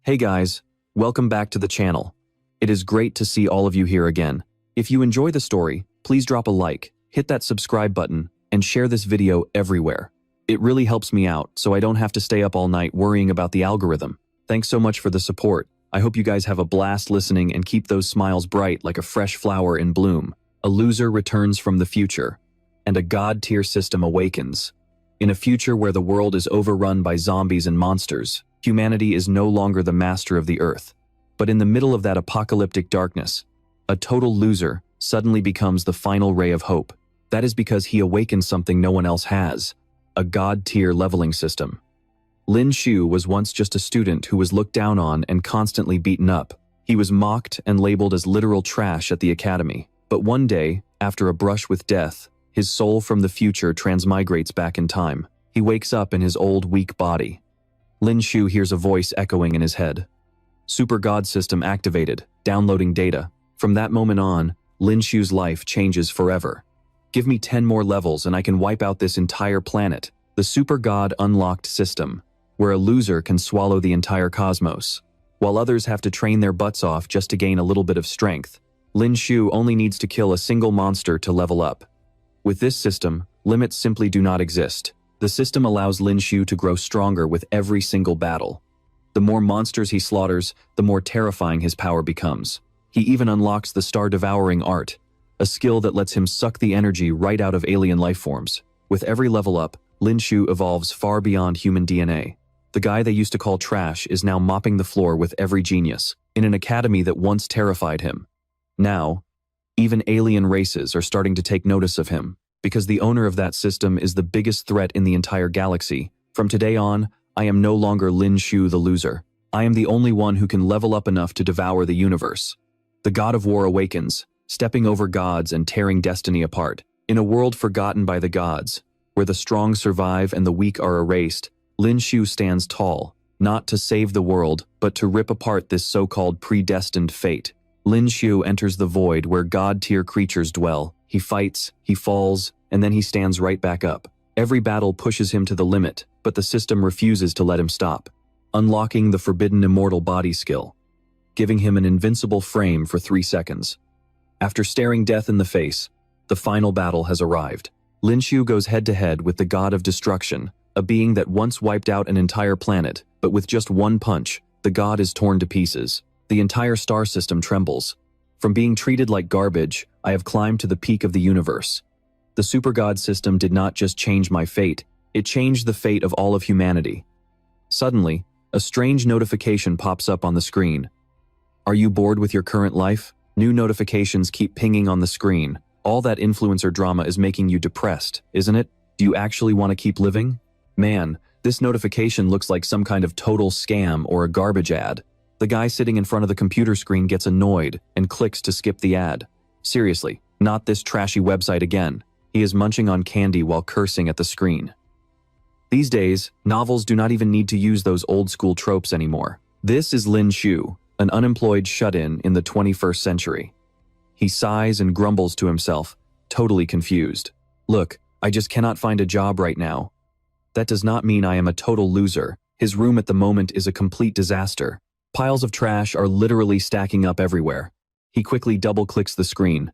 Hey guys, welcome back to the channel. It is great to see all of you here again. If you enjoy the story, please drop a like, hit that subscribe button, and share this video everywhere. It really helps me out so I don't have to stay up all night worrying about the algorithm. Thanks so much for the support. I hope you guys have a blast listening and keep those smiles bright like a fresh flower in bloom. A loser returns from the future, and a god-tier system awakens. In a future where the world is overrun by zombies and monsters, humanity is no longer the master of the earth. But in the middle of that apocalyptic darkness, a total loser suddenly becomes the final ray of hope. That is because he awakens something no one else has, a god-tier leveling system. Lin Shu was once just a student who was looked down on and constantly beaten up. He was mocked and labeled as literal trash at the academy. But one day, after a brush with death, his soul from the future transmigrates back in time. He wakes up in his old, weak body. Lin Shu hears a voice echoing in his head. Super God System activated, downloading data. From that moment on, Lin Shu's life changes forever. Give me 10 more levels and I can wipe out this entire planet. The Super God Unlocked System, where a loser can swallow the entire cosmos, while others have to train their butts off just to gain a little bit of strength. Lin Shu only needs to kill a single monster to level up. With this system, limits simply do not exist. The system allows Lin Shu to grow stronger with every single battle. The more monsters he slaughters, the more terrifying his power becomes. He even unlocks the star-devouring art, a skill that lets him suck the energy right out of alien life forms. With every level up, Lin Shu evolves far beyond human DNA. The guy they used to call trash is now mopping the floor with every genius, in an academy that once terrified him. Now, even alien races are starting to take notice of him, because the owner of that system is the biggest threat in the entire galaxy. From today on, I am no longer Lin Shu the loser. I am the only one who can level up enough to devour the universe. The God of War awakens, stepping over gods and tearing destiny apart. In a world forgotten by the gods, where the strong survive and the weak are erased, Lin Shu stands tall, not to save the world, but to rip apart this so-called predestined fate. Lin Shu enters the void where god-tier creatures dwell. He fights, he falls, and then he stands right back up. Every battle pushes him to the limit, but the system refuses to let him stop, unlocking the forbidden immortal body skill, giving him an invincible frame for 3 seconds. After staring death in the face, the final battle has arrived. Lin Shu goes head-to-head with the god of destruction, a being that once wiped out an entire planet, but with just one punch, the god is torn to pieces. The entire star system trembles. From being treated like garbage, I have climbed to the peak of the universe. The Super God system did not just change my fate, it changed the fate of all of humanity. Suddenly, a strange notification pops up on the screen. Are you bored with your current life? New notifications keep pinging on the screen. All that influencer drama is making you depressed, isn't it? Do you actually want to keep living? Man, this notification looks like some kind of total scam or a garbage ad. The guy sitting in front of the computer screen gets annoyed and clicks to skip the ad. Seriously, not this trashy website again. He is munching on candy while cursing at the screen. These days, novels do not even need to use those old-school tropes anymore. This is Lin Shu, an unemployed shut-in in the 21st century. He sighs and grumbles to himself, totally confused. Look, I just cannot find a job right now. That does not mean I am a total loser. His room at the moment is a complete disaster. Piles of trash are literally stacking up everywhere. He quickly double-clicks the screen.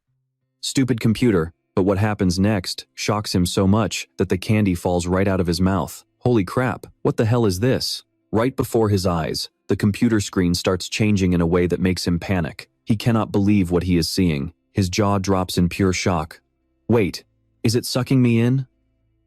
Stupid computer, but what happens next shocks him so much that the candy falls right out of his mouth. Holy crap, what the hell is this? Right before his eyes, the computer screen starts changing in a way that makes him panic. He cannot believe what he is seeing. His jaw drops in pure shock. Wait, is it sucking me in?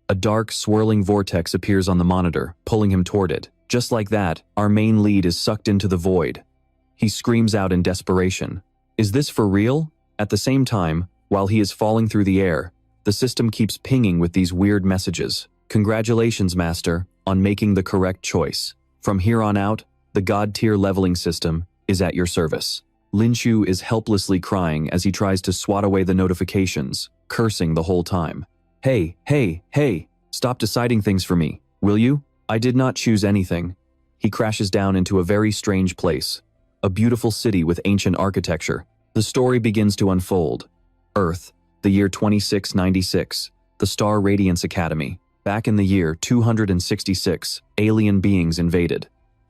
A dark, swirling vortex appears on the monitor, pulling him toward it. Just like that, our main lead is sucked into the void. He screams out in desperation. Is this for real? At the same time, while he is falling through the air, the system keeps pinging with these weird messages. Congratulations, Master, on making the correct choice. From here on out, the god-tier leveling system is at your service. Lin Shu is helplessly crying as he tries to swat away the notifications, cursing the whole time. Hey, hey, hey, stop deciding things for me, will you? I did not choose anything. He crashes down into a very strange place, a beautiful city with ancient architecture. The story begins to unfold. Earth, the year 2696, the Star Radiance Academy. Back in the year 266, alien beings invaded.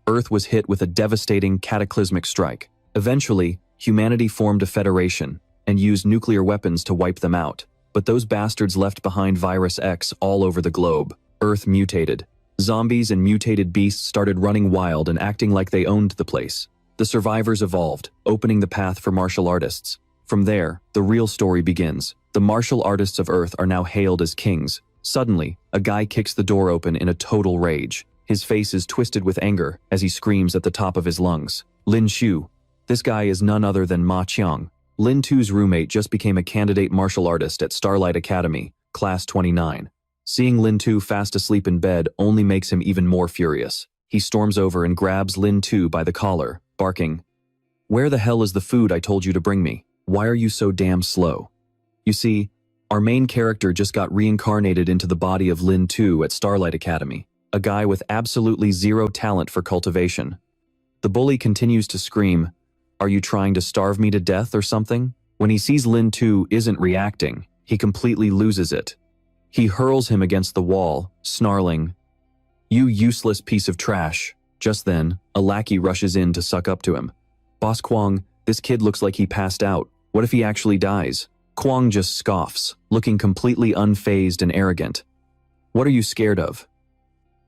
Earth was hit with a devastating cataclysmic strike. Eventually, humanity formed a federation and used nuclear weapons to wipe them out. But those bastards left behind Virus X all over the globe. Earth mutated. Zombies and mutated beasts started running wild and acting like they owned the place. The survivors evolved, opening the path for martial artists. From there, the real story begins. The martial artists of Earth are now hailed as kings. Suddenly, a guy kicks the door open in a total rage. His face is twisted with anger as he screams at the top of his lungs. Lin Shu. This guy is none other than Ma Qiang. Lin Tu's roommate just became a candidate martial artist at Starlight Academy, Class 29. Seeing Lin Tu fast asleep in bed only makes him even more furious. He storms over and grabs Lin Tu by the collar, barking, "Where the hell is the food I told you to bring me? Why are you so damn slow?" You see, our main character just got reincarnated into the body of Lin Tu at Starlight Academy, a guy with absolutely zero talent for cultivation. The bully continues to scream, "Are you trying to starve me to death or something?" When he sees Lin Tu isn't reacting, he completely loses it. He hurls him against the wall, snarling, "You useless piece of trash." Just then, a lackey rushes in to suck up to him. "Boss Kwang, this kid looks like he passed out. What if he actually dies?" Kwang just scoffs, looking completely unfazed and arrogant. "What are you scared of?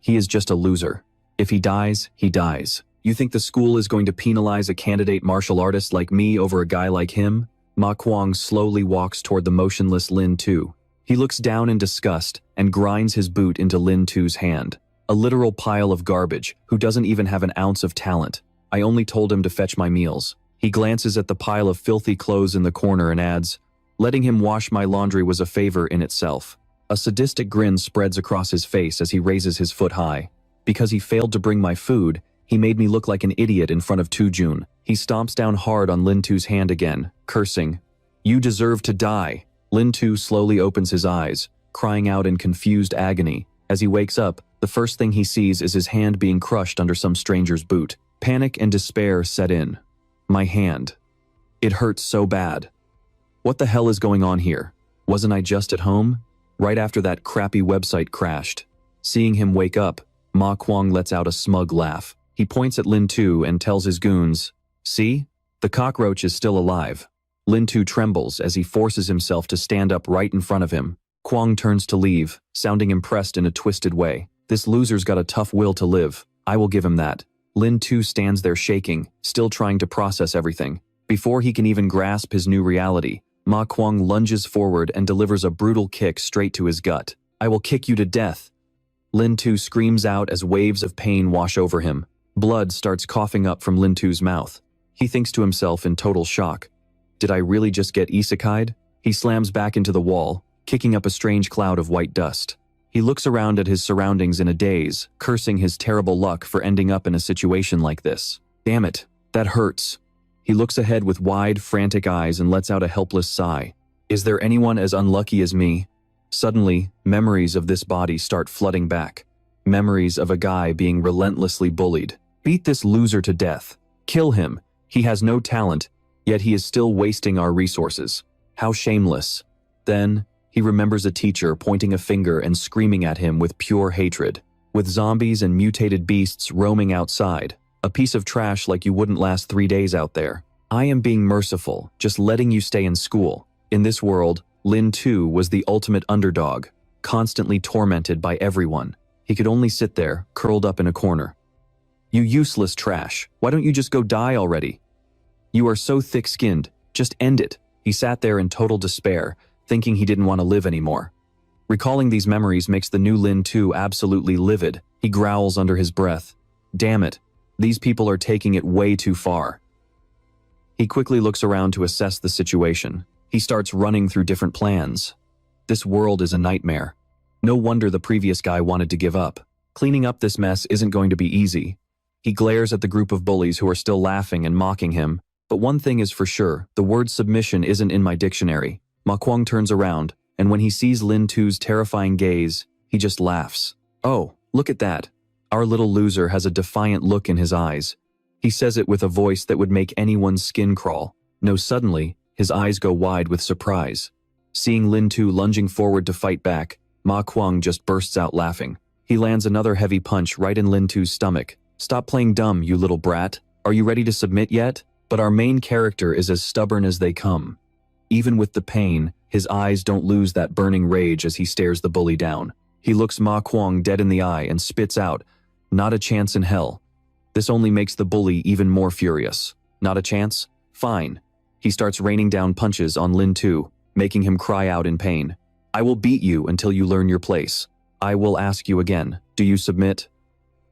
He is just a loser. If he dies, he dies. You think the school is going to penalize a candidate martial artist like me over a guy like him?" Ma Kwang slowly walks toward the motionless Lin Tu. He looks down in disgust and grinds his boot into Lin Tu's hand. A literal pile of garbage who doesn't even have an ounce of talent. "I only told him to fetch my meals." He glances at the pile of filthy clothes in the corner and adds, "Letting him wash my laundry was a favor in itself." A sadistic grin spreads across his face as he raises his foot high. "Because he failed to bring my food, he made me look like an idiot in front of Tu-jun." He stomps down hard on Lin Tu's hand again, cursing, "You deserve to die." Lin Tu slowly opens his eyes, crying out in confused agony. As he wakes up, the first thing he sees is his hand being crushed under some stranger's boot. Panic and despair set in. "My hand. It hurts so bad. What the hell is going on here? Wasn't I just at home?" Right after that crappy website crashed. Seeing him wake up, Ma Kwang lets out a smug laugh. He points at Lin Tu and tells his goons, "See? The cockroach is still alive." Lin Tu trembles as he forces himself to stand up right in front of him. Kwang turns to leave, sounding impressed in a twisted way. "This loser's got a tough will to live. I will give him that." Lin Tu stands there shaking, still trying to process everything. Before he can even grasp his new reality, Ma Kwang lunges forward and delivers a brutal kick straight to his gut. "I will kick you to death." Lin Tu screams out as waves of pain wash over him. Blood starts coughing up from Lin Tu's mouth. He thinks to himself in total shock, "Did I really just get Isekai'd?" He slams back into the wall, kicking up a strange cloud of white dust. He looks around at his surroundings in a daze, cursing his terrible luck for ending up in a situation like this. "Damn it, that hurts." He looks ahead with wide, frantic eyes and lets out a helpless sigh. "Is there anyone as unlucky as me?" Suddenly, memories of this body start flooding back. Memories of a guy being relentlessly bullied. Beat this loser to death. Kill him. He has no talent, yet he is still wasting our resources. How shameless. Then, he remembers a teacher pointing a finger and screaming at him with pure hatred. With zombies and mutated beasts roaming outside, a piece of trash like you wouldn't last 3 days out there. "I am being merciful, just letting you stay in school." In this world, Lin Tu was the ultimate underdog, constantly tormented by everyone. He could only sit there, curled up in a corner. "You useless trash, why don't you just go die already? You are so thick-skinned, just end it." He sat there in total despair, thinking he didn't want to live anymore. Recalling these memories makes the new Lin Tu absolutely livid. He growls under his breath. "Damn it, these people are taking it way too far." He quickly looks around to assess the situation. He starts running through different plans. This world is a nightmare. No wonder the previous guy wanted to give up. Cleaning up this mess isn't going to be easy. He glares at the group of bullies who are still laughing and mocking him. But one thing is for sure, the word submission isn't in my dictionary. Ma Kwang turns around, and when he sees Lin Tu's terrifying gaze, he just laughs. "Oh, look at that. Our little loser has a defiant look in his eyes." He says it with a voice that would make anyone's skin crawl. No, suddenly, his eyes go wide with surprise. Seeing Lin Tu lunging forward to fight back, Ma Kwang just bursts out laughing. He lands another heavy punch right in Lin Tu's stomach. Stop playing dumb, you little brat. Are you ready to submit yet? But our main character is as stubborn as they come. Even with the pain, his eyes don't lose that burning rage as he stares the bully down. He looks Ma Kuang dead in the eye and spits out, "Not a chance in hell." This only makes the bully even more furious. Not a chance? Fine. He starts raining down punches on Lin Tu, making him cry out in pain. "I will beat you until you learn your place. I will ask you again. Do you submit?"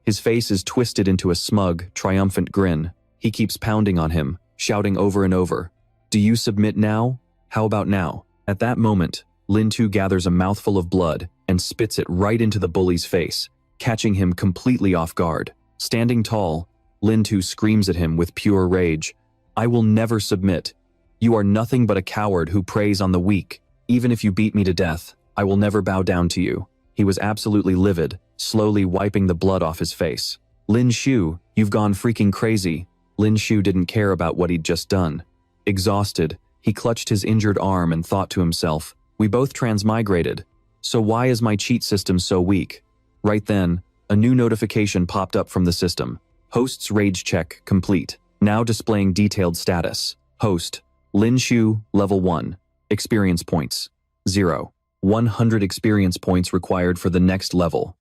His face is twisted into a smug, triumphant grin. He keeps pounding on him, shouting over and over, "Do you submit now? How about now?" At that moment, Lin Tu gathers a mouthful of blood and spits it right into the bully's face, catching him completely off guard. Standing tall, Lin Tu screams at him with pure rage, "I will never submit. You are nothing but a coward who preys on the weak. Even if you beat me to death, I will never bow down to you." He was absolutely livid, slowly wiping the blood off his face. "Lin Shu, you've gone freaking crazy." Lin Shu didn't care about what he'd just done. Exhausted, he clutched his injured arm and thought to himself, "We both transmigrated. So why is my cheat system so weak?" Right then, a new notification popped up from the system. Host's rage check complete. Now displaying detailed status. Host, Lin Shu, level 1. Experience points, 0. 100 experience points required for the next level.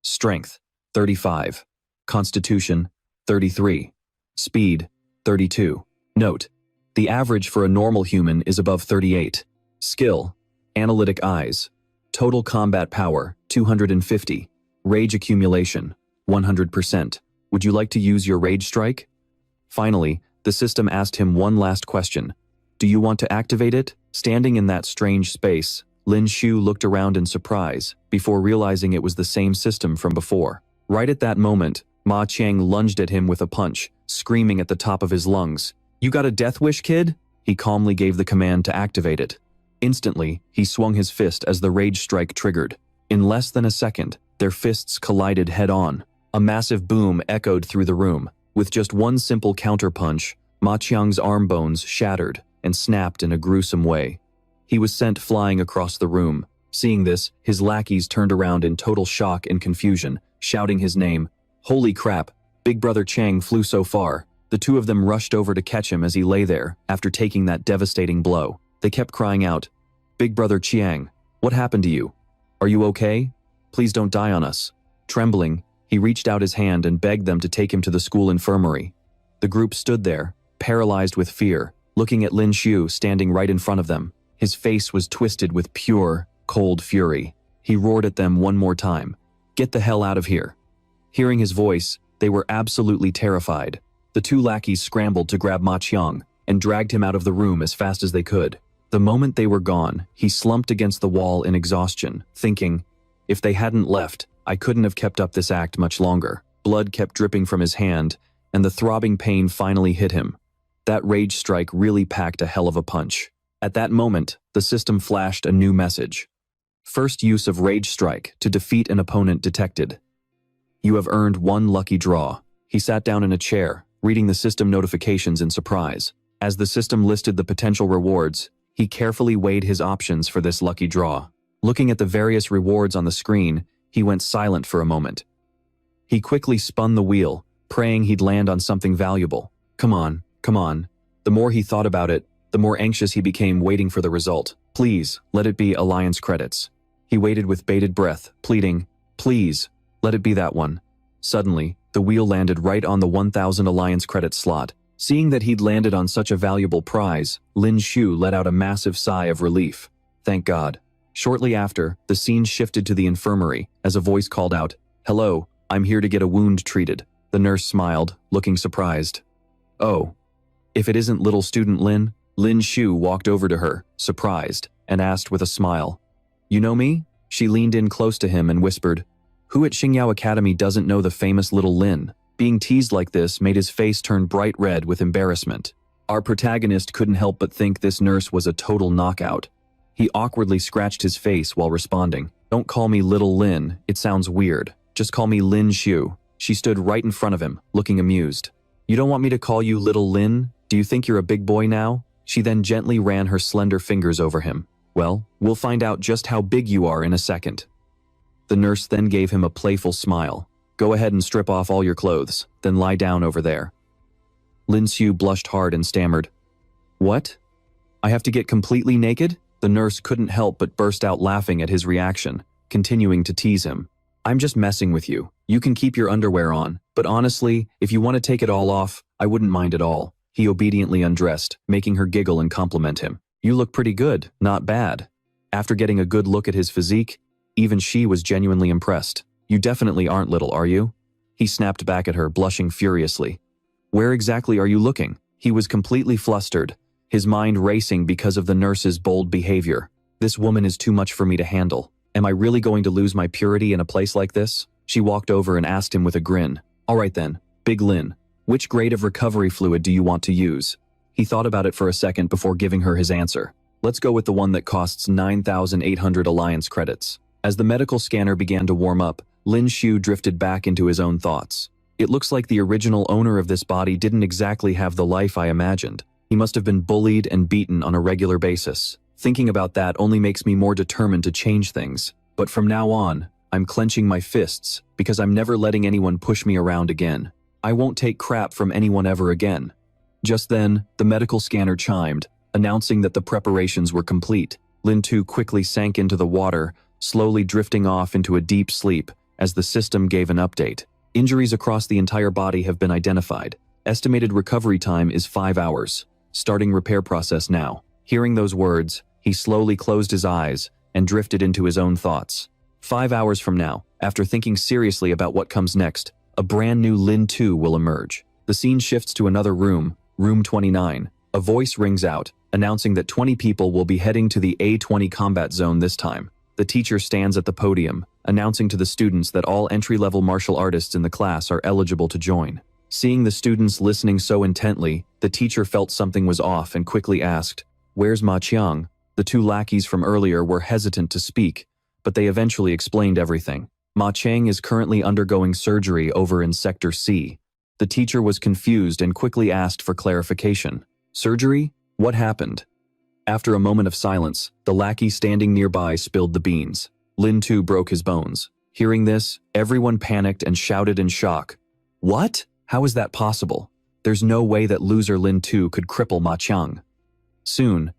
Strength, 35. Constitution, 33. Speed, 32. Note, the average for a normal human is above 38. Skill, Analytic Eyes. Total combat power, 250. Rage accumulation, 100%. Would you like to use your rage strike? Finally, the system asked him one last question. Do you want to activate it? Standing in that strange space, Lin Shu looked around in surprise, before realizing it was the same system from before. Right at that moment, Ma Qiang lunged at him with a punch, screaming at the top of his lungs, "You got a death wish, kid?" He calmly gave the command to activate it. Instantly, he swung his fist as the rage strike triggered. In less than a second, their fists collided head-on. A massive boom echoed through the room. With just one simple counterpunch, Ma Qiang's arm bones shattered and snapped in a gruesome way. He was sent flying across the room. Seeing this, his lackeys turned around in total shock and confusion, shouting his name. Holy crap, Big Brother Chang flew so far. The two of them rushed over to catch him as he lay there, after taking that devastating blow. They kept crying out, "Big Brother Chiang, what happened to you? Are you okay? Please don't die on us." Trembling, he reached out his hand and begged them to take him to the school infirmary. The group stood there, paralyzed with fear, looking at Lin Shu standing right in front of them. His face was twisted with pure, cold fury. He roared at them one more time, "Get the hell out of here." Hearing his voice, they were absolutely terrified. The two lackeys scrambled to grab Ma Qiang and dragged him out of the room as fast as they could. The moment they were gone, he slumped against the wall in exhaustion, thinking, "If they hadn't left, I couldn't have kept up this act much longer." Blood kept dripping from his hand, and the throbbing pain finally hit him. That rage strike really packed a hell of a punch. At that moment, the system flashed a new message. First use of rage strike to defeat an opponent detected. You have earned one lucky draw. He sat down in a chair, reading the system notifications in surprise. As the system listed the potential rewards, he carefully weighed his options for this lucky draw. Looking at the various rewards on the screen, he went silent for a moment. He quickly spun the wheel, praying he'd land on something valuable. Come on, come on. The more he thought about it, the more anxious he became waiting for the result. Please, let it be Alliance credits. He waited with bated breath, pleading, "Please, let it be that one." Suddenly, the wheel landed right on the 1,000 Alliance credit slot. Seeing that he'd landed on such a valuable prize, Lin Shu let out a massive sigh of relief. Thank God. Shortly after, the scene shifted to the infirmary as a voice called out, "Hello, I'm here to get a wound treated." The nurse smiled, looking surprised. "Oh, if it isn't little student Lin?" Lin Shu walked over to her, surprised, and asked with a smile, "You know me?" She leaned in close to him and whispered, "Who at Xingyao Academy doesn't know the famous little Lin?" Being teased like this made his face turn bright red with embarrassment. Our protagonist couldn't help but think this nurse was a total knockout. He awkwardly scratched his face while responding. "Don't call me Little Lin, it sounds weird. Just call me Lin Shu." She stood right in front of him, looking amused. "You don't want me to call you Little Lin? Do you think you're a big boy now?" She then gently ran her slender fingers over him. "Well, we'll find out just how big you are in a second." The nurse then gave him a playful smile. Go ahead and strip off all your clothes, then lie down over there. Lin Xiu blushed hard and stammered. What? I have to get completely naked? The nurse couldn't help but burst out laughing at his reaction, continuing to tease him. I'm just messing with you. You can keep your underwear on, but honestly, if you want to take it all off, I wouldn't mind at all. He obediently undressed, making her giggle and compliment him. You look pretty good, not bad. After getting a good look at his physique, even she was genuinely impressed. You definitely aren't little, are you? He snapped back at her, blushing furiously. Where exactly are you looking? He was completely flustered, his mind racing because of the nurse's bold behavior. This woman is too much for me to handle. Am I really going to lose my purity in a place like this? She walked over and asked him with a grin. All right then, Big Lin, which grade of recovery fluid do you want to use? He thought about it for a second before giving her his answer. Let's go with the one that costs 9,800 alliance credits. As the medical scanner began to warm up, Lin Xiu drifted back into his own thoughts. It looks like the original owner of this body didn't exactly have the life I imagined. He must have been bullied and beaten on a regular basis. Thinking about that only makes me more determined to change things. But from now on, I'm clenching my fists because I'm never letting anyone push me around again. I won't take crap from anyone ever again. Just then, the medical scanner chimed, announcing that the preparations were complete. Lin Tu quickly sank into the water, slowly drifting off into a deep sleep as the system gave an update. Injuries across the entire body have been identified. Estimated recovery time is 5 hours. Starting repair process now. Hearing those words, he slowly closed his eyes and drifted into his own thoughts. 5 hours from now, after thinking seriously about what comes next, a brand new Lin Tu will emerge. The scene shifts to another room, room 29. A voice rings out, announcing that 20 people will be heading to the A20 combat zone this time. The teacher stands at the podium, announcing to the students that all entry-level martial artists in the class are eligible to join. Seeing the students listening so intently, the teacher felt something was off and quickly asked, "Where's Ma Qiang?" The two lackeys from earlier were hesitant to speak, but they eventually explained everything. Ma Qiang is currently undergoing surgery over in Sector C. The teacher was confused and quickly asked for clarification. Surgery? What happened? After a moment of silence, the lackey standing nearby spilled the beans. Lin Tu broke his bones. Hearing this, everyone panicked and shouted in shock. What? How is that possible? There's no way that loser Lin Tu could cripple Ma Qiang. Soon,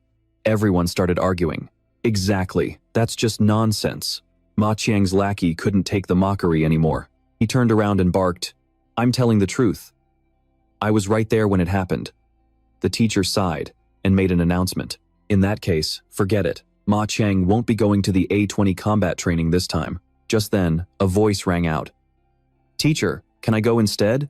everyone started arguing. Exactly, that's just nonsense. Ma Qiang's lackey couldn't take the mockery anymore. He turned around and barked, "I'm telling the truth. I was right there when it happened." The teacher sighed and made an announcement. In that case, forget it. Ma Qiang won't be going to the A20 combat training this time. Just then, a voice rang out. "Teacher, can I go instead?"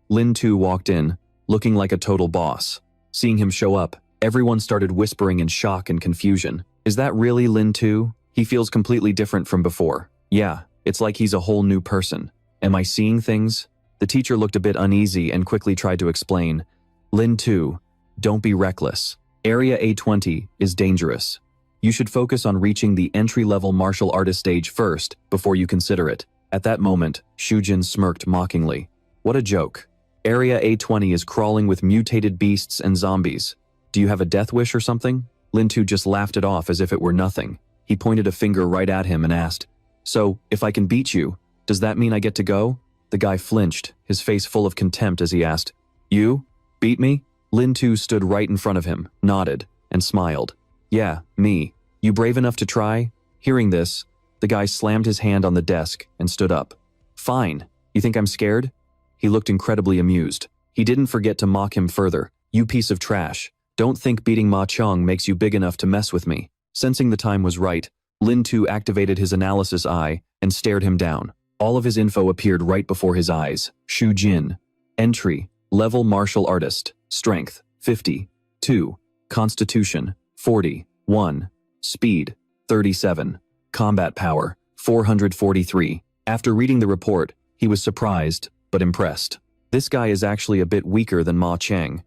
Lin Tu walked in, looking like a total boss. Seeing him show up, everyone started whispering in shock and confusion. Is that really Lin Tu? He feels completely different from before. Yeah, it's like he's a whole new person. Am I seeing things? The teacher looked a bit uneasy and quickly tried to explain. Lin Tu, don't be reckless. Area A20 is dangerous. You should focus on reaching the entry-level martial artist stage first before you consider it. At that moment, Shujin smirked mockingly. What a joke. Area A20 is crawling with mutated beasts and zombies. Do you have a death wish or something? Lin Tu just laughed it off as if it were nothing. He pointed a finger right at him and asked, "So, if I can beat you, does that mean I get to go?" The guy flinched, his face full of contempt as he asked, "You? Beat me?" Lin Tu stood right in front of him, nodded, and smiled. "Yeah, me. You brave enough to try?" Hearing this, the guy slammed his hand on the desk and stood up. "Fine. You think I'm scared?" He looked incredibly amused. He didn't forget to mock him further. "You piece of trash. Don't think beating Ma Qiang makes you big enough to mess with me." Sensing the time was right, Lin Tu activated his analysis eye and stared him down. All of his info appeared right before his eyes. Shu Jin. Entry. Level martial artist. Strength. 50. 2. Constitution. 40. 1. Speed. 37. Combat power. 443. After reading the report, he was surprised, but impressed. This guy is actually a bit weaker than Ma Qiang.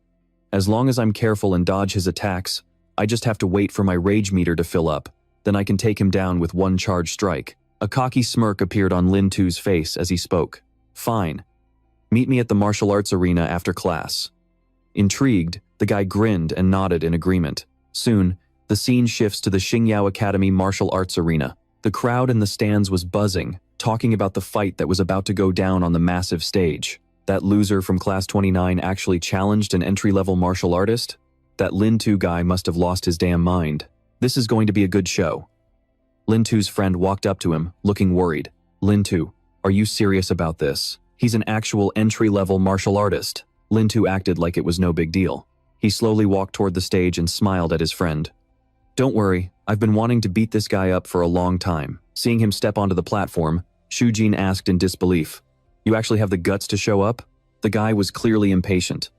As long as I'm careful and dodge his attacks, I just have to wait for my rage meter to fill up. Then I can take him down with one charge strike. A cocky smirk appeared on Lin Tu's face as he spoke. Fine. Meet me at the martial arts arena after class. Intrigued, the guy grinned and nodded in agreement. Soon, the scene shifts to the Xingyao Academy martial arts arena. The crowd in the stands was buzzing, talking about the fight that was about to go down on the massive stage. That loser from class 29 actually challenged an entry-level martial artist? That Lin 2 guy must have lost his damn mind. This is going to be a good show. Lin 2's friend walked up to him, looking worried. Lin 2, are you serious about this? He's an actual entry-level martial artist. Lin 2 acted like it was no big deal. He slowly walked toward the stage and smiled at his friend. Don't worry, I've been wanting to beat this guy up for a long time. Seeing him step onto the platform, Shujin asked in disbelief, You actually have the guts to show up? The guy was clearly impatient.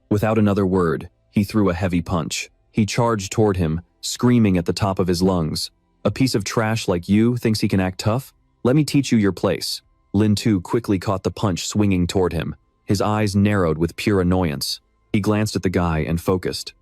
Without another word, he threw a heavy punch. He charged toward him, screaming at the top of his lungs. A piece of trash like you thinks he can act tough? Let me teach you your place. Lin 2 quickly caught the punch swinging toward him. His eyes narrowed with pure annoyance. He glanced at the guy and focused.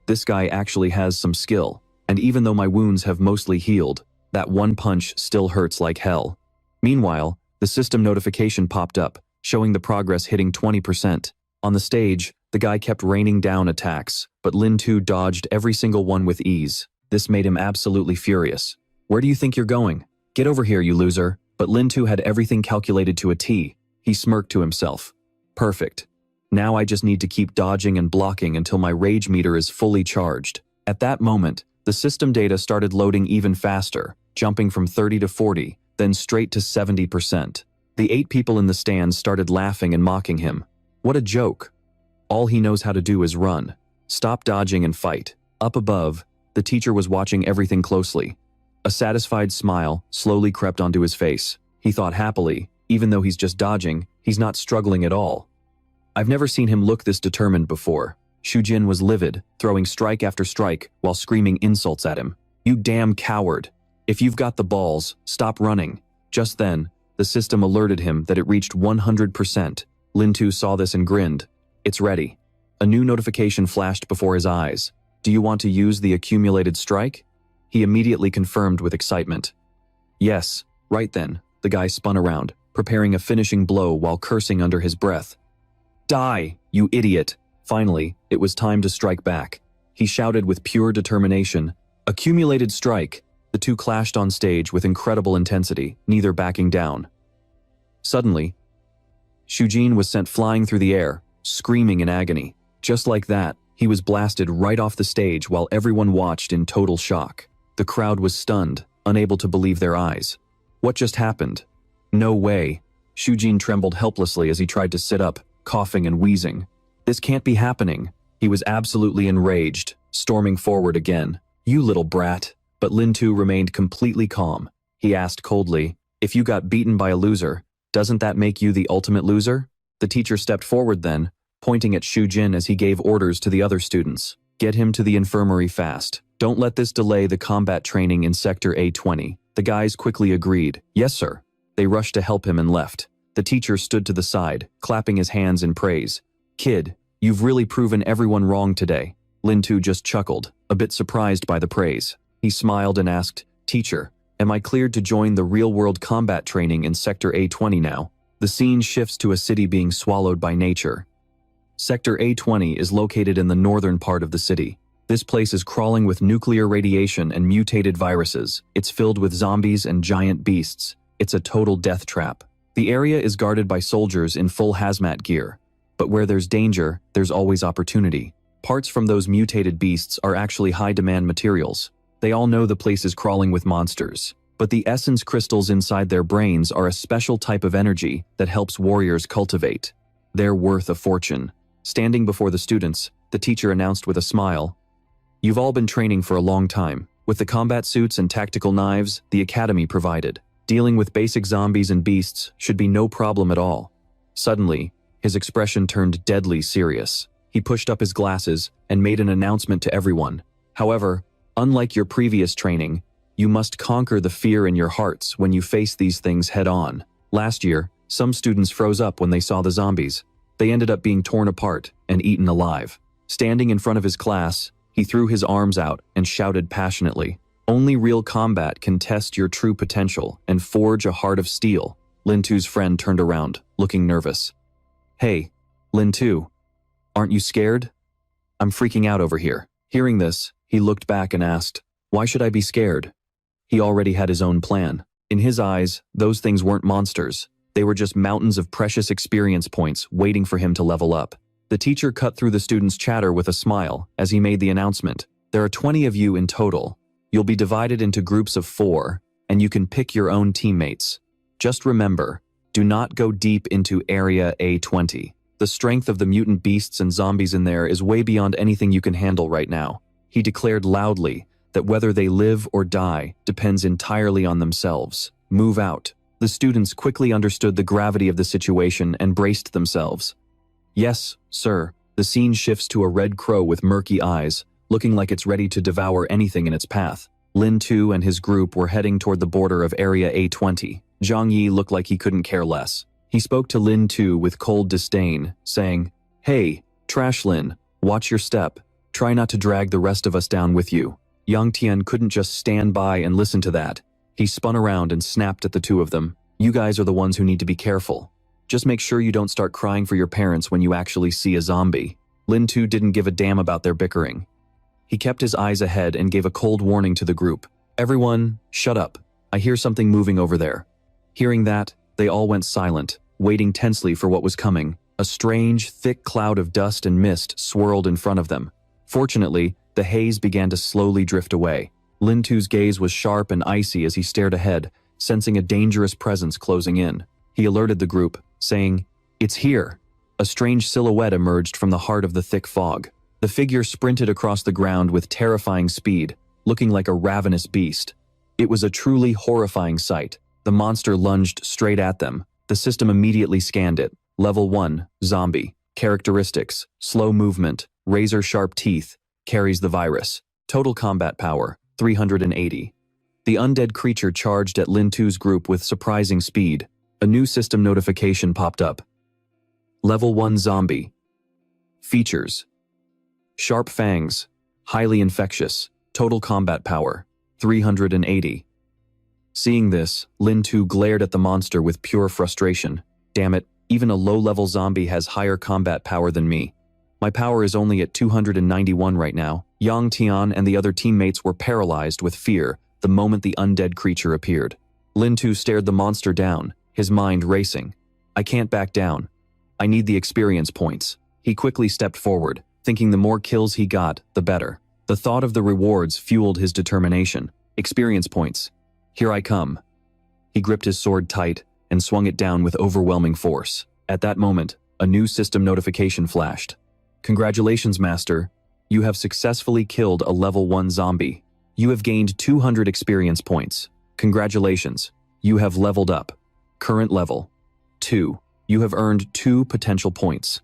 This guy actually has some skill, and even though my wounds have mostly healed, that one punch still hurts like hell. Meanwhile, the system notification popped up, showing the progress hitting 20%. On the stage, the guy kept raining down attacks, but Lin 2 dodged every single one with ease. This made him absolutely furious. Where do you think you're going? Get over here, you loser. But Lin 2 had everything calculated to a T. He smirked to himself. Perfect. Now I just need to keep dodging and blocking until my rage meter is fully charged. At that moment, the system data started loading even faster, jumping from 30 to 40, then straight to 70%. The 8 people in the stands started laughing and mocking him. What a joke. All he knows how to do is run. Stop dodging and fight. Up above, the teacher was watching everything closely. A satisfied smile slowly crept onto his face. He thought happily, even though he's just dodging, he's not struggling at all. I've never seen him look this determined before. Shujin was livid, throwing strike after strike while screaming insults at him. You damn coward. If you've got the balls, stop running. Just then, the system alerted him that it reached 100%. Lin 2 saw this and grinned. It's ready. A new notification flashed before his eyes. Do you want to use the accumulated strike? He immediately confirmed with excitement. Yes, right then, the guy spun around, preparing a finishing blow while cursing under his breath. Die, you idiot! Finally, it was time to strike back. He shouted with pure determination. Accumulated strike! The two clashed on stage with incredible intensity, neither backing down. Suddenly, Shujin was sent flying through the air, screaming in agony. Just like that, he was blasted right off the stage while everyone watched in total shock. The crowd was stunned, unable to believe their eyes. What just happened? No way. Shujin trembled helplessly as he tried to sit up, coughing and wheezing. This can't be happening. He was absolutely enraged, storming forward again. You little brat. But Lin 2 remained completely calm. He asked coldly, if you got beaten by a loser, doesn't that make you the ultimate loser? The teacher stepped forward then, pointing at Shujin as he gave orders to the other students. Get him to the infirmary fast. Don't let this delay the combat training in Sector A20. The guys quickly agreed. Yes, sir. They rushed to help him and left. The teacher stood to the side, clapping his hands in praise. Kid, you've really proven everyone wrong today. Lin 2 just chuckled, a bit surprised by the praise. He smiled and asked, Teacher, am I cleared to join the real-world combat training in Sector A20 now? The scene shifts to a city being swallowed by nature. Sector A20 is located in the northern part of the city. This place is crawling with nuclear radiation and mutated viruses. It's filled with zombies and giant beasts. It's a total death trap. The area is guarded by soldiers in full hazmat gear. But where there's danger, there's always opportunity. Parts from those mutated beasts are actually high-demand materials. They all know the place is crawling with monsters. But the essence crystals inside their brains are a special type of energy that helps warriors cultivate. They're worth a fortune. Standing before the students, the teacher announced with a smile, You've all been training for a long time. With the combat suits and tactical knives the academy provided, dealing with basic zombies and beasts should be no problem at all. Suddenly, his expression turned deadly serious. He pushed up his glasses and made an announcement to everyone. However, unlike your previous training, you must conquer the fear in your hearts when you face these things head-on. Last year, some students froze up when they saw the zombies. They ended up being torn apart and eaten alive. Standing in front of his class, he threw his arms out and shouted passionately, Only real combat can test your true potential and forge a heart of steel. Lin 2's friend turned around, looking nervous. Hey, Lin 2, aren't you scared? I'm freaking out over here. Hearing this, he looked back and asked, Why should I be scared? He already had his own plan. In his eyes, those things weren't monsters. They were just mountains of precious experience points waiting for him to level up. The teacher cut through the students' chatter with a smile as he made the announcement. There are 20 of you in total. You'll be divided into groups of 4, and you can pick your own teammates. Just remember, do not go deep into Area A20. The strength of the mutant beasts and zombies in there is way beyond anything you can handle right now. He declared loudly that whether they live or die depends entirely on themselves. Move out. The students quickly understood the gravity of the situation and braced themselves. Yes, sir. The scene shifts to a red crow with murky eyes, looking like it's ready to devour anything in its path. Lin Tu and his group were heading toward the border of Area A20. Zhang Yi looked like he couldn't care less. He spoke to Lin Tu with cold disdain, saying, "Hey, Trash Lin, watch your step. Try not to drag the rest of us down with you." Yang Tian couldn't just stand by and listen to that. He spun around and snapped at the two of them. "You guys are the ones who need to be careful. Just make sure you don't start crying for your parents when you actually see a zombie." Lin Tu didn't give a damn about their bickering. He kept his eyes ahead and gave a cold warning to the group. "Everyone, shut up. I hear something moving over there." Hearing that, they all went silent, waiting tensely for what was coming. A strange, thick cloud of dust and mist swirled in front of them. Fortunately, the haze began to slowly drift away. Lin Tu's gaze was sharp and icy as he stared ahead, sensing a dangerous presence closing in. He alerted the group, saying, "It's here." A strange silhouette emerged from the heart of the thick fog. The figure sprinted across the ground with terrifying speed, looking like a ravenous beast. It was a truly horrifying sight. The monster lunged straight at them. The system immediately scanned it. Level 1, Zombie. Characteristics, slow movement, razor-sharp teeth, carries the virus. Total combat power, 380. The undead creature charged at Lin Tu's group with surprising speed. A new system notification popped up. Level 1 Zombie. Features: sharp fangs, highly infectious, total combat power, 380. Seeing this, Lin Tu glared at the monster with pure frustration. Damn it, even a low-level zombie has higher combat power than me. My power is only at 291 right now. Yang Tian and the other teammates were paralyzed with fear the moment the undead creature appeared. Lin Tu stared the monster down, his mind racing. "I can't back down. I need the experience points." He quickly stepped forward, thinking the more kills he got, the better. The thought of the rewards fueled his determination. Experience points. Here I come. He gripped his sword tight and swung it down with overwhelming force. At that moment, a new system notification flashed. "Congratulations, Master. You have successfully killed a level 1 zombie. You have gained 200 experience points. Congratulations. You have leveled up. Current level 2. You have earned 2 potential points."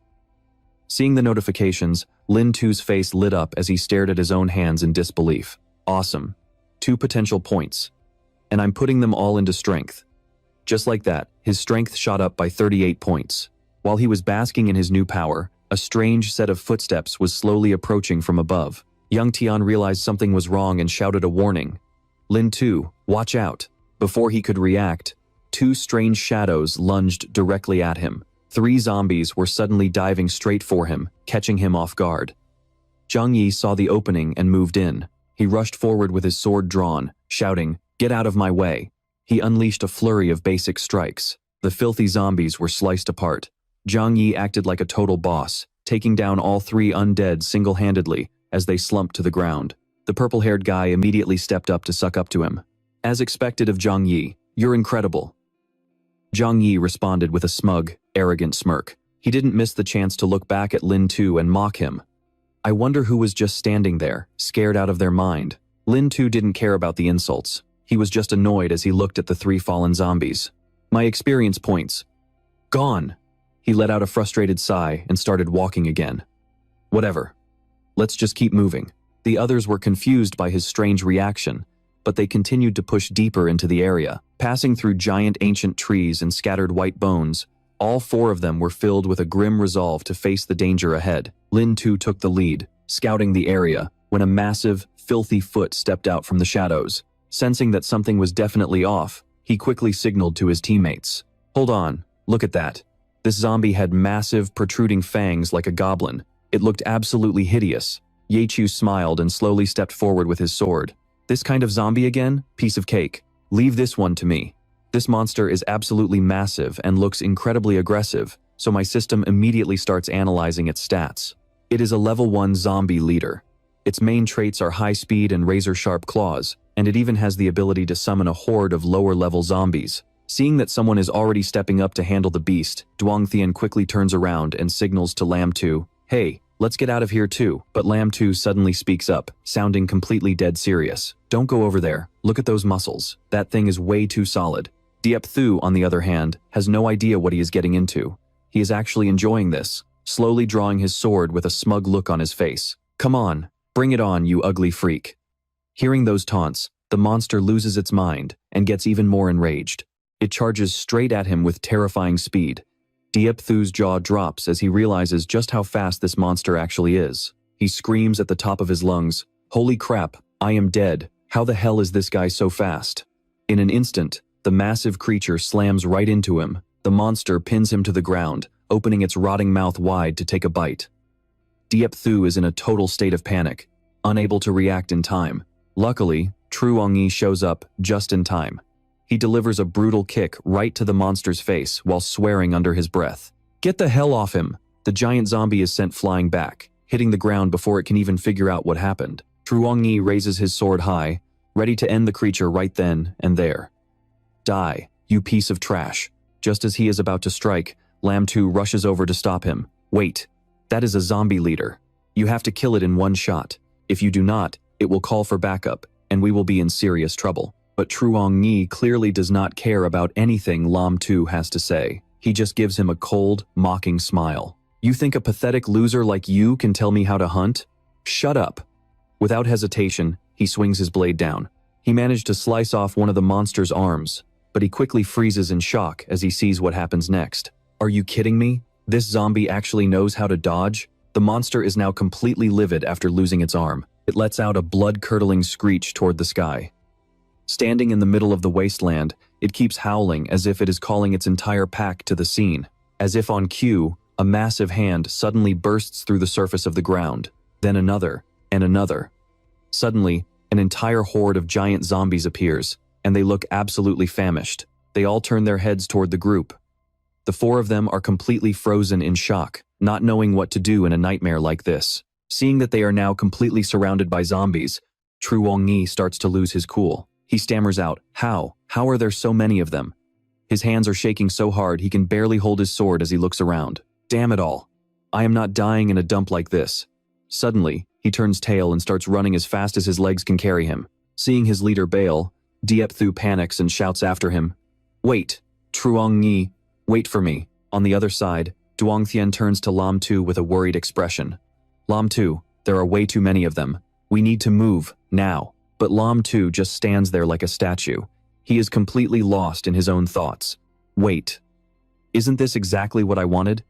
Seeing the notifications, Lin Tu's face lit up as he stared at his own hands in disbelief. Awesome. 2 potential points. And I'm putting them all into strength. Just like that, his strength shot up by 38 points. While he was basking in his new power, a strange set of footsteps was slowly approaching from above. Yang Tian realized something was wrong and shouted a warning. "Lin Tu, watch out." Before he could react, 2 strange shadows lunged directly at him. 3 zombies were suddenly diving straight for him, catching him off guard. Zhang Yi saw the opening and moved in. He rushed forward with his sword drawn, shouting, "Get out of my way." He unleashed a flurry of basic strikes. The filthy zombies were sliced apart. Zhang Yi acted like a total boss, taking down all 3 undead single-handedly as they slumped to the ground. The purple-haired guy immediately stepped up to suck up to him. "As expected of Zhang Yi, you're incredible." Zhang Yi responded with a smug, arrogant smirk. He didn't miss the chance to look back at Lin Tu and mock him. I wonder who was just standing there, scared out of their mind. Lin Tu didn't care about the insults. He was just annoyed as he looked at the 3 fallen zombies. "My experience points. Gone." He let out a frustrated sigh and started walking again. "Whatever. Let's just keep moving." The others were confused by his strange reaction, but they continued to push deeper into the area. Passing through giant ancient trees and scattered white bones, all 4 of them were filled with a grim resolve to face the danger ahead. Lin Tu took the lead, scouting the area, when a massive, filthy foot stepped out from the shadows. Sensing that something was definitely off, he quickly signaled to his teammates. "Hold on, look at that." This zombie had massive, protruding fangs like a goblin. It looked absolutely hideous. Ye Chu smiled and slowly stepped forward with his sword. "This kind of zombie again? Piece of cake." Leave this one to me. This monster is absolutely massive and looks incredibly aggressive, so my system immediately starts analyzing its stats. It is a level 1 zombie leader. Its main traits are high speed and razor-sharp claws, and it even has the ability to summon a horde of lower-level zombies. Seeing that someone is already stepping up to handle the beast, Dronzer quickly turns around and signals to Lam 2, "Hey, let's get out of here too." But Lam 2 suddenly speaks up, sounding completely dead serious. "Don't go over there. Look at those muscles. That thing is way too solid." Thu, on the other hand, has no idea what he is getting into. He is actually enjoying this, slowly drawing his sword with a smug look on his face. "Come on, bring it on, you ugly freak." Hearing those taunts, the monster loses its mind and gets even more enraged. It charges straight at him with terrifying speed. Thu's jaw drops as he realizes just how fast this monster actually is. He screams at the top of his lungs, "Holy crap, I am dead. How the hell is this guy so fast?" In an instant, the massive creature slams right into him. The monster pins him to the ground, opening its rotting mouth wide to take a bite. Thu is in a total state of panic, unable to react in time. Luckily, Dronzer shows up just in time. He delivers a brutal kick right to the monster's face while swearing under his breath. "Get the hell off him!" The giant zombie is sent flying back, hitting the ground before it can even figure out what happened. Dronzer raises his sword high, ready to end the creature right then and there. "Die, you piece of trash." Just as he is about to strike, Lam 2 rushes over to stop him. "Wait, that is a zombie leader. You have to kill it in one shot. If you do not, it will call for backup, and we will be in serious trouble." But Dronzer clearly does not care about anything Lam 2 has to say. He just gives him a cold, mocking smile. "You think a pathetic loser like you can tell me how to hunt? Shut up." Without hesitation, he swings his blade down. He managed to slice off one of the monster's arms, but he quickly freezes in shock as he sees what happens next. "Are you kidding me? This zombie actually knows how to dodge?" The monster is now completely livid after losing its arm. It lets out a blood-curdling screech toward the sky. Standing in the middle of the wasteland, it keeps howling as if it is calling its entire pack to the scene. As if on cue, a massive hand suddenly bursts through the surface of the ground, then another, and another. Suddenly, an entire horde of giant zombies appears, and they look absolutely famished. They all turn their heads toward the group. The 4 of them are completely frozen in shock, not knowing what to do in a nightmare like this. Seeing that they are now completely surrounded by zombies, Dronzer starts to lose his cool. He stammers out, How are there so many of them?" His hands are shaking so hard he can barely hold his sword as he looks around. "Damn it all. I am not dying in a dump like this." Suddenly, he turns tail and starts running as fast as his legs can carry him. Seeing his leader bail, Thu panics and shouts after him, "Wait, Dronzer, wait for me." On the other side, Dronzer turns to Lam 2 with a worried expression. "Lam 2, there are way too many of them. We need to move, now." But Lam 2 just stands there like a statue. He is completely lost in his own thoughts. "Wait, isn't this exactly what I wanted?"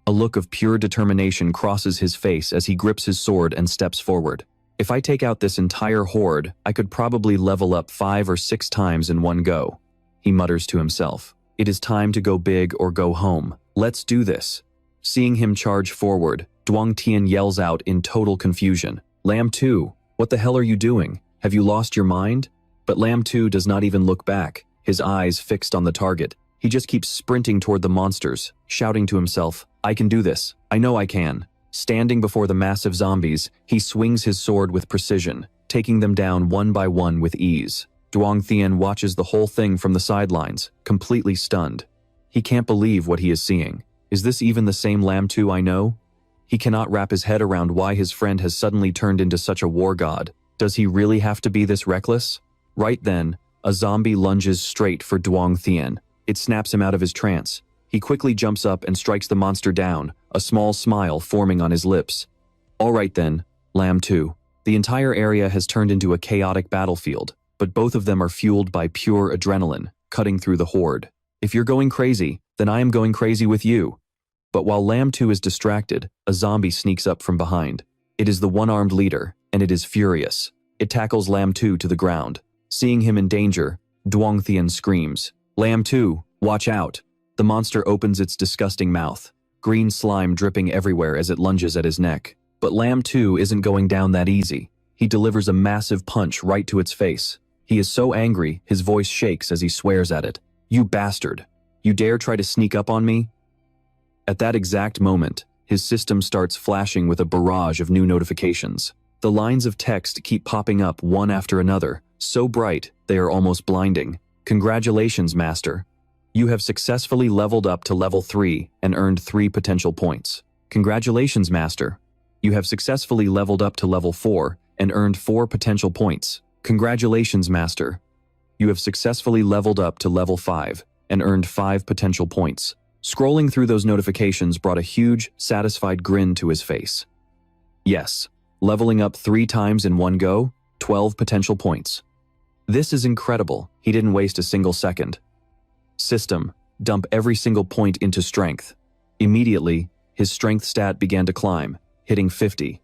A look of pure determination crosses his face as he grips his sword and steps forward. "If I take out this entire horde, I could probably level up 5 or 6 times in one go," he mutters to himself. "It is time to go big or go home. Let's do this." Seeing him charge forward, Dronzer yells out in total confusion, "Lam 2, what the hell are you doing? Have you lost your mind?" But Lam 2 does not even look back, his eyes fixed on the target. He just keeps sprinting toward the monsters, shouting to himself, "I can do this. I know I can." Standing before the massive zombies, he swings his sword with precision, taking them down one by one with ease. Dronzer watches the whole thing from the sidelines, completely stunned. He can't believe what he is seeing. Is this even the same Lam 2 I know? He cannot wrap his head around why his friend has suddenly turned into such a war god. Does he really have to be this reckless? Right then, a zombie lunges straight for Dronzer. It snaps him out of his trance. He quickly jumps up and strikes the monster down, a small smile forming on his lips. "All right then, Lam 2. The entire area has turned into a chaotic battlefield, but both of them are fueled by pure adrenaline, cutting through the horde. If you're going crazy, then I am going crazy with you." But while Lam 2 is distracted, a zombie sneaks up from behind. It is the one-armed leader, and it is furious. It tackles Lam 2 to the ground. Seeing him in danger, Dronzer screams, "Lam 2, watch out." The monster opens its disgusting mouth, green slime dripping everywhere as it lunges at his neck. But Lam 2 isn't going down that easy. He delivers a massive punch right to its face. He is so angry, his voice shakes as he swears at it. "You bastard! You dare try to sneak up on me?" At that exact moment, his system starts flashing with a barrage of new notifications. The lines of text keep popping up one after another, so bright they are almost blinding. "Congratulations, Master. You have successfully leveled up to level 3 and earned 3 potential points. Congratulations, Master. You have successfully leveled up to level 4 and earned 4 potential points. Congratulations, Master. You have successfully leveled up to level 5 and earned 5 potential points." Scrolling through those notifications brought a huge, satisfied grin to his face. Yes, leveling up 3 times in one go, 12 potential points. This is incredible. He didn't waste a single second. System, dump every single point into strength. Immediately, his strength stat began to climb, hitting 50.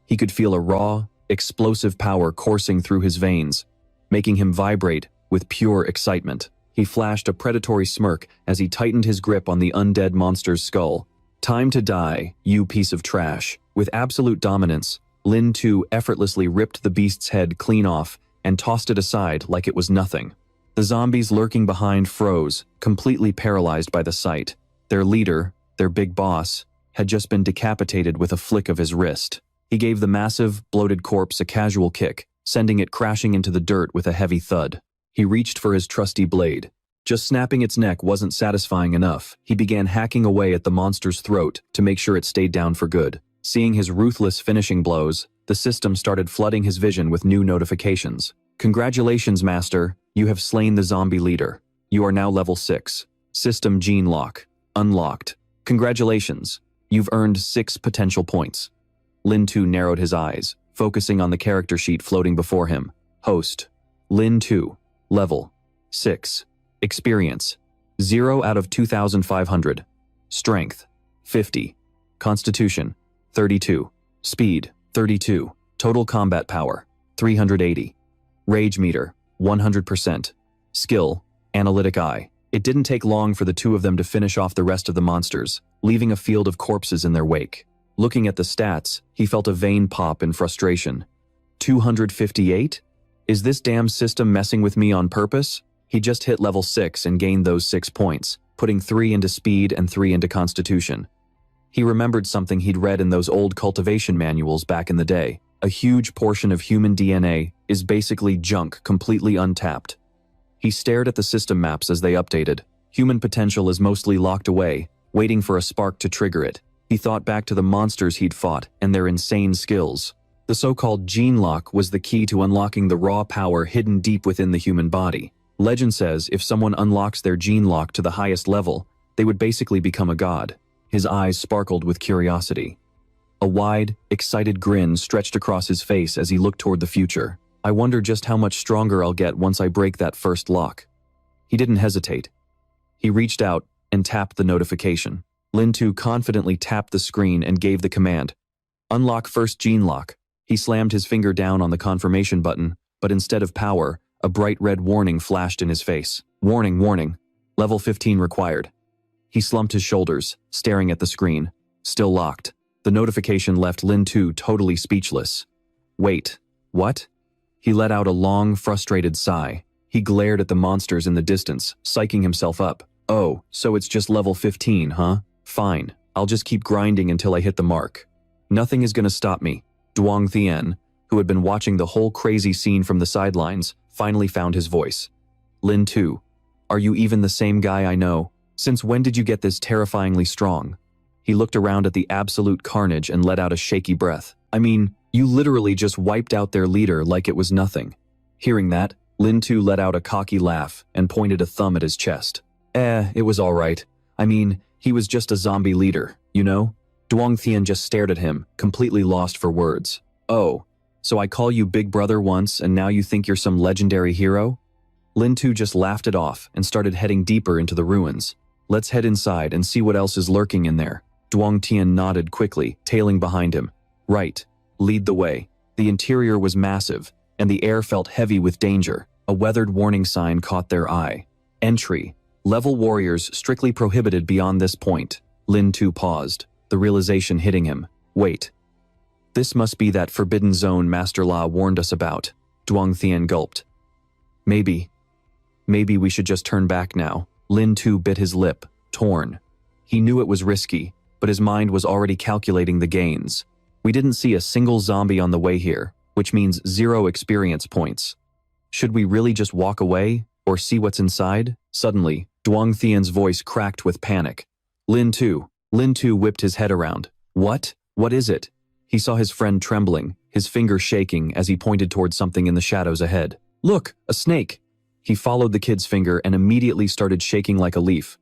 He could feel a raw, explosive power coursing through his veins, making him vibrate with pure excitement. He flashed a predatory smirk as he tightened his grip on the undead monster's skull. "Time to die, you piece of trash." With absolute dominance, Lin Tu effortlessly ripped the beast's head clean off and tossed it aside like it was nothing. The zombies lurking behind froze, completely paralyzed by the sight. Their leader, their big boss, had just been decapitated with a flick of his wrist. He gave the massive, bloated corpse a casual kick, sending it crashing into the dirt with a heavy thud. He reached for his trusty blade. Just snapping its neck wasn't satisfying enough. He began hacking away at the monster's throat to make sure it stayed down for good. Seeing his ruthless finishing blows, the system started flooding his vision with new notifications. "Congratulations, Master. You have slain the zombie leader. You are now level 6. System gene lock. Unlocked. Congratulations. You've earned 6 potential points." Lin Tu narrowed his eyes, focusing on the character sheet floating before him. Host. Lin Tu. Level. 6. Experience. 0 out of 2,500. Strength. 50. Constitution. 32. Speed. 32. Total combat power. 380. Rage meter. 100%. Skill. Analytic eye. It didn't take long for the two of them to finish off the rest of the monsters, leaving a field of corpses in their wake. Looking at the stats, he felt a vein pop in frustration. 258? Is this damn system messing with me on purpose? He just hit level 6 and gained those 6 points, putting 3 into speed and 3 into constitution. He remembered something he'd read in those old cultivation manuals back in the day. A huge portion of human DNA is basically junk completely untapped. He stared at the system maps as they updated. Human potential is mostly locked away, waiting for a spark to trigger it. He thought back to the monsters he'd fought and their insane skills. The so-called gene lock was the key to unlocking the raw power hidden deep within the human body. Legend says if someone unlocks their gene lock to the highest level, they would basically become a god. His eyes sparkled with curiosity. A wide, excited grin stretched across his face as he looked toward the future. "I wonder just how much stronger I'll get once I break that first lock." He didn't hesitate. He reached out and tapped the notification. Lin Tu confidently tapped the screen and gave the command. "Unlock first gene lock." He slammed his finger down on the confirmation button, but instead of power, a bright red warning flashed in his face. "Warning, warning. Level 15 required." He slumped his shoulders, staring at the screen. Still locked. The notification left Lin Tu totally speechless. "Wait, what?" He let out a long, frustrated sigh. He glared at the monsters in the distance, psyching himself up. "Oh, so it's just level 15, huh? Fine, I'll just keep grinding until I hit the mark. Nothing is gonna stop me." Duong Thien, who had been watching the whole crazy scene from the sidelines, finally found his voice. "Lin Tu, are you even the same guy I know? Since when did you get this terrifyingly strong?" He looked around at the absolute carnage and let out a shaky breath. "I mean, you literally just wiped out their leader like it was nothing." Hearing that, Lin Tu let out a cocky laugh and pointed a thumb at his chest. It was alright. I mean, he was just a zombie leader, you know?" Duong Thien just stared at him, completely lost for words. "Oh, so I call you Big Brother once and now you think you're some legendary hero?" Lin Tu just laughed it off and started heading deeper into the ruins. "Let's head inside and see what else is lurking in there." Duong Thien nodded quickly, tailing behind him. "Right. Lead the way." The interior was massive, and the air felt heavy with danger. A weathered warning sign caught their eye. "Entry. Level warriors strictly prohibited beyond this point." Lin Tu paused, the realization hitting him. "Wait. This must be that forbidden zone Master La warned us about." Duong Thien gulped. Maybe we should just turn back now. Lin Tu bit his lip, torn. He knew it was risky, but his mind was already calculating the gains. We didn't see a single zombie on the way here, which means 0 experience points. Should we really just walk away, or see what's inside? Suddenly, Duong Thien's voice cracked with panic. Lin Tu whipped his head around. What? What is it? He saw his friend trembling, his finger shaking as he pointed towards something in the shadows ahead. Look, a snake! He followed the kid's finger and immediately started shaking like a leaf.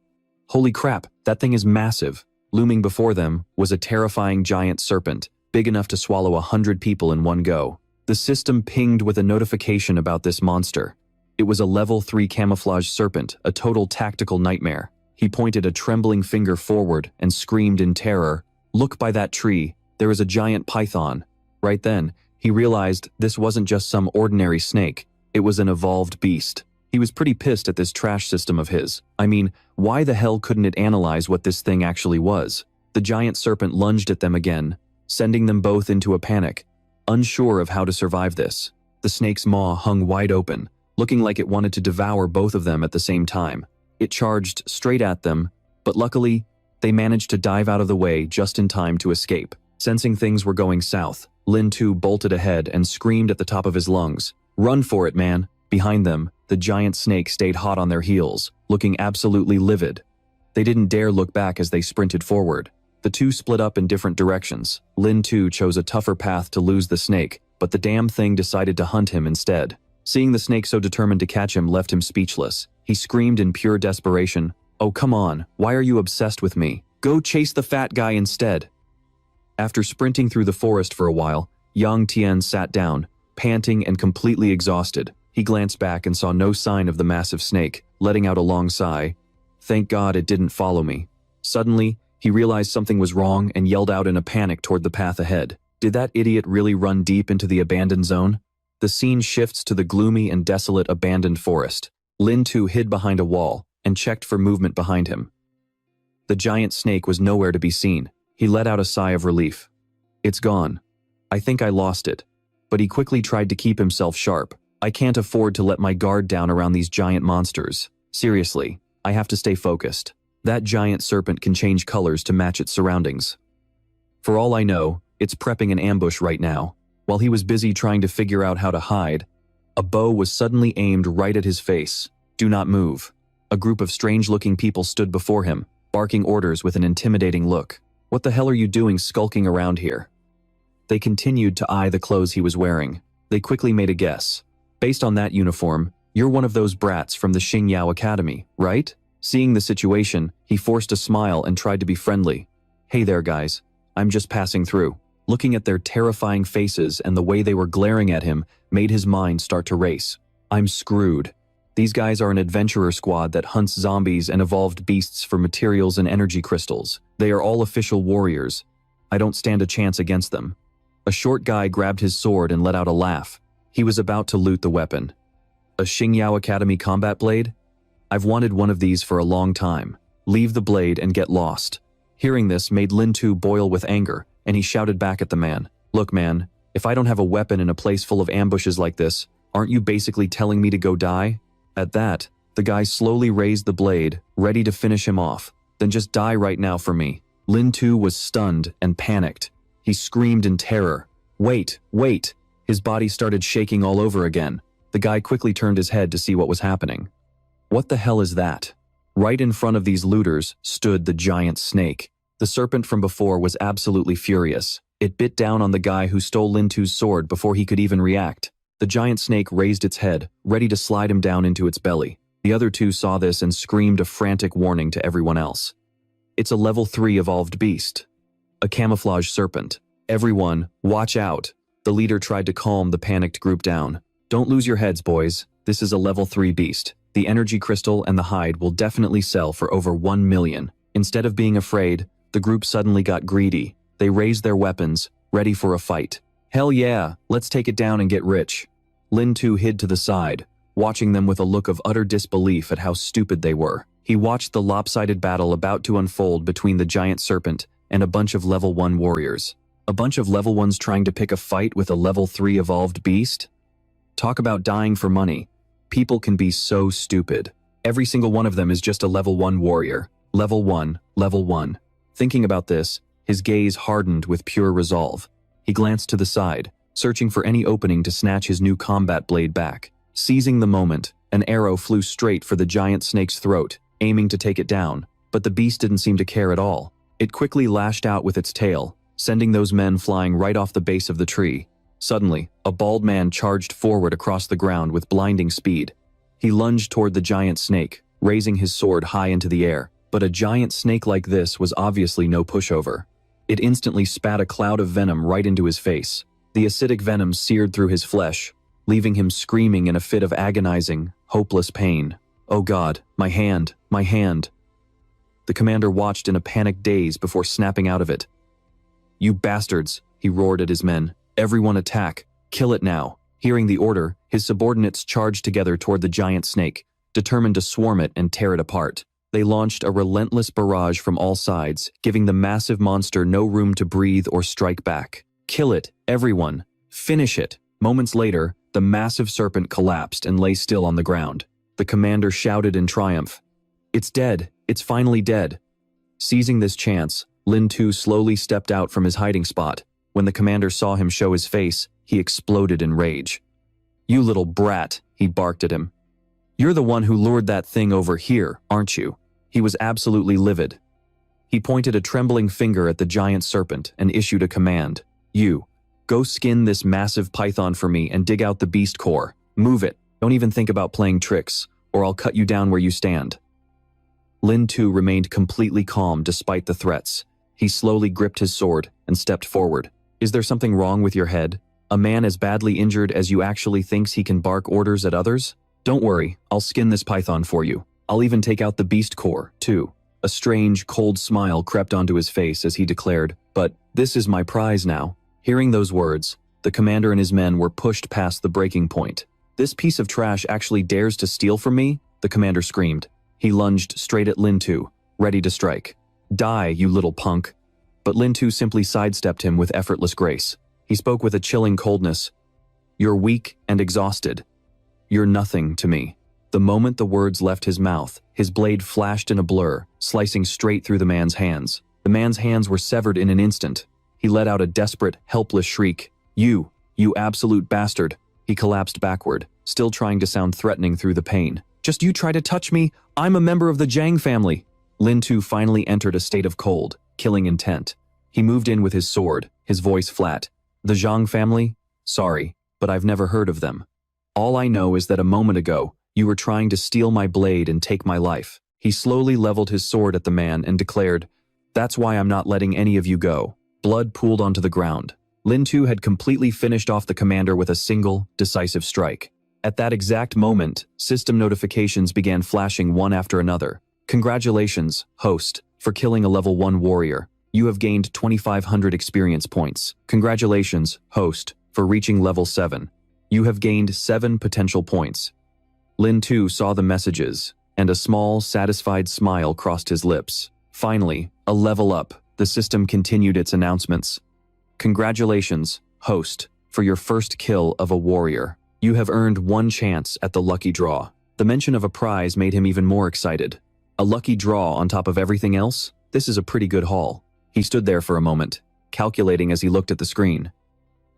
Holy crap, that thing is massive. Looming before them was a terrifying giant serpent, big enough to swallow 100 people in one go. The system pinged with a notification about this monster. It was a level 3 camouflage serpent, a total tactical nightmare. He pointed a trembling finger forward and screamed in terror, "Look by that tree, there is a giant python." Right then, he realized this wasn't just some ordinary snake, it was an evolved beast. He was pretty pissed at this trash system of his. I mean, why the hell couldn't it analyze what this thing actually was? The giant serpent lunged at them again, sending them both into a panic, unsure of how to survive this. The snake's maw hung wide open, looking like it wanted to devour both of them at the same time. It charged straight at them, but luckily, they managed to dive out of the way just in time to escape. Sensing things were going south, Lin Tu bolted ahead and screamed at the top of his lungs, "Run for it, man!" Behind them, the giant snake stayed hot on their heels, looking absolutely livid. They didn't dare look back as they sprinted forward. The two split up in different directions. Lin Tu chose a tougher path to lose the snake, but the damn thing decided to hunt him instead. Seeing the snake so determined to catch him left him speechless. He screamed in pure desperation, "Oh, come on, why are you obsessed with me? Go chase the fat guy instead." After sprinting through the forest for a while, Yang Tian sat down, panting and completely exhausted. He glanced back and saw no sign of the massive snake, letting out a long sigh. Thank God it didn't follow me. Suddenly, he realized something was wrong and yelled out in a panic toward the path ahead. Did that idiot really run deep into the abandoned zone? The scene shifts to the gloomy and desolate abandoned forest. Lin Tu hid behind a wall and checked for movement behind him. The giant snake was nowhere to be seen. He let out a sigh of relief. It's gone. I think I lost it. But he quickly tried to keep himself sharp. I can't afford to let my guard down around these giant monsters. Seriously, I have to stay focused. That giant serpent can change colors to match its surroundings. For all I know, it's prepping an ambush right now. While he was busy trying to figure out how to hide, a bow was suddenly aimed right at his face. Do not move. A group of strange-looking people stood before him, barking orders with an intimidating look. What the hell are you doing skulking around here? They continued to eye the clothes he was wearing. They quickly made a guess. Based on that uniform, you're one of those brats from the Xingyao Academy, right? Seeing the situation, he forced a smile and tried to be friendly. Hey there, guys. I'm just passing through. Looking at their terrifying faces and the way they were glaring at him made his mind start to race. I'm screwed. These guys are an adventurer squad that hunts zombies and evolved beasts for materials and energy crystals. They are all official warriors. I don't stand a chance against them. A short guy grabbed his sword and let out a laugh. He was about to loot the weapon. A Xingyao Academy combat blade? I've wanted one of these for a long time. Leave the blade and get lost. Hearing this made Lin Tu boil with anger, and he shouted back at the man. Look, man, if I don't have a weapon in a place full of ambushes like this, aren't you basically telling me to go die? At that, the guy slowly raised the blade, ready to finish him off. Then just die right now for me. Lin Tu was stunned and panicked. He screamed in terror. Wait, wait! His body started shaking all over again. The guy quickly turned his head to see what was happening. What the hell is that? Right in front of these looters stood the giant snake. The serpent from before was absolutely furious. It bit down on the guy who stole Lin Tu's sword before he could even react. The giant snake raised its head, ready to slide him down into its belly. The other two saw this and screamed a frantic warning to everyone else. It's a level 3 evolved beast. A camouflage serpent. Everyone, watch out. The leader tried to calm the panicked group down. Don't lose your heads, boys. This is a level 3 beast. The energy crystal and the hide will definitely sell for over 1 million. Instead of being afraid, the group suddenly got greedy. They raised their weapons, ready for a fight. Hell yeah, let's take it down and get rich. Lin Tu hid to the side, watching them with a look of utter disbelief at how stupid they were. He watched the lopsided battle about to unfold between the giant serpent and a bunch of level 1 warriors. A bunch of level 1s trying to pick a fight with a level 3 evolved beast? Talk about dying for money. People can be so stupid. Every single one of them is just a level 1 warrior. Level 1, level 1. Thinking about this, his gaze hardened with pure resolve. He glanced to the side, searching for any opening to snatch his new combat blade back. Seizing the moment, an arrow flew straight for the giant snake's throat, aiming to take it down, but the beast didn't seem to care at all. It quickly lashed out with its tail, sending those men flying right off the base of the tree. Suddenly, a bald man charged forward across the ground with blinding speed. He lunged toward the giant snake, raising his sword high into the air, but a giant snake like this was obviously no pushover. It instantly spat a cloud of venom right into his face. The acidic venom seared through his flesh, leaving him screaming in a fit of agonizing, hopeless pain. "Oh God, my hand, my hand." The commander watched in a panicked daze before snapping out of it. "You bastards," he roared at his men. "Everyone attack. Kill it now." Hearing the order, his subordinates charged together toward the giant snake, determined to swarm it and tear it apart. They launched a relentless barrage from all sides, giving the massive monster no room to breathe or strike back. "Kill it, everyone. Finish it." Moments later, the massive serpent collapsed and lay still on the ground. The commander shouted in triumph, "It's dead. It's finally dead." Seizing this chance, Lin Tu slowly stepped out from his hiding spot. When the commander saw him show his face, he exploded in rage. "You little brat," he barked at him. "You're the one who lured that thing over here, aren't you?" He was absolutely livid. He pointed a trembling finger at the giant serpent and issued a command. "You, go skin this massive python for me and dig out the beast core. Move it. Don't even think about playing tricks, or I'll cut you down where you stand." Lin Tu remained completely calm despite the threats. He slowly gripped his sword and stepped forward. "Is there something wrong with your head? A man as badly injured as you actually thinks he can bark orders at others? Don't worry, I'll skin this python for you. I'll even take out the beast core, too." A strange, cold smile crept onto his face as he declared, "But this is my prize now." Hearing those words, the commander and his men were pushed past the breaking point. "This piece of trash actually dares to steal from me?" the commander screamed. He lunged straight at Lin Tu, ready to strike. "Die, you little punk." But Lin Tu simply sidestepped him with effortless grace. He spoke with a chilling coldness. "You're weak and exhausted. You're nothing to me." The moment the words left his mouth, his blade flashed in a blur, slicing straight through the man's hands. The man's hands were severed in an instant. He let out a desperate, helpless shriek. You absolute bastard." He collapsed backward, still trying to sound threatening through the pain. "Just you try to touch me? I'm a member of the Zhang family." Lin Tu finally entered a state of cold, killing intent. He moved in with his sword, his voice flat. "The Zhang family? Sorry, but I've never heard of them. All I know is that a moment ago, you were trying to steal my blade and take my life." He slowly leveled his sword at the man and declared, "That's why I'm not letting any of you go." Blood pooled onto the ground. Lin Tu had completely finished off the commander with a single, decisive strike. At that exact moment, system notifications began flashing one after another. "Congratulations, host, for killing a level 1 warrior. You have gained 2,500 experience points. Congratulations, host, for reaching level 7. You have gained 7 potential points." Lin Tu saw the messages, and a small, satisfied smile crossed his lips. Finally, a level up, the system continued its announcements. "Congratulations, host, for your first kill of a warrior. You have earned 1 chance at the lucky draw." The mention of a prize made him even more excited. A lucky draw on top of everything else? This is a pretty good haul. He stood there for a moment, calculating as he looked at the screen.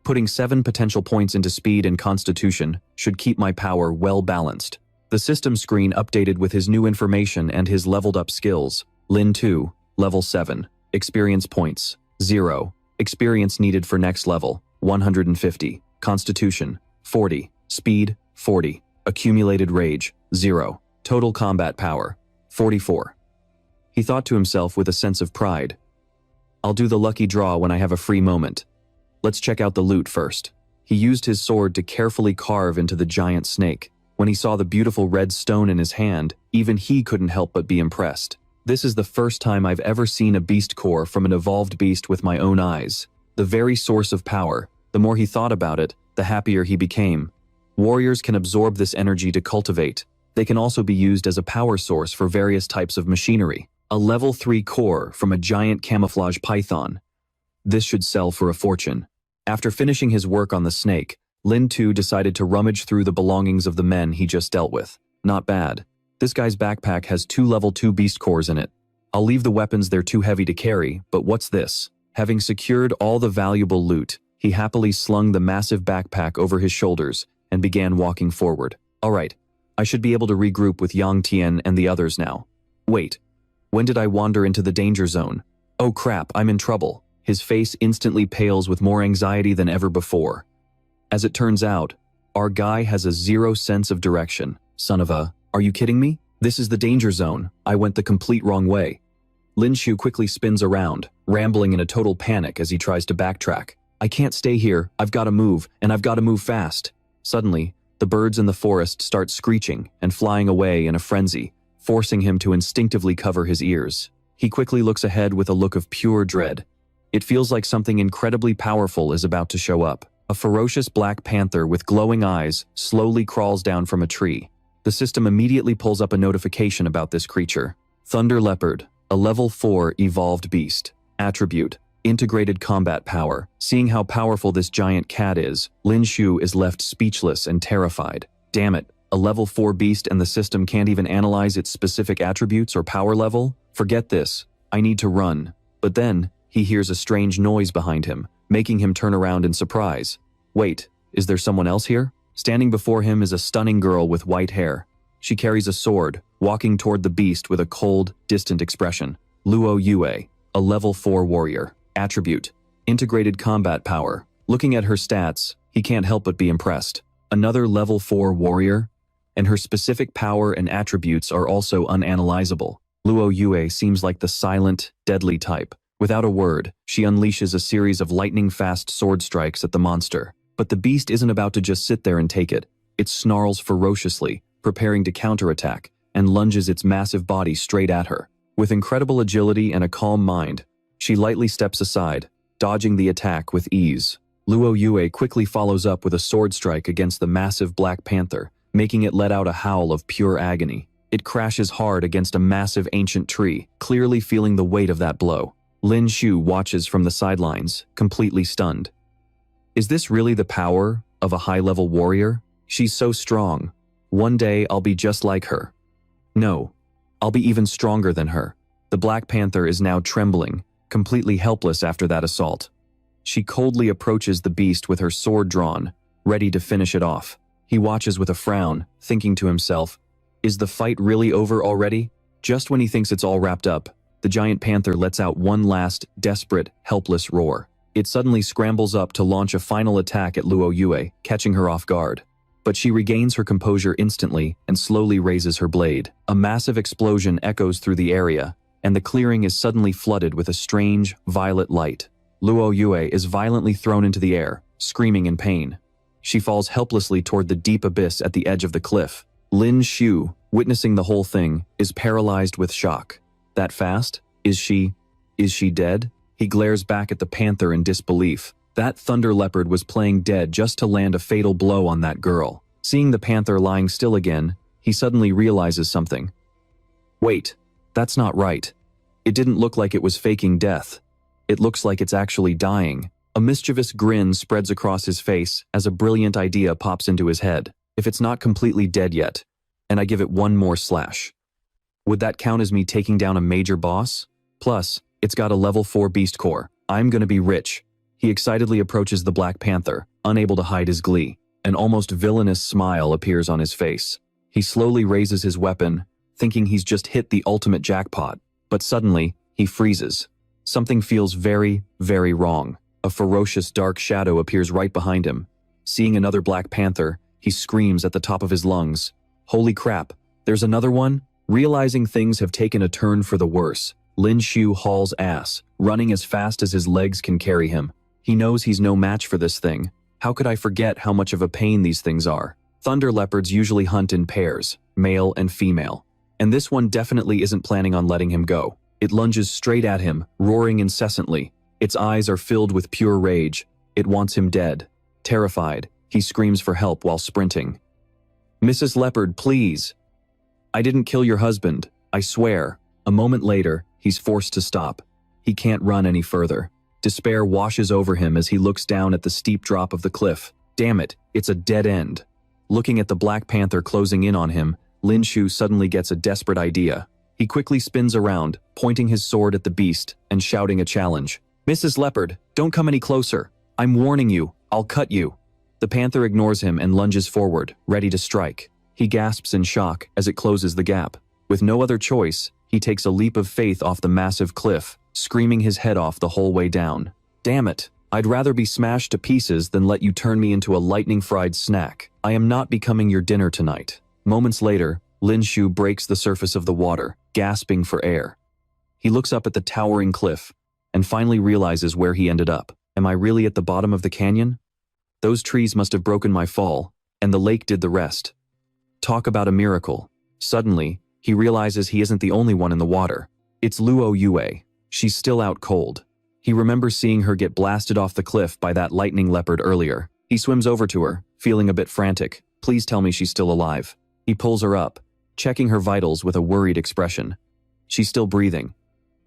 Putting 7 potential points into speed and constitution should keep my power well balanced. The system screen updated with his new information and his leveled up skills. Lin Tu, level 7. Experience points, 0. Experience needed for next level, 150. Constitution, 40. Speed, 40. Accumulated rage, 0. Total combat power, 44. He thought to himself with a sense of pride. "I'll do the lucky draw when I have a free moment. Let's check out the loot first." He used his sword to carefully carve into the giant snake. When he saw the beautiful red stone in his hand, even he couldn't help but be impressed. "This is the first time I've ever seen a beast core from an evolved beast with my own eyes. The very source of power." The more he thought about it, the happier he became. Warriors can absorb this energy to cultivate. They can also be used as a power source for various types of machinery. A level 3 core from a giant camouflage python. This should sell for a fortune. After finishing his work on the snake, Lin too decided to rummage through the belongings of the men he just dealt with. Not bad. This guy's backpack has 2 level 2 beast cores in it. I'll leave the weapons they're too heavy to carry, but what's this? Having secured all the valuable loot, he happily slung the massive backpack over his shoulders and began walking forward. Alright, I should be able to regroup with Yang Tian and the others now. Wait, when did I wander into the danger zone? Oh crap, I'm in trouble. His face instantly pales with more anxiety than ever before. As it turns out, our guy has a 0 sense of direction. Son of a, are you kidding me? This is the danger zone. I went the complete wrong way. Lin Shu quickly spins around, rambling in a total panic as he tries to backtrack. I can't stay here, I've got to move, and I've got to move fast. Suddenly, the birds in the forest start screeching and flying away in a frenzy, forcing him to instinctively cover his ears. He quickly looks ahead with a look of pure dread. It feels like something incredibly powerful is about to show up. A ferocious black panther with glowing eyes slowly crawls down from a tree. The system immediately pulls up a notification about this creature. Thunder Leopard, a level 4 evolved beast. Attribute, integrated combat power. Seeing how powerful this giant cat is, Lin Shu is left speechless and terrified. Damn it, a level 4 beast and the system can't even analyze its specific attributes or power level? Forget this, I need to run. But then, he hears a strange noise behind him, making him turn around in surprise. Wait, is there someone else here? Standing before him is a stunning girl with white hair. She carries a sword, walking toward the beast with a cold, distant expression. Luo Yue, a level 4 warrior. Attribute, integrated combat power. Looking at her stats, he can't help but be impressed. Another level 4 warrior? And her specific power and attributes are also unanalyzable. Luo Yue seems like the silent, deadly type. Without a word, she unleashes a series of lightning-fast sword strikes at the monster. But the beast isn't about to just sit there and take it. It snarls ferociously, preparing to counterattack, and lunges its massive body straight at her. With incredible agility and a calm mind, she lightly steps aside, dodging the attack with ease. Luo Yue quickly follows up with a sword strike against the massive black panther, making it let out a howl of pure agony. It crashes hard against a massive ancient tree, clearly feeling the weight of that blow. Lin Shu watches from the sidelines, completely stunned. Is this really the power of a high-level warrior? She's so strong. One day I'll be just like her. No, I'll be even stronger than her. The Black Panther is now trembling, completely helpless after that assault. She coldly approaches the beast with her sword drawn, ready to finish it off. He watches with a frown, thinking to himself, is the fight really over already? Just when he thinks it's all wrapped up, the giant panther lets out one last, desperate, helpless roar. It suddenly scrambles up to launch a final attack at Luo Yue, catching her off guard. But she regains her composure instantly and slowly raises her blade. A massive explosion echoes through the area, and the clearing is suddenly flooded with a strange, violet light. Luo Yue is violently thrown into the air, screaming in pain. She falls helplessly toward the deep abyss at the edge of the cliff. Lin Shu, witnessing the whole thing, is paralyzed with shock. That fast? Is she dead? He glares back at the panther in disbelief. That thunder leopard was playing dead just to land a fatal blow on that girl. Seeing the panther lying still again, he suddenly realizes something. Wait, that's not right. It didn't look like it was faking death. It looks like it's actually dying. A mischievous grin spreads across his face as a brilliant idea pops into his head. If it's not completely dead yet, and I give it one more slash, would that count as me taking down a major boss? Plus, it's got a level 4 beast core. I'm gonna be rich. He excitedly approaches the Black Panther, unable to hide his glee. An almost villainous smile appears on his face. He slowly raises his weapon, thinking he's just hit the ultimate jackpot. But suddenly, he freezes. Something feels very, very wrong. A ferocious dark shadow appears right behind him. Seeing another Black Panther, he screams at the top of his lungs. Holy crap, there's another one? Realizing things have taken a turn for the worse, Lin Shu hauls ass, running as fast as his legs can carry him. He knows he's no match for this thing. How could I forget how much of a pain these things are? Thunder leopards usually hunt in pairs, male and female. And this one definitely isn't planning on letting him go. It lunges straight at him, roaring incessantly. Its eyes are filled with pure rage. It wants him dead. Terrified, he screams for help while sprinting. Mrs. Leopard, please. I didn't kill your husband, I swear. A moment later, he's forced to stop. He can't run any further. Despair washes over him as he looks down at the steep drop of the cliff. Damn it, it's a dead end. Looking at the Black Panther closing in on him, Lin Shu suddenly gets a desperate idea. He quickly spins around, pointing his sword at the beast and shouting a challenge. Mrs. Leopard, don't come any closer. I'm warning you, I'll cut you. The panther ignores him and lunges forward, ready to strike. He gasps in shock as it closes the gap. With no other choice, he takes a leap of faith off the massive cliff, screaming his head off the whole way down. Damn it, I'd rather be smashed to pieces than let you turn me into a lightning-fried snack. I am not becoming your dinner tonight. Moments later, Lin Shu breaks the surface of the water, gasping for air. He looks up at the towering cliff and finally realizes where he ended up. Am I really at the bottom of the canyon? Those trees must have broken my fall, and the lake did the rest. Talk about a miracle. Suddenly, he realizes he isn't the only one in the water. It's Luo Yue. She's still out cold. He remembers seeing her get blasted off the cliff by that lightning leopard earlier. He swims over to her, feeling a bit frantic. Please tell me she's still alive. He pulls her up, checking her vitals with a worried expression. She's still breathing.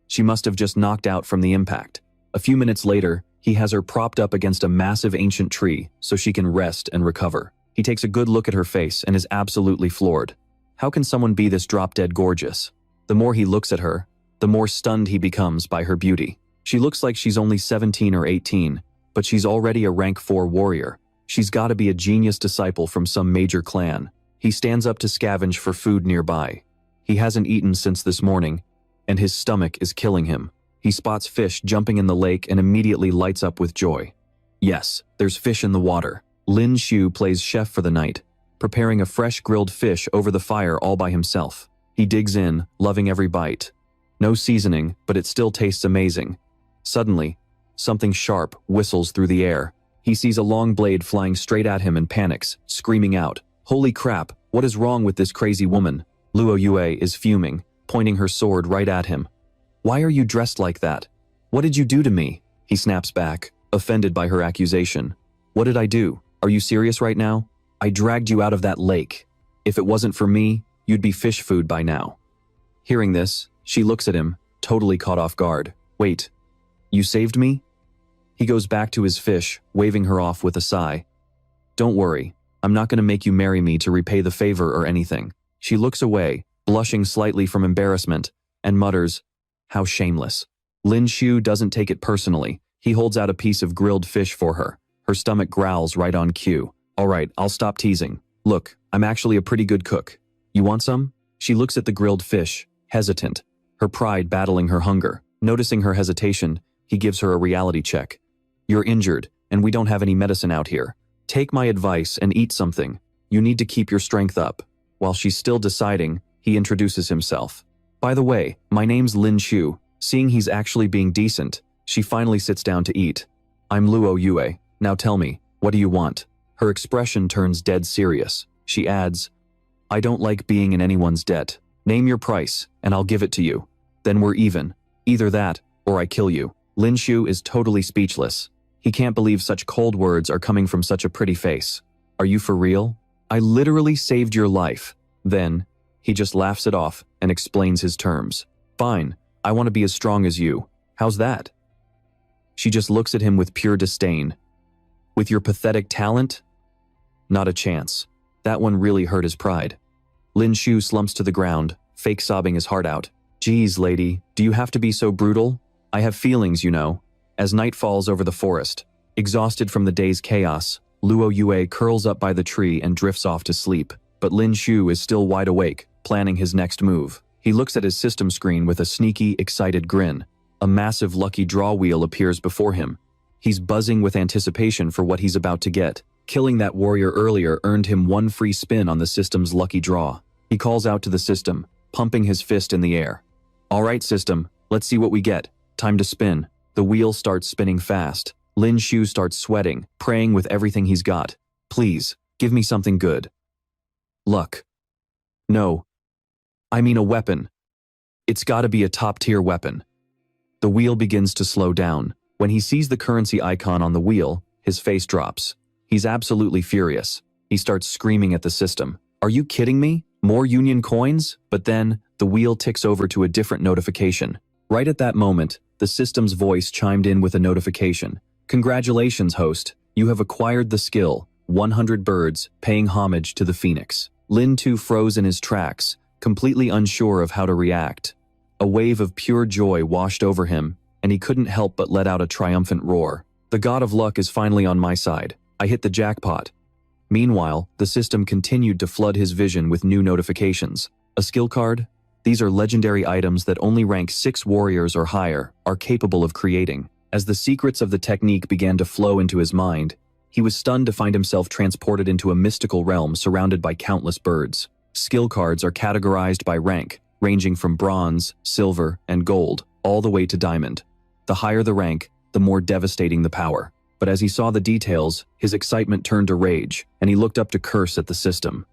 She must have just knocked out from the impact. A few minutes later, he has her propped up against a massive ancient tree so she can rest and recover. He takes a good look at her face and is absolutely floored. How can someone be this drop-dead gorgeous? The more he looks at her, the more stunned he becomes by her beauty. She looks like she's only 17 or 18, but she's already a rank 4 warrior. She's gotta be a genius disciple from some major clan. He stands up to scavenge for food nearby. He hasn't eaten since this morning, and his stomach is killing him. He spots fish jumping in the lake and immediately lights up with joy. Yes, there's fish in the water. Lin Shu plays chef for the night, preparing a fresh grilled fish over the fire all by himself. He digs in, loving every bite. No seasoning, but it still tastes amazing. Suddenly, something sharp whistles through the air. He sees a long blade flying straight at him and panics, screaming out, "Holy crap, what is wrong with this crazy woman?" Luo Yue is fuming, pointing her sword right at him. "Why are you dressed like that? What did you do to me?" He snaps back, offended by her accusation. "What did I do? Are you serious right now? I dragged you out of that lake. If it wasn't for me, you'd be fish food by now." Hearing this, she looks at him, totally caught off guard. "Wait, you saved me?" He goes back to his fish, waving her off with a sigh. "Don't worry, I'm not going to make you marry me to repay the favor or anything." She looks away, blushing slightly from embarrassment, and mutters, "How shameless." Lin Shu doesn't take it personally. He holds out a piece of grilled fish for her. Her stomach growls right on cue. "All right, I'll stop teasing. Look, I'm actually a pretty good cook. You want some?" She looks at the grilled fish, hesitant, her pride battling her hunger. Noticing her hesitation, he gives her a reality check. "You're injured, and we don't have any medicine out here. Take my advice and eat something. You need to keep your strength up." While she's still deciding, he introduces himself. "By the way, my name's Lin Shu." Seeing he's actually being decent, she finally sits down to eat. "I'm Luo Yue. Now tell me, what do you want?" Her expression turns dead serious. She adds, "I don't like being in anyone's debt. Name your price, and I'll give it to you. Then we're even. Either that, or I kill you." Lin Shu is totally speechless. He can't believe such cold words are coming from such a pretty face. "Are you for real? I literally saved your life." Then, he just laughs it off and explains his terms. "Fine, I want to be as strong as you. How's that?" She just looks at him with pure disdain. "With your pathetic talent? Not a chance." That one really hurt his pride. Lin Shu slumps to the ground, fake sobbing his heart out. "Geez, lady, do you have to be so brutal? I have feelings, you know." As night falls over the forest, exhausted from the day's chaos, Luo Yue curls up by the tree and drifts off to sleep. But Lin Shu is still wide awake, planning his next move. He looks at his system screen with a sneaky, excited grin. A massive lucky draw wheel appears before him. He's buzzing with anticipation for what he's about to get. Killing that warrior earlier earned him one free spin on the system's lucky draw. He calls out to the system, pumping his fist in the air. "All right, system, let's see what we get. Time to spin." The wheel starts spinning fast. Lin Shu starts sweating, praying with everything he's got. "Please, give me something good." Luck. No. I mean a weapon. It's gotta be a top-tier weapon. The wheel begins to slow down. When he sees the currency icon on the wheel, his face drops. He's absolutely furious. He starts screaming at the system. "Are you kidding me? More Union coins?" But then, the wheel ticks over to a different notification. Right at that moment, the system's voice chimed in with a notification. "Congratulations, host. You have acquired the skill, 100 birds paying homage to the phoenix. Lin Tu froze in his tracks, completely unsure of how to react. A wave of pure joy washed over him, and he couldn't help but let out a triumphant roar. The god of luck is finally on my side. I hit the jackpot. Meanwhile, the system continued to flood his vision with new notifications. A skill card? These are legendary items that only rank 6 warriors or higher are capable of creating. As the secrets of the technique began to flow into his mind, he was stunned to find himself transported into a mystical realm surrounded by countless birds. Skill cards are categorized by rank, ranging from bronze, silver, and gold, all the way to diamond. The higher the rank, the more devastating the power. But as he saw the details, his excitement turned to rage, and he looked up to curse at the system.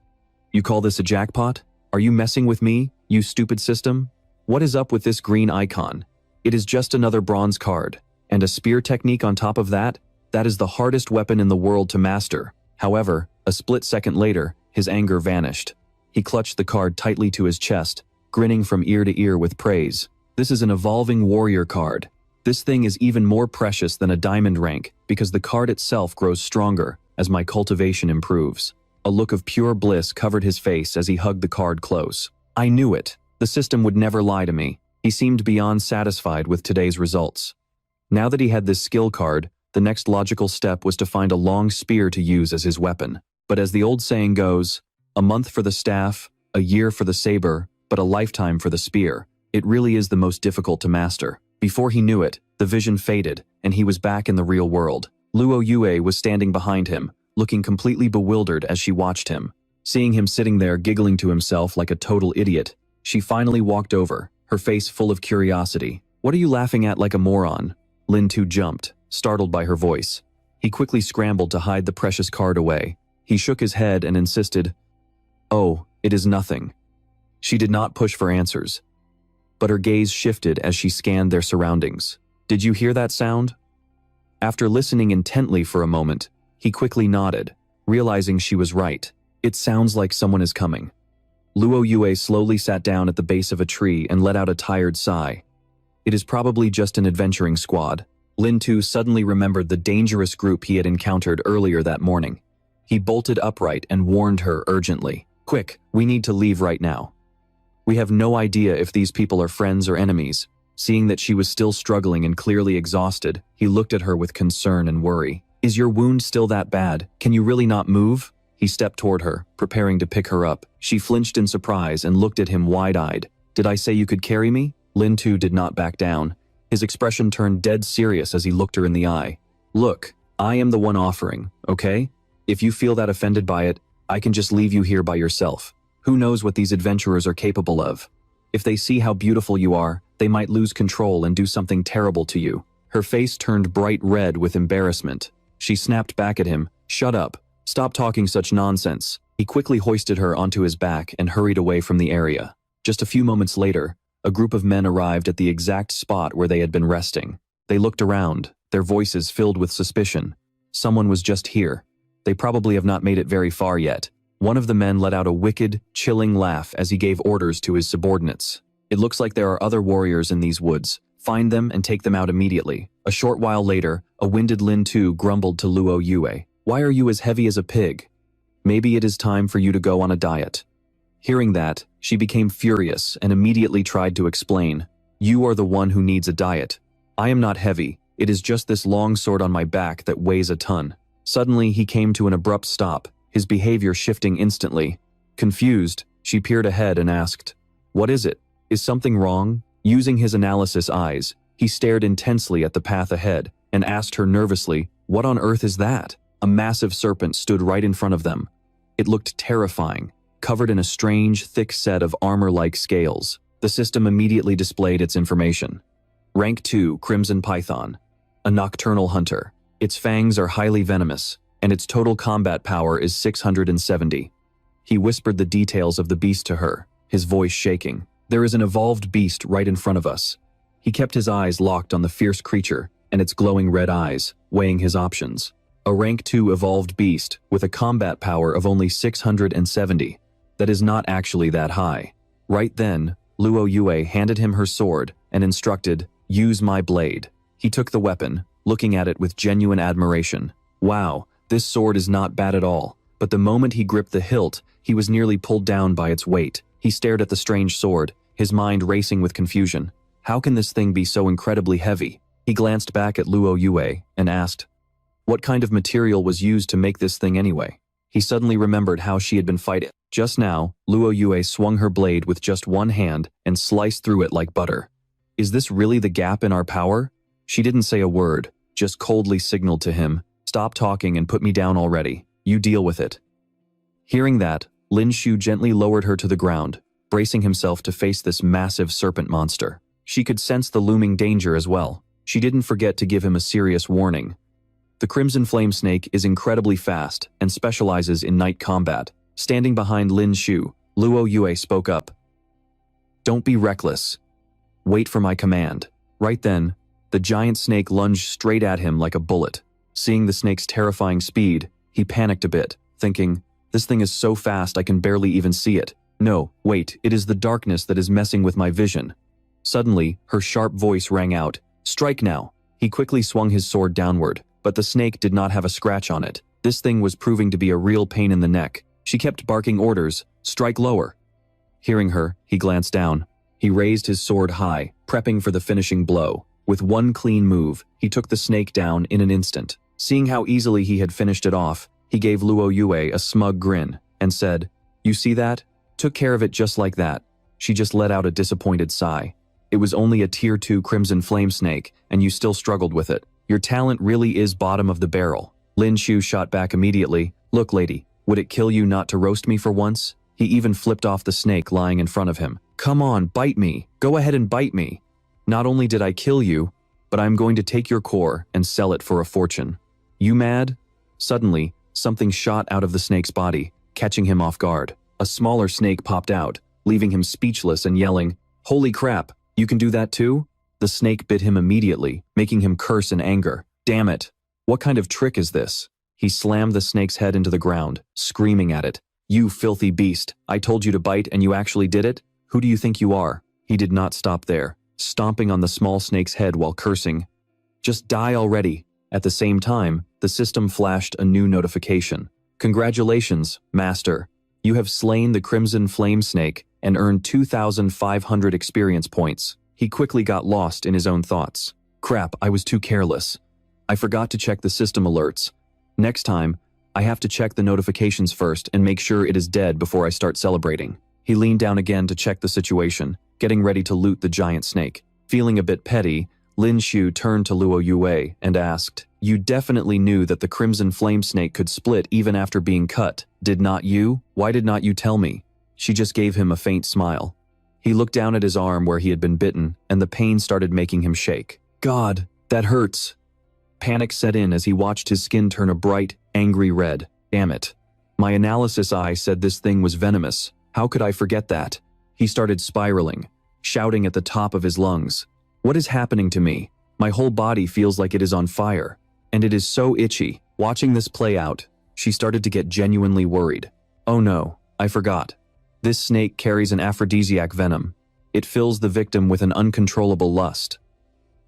You call this a jackpot? Are you messing with me, you stupid system? What is up with this green icon? It is just another bronze card. And a spear technique on top of that? That is the hardest weapon in the world to master. However, a split second later, his anger vanished. He clutched the card tightly to his chest, grinning from ear to ear with praise. This is an evolving warrior card. This thing is even more precious than a diamond rank because the card itself grows stronger as my cultivation improves. A look of pure bliss covered his face as he hugged the card close. I knew it. The system would never lie to me. He seemed beyond satisfied with today's results. Now that he had this skill card, the next logical step was to find a long spear to use as his weapon. But as the old saying goes, a month for the staff, a year for the saber, but a lifetime for the spear. It really is the most difficult to master. Before he knew it, the vision faded, and he was back in the real world. Luo Yue was standing behind him, looking completely bewildered as she watched him. Seeing him sitting there giggling to himself like a total idiot, she finally walked over, her face full of curiosity. What are you laughing at like a moron? Lin Tu jumped, startled by her voice. He quickly scrambled to hide the precious card away. He shook his head and insisted, "Oh, it is nothing." She did not push for answers, but her gaze shifted as she scanned their surroundings. Did you hear that sound? After listening intently for a moment, he quickly nodded, realizing she was right. It sounds like someone is coming. Luo Yue slowly sat down at the base of a tree and let out a tired sigh. It is probably just an adventuring squad. Lin Tu suddenly remembered the dangerous group he had encountered earlier that morning. He bolted upright and warned her urgently. Quick, we need to leave right now. We have no idea if these people are friends or enemies. Seeing that she was still struggling and clearly exhausted, he looked at her with concern and worry. Is your wound still that bad? Can you really not move? He stepped toward her, preparing to pick her up. She flinched in surprise and looked at him wide-eyed. Did I say you could carry me? Lin Tu did not back down. His expression turned dead serious as he looked her in the eye. Look, I am the one offering, okay? If you feel that offended by it, I can just leave you here by yourself. Who knows what these adventurers are capable of? If they see how beautiful you are, they might lose control and do something terrible to you. Her face turned bright red with embarrassment. She snapped back at him. Shut up. Stop talking such nonsense. He quickly hoisted her onto his back and hurried away from the area. Just a few moments later, a group of men arrived at the exact spot where they had been resting. They looked around, their voices filled with suspicion. Someone was just here. They probably have not made it very far yet. One of the men let out a wicked, chilling laugh as he gave orders to his subordinates. It looks like there are other warriors in these woods. Find them and take them out immediately. A short while later, a winded Lin Tu grumbled to Luo Yue. Why are you as heavy as a pig? Maybe it is time for you to go on a diet. Hearing that, she became furious and immediately tried to explain. You are the one who needs a diet. I am not heavy. It is just this long sword on my back that weighs a ton. Suddenly, he came to an abrupt stop, his behavior shifting instantly. Confused, she peered ahead and asked, What is it? Is something wrong? Using his analysis eyes, he stared intensely at the path ahead and asked her nervously, What on earth is that? A massive serpent stood right in front of them. It looked terrifying, covered in a strange, thick set of armor-like scales. The system immediately displayed its information. Rank 2, Crimson Python. A nocturnal hunter. Its fangs are highly venomous, and its total combat power is 670. He whispered the details of the beast to her, his voice shaking. There is an evolved beast right in front of us. He kept his eyes locked on the fierce creature and its glowing red eyes, weighing his options. A rank 2 evolved beast with a combat power of only 670. That is not actually that high. Right then, Luo Yue handed him her sword and instructed, Use my blade. He took the weapon, looking at it with genuine admiration. Wow, This sword is not bad at all. But the moment he gripped the hilt, he was nearly pulled down by its weight. He stared at the strange sword, his mind racing with confusion. How can this thing be so incredibly heavy? He glanced back at Luo Yue and asked, what kind of material was used to make this thing anyway? He suddenly remembered how she had been fighting. Just now, Luo Yue swung her blade with just one hand and sliced through it like butter. Is this really the gap in our power? She didn't say a word, just coldly signaled to him, stop talking and put me down already. You deal with it. Hearing that, Lin Shu gently lowered her to the ground, bracing himself to face this massive serpent monster. She could sense the looming danger as well. She didn't forget to give him a serious warning. The Crimson Flame Snake is incredibly fast and specializes in night combat. Standing behind Lin Shu, Luo Yue spoke up. Don't be reckless. Wait for my command. Right then, the giant snake lunged straight at him like a bullet. Seeing the snake's terrifying speed, he panicked a bit, thinking, this thing is so fast I can barely even see it. No, wait, it is the darkness that is messing with my vision. Suddenly, her sharp voice rang out, strike now. He quickly swung his sword downward, but the snake did not have a scratch on it. This thing was proving to be a real pain in the neck. She kept barking orders, strike lower. Hearing her, he glanced down. He raised his sword high, prepping for the finishing blow. With one clean move, he took the snake down in an instant. Seeing how easily he had finished it off, he gave Luo Yue a smug grin and said, you see that? Took care of it just like that. She just let out a disappointed sigh. It was only a tier 2 Crimson Flame Snake, and you still struggled with it. Your talent really is bottom of the barrel. Lin Shu shot back immediately. Look, lady, would it kill you not to roast me for once? He even flipped off the snake lying in front of him. Come on, bite me. Go ahead and bite me. Not only did I kill you, but I'm going to take your core and sell it for a fortune. You mad? Suddenly, something shot out of the snake's body, catching him off guard. A smaller snake popped out, leaving him speechless and yelling, holy crap, you can do that too? The snake bit him immediately, making him curse in anger. Damn it. What kind of trick is this? He slammed the snake's head into the ground, screaming at it. You filthy beast, I told you to bite and you actually did it? Who do you think you are? He did not stop there, stomping on the small snake's head while cursing. Just die already. At the same time, the system flashed a new notification. Congratulations, Master. You have slain the Crimson Flame Snake and earned 2,500 experience points. He quickly got lost in his own thoughts. Crap, I was too careless. I forgot to check the system alerts. Next time, I have to check the notifications first and make sure it is dead before I start celebrating. He leaned down again to check the situation, getting ready to loot the giant snake. Feeling a bit petty, Lin Shu turned to Luo Yue and asked, you definitely knew that the Crimson Flame Snake could split even after being cut, did not you? Why did not you tell me? She just gave him a faint smile. He looked down at his arm where he had been bitten, and the pain started making him shake. God, that hurts. Panic set in as he watched his skin turn a bright, angry red. Damn it. My analysis eye said this thing was venomous. How could I forget that? He started spiraling, shouting at the top of his lungs. What is happening to me? My whole body feels like it is on fire. And it is so itchy. Watching this play out, she started to get genuinely worried. Oh no, I forgot. This snake carries an aphrodisiac venom. It fills the victim with an uncontrollable lust.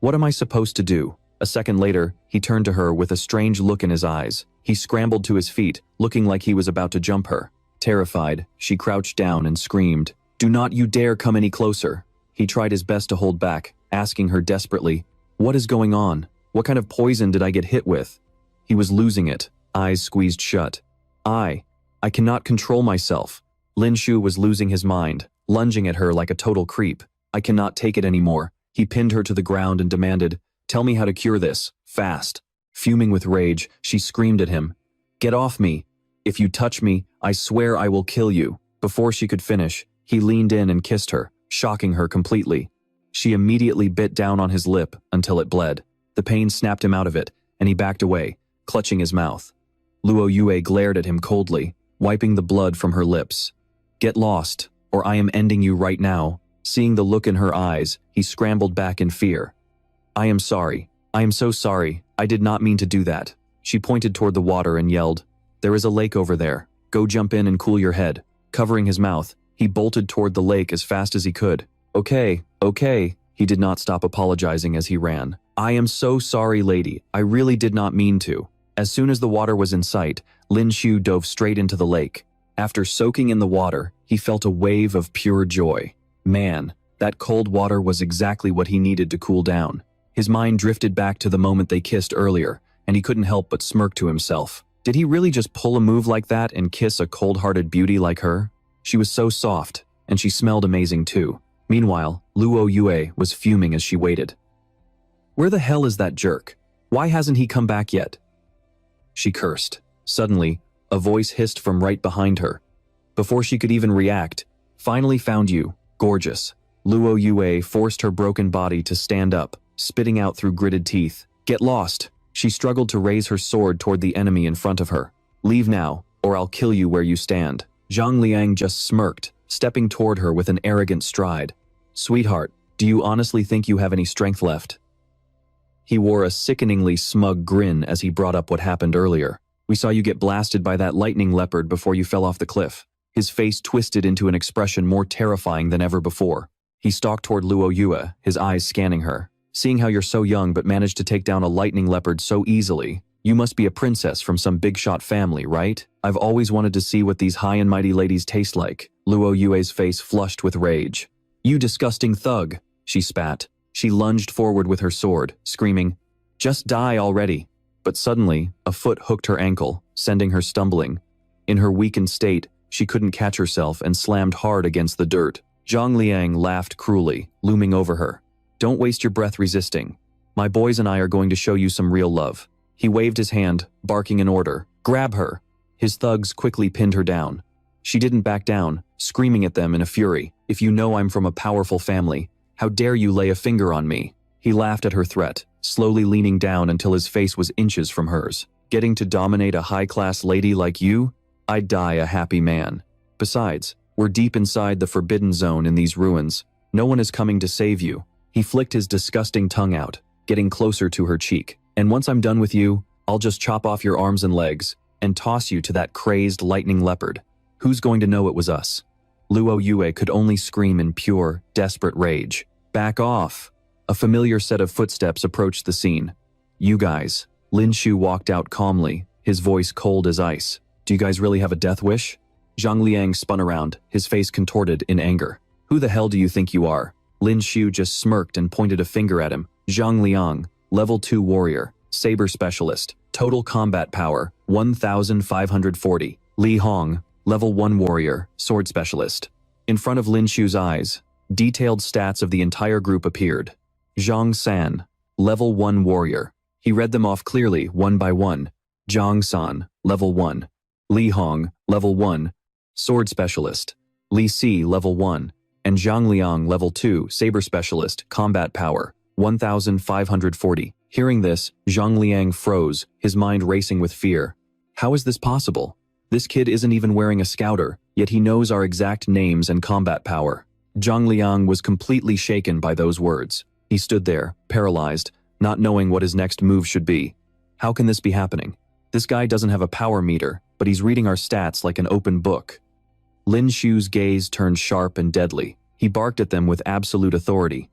What am I supposed to do? A second later, he turned to her with a strange look in his eyes. He scrambled to his feet, looking like he was about to jump her. Terrified, she crouched down and screamed, do not you dare come any closer. He tried his best to hold back, asking her desperately, what is going on? What kind of poison did I get hit with? He was losing it, eyes squeezed shut. I cannot control myself. Lin Shu was losing his mind, lunging at her like a total creep. I cannot take it anymore. He pinned her to the ground and demanded, tell me how to cure this, fast. Fuming with rage, she screamed at him, get off me. If you touch me, I swear I will kill you. Before she could finish, he leaned in and kissed her, shocking her completely. She immediately bit down on his lip until it bled. The pain snapped him out of it, and he backed away, clutching his mouth. Luo Yue glared at him coldly, wiping the blood from her lips. Get lost, or I am ending you right now. Seeing the look in her eyes, he scrambled back in fear. I am sorry. I am so sorry. I did not mean to do that. She pointed toward the water and yelled, there is a lake over there. Go jump in and cool your head. Covering his mouth, he bolted toward the lake as fast as he could. Okay. He did not stop apologizing as he ran. I am so sorry, lady. I really did not mean to. As soon as the water was in sight, Lin Shu dove straight into the lake. After soaking in the water, he felt a wave of pure joy. Man, that cold water was exactly what he needed to cool down. His mind drifted back to the moment they kissed earlier, and he couldn't help but smirk to himself. Did he really just pull a move like that and kiss a cold-hearted beauty like her? She was so soft, and she smelled amazing too. Meanwhile, Luo Yue was fuming as she waited. Where the hell is that jerk? Why hasn't he come back yet? She cursed. Suddenly, a voice hissed from right behind her. Before she could even react, "Finally found you, gorgeous." Luo Yue forced her broken body to stand up, spitting out through gritted teeth. "Get lost." She struggled to raise her sword toward the enemy in front of her. "Leave now, or I'll kill you where you stand." Zhang Liang just smirked, stepping toward her with an arrogant stride. "Sweetheart, do you honestly think you have any strength left?" He wore a sickeningly smug grin as he brought up what happened earlier. "We saw you get blasted by that lightning leopard before you fell off the cliff." His face twisted into an expression more terrifying than ever before. He stalked toward Luo Yue, his eyes scanning her. "Seeing how you're so young but managed to take down a lightning leopard so easily, you must be a princess from some big-shot family, right? I've always wanted to see what these high and mighty ladies taste like." Luo Yue's face flushed with rage. "You disgusting thug," she spat. She lunged forward with her sword, screaming, "Just die already." But suddenly, a foot hooked her ankle, sending her stumbling. In her weakened state, she couldn't catch herself and slammed hard against the dirt. Zhang Liang laughed cruelly, looming over her. "Don't waste your breath resisting. My boys and I are going to show you some real love." He waved his hand, barking an order. "Grab her." His thugs quickly pinned her down. She didn't back down, screaming at them in a fury. "If you know I'm from a powerful family, how dare you lay a finger on me?" He laughed at her threat, slowly leaning down until his face was inches from hers. "Getting to dominate a high-class lady like you? I'd die a happy man. Besides, we're deep inside the forbidden zone in these ruins. No one is coming to save you." He flicked his disgusting tongue out, getting closer to her cheek. "And once I'm done with you, I'll just chop off your arms and legs and toss you to that crazed lightning leopard. Who's going to know it was us?" Luo Yue could only scream in pure, desperate rage. "Back off!" A familiar set of footsteps approached the scene. "You guys." Lin Shu walked out calmly, his voice cold as ice. "Do you guys really have a death wish?" Zhang Liang spun around, his face contorted in anger. "Who the hell do you think you are?" Lin Shu just smirked and pointed a finger at him. "Zhang Liang, level 2 warrior, saber specialist, total combat power, 1,540. Li Hong, level 1 warrior, sword specialist." In front of Lin Shu's eyes, detailed stats of the entire group appeared. Zhang San, level 1 warrior. He read them off clearly, one by one. Zhang San, level 1. Li Hong, level 1, sword specialist. Li Si, level 1. And Zhang Liang, level 2, saber specialist, combat power, 1,540. Hearing this, Zhang Liang froze, his mind racing with fear. How is this possible? This kid isn't even wearing a scouter, yet he knows our exact names and combat power. Zhang Liang was completely shaken by those words. He stood there, paralyzed, not knowing what his next move should be. How can this be happening? This guy doesn't have a power meter, but he's reading our stats like an open book. Lin Shu's gaze turned sharp and deadly. He barked at them with absolute authority.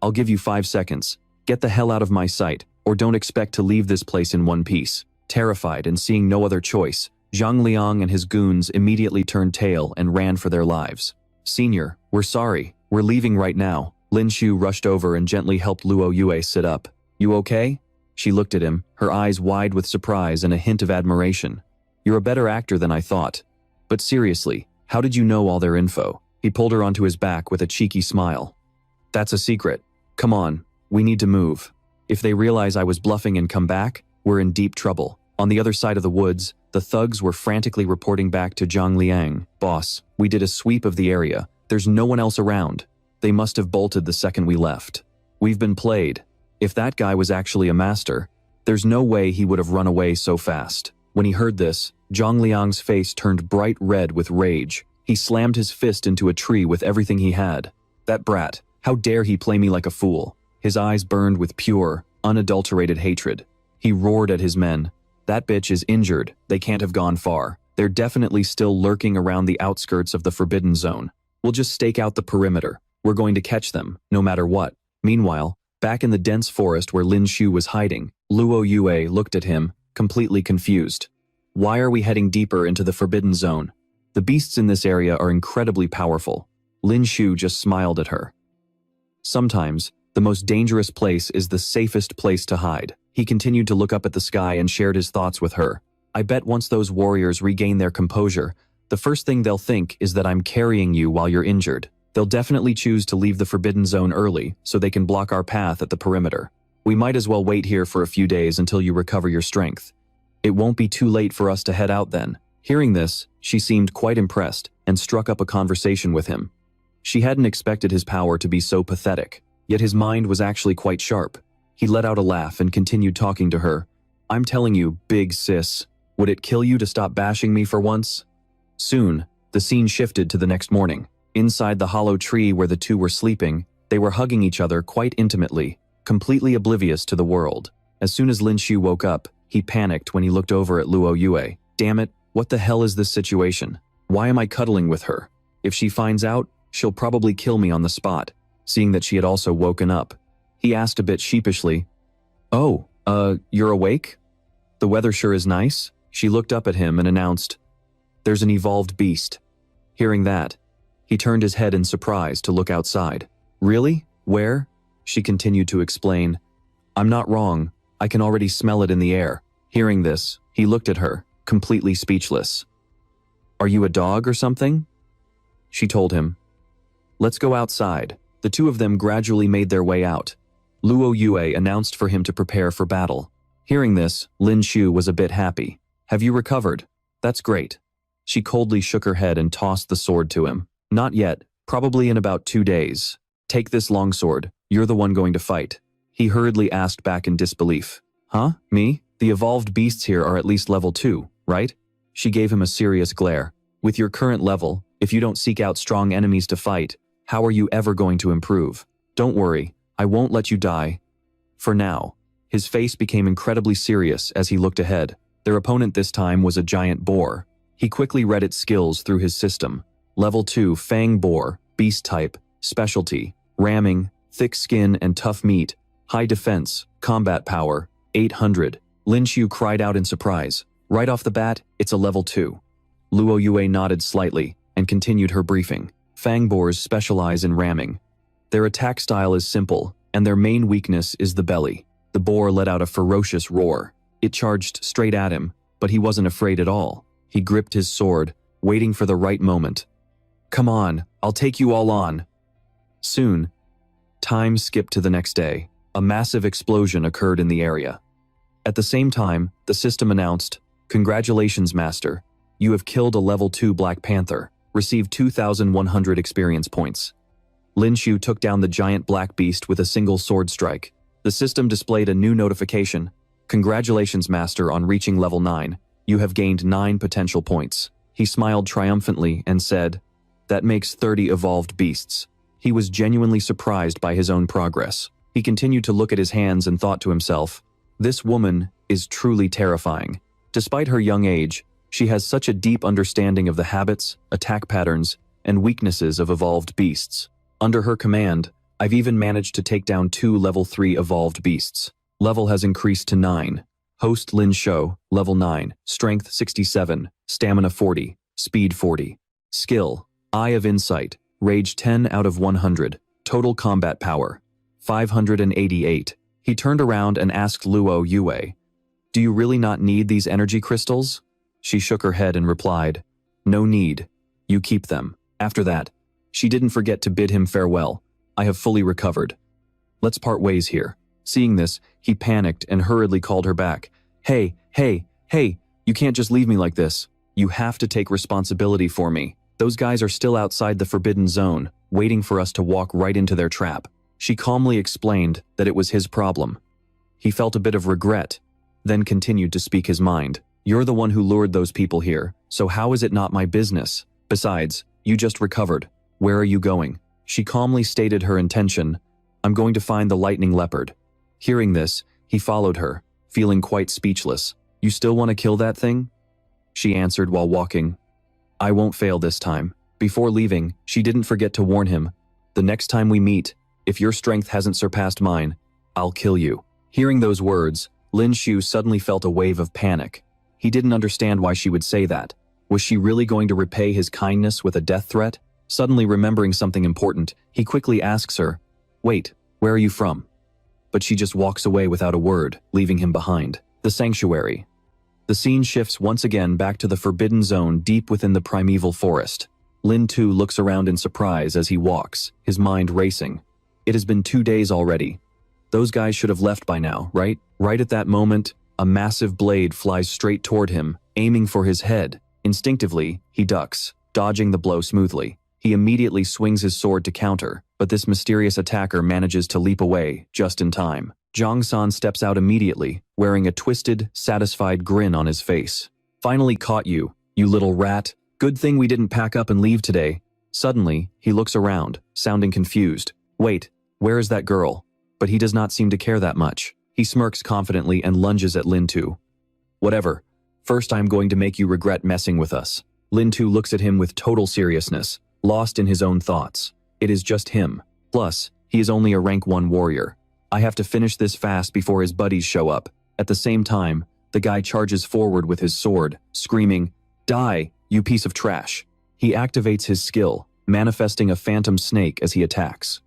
"I'll give you 5 seconds. Get the hell out of my sight, or don't expect to leave this place in one piece." Terrified and seeing no other choice, Zhang Liang and his goons immediately turned tail and ran for their lives. "Senior, we're sorry. We're leaving right now." Lin Shu rushed over and gently helped Luo Yue sit up. "You okay?" She looked at him, her eyes wide with surprise and a hint of admiration. "You're a better actor than I thought. But seriously, how did you know all their info?" He pulled her onto his back with a cheeky smile. "That's a secret. Come on, we need to move. If they realize I was bluffing and come back, we're in deep trouble." On the other side of the woods, the thugs were frantically reporting back to Zhang Liang. "Boss, we did a sweep of the area. There's no one else around. They must have bolted the second we left. We've been played. If that guy was actually a master, there's no way he would have run away so fast." When he heard this, Zhang Liang's face turned bright red with rage. He slammed his fist into a tree with everything he had. "That brat, how dare he play me like a fool?" His eyes burned with pure, unadulterated hatred. He roared at his men. "That bitch is injured. They can't have gone far. They're definitely still lurking around the outskirts of the forbidden zone. We'll just stake out the perimeter. We're going to catch them, no matter what." Meanwhile, back in the dense forest where Lin Shu was hiding, Luo Yue looked at him, completely confused. Why are we heading deeper into the forbidden zone? The beasts in this area are incredibly powerful. Lin Shu just smiled at her. Sometimes, the most dangerous place is the safest place to hide. He continued to look up at the sky and shared his thoughts with her. I bet once those warriors regain their composure, the first thing they'll think is that I'm carrying you while you're injured. They'll definitely choose to leave the forbidden zone early so they can block our path at the perimeter. We might as well wait here for a few days until you recover your strength. It won't be too late for us to head out then. Hearing this, she seemed quite impressed and struck up a conversation with him. She hadn't expected his power to be so pathetic, yet his mind was actually quite sharp. He let out a laugh and continued talking to her. I'm telling you, big sis, would it kill you to stop bashing me for once? Soon, the scene shifted to the next morning. Inside the hollow tree where the two were sleeping, they were hugging each other quite intimately, completely oblivious to the world. As soon as Lin Shu woke up, he panicked when he looked over at Luo Yue. Damn it, what the hell is this situation? Why am I cuddling with her? If she finds out, she'll probably kill me on the spot, seeing that she had also woken up. He asked a bit sheepishly, "Oh, you're awake? The weather sure is nice." She looked up at him and announced, "There's an evolved beast." Hearing that, he turned his head in surprise to look outside. "Really? Where?" She continued to explain, "I'm not wrong, I can already smell it in the air." Hearing this, he looked at her, completely speechless. "Are you a dog or something?" She told him. "Let's go outside." The two of them gradually made their way out. Luo Yue announced for him to prepare for battle. Hearing this, Lin Shu was a bit happy. "Have you recovered? That's great." She coldly shook her head and tossed the sword to him. "Not yet, probably in about 2 days. Take this longsword, you're the one going to fight." He hurriedly asked back in disbelief. "Huh? Me? The evolved beasts here are at least level 2, right?" She gave him a serious glare. "With your current level, if you don't seek out strong enemies to fight, how are you ever going to improve? Don't worry, I won't let you die. For now." His face became incredibly serious as he looked ahead. Their opponent this time was a giant boar. He quickly read its skills through his system. Level 2 Fang Boar, Beast Type, Specialty, Ramming, Thick Skin and Tough Meat, High Defense, Combat Power, 800. Lin Shu cried out in surprise. Right off the bat, it's a level 2. Luo Yue nodded slightly and continued her briefing. Fang boars specialize in ramming. Their attack style is simple, and their main weakness is the belly. The boar let out a ferocious roar. It charged straight at him, but he wasn't afraid at all. He gripped his sword, waiting for the right moment. "Come on, I'll take you all on." Soon, time skipped to the next day. A massive explosion occurred in the area. At the same time, the system announced, "Congratulations, Master. You have killed a level 2 Black Panther. Receive 2,100 experience points." Lin Shu took down the giant black beast with a single sword strike. The system displayed a new notification. "Congratulations, Master, on reaching level 9. You have gained 9 potential points." He smiled triumphantly and said, "That makes 30 evolved beasts." He was genuinely surprised by his own progress. He continued to look at his hands and thought to himself, "This woman is truly terrifying." Despite her young age, she has such a deep understanding of the habits, attack patterns, and weaknesses of evolved beasts. Under her command, I've even managed to take down 2 level 3 evolved beasts. Level has increased to 9. Host Lin Shou, level 9, strength 67, stamina 40, speed 40. Skill, Eye of Insight, rage 10 out of 100, total combat power, 588. He turned around and asked Luo Yue, "Do you really not need these energy crystals?" She shook her head and replied, "No need. You keep them." After that, she didn't forget to bid him farewell. "I have fully recovered. Let's part ways here." Seeing this, he panicked and hurriedly called her back. Hey, you can't just leave me like this. You have to take responsibility for me. Those guys are still outside the forbidden zone, waiting for us to walk right into their trap." She calmly explained that it was his problem. He felt a bit of regret, then continued to speak his mind. "You're the one who lured those people here, so how is it not my business? Besides, you just recovered. Where are you going?" She calmly stated her intention. "I'm going to find the lightning leopard." Hearing this, he followed her, feeling quite speechless. "You still want to kill that thing?" She answered while walking. "I won't fail this time." Before leaving, she didn't forget to warn him, "The next time we meet, if your strength hasn't surpassed mine, I'll kill you." Hearing those words, Lin Shu suddenly felt a wave of panic. He didn't understand why she would say that. Was she really going to repay his kindness with a death threat? Suddenly remembering something important, he quickly asks her, "Wait, where are you from?" But she just walks away without a word, leaving him behind. The sanctuary. The scene shifts once again back to the forbidden zone deep within the primeval forest. Lin Tu looks around in surprise as he walks, his mind racing. It has bin 2 days already. Those guys should have left by now, right? Right at that moment, a massive blade flies straight toward him, aiming for his head. Instinctively, he ducks, dodging the blow smoothly. He immediately swings his sword to counter, but this mysterious attacker manages to leap away, just in time. Zhang San steps out immediately, wearing a twisted, satisfied grin on his face. "Finally caught you, you little rat. Good thing we didn't pack up and leave today." Suddenly, he looks around, sounding confused. "Wait, where is that girl?" But he does not seem to care that much. He smirks confidently and lunges at Lin Tu. "Whatever. First I'm going to make you regret messing with us." Lin Tu looks at him with total seriousness, lost in his own thoughts. It is just him. Plus, he is only a rank 1 warrior. I have to finish this fast before his buddies show up. At the same time, the guy charges forward with his sword, screaming, "Die, you piece of trash." He activates his skill, manifesting a phantom snake as he attacks.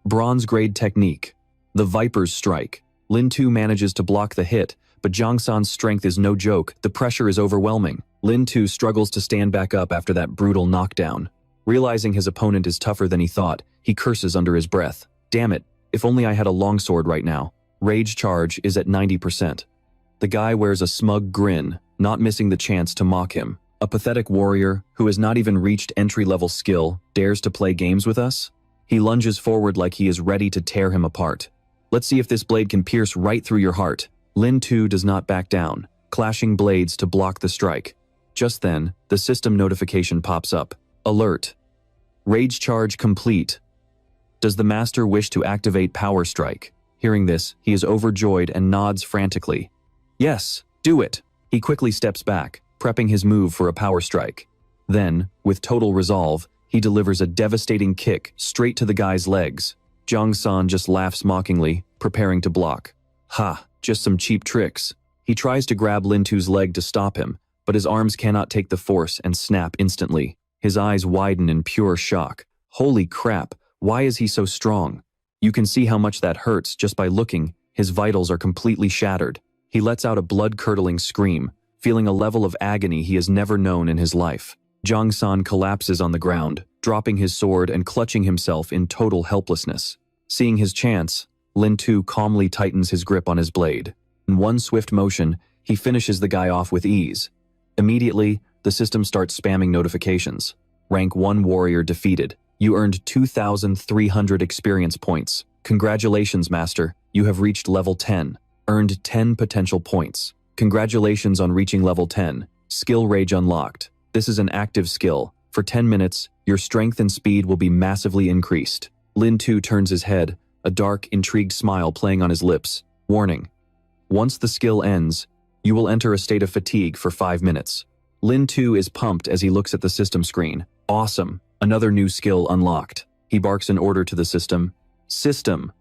Bronze grade technique. The Viper's Strike. Lin Tu manages to block the hit, but Zhang San's strength is no joke. The pressure is overwhelming. Lin Tu struggles to stand back up after that brutal knockdown. Realizing his opponent is tougher than he thought, he curses under his breath. "Damn it, if only I had a longsword right now." Rage charge is at 90%. The guy wears a smug grin, not missing the chance to mock him. A pathetic warrior, who has not even reached entry-level skill, dares to play games with us? He lunges forward like he is ready to tear him apart. "Let's see if this blade can pierce right through your heart." Lin Tu does not back down, clashing blades to block the strike. Just then, the system notification pops up. Alert. Rage charge complete. Does the master wish to activate Power Strike? Hearing this, he is overjoyed and nods frantically. "Yes, do it." He quickly steps back, prepping his move for a Power Strike. Then, with total resolve, he delivers a devastating kick straight to the guy's legs. Zhang San just laughs mockingly, preparing to block. "Ha, just some cheap tricks." He tries to grab Lin Tu's leg to stop him, but his arms cannot take the force and snap instantly. His eyes widen in pure shock. Holy crap, why is he so strong? You can see how much that hurts just by looking. His vitals are completely shattered. He lets out a blood-curdling scream, feeling a level of agony he has never known in his life. Zhang San collapses on the ground, dropping his sword and clutching himself in total helplessness. Seeing his chance, Lin Tu calmly tightens his grip on his blade. In one swift motion, he finishes the guy off with ease. Immediately, the system starts spamming notifications. Rank 1 warrior defeated. You earned 2,300 experience points. Congratulations, Master. You have reached level 10. Earned 10 potential points. Congratulations on reaching level 10. Skill Rage unlocked. This is an active skill. For 10 minutes, your strength and speed will be massively increased. Lin Tu turns his head, a dark, intrigued smile playing on his lips. Warning. Once the skill ends, you will enter a state of fatigue for 5 minutes. Lin Tu is pumped as he looks at the system screen. Awesome. Another new skill unlocked. He barks an order to the system. System.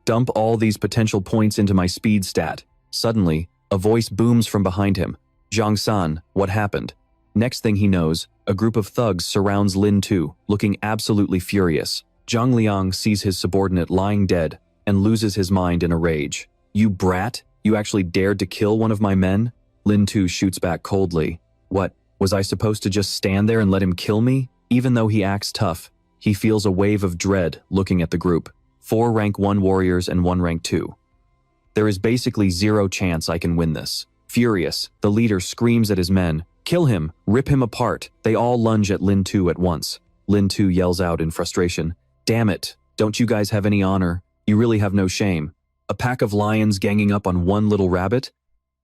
Dump all these potential points into my speed stat. Suddenly, a voice booms from behind him. Zhang San, what happened? Next thing he knows, a group of thugs surrounds Lin Tu, looking absolutely furious. Zhang Liang sees his subordinate lying dead and loses his mind in a rage. You brat, you actually dared to kill one of my men? Lin Tu shoots back coldly. What, was I supposed to just stand there and let him kill me? Even though he acts tough, he feels a wave of dread looking at the group. 4 rank 1 warriors and 1 rank 2. There is basically zero chance I can win this. Furious, the leader screams at his men, "Kill him, rip him apart." They all lunge at Lin Tu at once. Lin Tu yells out in frustration, "Damn it, don't you guys have any honor? You really have no shame. A pack of lions ganging up on one little rabbit?"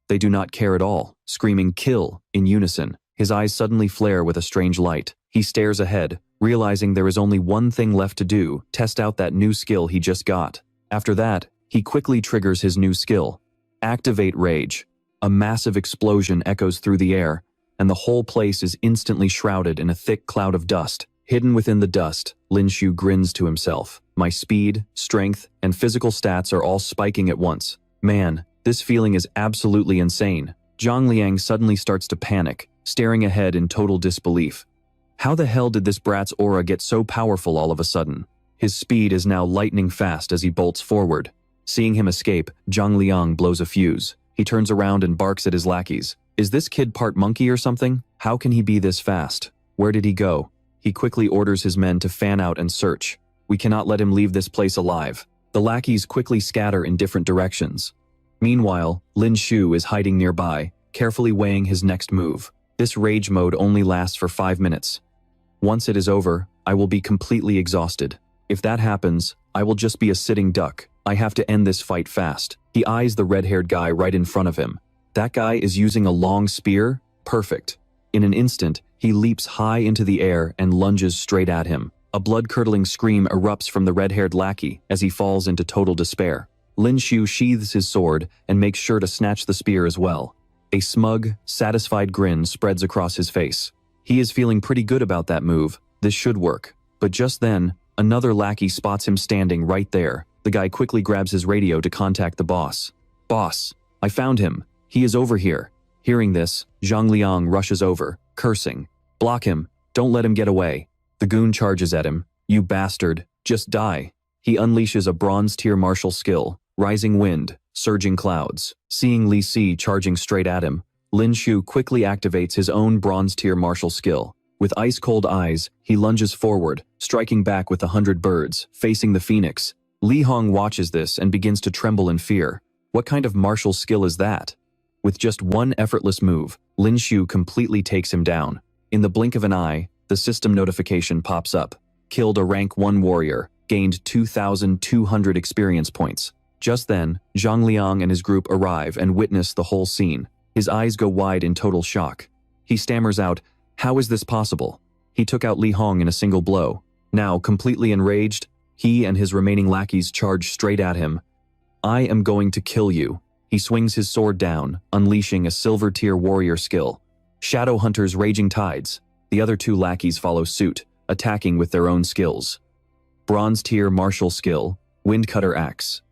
They do not care at all, screaming "kill" in unison. His eyes suddenly flare with a strange light. He stares ahead, realizing there is only one thing left to do, test out that new skill he just got. After that, he quickly triggers his new skill. Activate Rage. A massive explosion echoes through the air, and the whole place is instantly shrouded in a thick cloud of dust. Hidden within the dust, Lin Shu grins to himself. My speed, strength, and physical stats are all spiking at once. Man, This feeling is absolutely insane. Zhang Liang suddenly starts to panic, staring ahead in total disbelief. How the hell did this brat's aura get so powerful all of a sudden? His speed is now lightning fast as he bolts forward. Seeing him escape, Zhang Liang blows a fuse. He turns around and barks at his lackeys. Is this kid part monkey or something? How can he be this fast? Where did he go? He quickly orders his men to fan out and search. We cannot let him leave this place alive. The lackeys quickly scatter in different directions. Meanwhile, Lin Shu is hiding nearby, carefully weighing his next move. This rage mode only lasts for 5 minutes. Once it is over, I will be completely exhausted. If that happens, I will just be a sitting duck. I have to end this fight fast. He eyes the red-haired guy right in front of him. That guy is using a long spear? Perfect. In an instant, he leaps high into the air and lunges straight at him. A blood-curdling scream erupts from the red-haired lackey as he falls into total despair. Lin Shu sheathes his sword and makes sure to snatch the spear as well. A smug, satisfied grin spreads across his face. He is feeling pretty good about that move. This should work. But just then, another lackey spots him standing right there. The guy quickly grabs his radio to contact the boss. Boss, I found him. He is over here. Hearing this, Zhang Liang rushes over, cursing. Block him. Don't let him get away. The goon charges at him. You bastard. Just die. He unleashes a bronze-tier martial skill, Rising Wind, Surging Clouds. Seeing Li Si charging straight at him, Lin Shu quickly activates his own bronze-tier martial skill. With ice-cold eyes, he lunges forward, striking back with 100 birds, facing the phoenix. Li Hong watches this and begins to tremble in fear. What kind of martial skill is that? With just one effortless move, Lin Shu completely takes him down. In the blink of an eye, the system notification pops up. Killed a rank 1 warrior, gained 2,200 experience points. Just then, Zhang Liang and his group arrive and witness the whole scene. His eyes go wide in total shock. He stammers out, "How is this possible?" He took out Li Hong in a single blow. Now, completely enraged, he and his remaining lackeys charge straight at him. I am going to kill you. He swings his sword down, unleashing a silver-tier warrior skill. Shadow Hunter's Raging Tides. The other 2 lackeys follow suit, attacking with their own skills. Bronze-tier martial skill, Windcutter Axe.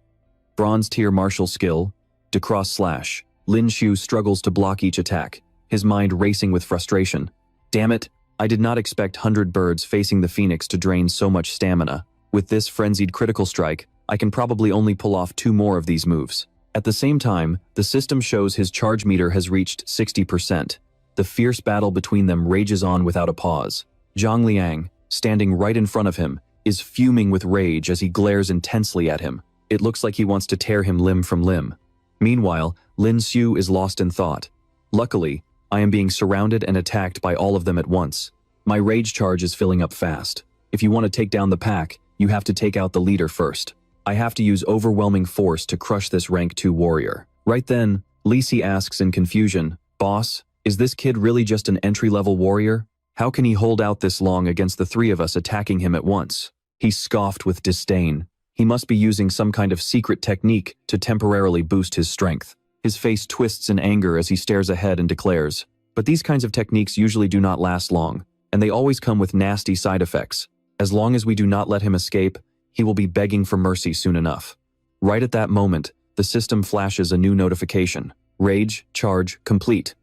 Bronze-tier martial skill, Decross Slash. Lin Shu struggles to block each attack, his mind racing with frustration. Damn it, I did not expect 100 birds facing the phoenix to drain so much stamina. With this frenzied critical strike, I can probably only pull off 2 more of these moves. At the same time, the system shows his charge meter has reached 60%. The fierce battle between them rages on without a pause. Zhang Liang, standing right in front of him, is fuming with rage as he glares intensely at him. It looks like he wants to tear him limb from limb. Meanwhile, Lin Shu is lost in thought. Luckily, I am being surrounded and attacked by all of them at once. My rage charge is filling up fast. If you want to take down the pack, you have to take out the leader first. I have to use overwhelming force to crush this rank 2 warrior. Right then, Li Si asks in confusion, "Boss, is this kid really just an entry-level warrior? How can he hold out this long against the 3 of us attacking him at once?" He scoffed with disdain. He must be using some kind of secret technique to temporarily boost his strength. His face twists in anger as he stares ahead and declares, "But these kinds of techniques usually do not last long, and they always come with nasty side effects. As long as we do not let him escape, he will be begging for mercy soon enough." Right at that moment, the system flashes a new notification. Rage charge complete.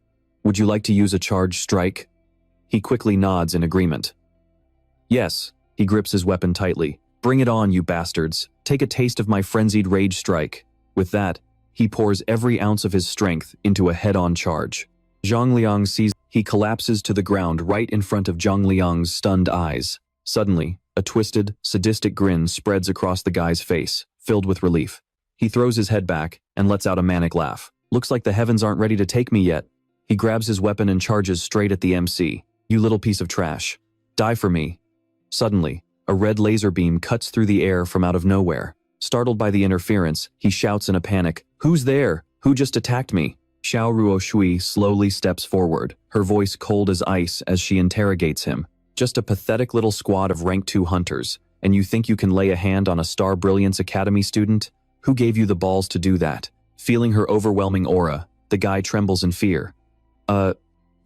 Would you like to use a charge strike? He quickly nods in agreement. Yes, he grips his weapon tightly. Bring it on, you bastards. Take a taste of my frenzied rage strike. With that, he pours every ounce of his strength into a head-on charge. Zhang Liang sees he collapses to the ground right in front of Zhang Liang's stunned eyes. Suddenly, a twisted, sadistic grin spreads across the guy's face, filled with relief. He throws his head back and lets out a manic laugh. Looks like the heavens aren't ready to take me yet. He grabs his weapon and charges straight at the MC. You little piece of trash. Die for me. Suddenly, a red laser beam cuts through the air from out of nowhere. Startled by the interference, he shouts in a panic, "Who's there? Who just attacked me?" Xiao Ruo Shui slowly steps forward, her voice cold as ice as she interrogates him. Just a pathetic little squad of rank 2 hunters, and you think you can lay a hand on a Star Brilliance Academy student? Who gave you the balls to do that? Feeling her overwhelming aura, the guy trembles in fear.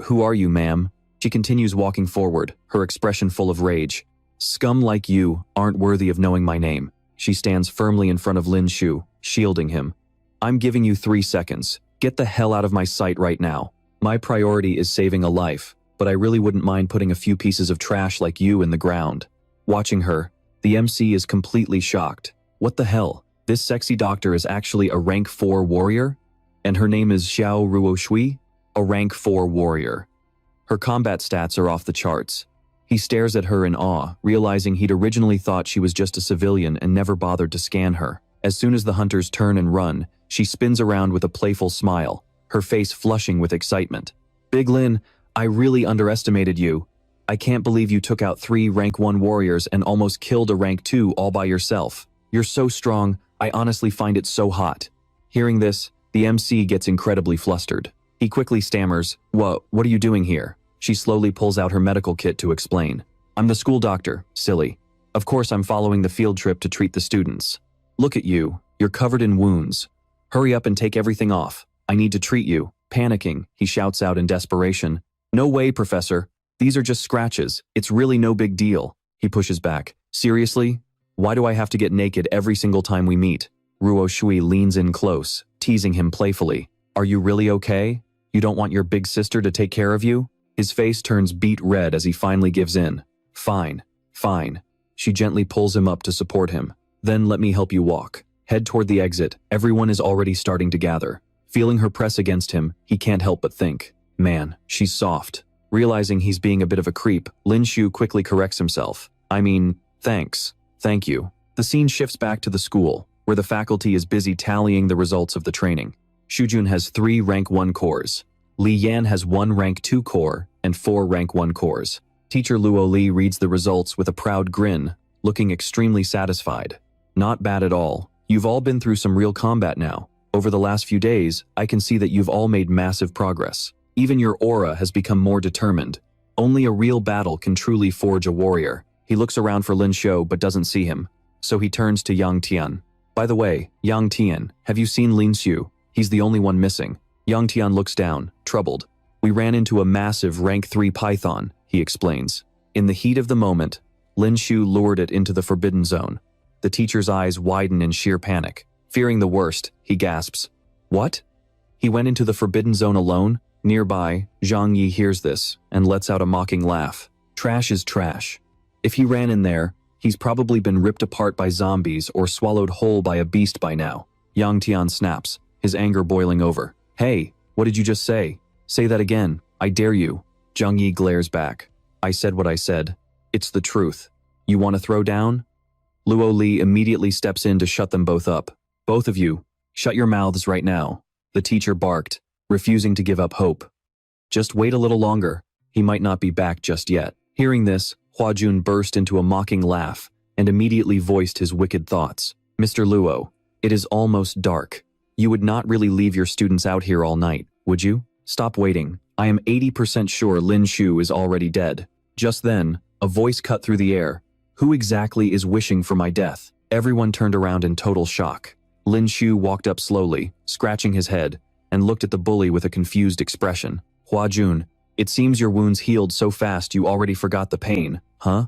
Who are you, ma'am?" She continues walking forward, her expression full of rage. "Scum like you aren't worthy of knowing my name." She stands firmly in front of Lin Shu, shielding him. I'm giving you 3 seconds. Get the hell out of my sight right now. My priority is saving a life, but I really wouldn't mind putting a few pieces of trash like you in the ground. Watching her, the MC is completely shocked. What the hell? This sexy doctor is actually a rank 4 warrior? And her name is Xiao Ruo Shui? A rank 4 warrior. Her combat stats are off the charts. He stares at her in awe, realizing he'd originally thought she was just a civilian and never bothered to scan her. As soon as the hunters turn and run, she spins around with a playful smile, her face flushing with excitement. Big Lin, I really underestimated you. I can't believe you took out 3 rank 1 warriors and almost killed a rank 2 all by yourself. You're so strong, I honestly find it so hot. Hearing this, the MC gets incredibly flustered. He quickly stammers, what are you doing here? She slowly pulls out her medical kit to explain. I'm the school doctor, silly. Of course I'm following the field trip to treat the students. Look at you, you're covered in wounds. Hurry up and take everything off. I need to treat you. Panicking, he shouts out in desperation. No way, Professor. These are just scratches. It's really no big deal. He pushes back. Seriously? Why do I have to get naked every single time we meet? Ruo Shui leans in close, teasing him playfully. Are you really okay? You don't want your big sister to take care of you? His face turns beet red as he finally gives in. Fine, fine. She gently pulls him up to support him. Then let me help you walk. Head toward the exit. Everyone is already starting to gather. Feeling her press against him, he can't help but think, man, she's soft. Realizing he's being a bit of a creep, Lin Shu quickly corrects himself. I mean, thanks. Thank you. The scene shifts back to the school, where the faculty is busy tallying the results of the training. Shujun has 3 rank 1 cores. Li Yan has 1 rank 2 core and 4 rank 1 cores. Teacher Luo Li reads the results with a proud grin, looking extremely satisfied. Not bad at all. You've all been through some real combat now. Over the last few days, I can see that you've all made massive progress. Even your aura has become more determined. Only a real battle can truly forge a warrior. He looks around for Lin Shou but doesn't see him, so he turns to Yang Tian. By the way, Yang Tian, have you seen Lin Xu? He's the only one missing. Yang Tian looks down, troubled. We ran into a massive rank 3 python, he explains. In the heat of the moment, Lin Xu lured it into the forbidden zone. The teacher's eyes widen in sheer panic. Fearing the worst, he gasps. What? He went into the forbidden zone alone? Nearby, Zhang Yi hears this and lets out a mocking laugh. Trash is trash. If he ran in there, he's probably been ripped apart by zombies or swallowed whole by a beast by now. Yang Tian snaps, his anger boiling over. Hey, what did you just say? Say that again, I dare you. Zhang Yi glares back. I said what I said. It's the truth. You want to throw down? Luo Li immediately steps in to shut them both up. Both of you, shut your mouths right now. The teacher barked, refusing to give up hope. Just wait a little longer. He might not be back just yet. Hearing this, Hua Jun burst into a mocking laugh and immediately voiced his wicked thoughts. Mr. Luo, it is almost dark. You would not really leave your students out here all night, would you? Stop waiting. I am 80% sure Lin Shu is already dead. Just then, a voice cut through the air. Who exactly is wishing for my death? Everyone turned around in total shock. Lin Shu walked up slowly, scratching his head, and looked at the bully with a confused expression. Hua Jun, it seems your wounds healed so fast you already forgot the pain, huh?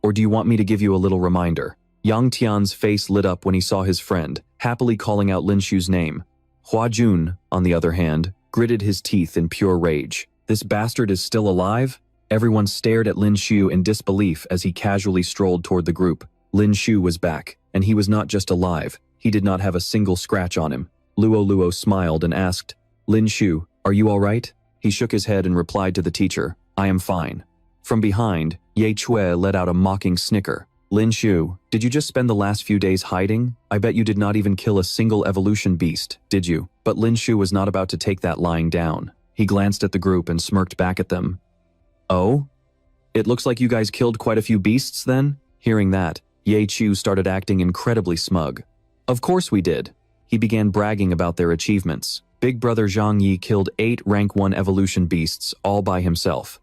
Or do you want me to give you a little reminder? Yang Tian's face lit up when he saw his friend, happily calling out Lin Shu's name. Hua Jun, on the other hand, gritted his teeth in pure rage. This bastard is still alive? Everyone stared at Lin Shu in disbelief as he casually strolled toward the group. Lin Shu was back, and he was not just alive, he did not have a single scratch on him. Luo smiled and asked, Lin Shu, are you all right? He shook his head and replied to the teacher, I am fine. From behind, Ye Chue let out a mocking snicker. Lin Shu, did you just spend the last few days hiding? I bet you did not even kill a single evolution beast, did you? But Lin Shu was not about to take that lying down. He glanced at the group and smirked back at them. Oh? It looks like you guys killed quite a few beasts then? Hearing that, Ye Chu started acting incredibly smug. Of course we did. He began bragging about their achievements. Big brother Zhang Yi killed 8 rank 1 evolution beasts all by himself.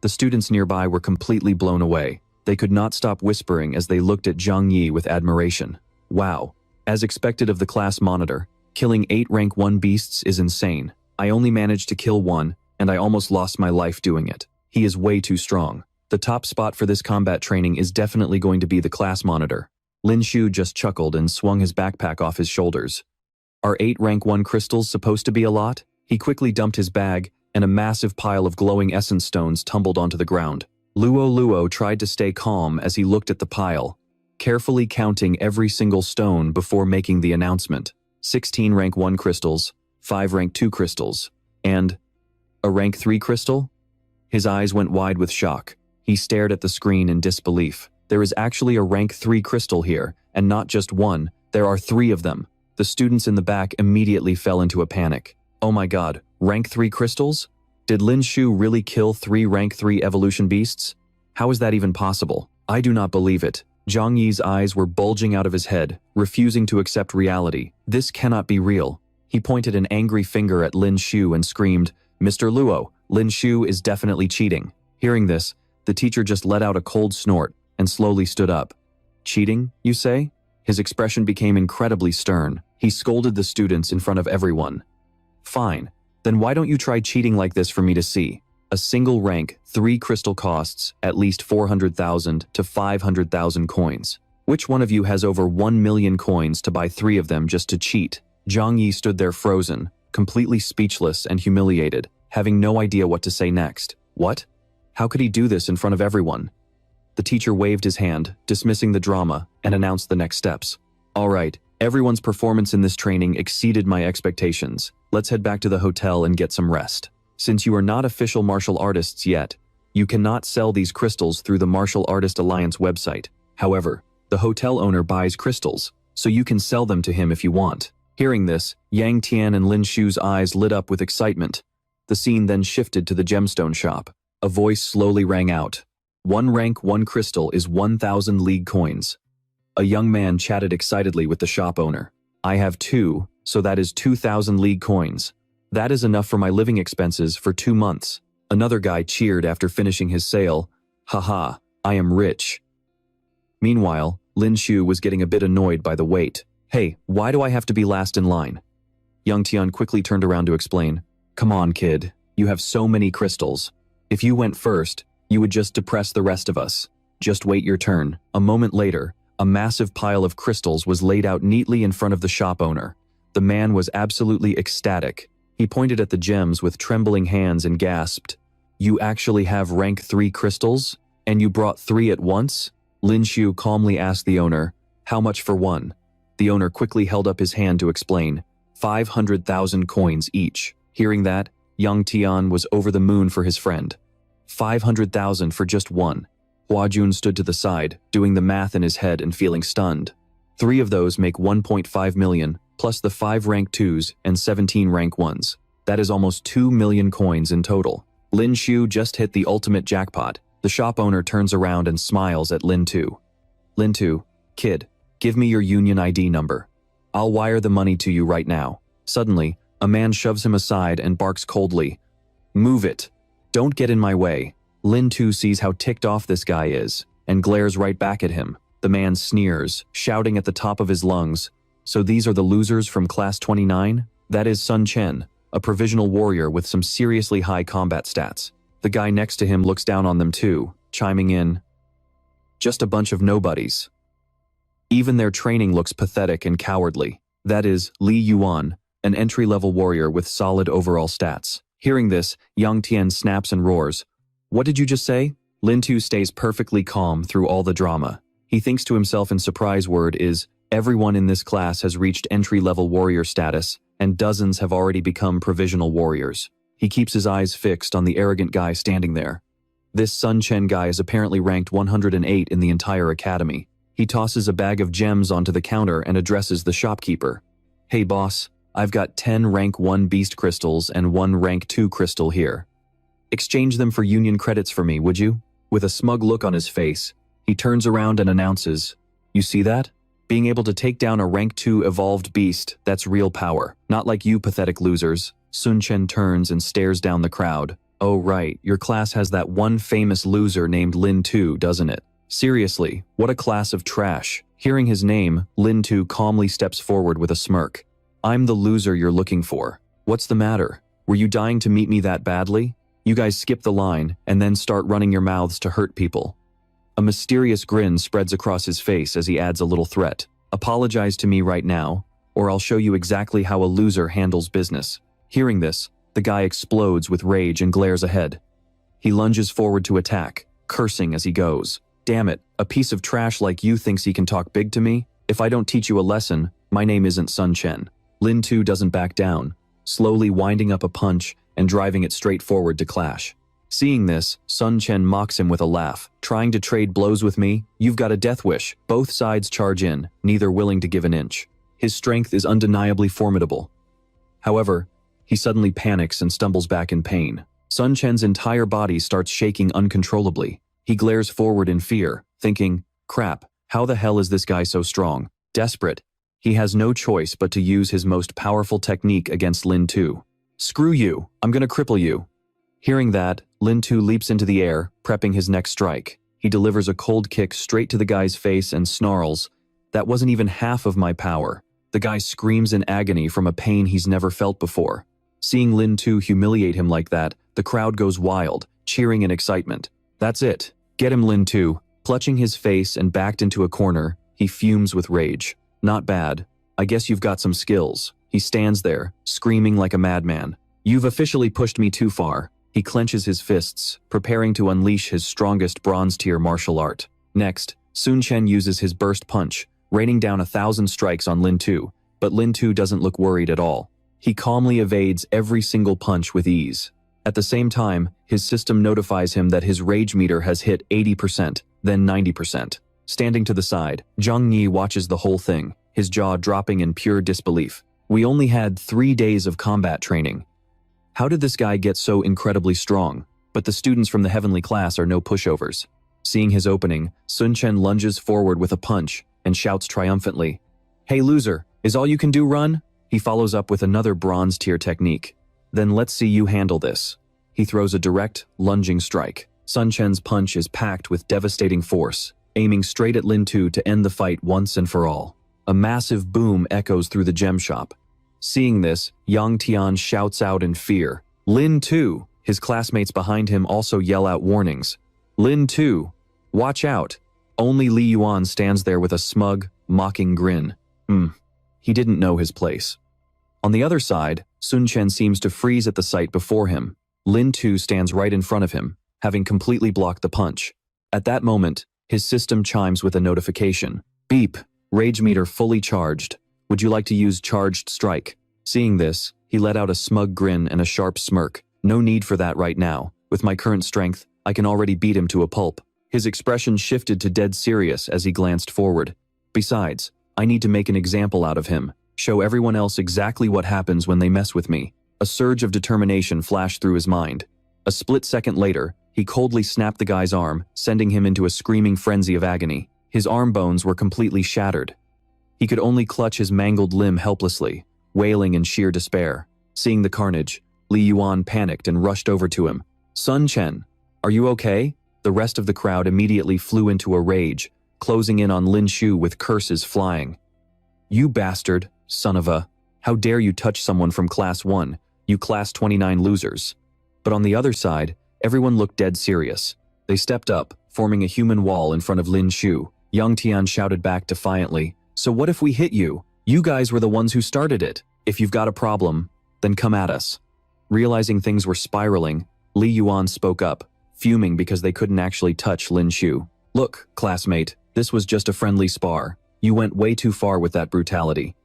The students nearby were completely blown away. They could not stop whispering as they looked at Zhang Yi with admiration. Wow. As expected of the class monitor, killing 8 rank 1 beasts is insane. I only managed to kill 1, and I almost lost my life doing it. He is way too strong. The top spot for this combat training is definitely going to be the class monitor. Lin Shu just chuckled and swung his backpack off his shoulders. Are 8 rank 1 crystals supposed to be a lot? He quickly dumped his bag, and a massive pile of glowing essence stones tumbled onto the ground. Luo tried to stay calm as he looked at the pile, carefully counting every single stone before making the announcement. 16 rank 1 crystals, 5 rank 2 crystals, and a rank 3 crystal? His eyes went wide with shock. He stared at the screen in disbelief. There is actually a rank 3 crystal here, and not just one, there are 3 of them. The students in the back immediately fell into a panic. Oh my god, rank 3 crystals? Did Lin Shu really kill 3 rank 3 evolution beasts? How is that even possible? I do not believe it. Zhang Yi's eyes were bulging out of his head, refusing to accept reality. This cannot be real. He pointed an angry finger at Lin Shu and screamed, "Mr. Luo, Lin Shu is definitely cheating." Hearing this, the teacher just let out a cold snort and slowly stood up. Cheating, you say? His expression became incredibly stern. He scolded the students in front of everyone. Fine, then why don't you try cheating like this for me to see? A single rank 3 crystal costs at least 400,000 to 500,000 coins. Which one of you has over 1 million coins to buy 3 of them just to cheat? Zhang Yi stood there frozen, completely speechless and humiliated, having no idea what to say next. What? How could he do this in front of everyone? The teacher waved his hand, dismissing the drama, and announced the next steps. All right, everyone's performance in this training exceeded my expectations. Let's head back to the hotel and get some rest. Since you are not official martial artists yet, you cannot sell these crystals through the Martial Artist Alliance website. However, the hotel owner buys crystals, so you can sell them to him if you want. Hearing this, Yang Tian and Lin Shu's eyes lit up with excitement. The scene then shifted to the gemstone shop. A voice slowly rang out. 1 rank 1 crystal is 1,000 league coins. A young man chatted excitedly with the shop owner. I have 2, so that is 2,000 league coins. That is enough for my living expenses for 2 months. Another guy cheered after finishing his sale. Haha, I am rich. Meanwhile, Lin Shu was getting a bit annoyed by the wait. Hey, why do I have to be last in line? Yang Tian quickly turned around to explain. Come on, kid. You have so many crystals. If you went first, you would just depress the rest of us. Just wait your turn. A moment later, a massive pile of crystals was laid out neatly in front of the shop owner. The man was absolutely ecstatic. He pointed at the gems with trembling hands and gasped, "You actually have rank 3 crystals? And you brought 3 at once?" Lin Shu calmly asked the owner, "How much for one?" The owner quickly held up his hand to explain, 500,000 coins each. Hearing that, Yang Tian was over the moon for his friend. 500,000 for just one. Huajun stood to the side, doing the math in his head and feeling stunned. 3 of those make 1.5 million, plus the 5 rank 2s and 17 rank 1s. That is almost 2 million coins in total. Lin Shu just hit the ultimate jackpot. The shop owner turns around and smiles at Lin Tu. Lin Tu, kid, give me your union ID number. I'll wire the money to you right now. Suddenly, a man shoves him aside and barks coldly. Move it. Don't get in my way. Lin Tu sees how ticked off this guy is, and glares right back at him. The man sneers, shouting at the top of his lungs. So these are the losers from Class 29? That is Sun Chen, a provisional warrior with some seriously high combat stats. The guy next to him looks down on them too, chiming in. Just a bunch of nobodies. Even their training looks pathetic and cowardly. That is Li Yuan, an entry-level warrior with solid overall stats. Hearing this, Yang Tian snaps and roars. What did you just say? Lin Tu stays perfectly calm through all the drama. He thinks to himself in surprise word is, everyone in this class has reached entry-level warrior status, and dozens have already become provisional warriors. He keeps his eyes fixed on the arrogant guy standing there. This Sun Chen guy is apparently ranked 108 in the entire academy. He tosses a bag of gems onto the counter and addresses the shopkeeper. Hey boss, I've got 10 rank 1 beast crystals and 1 rank 2 crystal here. Exchange them for union credits for me, would you? With a smug look on his face, he turns around and announces, You see that? Being able to take down a rank 2 evolved beast, that's real power. Not like you pathetic losers. Sun Chen turns and stares down the crowd. Oh right, your class has that one famous loser named Lin Tu, doesn't it? Seriously, what a class of trash. Hearing his name, Lin Tu calmly steps forward with a smirk. I'm the loser you're looking for. What's the matter? Were you dying to meet me that badly? You guys skip the line and then start running your mouths to hurt people. A mysterious grin spreads across his face as he adds a little threat. Apologize to me right now, or I'll show you exactly how a loser handles business." Hearing this, the guy explodes with rage and glares ahead. He lunges forward to attack, cursing as he goes. "Damn it, a piece of trash like you thinks he can talk big to me? If I don't teach you a lesson, my name isn't Sun Chen." Lin Tu doesn't back down, slowly winding up a punch and driving it straight forward to clash. Seeing this, Sun Chen mocks him with a laugh. "Trying to trade blows with me? You've got a death wish." Both sides charge in, neither willing to give an inch. His strength is undeniably formidable. However, he suddenly panics and stumbles back in pain. Sun Chen's entire body starts shaking uncontrollably. He glares forward in fear, thinking, "Crap, how the hell is this guy so strong?" Desperate, he has no choice but to use his most powerful technique against Lin Tu. "Screw you, I'm gonna cripple you." Hearing that, Lin Tu leaps into the air, prepping his next strike. He delivers a cold kick straight to the guy's face and snarls, "That wasn't even half of my power." The guy screams in agony from a pain he's never felt before. Seeing Lin Tu humiliate him like that, the crowd goes wild, cheering in excitement. "That's it. Get him, Lin Tu." Clutching his face and backed into a corner, he fumes with rage. "Not bad. I guess you've got some skills." He stands there, screaming like a madman. "You've officially pushed me too far." He clenches his fists, preparing to unleash his strongest bronze-tier martial art. Next, Sun Chen uses his burst punch, raining down 1,000 strikes on Lin Tu, but Lin Tu doesn't look worried at all. He calmly evades every single punch with ease. At the same time, his system notifies him that his rage meter has hit 80%, then 90%. Standing to the side, Zhang Yi watches the whole thing, his jaw dropping in pure disbelief. "We only had 3 days of combat training. How did this guy get so incredibly strong?" But the students from the heavenly class are no pushovers. Seeing his opening, Sun Chen lunges forward with a punch and shouts triumphantly, "Hey loser, is all you can do run?" He follows up with another bronze-tier technique. "Then let's see you handle this." He throws a direct, lunging strike. Sun Chen's punch is packed with devastating force, aiming straight at Lin Tu to end the fight once and for all. A massive boom echoes through the gem shop. Seeing this, Yang Tian shouts out in fear, "Lin Tu!" His classmates behind him also yell out warnings. "Lin Tu! Watch out!" Only Li Yuan stands there with a smug, mocking grin. He didn't know his place. On the other side, Sun Chen seems to freeze at the sight before him. Lin Tu stands right in front of him, having completely blocked the punch. At that moment, his system chimes with a notification. "Beep! Rage meter fully charged. Would you like to use charged strike?" Seeing this, he let out a smug grin and a sharp smirk. "No need for that right now. With my current strength, I can already beat him to a pulp." His expression shifted to dead serious as he glanced forward. "Besides, I need to make an example out of him. Show everyone else exactly what happens when they mess with me." A surge of determination flashed through his mind. A split second later, he coldly snapped the guy's arm, sending him into a screaming frenzy of agony. His arm bones were completely shattered. He could only clutch his mangled limb helplessly, wailing in sheer despair. Seeing the carnage, Li Yuan panicked and rushed over to him. "Sun Chen, are you okay?" The rest of the crowd immediately flew into a rage, closing in on Lin Shu with curses flying. "You bastard, son of a... How dare you touch someone from Class 1, you Class 29 losers." But on the other side, everyone looked dead serious. They stepped up, forming a human wall in front of Lin Shu. Yang Tian shouted back defiantly, "So what if we hit you? You guys were the ones who started it. If you've got a problem, then come at us." Realizing things were spiraling, Li Yuan spoke up, fuming because they couldn't actually touch Lin Shu. "Look, classmate, this was just a friendly spar. You went way too far with that brutality."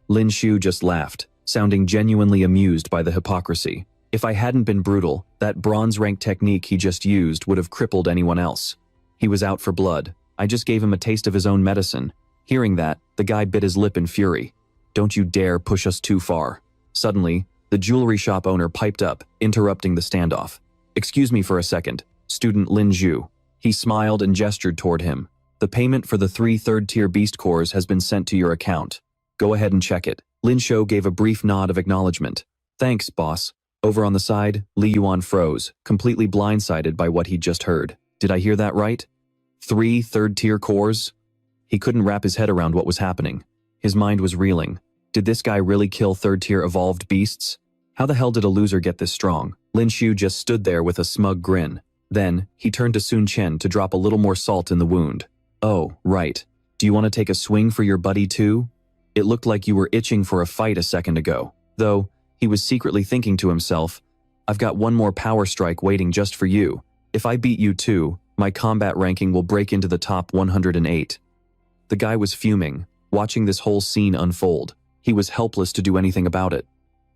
Lin Shu just laughed, sounding genuinely amused by the hypocrisy. "If I hadn't been brutal, that bronze-rank technique he just used would have crippled anyone else. He was out for blood. I just gave him a taste of his own medicine." Hearing that, the guy bit his lip in fury. "Don't you dare push us too far." Suddenly, the jewelry shop owner piped up, interrupting the standoff. "Excuse me for a second, student Lin Zhu." He smiled and gestured toward him. "The payment for the 3 third-tier beast cores has been sent to your account. Go ahead and check it." Lin Shou gave a brief nod of acknowledgement. "Thanks, boss." Over on the side, Li Yuan froze, completely blindsided by what he'd just heard. Did I hear that right? 3 third-tier cores? He couldn't wrap his head around what was happening. His mind was reeling. Did this guy really kill third-tier evolved beasts? How the hell did a loser get this strong? Lin Shu just stood there with a smug grin. Then, he turned to Sun Chen to drop a little more salt in the wound. "Oh, right. Do you want to take a swing for your buddy too?" It looked like you were itching for a fight a second ago. Though, he was secretly thinking to himself, I've got one more power strike waiting just for you. If I beat you too, my combat ranking will break into the top 108. The guy was fuming, watching this whole scene unfold. He was helpless to do anything about it.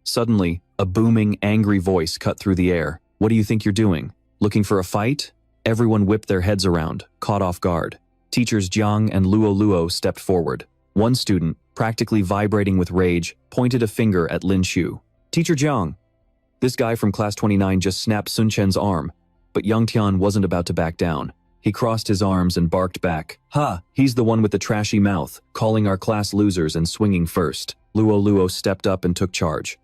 Suddenly, a booming, angry voice cut through the air. What do you think you're doing? Looking for a fight? Everyone whipped their heads around, caught off guard. Teachers Jiang and Luo stepped forward. One student, practically vibrating with rage, pointed a finger at Lin Shu. Teacher Jiang. This guy from class 29 just snapped Sun Chen's arm, but Yang Tian wasn't about to back down. He crossed his arms and barked back. Ha, he's the one with the trashy mouth, calling our class losers and swinging first. Luo stepped up and took charge.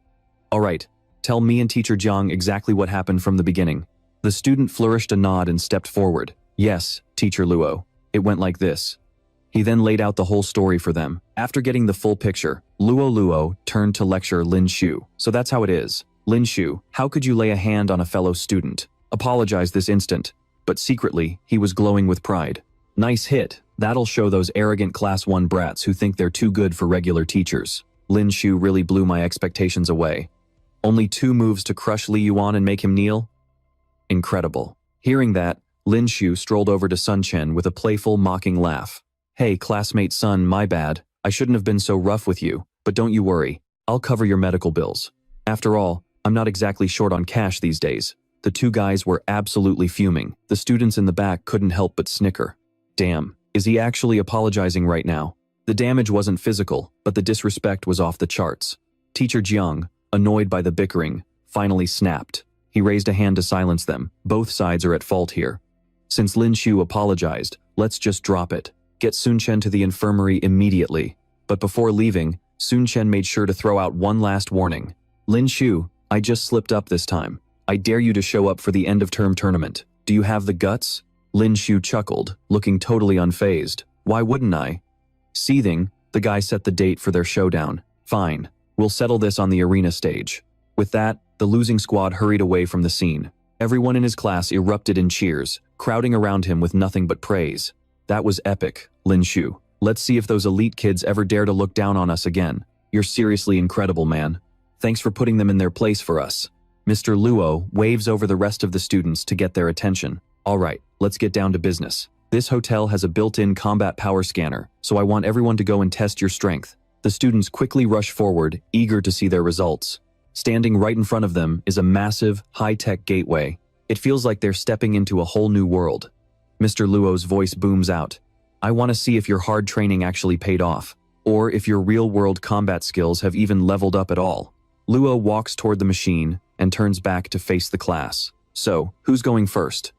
All right, tell me and Teacher Jiang exactly what happened from the beginning. The student flourished a nod and stepped forward. Yes, Teacher Luo. It went like this. He then laid out the whole story for them. After getting the full picture, Luo turned to lecture Lin Shu. So that's how it is. Lin Shu, how could you lay a hand on a fellow student? Apologize this instant. But secretly, he was glowing with pride. Nice hit. That'll show those arrogant class 1 brats who think they're too good for regular teachers. Lin Shu really blew my expectations away. Only 2 moves to crush Li Yuan and make him kneel? Incredible. Hearing that, Lin Shu strolled over to Sun Chen with a playful, mocking laugh. Hey, classmate Sun, my bad. I shouldn't have been so rough with you, but don't you worry. I'll cover your medical bills. After all, I'm not exactly short on cash these days. The 2 guys were absolutely fuming. The students in the back couldn't help but snicker. Damn, is he actually apologizing right now? The damage wasn't physical, but the disrespect was off the charts. Teacher Jiang, annoyed by the bickering, finally snapped. He raised a hand to silence them. Both sides are at fault here. Since Lin Shu apologized, let's just drop it. Get Sun Chen to the infirmary immediately. But before leaving, Sun Chen made sure to throw out one last warning. Lin Shu, I just slipped up this time. I dare you to show up for the end-of-term tournament. Do you have the guts? Lin Shu chuckled, looking totally unfazed. Why wouldn't I? Seething, the guy set the date for their showdown. Fine, we'll settle this on the arena stage. With that, the losing squad hurried away from the scene. Everyone in his class erupted in cheers, crowding around him with nothing but praise. That was epic, Lin Shu. Let's see if those elite kids ever dare to look down on us again. You're seriously incredible, man. Thanks for putting them in their place for us. Mr. Luo waves over the rest of the students to get their attention. All right, let's get down to business. This hotel has a built-in combat power scanner, so I want everyone to go and test your strength. The students quickly rush forward, eager to see their results. Standing right in front of them is a massive, high-tech gateway. It feels like they're stepping into a whole new world. Mr. Luo's voice booms out. I want to see if your hard training actually paid off, or if your real-world combat skills have even leveled up at all. Luo walks toward the machine and turns back to face the class. So, who's going first?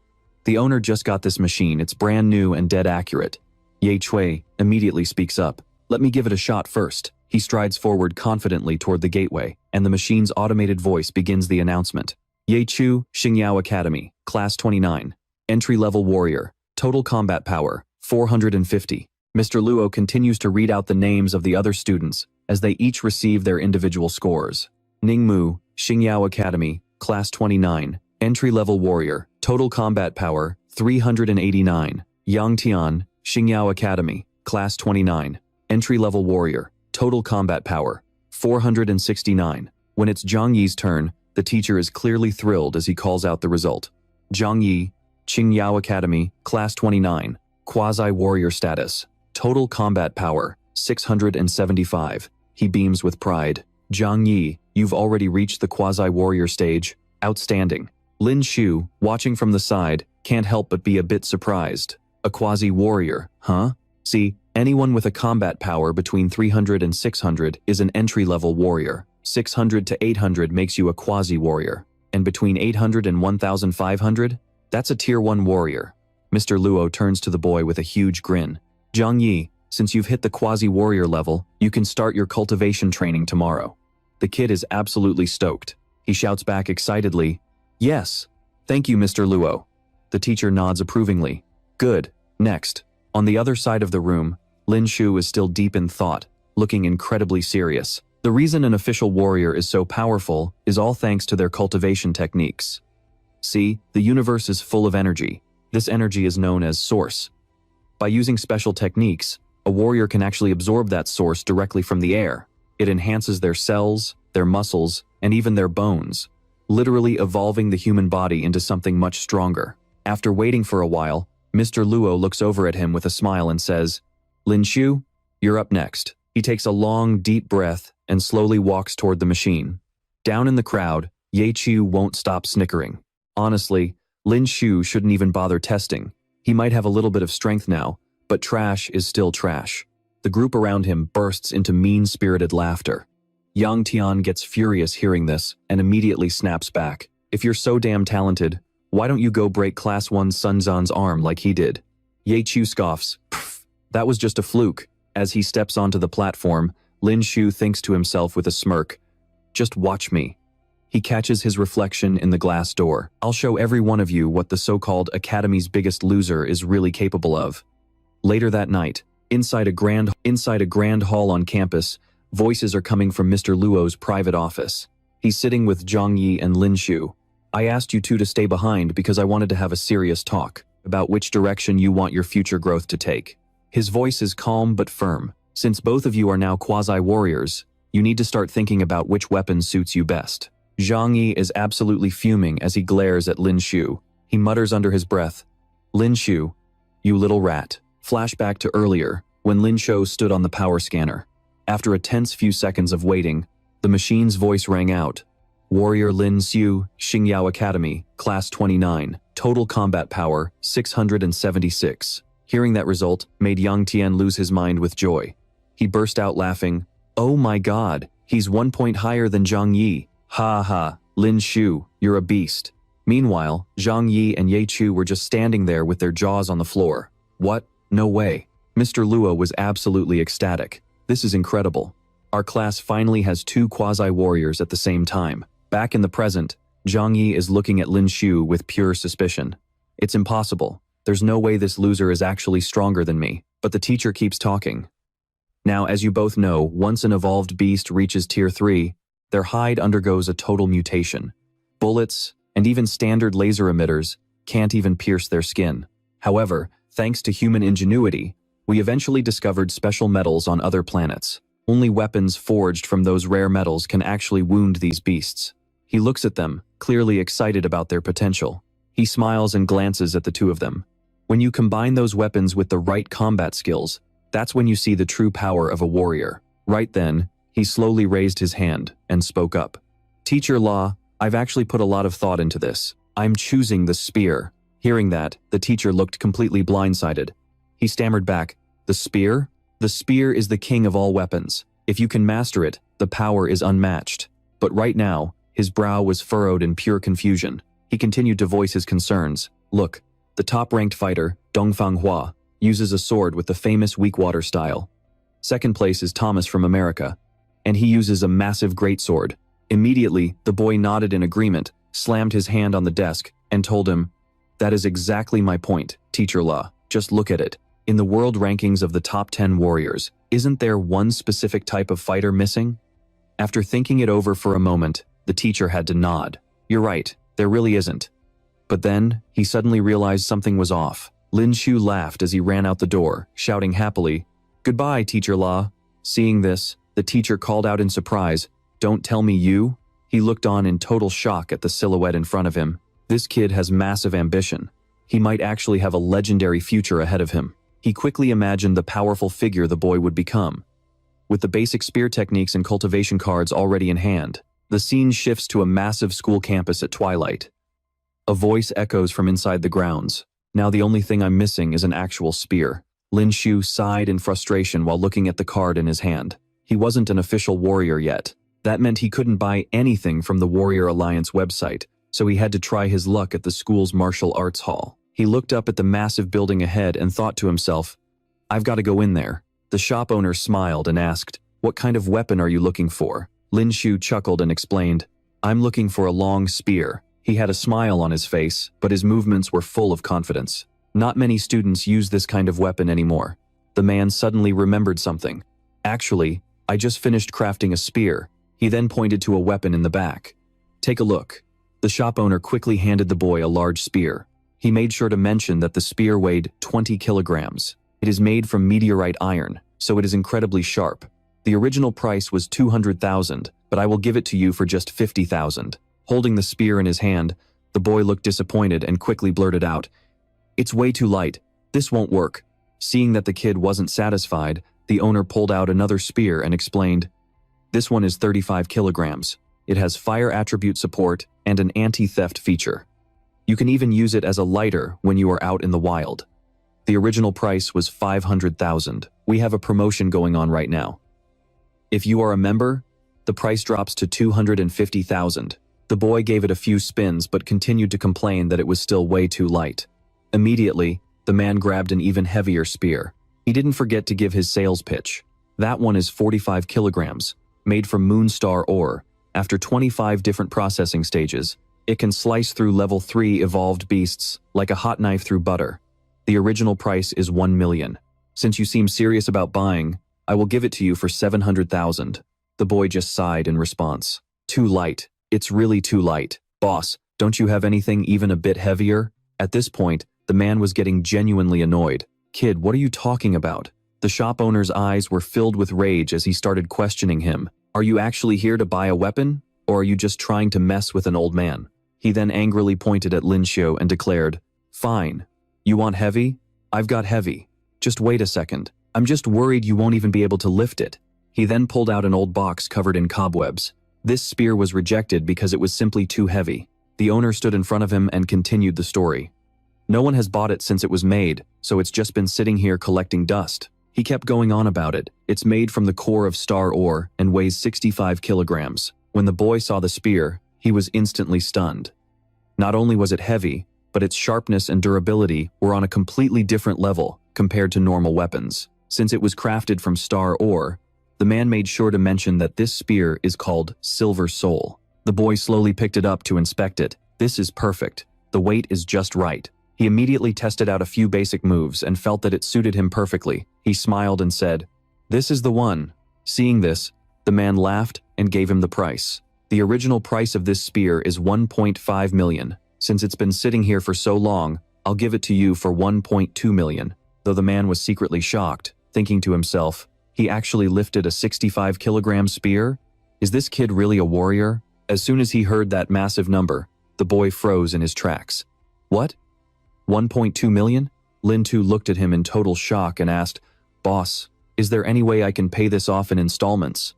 The owner just got this machine, it's brand new and dead accurate. Ye Chui immediately speaks up. Let me give it a shot first. He strides forward confidently toward the gateway, and the machine's automated voice begins the announcement. Ye Chu, Xingyao Academy, Class 29. Entry-level warrior. Total combat power, 450. Mr. Luo continues to read out the names of the other students as they each receive their individual scores. Ningmu, Xingyao Academy, Class 29. Entry-level warrior. Total combat power, 389. Yang Tian, Xingyao Academy, Class 29. Entry-level warrior. Total combat power, 469. When it's Zhang Yi's turn, the teacher is clearly thrilled as he calls out the result. Zhang Yi, Qingyao Academy, Class 29. Quasi-warrior status. Total combat power, 675. He beams with pride. Zhang Yi, you've already reached the quasi-warrior stage. Outstanding. Lin Shu, watching from the side, can't help but be a bit surprised. A quasi-warrior, huh? See, anyone with a combat power between 300 and 600 is an entry-level warrior. 600 to 800 makes you a quasi-warrior. And between 800 and 1,500? That's a Tier 1 warrior. Mr. Luo turns to the boy with a huge grin. Zhang Yi, since you've hit the quasi-warrior level, you can start your cultivation training tomorrow. The kid is absolutely stoked. He shouts back excitedly, Yes. Thank you, Mr. Luo. The teacher nods approvingly. Good. Next. On the other side of the room, Lin Shu is still deep in thought, looking incredibly serious. The reason an official warrior is so powerful is all thanks to their cultivation techniques. See, the universe is full of energy. This energy is known as source. By using special techniques, A warrior can actually absorb that source directly from the air. It enhances their cells, their muscles, and even their bones, literally evolving the human body into something much stronger. After waiting for a while, Mr. Luo looks over at him with a smile and says, "Lin Shu, you're up next." He takes a long, deep breath and slowly walks toward the machine. Down in the crowd, Ye Chu won't stop snickering. Honestly, Lin Shu shouldn't even bother testing. He might have a little bit of strength now, but trash is still trash. The group around him bursts into mean-spirited laughter. Yang Tian gets furious hearing this and immediately snaps back. "If you're so damn talented, why don't you go break Class 1 Sun Zan's arm like he did?" Ye Chu scoffs. "Pfft, that was just a fluke." As he steps onto the platform, Lin Shu thinks to himself with a smirk, "Just watch me." He catches his reflection in the glass door. "I'll show every one of you what the so-called Academy's biggest loser is really capable of." Later that night, inside a grand hall on campus, voices are coming from Mr. Luo's private office. He's sitting with Zhang Yi and Lin Shu. "I asked you two to stay behind because I wanted to have a serious talk about which direction you want your future growth to take." His voice is calm but firm. "Since both of you are now quasi-warriors, you need to start thinking about which weapon suits you best." Zhang Yi is absolutely fuming as he glares at Lin Shu. He mutters under his breath, "Lin Shu, you little rat." Flashback to earlier, when Lin Shu stood on the power scanner. After a tense few seconds of waiting, the machine's voice rang out. "Warrior Lin Shu, Xingyao Academy, Class 29, total combat power, 676. Hearing that result made Yang Tian lose his mind with joy. He burst out laughing. "Oh my god, he's 1 point higher than Zhang Yi. Ha ha, Lin Shu, you're a beast." Meanwhile, Zhang Yi and Ye Chu were just standing there with their jaws on the floor. "What? No way." Mr. Luo was absolutely ecstatic. "This is incredible. Our class finally has two quasi-warriors at the same time." Back in the present, Zhang Yi is looking at Lin Shu with pure suspicion. "It's impossible. There's no way this loser is actually stronger than me." But the teacher keeps talking. "Now, as you both know, once an evolved beast reaches Tier 3, their hide undergoes a total mutation. Bullets, and even standard laser emitters, can't even pierce their skin. However, thanks to human ingenuity, we eventually discovered special metals on other planets. Only weapons forged from those rare metals can actually wound these beasts." He looks at them, clearly excited about their potential. He smiles and glances at the two of them. When you combine those weapons with the right combat skills, that's when you see the true power of a warrior. Right then, he slowly raised his hand and spoke up. "Teacher Law, I've actually put a lot of thought into this. I'm choosing the spear." Hearing that, the teacher looked completely blindsided. He stammered back, "The spear? The spear is the king of all weapons. If you can master it, the power is unmatched." But right now, his brow was furrowed in pure confusion. He continued to voice his concerns. "Look, the top-ranked fighter, Dongfang Hua, uses a sword with the famous weak-water style. Second place is Thomas from America, and he uses a massive greatsword." Immediately, the boy nodded in agreement, slammed his hand on the desk, and told him, "That is exactly my point, Teacher Law. Just look at it. In the world rankings of the top 10 warriors, isn't there one specific type of fighter missing?" After thinking it over for a moment, the teacher had to nod. "You're right, there really isn't." But then, he suddenly realized something was off. Lin Shu laughed as he ran out the door, shouting happily, "Goodbye, Teacher Law." Seeing this, the teacher called out in surprise, "Don't tell me you?" He looked on in total shock at the silhouette in front of him. This kid has massive ambition. He might actually have a legendary future ahead of him. He quickly imagined the powerful figure the boy would become. With the basic spear techniques and cultivation cards already in hand, the scene shifts to a massive school campus at twilight. A voice echoes from inside the grounds. "Now the only thing I'm missing is an actual spear." Lin Shu sighed in frustration while looking at the card in his hand. He wasn't an official warrior yet. That meant he couldn't buy anything from the Warrior Alliance website, so he had to try his luck at the school's martial arts hall. He looked up at the massive building ahead and thought to himself, "I've got to go in there." The shop owner smiled and asked, "What kind of weapon are you looking for?" Lin Shu chuckled and explained, "I'm looking for a long spear." He had a smile on his face, but his movements were full of confidence. Not many students use this kind of weapon anymore. The man suddenly remembered something. "Actually, I just finished crafting a spear." He then pointed to a weapon in the back. "Take a look." The shop owner quickly handed the boy a large spear. He made sure to mention that the spear weighed 20 kilograms. It is made from meteorite iron, so it is incredibly sharp. The original price was 200,000, but I will give it to you for just 50,000. Holding the spear in his hand, the boy looked disappointed and quickly blurted out, "It's way too light. This won't work." Seeing that the kid wasn't satisfied, the owner pulled out another spear and explained, "This one is 35 kilograms. It has fire attribute support and an anti-theft feature. You can even use it as a lighter when you are out in the wild." The original price was 500,000. We have a promotion going on right now. If you are a member, the price drops to 250,000. The boy gave it a few spins but continued to complain that it was still way too light. Immediately, the man grabbed an even heavier spear. He didn't forget to give his sales pitch. That one is 45 kilograms, made from moonstar ore. After 25 different processing stages, it can slice through level 3 evolved beasts like a hot knife through butter. The original price is 1 million. Since you seem serious about buying, I will give it to you for 700,000. The boy just sighed in response. Too light. It's really too light. Boss, don't you have anything even a bit heavier? At this point, the man was getting genuinely annoyed. Kid, what are you talking about? The shop owner's eyes were filled with rage as he started questioning him. Are you actually here to buy a weapon? Or are you just trying to mess with an old man? He then angrily pointed at Lin Xiu and declared, "Fine. You want heavy? I've got heavy. Just wait a second. I'm just worried you won't even be able to lift it." He then pulled out an old box covered in cobwebs. This spear was rejected because it was simply too heavy. The owner stood in front of him and continued the story. No one has bought it since it was made, so it's just been sitting here collecting dust. He kept going on about it. It's made from the core of star ore and weighs 65 kilograms. When the boy saw the spear, he was instantly stunned. Not only was it heavy, but its sharpness and durability were on a completely different level compared to normal weapons. Since it was crafted from star ore, the man made sure to mention that this spear is called Silver Soul. The boy slowly picked it up to inspect it. This is perfect. The weight is just right. He immediately tested out a few basic moves and felt that it suited him perfectly. He smiled and said, "This is the one." Seeing this, the man laughed and gave him the price. The original price of this spear is 1.5 million. Since it's been sitting here for so long, I'll give it to you for 1.2 million. Though the man was secretly shocked, thinking to himself, he actually lifted a 65 kilogram spear? Is this kid really a warrior? As soon as he heard that massive number, the boy froze in his tracks. What? 1.2 million? Lin Tu looked at him in total shock and asked, "Boss, is there any way I can pay this off in installments?"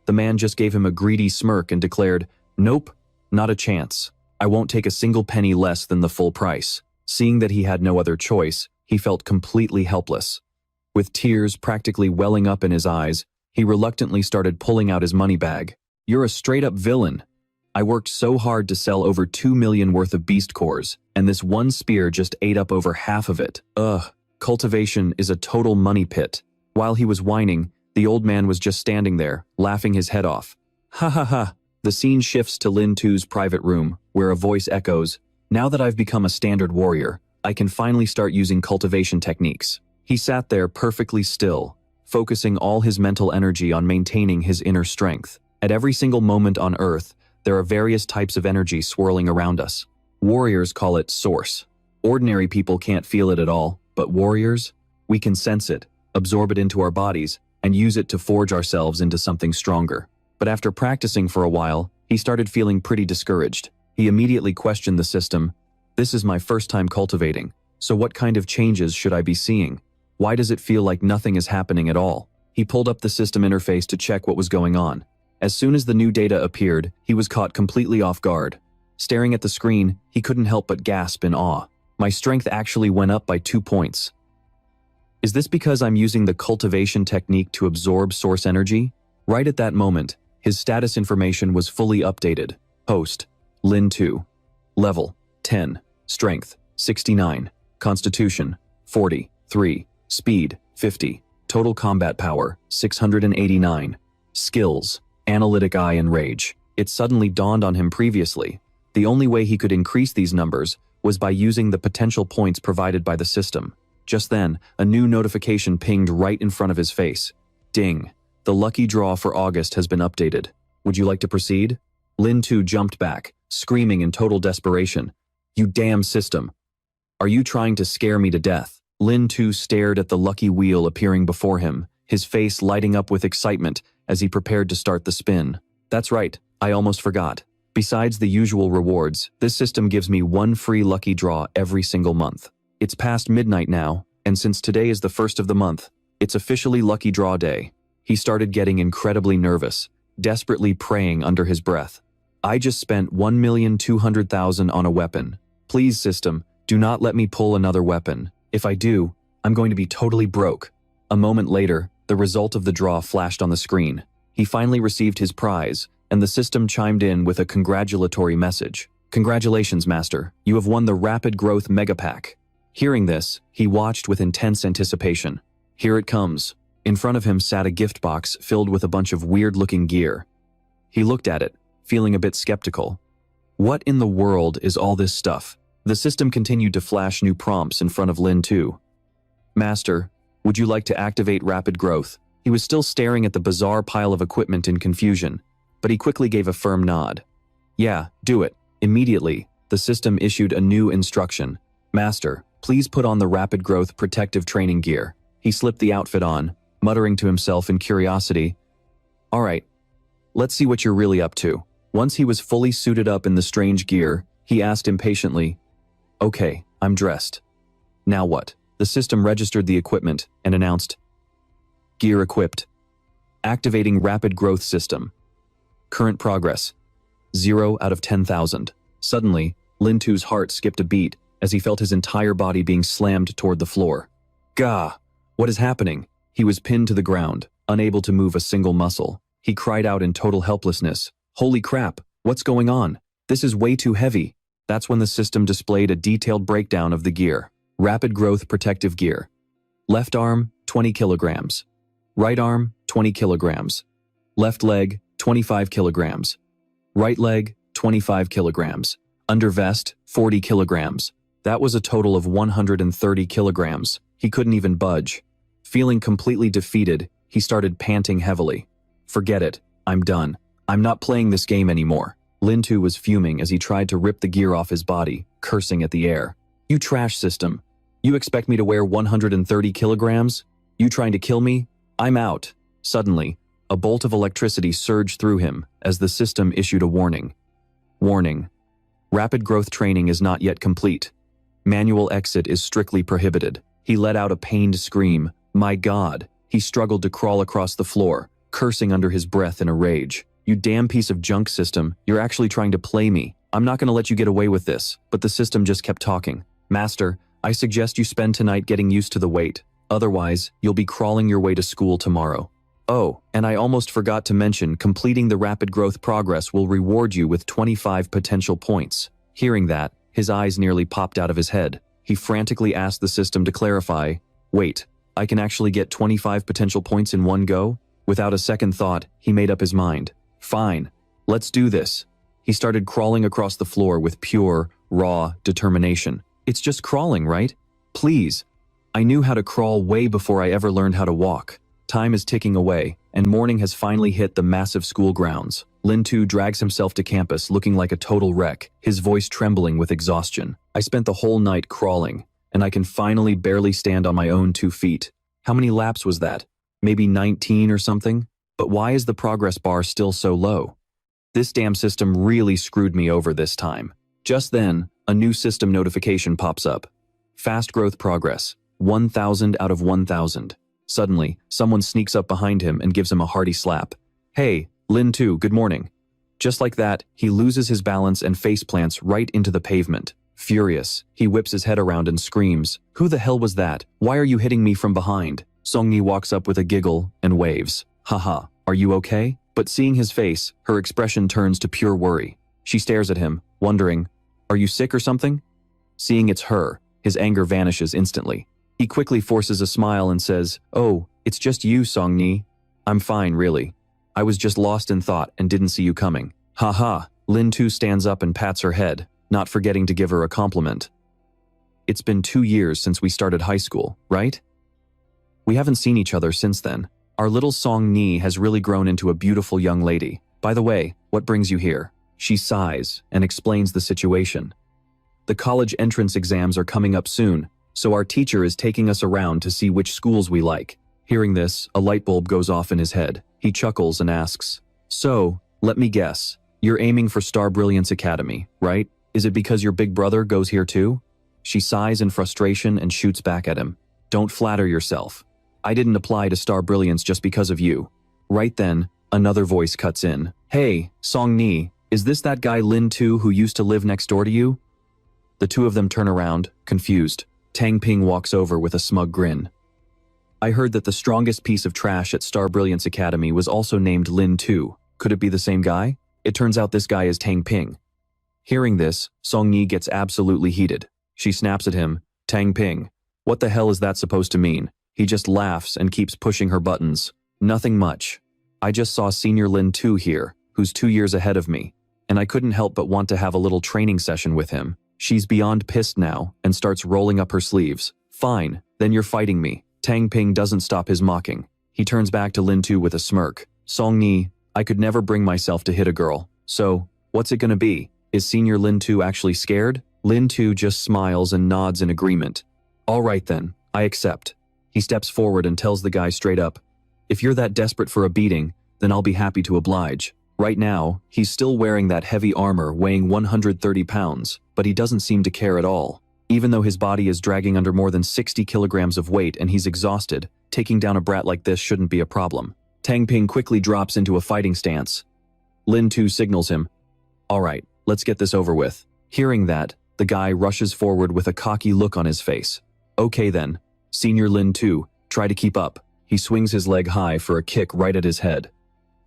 The man just gave him a greedy smirk and declared, "Nope, not a chance. I won't take a single penny less than the full price." Seeing that he had no other choice, he felt completely helpless. With tears practically welling up in his eyes, he reluctantly started pulling out his money bag. "You're a straight-up villain. I worked so hard to sell over 2 million worth of beast cores, and this one spear just ate up over half of it. Ugh, cultivation is a total money pit." While he was whining, the old man was just standing there, laughing his head off. Ha ha ha. The scene shifts to Lin Tu's private room, where a voice echoes, "Now that I've become a standard warrior, I can finally start using cultivation techniques." He sat there perfectly still, focusing all his mental energy on maintaining his inner strength. At every single moment on Earth, there are various types of energy swirling around us. Warriors call it source. Ordinary people can't feel it at all, but warriors, we can sense it, absorb it into our bodies, and use it to forge ourselves into something stronger. But after practicing for a while, he started feeling pretty discouraged. He immediately questioned the system. "This is my first time cultivating, so what kind of changes should I be seeing? Why does it feel like nothing is happening at all?" He pulled up the system interface to check what was going on. As soon as the new data appeared, he was caught completely off guard. Staring at the screen, he couldn't help but gasp in awe. "My strength actually went up by 2 points. Is this because I'm using the cultivation technique to absorb source energy?" Right at that moment, his status information was fully updated. Host, Lin Tu. Level, 10. Strength, 69. Constitution, 43. Speed, 50. Total combat power, 689. Skills, Analytic Eye and Rage. It suddenly dawned on him previously. The only way he could increase these numbers was by using the potential points provided by the system. Just then, a new notification pinged right in front of his face. Ding. The lucky draw for August has been updated. Would you like to proceed? Lin Tu jumped back, screaming in total desperation. "You damn system. Are you trying to scare me to death?" Lin Tu stared at the lucky wheel appearing before him, his face lighting up with excitement as he prepared to start the spin. That's right, I almost forgot. Besides the usual rewards, this system gives me one free lucky draw every single month. It's past midnight now, and since today is the first of the month, it's officially lucky draw day. He started getting incredibly nervous, desperately praying under his breath. I just spent 1,200,000 on a weapon. Please, system, do not let me pull another weapon. If I do, I'm going to be totally broke. A moment later, the result of the draw flashed on the screen. He finally received his prize, and the system chimed in with a congratulatory message. Congratulations, Master. You have won the Rapid Growth Mega Pack. Hearing this, he watched with intense anticipation. Here it comes. In front of him sat a gift box filled with a bunch of weird-looking gear. He looked at it, feeling a bit skeptical. What in the world is all this stuff? The system continued to flash new prompts in front of Lin Tu. Master, would you like to activate rapid growth? He was still staring at the bizarre pile of equipment in confusion, but he quickly gave a firm nod. Yeah, do it. Immediately, the system issued a new instruction. Master, please put on the rapid growth protective training gear. He slipped the outfit on, muttering to himself in curiosity. All right, let's see what you're really up to. Once he was fully suited up in the strange gear, he asked impatiently, Okay, I'm dressed. Now what? The system registered the equipment and announced, Gear equipped. Activating rapid growth system. Current progress, 0 out of 10,000. Suddenly, Lin Tu's heart skipped a beat as he felt his entire body being slammed toward the floor. Gah! What is happening? He was pinned to the ground, unable to move a single muscle. He cried out in total helplessness. Holy crap, what's going on? This is way too heavy. That's when the system displayed a detailed breakdown of the gear. Rapid growth protective gear. Left arm, 20 kilograms. Right arm, 20 kilograms. Left leg, 25 kilograms. Right leg, 25 kilograms. Under vest, 40 kilograms. That was a total of 130 kilograms. He couldn't even budge. Feeling completely defeated, he started panting heavily. Forget it, I'm done. I'm not playing this game anymore. Lin Tu was fuming as he tried to rip the gear off his body, cursing at the air. You trash system. You expect me to wear 130 kilograms? You trying to kill me? I'm out. Suddenly, a bolt of electricity surged through him as the system issued a warning. Warning. Rapid growth training is not yet complete. Manual exit is strictly prohibited. He let out a pained scream. My God. He struggled to crawl across the floor, cursing under his breath in a rage. You damn piece of junk system, you're actually trying to play me. I'm not going to let you get away with this. But the system just kept talking. Master, I suggest you spend tonight getting used to the weight. Otherwise, you'll be crawling your way to school tomorrow. Oh, and I almost forgot to mention, completing the rapid growth progress will reward you with 25 potential points. Hearing that, his eyes nearly popped out of his head. He frantically asked the system to clarify, Wait, I can actually get 25 potential points in one go? Without a second thought, he made up his mind. Fine, let's do this. He started crawling across the floor with pure, raw determination. It's just crawling, right? Please. I knew how to crawl way before I ever learned how to walk. Time is ticking away, and morning has finally hit the massive school grounds. Lin Tu drags himself to campus looking like a total wreck, his voice trembling with exhaustion. I spent the whole night crawling, and I can finally barely stand on my own 2 feet. How many laps was that? Maybe 19 or something? But why is the progress bar still so low? This damn system really screwed me over this time. Just then, a new system notification pops up. Fast growth progress, 1,000 out of 1,000. Suddenly, someone sneaks up behind him and gives him a hearty slap. Hey, Lin Tu, good morning. Just like that, he loses his balance and face plants right into the pavement. Furious, he whips his head around and screams, Who the hell was that? Why are you hitting me from behind? Songni walks up with a giggle and waves. Haha, are you okay? But seeing his face, her expression turns to pure worry. She stares at him, wondering, Are you sick or something? Seeing it's her, his anger vanishes instantly. He quickly forces a smile and says, Oh, it's just you, Songni. I'm fine, really. I was just lost in thought and didn't see you coming. Haha, Lin Tu stands up and pats her head, not forgetting to give her a compliment. It's been 2 years since we started high school, right? We haven't seen each other since then. Our little Songni has really grown into a beautiful young lady. By the way, what brings you here? She sighs and explains the situation. The college entrance exams are coming up soon, So our teacher is taking us around to see which schools we like. Hearing this, a light bulb goes off in his head. He chuckles and asks, "So, let me guess. You're aiming for Star Brilliance Academy, right? Is it because your big brother goes here too?" She sighs in frustration and shoots back at him. "Don't flatter yourself. I didn't apply to Star Brilliance just because of you." Right then, another voice cuts in. "Hey, Song-ni, is this that guy Lin Tu who used to live next door to you?" The two of them turn around, confused. Tang Ping walks over with a smug grin. "I heard that the strongest piece of trash at Star Brilliance Academy was also named Lin Tu. Could it be the same guy? It turns out this guy is Tang Ping." Hearing this, Song-ni gets absolutely heated. She snaps at him, "Tang Ping, what the hell is that supposed to mean?" He just laughs and keeps pushing her buttons. "Nothing much. I just saw Senior Lin Tu here, who's 2 years ahead of me, and I couldn't help but want to have a little training session with him." She's beyond pissed now and starts rolling up her sleeves. "Fine, then you're fighting me." Tang Ping doesn't stop his mocking. He turns back to Lin Tu with a smirk. "Song-ni, I could never bring myself to hit a girl. So, what's it gonna be? Is Senior Lin Tu actually scared?" Lin Tu just smiles and nods in agreement. "All right then, I accept." He steps forward and tells the guy straight up, "If you're that desperate for a beating, then I'll be happy to oblige." Right now, he's still wearing that heavy armor weighing 130 pounds, but he doesn't seem to care at all. Even though his body is dragging under more than 60 kilograms of weight and he's exhausted, taking down a brat like this shouldn't be a problem. Tang Ping quickly drops into a fighting stance. Lin Tu signals him, "All right, let's get this over with." Hearing that, the guy rushes forward with a cocky look on his face. "Okay then, Senior Lin Tu, try to keep up." He swings his leg high for a kick right at his head.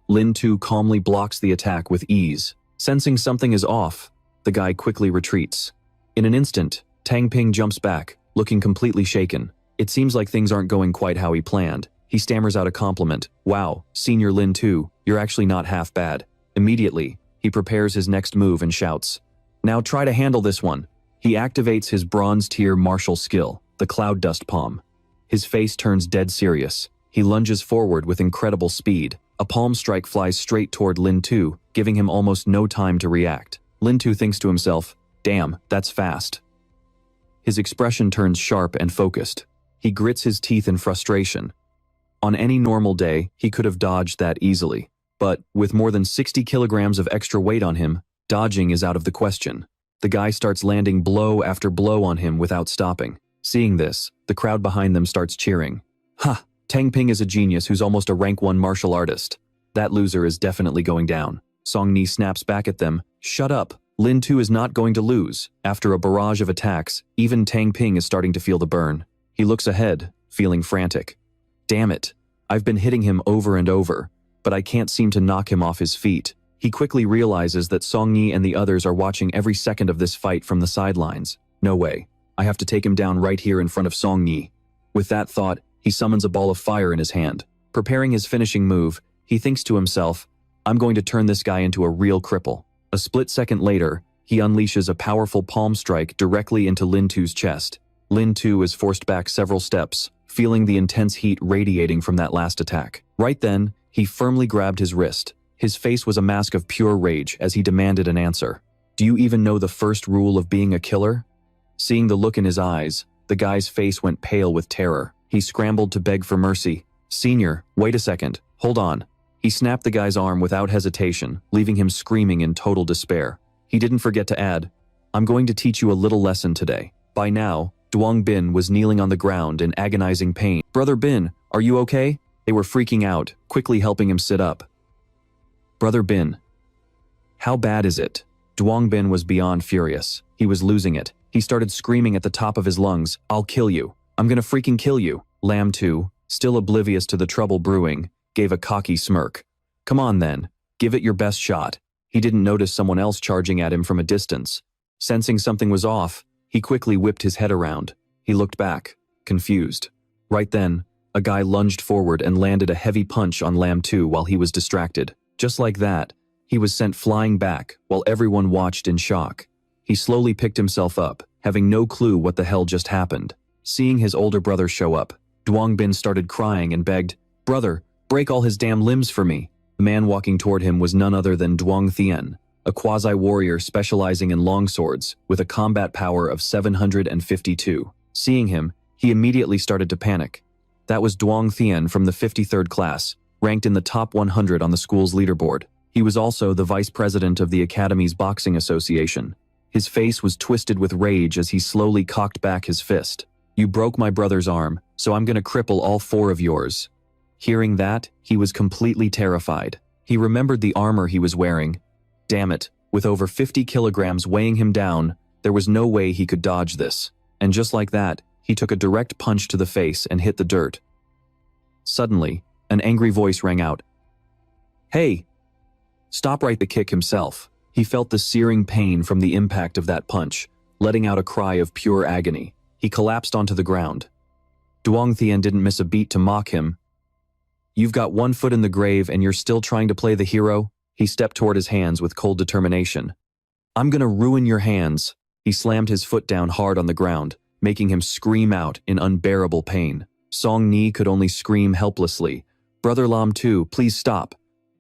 Lin Tu calmly blocks the attack with ease. Sensing something is off, the guy quickly retreats. In an instant, Tang Ping jumps back, looking completely shaken. It seems like things aren't going quite how he planned. He stammers out a compliment. "Wow, Senior Lin Tu, you're actually not half bad." Immediately, he prepares his next move and shouts, "Now try to handle this one." He activates his bronze tier martial skill, the Cloud Dust Palm. His face turns dead serious. He lunges forward with incredible speed. A palm strike flies straight toward Lin Tu, giving him almost no time to react. Lin Tu thinks to himself, "Damn, that's fast." His expression turns sharp and focused. He grits his teeth in frustration. On any normal day, he could have dodged that easily. But, with more than 60 kilograms of extra weight on him, dodging is out of the question. The guy starts landing blow after blow on him without stopping. Seeing this, the crowd behind them starts cheering. "Ha! Tang Ping is a genius who's almost a rank 1 martial artist. That loser is definitely going down." Song-ni snaps back at them, "Shut up. Lin Tu is not going to lose." After a barrage of attacks, even Tang Ping is starting to feel the burn. He looks ahead, feeling frantic. "Damn it. I've been hitting him over and over, but I can't seem to knock him off his feet." He quickly realizes that Song-ni and the others are watching every second of this fight from the sidelines. "No way. I have to take him down right here in front of Song-ni." With that thought, he summons a ball of fire in his hand. Preparing his finishing move, he thinks to himself, "I'm going to turn this guy into a real cripple." A split second later, he unleashes a powerful palm strike directly into Lin Tu's chest. Lin Tu is forced back several steps, feeling the intense heat radiating from that last attack. Right then, he firmly grabbed his wrist. His face was a mask of pure rage as he demanded an answer. "Do you even know the first rule of being a killer?" Seeing the look in his eyes, the guy's face went pale with terror. He scrambled to beg for mercy. "Senior, wait a second, hold on." He snapped the guy's arm without hesitation, leaving him screaming in total despair. He didn't forget to add, "I'm going to teach you a little lesson today." By now, Duong Bin was kneeling on the ground in agonizing pain. "Brother Bin, are you okay?" They were freaking out, quickly helping him sit up. "Brother Bin, how bad is it?" Duong Bin was beyond furious. He was losing it. He started screaming at the top of his lungs, "I'll kill you. I'm gonna freaking kill you." Lam Tu, still oblivious to the trouble brewing, gave a cocky smirk. "Come on then, give it your best shot." He didn't notice someone else charging at him from a distance. Sensing something was off, he quickly whipped his head around. He looked back, confused. Right then, a guy lunged forward and landed a heavy punch on Lam Tu while he was distracted. Just like that, he was sent flying back while everyone watched in shock. He slowly picked himself up, having no clue what the hell just happened. Seeing his older brother show up, Duong Bin started crying and begged, "Brother, break all his damn limbs for me." The man walking toward him was none other than Duong Thien, a quasi-warrior specializing in longswords with a combat power of 752. Seeing him, he immediately started to panic. That was Duong Thien from the 53rd class, ranked in the top 100 on the school's leaderboard. He was also the vice president of the Academy's boxing association. His face was twisted with rage as he slowly cocked back his fist. "You broke my brother's arm, so I'm gonna cripple all 4 of yours." Hearing that, he was completely terrified. He remembered the armor he was wearing. Damn it, with over 50 kilograms weighing him down, there was no way he could dodge this. And just like that, he took a direct punch to the face and hit the dirt. Suddenly, an angry voice rang out. "Hey! Stop right the kick himself." He felt the searing pain from the impact of that punch, letting out a cry of pure agony. He collapsed onto the ground. Duong Thien didn't miss a beat to mock him. "You've got 1 foot in the grave and you're still trying to play the hero?" He stepped toward his hands with cold determination. "I'm gonna ruin your hands." He slammed his foot down hard on the ground, making him scream out in unbearable pain. Song Ni could only scream helplessly. "Brother Lam too, please stop."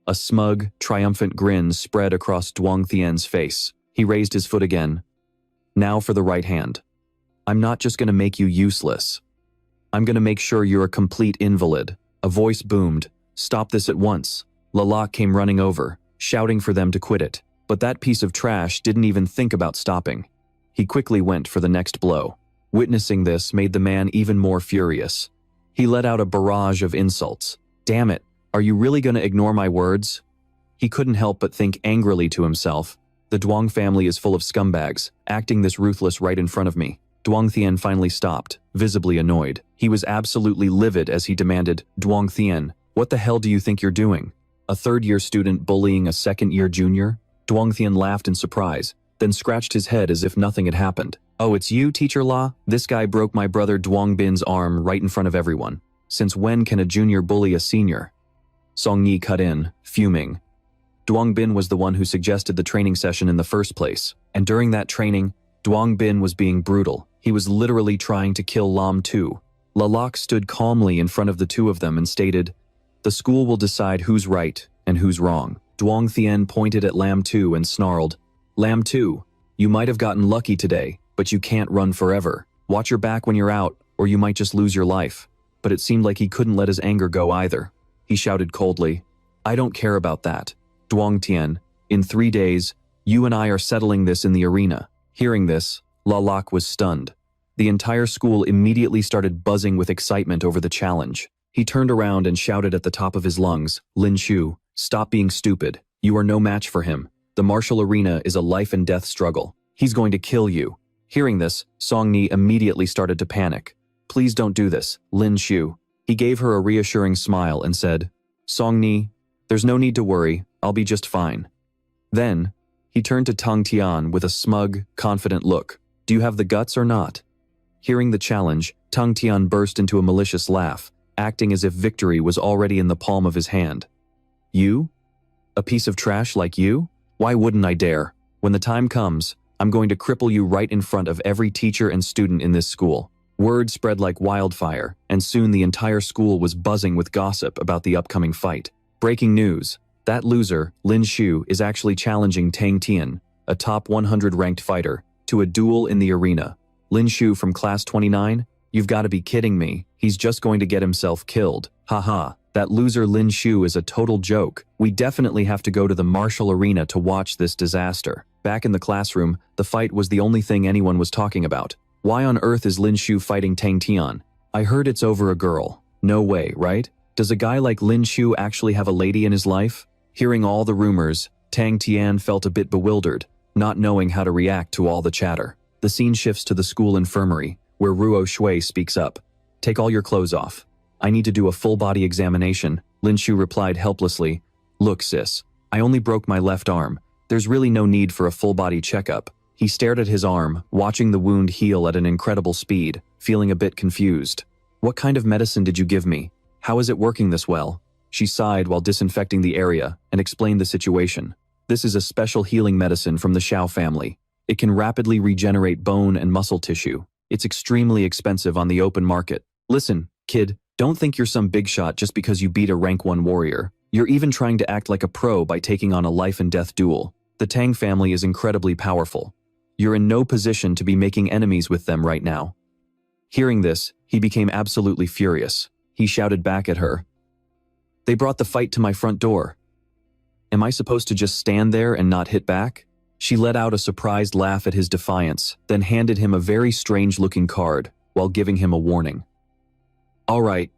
A smug, triumphant grin spread across Duong Thien's face. He raised his foot again. "Now for the right hand. I'm not just gonna make you useless. I'm gonna make sure you're a complete invalid." A voice boomed. "Stop this at once." Lalak came running over, shouting for them to quit it. But that piece of trash didn't even think about stopping. He quickly went for the next blow. Witnessing this made the man even more furious. He let out a barrage of insults. "Damn it, are you really gonna ignore my words?" He couldn't help but think angrily to himself. The Duong family is full of scumbags, acting this ruthless right in front of me. Duong Thien finally stopped, visibly annoyed. He was absolutely livid as he demanded, "Duong Thien, what the hell do you think you're doing? A third-year student bullying a second-year junior?" Duong Thien laughed in surprise, then scratched his head as if nothing had happened. "Oh, it's you, Teacher La? This guy broke my brother Duong Bin's arm right in front of everyone. Since when can a junior bully a senior?" Song Ni cut in, fuming. Duong Bin was the one who suggested the training session in the first place, and during that training, Duong Bin was being brutal. He was literally trying to kill Lam too. Lalak stood calmly in front of the two of them and stated, "The school will decide who's right and who's wrong." Duong Thien pointed at Lam Tu and snarled, "Lam Tu, you might have gotten lucky today, but you can't run forever. Watch your back when you're out, or you might just lose your life." But it seemed like he couldn't let his anger go either. He shouted coldly, "I don't care about that. Duong Thien, in 3 days, you and I are settling this in the arena." Hearing this, Lalak was stunned. The entire school immediately started buzzing with excitement over the challenge. He turned around and shouted at the top of his lungs, "Lin Shu, stop being stupid. You are no match for him. The martial arena is a life and death struggle. He's going to kill you." Hearing this, Song Ni immediately started to panic. "Please don't do this, Lin Shu." He gave her a reassuring smile and said, "Song Ni, there's no need to worry, I'll be just fine." Then, he turned to Tang Tian with a smug, confident look. "Do you have the guts or not?" Hearing the challenge, Tang Tian burst into a malicious laugh, acting as if victory was already in the palm of his hand. "You? A piece of trash like you? Why wouldn't I dare? When the time comes, I'm going to cripple you right in front of every teacher and student in this school." Word spread like wildfire, and soon the entire school was buzzing with gossip about the upcoming fight. Breaking news: that loser, Lin Shu, is actually challenging Tang Tian, a top 100 ranked fighter, to a duel in the arena. Lin Shu from class 29? You've got to be kidding me. He's just going to get himself killed. Haha, that loser Lin Shu is a total joke. We definitely have to go to the martial arena to watch this disaster. Back in the classroom, the fight was the only thing anyone was talking about. Why on earth is Lin Shu fighting Tang Tian? I heard it's over a girl. No way, right? Does a guy like Lin Shu actually have a lady in his life? Hearing all the rumors, Tang Tian felt a bit bewildered, not knowing how to react to all the chatter. The scene shifts to the school infirmary, where Ruo Shui speaks up. "Take all your clothes off. I need to do a full-body examination." Lin Shu replied helplessly, "Look, sis, I only broke my left arm. There's really no need for a full-body checkup." He stared at his arm, watching the wound heal at an incredible speed, feeling a bit confused. "What kind of medicine did you give me? How is it working this well?" She sighed while disinfecting the area and explained the situation. "This is a special healing medicine from the Xiao family. It can rapidly regenerate bone and muscle tissue. It's extremely expensive on the open market. Listen, kid, don't think you're some big shot just because you beat a rank 1 warrior. You're even trying to act like a pro by taking on a life and death duel. The Tang family is incredibly powerful. You're in no position to be making enemies with them right now." Hearing this, he became absolutely furious. He shouted back at her, "They brought the fight to my front door. Am I supposed to just stand there and not hit back?" She let out a surprised laugh at his defiance, then handed him a very strange-looking card while giving him a warning. All right,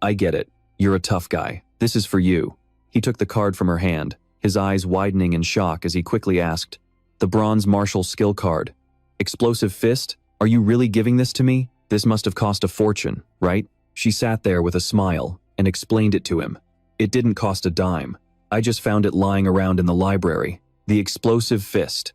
I get it. You're a tough guy. This is for you." He took the card from her hand, his eyes widening in shock as he quickly asked, "The bronze martial skill card. Explosive fist? Are you really giving this to me? This must have cost a fortune, right?" She sat there with a smile and explained it to him. "It didn't cost a dime. I just found it lying around in the library. The explosive fist.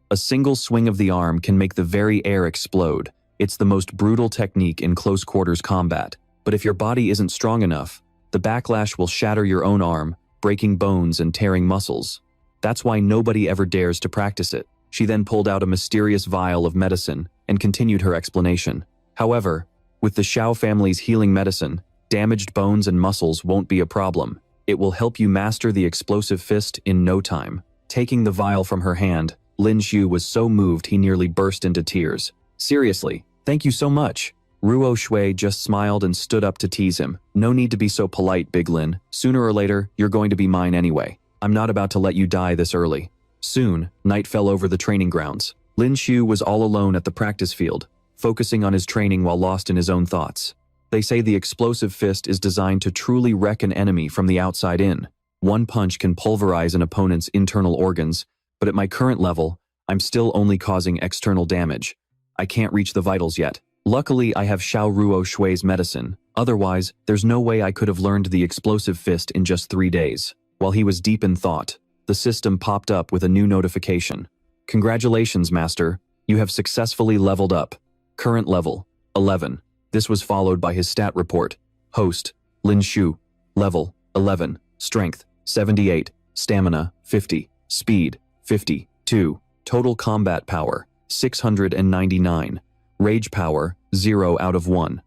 A single swing of the arm can make the very air explode. It's the most brutal technique in close quarters combat. But if your body isn't strong enough, the backlash will shatter your own arm, breaking bones and tearing muscles. That's why nobody ever dares to practice it." She then pulled out a mysterious vial of medicine and continued her explanation. "However, with the Shao family's healing medicine, damaged bones and muscles won't be a problem. It will help you master the explosive fist in no time." Taking the vial from her hand, Lin Shu was so moved he nearly burst into tears. "Seriously, thank you so much." Ruo Shui just smiled and stood up to tease him. "No need to be so polite, Big Lin. Sooner or later, you're going to be mine anyway. I'm not about to let you die this early." Soon, night fell over the training grounds. Lin Shu was all alone at the practice field, focusing on his training while lost in his own thoughts. They say the explosive fist is designed to truly wreck an enemy from the outside in. One punch can pulverize an opponent's internal organs, but at my current level, I'm still only causing external damage. I can't reach the vitals yet. Luckily, I have Xiao Ruo Shui's medicine. Otherwise, there's no way I could have learned the explosive fist in just 3 days. While he was deep in thought, the system popped up with a new notification. "Congratulations, Master. You have successfully leveled up. Current level, 11. This was followed by his stat report. Host, Lin Shu. Level, 11. Strength, 78. Stamina, 50. Speed, 52. Total combat power, 699. Rage power, 0 out of 1.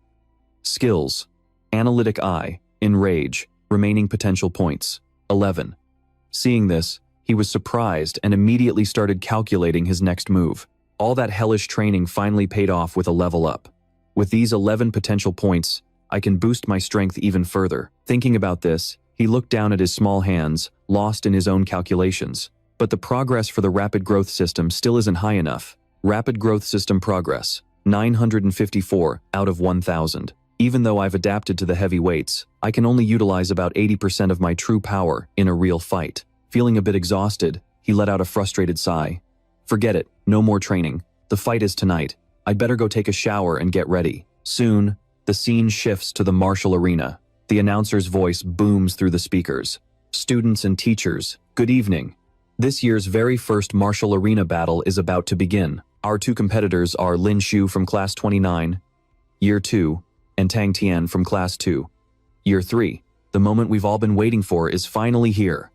Skills, Analytic Eye, Enrage, remaining potential points, 11. Seeing this, he was surprised and immediately started calculating his next move. All that hellish training finally paid off with a level up. With these 11 potential points, I can boost my strength even further. Thinking about this, he looked down at his small hands, lost in his own calculations. But the progress for the rapid growth system still isn't high enough. Rapid growth system progress, 954 out of 1000. Even though I've adapted to the heavy weights, I can only utilize about 80% of my true power in a real fight. Feeling a bit exhausted, he let out a frustrated sigh. "Forget it, no more training. The fight is tonight. I'd better go take a shower and get ready." Soon, the scene shifts to the martial arena. The announcer's voice booms through the speakers. "Students and teachers, good evening. This year's very first martial arena battle is about to begin. Our two competitors are Lin Shu from Class 29, Year 2, and Tang Tian from Class 2, Year 3. The moment we've all been waiting for is finally here.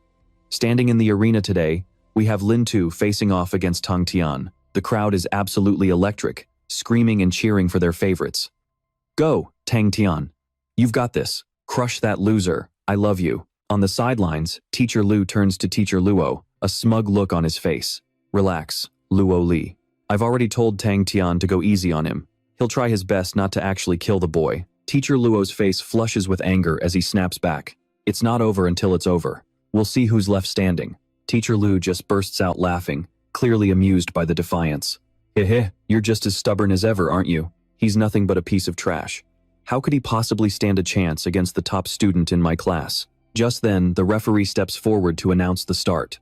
Standing in the arena today, we have Lin Tu facing off against Tang Tian. The crowd is absolutely electric, screaming and cheering for their favorites. Go, Tang Tian. You've got this. Crush that loser. I love you. On the sidelines, Teacher Lu turns to Teacher Luo, a smug look on his face. Relax, Luo Li. I've already told Tang Tian to go easy on him. He'll try his best not to actually kill the boy. Teacher Luo's face flushes with anger as he snaps back. It's not over until it's over. We'll see who's left standing. Teacher Lu just bursts out laughing, clearly amused by the defiance. Heh, you're just as stubborn as ever, aren't you? He's nothing but a piece of trash. How could he possibly stand a chance against the top student in my class? Just then, the referee steps forward to announce the start.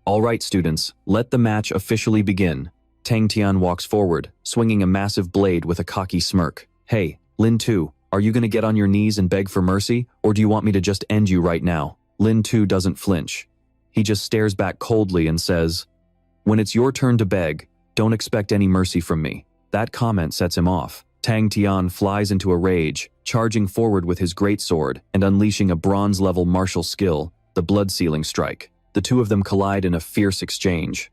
All right, students, let the match officially begin. Tang Tian walks forward, swinging a massive blade with a cocky smirk. Hey, Lin Tu, are you gonna get on your knees and beg for mercy, or do you want me to just end you right now? Lin Tu doesn't flinch. He just stares back coldly and says, when it's your turn to beg, don't expect any mercy from me. That comment sets him off. Tang Tian flies into a rage, charging forward with his greatsword and unleashing a bronze-level martial skill, the blood-sealing strike. The two of them collide in a fierce exchange.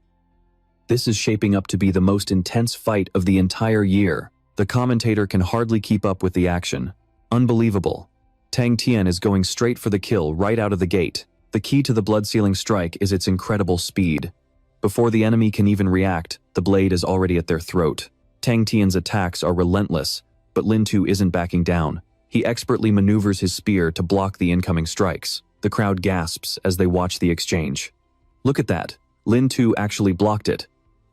This is shaping up to be the most intense fight of the entire year. The commentator can hardly keep up with the action. Unbelievable. Tang Tian is going straight for the kill right out of the gate. The key to the blood-sealing strike is its incredible speed. Before the enemy can even react, the blade is already at their throat. Tang Tian's attacks are relentless, but Lin Tu isn't backing down. He expertly maneuvers his spear to block the incoming strikes. The crowd gasps as they watch the exchange. Look at that. Lin Tu actually blocked it.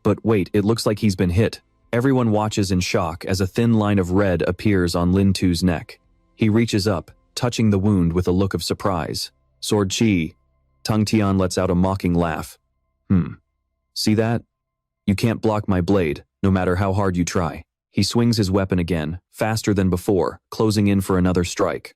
But wait, it looks like he's been hit. Everyone watches in shock as a thin line of red appears on Lin Tu's neck. He reaches up, touching the wound with a look of surprise. Sword chi. Tang Tian lets out a mocking laugh. See that? You can't block my blade, no matter how hard you try. He swings his weapon again, faster than before, closing in for another strike.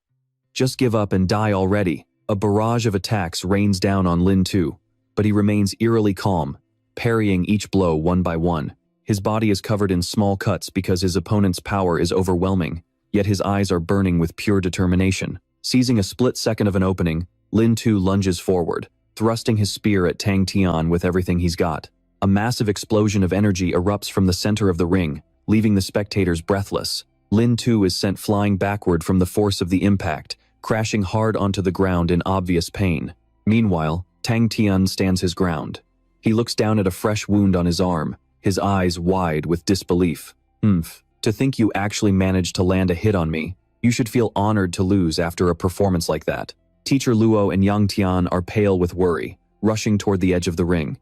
Just give up and die already. A barrage of attacks rains down on Lin Tu, but he remains eerily calm, parrying each blow one by one. His body is covered in small cuts because his opponent's power is overwhelming, yet his eyes are burning with pure determination. Seizing a split second of an opening, Lin Tu lunges forward, thrusting his spear at Tang Tian with everything he's got. A massive explosion of energy erupts from the center of the ring, leaving the spectators breathless. Lin Tu is sent flying backward from the force of the impact, crashing hard onto the ground in obvious pain. Meanwhile, Tang Tian stands his ground. He looks down at a fresh wound on his arm, his eyes wide with disbelief. To think you actually managed to land a hit on me. You should feel honored to lose after a performance like that. Teacher Luo and Yang Tian are pale with worry, rushing toward the edge of the ring.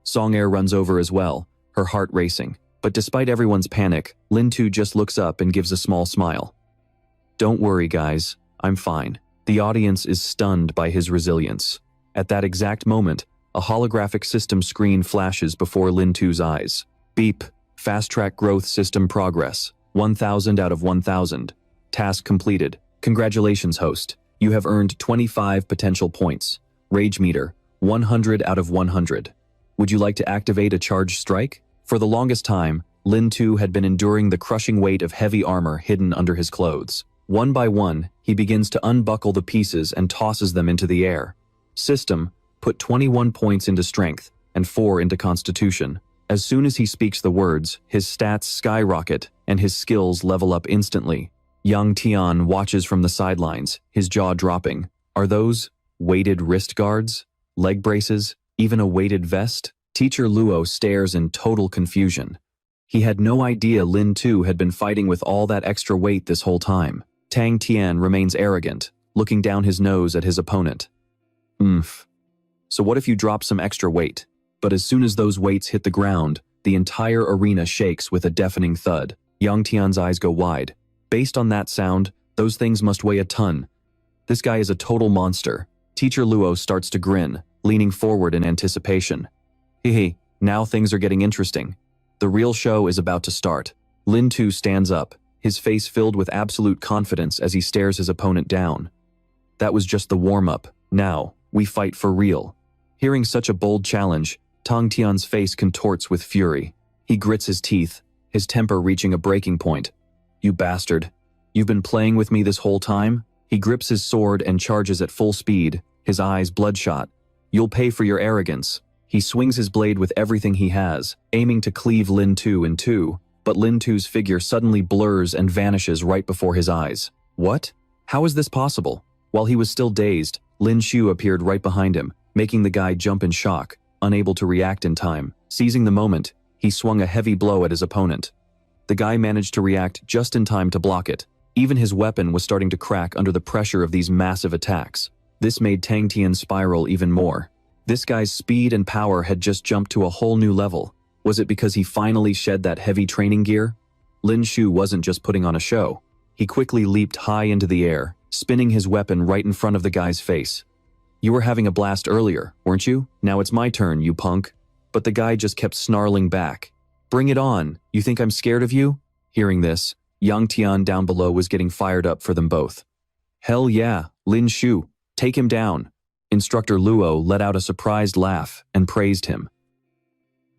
Song Air runs over as well, her heart racing. But despite everyone's panic, Lin Tu just looks up and gives a small smile. Don't worry, guys. I'm fine. The audience is stunned by his resilience. At that exact moment, a holographic system screen flashes before Lin Tu's eyes. Beep. Fast Track Growth System Progress. 1000 out of 1000. Task completed. Congratulations, host. You have earned 25 potential points. Rage meter, 100 out of 100. Would you like to activate a charge strike? For the longest time, Lin Tu had been enduring the crushing weight of heavy armor hidden under his clothes. One by one, he begins to unbuckle the pieces and tosses them into the air. System, put 21 points into strength and 4 into constitution. As soon as he speaks the words, his stats skyrocket and his skills level up instantly. Yang Tian watches from the sidelines, his jaw dropping. Are those weighted wrist guards? Leg braces? Even a weighted vest? Teacher Luo stares in total confusion. He had no idea Lin Tu had been fighting with all that extra weight this whole time. Tang Tian remains arrogant, looking down his nose at his opponent. So what if you drop some extra weight? But as soon as those weights hit the ground, the entire arena shakes with a deafening thud. Yang Tian's eyes go wide. Based on that sound, those things must weigh a ton. This guy is a total monster. Teacher Luo starts to grin, leaning forward in anticipation. Hehe, now things are getting interesting. The real show is about to start. Lin Tu stands up, his face filled with absolute confidence as he stares his opponent down. That was just the warm-up. Now, we fight for real. Hearing such a bold challenge, Tang Tian's face contorts with fury. He grits his teeth, his temper reaching a breaking point. You bastard. You've been playing with me this whole time? He grips his sword and charges at full speed, his eyes bloodshot. You'll pay for your arrogance. He swings his blade with everything he has, aiming to cleave Lin Tu in two, but Lin Tu's figure suddenly blurs and vanishes right before his eyes. What? How is this possible? While he was still dazed, Lin Shu appeared right behind him, making the guy jump in shock, unable to react in time. Seizing the moment, he swung a heavy blow at his opponent. The guy managed to react just in time to block it. Even his weapon was starting to crack under the pressure of these massive attacks. This made Tang Tian spiral even more. This guy's speed and power had just jumped to a whole new level. Was it because he finally shed that heavy training gear? Lin Shu wasn't just putting on a show. He quickly leaped high into the air, spinning his weapon right in front of the guy's face. You were having a blast earlier, weren't you? Now it's my turn, you punk. But the guy just kept snarling back. Bring it on. You think I'm scared of you? Hearing this, Yang Tian down below was getting fired up for them both. Hell yeah, Lin Shu. Take him down. Instructor Luo let out a surprised laugh and praised him.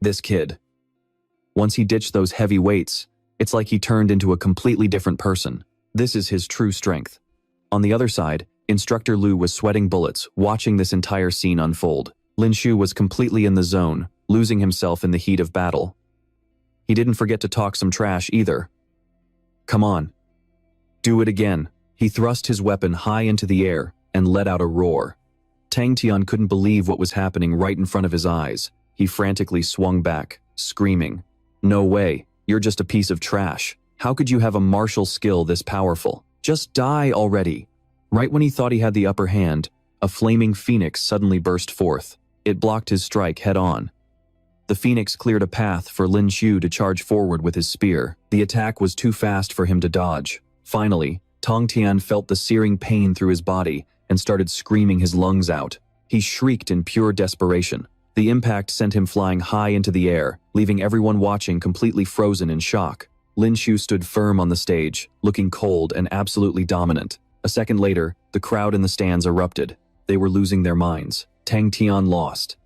This kid. Once he ditched those heavy weights, it's like he turned into a completely different person. This is his true strength. On the other side, Instructor Lu was sweating bullets, watching this entire scene unfold. Lin Shu was completely in the zone, losing himself in the heat of battle. He didn't forget to talk some trash either. Come on. Do it again. He thrust his weapon high into the air and let out a roar. Tang Tian couldn't believe what was happening right in front of his eyes. He frantically swung back, screaming. No way. You're just a piece of trash. How could you have a martial skill this powerful? Just die already." Right when he thought he had the upper hand, a flaming phoenix suddenly burst forth. It blocked his strike head-on. The phoenix cleared a path for Lin Shu to charge forward with his spear. The attack was too fast for him to dodge. Finally, Tong Tian felt the searing pain through his body and started screaming his lungs out. He shrieked in pure desperation. The impact sent him flying high into the air, leaving everyone watching completely frozen in shock. Lin Shu stood firm on the stage, looking cold and absolutely dominant. A second later, the crowd in the stands erupted. They were losing their minds. Tang Tian lost.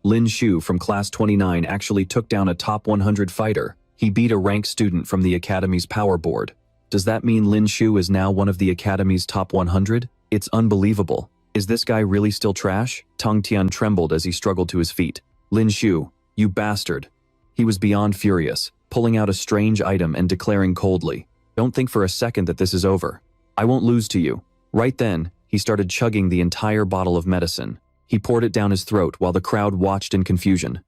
Lin Shu from Class 29 actually took down a top 100 fighter. He beat a rank student from the Academy's power board. Does that mean Lin Shu is now one of the Academy's top 100? It's unbelievable. Is this guy really still trash? Tang Tian trembled as he struggled to his feet. Lin Shu, you bastard. He was beyond furious, pulling out a strange item and declaring coldly, "Don't think for a second that this is over. I won't lose to you." Right then, he started chugging the entire bottle of medicine. He poured it down his throat while the crowd watched in confusion.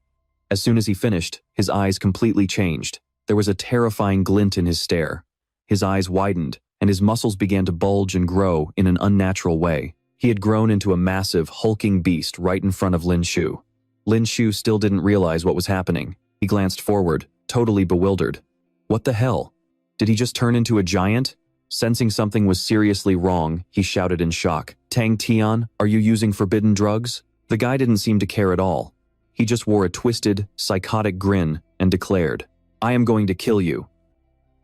As soon as he finished, his eyes completely changed. There was a terrifying glint in his stare. His eyes widened, and his muscles began to bulge and grow in an unnatural way. He had grown into a massive, hulking beast right in front of Lin Shu. Lin Shu still didn't realize what was happening. He glanced forward, totally bewildered. What the hell? Did he just turn into a giant? Sensing something was seriously wrong, he shouted in shock. "Tang Tian, are you using forbidden drugs?" The guy didn't seem to care at all. He just wore a twisted, psychotic grin and declared, "I am going to kill you."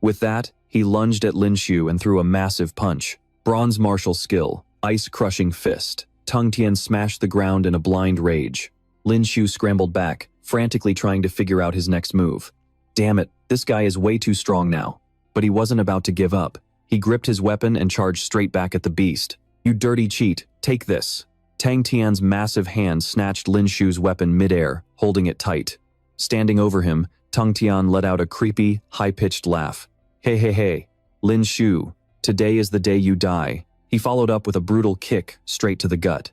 With that, he lunged at Lin Shu and threw a massive punch. Bronze martial skill, ice-crushing fist. Tang Tian smashed the ground in a blind rage. Lin Shu scrambled back, frantically trying to figure out his next move. Damn it, this guy is way too strong now. But he wasn't about to give up. He gripped his weapon and charged straight back at the beast. "You dirty cheat, take this." Tang Tian's massive hand snatched Lin Shu's weapon midair, holding it tight. Standing over him, Tang Tian let out a creepy, high-pitched laugh. "Hey hey hey, Lin Shu, today is the day you die." He followed up with a brutal kick straight to the gut.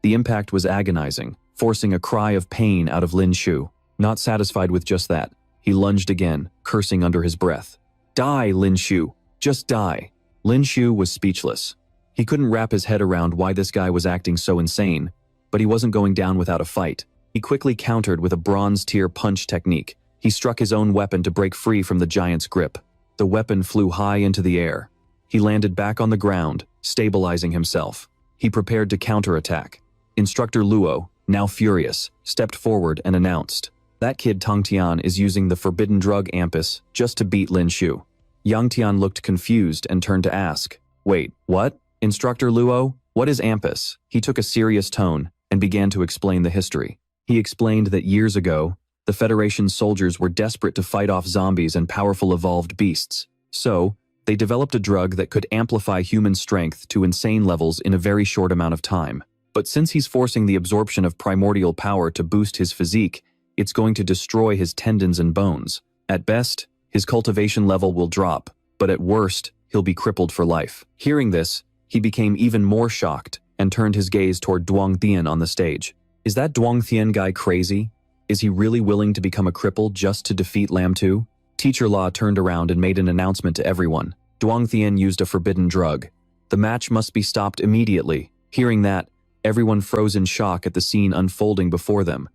The impact was agonizing, forcing a cry of pain out of Lin Shu. Not satisfied with just that, he lunged again, cursing under his breath. "Die, Lin Shu! Just die." Lin Shu was speechless. He couldn't wrap his head around why this guy was acting so insane, but he wasn't going down without a fight. He quickly countered with a bronze-tier punch technique. He struck his own weapon to break free from the giant's grip. The weapon flew high into the air. He landed back on the ground, stabilizing himself. He prepared to counterattack. Instructor Luo, now furious, stepped forward and announced, "That kid Tang Tian is using the forbidden drug Ampus just to beat Lin Shu." Yang Tian looked confused and turned to ask, "Wait, what? Instructor Luo, what is Ampus?" He took a serious tone and began to explain the history. He explained that years ago, the Federation's soldiers were desperate to fight off zombies and powerful evolved beasts. So, they developed a drug that could amplify human strength to insane levels in a very short amount of time. But since he's forcing the absorption of primordial power to boost his physique, it's going to destroy his tendons and bones. At best, his cultivation level will drop, but at worst, he'll be crippled for life. Hearing this, he became even more shocked and turned his gaze toward Duong Thien on the stage. Is that Duong Thien guy crazy? Is he really willing to become a cripple just to defeat Lam Tu? Teacher Law turned around and made an announcement to everyone. Duong Thien used a forbidden drug. The match must be stopped immediately. Hearing that, everyone froze in shock at the scene unfolding before them.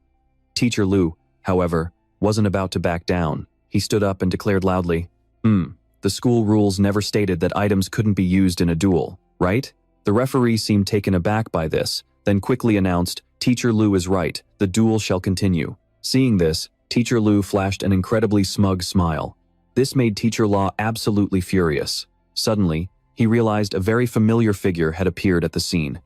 Teacher Lu, however, wasn't about to back down. He stood up and declared loudly, The school rules never stated that items couldn't be used in a duel, right?" The referee seemed taken aback by this, then quickly announced, "Teacher Lu is right, the duel shall continue." Seeing this, Teacher Lu flashed an incredibly smug smile. This made Teacher Law absolutely furious. Suddenly, he realized a very familiar figure had appeared at the scene.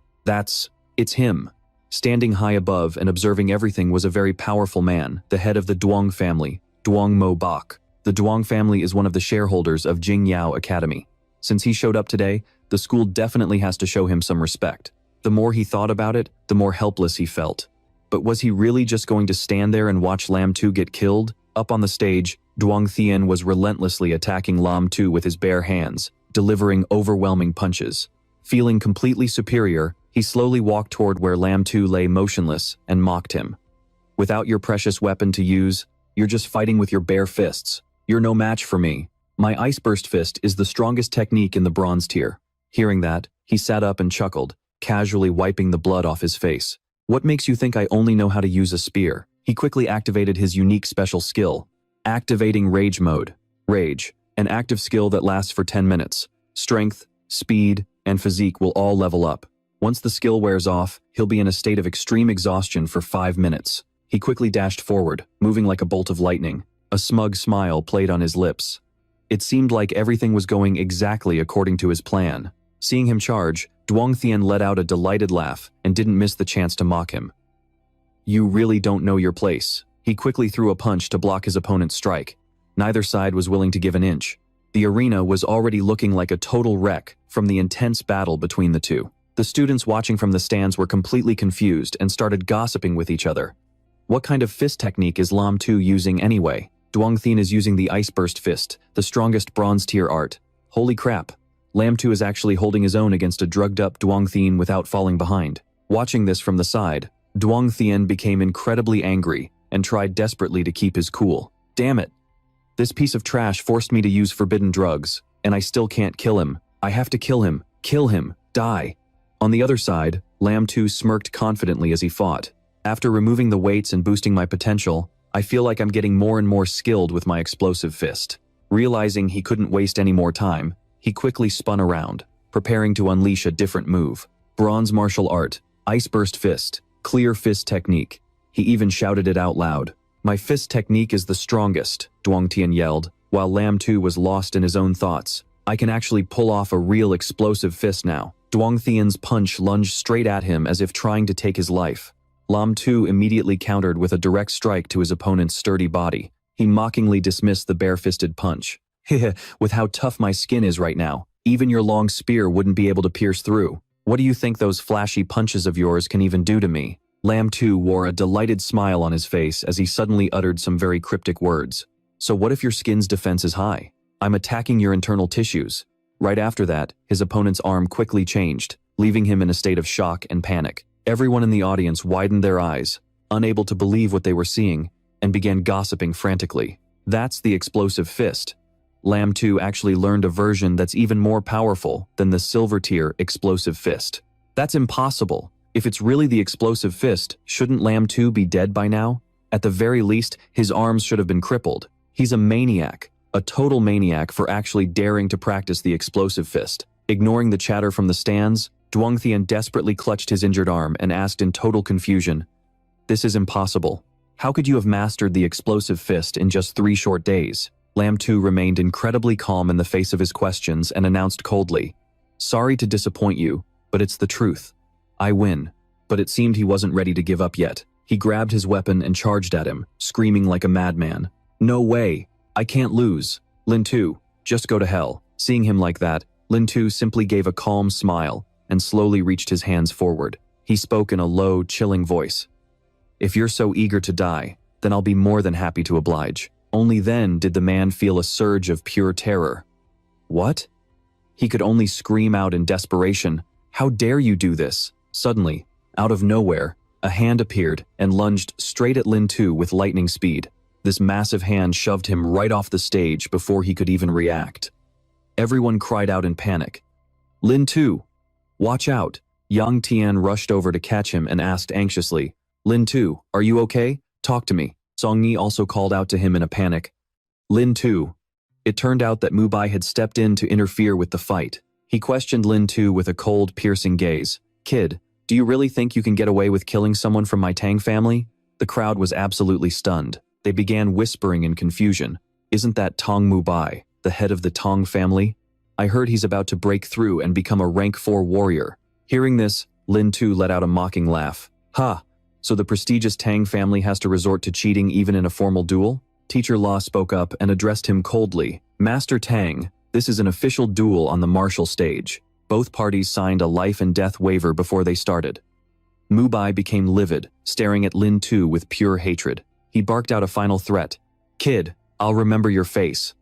It's him. Standing high above and observing everything was a very powerful man, the head of the Duong family, Duong Mo Bak. The Duong family is one of the shareholders of Jingyao Academy. Since he showed up today, the school definitely has to show him some respect. The more he thought about it, the more helpless he felt. But was he really just going to stand there and watch Lam Tu get killed? Up on the stage, Duong Thien was relentlessly attacking Lam Tu with his bare hands, delivering overwhelming punches. Feeling completely superior, he slowly walked toward where Lam Tu lay motionless and mocked him. "Without your precious weapon to use, you're just fighting with your bare fists. You're no match for me. My Ice Burst Fist is the strongest technique in the bronze tier. Hearing that, he sat up and chuckled, casually wiping the blood off his face. What makes you think I only know how to use a spear? He quickly activated his unique special skill. Activating Rage Mode. Rage, an active skill that lasts for 10 minutes. Strength, speed, and physique will all level up. Once the skill wears off, he'll be in a state of extreme exhaustion for 5 minutes. He quickly dashed forward, moving like a bolt of lightning. A smug smile played on his lips. It seemed like everything was going exactly according to his plan. Seeing him charge, Dronzer let out a delighted laugh and didn't miss the chance to mock him. You really don't know your place. He quickly threw a punch to block his opponent's strike. Neither side was willing to give an inch. The arena was already looking like a total wreck from the intense battle between the two. The students watching from the stands were completely confused and started gossiping with each other. What kind of fist technique is Lam 2 using anyway? Dronzer is using the Ice Burst Fist, the strongest bronze tier art. Holy crap. Lam 2 is actually holding his own against a drugged-up Dronzer without falling behind. Watching this from the side, Dronzer became incredibly angry and tried desperately to keep his cool. Damn it. This piece of trash forced me to use forbidden drugs, and I still can't kill him. I have to kill him, die. On the other side, Lam 2 smirked confidently as he fought. After removing the weights and boosting my potential, I feel like I'm getting more and more skilled with my explosive fist. Realizing he couldn't waste any more time, he quickly spun around, preparing to unleash a different move. Bronze martial art, Ice Burst Fist, clear fist technique. He even shouted it out loud. My fist technique is the strongest, Dronzer yelled, while Lam 2 was lost in his own thoughts. I can actually pull off a real explosive fist now. Dronzer's punch lunged straight at him as if trying to take his life. Lam 2 immediately countered with a direct strike to his opponent's sturdy body. He mockingly dismissed the bare-fisted punch. Heh, with how tough my skin is right now, even your long spear wouldn't be able to pierce through. What do you think those flashy punches of yours can even do to me? Lam 2 wore a delighted smile on his face as he suddenly uttered some very cryptic words. So what if your skin's defense is high? I'm attacking your internal tissues. Right after that, his opponent's arm quickly changed, leaving him in a state of shock and panic. Everyone in the audience widened their eyes, unable to believe what they were seeing, and began gossiping frantically. That's the explosive fist. Lam 2 actually learned a version that's even more powerful than the silver tier explosive fist. That's impossible. If it's really the explosive fist, shouldn't Lam 2 be dead by now? At the very least, his arms should have been crippled. He's a maniac, a total maniac for actually daring to practice the explosive fist. Ignoring the chatter from the stands, Dronzer desperately clutched his injured arm and asked in total confusion, "This is impossible. How could you have mastered the explosive fist in just 3 short days?" Lam 2 remained incredibly calm in the face of his questions and announced coldly, "Sorry to disappoint you, but it's the truth. I win." But it seemed he wasn't ready to give up yet. He grabbed his weapon and charged at him, screaming like a madman. "No way! I can't lose. Lin 2, just go to hell." Seeing him like that, Lin 2 simply gave a calm smile and slowly reached his hands forward. He spoke in a low, chilling voice. "If you're so eager to die, then I'll be more than happy to oblige." Only then did the man feel a surge of pure terror. What? He could only scream out in desperation, "How dare you do this?" Suddenly, out of nowhere, a hand appeared and lunged straight at Lin 2 with lightning speed. This massive hand shoved him right off the stage before he could even react. Everyone cried out in panic. "Lin 2! Watch out!" Yang Tian rushed over to catch him and asked anxiously, "Lin 2, are you okay? Talk to me." Song Ni also called out to him in a panic. "Lin 2. It turned out that Mubai had stepped in to interfere with the fight. He questioned Lin 2 with a cold, piercing gaze. "Kid, do you really think you can get away with killing someone from my Tang family?" The crowd was absolutely stunned. They began whispering in confusion. "Isn't that Tong Mubai, the head of the Tong family? I heard he's about to break through and become a rank 4 warrior." Hearing this, Lin 2 let out a mocking laugh. "Ha! So the prestigious Tang family has to resort to cheating even in a formal duel?" Teacher Law spoke up and addressed him coldly. "Master Tang, this is an official duel on the martial stage." Both parties signed a life and death waiver before they started. Mubai became livid, staring at Lin 2 with pure hatred. He barked out a final threat. "Kid, I'll remember your face."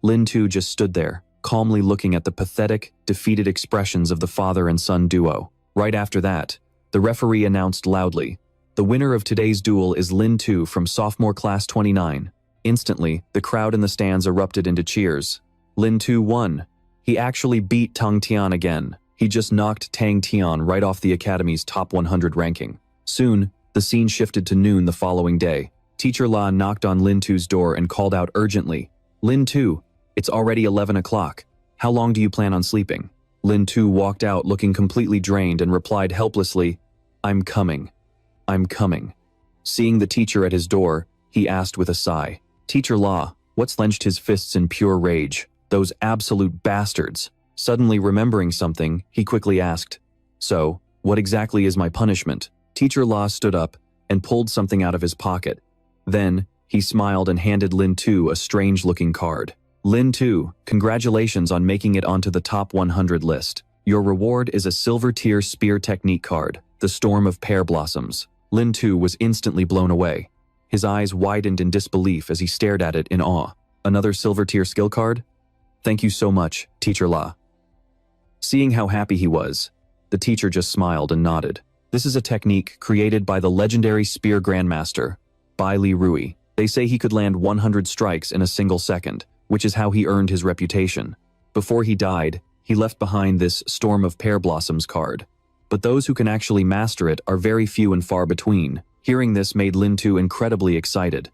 Lin 2 just stood there, calmly looking at the pathetic, defeated expressions of the father and son duo. Right after that, the referee announced loudly, "The winner of today's duel is Lin 2 from sophomore class 29. Instantly, the crowd in the stands erupted into cheers. Lin Tu won. He actually beat Tang Tian again. He just knocked Tang Tian right off the Academy's top 100 ranking. Soon, the scene shifted to noon the following day. Teacher La knocked on Lin Tu's door and called out urgently, "Lin Tu, it's already 11 o'clock. How long do you plan on sleeping?" Lin Tu walked out looking completely drained and replied helplessly, "I'm coming. I'm coming." Seeing the teacher at his door, he asked with a sigh, "Teacher La, what's?" Clenched his fists in pure rage. Those absolute bastards. Suddenly remembering something, he quickly asked, "So, what exactly is my punishment?" Teacher La stood up and pulled something out of his pocket. Then, he smiled and handed Lin Tu a strange-looking card. "Lin Tu, congratulations on making it onto the top 100 list. Your reward is a silver-tier spear technique card, the Storm of Pear Blossoms." Lin Tu was instantly blown away. His eyes widened in disbelief as he stared at it in awe. "Another silver-tier skill card? Thank you so much, Teacher La." Seeing how happy he was, the teacher just smiled and nodded. This is a technique created by the legendary spear grandmaster, Bai Li Rui. They say he could land 100 strikes in a single second, which is how he earned his reputation. Before he died, he left behind this Storm of Pear Blossoms card. But those who can actually master it are very few and far between. Hearing this made Lin Tu incredibly excited.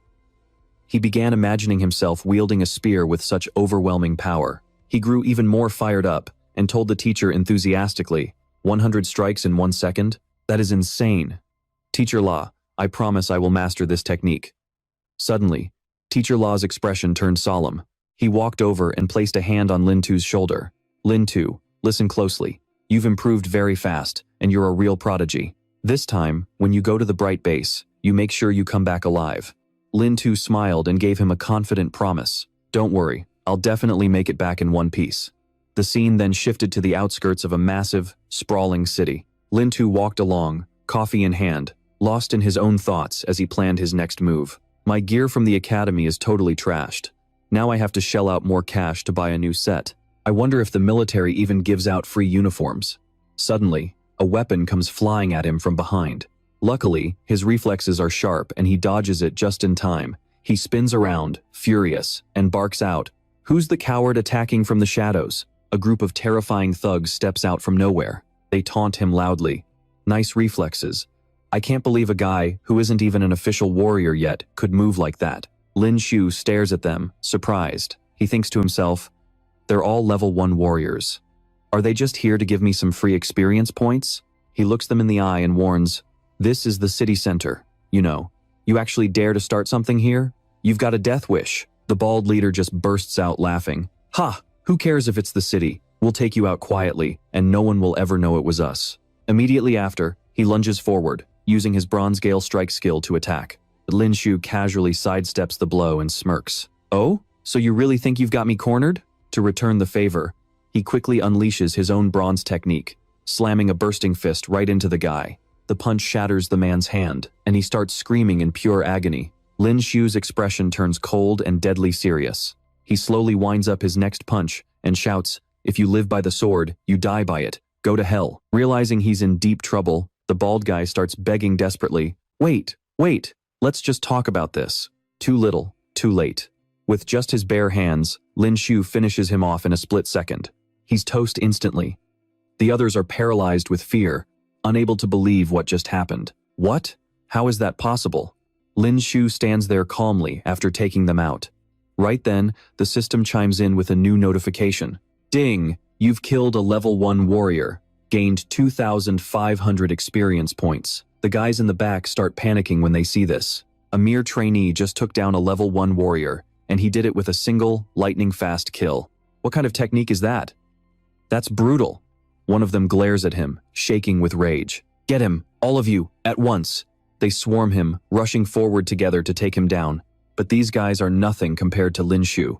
He began imagining himself wielding a spear with such overwhelming power. He grew even more fired up and told the teacher enthusiastically, 100 strikes in 1 second? That is insane. Teacher La, I promise I will master this technique." Suddenly, Teacher La's expression turned solemn. He walked over and placed a hand on Lin Tu's shoulder. "Lin Tu, listen closely. You've improved very fast, and you're a real prodigy. This time, when you go to the bright base, you make sure you come back alive." Lin Tu smiled and gave him a confident promise. "Don't worry, I'll definitely make it back in one piece." The scene then shifted to the outskirts of a massive, sprawling city. Lin Tu walked along, coffee in hand, lost in his own thoughts as he planned his next move. "My gear from the academy is totally trashed. Now I have to shell out more cash to buy a new set. I wonder if the military even gives out free uniforms." Suddenly, a weapon comes flying at him from behind. Luckily, his reflexes are sharp and he dodges it just in time. He spins around, furious, and barks out, "Who's the coward attacking from the shadows?" A group of terrifying thugs steps out from nowhere. They taunt him loudly. "Nice reflexes. I can't believe a guy who isn't even an official warrior yet could move like that." Lin Shu stares at them, surprised. He thinks to himself, "They're all level 1 warriors. Are they just here to give me some free experience points?" He looks them in the eye and warns, "This is the city center. You know, you actually dare to start something here? You've got a death wish." The bald leader just bursts out laughing. "Ha! Who cares if it's the city? We'll take you out quietly, and no one will ever know it was us." Immediately after, he lunges forward, using his Bronze Gale strike skill to attack. Lin Shu casually sidesteps the blow and smirks. "Oh? So you really think you've got me cornered?" To return the favor, he quickly unleashes his own bronze technique, slamming a bursting fist right into the guy. The punch shatters the man's hand, and he starts screaming in pure agony. Lin Shu's expression turns cold and deadly serious. He slowly winds up his next punch and shouts, "If you live by the sword, you die by it. Go to hell." Realizing he's in deep trouble, the bald guy starts begging desperately, Wait, let's just talk about this." Too little, too late. With just his bare hands, Lin Shu finishes him off in a split second. He's toast instantly. The others are paralyzed with fear, unable to believe what just happened. What? How is that possible? Lin Shu stands there calmly after taking them out. Right then, the system chimes in with a new notification. "Ding! You've killed a level 1 warrior. Gained 2,500 experience points." The guys in the back start panicking when they see this. A mere trainee just took down a level 1 warrior, and he did it with a single, lightning-fast kill. What kind of technique is that? That's brutal. One of them glares at him, shaking with rage. "Get him, all of you, at once." They swarm him, rushing forward together to take him down. But these guys are nothing compared to Lin Shu.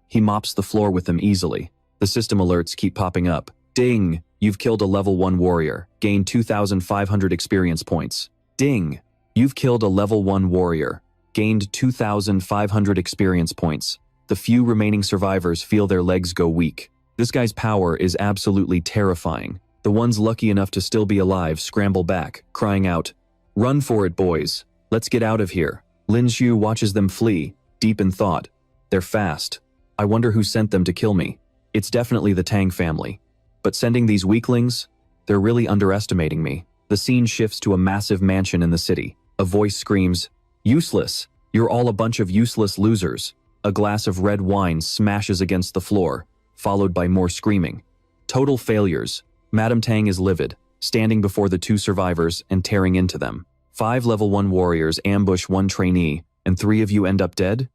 He mops the floor with them easily. The system alerts keep popping up. "Ding! You've killed a level 1 warrior. Gained 2,500 experience points." "Ding! You've killed a level 1 warrior. Gained 2,500 experience points." The few remaining survivors feel their legs go weak. This guy's power is absolutely terrifying. The ones lucky enough to still be alive scramble back, crying out, "Run for it, boys. Let's get out of here." Lin Shu watches them flee, deep in thought. They're fast. I wonder who sent them to kill me. It's definitely the Tang family. But sending these weaklings? They're really underestimating me. The scene shifts to a massive mansion in the city. A voice screams, "Useless! You're all a bunch of useless losers." A glass of red wine smashes against the floor, followed by more screaming. Total failures. Madame Tang is livid, standing before the two survivors and tearing into them. 5 level 1 warriors ambush 1 trainee, and 3 of you end up dead?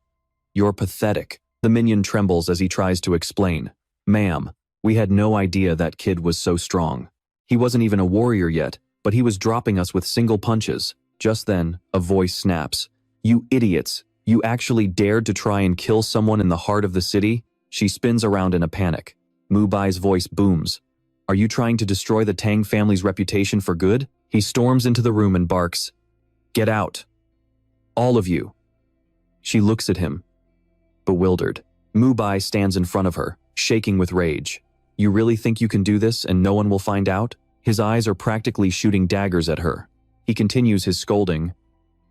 You're pathetic. The minion trembles as he tries to explain. Ma'am, we had no idea that kid was so strong. He wasn't even a warrior yet, but he was dropping us with single punches. Just then, a voice snaps. You idiots, you actually dared to try and kill someone in the heart of the city? She spins around in a panic. Mubai's voice booms. Are you trying to destroy the Tang family's reputation for good? He storms into the room and barks. Get out. All of you. She looks at him, bewildered. Mubai stands in front of her, shaking with rage. You really think you can do this and no one will find out? His eyes are practically shooting daggers at her. He continues his scolding.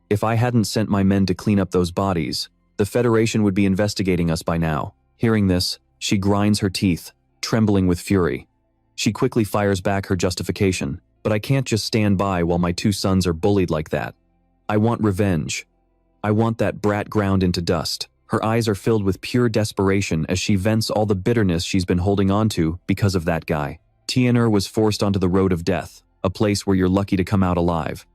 If I hadn't sent my men to clean up those bodies, the Federation would be investigating us by now. Hearing this, she grinds her teeth, trembling with fury. She quickly fires back her justification. But I can't just stand by while my 2 sons are bullied like that. I want revenge. I want that brat ground into dust. Her eyes are filled with pure desperation as she vents all the bitterness she's been holding on to because of that guy. Tian'er was forced onto the road of death, a place where you're lucky to come out alive.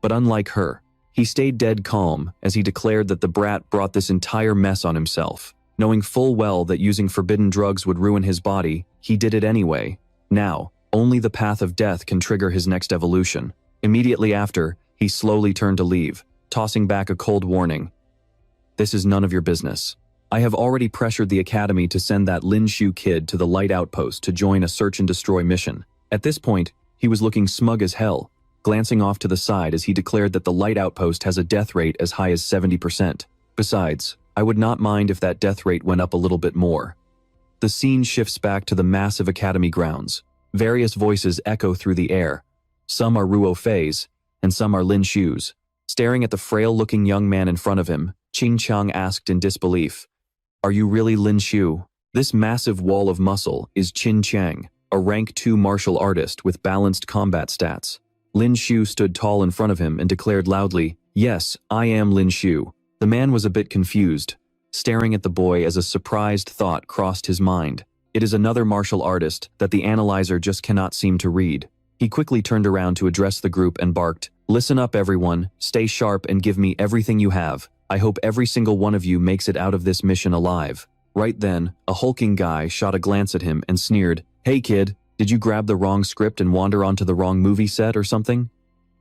But unlike her, he stayed dead calm as he declared that the brat brought this entire mess on himself. Knowing full well that using forbidden drugs would ruin his body, he did it anyway. Now, only the path of death can trigger his next evolution. Immediately after, he slowly turned to leave, tossing back a cold warning. This is none of your business. I have already pressured the academy to send that Lin Shu kid to the light outpost to join a search and destroy mission. At this point, he was looking smug as hell, glancing off to the side as he declared that the light outpost has a death rate as high as 70%. Besides, I would not mind if that death rate went up a little bit more. The scene shifts back to the massive academy grounds. Various voices echo through the air. Some are Ruo Fei's, and some are Lin Shu's. Staring at the frail-looking young man in front of him, Qing Chang asked in disbelief, Are you really Lin Shu? This massive wall of muscle is Qin Chang, a rank 2 martial artist with balanced combat stats. Lin Shu stood tall in front of him and declared loudly, Yes, I am Lin Shu. The man was a bit confused, staring at the boy as a surprised thought crossed his mind. It is another martial artist that the analyzer just cannot seem to read. He quickly turned around to address the group and barked, Listen up everyone, stay sharp and give me everything you have. I hope every single one of you makes it out of this mission alive. Right then, a hulking guy shot a glance at him and sneered, Hey kid, did you grab the wrong script and wander onto the wrong movie set or something?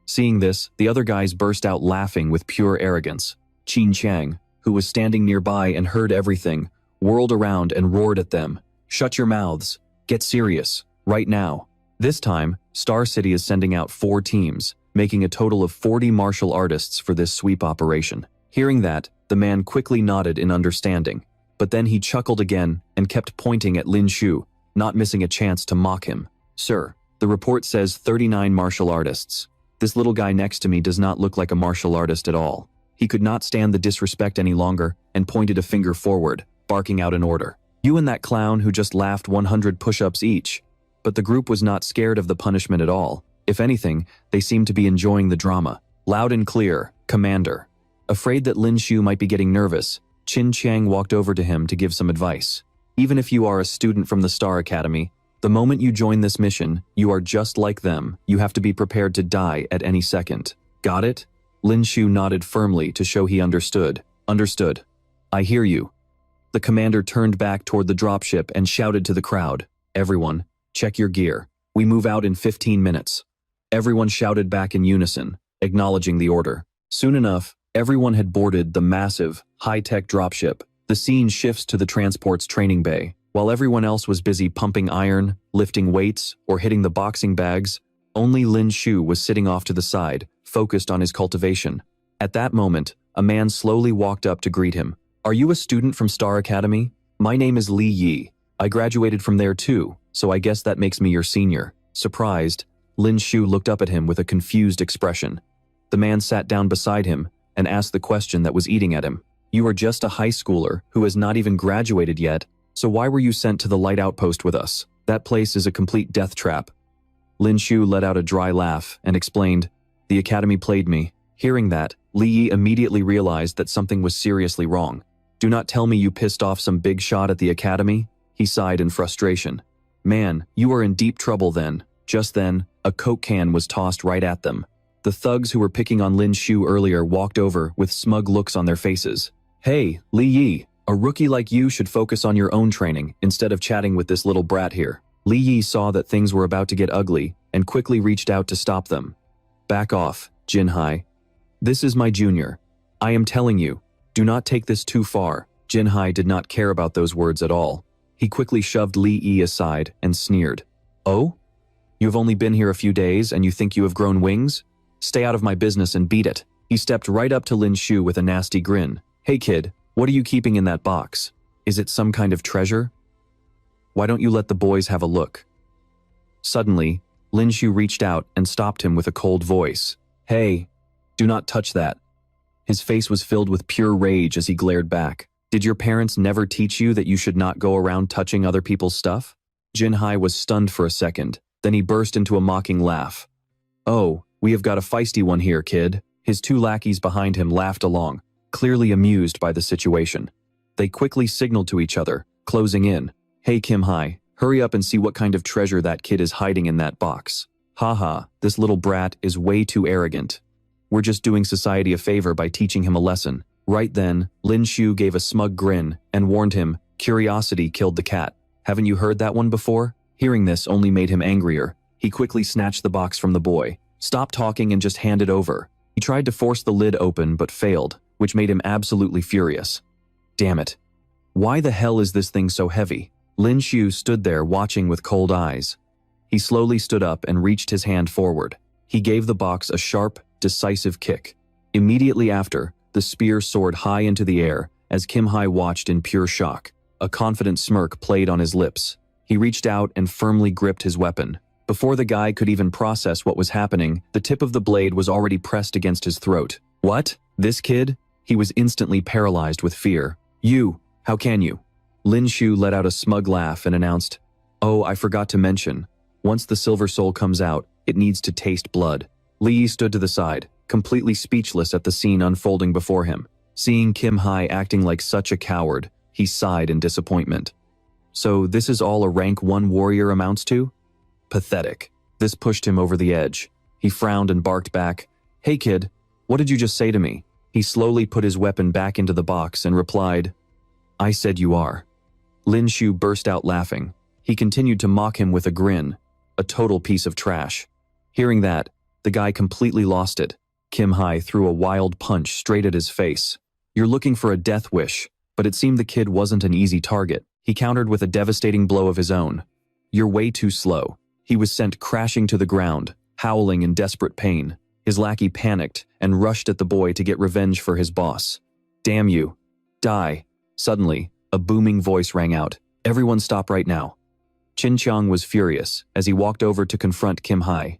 Seeing this, the other guys burst out laughing with pure arrogance. Qin Chang, who was standing nearby and heard everything, whirled around and roared at them. Shut your mouths. Get serious. Right now. This time, Star City is sending out 4 teams, making a total of 40 martial artists for this sweep operation. Hearing that, the man quickly nodded in understanding, but then he chuckled again and kept pointing at Lin Shu, not missing a chance to mock him. Sir, the report says 39 martial artists. This little guy next to me does not look like a martial artist at all. He could not stand the disrespect any longer and pointed a finger forward, barking out an order. You and that clown who just laughed 100 push-ups each. But the group was not scared of the punishment at all. If anything, they seemed to be enjoying the drama. Loud and clear, Commander. Afraid that Lin Shu might be getting nervous, Qin Chang walked over to him to give some advice. Even if you are a student from the Star Academy, the moment you join this mission, you are just like them. You have to be prepared to die at any second. Got it? Lin Shu nodded firmly to show he understood. Understood. I hear you. The commander turned back toward the dropship and shouted to the crowd, Everyone, check your gear. We move out in 15 minutes. Everyone shouted back in unison, acknowledging the order. Soon enough, everyone had boarded the massive, high-tech dropship. The scene shifts to the transport's training bay. While everyone else was busy pumping iron, lifting weights, or hitting the boxing bags, only Lin Shu was sitting off to the side, focused on his cultivation. At that moment, a man slowly walked up to greet him. Are you a student from Star Academy? My name is Li Yi. I graduated from there too, so I guess that makes me your senior. Surprised, Lin Shu looked up at him with a confused expression. The man sat down beside him and asked the question that was eating at him. You are just a high schooler who has not even graduated yet, so why were you sent to the light outpost with us? That place is a complete death trap." Lin Shu let out a dry laugh and explained, "The academy played me." Hearing that, Li Yi immediately realized that something was seriously wrong. "Do not tell me you pissed off some big shot at the academy?" He sighed in frustration. "Man, you are in deep trouble then." Just then, a Coke can was tossed right at them. The thugs who were picking on Lin Shu earlier walked over with smug looks on their faces. "Hey, Li Yi, a rookie like you should focus on your own training instead of chatting with this little brat here." Li Yi saw that things were about to get ugly and quickly reached out to stop them. "Back off, Jinhai. This is my junior. I am telling you, do not take this too far." Jinhai did not care about those words at all. He quickly shoved Li Yi aside and sneered. "Oh? You have only been here a few days and you think you have grown wings? Stay out of my business and beat it." He stepped right up to Lin Shu with a nasty grin. "Hey kid, what are you keeping in that box? Is it some kind of treasure? Why don't you let the boys have a look?" Suddenly, Lin Shu reached out and stopped him with a cold voice. "Hey, do not touch that." His face was filled with pure rage as he glared back. "Did your parents never teach you that you should not go around touching other people's stuff?" Jinhai was stunned for a second, then he burst into a mocking laugh. "Oh, we have got a feisty one here, kid." His two lackeys behind him laughed along, clearly amused by the situation. They quickly signaled to each other, closing in. "Hey Kim-hai, hurry up and see what kind of treasure that kid is hiding in that box. Haha, this little brat is way too arrogant. We're just doing society a favor by teaching him a lesson." Right then, Lin Shu gave a smug grin and warned him, "Curiosity killed the cat. Haven't you heard that one before?" Hearing this only made him angrier. He quickly snatched the box from the boy. "Stop talking and just hand it over." He tried to force the lid open but failed, which made him absolutely furious. Damn it. Why the hell is this thing so heavy? Lin Shu stood there watching with cold eyes. He slowly stood up and reached his hand forward. He gave the box a sharp, decisive kick. Immediately after, the spear soared high into the air as Kim-hai watched in pure shock. A confident smirk played on his lips. He reached out and firmly gripped his weapon. Before the guy could even process what was happening, the tip of the blade was already pressed against his throat. "What? This kid?" He was instantly paralyzed with fear. "You, how can you?" Lin Shu let out a smug laugh and announced, "Oh, I forgot to mention. Once the Silver Soul comes out, it needs to taste blood." Li Yi stood to the side, completely speechless at the scene unfolding before him. Seeing Kim-hai acting like such a coward, he sighed in disappointment. "So this is all a rank 1 warrior amounts to? Pathetic." This pushed him over the edge. He frowned and barked back, "Hey kid, what did you just say to me?" He slowly put his weapon back into the box and replied, "I said you are." Lin Shu burst out laughing. He continued to mock him with a grin. A total piece of trash. Hearing that, the guy completely lost it. Kim-hai threw a wild punch straight at his face. "You're looking for a death wish," but it seemed the kid wasn't an easy target. He countered with a devastating blow of his own. "You're way too slow." He was sent crashing to the ground, howling in desperate pain. His lackey panicked and rushed at the boy to get revenge for his boss. "Damn you. Die." Suddenly, a booming voice rang out. "Everyone stop right now." Chin Chiang was furious as he walked over to confront Kim-hai.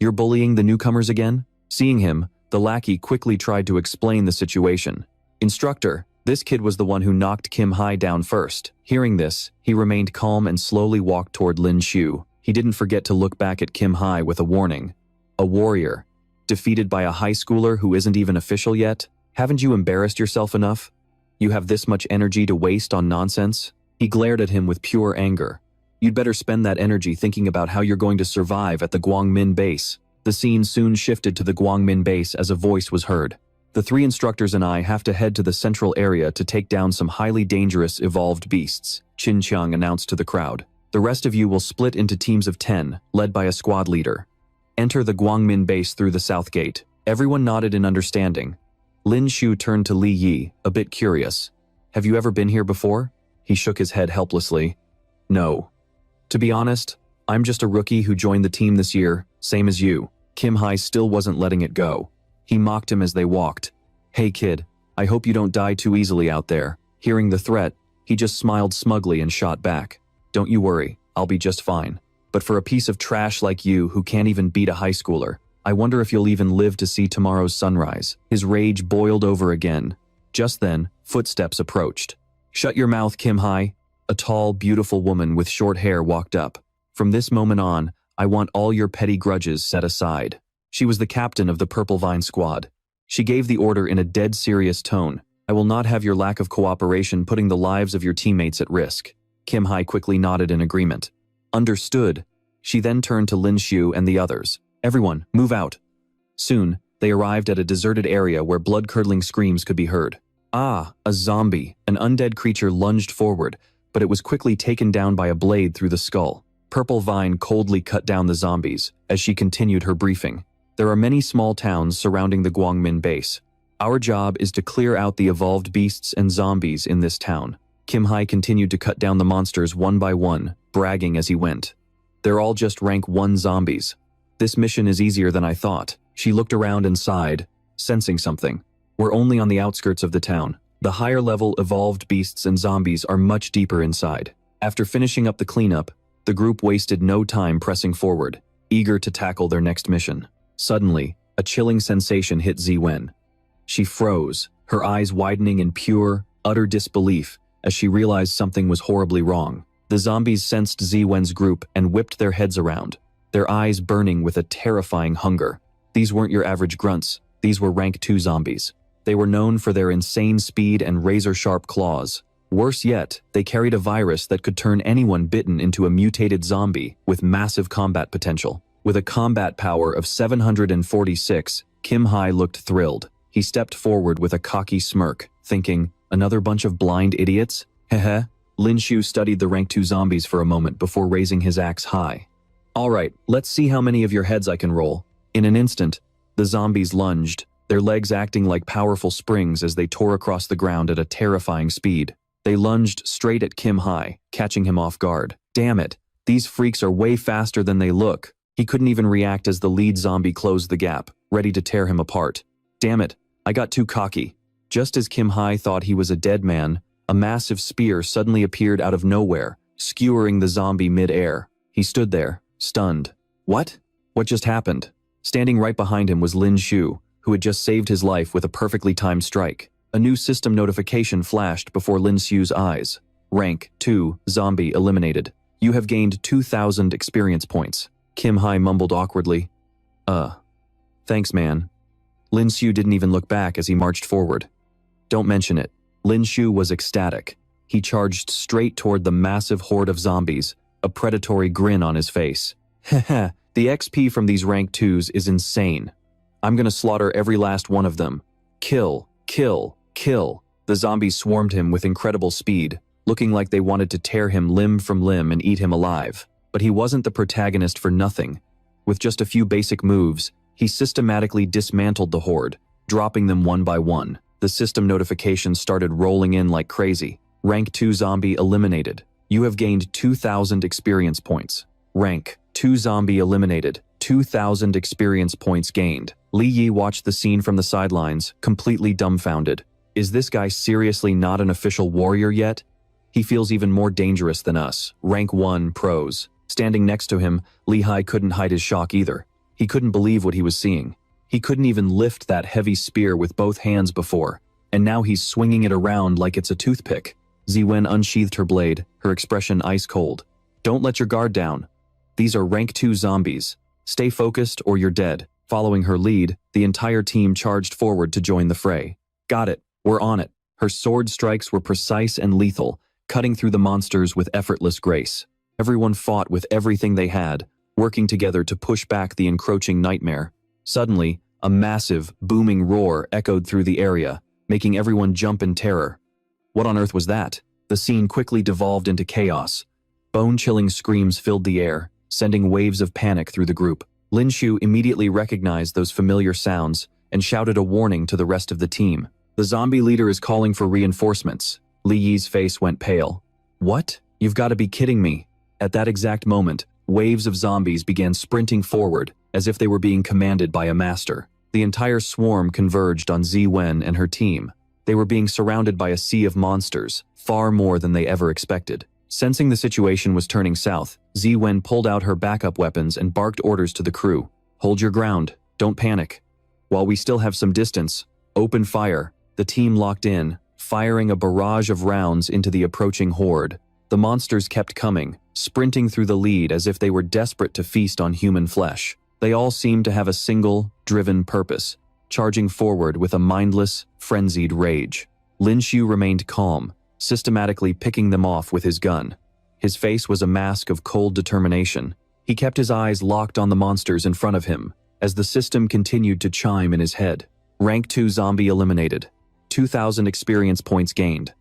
"You're bullying the newcomers again?" Seeing him, the lackey quickly tried to explain the situation. "Instructor, this kid was the one who knocked Kim-hai down first." Hearing this, he remained calm and slowly walked toward Lin Shu. He didn't forget to look back at Kim-hai with a warning. "A warrior, defeated by a high schooler who isn't even official yet? Haven't you embarrassed yourself enough? You have this much energy to waste on nonsense?" He glared at him with pure anger. "You'd better spend that energy thinking about how you're going to survive at the Guangmin base." The scene soon shifted to the Guangmin base as a voice was heard. "The 3 instructors and I have to head to the central area to take down some highly dangerous evolved beasts," Chin Chiang announced to the crowd. "The rest of you will split into teams of 10, led by a squad leader. Enter the Guangmin base through the south gate." Everyone nodded in understanding. Lin Shu turned to Li Yi, a bit curious. "Have you ever been here before?" He shook his head helplessly. "No. To be honest, I'm just a rookie who joined the team this year, same as you." Kim-hai still wasn't letting it go. He mocked him as they walked. "Hey kid, I hope you don't die too easily out there." Hearing the threat, he just smiled smugly and shot back. "Don't you worry, I'll be just fine. But for a piece of trash like you who can't even beat a high schooler, I wonder if you'll even live to see tomorrow's sunrise." His rage boiled over again. Just then, footsteps approached. "Shut your mouth, Kim Hai." A tall, beautiful woman with short hair walked up. "From this moment on, I want all your petty grudges set aside." She was the captain of the Purple Vine squad. She gave the order in a dead serious tone. "I will not have your lack of cooperation putting the lives of your teammates at risk." Kim Hai quickly nodded in agreement. "Understood." She then turned to Lin Xiu and the others. "Everyone, move out." Soon, they arrived at a deserted area where blood-curdling screams could be heard. Ah, a zombie. An undead creature lunged forward, but it was quickly taken down by a blade through the skull. Purple Vine coldly cut down the zombies as she continued her briefing. "There are many small towns surrounding the Guangmin base. Our job is to clear out the evolved beasts and zombies in this town." Kim Hai continued to cut down the monsters one by one, bragging as he went. "They're all just rank 1 zombies. This mission is easier than I thought." She looked around and sighed, sensing something. "We're only on the outskirts of the town. The higher-level evolved beasts and zombies are much deeper inside." After finishing up the cleanup, the group wasted no time pressing forward, eager to tackle their next mission. Suddenly, a chilling sensation hit Ziwen. She froze, her eyes widening in pure, utter disbelief as she realized something was horribly wrong. The zombies sensed Ziwen's group and whipped their heads around, their eyes burning with a terrifying hunger. These weren't your average grunts, these were rank 2 zombies. They were known for their insane speed and razor-sharp claws. Worse yet, they carried a virus that could turn anyone bitten into a mutated zombie with massive combat potential. With a combat power of 746, Kim Hai looked thrilled. He stepped forward with a cocky smirk, thinking, "Another bunch of blind idiots? Heh." Lin Xiu studied the rank 2 zombies for a moment before raising his axe high. "All right, let's see how many of your heads I can roll." In an instant, the zombies lunged, their legs acting like powerful springs as they tore across the ground at a terrifying speed. They lunged straight at Kim Hai, catching him off guard. Damn it, these freaks are way faster than they look. He couldn't even react as the lead zombie closed the gap, ready to tear him apart. Damn it, I got too cocky. Just as Kim Hai thought he was a dead man, a massive spear suddenly appeared out of nowhere, skewering the zombie mid-air. He stood there, stunned. What? What just happened? Standing right behind him was Lin Xiu, who had just saved his life with a perfectly timed strike. A new system notification flashed before Lin Xiu's eyes. Rank 2, zombie eliminated. You have gained 2,000 experience points. Kim Hai mumbled awkwardly. Thanks, man." Lin Xiu didn't even look back as he marched forward. Don't mention it. Lin Xiu was ecstatic. He charged straight toward the massive horde of zombies, a predatory grin on his face. Heh, the XP from these rank 2s is insane. I'm gonna slaughter every last one of them. Kill, kill, kill. The zombies swarmed him with incredible speed, looking like they wanted to tear him limb from limb and eat him alive. But he wasn't the protagonist for nothing. With just a few basic moves, he systematically dismantled the horde, dropping them one by one. The system notifications started rolling in like crazy. Rank 2 zombie eliminated. You have gained 2,000 experience points. Rank 2 zombie eliminated. 2,000 experience points gained. Li Yi watched the scene from the sidelines, completely dumbfounded. Is this guy seriously not an official warrior yet? He feels even more dangerous than us. Rank 1 pros. Standing next to him, Li Hai couldn't hide his shock either. He couldn't believe what he was seeing. He couldn't even lift that heavy spear with both hands before, and now he's swinging it around like it's a toothpick. Ziwen unsheathed her blade, her expression ice cold. Don't let your guard down. These are rank 2 zombies. Stay focused or you're dead. Following her lead, the entire team charged forward to join the fray. Got it. We're on it. Her sword strikes were precise and lethal, cutting through the monsters with effortless grace. Everyone fought with everything they had, working together to push back the encroaching nightmare. Suddenly, a massive, booming roar echoed through the area, making everyone jump in terror. What on earth was that? The scene quickly devolved into chaos. Bone-chilling screams filled the air, sending waves of panic through the group. Lin Xiu immediately recognized those familiar sounds and shouted a warning to the rest of the team. The zombie leader is calling for reinforcements. Li Yi's face went pale. What? You've got to be kidding me. At that exact moment, waves of zombies began sprinting forward, as if they were being commanded by a master. The entire swarm converged on Ziwen and her team. They were being surrounded by a sea of monsters, far more than they ever expected. Sensing the situation was turning south, Ziwen pulled out her backup weapons and barked orders to the crew. Hold your ground, don't panic. While we still have some distance, open fire. The team locked in, firing a barrage of rounds into the approaching horde. The monsters kept coming, sprinting through the lead as if they were desperate to feast on human flesh. They all seemed to have a single, driven purpose, charging forward with a mindless, frenzied rage. Lin Shu remained calm, systematically picking them off with his gun. His face was a mask of cold determination. He kept his eyes locked on the monsters in front of him, as the system continued to chime in his head. Rank 2 zombie eliminated. 2,000 experience points gained.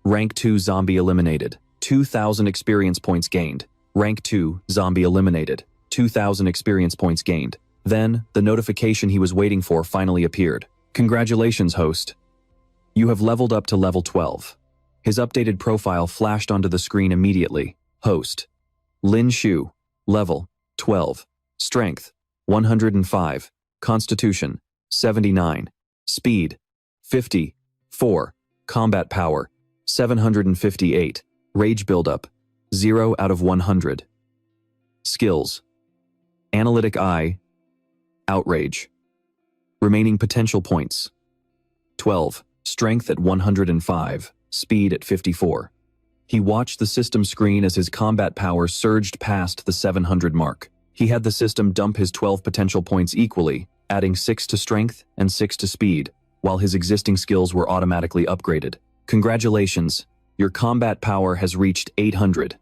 Rank 2 zombie eliminated. 2,000 experience points gained. Rank 2 zombie eliminated. 2,000 experience points gained. Then, the notification he was waiting for finally appeared. Congratulations, host. You have leveled up to level 12. His updated profile flashed onto the screen immediately. Host. Lin Shu. Level. 12. Strength. 105. Constitution. 79. Speed. 50. 4. Combat power. 758. Rage buildup. 0 out of 100. Skills. Analytic Eye. Outrage. Remaining potential points. 12. Strength at 105. Speed at 54. He watched the system screen as his combat power surged past the 700 mark. He had the system dump his 12 potential points equally, adding 6 to strength and 6 to speed, while his existing skills were automatically upgraded. Congratulations, your combat power has reached 800.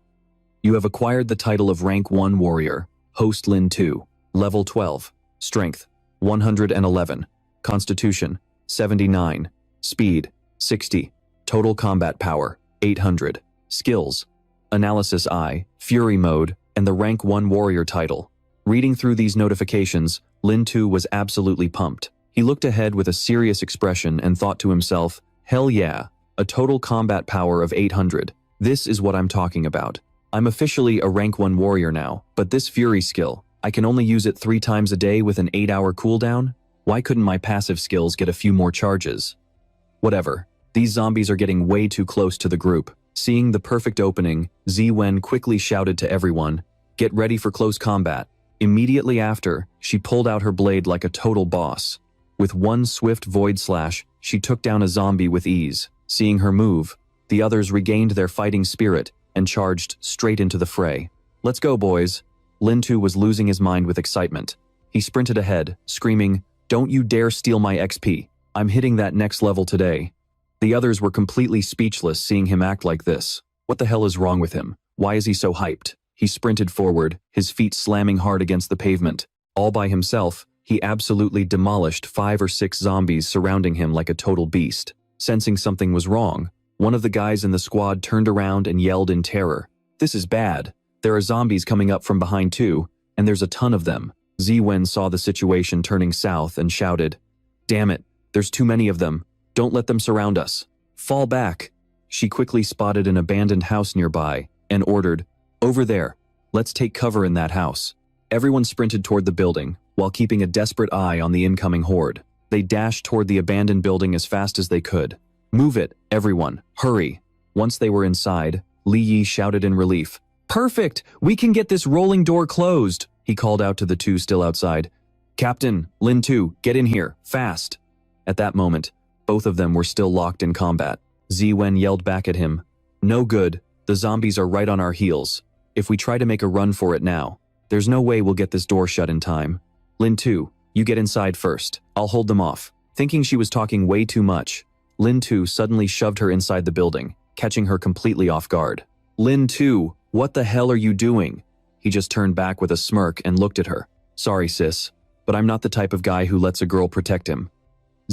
You have acquired the title of Rank 1 Warrior, Host Lin 2, Level 12, Strength, 111, Constitution, 79, Speed, 60, Total Combat Power, 800, Skills, Analysis Eye, Fury Mode, and the Rank 1 Warrior title. Reading through these notifications, Lin 2 was absolutely pumped. He looked ahead with a serious expression and thought to himself, hell yeah, a total combat power of 800. This is what I'm talking about. I'm officially a Rank 1 Warrior now, but this Fury skill, I can only use it 3 times a day with an 8-hour cooldown? Why couldn't my passive skills get a few more charges? Whatever. These zombies are getting way too close to the group. Seeing the perfect opening, Wen quickly shouted to everyone, "Get ready for close combat." Immediately after, she pulled out her blade like a total boss. With one swift void slash, she took down a zombie with ease. Seeing her move, the others regained their fighting spirit and charged straight into the fray. "Let's go, boys." Lin 2 was losing his mind with excitement. He sprinted ahead, screaming, "Don't you dare steal my XP. I'm hitting that next level today." The others were completely speechless seeing him act like this. What the hell is wrong with him? Why is he so hyped? He sprinted forward, his feet slamming hard against the pavement. All by himself, he absolutely demolished 5 or 6 zombies surrounding him like a total beast. Sensing something was wrong, one of the guys in the squad turned around and yelled in terror, "This is bad. There are zombies coming up from behind too, and there's a ton of them." Wen saw the situation turning south and shouted, "Damn it, there's too many of them. Don't let them surround us. Fall back." She quickly spotted an abandoned house nearby and ordered, "Over there. Let's take cover in that house." Everyone sprinted toward the building, while keeping a desperate eye on the incoming horde. They dashed toward the abandoned building as fast as they could. "Move it, everyone. Hurry." Once they were inside, Li Yi shouted in relief, "Perfect! We can get this rolling door closed!" He called out to the 2 still outside, "Captain, Lin 2, get in here, fast!" At that moment, both of them were still locked in combat. Wen yelled back at him, "No good. The zombies are right on our heels. If we try to make a run for it now, there's no way we'll get this door shut in time. Lin 2, you get inside first. I'll hold them off." Thinking she was talking way too much, Lin 2 suddenly shoved her inside the building, catching her completely off guard. "Lin 2, what the hell are you doing?" He just turned back with a smirk and looked at her. "Sorry, sis, but I'm not the type of guy who lets a girl protect him."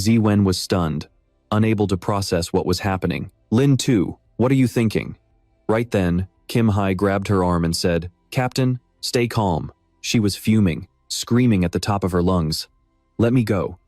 Wen was stunned, unable to process what was happening. "Lin 2, what are you thinking?" Right then, Kim Hai grabbed her arm and said, "Captain, stay calm." She was fuming, screaming at the top of her lungs. "Let me go.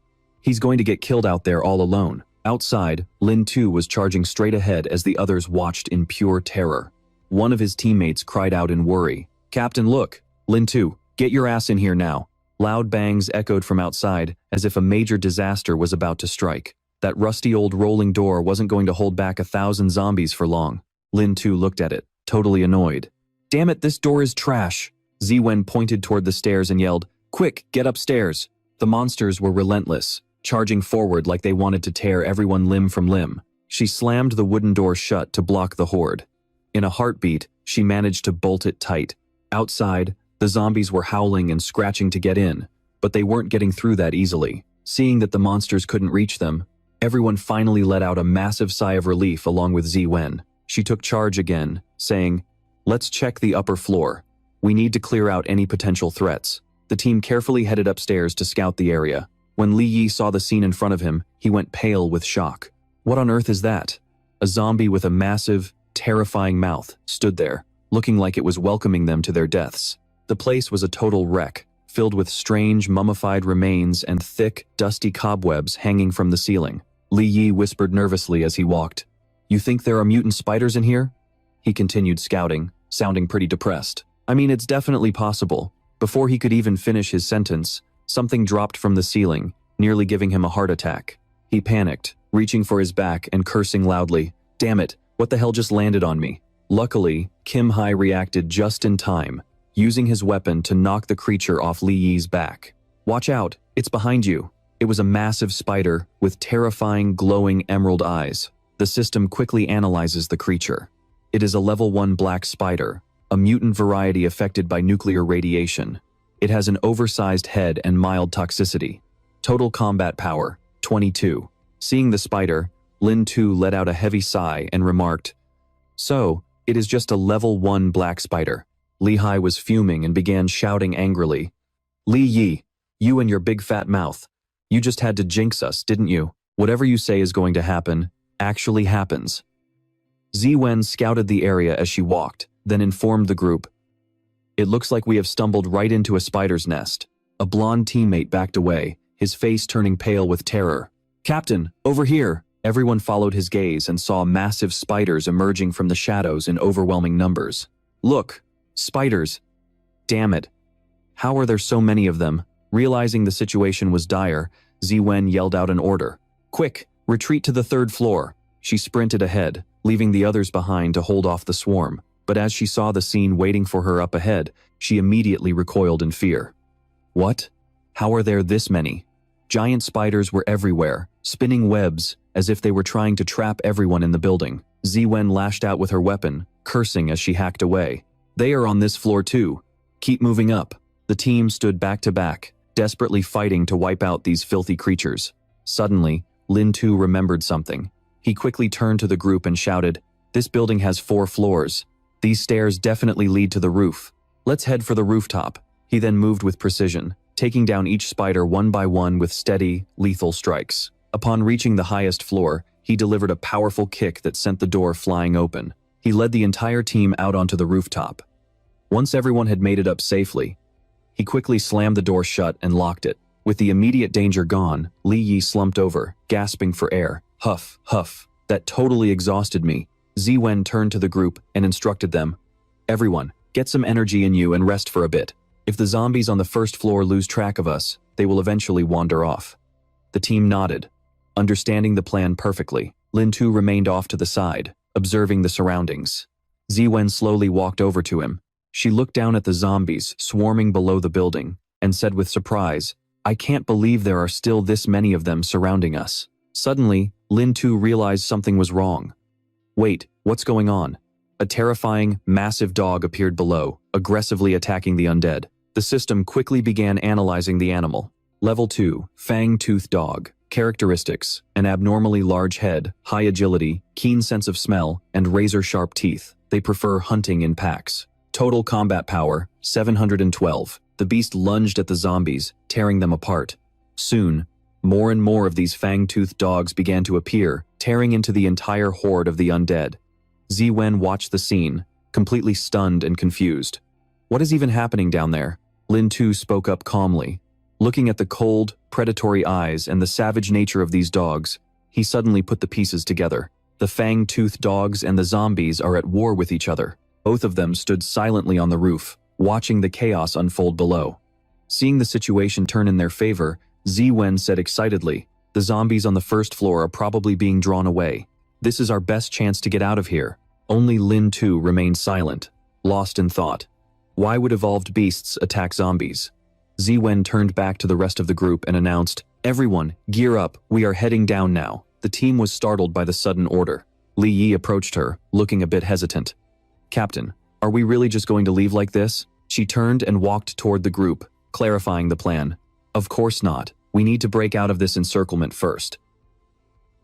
He's going to get killed out there all alone." Outside, Lin 2 was charging straight ahead as the others watched in pure terror. One of his teammates cried out in worry, "Captain, look! Lin 2, get your ass in here now." Loud bangs echoed from outside as if a major disaster was about to strike. That rusty old rolling door wasn't going to hold back 1,000 zombies for long. Lin 2 looked at it, totally annoyed. "Damn it, this door is trash." Wen pointed toward the stairs and yelled, "Quick, get upstairs." The monsters were relentless. charging forward like they wanted to tear everyone limb from limb. She slammed the wooden door shut to block the horde. In a heartbeat, she managed to bolt it tight. Outside, the zombies were howling and scratching to get in, but they weren't getting through that easily. Seeing that the monsters couldn't reach them, everyone finally let out a massive sigh of relief along with Ziwen. She took charge again, saying, "Let's check the upper floor. We need to clear out any potential threats." The team carefully headed upstairs to scout the area. When Li Yi saw the scene in front of him, he went pale with shock. What on earth is that? A zombie with a massive, terrifying mouth stood there, looking like it was welcoming them to their deaths. The place was a total wreck, filled with strange, mummified remains and thick, dusty cobwebs hanging from the ceiling. Li Yi whispered nervously as he walked. "You think there are mutant spiders in here?" He continued scouting, sounding pretty depressed. "I mean, it's definitely possible." Before he could even finish his sentence, something dropped from the ceiling, nearly giving him a heart attack. He panicked, reaching for his back and cursing loudly. "Damn it, what the hell just landed on me?" Luckily, Kim Hai reacted just in time, using his weapon to knock the creature off Li Yi's back. "Watch out, it's behind you." It was a massive spider with terrifying, glowing emerald eyes. The system quickly analyzes the creature. It is a level 1 black spider, a mutant variety affected by nuclear radiation. It has an oversized head and mild toxicity. Total combat power, 22. Seeing the spider, Lin Tu let out a heavy sigh and remarked, "So, it is just a level 1 black spider." Li Hai was fuming and began shouting angrily, "Li Yi, you and your big fat mouth. You just had to jinx us, didn't you? Whatever you say is going to happen, actually happens." Ziwen scouted the area as she walked, then informed the group, "It looks like we have stumbled right into a spider's nest." A blonde teammate backed away, his face turning pale with terror. "Captain, over here!" Everyone followed his gaze and saw massive spiders emerging from the shadows in overwhelming numbers. "Look! Spiders! Damn it! How are there so many of them?" Realizing the situation was dire, Ziwen yelled out an order. "Quick, retreat to the 3rd floor." She sprinted ahead, leaving the others behind to hold off the swarm. But as she saw the scene waiting for her up ahead, she immediately recoiled in fear. What? How are there this many? Giant spiders were everywhere, spinning webs as if they were trying to trap everyone in the building. Ziwen lashed out with her weapon, cursing as she hacked away. "They are on this floor too. Keep moving up." The team stood back to back, desperately fighting to wipe out these filthy creatures. Suddenly, Lin Tu remembered something. He quickly turned to the group and shouted, "This building has 4 floors. These stairs definitely lead to the roof. Let's head for the rooftop." He then moved with precision, taking down each spider one by one with steady, lethal strikes. Upon reaching the highest floor, he delivered a powerful kick that sent the door flying open. He led the entire team out onto the rooftop. Once everyone had made it up safely, he quickly slammed the door shut and locked it. With the immediate danger gone, Li Yi slumped over, gasping for air. Huff, huff. That totally exhausted me. Ziwen turned to the group and instructed them, "Everyone, get some energy in you and rest for a bit. If the zombies on the 1st floor lose track of us, they will eventually wander off." The team nodded, understanding the plan perfectly. Lin Tu remained off to the side, observing the surroundings. Ziwen slowly walked over to him. She looked down at the zombies swarming below the building and said with surprise, "I can't believe there are still this many of them surrounding us." Suddenly, Lin Tu realized something was wrong. Wait, what's going on? A terrifying, massive dog appeared below, aggressively attacking the undead. The system quickly began analyzing the animal. Level 2, Fang-Tooth Dog. Characteristics: an abnormally large head, high agility, keen sense of smell, and razor-sharp teeth. They prefer hunting in packs. Total combat power, 712. The beast lunged at the zombies, tearing them apart. Soon, more and more of these fang-toothed dogs began to appear, tearing into the entire horde of the undead. Ziwen watched the scene, completely stunned and confused. "What is even happening down there?" Lin Tu spoke up calmly. Looking at the cold, predatory eyes and the savage nature of these dogs, he suddenly put the pieces together. The fang-toothed dogs and the zombies are at war with each other. Both of them stood silently on the roof, watching the chaos unfold below. Seeing the situation turn in their favor, Ziwen said excitedly, "The zombies on the 1st floor are probably being drawn away. This is our best chance to get out of here." Only Lin Tu remained silent, lost in thought. Why would evolved beasts attack zombies? Ziwen turned back to the rest of the group and announced, Everyone, gear up, we are heading down now. The team was startled by the sudden order. Li Yi approached her, looking a bit hesitant. Captain, are we really just going to leave like this? She turned and walked toward the group, clarifying the plan. Of course not. We need to break out of this encirclement first.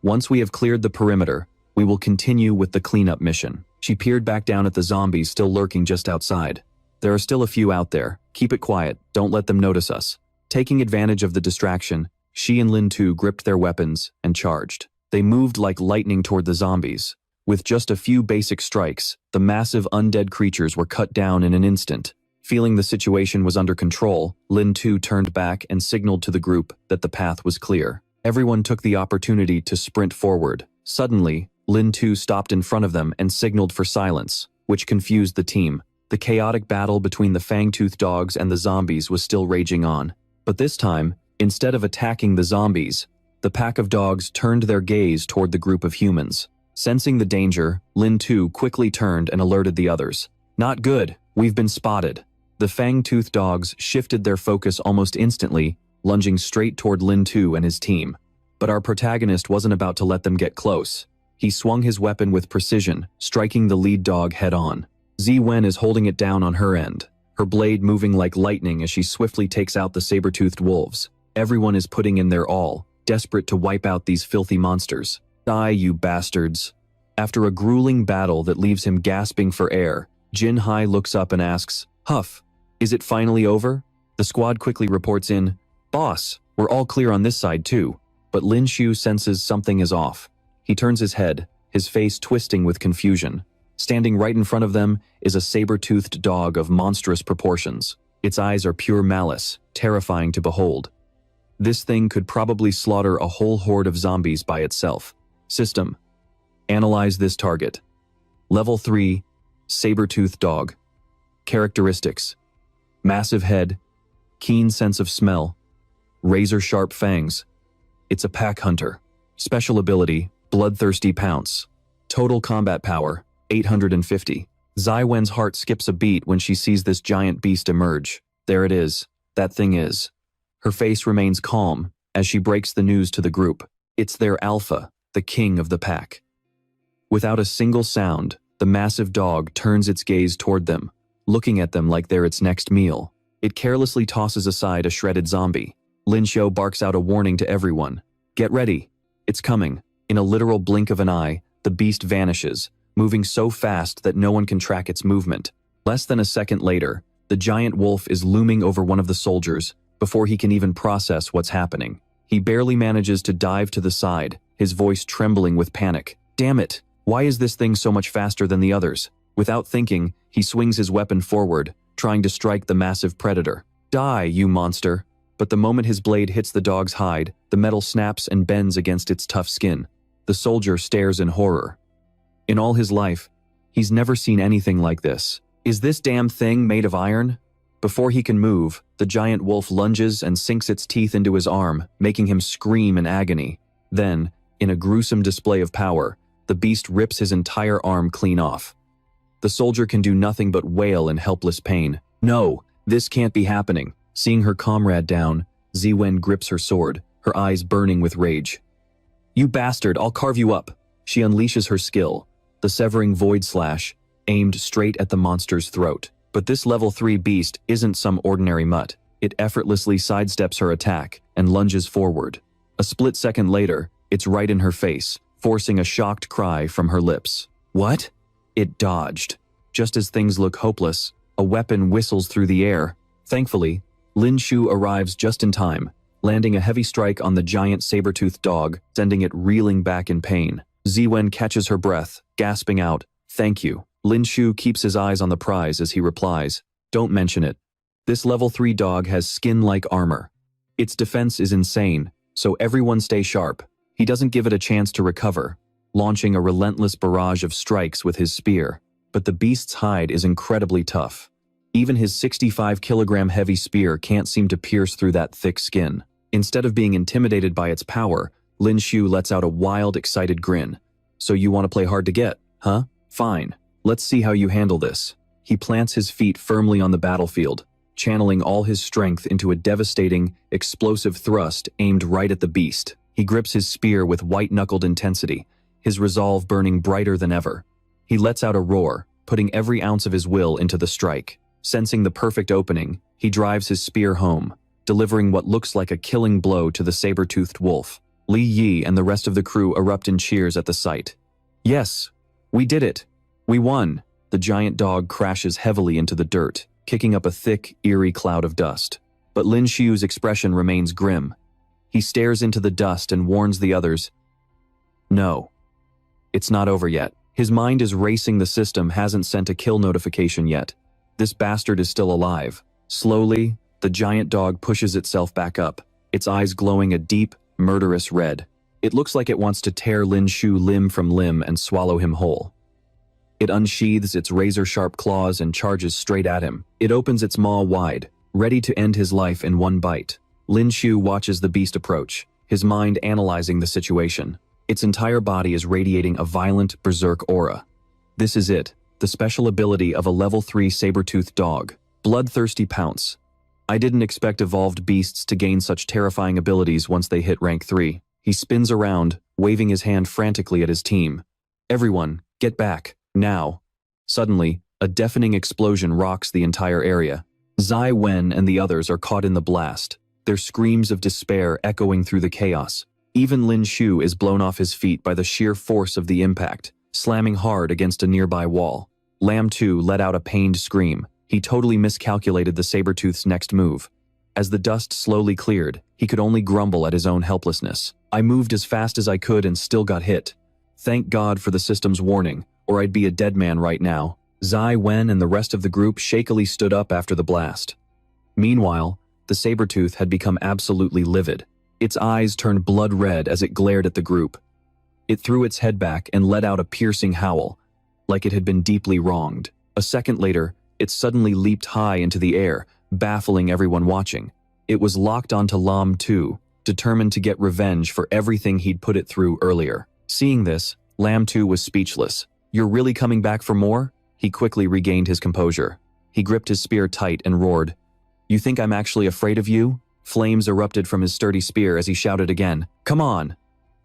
Once we have cleared the perimeter, we will continue with the cleanup mission. She peered back down at the zombies still lurking just outside. There are still a few out there. Keep it quiet. Don't let them notice us. Taking advantage of the distraction, she and Lin Tu gripped their weapons and charged. They moved like lightning toward the zombies. With just a few basic strikes, the massive undead creatures were cut down in an instant. Feeling the situation was under control, Lin Tu turned back and signaled to the group that the path was clear. Everyone took the opportunity to sprint forward. Suddenly, Lin Tu stopped in front of them and signaled for silence, which confused the team. The chaotic battle between the fang-toothed dogs and the zombies was still raging on. But this time, instead of attacking the zombies, the pack of dogs turned their gaze toward the group of humans. Sensing the danger, Lin Tu quickly turned and alerted the others. Not good, we've been spotted. The fang-toothed dogs shifted their focus almost instantly, lunging straight toward Lin Tu and his team. But our protagonist wasn't about to let them get close. He swung his weapon with precision, striking the lead dog head-on. Ziwen is holding it down on her end, her blade moving like lightning as she swiftly takes out the saber-toothed wolves. Everyone is putting in their all, desperate to wipe out these filthy monsters. Die, you bastards. After a grueling battle that leaves him gasping for air, Jin Hai looks up and asks, Huff, is it finally over? The squad quickly reports in, Boss, we're all clear on this side too. But Lin Shu senses something is off. He turns his head, his face twisting with confusion. Standing right in front of them is a saber-toothed dog of monstrous proportions. Its eyes are pure malice, terrifying to behold. This thing could probably slaughter a whole horde of zombies by itself. System. Analyze this target. Level 3, saber-toothed dog. Characteristics. Massive head, keen sense of smell, razor-sharp fangs. It's a pack hunter. Special ability, bloodthirsty pounce. Total combat power, 850. Ziwen's heart skips a beat when she sees this giant beast emerge. There it is. That thing is. Her face remains calm as she breaks the news to the group. It's their alpha, the king of the pack. Without a single sound, the massive dog turns its gaze toward them, looking at them like they're its next meal. It carelessly tosses aside a shredded zombie. Lin Xiu barks out a warning to everyone. Get ready. It's coming. In a literal blink of an eye, the beast vanishes, moving so fast that no one can track its movement. Less than a second later, the giant wolf is looming over one of the soldiers before he can even process what's happening. He barely manages to dive to the side, his voice trembling with panic. Damn it! Why is this thing so much faster than the others? Without thinking, he swings his weapon forward, trying to strike the massive predator. Die, you monster! But the moment his blade hits the dog's hide, the metal snaps and bends against its tough skin. The soldier stares in horror. In all his life, he's never seen anything like this. Is this damn thing made of iron? Before he can move, the giant wolf lunges and sinks its teeth into his arm, making him scream in agony. Then, in a gruesome display of power, the beast rips his entire arm clean off. The soldier can do nothing but wail in helpless pain. No, this can't be happening. Seeing her comrade down, Ziwen grips her sword, her eyes burning with rage. You bastard, I'll carve you up. She unleashes her skill, the severing void slash, aimed straight at the monster's throat. But this level 3 beast isn't some ordinary mutt. It effortlessly sidesteps her attack and lunges forward. A split second later, it's right in her face, forcing a shocked cry from her lips. What? It dodged. Just as things look hopeless, a weapon whistles through the air. Thankfully, Lin Shu arrives just in time, landing a heavy strike on the giant saber-toothed dog, sending it reeling back in pain. Ziwen catches her breath, gasping out, "Thank you." Lin Shu keeps his eyes on the prize as he replies, "Don't mention it. This level 3 dog has skin-like armor. Its defense is insane, so everyone stay sharp." He doesn't give it a chance to recover, launching a relentless barrage of strikes with his spear. But the beast's hide is incredibly tough. Even his 65-kilogram heavy spear can't seem to pierce through that thick skin. Instead of being intimidated by its power, Lin Shu lets out a wild, excited grin. "So you want to play hard to get, huh? Fine. Let's see how you handle this." He plants his feet firmly on the battlefield, channeling all his strength into a devastating, explosive thrust aimed right at the beast. He grips his spear with white-knuckled intensity, his resolve burning brighter than ever. He lets out a roar, putting every ounce of his will into the strike. Sensing the perfect opening, he drives his spear home, delivering what looks like a killing blow to the saber-toothed wolf. Li Yi and the rest of the crew erupt in cheers at the sight. Yes, we did it. We won. The giant dog crashes heavily into the dirt, kicking up a thick, eerie cloud of dust. But Lin Xiu's expression remains grim. He stares into the dust and warns the others, "No, it's not over yet." His mind is racing. The system hasn't sent a kill notification yet. This bastard is still alive. Slowly, the giant dog pushes itself back up, its eyes glowing a deep, murderous red. It looks like it wants to tear Lin Xiu limb from limb and swallow him whole. It unsheathes its razor-sharp claws and charges straight at him. It opens its maw wide, ready to end his life in one bite. Lin Xiu watches the beast approach, his mind analyzing the situation. Its entire body is radiating a violent, berserk aura. This is it, the special ability of a level 3 saber-toothed dog. Bloodthirsty Pounce. I didn't expect evolved beasts to gain such terrifying abilities once they hit rank 3. He spins around, waving his hand frantically at his team. Everyone, get back, now. Suddenly, a deafening explosion rocks the entire area. Zai Wen and the others are caught in the blast, their screams of despair echoing through the chaos. Even Lin Xiu is blown off his feet by the sheer force of the impact, slamming hard against a nearby wall. Lam Tu let out a pained scream. He totally miscalculated the saber-tooth's next move. As the dust slowly cleared, he could only grumble at his own helplessness. I moved as fast as I could and still got hit. Thank God for the system's warning, or I'd be a dead man right now. Zai Wen and the rest of the group shakily stood up after the blast. Meanwhile, the saber-tooth had become absolutely livid. Its eyes turned blood red as it glared at the group. It threw its head back and let out a piercing howl, like it had been deeply wronged. A second later, it suddenly leaped high into the air, baffling everyone watching. It was locked onto Lam Tu, determined to get revenge for everything he'd put it through earlier. Seeing this, Lam Tu was speechless. "You're really coming back for more?" He quickly regained his composure. He gripped his spear tight and roared, "You think I'm actually afraid of you?" Flames erupted from his sturdy spear as he shouted again, "Come on!"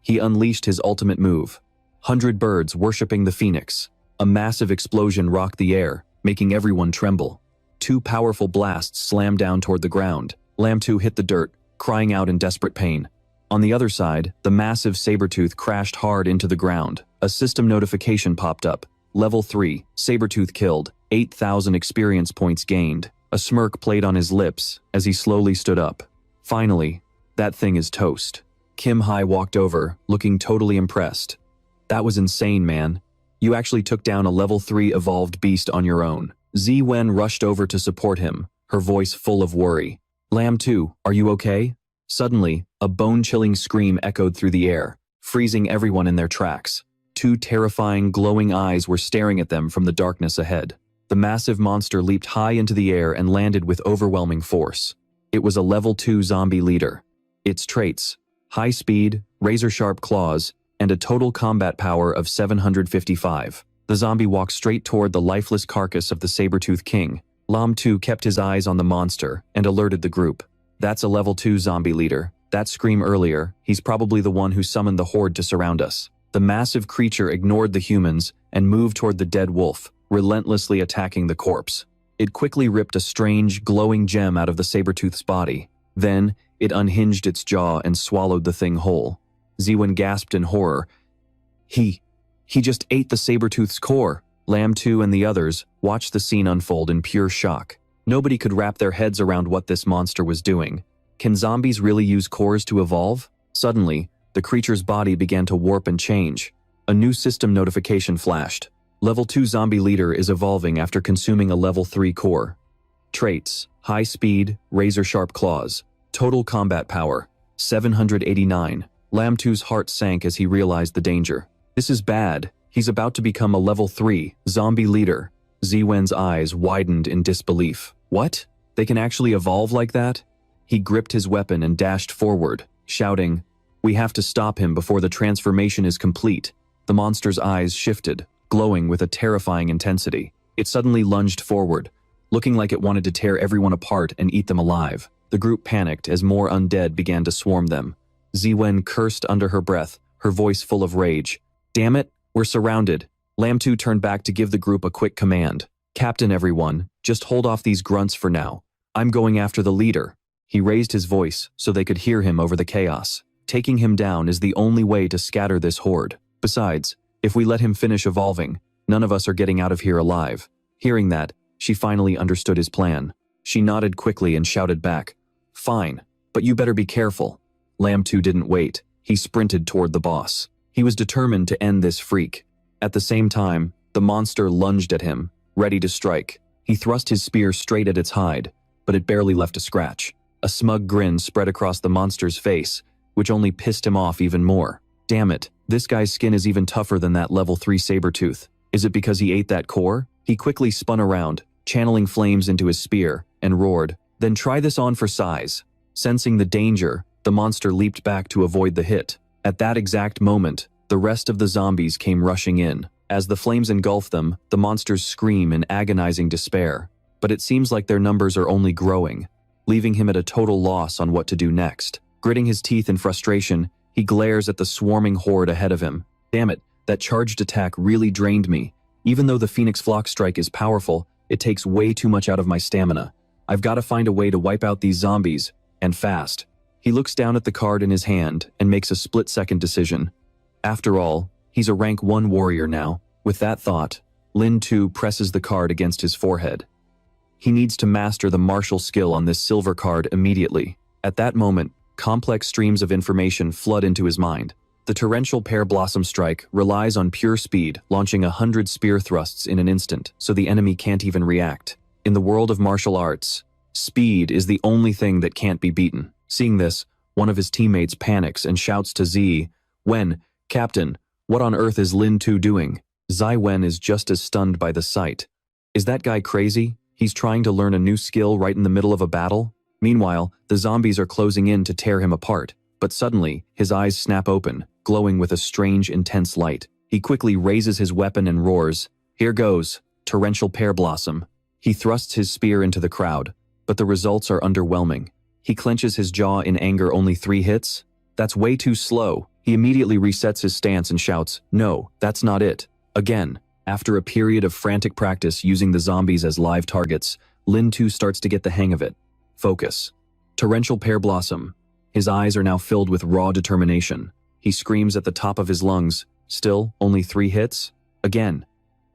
He unleashed his ultimate move. 100 birds worshipping the phoenix. A massive explosion rocked the air, making everyone tremble. 2 powerful blasts slammed down toward the ground. Lam Tu hit the dirt, crying out in desperate pain. On the other side, the massive saber-tooth crashed hard into the ground. A system notification popped up. Level 3, saber-tooth killed, 8,000 experience points gained. A smirk played on his lips as he slowly stood up. Finally, that thing is toast. Kim Hai walked over, looking totally impressed. "That was insane, man. You actually took down a level 3 evolved beast on your own." Zi Wen rushed over to support him, her voice full of worry. "Lam Tu, are you okay?" Suddenly, a bone-chilling scream echoed through the air, freezing everyone in their tracks. 2 terrifying, glowing eyes were staring at them from the darkness ahead. The massive monster leaped high into the air and landed with overwhelming force. It was a level 2 zombie leader. Its traits: high speed, razor-sharp claws, and a total combat power of 755. The zombie walked straight toward the lifeless carcass of the saber-tooth king. Lam Tu kept his eyes on the monster and alerted the group. "That's a level 2 zombie leader. That scream earlier, he's probably the one who summoned the horde to surround us." The massive creature ignored the humans and moved toward the dead wolf, relentlessly attacking the corpse. It quickly ripped a strange, glowing gem out of the saber-tooth's body. Then, it unhinged its jaw and swallowed the thing whole. Ziwen gasped in horror. He just ate the saber-tooth's core." Lam Tu and the others watched the scene unfold in pure shock. Nobody could wrap their heads around what this monster was doing. Can zombies really use cores to evolve? Suddenly, the creature's body began to warp and change. A new system notification flashed. Level 2 zombie leader is evolving after consuming a level 3 core. Traits: high speed, razor-sharp claws. Total combat power: 789. Lam Tu's heart sank as he realized the danger. This is bad. He's about to become a level 3 zombie leader. Ziwen's eyes widened in disbelief. What? They can actually evolve like that? He gripped his weapon and dashed forward, shouting, "We have to stop him before the transformation is complete." The monster's eyes shifted, glowing with a terrifying intensity. It suddenly lunged forward, looking like it wanted to tear everyone apart and eat them alive. The group panicked as more undead began to swarm them. Ziwen cursed under her breath, her voice full of rage. "Damn it, we're surrounded." Lamtu turned back to give the group a quick command. "Captain everyone, just hold off these grunts for now. I'm going after the leader." He raised his voice so they could hear him over the chaos. Taking him down is the only way to scatter this horde. Besides, if we let him finish evolving, none of us are getting out of here alive. Hearing that, she finally understood his plan. She nodded quickly and shouted back, "Fine, but you better be careful." Lamtu didn't wait. He sprinted toward the boss. He was determined to end this freak. At the same time, the monster lunged at him, ready to strike. He thrust his spear straight at its hide, but it barely left a scratch. A smug grin spread across the monster's face, which only pissed him off even more. Damn it, this guy's skin is even tougher than that level 3 saber-tooth. Is it because he ate that core? He quickly spun around, channeling flames into his spear, and roared, "Then try this on for size." Sensing the danger, the monster leaped back to avoid the hit. At that exact moment, the rest of the zombies came rushing in. As the flames engulfed them, the monsters scream in agonizing despair. But it seems like their numbers are only growing, leaving him at a total loss on what to do next. Gritting his teeth in frustration, he glares at the swarming horde ahead of him. Damn it, that charged attack really drained me. Even though the Phoenix Flock strike is powerful, it takes way too much out of my stamina. I've got to find a way to wipe out these zombies, and fast. He looks down at the card in his hand and makes a split-second decision. After all, he's a rank 1 warrior now. With that thought, Lin Tu presses the card against his forehead. He needs to master the martial skill on this silver card immediately. At that moment, complex streams of information flood into his mind. The torrential pear blossom strike relies on pure speed, launching 100 spear thrusts in an instant, so the enemy can't even react. In the world of martial arts, speed is the only thing that can't be beaten. Seeing this, one of his teammates panics and shouts to Zi, "Captain, what on earth is Lin Tu doing?" Zai Wen is just as stunned by the sight. Is that guy crazy? He's trying to learn a new skill right in the middle of a battle? Meanwhile, the zombies are closing in to tear him apart. But suddenly, his eyes snap open, glowing with a strange, intense light. He quickly raises his weapon and roars, "Here goes, torrential pear blossom." He thrusts his spear into the crowd, but the results are underwhelming. He clenches his jaw in anger. Only 3 hits? That's way too slow. He immediately resets his stance and shouts, "No, that's not it." Again, after a period of frantic practice using the zombies as live targets, Lin Tu starts to get the hang of it. Focus. Torrential pear blossom. His eyes are now filled with raw determination. He screams at the top of his lungs, "Still, only 3 hits?" Again.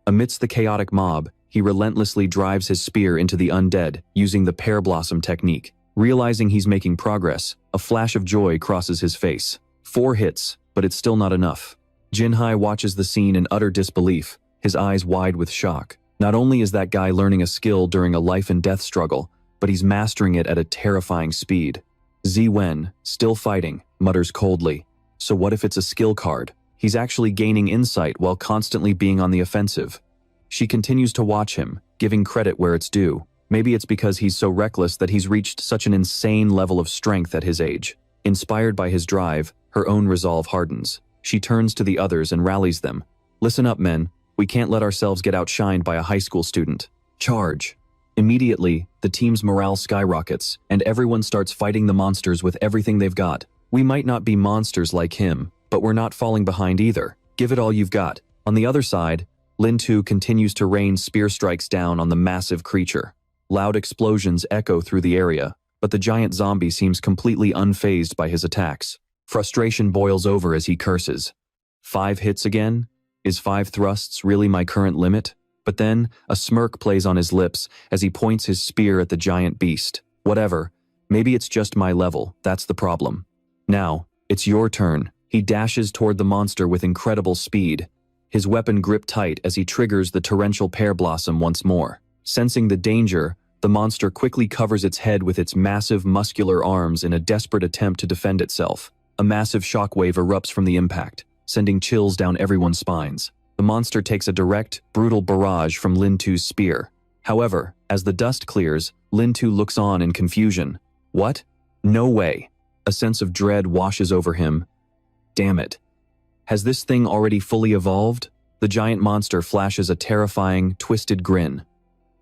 Amidst the chaotic mob, he relentlessly drives his spear into the undead, using the pear blossom technique. Realizing he's making progress, a flash of joy crosses his face. 4 hits, but it's still not enough. Jinhai watches the scene in utter disbelief, his eyes wide with shock. Not only is that guy learning a skill during a life-and-death struggle, but he's mastering it at a terrifying speed. Zi Wen, still fighting, mutters coldly, "So what if it's a skill card?" He's actually gaining insight while constantly being on the offensive. She continues to watch him, giving credit where it's due. Maybe it's because he's so reckless that he's reached such an insane level of strength at his age. Inspired by his drive, her own resolve hardens. She turns to the others and rallies them. "Listen up, men. We can't let ourselves get outshined by a high school student. Charge." Immediately, the team's morale skyrockets, and everyone starts fighting the monsters with everything they've got. We might not be monsters like him, but we're not falling behind either. Give it all you've got. On the other side, Lin Tu continues to rain spear strikes down on the massive creature. Loud explosions echo through the area, but the giant zombie seems completely unfazed by his attacks. Frustration boils over as he curses. 5 hits again? Is 5 thrusts really my current limit? But then, a smirk plays on his lips as he points his spear at the giant beast. Whatever. Maybe it's just my level, that's the problem. Now, it's your turn. He dashes toward the monster with incredible speed. His weapon gripped tight as he triggers the torrential pear blossom once more. Sensing the danger, the monster quickly covers its head with its massive muscular arms in a desperate attempt to defend itself. A massive shockwave erupts from the impact, sending chills down everyone's spines. The monster takes a direct, brutal barrage from Lin Tu's spear. However, as the dust clears, Lin Tu looks on in confusion. What? No way. A sense of dread washes over him. Damn it. Has this thing already fully evolved? The giant monster flashes a terrifying, twisted grin.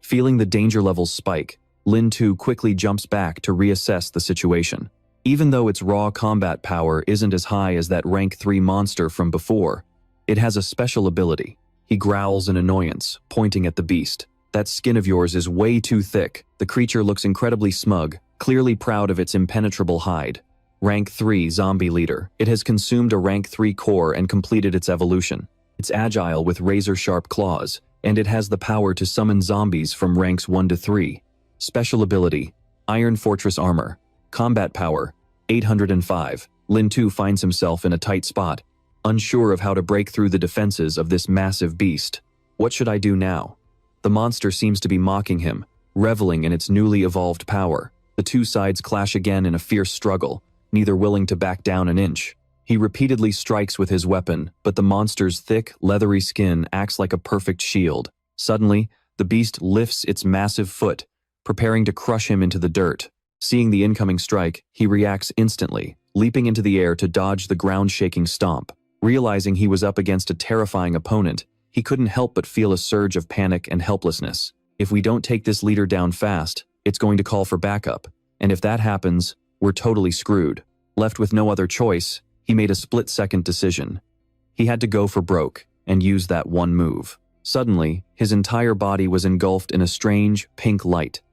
Feeling the danger levels spike, Lin 2 quickly jumps back to reassess the situation. Even though its raw combat power isn't as high as that rank 3 monster from before, it has a special ability. He growls in annoyance, pointing at the beast. That skin of yours is way too thick. The creature looks incredibly smug, clearly proud of its impenetrable hide. Rank 3 Zombie Leader. It has consumed a rank 3 core and completed its evolution. It's agile with razor-sharp claws, and it has the power to summon zombies from ranks 1 to 3. Special ability, Iron Fortress Armor. Combat power, 805. Lin 2 finds himself in a tight spot, unsure of how to break through the defenses of this massive beast. What should I do now? The monster seems to be mocking him, reveling in its newly evolved power. The two sides clash again in a fierce struggle, neither willing to back down an inch. He repeatedly strikes with his weapon, but the monster's thick, leathery skin acts like a perfect shield. Suddenly, the beast lifts its massive foot, preparing to crush him into the dirt. Seeing the incoming strike, he reacts instantly, leaping into the air to dodge the ground-shaking stomp. Realizing he was up against a terrifying opponent, he couldn't help but feel a surge of panic and helplessness. If we don't take this leader down fast, it's going to call for backup, and if that happens, we're totally screwed. Left with no other choice, he made a split-second decision. He had to go for broke and use that one move. Suddenly, his entire body was engulfed in a strange, pink light.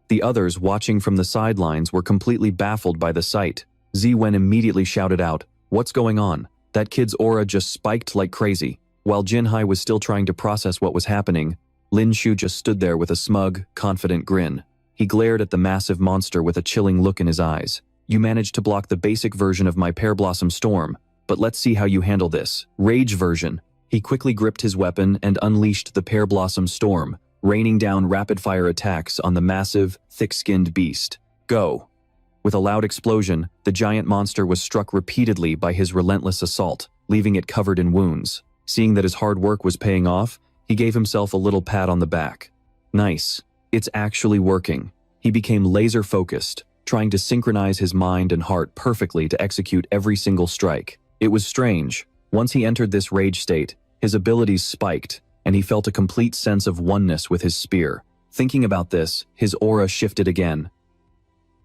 The others watching from the sidelines were completely baffled by the sight. Ziwen immediately shouted out, "What's going on? That kid's aura just spiked like crazy." While Jinhai was still trying to process what was happening, Lin Shu just stood there with a smug, confident grin. He glared at the massive monster with a chilling look in his eyes. "You managed to block the basic version of my Pear Blossom Storm, but let's see how you handle this. Rage version." He quickly gripped his weapon and unleashed the Pear Blossom Storm, raining down rapid-fire attacks on the massive, thick-skinned beast. Go! With a loud explosion, the giant monster was struck repeatedly by his relentless assault, leaving it covered in wounds. Seeing that his hard work was paying off, he gave himself a little pat on the back. Nice. It's actually working. He became laser-focused, trying to synchronize his mind and heart perfectly to execute every single strike. It was strange. Once he entered this rage state, his abilities spiked, and he felt a complete sense of oneness with his spear. Thinking about this, his aura shifted again.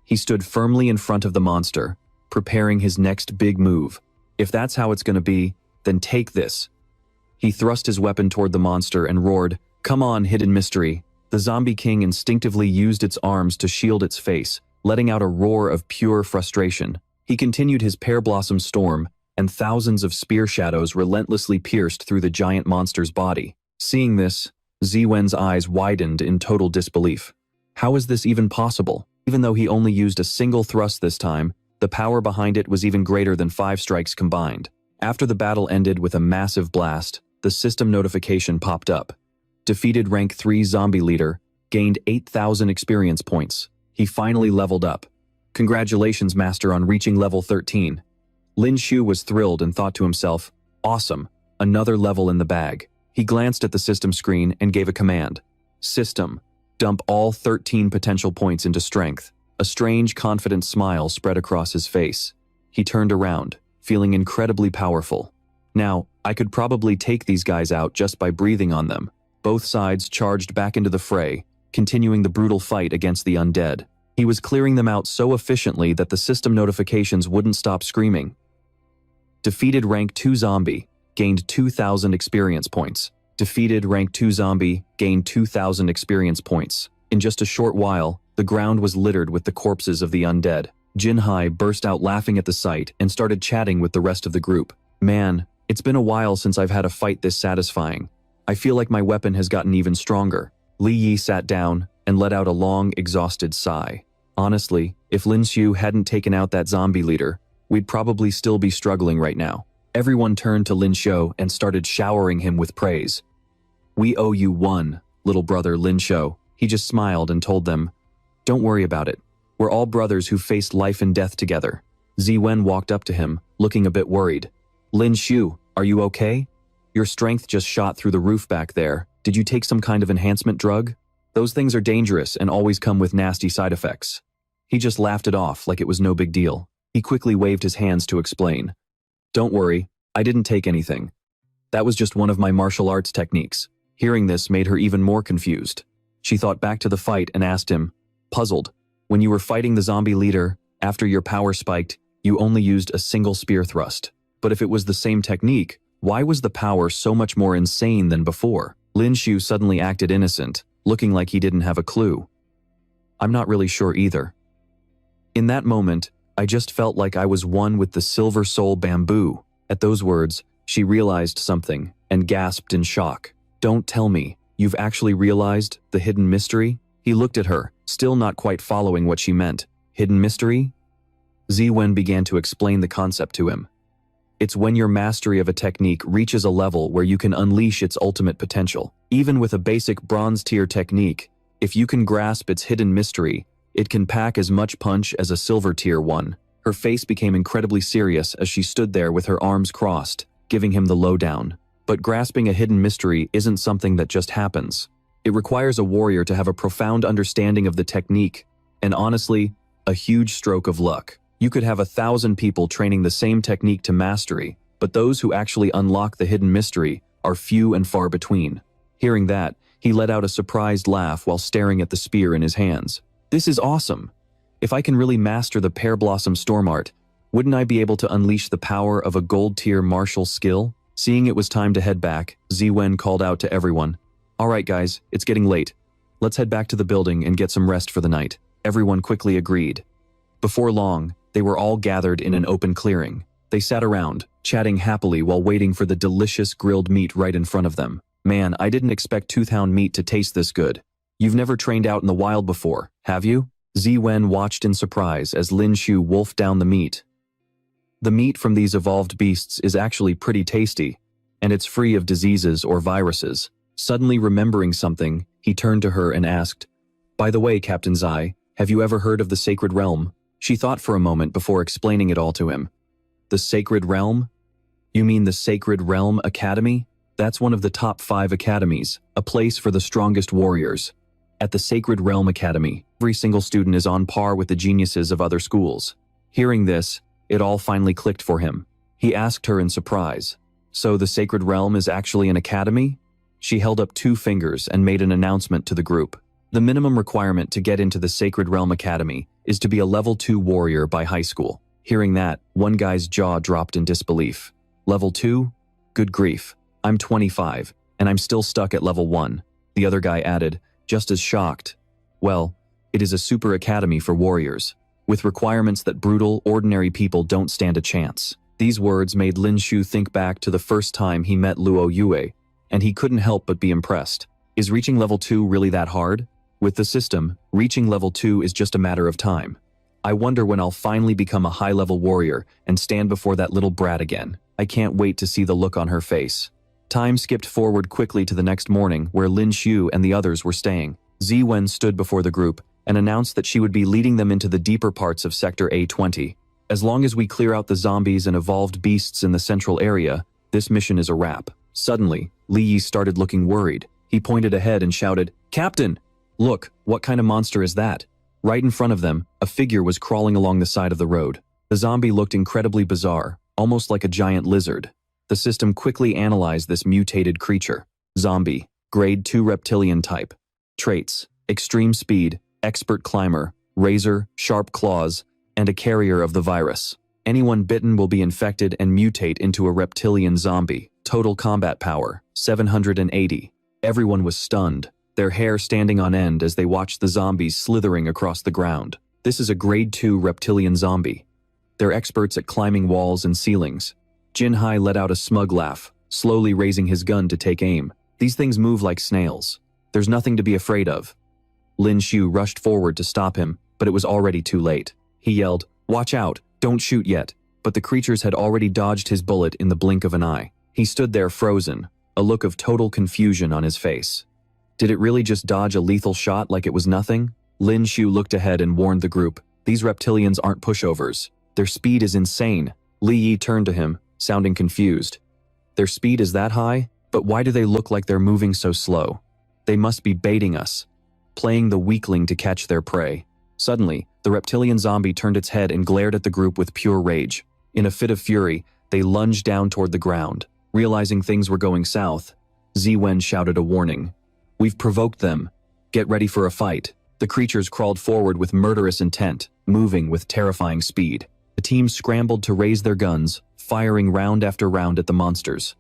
He stood firmly in front of the monster, preparing his next big move. If that's how it's going to be, then take this. He thrust his weapon toward the monster and roared, "Come on, hidden mystery." The zombie king instinctively used its arms to shield its face, letting out a roar of pure frustration. He continued his Pear Blossom Storm, and thousands of spear shadows relentlessly pierced through the giant monster's body. Seeing this, Ziwen's eyes widened in total disbelief. How is this even possible? Even though he only used a single thrust this time, the power behind it was even greater than 5 strikes combined. After the battle ended with a massive blast, the system notification popped up. Defeated rank 3 zombie leader, gained 8,000 experience points. He finally leveled up. Congratulations, Master, on reaching level 13. Lin Shu was thrilled and thought to himself, awesome, another level in the bag. He glanced at the system screen and gave a command. System, dump all 13 potential points into strength. A strange, confident smile spread across his face. He turned around, feeling incredibly powerful. Now, I could probably take these guys out just by breathing on them. Both sides charged back into the fray, continuing the brutal fight against the undead. He was clearing them out so efficiently that the system notifications wouldn't stop screaming. Defeated rank 2 zombie, gained 2,000 experience points. Defeated rank 2 zombie, gained 2,000 experience points. In just a short while, the ground was littered with the corpses of the undead. Jinhai burst out laughing at the sight and started chatting with the rest of the group. Man, it's been a while since I've had a fight this satisfying. I feel like my weapon has gotten even stronger. Li Yi sat down and let out a long, exhausted sigh. Honestly, if Lin Shu hadn't taken out that zombie leader, we'd probably still be struggling right now. Everyone turned to Lin Shu and started showering him with praise. We owe you one, little brother Lin Shu. He just smiled and told them, don't worry about it. We're all brothers who faced life and death together. Ziwen walked up to him, looking a bit worried. Lin Shu, are you okay? Your strength just shot through the roof back there. Did you take some kind of enhancement drug? Those things are dangerous and always come with nasty side effects. He just laughed it off like it was no big deal. He quickly waved his hands to explain. Don't worry, I didn't take anything. That was just one of my martial arts techniques. Hearing this made her even more confused. She thought back to the fight and asked him, puzzled, when you were fighting the zombie leader, after your power spiked, you only used a single spear thrust. But if it was the same technique, why was the power so much more insane than before? Lin Shu suddenly acted innocent, looking like he didn't have a clue. I'm not really sure either. In that moment, I just felt like I was one with the silver soul bamboo. At those words, she realized something and gasped in shock. Don't tell me, you've actually realized the hidden mystery? He looked at her, still not quite following what she meant. Hidden mystery? Ziwen began to explain the concept to him. It's when your mastery of a technique reaches a level where you can unleash its ultimate potential. Even with a basic bronze tier technique, if you can grasp its hidden mystery, it can pack as much punch as a silver tier one. Her face became incredibly serious as she stood there with her arms crossed, giving him the lowdown. But grasping a hidden mystery isn't something that just happens. It requires a warrior to have a profound understanding of the technique, and honestly, a huge stroke of luck. You could have 1,000 people training the same technique to mastery, but those who actually unlock the hidden mystery are few and far between. Hearing that, he let out a surprised laugh while staring at the spear in his hands. This is awesome. If I can really master the Pear Blossom Storm Art, wouldn't I be able to unleash the power of a gold-tier martial skill? Seeing it was time to head back, Ziwen called out to everyone. Alright guys, it's getting late. Let's head back to the building and get some rest for the night. Everyone quickly agreed. Before long, they were all gathered in an open clearing. They sat around, chatting happily while waiting for the delicious grilled meat right in front of them. Man, I didn't expect toothhound meat to taste this good. You've never trained out in the wild before, have you? Ziwen watched in surprise as Lin Shu wolfed down the meat. The meat from these evolved beasts is actually pretty tasty, and it's free of diseases or viruses. Suddenly remembering something, he turned to her and asked, "By the way, Captain Zai, have you ever heard of the Sacred Realm?" She thought for a moment before explaining it all to him. The Sacred Realm? You mean the Sacred Realm Academy? That's one of the top 5 academies, a place for the strongest warriors. At the Sacred Realm Academy, every single student is on par with the geniuses of other schools. Hearing this, it all finally clicked for him. He asked her in surprise, "So the Sacred Realm is actually an academy?" She held up 2 fingers and made an announcement to the group. The minimum requirement to get into the Sacred Realm Academy is to be a level 2 warrior by high school. Hearing that, one guy's jaw dropped in disbelief. Level 2? Good grief. I'm 25, and I'm still stuck at level 1. The other guy added, just as shocked. Well, it is a super academy for warriors, with requirements that brutal, ordinary people don't stand a chance. These words made Lin Shu think back to the first time he met Luo Yue, and he couldn't help but be impressed. Is reaching level 2 really that hard? With the system, reaching level 2 is just a matter of time. I wonder when I'll finally become a high-level warrior and stand before that little brat again. I can't wait to see the look on her face. Time skipped forward quickly to the next morning where Lin Shu and the others were staying. Ziwen stood before the group and announced that she would be leading them into the deeper parts of Sector A20. As long as we clear out the zombies and evolved beasts in the central area, this mission is a wrap. Suddenly, Li Yi started looking worried. He pointed ahead and shouted, "Captain! Look, what kind of monster is that?" Right in front of them, a figure was crawling along the side of the road. The zombie looked incredibly bizarre, almost like a giant lizard. The system quickly analyzed this mutated creature. Zombie, grade 2 reptilian type. Traits, extreme speed, expert climber, razor, sharp claws, and a carrier of the virus. Anyone bitten will be infected and mutate into a reptilian zombie. Total combat power, 780. Everyone was stunned, their hair standing on end as they watched the zombies slithering across the ground. This is a grade 2 reptilian zombie. They're experts at climbing walls and ceilings. Jinhai let out a smug laugh, slowly raising his gun to take aim. These things move like snails. There's nothing to be afraid of. Lin Shu rushed forward to stop him, but it was already too late. He yelled, "Watch out, don't shoot yet." But the creatures had already dodged his bullet in the blink of an eye. He stood there frozen, a look of total confusion on his face. Did it really just dodge a lethal shot like it was nothing? Lin Shu looked ahead and warned the group, "These reptilians aren't pushovers. Their speed is insane." Li Yi turned to him, sounding confused. "Their speed is that high? But why do they look like they're moving so slow? They must be baiting us, playing the weakling to catch their prey." Suddenly, the reptilian zombie turned its head and glared at the group with pure rage. In a fit of fury, they lunged down toward the ground. Realizing things were going south, Ziwen shouted a warning. "We've provoked them. Get ready for a fight. The creatures crawled forward with murderous intent, moving with terrifying speed. The team scrambled to raise their guns, firing round after round at the monsters.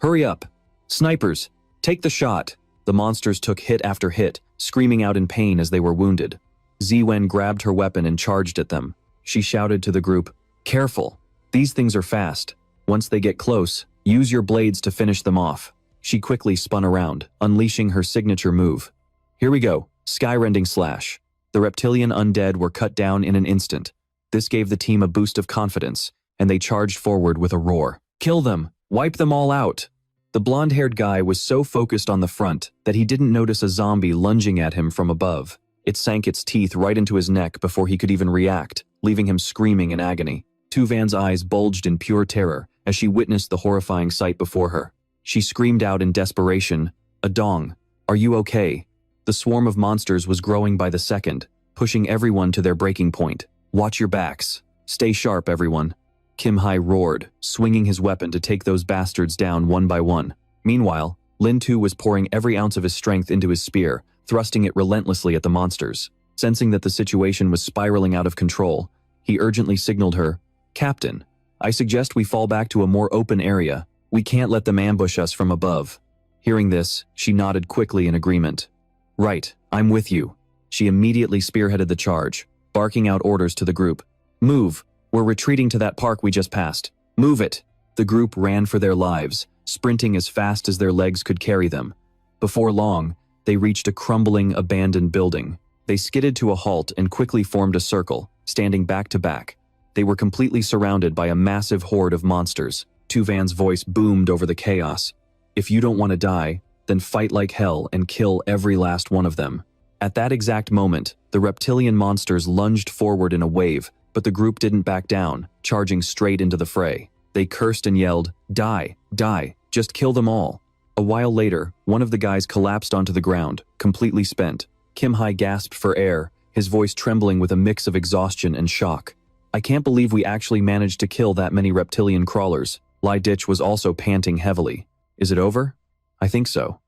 Hurry up! Snipers! Take the shot! The monsters took hit after hit, screaming out in pain as they were wounded. Ziwen grabbed her weapon and charged at them. She shouted to the group, "Careful! These things are fast. Once they get close, use your blades to finish them off." She quickly spun around, unleashing her signature move. Here we go, Skyrending Slash. The reptilian undead were cut down in an instant. This gave the team a boost of confidence, and they charged forward with a roar. Kill them! Wipe them all out! The blonde-haired guy was so focused on the front that he didn't notice a zombie lunging at him from above. It sank its teeth right into his neck before he could even react, leaving him screaming in agony. Tuvan's eyes bulged in pure terror as she witnessed the horrifying sight before her. She screamed out in desperation, "Adong, are you okay?" The swarm of monsters was growing by the second, pushing everyone to their breaking point. "Watch your backs. Stay sharp, everyone." Kim Hai roared, swinging his weapon to take those bastards down one by one. Meanwhile, Lin Tu was pouring every ounce of his strength into his spear, thrusting it relentlessly at the monsters. Sensing that the situation was spiraling out of control, he urgently signaled her, "Captain, I suggest we fall back to a more open area. We can't let them ambush us from above." Hearing this, she nodded quickly in agreement. "Right, I'm with you." She immediately spearheaded the charge, barking out orders to the group. "Move! We're retreating to that park we just passed. Move it!" The group ran for their lives, sprinting as fast as their legs could carry them. Before long, they reached a crumbling, abandoned building. They skidded to a halt and quickly formed a circle, standing back to back. They were completely surrounded by a massive horde of monsters. Tuvan's voice boomed over the chaos. "If you don't want to die, then fight like hell and kill every last one of them." At that exact moment, the reptilian monsters lunged forward in a wave, but the group didn't back down, charging straight into the fray. They cursed and yelled, "Die! Die! Just kill them all!" A while later, one of the guys collapsed onto the ground, completely spent. Kim Hai gasped for air, his voice trembling with a mix of exhaustion and shock. "I can't believe we actually managed to kill that many reptilian crawlers." Lai Ditch was also panting heavily. "Is it over?" "I think so."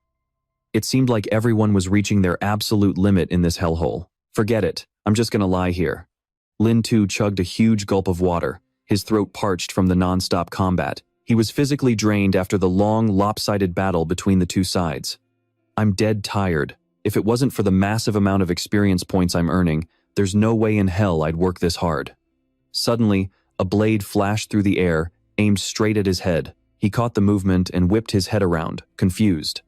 It seemed like everyone was reaching their absolute limit in this hellhole. "Forget it, I'm just gonna lie here." Lin Tu chugged a huge gulp of water, his throat parched from the non-stop combat. He was physically drained after the long, lopsided battle between the two sides. "I'm dead tired. If it wasn't for the massive amount of experience points I'm earning, there's no way in hell I'd work this hard." Suddenly, a blade flashed through the air, aimed straight at his head. He caught the movement and whipped his head around, confused.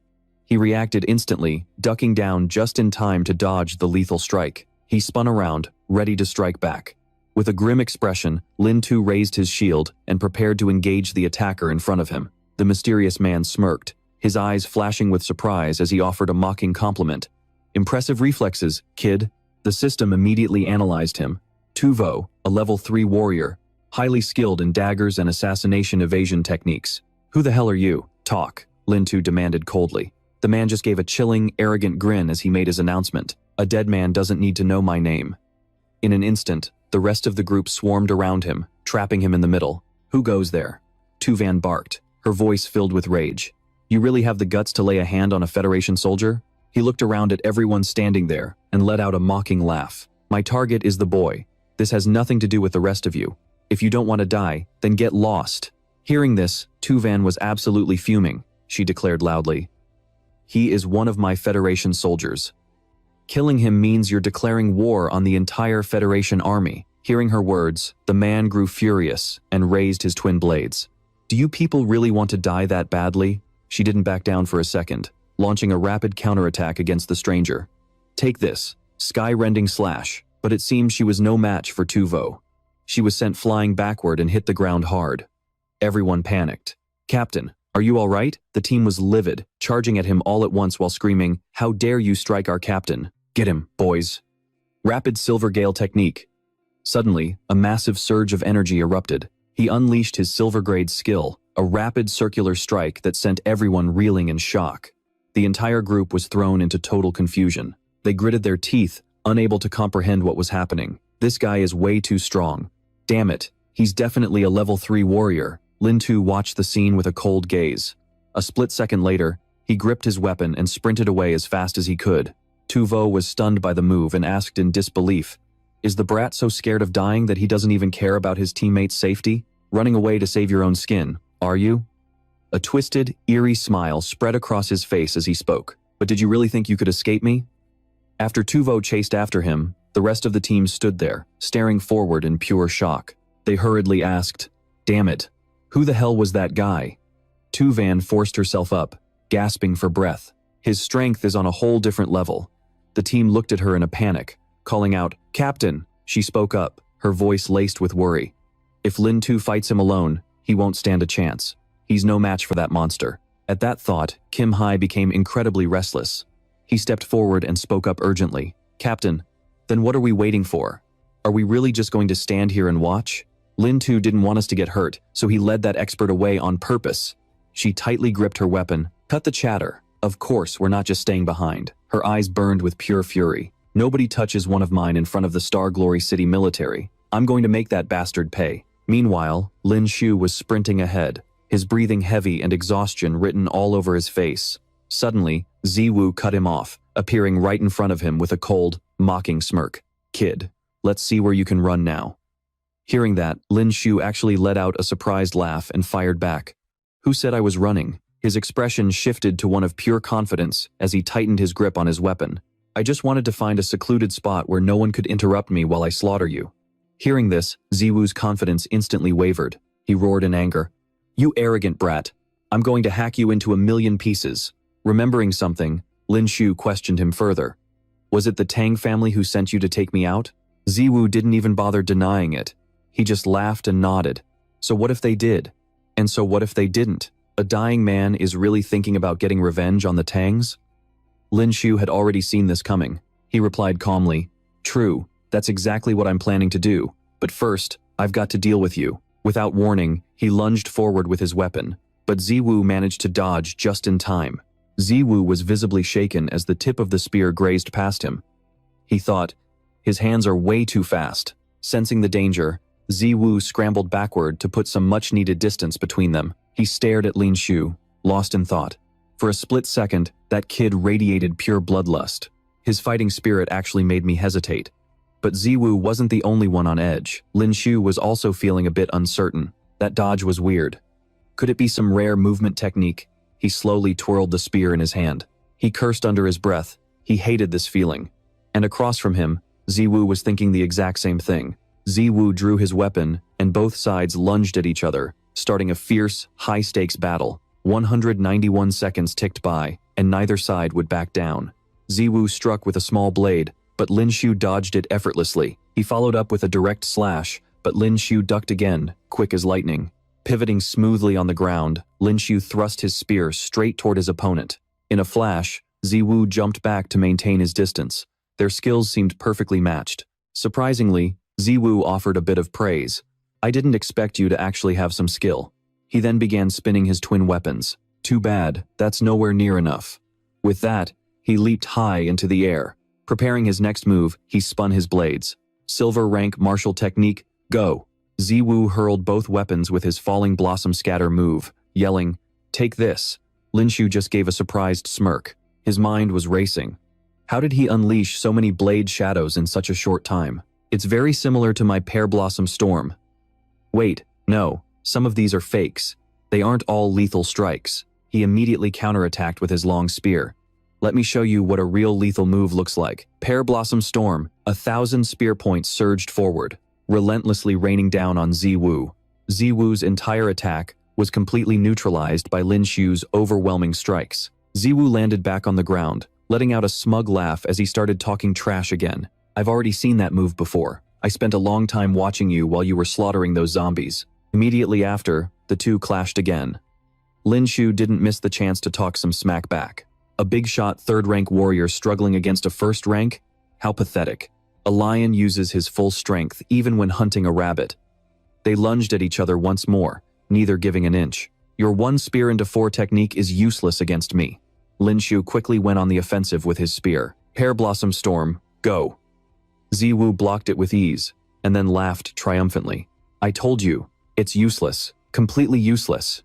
He reacted instantly, ducking down just in time to dodge the lethal strike. He spun around, ready to strike back. With a grim expression, Lin Tu raised his shield and prepared to engage the attacker in front of him. The mysterious man smirked, his eyes flashing with surprise as he offered a mocking compliment. "Impressive reflexes, kid." The system immediately analyzed him. Tuvo, a level 3 warrior, highly skilled in daggers and assassination evasion techniques. "Who the hell are you? Talk," Lin Tu demanded coldly. The man just gave a chilling, arrogant grin as he made his announcement. "A dead man doesn't need to know my name." In an instant, the rest of the group swarmed around him, trapping him in the middle. "Who goes there?" Tuvan barked, her voice filled with rage. "You really have the guts to lay a hand on a Federation soldier?" He looked around at everyone standing there and let out a mocking laugh. "My target is the boy. This has nothing to do with the rest of you. If you don't want to die, then get lost." Hearing this, Tuvan was absolutely fuming. She declared loudly, "He is one of my Federation soldiers. Killing him means you're declaring war on the entire Federation army." Hearing her words, the man grew furious and raised his twin blades. "Do you people really want to die that badly?" She didn't back down for a second, launching a rapid counterattack against the stranger. "Take this, Skyrending Slash," but it seemed she was no match for Tuvo. She was sent flying backward and hit the ground hard. Everyone panicked. "Captain, are you all right?" The team was livid, charging at him all at once while screaming, "How dare you strike our captain? Get him, boys." Rapid Silver Gale technique. Suddenly, a massive surge of energy erupted. He unleashed his Silver Grade skill, a rapid circular strike that sent everyone reeling in shock. The entire group was thrown into total confusion. They gritted their teeth, unable to comprehend what was happening. "This guy is way too strong. Damn it, he's definitely a level 3 warrior." Lin Tu watched the scene with a cold gaze. A split second later, he gripped his weapon and sprinted away as fast as he could. Tuvo was stunned by the move and asked in disbelief, "Is the brat so scared of dying that he doesn't even care about his teammates' safety? Running away to save your own skin, are you?" A twisted, eerie smile spread across his face as he spoke. "But did you really think you could escape me?" After Tuvo chased after him, the rest of the team stood there, staring forward in pure shock. They hurriedly asked, "Damn it, who the hell was that guy?" Tuvan forced herself up, gasping for breath. "His strength is on a whole different level." The team looked at her in a panic, calling out, "Captain!" She spoke up, her voice laced with worry. "If Lin Tu fights him alone, he won't stand a chance. He's no match for that monster." At that thought, Kim Hai became incredibly restless. He stepped forward and spoke up urgently. "Captain, then what are we waiting for? Are we really just going to stand here and watch?" Lin Tu didn't want us to get hurt, so he led that expert away on purpose. She tightly gripped her weapon. "Cut the chatter. Of course, we're not just staying behind." Her eyes burned with pure fury. "Nobody touches one of mine in front of the Star Glory City military. I'm going to make that bastard pay." Meanwhile, Lin Shu was sprinting ahead, his breathing heavy and exhaustion written all over his face. Suddenly, Ziwu cut him off, appearing right in front of him with a cold, mocking smirk. "Kid, let's see where you can run now." Hearing that, Lin Shu actually let out a surprised laugh and fired back. "Who said I was running?" His expression shifted to one of pure confidence as he tightened his grip on his weapon. "I just wanted to find a secluded spot where no one could interrupt me while I slaughter you." Hearing this, Ziwu's confidence instantly wavered. He roared in anger. "You arrogant brat. I'm going to hack you into a million pieces." Remembering something, Lin Shu questioned him further. "Was it the Tang family who sent you to take me out?" Ziwu didn't even bother denying it. He just laughed and nodded. "So what if they did? And so what if they didn't? A dying man is really thinking about getting revenge on the Tangs?" Lin Shu had already seen this coming. He replied calmly, "True, that's exactly what I'm planning to do. But first, I've got to deal with you." Without warning, he lunged forward with his weapon, but Ziwu managed to dodge just in time. Ziwu was visibly shaken as the tip of the spear grazed past him. He thought, "His hands are way too fast." Sensing the danger, Ziwu scrambled backward to put some much-needed distance between them. He stared at Lin Shu, lost in thought. For a split second, that kid radiated pure bloodlust. His fighting spirit actually made me hesitate. But Ziwu wasn't the only one on edge. Lin Shu was also feeling a bit uncertain. That dodge was weird. Could it be some rare movement technique? He slowly twirled the spear in his hand. He cursed under his breath. He hated this feeling. And across from him, Ziwu was thinking the exact same thing. Ziwu drew his weapon, and both sides lunged at each other, starting a fierce, high-stakes battle. 191 seconds ticked by, and neither side would back down. Ziwu struck with a small blade, but Lin Shu dodged it effortlessly. He followed up with a direct slash, but Lin Shu ducked again, quick as lightning. Pivoting smoothly on the ground, Lin Shu thrust his spear straight toward his opponent. In a flash, Ziwu jumped back to maintain his distance. Their skills seemed perfectly matched. Surprisingly, Ziwu offered a bit of praise. "I didn't expect you to actually have some skill." He then began spinning his twin weapons. "Too bad, that's nowhere near enough." With that, he leaped high into the air. Preparing his next move, he spun his blades. Silver rank martial technique, go. Ziwu hurled both weapons with his falling blossom scatter move, yelling, "Take this." Lin Shu just gave a surprised smirk. His mind was racing. How did he unleash so many blade shadows in such a short time? It's very similar to my Pear Blossom Storm. Wait, no, some of these are fakes. They aren't all lethal strikes. He immediately counterattacked with his long spear. "Let me show you what a real lethal move looks like." Pear Blossom Storm, 1,000 spear points surged forward, relentlessly raining down on Ziwu. Ziwu's entire attack was completely neutralized by Lin Shu's overwhelming strikes. Ziwu landed back on the ground, letting out a smug laugh as he started talking trash again. "I've already seen that move before. I spent a long time watching you while you were slaughtering those zombies." Immediately after, the two clashed again. Lin Shu didn't miss the chance to talk some smack back. A big-shot third-rank warrior struggling against a first-rank? How pathetic. A lion uses his full strength even when hunting a rabbit. They lunged at each other once more, neither giving an inch. "Your one spear into four technique is useless against me." Lin Shu quickly went on the offensive with his spear. "Pear Blossom Storm, go." Ziwu blocked it with ease, and then laughed triumphantly. "I told you, it's useless, completely useless."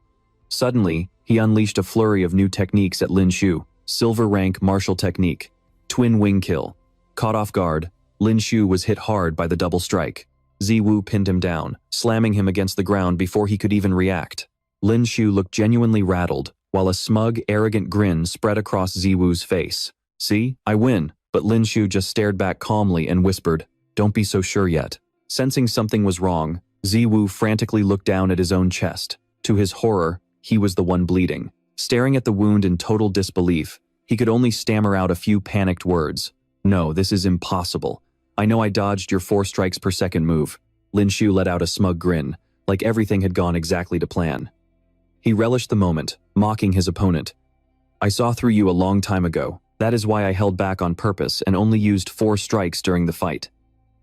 Suddenly, he unleashed a flurry of new techniques at Lin Shu. Silver rank martial technique. Twin wing kill. Caught off guard, Lin Shu was hit hard by the double strike. Ziwu pinned him down, slamming him against the ground before he could even react. Lin Shu looked genuinely rattled, while a smug, arrogant grin spread across Ziwu's face. See, I win, but Lin Shu just stared back calmly and whispered, "Don't be so sure yet." Sensing something was wrong, Ziwu frantically looked down at his own chest. To his horror, he was the one bleeding. Staring at the wound in total disbelief, he could only stammer out a few panicked words. "No, this is impossible. I know I dodged your 4 strikes per second move." Lin Shu let out a smug grin, like everything had gone exactly to plan. He relished the moment, mocking his opponent. "I saw through you a long time ago. That is why I held back on purpose and only used 4 strikes during the fight.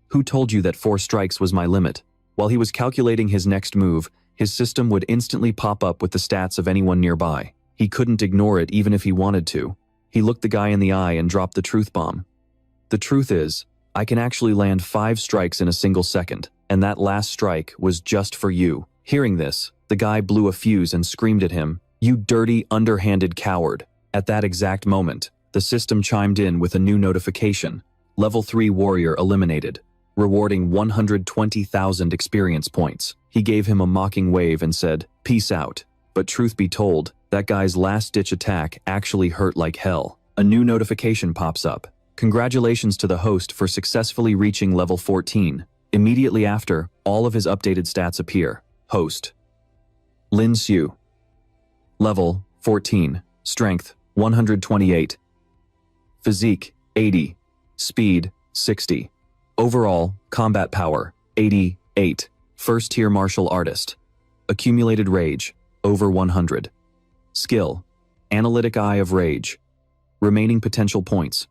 Who told you that 4 strikes was my limit?" While he was calculating his next move, his system would instantly pop up with the stats of anyone nearby. He couldn't ignore it even if he wanted to. He looked the guy in the eye and dropped the truth bomb. "The truth is, I can actually land 5 strikes in a single second, and that last strike was just for you." Hearing this, the guy blew a fuse and screamed at him, "You dirty, underhanded coward." At that exact moment, the system chimed in with a new notification. Level 3 warrior eliminated, rewarding 120,000 experience points. He gave him a mocking wave and said, "Peace out." But truth be told, that guy's last-ditch attack actually hurt like hell. A new notification pops up. "Congratulations to the host for successfully reaching level 14. Immediately after, all of his updated stats appear. Host: Lin Shu. Level 14. Strength 128. Physique 80. Speed 60. Overall, combat power 88. First tier martial artist. Accumulated rage over 100. Skill: Analytic Eye of Rage. Remaining potential points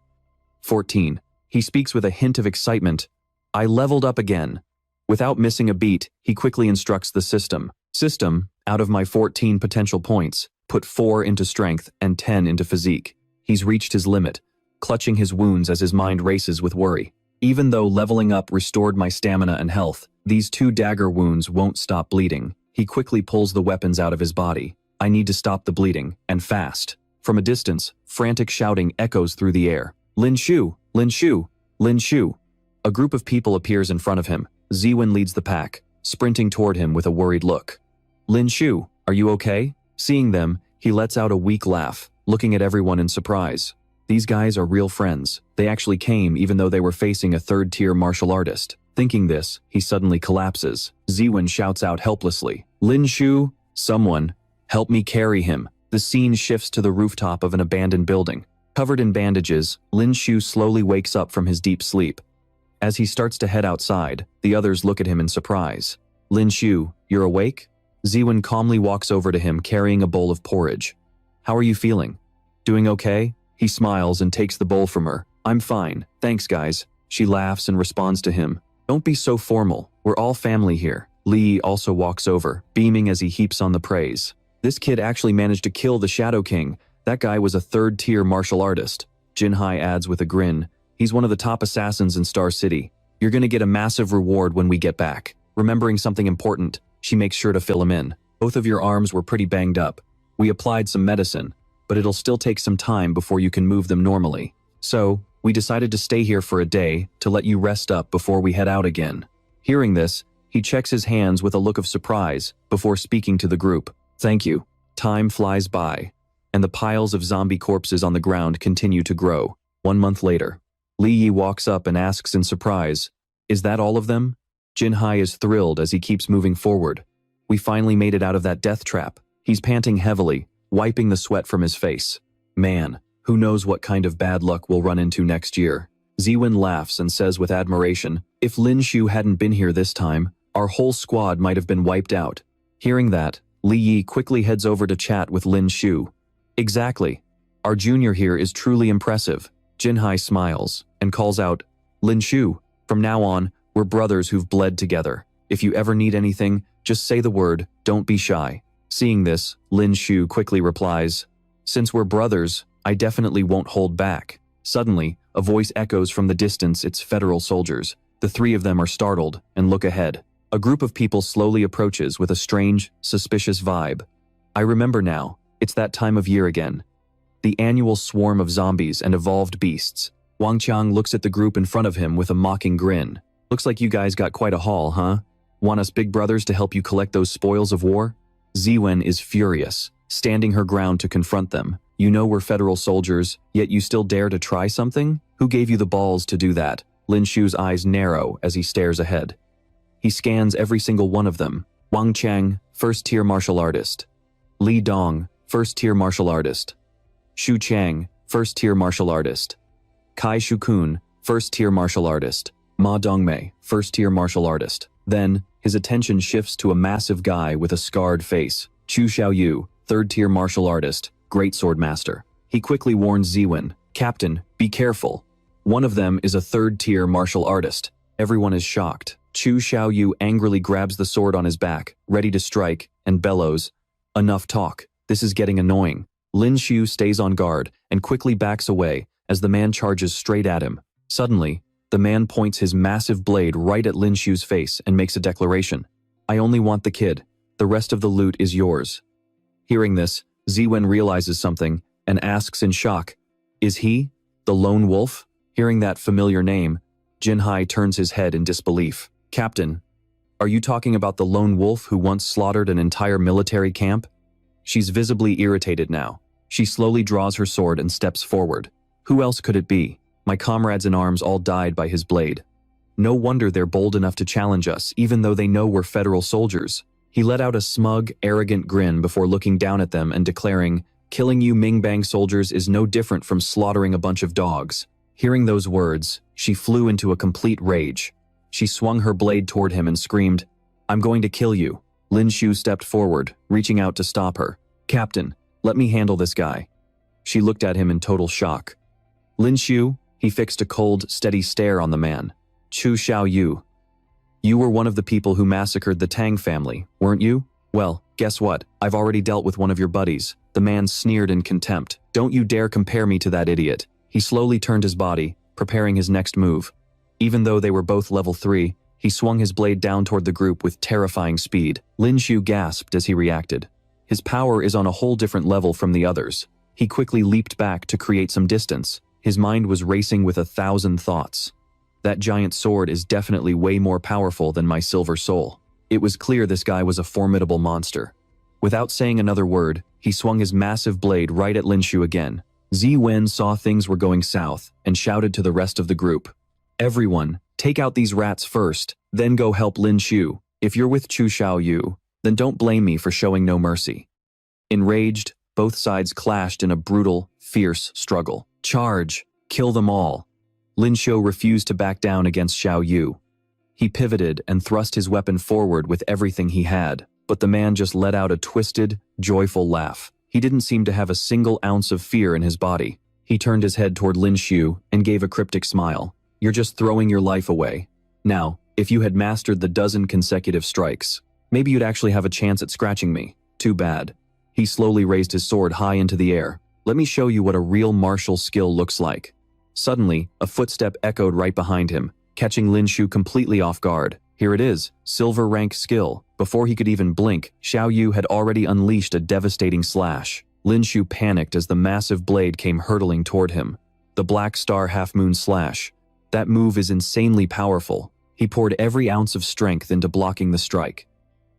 14. He speaks with a hint of excitement. "I leveled up again." Without missing a beat, he quickly instructs the system. "System, out of my 14 potential points, put 4 into strength and 10 into physique." He's reached his limit, clutching his wounds as his mind races with worry. "Even though leveling up restored my stamina and health, these 2 dagger wounds won't stop bleeding." He quickly pulls the weapons out of his body. "I need to stop the bleeding, and fast." From a distance, frantic shouting echoes through the air. "Lin Shu! Lin Shu! Lin Shu!" A group of people appears in front of him. Ziwen leads the pack, sprinting toward him with a worried look. "Lin Shu, are you okay?" Seeing them, he lets out a weak laugh, looking at everyone in surprise. These guys are real friends. They actually came even though they were facing a 3rd-tier martial artist. Thinking this, he suddenly collapses. Ziwen shouts out helplessly, "Lin Shu, someone, help me carry him." The scene shifts to the rooftop of an abandoned building. Covered in bandages, Lin Shu slowly wakes up from his deep sleep. As he starts to head outside, the others look at him in surprise. "Lin Shu, you're awake?" Ziwen calmly walks over to him carrying a bowl of porridge. "How are you feeling? Doing okay?" He smiles and takes the bowl from her. "I'm fine, thanks guys." She laughs and responds to him. "Don't be so formal, we're all family here." Li also walks over, beaming as he heaps on the praise. "This kid actually managed to kill the Shadow King. That guy was a 3rd-tier martial artist." Jinhai adds with a grin, "He's one of the top assassins in Star City. You're gonna get a massive reward when we get back." Remembering something important, she makes sure to fill him in. "Both of your arms were pretty banged up. We applied some medicine, but it'll still take some time before you can move them normally. So, we decided to stay here for a day to let you rest up before we head out again." Hearing this, he checks his hands with a look of surprise before speaking to the group. "Thank you." Time flies by, and the piles of zombie corpses on the ground continue to grow. 1 month later, Li Yi walks up and asks in surprise, "Is that all of them?" Jinhai is thrilled as he keeps moving forward. "We finally made it out of that death trap." He's panting heavily, wiping the sweat from his face. "Man, who knows what kind of bad luck we'll run into next year." Ziwen laughs and says with admiration, "If Lin Shu hadn't been here this time, our whole squad might have been wiped out." Hearing that, Li Yi quickly heads over to chat with Lin Shu. "Exactly. Our junior here is truly impressive." Jinhai smiles and calls out, "Lin Shu, from now on, we're brothers who've bled together. If you ever need anything, just say the word, don't be shy." Seeing this, Lin Shu quickly replies, "Since we're brothers, I definitely won't hold back." Suddenly, a voice echoes from the distance. It's federal soldiers. The 3 of them are startled and look ahead. A group of people slowly approaches with a strange, suspicious vibe. "I remember now, it's that time of year again. The annual swarm of zombies and evolved beasts. Wang Qiang looks at the group in front of him with a mocking grin. Looks like you guys got quite a haul, huh? Want us big brothers to help you collect those spoils of war? Ziwen is furious, standing her ground to confront them. You know we're federal soldiers, yet you still dare to try something? Who gave you the balls to do that? Lin Shu's eyes narrow as he stares ahead. He scans every single one of them. Wang Qiang, first-tier martial artist. Li Dong, first-tier martial artist. Xu Chang, first-tier martial artist. Kai Shukun, first-tier martial artist. Ma Dongmei, first-tier martial artist. Then, his attention shifts to a massive guy with a scarred face. Chu Xiaoyu, third-tier martial artist, great sword master. He quickly warns Ziwen, Captain, be careful. One of them is a third-tier martial artist. Everyone is shocked. Chu Xiaoyu angrily grabs the sword on his back, ready to strike, and bellows, enough talk. This is getting annoying. Lin Shu stays on guard and quickly backs away as the man charges straight at him. Suddenly, the man points his massive blade right at Lin Shu's face and makes a declaration. I only want the kid. The rest of the loot is yours. Hearing this, Ziwen realizes something and asks in shock, is he the lone wolf? Hearing that familiar name, Jinhai turns his head in disbelief. Captain, are you talking about the lone wolf who once slaughtered an entire military camp? She's visibly irritated now. She slowly draws her sword and steps forward. Who else could it be? My comrades in arms all died by his blade. No wonder they're bold enough to challenge us, even though they know we're federal soldiers. He let out a smug, arrogant grin before looking down at them and declaring, killing you Mingbang soldiers is no different from slaughtering a bunch of dogs. Hearing those words, she flew into a complete rage. She swung her blade toward him and screamed, I'm going to kill you. Lin Shu stepped forward, reaching out to stop her. Captain, let me handle this guy. She looked at him in total shock. Lin Shu, he fixed a cold, steady stare on the man. Chu Xiaoyu, you were one of the people who massacred the Tang family, weren't you? Well, guess what? I've already dealt with one of your buddies. The man sneered in contempt. Don't you dare compare me to that idiot. He slowly turned his body, preparing his next move. Even though they were both level 3, he swung his blade down toward the group with terrifying speed. Lin Shu gasped as he reacted. His power is on a whole different level from the others. He quickly leaped back to create some distance. His mind was racing with 1,000 thoughts. That giant sword is definitely way more powerful than my silver soul. It was clear this guy was a formidable monster. Without saying another word, he swung his massive blade right at Lin Shu again. Ziwen saw things were going south and shouted to the rest of the group. Everyone, take out these rats first, then go help Lin Shu. If you're with Chu Xiaoyu, then don't blame me for showing no mercy. Enraged, both sides clashed in a brutal, fierce struggle. Charge! Kill them all! Lin Shu refused to back down against Xiaoyu. He pivoted and thrust his weapon forward with everything he had, but the man just let out a twisted, joyful laugh. He didn't seem to have a single ounce of fear in his body. He turned his head toward Lin Shu and gave a cryptic smile. You're just throwing your life away. Now, if you had mastered the 12 consecutive strikes, maybe you'd actually have a chance at scratching me. Too bad. He slowly raised his sword high into the air. Let me show you what a real martial skill looks like. Suddenly, a footstep echoed right behind him, catching Lin Shu completely off guard. Here it is, silver rank skill. Before he could even blink, Xiaoyu had already unleashed a devastating slash. Lin Shu panicked as the massive blade came hurtling toward him. The Black Star Half-Moon Slash. That move is insanely powerful. He poured every ounce of strength into blocking the strike.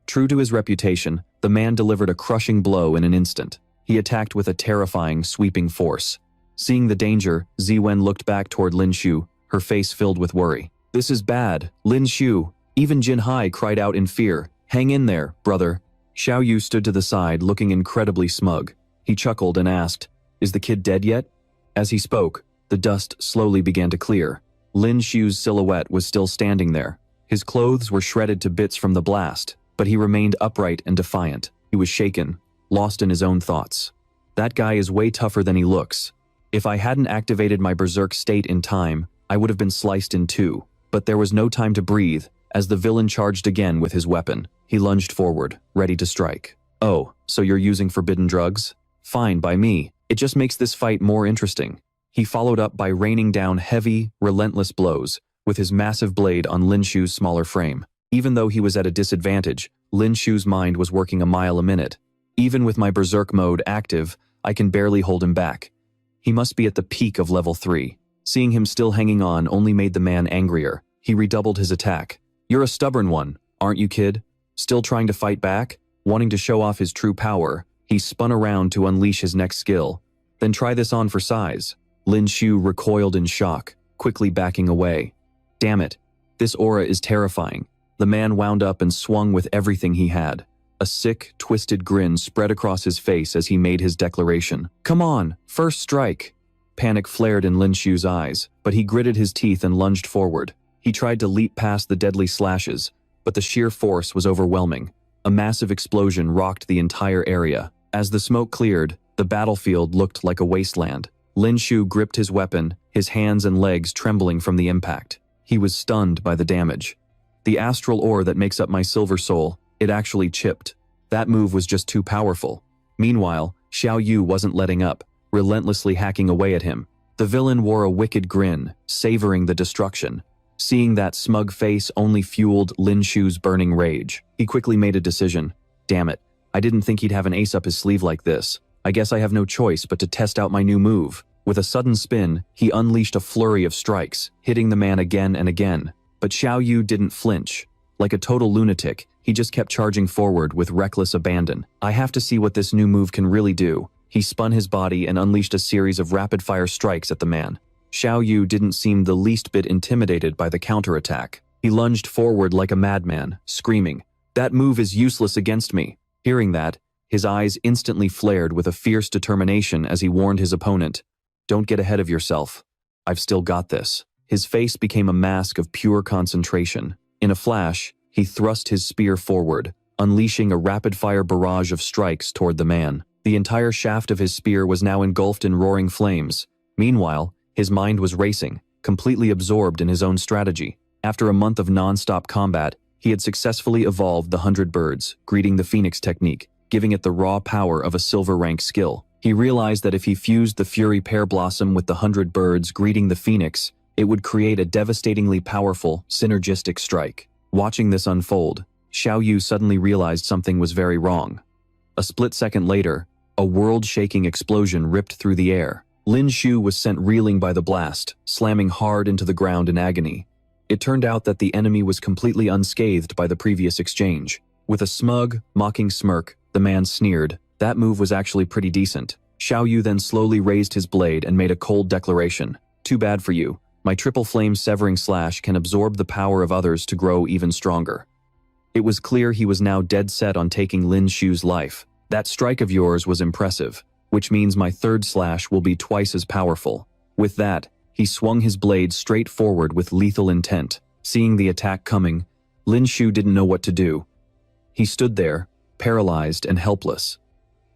True to his reputation, the man delivered a crushing blow in an instant. He attacked with a terrifying, sweeping force. Seeing the danger, Ziwen looked back toward Lin Shu, her face filled with worry. This is bad, Lin Shu. Even Jinhai cried out in fear. Hang in there, brother. Xiaoyu stood to the side, looking incredibly smug. He chuckled and asked, is the kid dead yet? As he spoke, the dust slowly began to clear. Lin Shu's silhouette was still standing there. His clothes were shredded to bits from the blast, but he remained upright and defiant. He was shaken, lost in his own thoughts. That guy is way tougher than he looks. If I hadn't activated my berserk state in time, I would have been sliced in two. But there was no time to breathe, as the villain charged again with his weapon. He lunged forward, ready to strike. Oh, so you're using forbidden drugs? Fine by me. It just makes this fight more interesting. He followed up by raining down heavy, relentless blows with his massive blade on Lin Shu's smaller frame. Even though he was at a disadvantage, Lin Shu's mind was working a mile a minute. Even with my berserk mode active, I can barely hold him back. He must be at the peak of level 3. Seeing him still hanging on only made the man angrier. He redoubled his attack. "You're a stubborn one, aren't you, kid? Still trying to fight back?" Wanting to show off his true power, he spun around to unleash his next skill. "Then try this on for size." Lin Shu recoiled in shock, quickly backing away. Damn it, this aura is terrifying. The man wound up and swung with everything he had. A sick, twisted grin spread across his face as he made his declaration. "Come on, first strike." Panic flared in Lin Shu's eyes, but he gritted his teeth and lunged forward. He tried to leap past the deadly slashes, but the sheer force was overwhelming. A massive explosion rocked the entire area. As the smoke cleared, the battlefield looked like a wasteland. Lin Shu gripped his weapon, his hands and legs trembling from the impact. He was stunned by the damage. The astral ore that makes up my silver soul, it actually chipped. That move was just too powerful. Meanwhile, Xiao Yu wasn't letting up, relentlessly hacking away at him. The villain wore a wicked grin, savoring the destruction. Seeing that smug face only fueled Lin Shu's burning rage. He quickly made a decision. Damn it, I didn't think he'd have an ace up his sleeve like this. I guess I have no choice but to test out my new move. With a sudden spin, he unleashed a flurry of strikes, hitting the man again and again. But Xiao Yu didn't flinch. Like a total lunatic, he just kept charging forward with reckless abandon. I have to see what this new move can really do. He spun his body and unleashed a series of rapid-fire strikes at the man. Xiao Yu didn't seem the least bit intimidated by the counterattack. He lunged forward like a madman, screaming, "That move is useless against me." Hearing that, his eyes instantly flared with a fierce determination as he warned his opponent, "Don't get ahead of yourself. I've still got this." His face became a mask of pure concentration. In a flash, he thrust his spear forward, unleashing a rapid-fire barrage of strikes toward the man. The entire shaft of his spear was now engulfed in roaring flames. Meanwhile, his mind was racing, completely absorbed in his own strategy. After a month of non-stop combat, he had successfully evolved the 100 Birds, greeting the Phoenix technique, giving it the raw power of a silver rank skill. He realized that if he fused the Fury Pear Blossom with the 100 Birds greeting the Phoenix, it would create a devastatingly powerful, synergistic strike. Watching this unfold, Xiao Yu suddenly realized something was very wrong. A split second later, a world-shaking explosion ripped through the air. Lin Shu was sent reeling by the blast, slamming hard into the ground in agony. It turned out that the enemy was completely unscathed by the previous exchange. With a smug, mocking smirk, the man sneered. That move was actually pretty decent. Xiao Yu then slowly raised his blade and made a cold declaration. "Too bad for you. My triple flame severing slash can absorb the power of others to grow even stronger." It was clear he was now dead set on taking Lin Shu's life. "That strike of yours was impressive, which means my third slash will be twice as powerful." With that, he swung his blade straight forward with lethal intent. Seeing the attack coming, Lin Shu didn't know what to do. He stood there, paralyzed and helpless.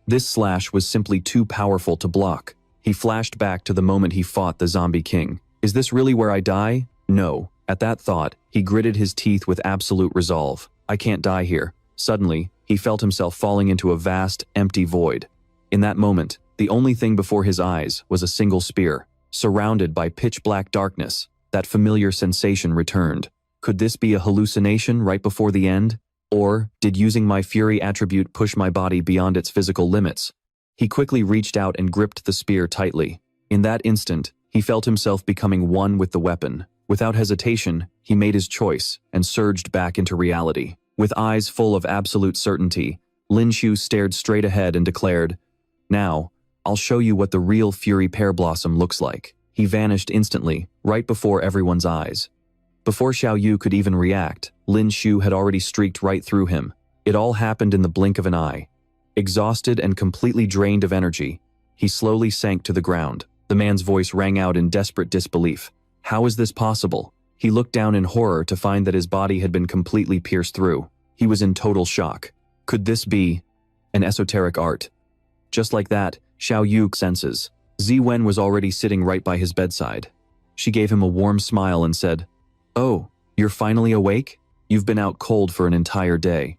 This slash was simply too powerful to block. He flashed back to the moment he fought the Zombie King. Is this really where I die? No. At that thought, he gritted his teeth with absolute resolve. I can't die here. Suddenly, he felt himself falling into a vast, empty void. In that moment, the only thing before his eyes was a single spear. Surrounded by pitch-black darkness, that familiar sensation returned. Could this be a hallucination right before the end? Or did using my fury attribute push my body beyond its physical limits? He quickly reached out and gripped the spear tightly. In that instant, he felt himself becoming one with the weapon. Without hesitation, he made his choice and surged back into reality. With eyes full of absolute certainty, Lin Shu stared straight ahead and declared, "Now, I'll show you what the real Fury Pear Blossom looks like." He vanished instantly, right before everyone's eyes. Before Xiao Yu could even react, Lin Shu had already streaked right through him. It all happened in the blink of an eye. Exhausted and completely drained of energy, he slowly sank to the ground. The man's voice rang out in desperate disbelief. How is this possible? He looked down in horror to find that his body had been completely pierced through. He was in total shock. Could this be an esoteric art? Just like that, Xiao Yu senses. Ziwen was already sitting right by his bedside. She gave him a warm smile and said, "Oh, you're finally awake? You've been out cold for an entire day."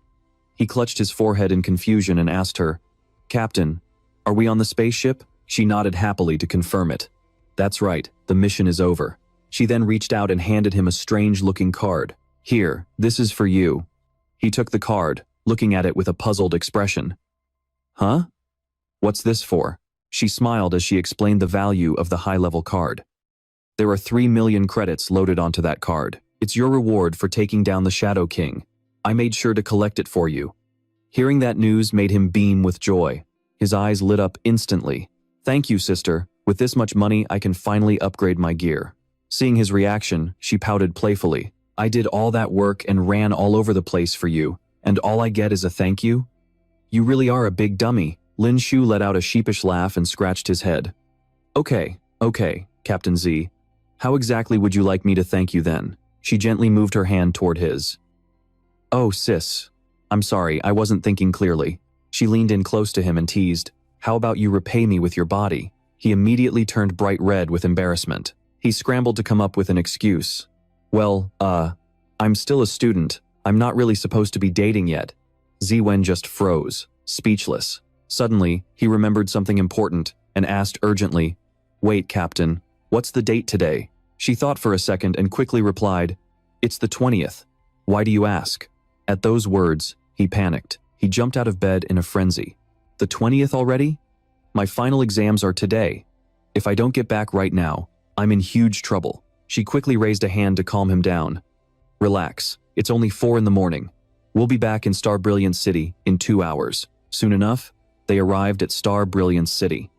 He clutched his forehead in confusion and asked her, "Captain, are we on the spaceship?" She nodded happily to confirm it. "That's right, the mission is over." She then reached out and handed him a strange-looking card. "Here, this is for you." He took the card, looking at it with a puzzled expression. "Huh? What's this for?" She smiled as she explained the value of the high-level card. There are 3 million credits loaded onto that card. It's your reward for taking down the Shadow King. I made sure to collect it for you." Hearing that news made him beam with joy. His eyes lit up instantly. "Thank you, sister. With this much money, I can finally upgrade my gear." Seeing his reaction, she pouted playfully. "I did all that work and ran all over the place for you, and all I get is a thank you? You really are a big dummy." Lin Shu let out a sheepish laugh and scratched his head. Okay, Captain Z. How exactly would you like me to thank you then?" She gently moved her hand toward his. "Oh, sis. I'm sorry, I wasn't thinking clearly." She leaned in close to him and teased, "How about you repay me with your body?" He immediately turned bright red with embarrassment. He scrambled to come up with an excuse. "Well, I'm still a student. I'm not really supposed to be dating yet." Ziwen just froze, speechless. Suddenly, he remembered something important and asked urgently, "Wait, Captain, what's the date today?" She thought for a second and quickly replied, "It's the 20th. Why do you ask?" At those words, he panicked. He jumped out of bed in a frenzy. "The 20th already? My final exams are today. If I don't get back right now, I'm in huge trouble." She quickly raised a hand to calm him down. "Relax, it's only 4 in the morning. We'll be back in Star Brilliance City in 2 hours. Soon enough, they arrived at Star Brilliance City.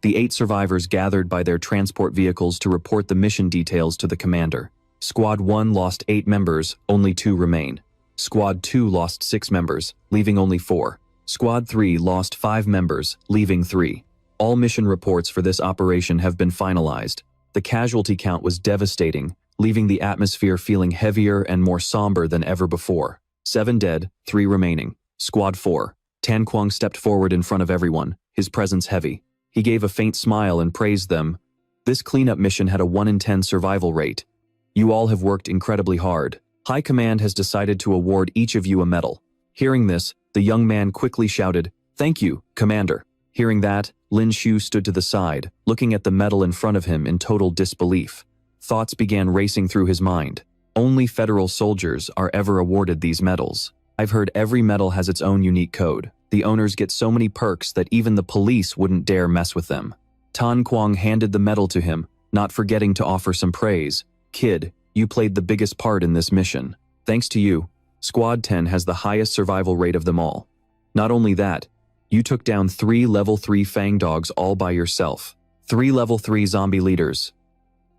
The 8 survivors gathered by their transport vehicles to report the mission details to the commander. Squad 1 lost 8 members, only 2 remain. Squad 2 lost 6 members, leaving only 4. Squad 3 lost 5 members, leaving 3. All mission reports for this operation have been finalized. The casualty count was devastating, leaving the atmosphere feeling heavier and more somber than ever before. 7 dead, 3 remaining. Squad 4. Tan Kwang stepped forward in front of everyone, his presence heavy. He gave a faint smile and praised them. "This cleanup mission had a 1 in 10 survival rate. You all have worked incredibly hard. High Command has decided to award each of you a medal." Hearing this, the young man quickly shouted, "Thank you, Commander." Hearing that, Lin Shu stood to the side, looking at the medal in front of him in total disbelief. Thoughts began racing through his mind. Only federal soldiers are ever awarded these medals. I've heard every medal has its own unique code. The owners get so many perks that even the police wouldn't dare mess with them. Tan Kwang handed the medal to him, not forgetting to offer some praise. "Kid, you played the biggest part in this mission. Thanks to you, Squad 10 has the highest survival rate of them all. Not only that, you took down 3 level 3 Fang Dogs all by yourself. 3 level 3 zombie leaders.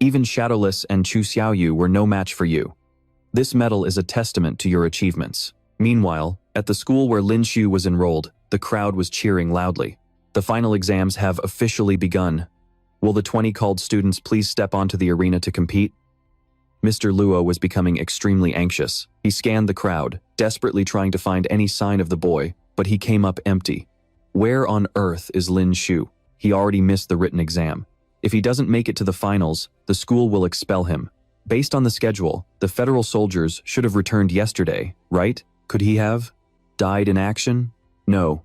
Even Shadowless and Chu Xiaoyu were no match for you. This medal is a testament to your achievements." Meanwhile, at the school where Lin Shu was enrolled, the crowd was cheering loudly. "The final exams have officially begun. Will the 20 called students please step onto the arena to compete?" Mr. Luo was becoming extremely anxious. He scanned the crowd, desperately trying to find any sign of the boy, but he came up empty. Where on earth is Lin Shu? He already missed the written exam. If he doesn't make it to the finals, the school will expel him. Based on the schedule, the federal soldiers should have returned yesterday, right? Could he have died in action? No.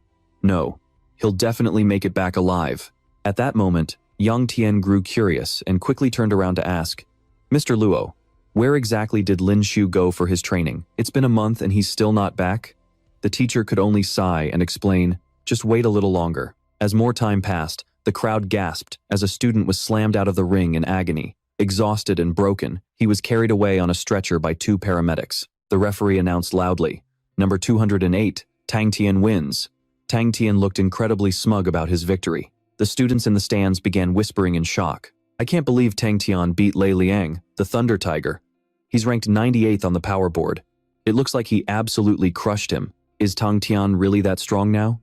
He'll definitely make it back alive. At that moment, Yang Tian grew curious and quickly turned around to ask, "Mr. Luo, where exactly did Lin Shu go for his training? It's been a month and he's still not back?" The teacher could only sigh and explain, "Just wait a little longer." As more time passed, the crowd gasped as a student was slammed out of the ring in agony. Exhausted and broken, he was carried away on a stretcher by 2 paramedics. The referee announced loudly, "Number 208, Tang Tian wins." Tang Tian looked incredibly smug about his victory. The students in the stands began whispering in shock. "I can't believe Tang Tian beat Lei Liang, the Thunder Tiger. He's ranked 98th on the power board. It looks like he absolutely crushed him. Is Tang Tian really that strong now?"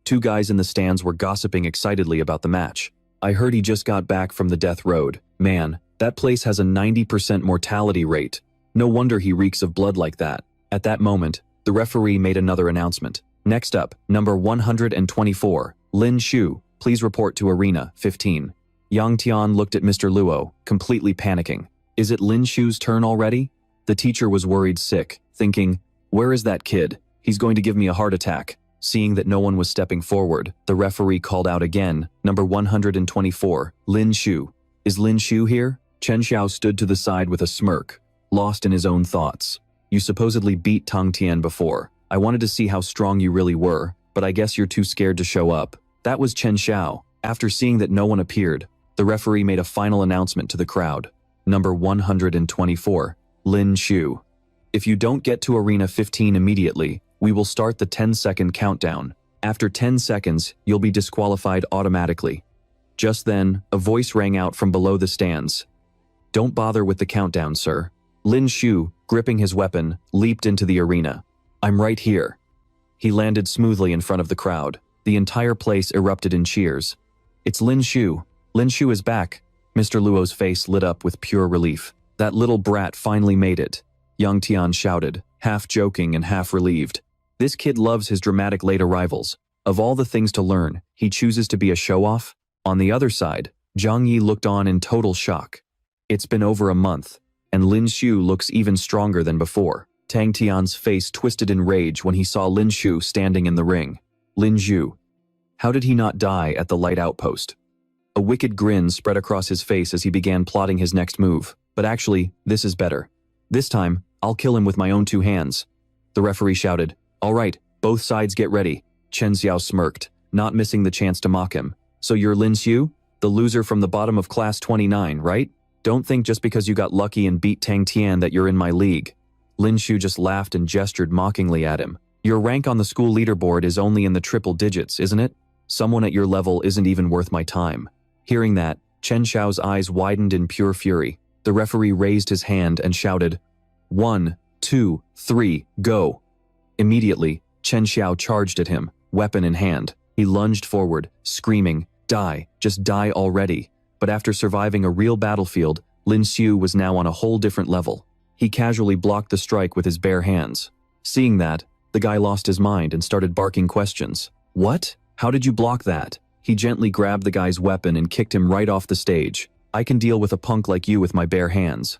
2 guys in the stands were gossiping excitedly about the match. "I heard he just got back from the death road. Man, that place has a 90% mortality rate. No wonder he reeks of blood like that." At that moment, the referee made another announcement. "Next up, number 124, Lin Shu, please report to Arena 15. Yang Tian looked at Mr. Luo, completely panicking. Is it Lin Shu's turn already? The teacher was worried sick, thinking, "Where is that kid? He's going to give me a heart attack." Seeing that no one was stepping forward, the referee called out again, "Number 124, Lin Shu. Is Lin Shu here?" Chen Xiao stood to the side with a smirk, lost in his own thoughts. "You supposedly beat Tang Tian before. I wanted to see how strong you really were, but I guess you're too scared to show up." That was Chen Xiao. After seeing that no one appeared, the referee made a final announcement to the crowd. Number 124. Lin Shu. If you don't get to Arena 15 immediately, we will start the 10-second countdown. After 10 seconds, you'll be disqualified automatically. Just then, a voice rang out from below the stands. Don't bother with the countdown, sir. Lin Shu, gripping his weapon, leaped into the arena. I'm right here. He landed smoothly in front of the crowd. The entire place erupted in cheers. It's Lin Shu. Lin Shu is back. Mr. Luo's face lit up with pure relief. That little brat finally made it. Young Tian shouted, half joking and half relieved. This kid loves his dramatic late arrivals. Of all the things to learn, he chooses to be a show-off. On the other side, Zhang Yi looked on in total shock. It's been over a month, and Lin Shu looks even stronger than before. Tang Tian's face twisted in rage when he saw Lin Shu standing in the ring. Lin Shu. How did he not die at the light outpost? A wicked grin spread across his face as he began plotting his next move. But actually, this is better. This time, I'll kill him with my own two hands. The referee shouted. All right, both sides get ready. Chen Xiao smirked, not missing the chance to mock him. So you're Lin Shu? The loser from the bottom of class 29, right? Don't think just because you got lucky and beat Tang Tian that you're in my league. Lin Shu just laughed and gestured mockingly at him. Your rank on the school leaderboard is only in the triple digits, isn't it? Someone at your level isn't even worth my time. Hearing that, Chen Xiao's eyes widened in pure fury. The referee raised his hand and shouted, 1, 2, 3, go. Immediately, Chen Xiao charged at him, weapon in hand. He lunged forward, screaming, die, just die already. But after surviving a real battlefield, Lin Shu was now on a whole different level. He casually blocked the strike with his bare hands. Seeing that, the guy lost his mind and started barking questions. What? How did you block that? He gently grabbed the guy's weapon and kicked him right off the stage. I can deal with a punk like you with my bare hands.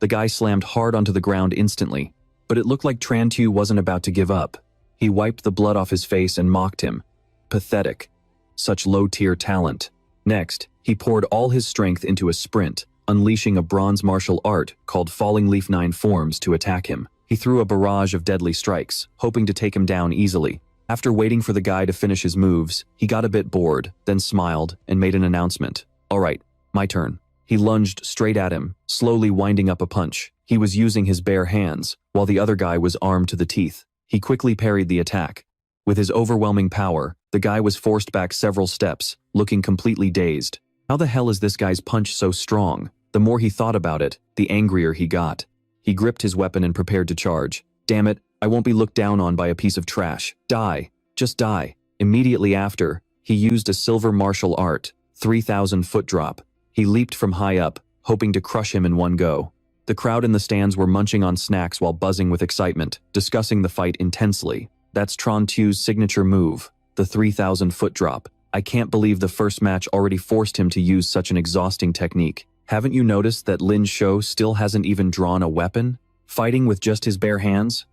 The guy slammed hard onto the ground instantly, but it looked like Tran Tu wasn't about to give up. He wiped the blood off his face and mocked him. Pathetic. Such low-tier talent. Next, he poured all his strength into a sprint, unleashing a bronze martial art called Falling Leaf 9 Forms to attack him. He threw a barrage of deadly strikes, hoping to take him down easily. After waiting for the guy to finish his moves, he got a bit bored, then smiled and made an announcement. All right, my turn. He lunged straight at him, slowly winding up a punch. He was using his bare hands, while the other guy was armed to the teeth. He quickly parried the attack. With his overwhelming power, the guy was forced back several steps, looking completely dazed. How the hell is this guy's punch so strong? The more he thought about it, the angrier he got. He gripped his weapon and prepared to charge. Damn it, I won't be looked down on by a piece of trash. Die. Just die. Immediately after, he used a silver martial art, 3,000 foot drop. He leaped from high up, hoping to crush him in one go. The crowd in the stands were munching on snacks while buzzing with excitement, discussing the fight intensely. That's Tran Tu's signature move, the 3,000 foot drop. I can't believe the first match already forced him to use such an exhausting technique. Haven't you noticed that Lin Shu still hasn't even drawn a weapon? Fighting with just his bare hands?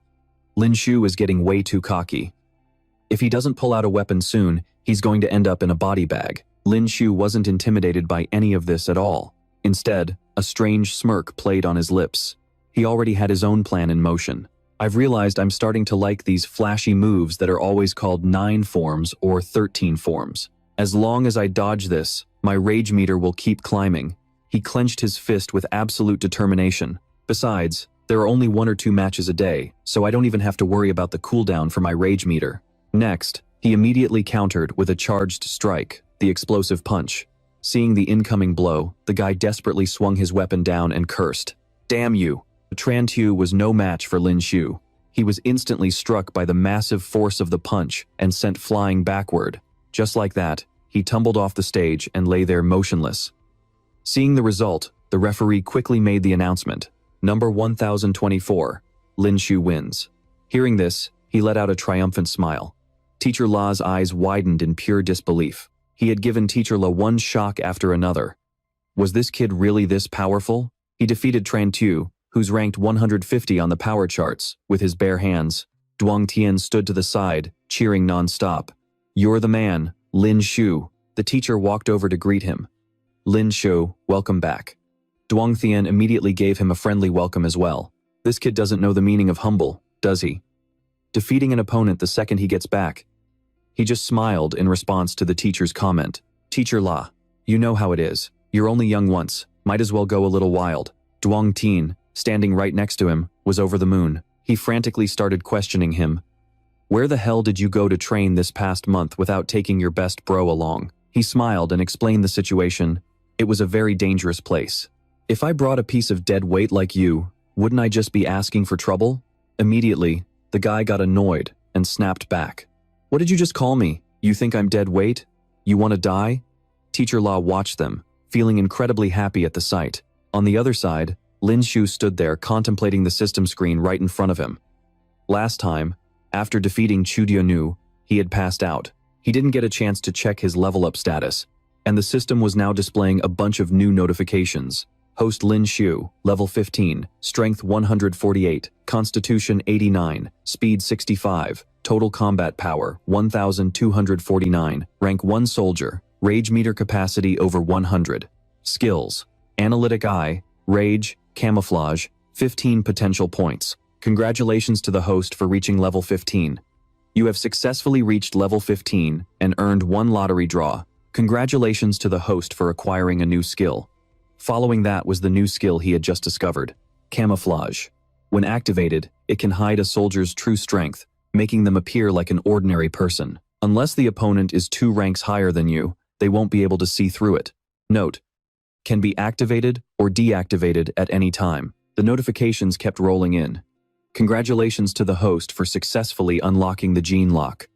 Lin Shu is getting way too cocky. If he doesn't pull out a weapon soon, he's going to end up in a body bag. Lin Shu wasn't intimidated by any of this at all. Instead, a strange smirk played on his lips. He already had his own plan in motion. I've realized I'm starting to like these flashy moves that are always called 9 forms or 13 forms. As long as I dodge this, my rage meter will keep climbing. He clenched his fist with absolute determination. Besides, there are only 1 or 2 matches a day, so I don't even have to worry about the cooldown for my rage meter. Next, he immediately countered with a charged strike, the explosive punch. Seeing the incoming blow, the guy desperately swung his weapon down and cursed. Damn you! Tran Tu was no match for Lin Shu. He was instantly struck by the massive force of the punch and sent flying backward. Just like that, he tumbled off the stage and lay there motionless. Seeing the result, the referee quickly made the announcement. Number 1024, Lin Shu wins. Hearing this, he let out a triumphant smile. Teacher La's eyes widened in pure disbelief. He had given Teacher La one shock after another. Was this kid really this powerful? He defeated Tran Tu, who's ranked 150 on the power charts, with his bare hands. Duang Tian stood to the side, cheering non-stop. You're the man, Lin Shu. The teacher walked over to greet him. Lin Shu, welcome back. Duang Tian immediately gave him a friendly welcome as well. This kid doesn't know the meaning of humble, does he? Defeating an opponent the second he gets back. He just smiled in response to the teacher's comment. Teacher La, you know how it is. You're only young once. Might as well go a little wild. Duong Tin, standing right next to him, was over the moon. He frantically started questioning him. Where the hell did you go to train this past month without taking your best bro along? He smiled and explained the situation. It was a very dangerous place. If I brought a piece of dead weight like you, wouldn't I just be asking for trouble? Immediately, the guy got annoyed and snapped back. What did you just call me? You think I'm dead weight? You want to die? Teacher La watched them, feeling incredibly happy at the sight. On the other side, Lin Shu stood there contemplating the system screen right in front of him. Last time, after defeating Chu Dianu, he had passed out. He didn't get a chance to check his level up status, and the system was now displaying a bunch of new notifications. Host Lin Shu, level 15, strength 148, constitution 89, speed 65, total combat power 1249, rank 1 soldier, rage meter capacity over 100. Skills: analytic eye, rage, camouflage, 15 potential points. Congratulations to the host for reaching level 15. You have successfully reached level 15 and earned 1 lottery draw. Congratulations to the host for acquiring a new skill. Following that was the new skill he had just discovered, camouflage. When activated, it can hide a soldier's true strength, making them appear like an ordinary person. Unless the opponent is 2 ranks higher than you, they won't be able to see through it. Note: can be activated or deactivated at any time. The notifications kept rolling in. Congratulations to the host for successfully unlocking the gene lock.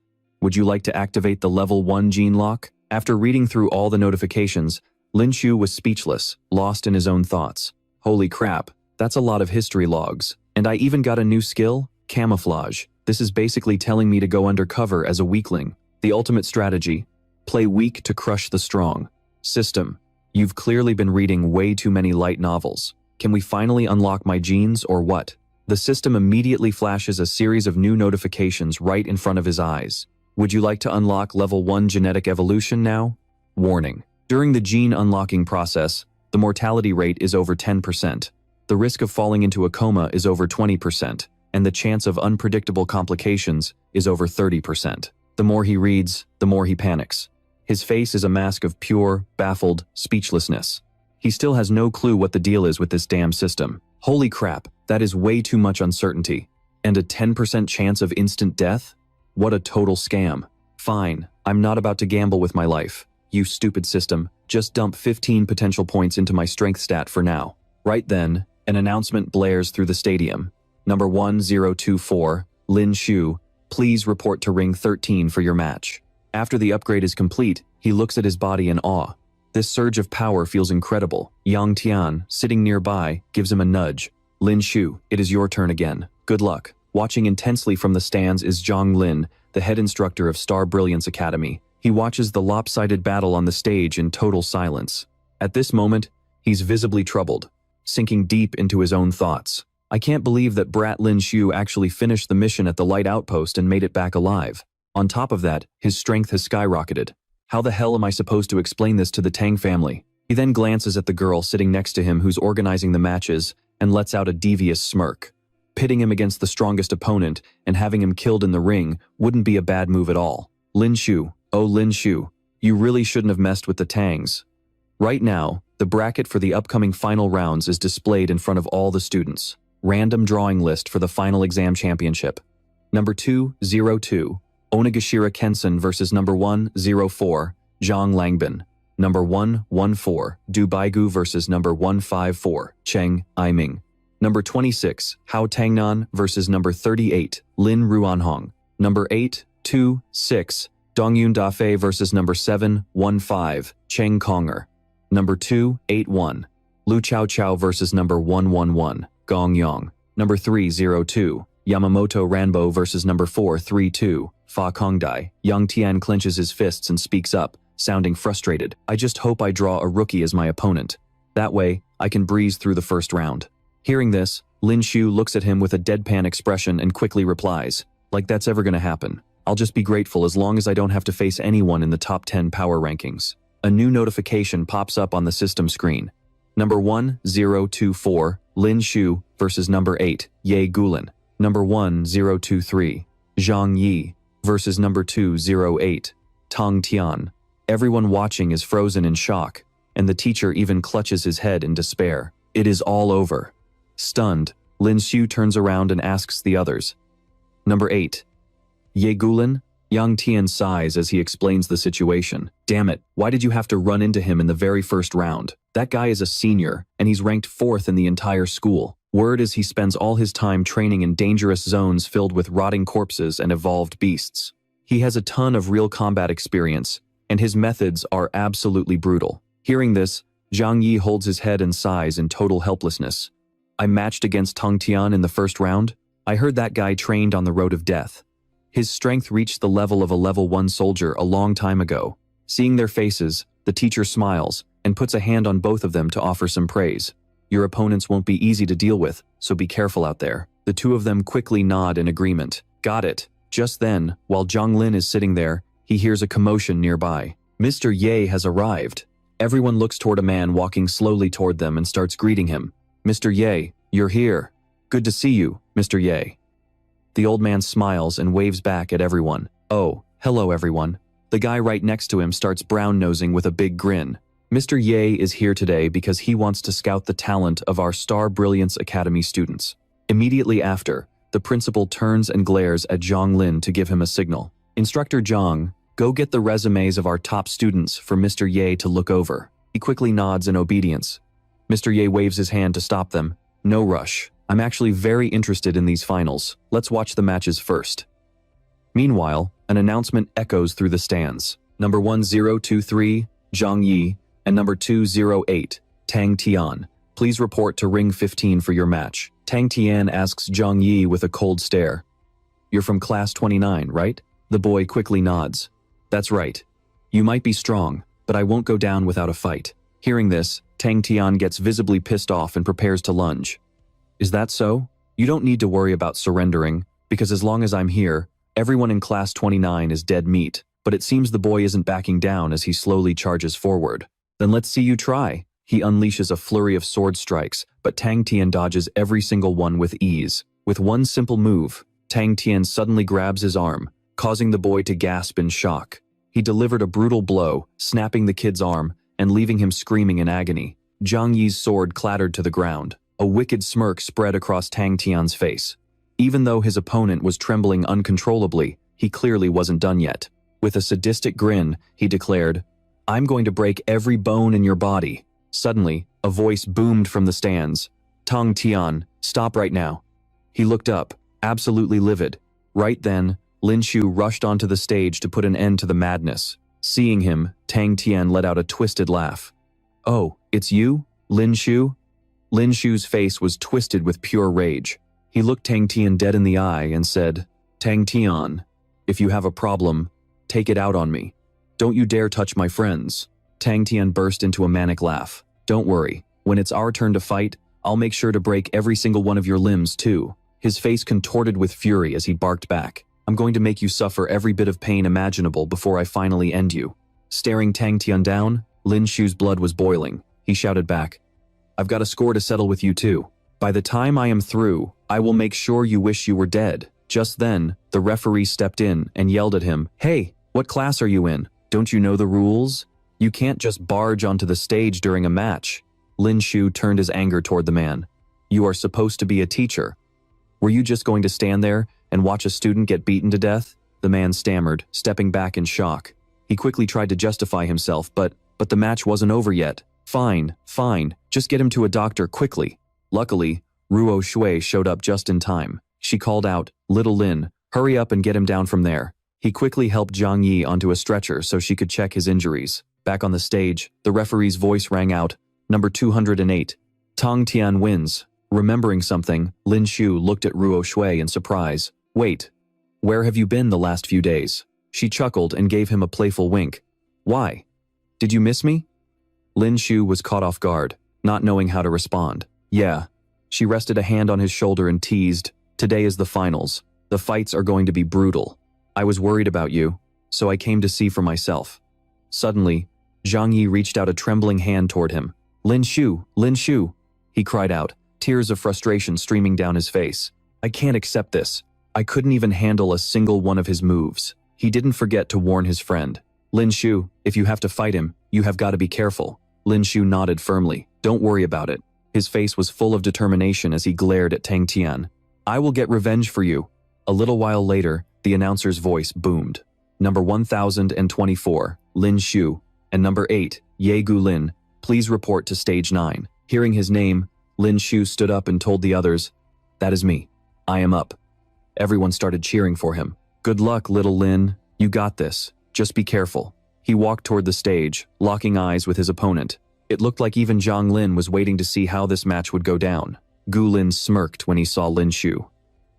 Would you like to activate the level 1 gene lock? After reading through all the notifications, Lin Shu was speechless, lost in his own thoughts. Holy crap, that's a lot of history logs. And I even got a new skill, camouflage. This is basically telling me to go undercover as a weakling. The ultimate strategy: play weak to crush the strong. System: you've clearly been reading way too many light novels. Can we finally unlock my genes or what? The system immediately flashes a series of new notifications right in front of his eyes. Would you like to unlock level 1 genetic evolution now? Warning: during the gene unlocking process, the mortality rate is over 10%. The risk of falling into a coma is over 20%, and the chance of unpredictable complications is over 30%. The more he reads, the more he panics. His face is a mask of pure, baffled speechlessness. He still has no clue what the deal is with this damn system. Holy crap, that is way too much uncertainty. And a 10% chance of instant death? What a total scam. Fine, I'm not about to gamble with my life. You stupid system, just dump 15 potential points into my strength stat for now. Right then, an announcement blares through the stadium. Number 1024, Lin Shu, please report to ring 13 for your match. After the upgrade is complete, he looks at his body in awe. This surge of power feels incredible. Yang Tian, sitting nearby, gives him a nudge. Lin Shu, it is your turn again. Good luck. Watching intensely from the stands is Zhang Lin, the head instructor of Star Brilliance Academy. He watches the lopsided battle on the stage in total silence. At this moment, he's visibly troubled, sinking deep into his own thoughts. I can't believe that brat Lin Shu actually finished the mission at the light outpost and made it back alive. On top of that, his strength has skyrocketed. How the hell am I supposed to explain this to the Tang family? He then glances at the girl sitting next to him who's organizing the matches and lets out a devious smirk. Pitting him against the strongest opponent and having him killed in the ring wouldn't be a bad move at all. Lin Shu, oh Lin Shu, you really shouldn't have messed with the Tangs. Right now, the bracket for the upcoming final rounds is displayed in front of all the students. Random drawing list for the final exam championship. Number 202, Onigashira Kensen versus number 104, Zhang Langbin. Number 114, Du Baigu versus number 154, Cheng Aiming. Number 26, Hao Tangnan versus number 38, Lin Ruanhong. Number 826, Dongyun Dafei versus number 715, Cheng Konger. Number 281, Lu Chao Chao versus number 111, Gong Yang. Number 302, Yamamoto Ranbo versus number 432, Fa Kongdai. Yang Tian clenches his fists and speaks up, sounding frustrated. I just hope I draw a rookie as my opponent. That way, I can breeze through the first round. Hearing this, Lin Shu looks at him with a deadpan expression and quickly replies, like that's ever gonna happen. I'll just be grateful as long as I don't have to face anyone in the top 10 power rankings. A new notification pops up on the system screen. Number 1024, Lin Shu versus number 8, Ye Gulen. Number 1023, Zhang Yi versus number 208, Tang Tian. Everyone watching is frozen in shock, and the teacher even clutches his head in despair. It is all over. Stunned, Lin Shu turns around and asks the others. Number 8. Ye Gulan? Yang Tian sighs as he explains the situation. Damn it, why did you have to run into him in the very first round? That guy is a senior, and he's ranked 4th in the entire school. Word is he spends all his time training in dangerous zones filled with rotting corpses and evolved beasts. He has a ton of real combat experience, and his methods are absolutely brutal. Hearing this, Zhang Yi holds his head and sighs in total helplessness. I matched against Tong Tian in the first round. I heard that guy trained on the road of death. His strength reached the level of a level 1 soldier a long time ago. Seeing their faces, the teacher smiles and puts a hand on both of them to offer some praise. Your opponents won't be easy to deal with, so be careful out there. The two of them quickly nod in agreement. Got it. Just then, while Zhang Lin is sitting there, he hears a commotion nearby. Mr. Ye has arrived. Everyone looks toward a man walking slowly toward them and starts greeting him. Mr. Ye, you're here. Good to see you, Mr. Ye. The old man smiles and waves back at everyone. Oh, hello everyone. The guy right next to him starts brown-nosing with a big grin. Mr. Ye is here today because he wants to scout the talent of our Star Brilliance Academy students. Immediately after, the principal turns and glares at Zhang Lin to give him a signal. Instructor Zhang, go get the resumes of our top students for Mr. Ye to look over. He quickly nods in obedience. Mr. Ye waves his hand to stop them. No rush. I'm actually very interested in these finals. Let's watch the matches first. Meanwhile, an announcement echoes through the stands. Number 1023, Zhang Yi, and number 208, Tang Tian. Please report to ring 15 for your match. Tang Tian asks Zhang Yi with a cold stare. You're from class 29, right? The boy quickly nods. That's right. You might be strong, but I won't go down without a fight. Hearing this, Tang Tian gets visibly pissed off and prepares to lunge. Is that so? You don't need to worry about surrendering, because as long as I'm here, everyone in class 29 is dead meat. But it seems the boy isn't backing down as he slowly charges forward. Then let's see you try. He unleashes a flurry of sword strikes, but Tang Tian dodges every single one with ease. With one simple move, Tang Tian suddenly grabs his arm, causing the boy to gasp in shock. He delivered a brutal blow, snapping the kid's arm and leaving him screaming in agony. Zhang Yi's sword clattered to the ground. A wicked smirk spread across Tang Tian's face. Even though his opponent was trembling uncontrollably, he clearly wasn't done yet. With a sadistic grin, he declared, I'm going to break every bone in your body. Suddenly, a voice boomed from the stands. Tang Tian, stop right now. He looked up, absolutely livid. Right then, Lin Shu rushed onto the stage to put an end to the madness. Seeing him, Tang Tian let out a twisted laugh. Oh, it's you, Lin Shu? Lin Shu's face was twisted with pure rage. He looked Tang Tian dead in the eye and said, Tang Tian, if you have a problem, take it out on me. Don't you dare touch my friends. Tang Tian burst into a manic laugh. Don't worry, when it's our turn to fight, I'll make sure to break every single one of your limbs too. His face contorted with fury as he barked back. I'm going to make you suffer every bit of pain imaginable before I finally end you. Staring Tang Tian down, Lin Shu's blood was boiling. He shouted back, I've got a score to settle with you too. By the time I am through, I will make sure you wish you were dead. Just then, the referee stepped in and yelled at him, Hey, what class are you in? Don't you know the rules? You can't just barge onto the stage during a match. Lin Shu turned his anger toward the man. You are supposed to be a teacher. Were you just going to stand there and watch a student get beaten to death? The man stammered, stepping back in shock. He quickly tried to justify himself, but the match wasn't over yet. Fine, just get him to a doctor quickly. Luckily, Ruo Shui showed up just in time. She called out, Little Lin, hurry up and get him down from there. He quickly helped Zhang Yi onto a stretcher so she could check his injuries. Back on the stage, the referee's voice rang out, Number 208. Tang Tian wins. Remembering something, Lin Shu looked at Ruo Shui in surprise. Wait, where have you been the last few days? She chuckled and gave him a playful wink. Why? Did you miss me? Lin Shu was caught off guard, not knowing how to respond. Yeah. She rested a hand on his shoulder and teased, Today is the finals. The fights are going to be brutal. I was worried about you, so I came to see for myself. Suddenly, Zhang Yi reached out a trembling hand toward him. Lin Shu, he cried out, tears of frustration streaming down his face. I can't accept this. I couldn't even handle a single one of his moves. He didn't forget to warn his friend. Lin Shu, if you have to fight him, you have got to be careful. Lin Shu nodded firmly. Don't worry about it. His face was full of determination as he glared at Tang Tian. I will get revenge for you. A little while later, the announcer's voice boomed. Number 1024, Lin Shu, and number 8, Ye Gu Lin, please report to stage 9. Hearing his name, Lin Shu stood up and told the others, that is me. I am up. Everyone started cheering for him. Good luck, little Lin. You got this. Just be careful. He walked toward the stage, locking eyes with his opponent. It looked like even Zhang Lin was waiting to see how this match would go down. Gu Lin smirked when he saw Lin Shu.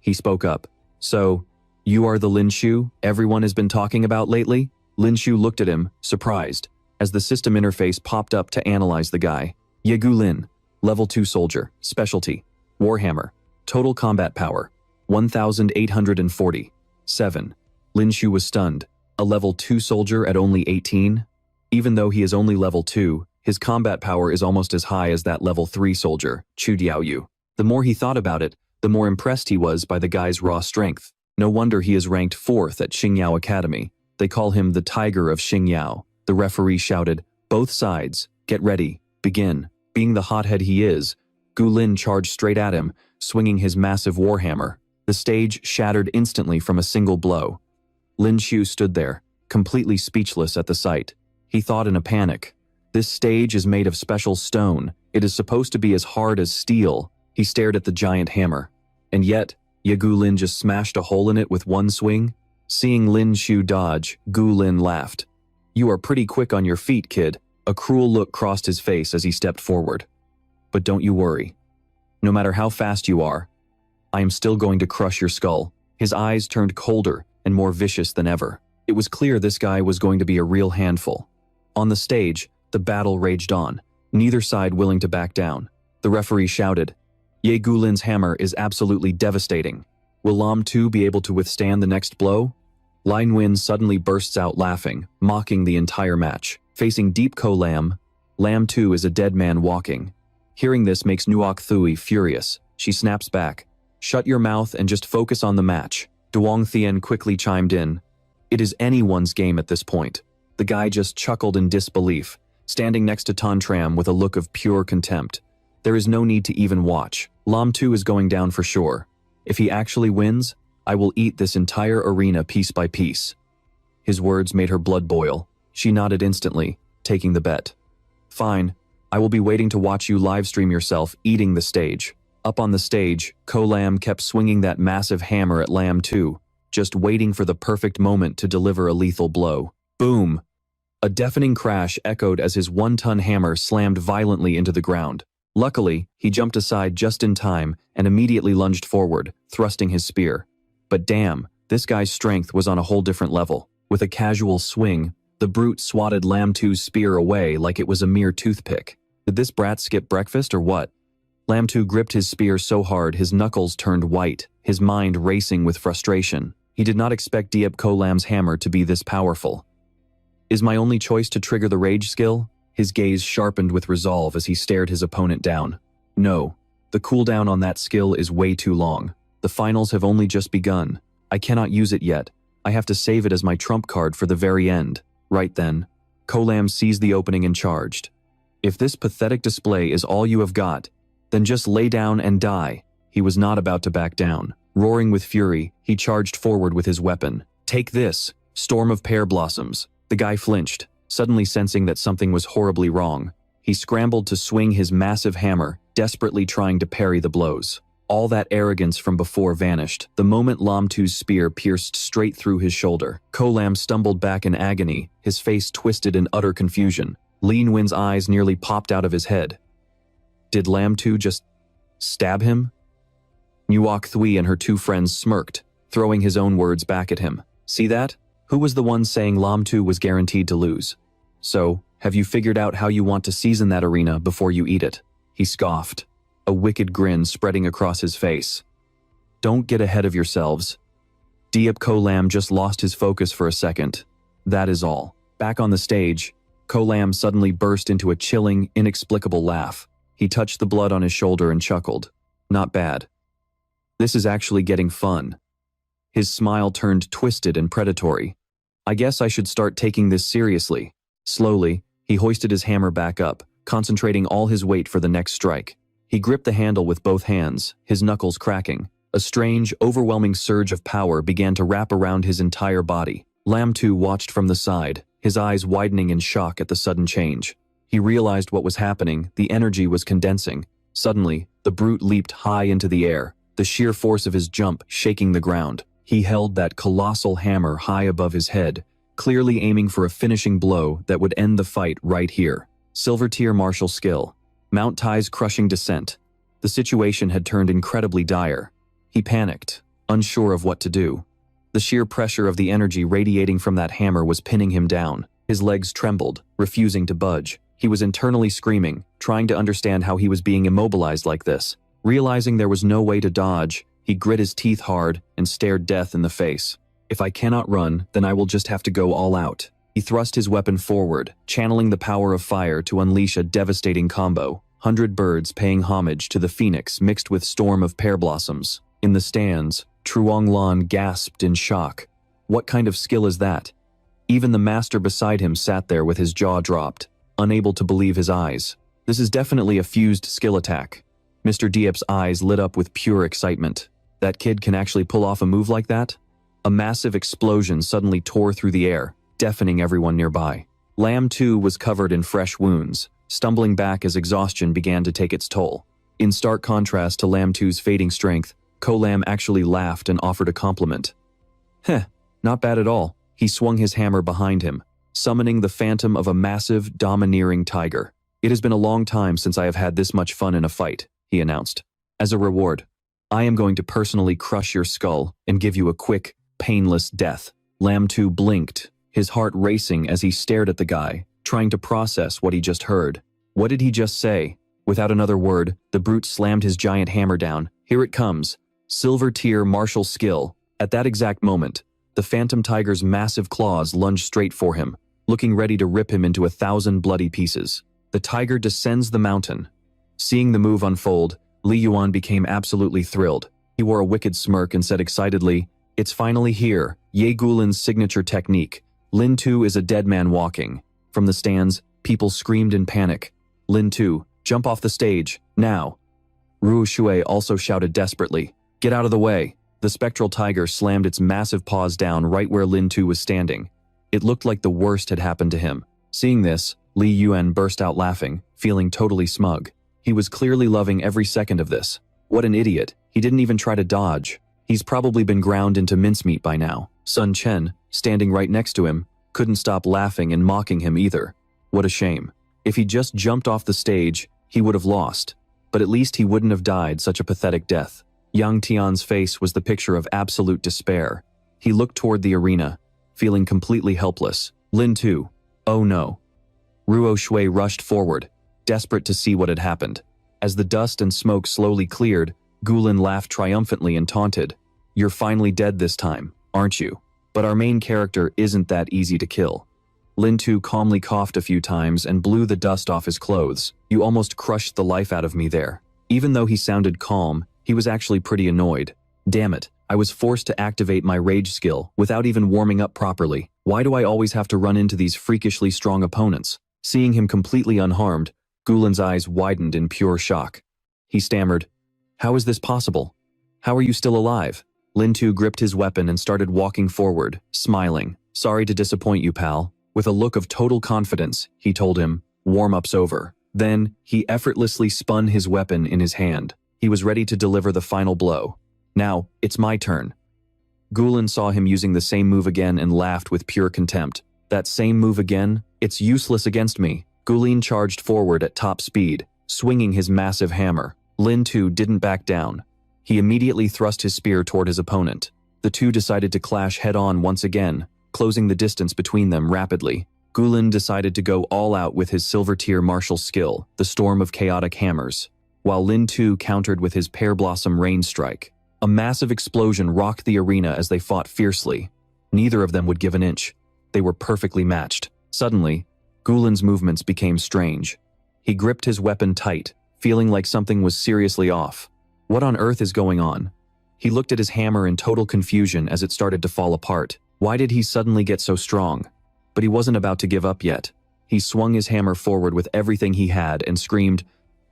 He spoke up. So, you are the Lin Shu everyone has been talking about lately? Lin Shu looked at him, surprised, as the system interface popped up to analyze the guy. Ye Gu Lin, level 2 soldier, specialty, Warhammer, total combat power, 1,840. 7. Lin Shu was stunned. A level 2 soldier at only 18? Even though he is only level 2, his combat power is almost as high as that level 3 soldier, Chu Diaoyu. The more he thought about it, the more impressed he was by the guy's raw strength. No wonder he is ranked 4th at Xingyao Academy. They call him the Tiger of Xingyao. The referee shouted, both sides, get ready, begin. Being the hothead he is, Gu Lin charged straight at him, swinging his massive warhammer. The stage shattered instantly from a single blow. Lin Shu stood there, completely speechless at the sight. He thought in a panic. This stage is made of special stone. It is supposed to be as hard as steel. He stared at the giant hammer. And yet, Ye Gu Lin just smashed a hole in it with one swing? Seeing Lin Shu dodge, Gu Lin laughed. You are pretty quick on your feet, kid. A cruel look crossed his face as he stepped forward. But don't you worry. No matter how fast you are, I am still going to crush your skull. His eyes turned colder and more vicious than ever. It was clear this guy was going to be a real handful. On the stage, the battle raged on, neither side willing to back down. The referee shouted, Ye Gu Lin's hammer is absolutely devastating. Will Lam 2 be able to withstand the next blow? Lin Win suddenly bursts out laughing, mocking the entire match. Facing Deep Ko Lam, Lam 2 is a dead man walking. Hearing this makes Nuok Thui furious. She snaps back. Shut your mouth and just focus on the match. Duong Thien quickly chimed in. It is anyone's game at this point. The guy just chuckled in disbelief, standing next to Tan Tram with a look of pure contempt. There is no need to even watch. Lam 2 is going down for sure. If he actually wins, I will eat this entire arena piece by piece. His words made her blood boil. She nodded instantly, taking the bet. Fine, I will be waiting to watch you livestream yourself eating the stage. Up on the stage, Ko Lam kept swinging that massive hammer at Lam 2, just waiting for the perfect moment to deliver a lethal blow. Boom! A deafening crash echoed as his 1-ton hammer slammed violently into the ground. Luckily, he jumped aside just in time and immediately lunged forward, thrusting his spear. But damn, this guy's strength was on a whole different level. With a casual swing, the brute swatted Lam 2's spear away like it was a mere toothpick. Did this brat skip breakfast or what? Lam 2 gripped his spear so hard his knuckles turned white, his mind racing with frustration. He did not expect Diep Ko Lam's hammer to be this powerful. Is my only choice to trigger the rage skill? His gaze sharpened with resolve as he stared his opponent down. No, the cooldown on that skill is way too long. The finals have only just begun. I cannot use it yet. I have to save it as my trump card for the very end. Right then, Ko Lam seized the opening and charged. If this pathetic display is all you have got, then just lay down and die. He was not about to back down. Roaring with fury, he charged forward with his weapon. Take this, storm of pear blossoms. The guy flinched, suddenly sensing that something was horribly wrong. He scrambled to swing his massive hammer, desperately trying to parry the blows. All that arrogance from before vanished the moment Lam 2's spear pierced straight through his shoulder. Ko Lam stumbled back in agony, his face twisted in utter confusion. Lin Win's eyes nearly popped out of his head. Did Lam 2 just stab him? Nuok Thui and her 2 friends smirked, throwing his own words back at him. See that? Who was the one saying Lam 2 was guaranteed to lose? So, have you figured out how you want to season that arena before you eat it? He scoffed, a wicked grin spreading across his face. Don't get ahead of yourselves. Diep Ko Lam just lost his focus for a second. That is all. Back on the stage, Ko Lam suddenly burst into a chilling, inexplicable laugh. He touched the blood on his shoulder and chuckled. Not bad. This is actually getting fun. His smile turned twisted and predatory. I guess I should start taking this seriously. Slowly, he hoisted his hammer back up, concentrating all his weight for the next strike. He gripped the handle with both hands, his knuckles cracking. A strange, overwhelming surge of power began to wrap around his entire body. Lam Tu watched from the side, his eyes widening in shock at the sudden change. He realized what was happening, the energy was condensing. Suddenly, the brute leaped high into the air, the sheer force of his jump shaking the ground. He held that colossal hammer high above his head, clearly aiming for a finishing blow that would end the fight right here. Silver tier martial skill. Mount Tai's crushing descent. The situation had turned incredibly dire. He panicked, unsure of what to do. The sheer pressure of the energy radiating from that hammer was pinning him down. His legs trembled, refusing to budge. He was internally screaming, trying to understand how he was being immobilized like this. Realizing there was no way to dodge, he grit his teeth hard and stared death in the face. If I cannot run, then I will just have to go all out. He thrust his weapon forward, channeling the power of fire to unleash a devastating combo. 100 birds paying homage to the phoenix mixed with storm of pear blossoms. In the stands, Truong Lan gasped in shock. What kind of skill is that? Even the master beside him sat there with his jaw dropped, unable to believe his eyes. This is definitely a fused skill attack. Mr. Diep's eyes lit up with pure excitement. That kid can actually pull off a move like that? A massive explosion suddenly tore through the air, deafening everyone nearby. Lam Tu was covered in fresh wounds, stumbling back as exhaustion began to take its toll. In stark contrast to Lam Tu's fading strength, Ko Lam actually laughed and offered a compliment. Heh, not bad at all. He swung his hammer behind him, summoning the phantom of a massive, domineering tiger. It has been a long time since I have had this much fun in a fight, he announced. As a reward, I am going to personally crush your skull and give you a quick, painless death. Lam Tu blinked, his heart racing as he stared at the guy, trying to process what he just heard. What did he just say? Without another word, the brute slammed his giant hammer down. Here it comes. Silver tier martial skill. At that exact moment, the phantom tiger's massive claws lunged straight for him, looking ready to rip him into 1,000 bloody pieces. The tiger descends the mountain. Seeing the move unfold, Li Yuan became absolutely thrilled. He wore a wicked smirk and said excitedly, "It's finally here, Ye Gulin's signature technique. Lin Tu is a dead man walking." From the stands, people screamed in panic. "Lin Tu, jump off the stage, now." Ruo Shui also shouted desperately, "Get out of the way." The spectral tiger slammed its massive paws down right where Lin Tu was standing. It looked like the worst had happened to him. Seeing this, Li Yuan burst out laughing, feeling totally smug. He was clearly loving every second of this. What an idiot, he didn't even try to dodge. He's probably been ground into mincemeat by now. Sun Chen, standing right next to him, couldn't stop laughing and mocking him either. What a shame. If he just jumped off the stage, he would have lost. But at least he wouldn't have died such a pathetic death. Yang Tian's face was the picture of absolute despair. He looked toward the arena, feeling completely helpless. Lin Tu. Oh no. Ruo Shui rushed forward, desperate to see what had happened. As the dust and smoke slowly cleared, Gulin laughed triumphantly and taunted. "You're finally dead this time, aren't you? But our main character isn't that easy to kill." Lin Tu calmly coughed a few times and blew the dust off his clothes. "You almost crushed the life out of me there." Even though he sounded calm, he was actually pretty annoyed. Damn it, I was forced to activate my rage skill without even warming up properly. Why do I always have to run into these freakishly strong opponents? Seeing him completely unharmed, Gulin's eyes widened in pure shock. He stammered, "How is this possible? How are you still alive?" Lin Tu gripped his weapon and started walking forward, smiling. "Sorry to disappoint you, pal." With a look of total confidence, he told him, "Warm-up's over." Then, he effortlessly spun his weapon in his hand. He was ready to deliver the final blow. "Now, it's my turn." Gulin saw him using the same move again and laughed with pure contempt. "That same move again? It's useless against me." Gulin charged forward at top speed, swinging his massive hammer. Lin Tu didn't back down. He immediately thrust his spear toward his opponent. The two decided to clash head-on once again, closing the distance between them rapidly. Gulin decided to go all out with his silver-tier martial skill, the storm of chaotic hammers, while Lin Tu countered with his pear blossom rain strike. A massive explosion rocked the arena as they fought fiercely. Neither of them would give an inch. They were perfectly matched. Suddenly, Gulin's movements became strange. He gripped his weapon tight, feeling like something was seriously off. What on earth is going on? He looked at his hammer in total confusion as it started to fall apart. Why did he suddenly get so strong? But he wasn't about to give up yet. He swung his hammer forward with everything he had and screamed,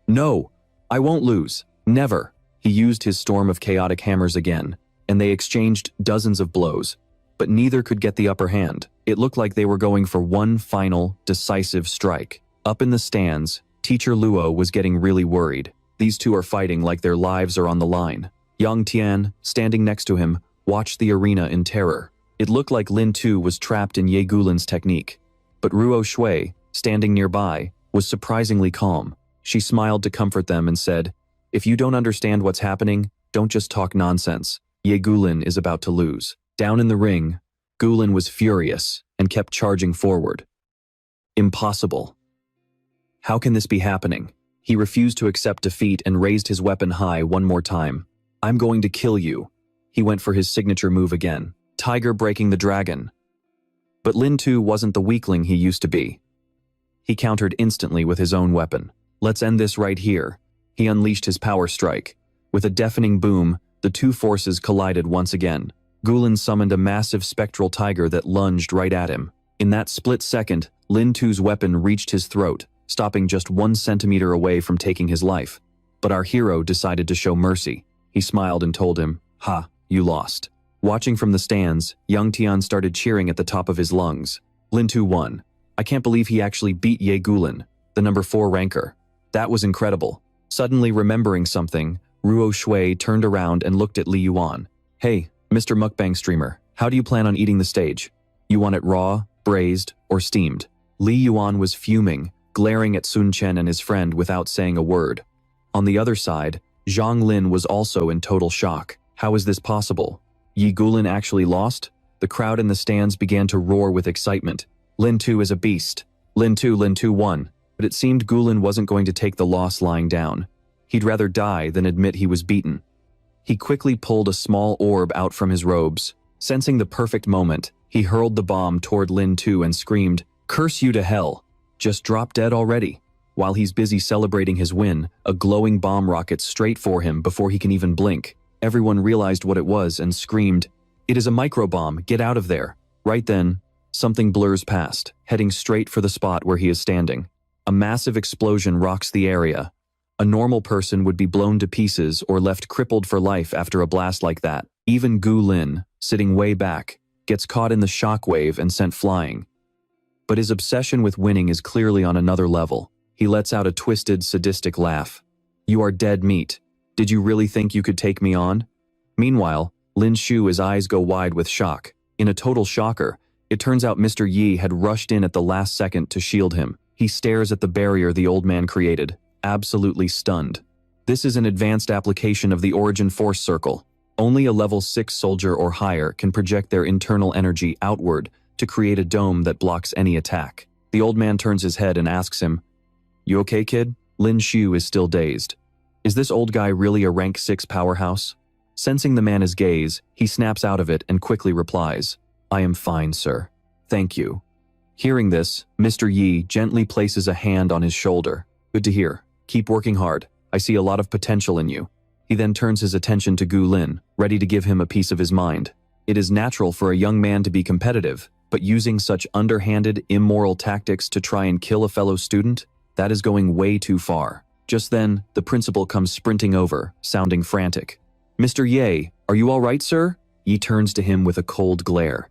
"No, I won't lose. Never." He used his storm of chaotic hammers again, and they exchanged dozens of blows, but neither could get the upper hand. It looked like they were going for one final, decisive strike. Up in the stands, Teacher Luo was getting really worried. These two are fighting like their lives are on the line. Yang Tian, standing next to him, watched the arena in terror. It looked like Lin Tu was trapped in Ye Gulin's technique. But Ruo Shui, standing nearby, was surprisingly calm. She smiled to comfort them and said, "If you don't understand what's happening, don't just talk nonsense. Ye Gulin is about to lose." Down in the ring, Gulin was furious and kept charging forward. Impossible. How can this be happening? He refused to accept defeat and raised his weapon high one more time. "I'm going to kill you." He went for his signature move again, Tiger breaking the dragon. But Lin Tu wasn't the weakling he used to be. He countered instantly with his own weapon. "Let's end this right here." He unleashed his power strike. With a deafening boom, the two forces collided once again. Gulin summoned a massive spectral tiger that lunged right at him. In that split second, Lin Tu's weapon reached his throat, stopping just 1 centimeter away from taking his life. But our hero decided to show mercy. He smiled and told him, "Ha, you lost." Watching from the stands, Yang Tian started cheering at the top of his lungs. Lin Tu won. I can't believe he actually beat Ye Gulin, the number 4 ranker. That was incredible. Suddenly remembering something, Ruo Shui turned around and looked at Li Yuan. "Hey, Mr. Mukbang streamer, how do you plan on eating the stage? You want it raw, braised, or steamed?" Li Yuan was fuming, glaring at Sun Chen and his friend without saying a word. On the other side, Zhang Lin was also in total shock. How is this possible? Ye Gulin actually lost? The crowd in the stands began to roar with excitement. Lin Tu is a beast. Lin Tu won. But it seemed Gulin wasn't going to take the loss lying down. He'd rather die than admit he was beaten. He quickly pulled a small orb out from his robes. Sensing the perfect moment, he hurled the bomb toward Lin Tu and screamed, "Curse you to hell! Just drop dead already." While he's busy celebrating his win, a glowing bomb rockets straight for him before he can even blink. Everyone realized what it was and screamed, "It is a microbomb, get out of there." Right then, something blurs past, heading straight for the spot where he is standing. A massive explosion rocks the area. A normal person would be blown to pieces or left crippled for life after a blast like that. Even Gu Lin, sitting way back, gets caught in the shockwave and sent flying. But his obsession with winning is clearly on another level. He lets out a twisted, sadistic laugh. "You are dead meat. Did you really think you could take me on?" Meanwhile, Lin Shu's eyes go wide with shock. In a total shocker, it turns out Mr. Yi had rushed in at the last second to shield him. He stares at the barrier the old man created, absolutely stunned. This is an advanced application of the Origin Force Circle. Only a level 6 soldier or higher can project their internal energy outward to create a dome that blocks any attack. The old man turns his head and asks him, "You okay, kid?" Lin Shu is still dazed. Is this old guy really a rank 6 powerhouse? Sensing the man's gaze, he snaps out of it and quickly replies, "I am fine, sir. Thank you." Hearing this, Mr. Yi gently places a hand on his shoulder. "Good to hear. Keep working hard. I see a lot of potential in you." He then turns his attention to Gu Lin, ready to give him a piece of his mind. It is natural for a young man to be competitive, but using such underhanded, immoral tactics to try and kill a fellow student, that is going way too far. Just then, the principal comes sprinting over, sounding frantic. "Mr. Ye, are you all right, sir?" Yi turns to him with a cold glare.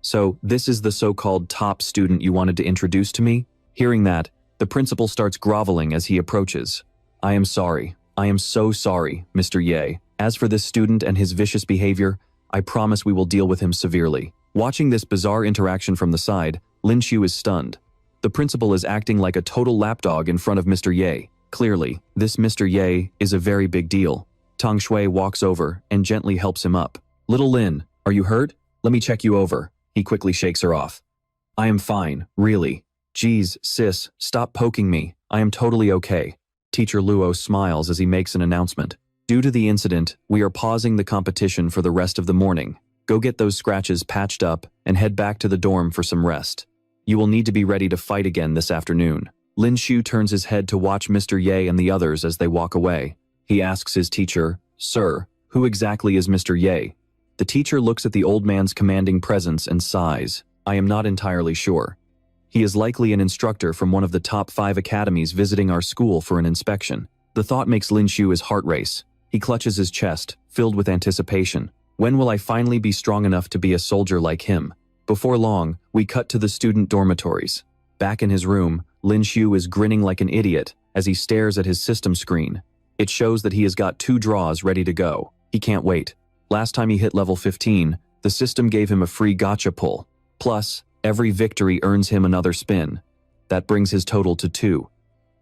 "So, this is the so-called top student you wanted to introduce to me?" Hearing that, the principal starts groveling as he approaches. "I am sorry. I am so sorry, Mr. Ye. As for this student and his vicious behavior, I promise we will deal with him severely." Watching this bizarre interaction from the side, Lin Shu is stunned. The principal is acting like a total lapdog in front of Mr. Ye. Clearly, this Mr. Ye is a very big deal. Tang Shui walks over and gently helps him up. "Little Lin, are you hurt? Let me check you over." He quickly shakes her off. "I am fine, really. Geez, sis, stop poking me. I am totally okay." Teacher Luo smiles as he makes an announcement. "Due to the incident, we are pausing the competition for the rest of the morning. Go get those scratches patched up and head back to the dorm for some rest. You will need to be ready to fight again this afternoon." Lin Shu turns his head to watch Mr. Ye and the others as they walk away. He asks his teacher, "Sir, who exactly is Mr. Ye?" The teacher looks at the old man's commanding presence and sighs. "I am not entirely sure. He is likely an instructor from one of the top 5 academies visiting our school for an inspection. The thought makes Lin Shu's heart race. He clutches his chest, filled with anticipation. When will I finally be strong enough to be a soldier like him? Before long, we cut to the student dormitories. Back in his room, Lin Shu is grinning like an idiot as he stares at his system screen. It shows that he has got 2 draws ready to go. He can't wait. Last time he hit level 15, the system gave him a free gacha pull. Plus, every victory earns him another spin. That brings his total to 2.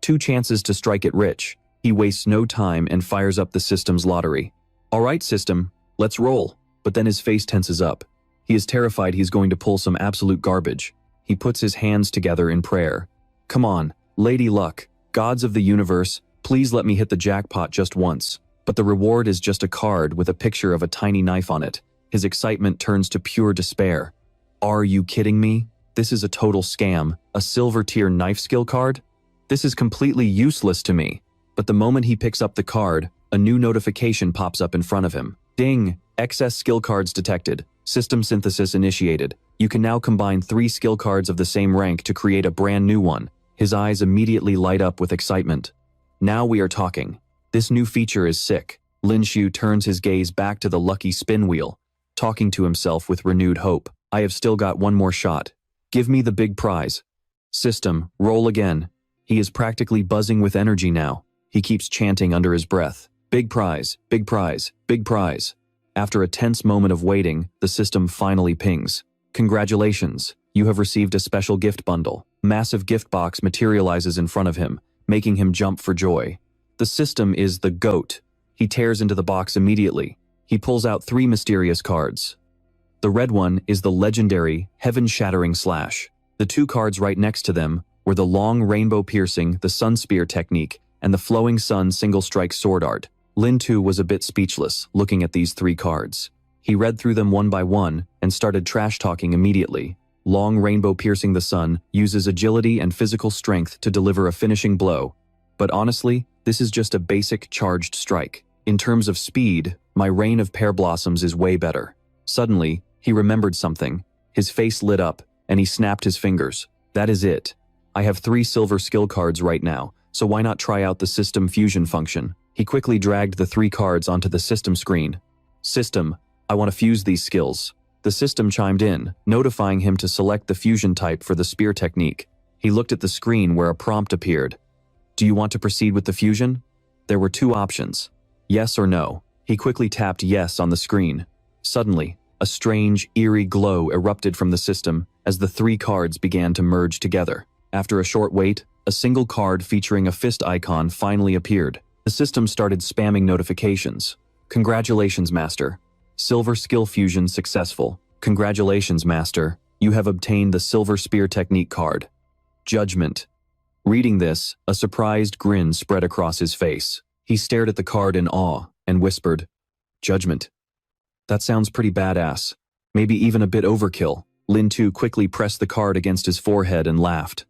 2 chances to strike it rich. He wastes no time and fires up the system's lottery. All right, system, let's roll. But then his face tenses up. He is terrified he's going to pull some absolute garbage. He puts his hands together in prayer. Come on, Lady Luck, gods of the universe, please let me hit the jackpot just once. But the reward is just a card with a picture of a tiny knife on it. His excitement turns to pure despair. Are you kidding me? This is a total scam. A silver tier knife skill card? This is completely useless to me. But the moment he picks up the card, a new notification pops up in front of him. Ding! Excess skill cards detected. System synthesis initiated. You can now combine 3 skill cards of the same rank to create a brand new one. His eyes immediately light up with excitement. Now we are talking. This new feature is sick. Lin Shu turns his gaze back to the lucky spin wheel, talking to himself with renewed hope. I have still got one more shot. Give me the big prize. System, roll again. He is practically buzzing with energy now. He keeps chanting under his breath. Big prize, big prize, big prize. After a tense moment of waiting, the system finally pings. Congratulations, you have received a special gift bundle. Massive gift box materializes in front of him, making him jump for joy. The system is the GOAT. He tears into the box immediately. He pulls out 3 mysterious cards. The red one is the legendary Heaven-Shattering Slash. The 2 cards right next to them were the long rainbow piercing, the Sun Spear technique, and the flowing sun single strike sword art. Lin too was a bit speechless, looking at these 3 cards. He read through them one by one and started trash-talking immediately. Long rainbow piercing the sun uses agility and physical strength to deliver a finishing blow. But honestly, this is just a basic charged strike. In terms of speed, my Rain of Pear Blossoms is way better. Suddenly, he remembered something. His face lit up, and he snapped his fingers. That is it. I have 3 silver skill cards right now, so why not try out the system fusion function? He quickly dragged the 3 cards onto the system screen. System, I want to fuse these skills. The system chimed in, notifying him to select the fusion type for the spear technique. He looked at the screen where a prompt appeared. Do you want to proceed with the fusion? There were 2 options. Yes or no. He quickly tapped yes on the screen. Suddenly, a strange, eerie glow erupted from the system as the 3 cards began to merge together. After a short wait, a single card featuring a fist icon finally appeared. The system started spamming notifications. Congratulations, Master. Silver skill fusion successful. Congratulations, Master. You have obtained the Silver Spear Technique card. Judgment. Reading this, a surprised grin spread across his face. He stared at the card in awe and whispered, Judgment. That sounds pretty badass. Maybe even a bit overkill. Lin Tu quickly pressed the card against his forehead and laughed.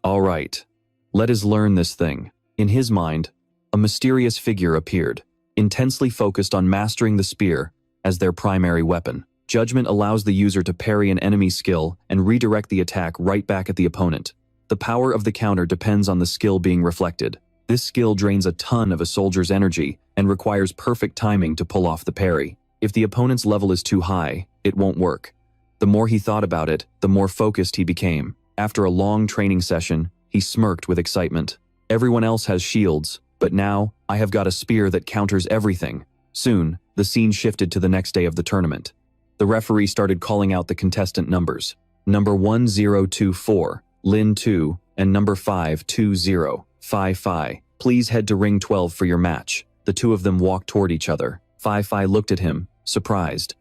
All right. Let us learn this thing. In his mind, a mysterious figure appeared, intensely focused on mastering the spear as their primary weapon. Judgment allows the user to parry an enemy skill and redirect the attack right back at the opponent. The power of the counter depends on the skill being reflected. This skill drains a ton of a soldier's energy and requires perfect timing to pull off the parry. If the opponent's level is too high, it won't work. The more he thought about it, the more focused he became. After a long training session, he smirked with excitement. Everyone else has shields, but now I have got a spear that counters everything. Soon, the scene shifted to the next day of the tournament. The referee started calling out the contestant numbers. Number 1024, Lin 2, and number 52055. Please head to ring 12 for your match. The 2 of them walked toward each other. Fi looked at him, surprised.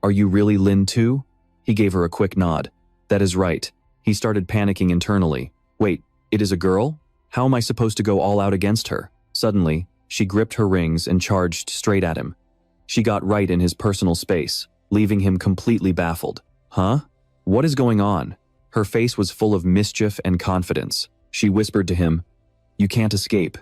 Are you really Lin 2? He gave her a quick nod. That is right. He started panicking internally. Wait, it is a girl? How am I supposed to go all out against her? Suddenly, she gripped her rings and charged straight at him. She got right in his personal space, leaving him completely baffled. Huh? What is going on? Her face was full of mischief and confidence. She whispered to him, You can't escape.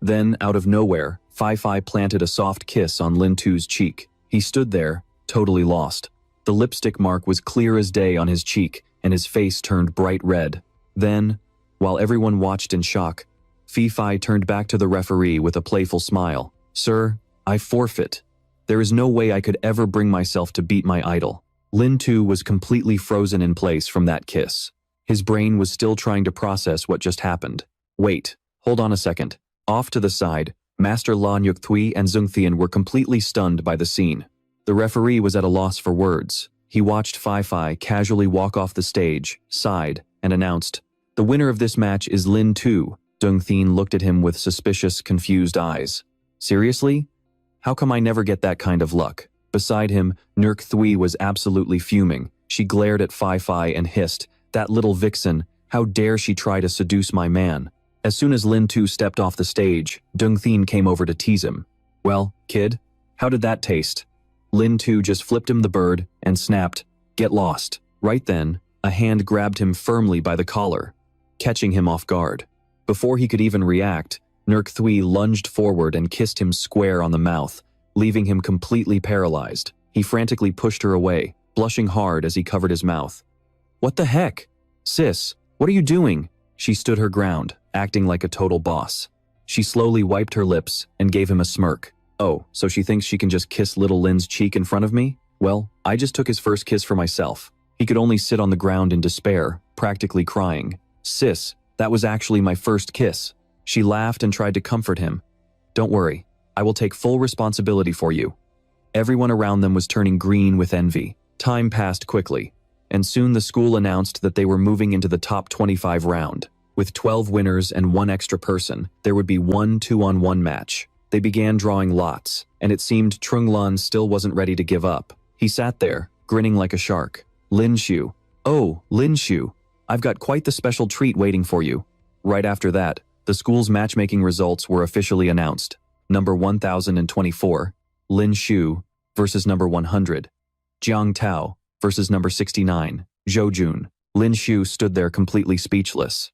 Then, out of nowhere, Fi planted a soft kiss on Lin Tu's cheek. He stood there, totally lost. The lipstick mark was clear as day on his cheek, and his face turned bright red. Then, while everyone watched in shock, Fei turned back to the referee with a playful smile. "Sir, I forfeit. There is no way I could ever bring myself to beat my idol." Lin Tu was completely frozen in place from that kiss. His brain was still trying to process what just happened. Wait, hold on a second. Off to the side, Master La Nyukthui and Zhongthian were completely stunned by the scene. The referee was at a loss for words. He watched Fei casually walk off the stage, sighed, and announced, "The winner of this match is Lin Tu." Zhongthian looked at him with suspicious, confused eyes. "Seriously? How come I never get that kind of luck?" Beside him, Nyukthui was absolutely fuming. She glared at Fei and hissed, "That little vixen, how dare she try to seduce my man?" As soon as Lin Tu stepped off the stage, Zhongthian came over to tease him. "Well, kid, how did that taste?" Lin Tu just flipped him the bird and snapped, "Get lost." Right then, a hand grabbed him firmly by the collar, catching him off guard. Before he could even react, Nyukthui lunged forward and kissed him square on the mouth, leaving him completely paralyzed. He frantically pushed her away, blushing hard as he covered his mouth. "What the heck? Sis, what are you doing?" She stood her ground, acting like a total boss. She slowly wiped her lips and gave him a smirk. "Oh, so she thinks she can just kiss little Lin's cheek in front of me? Well, I just took his first kiss for myself." He could only sit on the ground in despair, practically crying. "Sis, that was actually my first kiss." She laughed and tried to comfort him. "Don't worry, I will take full responsibility for you." Everyone around them was turning green with envy. Time passed quickly, and soon the school announced that they were moving into the top 25 round. With 12 winners and one extra person, there would be one 2-on-1 match. They began drawing lots, and it seemed Trunglan still wasn't ready to give up. He sat there, grinning like a shark. "Lin Shu. Oh, Lin Shu, I've got quite the special treat waiting for you." Right after that, the school's matchmaking results were officially announced. Number 1024, Lin Shu versus number 100. Jiang Tao versus number 69, Zhou Jun. Lin Shu stood there completely speechless.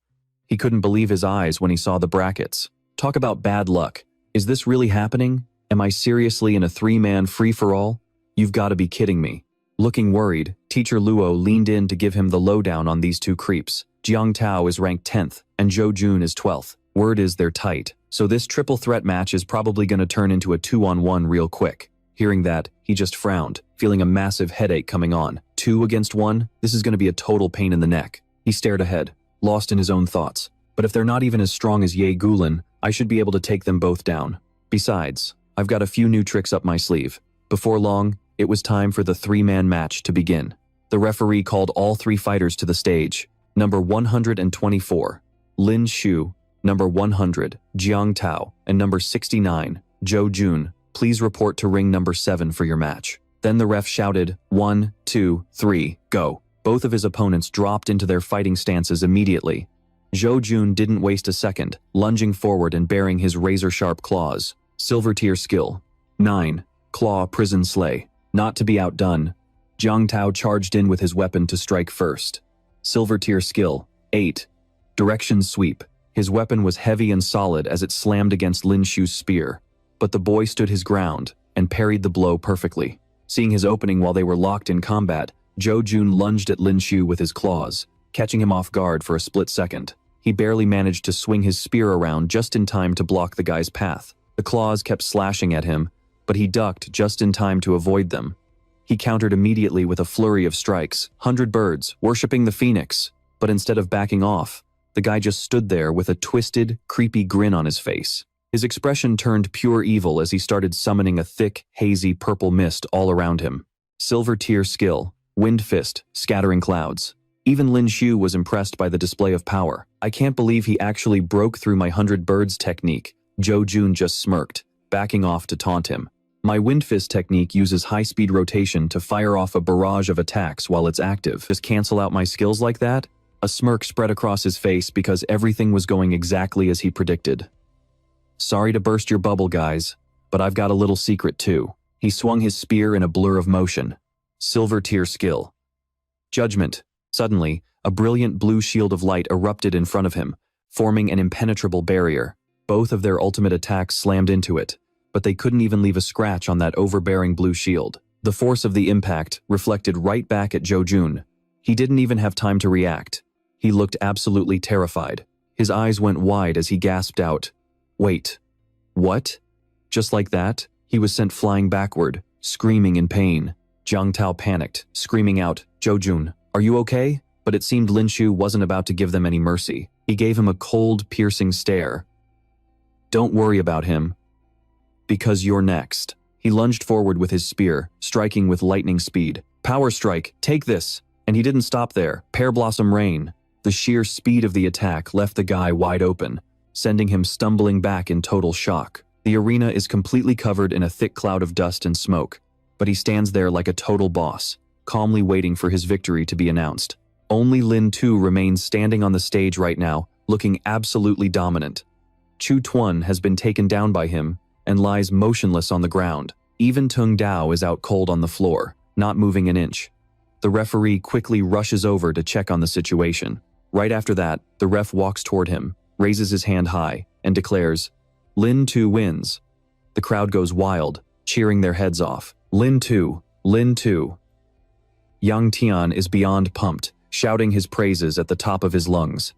He couldn't believe his eyes when he saw the brackets. Talk about bad luck. Is this really happening? Am I seriously in a 3-man free-for-all? You've got to be kidding me. Looking worried, Teacher Luo leaned in to give him the lowdown on these two creeps. Jiang Tao is ranked 10th, and Zhou Jun is 12th. Word is they're tight, so this triple threat match is probably going to turn into a 2-on-1 real quick. Hearing that, he just frowned, feeling a massive headache coming on. 2 against 1? This is going to be a total pain in the neck. He stared ahead, lost in his own thoughts. But if they're not even as strong as Ye Gulen, I should be able to take them both down. Besides, I've got a few new tricks up my sleeve. Before long, it was time for the 3-man match to begin. The referee called all 3 fighters to the stage. Number 124, Lin Shu. Number 100, Jiang Tao. And number 69, Zhou Jun. Please report to ring number 7 for your match. Then the ref shouted, 1, 2, 3, go. Both of his opponents dropped into their fighting stances immediately. Zhou Jun didn't waste a second, lunging forward and baring his razor-sharp claws. Silver tier skill. 9. Claw Prison Slay. Not to be outdone, Jiang Tao charged in with his weapon to strike first. Silver tier skill. 8. Direction Sweep. His weapon was heavy and solid as it slammed against Lin Shu's spear. But the boy stood his ground and parried the blow perfectly. Seeing his opening while they were locked in combat, Zhou Jun lunged at Lin Shu with his claws, catching him off guard for a split second. He barely managed to swing his spear around just in time to block the guy's path. The claws kept slashing at him, but he ducked just in time to avoid them. He countered immediately with a flurry of strikes, 100 birds, worshipping the phoenix. But instead of backing off, the guy just stood there with a twisted, creepy grin on his face. His expression turned pure evil as he started summoning a thick, hazy purple mist all around him. Silver tier skill, Wind Fist, scattering clouds. Even Lin Shu was impressed by the display of power. I can't believe he actually broke through my 100 birds technique. Zhou Jun just smirked, backing off to taunt him. My Wind Fist technique uses high-speed rotation to fire off a barrage of attacks while it's active. Just cancel out my skills like that? A smirk spread across his face because everything was going exactly as he predicted. Sorry to burst your bubble, guys, but I've got a little secret too. He swung his spear in a blur of motion. Silver tier skill. Judgment. Suddenly, a brilliant blue shield of light erupted in front of him, forming an impenetrable barrier. Both of their ultimate attacks slammed into it, but they couldn't even leave a scratch on that overbearing blue shield. The force of the impact reflected right back at Zhou Jun. He didn't even have time to react. He looked absolutely terrified. His eyes went wide as he gasped out, "Wait, what?" Just like that, he was sent flying backward, screaming in pain. Jiang Tao panicked, screaming out, "Jojun, are you okay?" But it seemed Lin Shu wasn't about to give them any mercy. He gave him a cold, piercing stare. "Don't worry about him, because you're next." He lunged forward with his spear, striking with lightning speed. "Power strike, take this!" And he didn't stop there. Pear Blossom Rain. The sheer speed of the attack left the guy wide open, sending him stumbling back in total shock. The arena is completely covered in a thick cloud of dust and smoke, but he stands there like a total boss, calmly waiting for his victory to be announced. Only Lin Tu remains standing on the stage right now, looking absolutely dominant. Chu Tuan has been taken down by him and lies motionless on the ground. Even Tung Dao is out cold on the floor, not moving an inch. The referee quickly rushes over to check on the situation. Right after that, the ref walks toward him, raises his hand high, and declares, "Lin Tu wins." The crowd goes wild, cheering their heads off. "Lin Tu, Lin Tu." Yang Tian is beyond pumped, shouting his praises at the top of his lungs.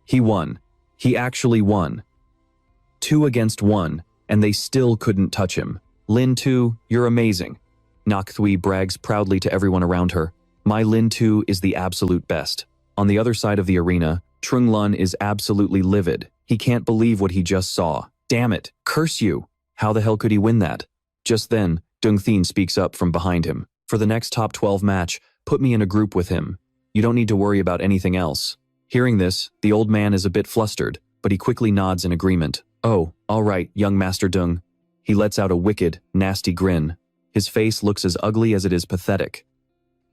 He won. He actually won. 2 against 1, and they still couldn't touch him. "Lin Tu, you're amazing." Nak Thui brags proudly to everyone around her. "My Lin Tu is the absolute best." On the other side of the arena, Trung Lun is absolutely livid. He can't believe what he just saw. "Damn it, curse you! How the hell could he win that?" Just then, Dung Thien speaks up from behind him. "For the next top 12 match, put me in a group with him. You don't need to worry about anything else." Hearing this, the old man is a bit flustered, but he quickly nods in agreement. "Oh, all right, young Master Dung." He lets out a wicked, nasty grin. His face looks as ugly as it is pathetic.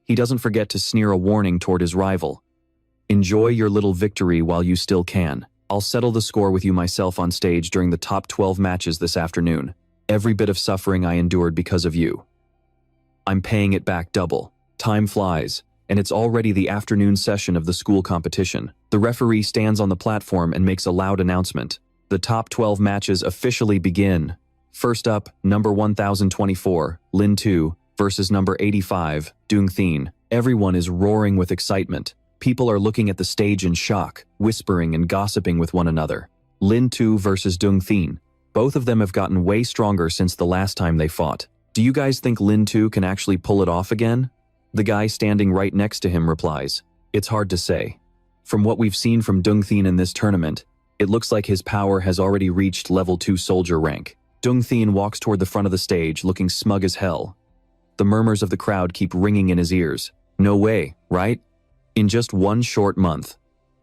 He doesn't forget to sneer a warning toward his rival. "Enjoy your little victory while you still can. I'll settle the score with you myself on stage during the top 12 matches this afternoon. Every bit of suffering I endured because of you. I'm paying it back double." Time flies, and it's already the afternoon session of the school competition. The referee stands on the platform and makes a loud announcement. The top 12 matches officially begin. First up, number 1024, Lin Tu, versus number 85, Dung Thien. Everyone is roaring with excitement. People are looking at the stage in shock, whispering and gossiping with one another. Lin Tu versus Dung Thien. Both of them have gotten way stronger since the last time they fought. "Do you guys think Lin Tu can actually pull it off again?" The guy standing right next to him replies, "It's hard to say. From what we've seen from Dung Thien in this tournament, it looks like his power has already reached level 2 soldier rank." Dung Thien walks toward the front of the stage, looking smug as hell. The murmurs of the crowd keep ringing in his ears. "No way, right? In just one short month,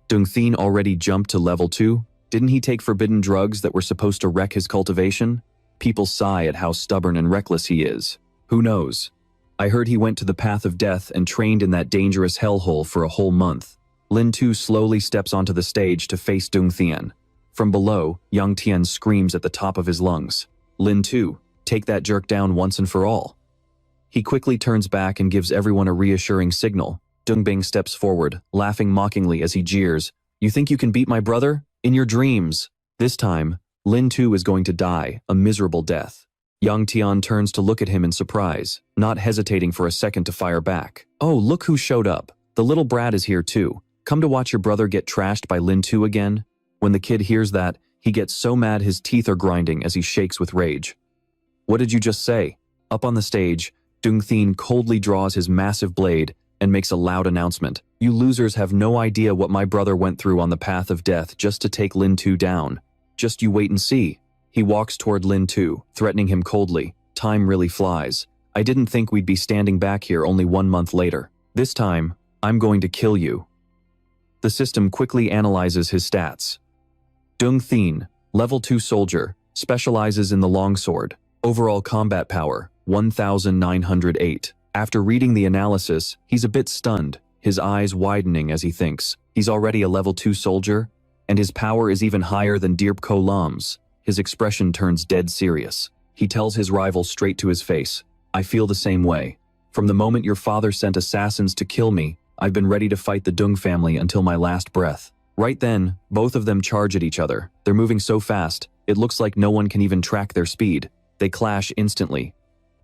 Dung Thien already jumped to level 2? Didn't he take forbidden drugs that were supposed to wreck his cultivation?" People sigh at how stubborn and reckless he is. "Who knows? I heard he went to the path of death and trained in that dangerous hellhole for a whole month." Lin Tu slowly steps onto the stage to face Dung Thien. From below, Yang Tian screams at the top of his lungs, "Lin Tu, take that jerk down once and for all." He quickly turns back and gives everyone a reassuring signal. Dung Bing steps forward, laughing mockingly as he jeers, "You think you can beat my brother? In your dreams." This time, Lin Tu is going to die a miserable death. Yang Tian turns to look at him in surprise, not hesitating for a second to fire back. "Oh, look who showed up. The little brat is here too. Come to watch your brother get trashed by Lin Tu again?" When the kid hears that, he gets so mad his teeth are grinding as he shakes with rage. "What did you just say?" Up on the stage, Dung Thien coldly draws his massive blade and makes a loud announcement. "You losers have no idea what my brother went through on the path of death just to take Lin Tu down. Just you wait and see." He walks toward Lin Tu, threatening him coldly. "Time really flies. I didn't think we'd be standing back here only 1 month later. This time, I'm going to kill you." The system quickly analyzes his stats. Dung Thien, level 2 soldier, specializes in the longsword. Overall combat power, 1908. After reading the analysis, he's a bit stunned, his eyes widening as he thinks. He's already a level 2 soldier, and his power is even higher than Dirp Ko Lam's. His expression turns dead serious. He tells his rival straight to his face, "I feel the same way. From the moment your father sent assassins to kill me, I've been ready to fight the Dung family until my last breath." Right then, both of them charge at each other. They're moving so fast, it looks like no one can even track their speed. They clash instantly.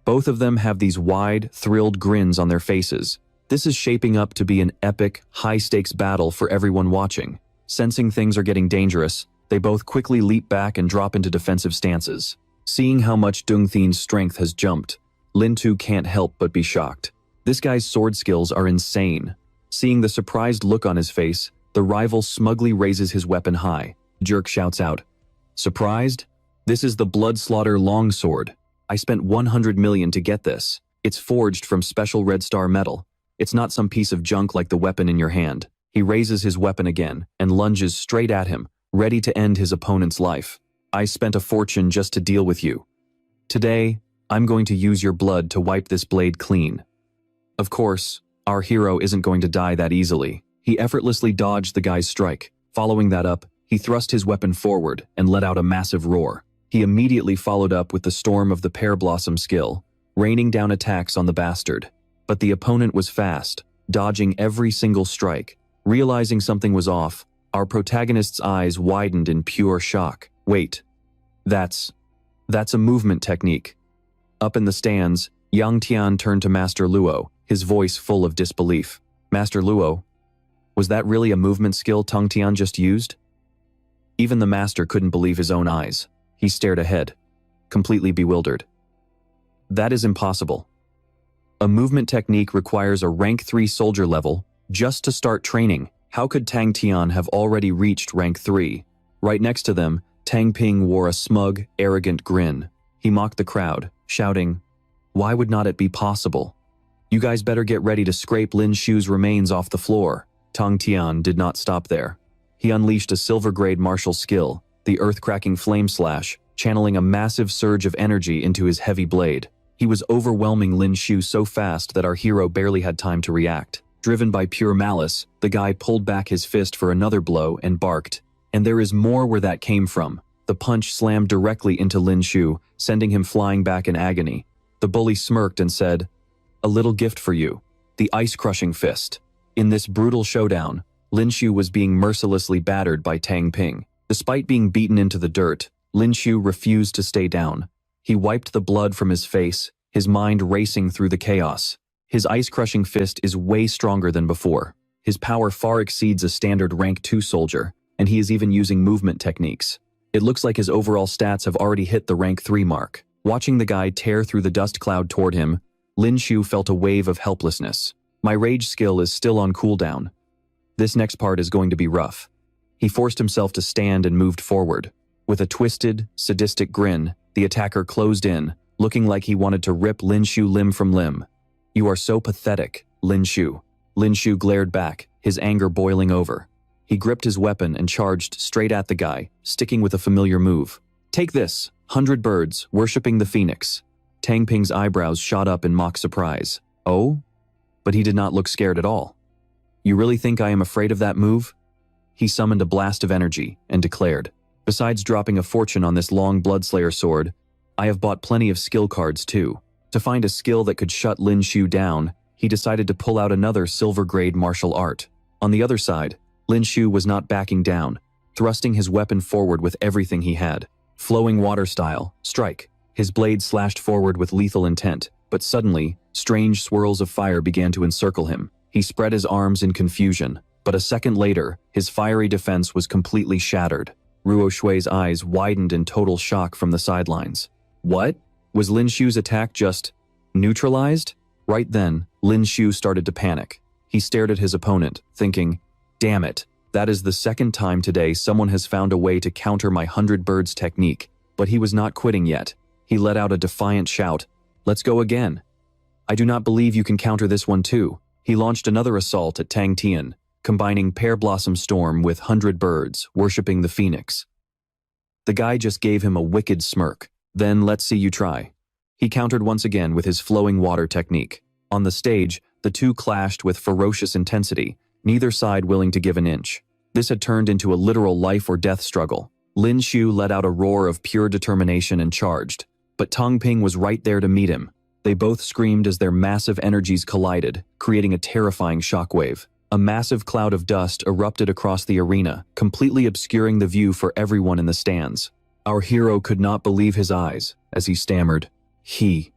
Both of them have these wide, thrilled grins on their faces. This is shaping up to be an epic, high-stakes battle for everyone watching. Sensing things are getting dangerous, they both quickly leap back and drop into defensive stances. Seeing how much Dongthin's strength has jumped, Lin Tu can't help but be shocked. This guy's sword skills are insane. Seeing the surprised look on his face, the rival smugly raises his weapon high. Jerk shouts out, "Surprised? This is the Bloodslaughter Longsword. I spent 100 million to get this. It's forged from special red star metal. It's not some piece of junk like the weapon in your hand." He raises his weapon again and lunges straight at him, ready to end his opponent's life. "I spent a fortune just to deal with you. Today, I'm going to use your blood to wipe this blade clean." Of course, our hero isn't going to die that easily. He effortlessly dodged the guy's strike. Following that up, he thrust his weapon forward and let out a massive roar. He immediately followed up with the storm of the Pear Blossom skill, raining down attacks on the bastard. But the opponent was fast, dodging every single strike. Realizing something was off, our protagonist's eyes widened in pure shock. "Wait, that's a movement technique." Up in the stands, Yang Tian turned to Master Luo, his voice full of disbelief. "Master Luo, was that really a movement skill Tong Tian just used?" Even the master couldn't believe his own eyes. He stared ahead, completely bewildered. "That is impossible. A movement technique requires a rank 3 soldier level just to start training. How could Tang Tian have already reached rank 3? Right next to them, Tang Ping wore a smug, arrogant grin. He mocked the crowd, shouting, "Why would not it be possible? You guys better get ready to scrape Lin Shu's remains off the floor." Tang Tian did not stop there. He unleashed a silver-grade martial skill, the earth-cracking flame slash, channeling a massive surge of energy into his heavy blade. He was overwhelming Lin Shu so fast that our hero barely had time to react. Driven by pure malice, the guy pulled back his fist for another blow and barked. And there is more where that came from. The punch slammed directly into Lin Shu, sending him flying back in agony. The bully smirked and said, "A little gift for you, the ice-crushing fist." In this brutal showdown, Lin Shu was being mercilessly battered by Tang Ping. Despite being beaten into the dirt, Lin Shu refused to stay down. He wiped the blood from his face, his mind racing through the chaos. His ice-crushing fist is way stronger than before. His power far exceeds a standard rank 2 soldier, and he is even using movement techniques. It looks like his overall stats have already hit the rank 3 mark. Watching the guy tear through the dust cloud toward him, Lin Shu felt a wave of helplessness. My rage skill is still on cooldown. This next part is going to be rough. He forced himself to stand and moved forward. With a twisted, sadistic grin, the attacker closed in, looking like he wanted to rip Lin Shu limb from limb. "You are so pathetic, Lin Shu." Lin Shu glared back, his anger boiling over. He gripped his weapon and charged straight at the guy, sticking with a familiar move. "Take this, 100 birds, worshipping the phoenix." Tang Ping's eyebrows shot up in mock surprise. "Oh?" But he did not look scared at all. "You really think I am afraid of that move?" He summoned a blast of energy and declared, "Besides dropping a fortune on this long Bloodslayer sword, I have bought plenty of skill cards too." To find a skill that could shut Lin Shu down, he decided to pull out another silver-grade martial art. On the other side, Lin Shu was not backing down, thrusting his weapon forward with everything he had. Flowing water style, strike. His blade slashed forward with lethal intent, but suddenly, strange swirls of fire began to encircle him. He spread his arms in confusion, but a second later, his fiery defense was completely shattered. Ruo Shui's eyes widened in total shock from the sidelines. What? Was Lin Shu's attack just neutralized? Right then, Lin Shu started to panic. He stared at his opponent, thinking, "Damn it, that is the second time today someone has found a way to counter my 100 birds technique." But he was not quitting yet. He let out a defiant shout, "Let's go again. I do not believe you can counter this one too." He launched another assault at Tang Tian, combining Pear Blossom Storm with 100 birds, worshipping the phoenix. The guy just gave him a wicked smirk. "Then let's see you try." He countered once again with his flowing water technique. On the stage, the two clashed with ferocious intensity, neither side willing to give an inch. This had turned into a literal life or death struggle. Lin Shu let out a roar of pure determination and charged, but Tang Ping was right there to meet him. They both screamed as their massive energies collided, creating a terrifying shockwave. A massive cloud of dust erupted across the arena, completely obscuring the view for everyone in the stands. Our hero could not believe his eyes as he stammered, He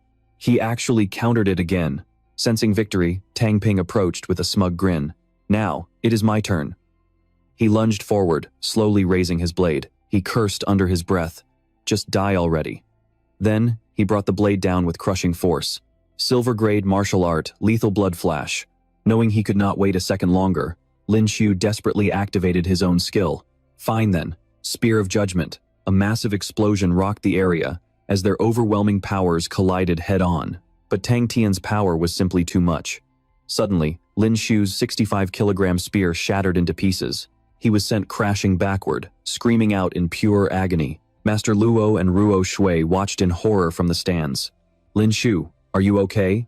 actually countered it again. Sensing victory, Tang Ping approached with a smug grin. Now, it is my turn. He lunged forward, slowly raising his blade. He cursed under his breath. Just die already. Then, he brought the blade down with crushing force. Silver-grade martial art, lethal blood flash. Knowing he could not wait a second longer, Lin Shu desperately activated his own skill. Fine then, Spear of Judgment. A massive explosion rocked the area as their overwhelming powers collided head-on. But Tang Tian's power was simply too much. Suddenly, Lin Shu's 65-kilogram spear shattered into pieces. He was sent crashing backward, screaming out in pure agony. Master Luo and Ruo Shui watched in horror from the stands. Lin Shu, are you okay?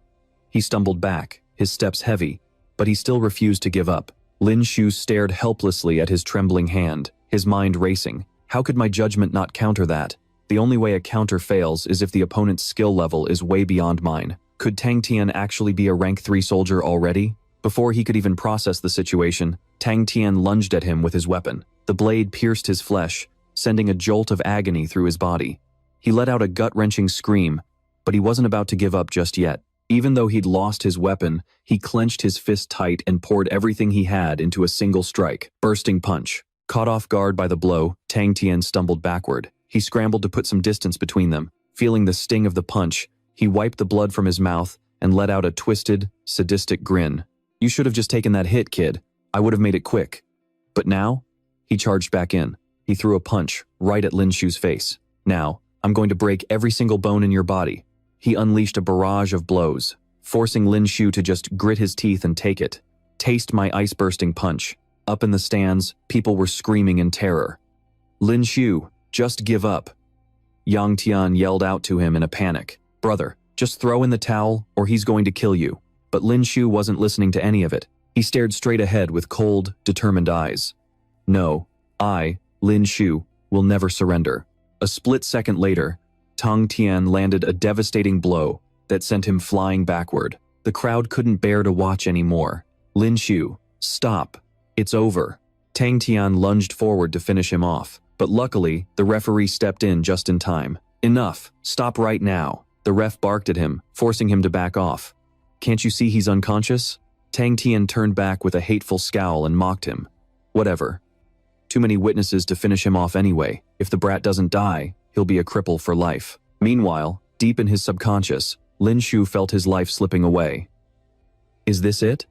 He stumbled back, his steps heavy, but he still refused to give up. Lin Shu stared helplessly at his trembling hand, his mind racing. How could my judgment not counter that? The only way a counter fails is if the opponent's skill level is way beyond mine. Could Tang Tian actually be a rank 3 soldier already? Before he could even process the situation, Tang Tian lunged at him with his weapon. The blade pierced his flesh, sending a jolt of agony through his body. He let out a gut-wrenching scream, but he wasn't about to give up just yet. Even though he'd lost his weapon, he clenched his fist tight and poured everything he had into a single strike. Bursting punch. Caught off guard by the blow, Tang Tian stumbled backward. He scrambled to put some distance between them. Feeling the sting of the punch, he wiped the blood from his mouth and let out a twisted, sadistic grin. You should have just taken that hit, kid. I would have made it quick. But now? He charged back in. He threw a punch right at Lin Shu's face. Now, I'm going to break every single bone in your body. He unleashed a barrage of blows, forcing Lin Shu to just grit his teeth and take it. Taste my ice-bursting punch. Up in the stands, people were screaming in terror. Lin Shu, just give up. Yang Tian yelled out to him in a panic. Brother, just throw in the towel or he's going to kill you. But Lin Shu wasn't listening to any of it. He stared straight ahead with cold, determined eyes. No, I, Lin Shu, will never surrender. A split second later, Tang Tian landed a devastating blow that sent him flying backward. The crowd couldn't bear to watch anymore. Lin Shu, stop. It's over. Tang Tian lunged forward to finish him off. But luckily, the referee stepped in just in time. Enough. Stop right now. The ref barked at him, forcing him to back off. Can't you see he's unconscious? Tang Tian turned back with a hateful scowl and mocked him. Whatever. Too many witnesses to finish him off anyway. If the brat doesn't die, he'll be a cripple for life. Meanwhile, deep in his subconscious, Lin Shu felt his life slipping away. Is this it?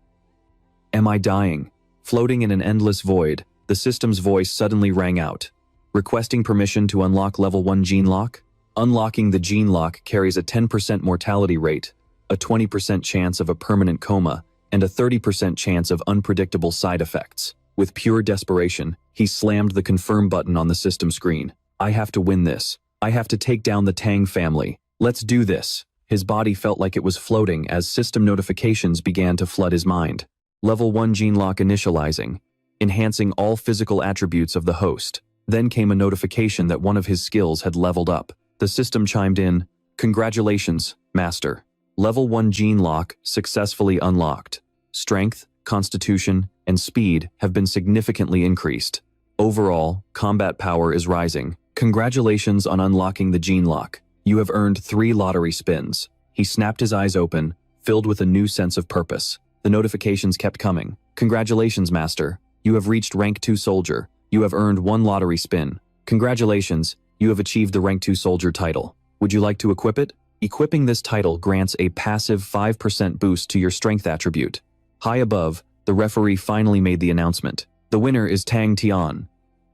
Am I dying? Floating in an endless void, the system's voice suddenly rang out. Requesting permission to unlock level 1 gene lock? Unlocking the gene lock carries a 10% mortality rate, a 20% chance of a permanent coma, and a 30% chance of unpredictable side effects. With pure desperation, he slammed the confirm button on the system screen. I have to win this. I have to take down the Tang family. Let's do this. His body felt like it was floating as system notifications began to flood his mind. Level 1 gene lock initializing, enhancing all physical attributes of the host. Then came a notification that one of his skills had leveled up. The system chimed in, "Congratulations, Master. Level 1 gene lock successfully unlocked. Strength, constitution, and speed have been significantly increased. Overall, combat power is rising. Congratulations on unlocking the gene lock. You have earned 3 lottery spins." He snapped his eyes open, filled with a new sense of purpose. The notifications kept coming. Congratulations, Master. You have reached rank 2 soldier. You have earned 1 lottery spin. Congratulations, you have achieved the rank 2 soldier title. Would you like to equip it? Equipping this title grants a passive 5% boost to your strength attribute. High above, the referee finally made the announcement. The winner is Tang Tian.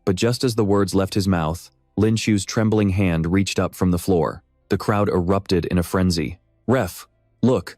But just as the words left his mouth, Lin Shu's trembling hand reached up from the floor. The crowd erupted in a frenzy. Ref, look.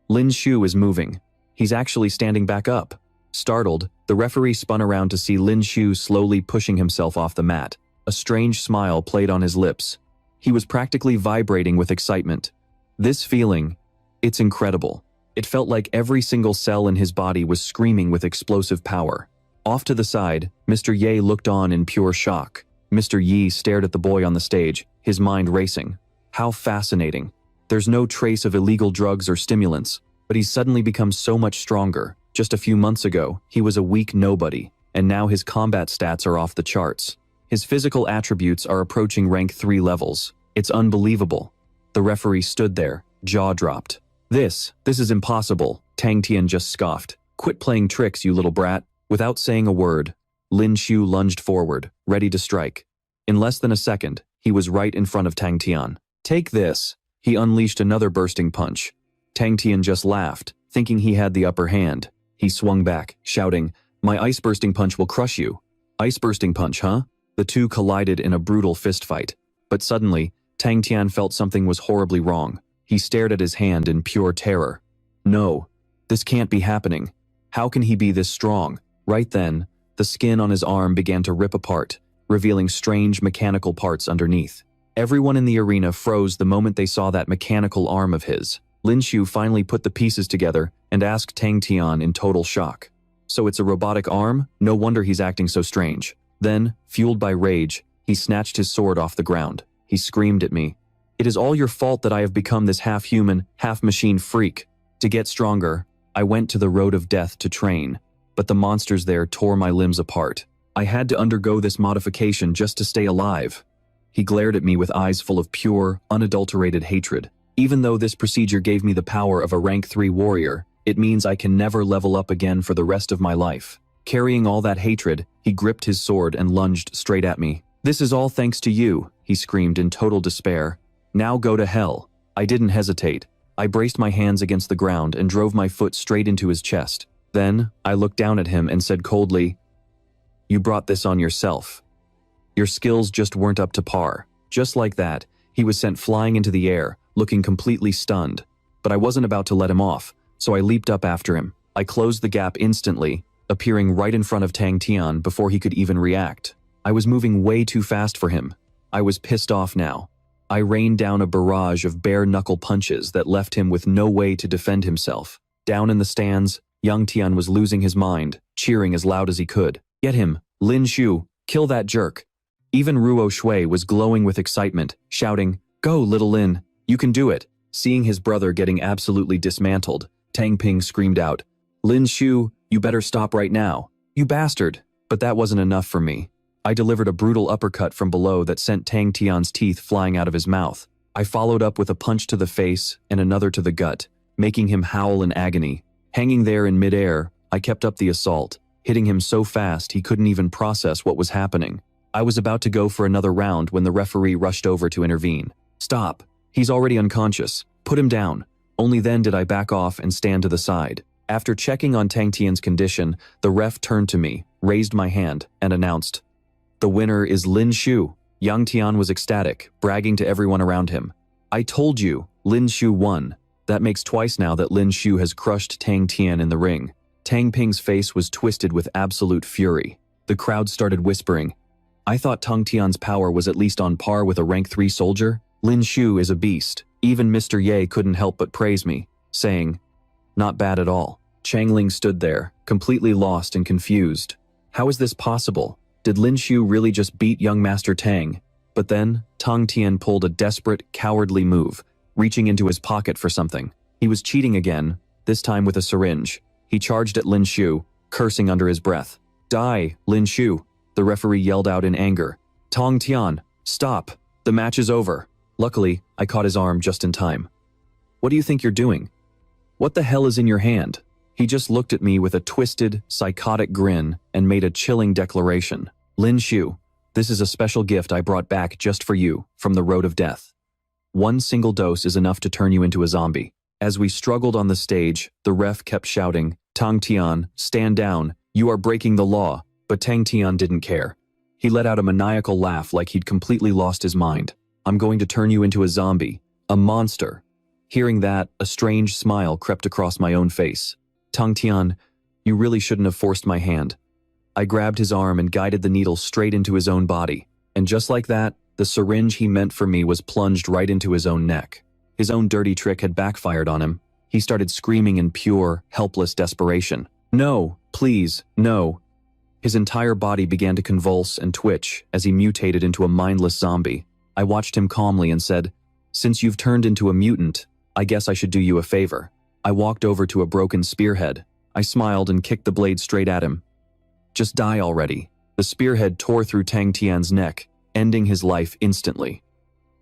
Lin Shu is moving. He's actually standing back up. Startled, the referee spun around to see Lin Shu slowly pushing himself off the mat. A strange smile played on his lips. He was practically vibrating with excitement. This feeling, it's incredible. It felt like every single cell in his body was screaming with explosive power. Off to the side, Mr. Ye looked on in pure shock. Mr. Yi stared at the boy on the stage, his mind racing. How fascinating. There's no trace of illegal drugs or stimulants, but he's suddenly become so much stronger. Just a few months ago, he was a weak nobody, and now his combat stats are off the charts. His physical attributes are approaching rank 3 levels. It's unbelievable. The referee stood there, jaw dropped. This is impossible, Tang Tian just scoffed. Quit playing tricks, you little brat. Without saying a word, Lin Shu lunged forward, ready to strike. In less than a second, he was right in front of Tang Tian. Take this. He unleashed another bursting punch. Tang Tian just laughed, thinking he had the upper hand. He swung back, shouting, "My ice-bursting punch will crush you." Ice-bursting punch, huh? The two collided in a brutal fistfight. But suddenly, Tang Tian felt something was horribly wrong. He stared at his hand in pure terror. No, this can't be happening. How can he be this strong? Right then, the skin on his arm began to rip apart, revealing strange mechanical parts underneath. Everyone in the arena froze the moment they saw that mechanical arm of his. Lin Shu finally put the pieces together and asked Tang Tian in total shock. So it's a robotic arm? No wonder he's acting so strange. Then, fueled by rage, he snatched his sword off the ground. He screamed at me. "It is all your fault that I have become this half-human, half-machine freak. To get stronger, I went to the road of death to train, but the monsters there tore my limbs apart. I had to undergo this modification just to stay alive." He glared at me with eyes full of pure, unadulterated hatred. "Even though this procedure gave me the power of a rank 3 warrior, it means I can never level up again for the rest of my life." Carrying all that hatred, he gripped his sword and lunged straight at me. "This is all thanks to you," he screamed in total despair. "Now go to hell." I didn't hesitate. I braced my hands against the ground and drove my foot straight into his chest. Then, I looked down at him and said coldly, "You brought this on yourself. Your skills just weren't up to par." Just like that, he was sent flying into the air, looking completely stunned. But I wasn't about to let him off, so I leaped up after him. I closed the gap instantly, appearing right in front of Tang Tian before he could even react. I was moving way too fast for him. I was pissed off now. I rained down a barrage of bare-knuckle punches that left him with no way to defend himself. Down in the stands, young Tian was losing his mind, cheering as loud as he could. "Get him! Lin Shu! Kill that jerk!" Even Ruo Shui was glowing with excitement, shouting, "Go, little Lin! You can do it!" Seeing his brother getting absolutely dismantled, Tang Ping screamed out, "Lin Shu, you better stop right now. You bastard!" But that wasn't enough for me. I delivered a brutal uppercut from below that sent Tang Tian's teeth flying out of his mouth. I followed up with a punch to the face and another to the gut, making him howl in agony. Hanging there in midair, I kept up the assault, hitting him so fast he couldn't even process what was happening. I was about to go for another round when the referee rushed over to intervene. "Stop. He's already unconscious. Put him down." Only then did I back off and stand to the side. After checking on Tang Tian's condition, the ref turned to me, raised my hand, and announced, "The winner is Lin Shu." Yang Tian was ecstatic, bragging to everyone around him. "I told you, Lin Shu won." That makes twice now that Lin Shu has crushed Tang Tian in the ring. Tang Ping's face was twisted with absolute fury. The crowd started whispering, "I thought Tang Tian's power was at least on par with a rank 3 soldier. Lin Shu is a beast." Even Mr. Ye couldn't help but praise me, saying, "Not bad at all." Changling stood there, completely lost and confused. How is this possible? Did Lin Shu really just beat young Master Tang? But then, Tang Tian pulled a desperate, cowardly move, reaching into his pocket for something. He was cheating again, this time with a syringe. He charged at Lin Shu, cursing under his breath. "Die, Lin Shu," the referee yelled out in anger. "Tang Tian, stop. The match is over." Luckily, I caught his arm just in time. "What do you think you're doing? What the hell is in your hand?" He just looked at me with a twisted, psychotic grin and made a chilling declaration. "Lin Shu, this is a special gift I brought back just for you, from the road of death. One single dose is enough to turn you into a zombie." As we struggled on the stage, the ref kept shouting, "Tang Tian, stand down, you are breaking the law." But Tang Tian didn't care. He let out a maniacal laugh like he'd completely lost his mind. "I'm going to turn you into a zombie, a monster." Hearing that, a strange smile crept across my own face. "Tang Tian, you really shouldn't have forced my hand." I grabbed his arm and guided the needle straight into his own body. And just like that, the syringe he meant for me was plunged right into his own neck. His own dirty trick had backfired on him. He started screaming in pure, helpless desperation. "No, please, no." His entire body began to convulse and twitch as he mutated into a mindless zombie. I watched him calmly and said, "Since you've turned into a mutant, I guess I should do you a favor." I walked over to a broken spearhead. I smiled and kicked the blade straight at him. "Just die already." The spearhead tore through Tang Tian's neck, ending his life instantly.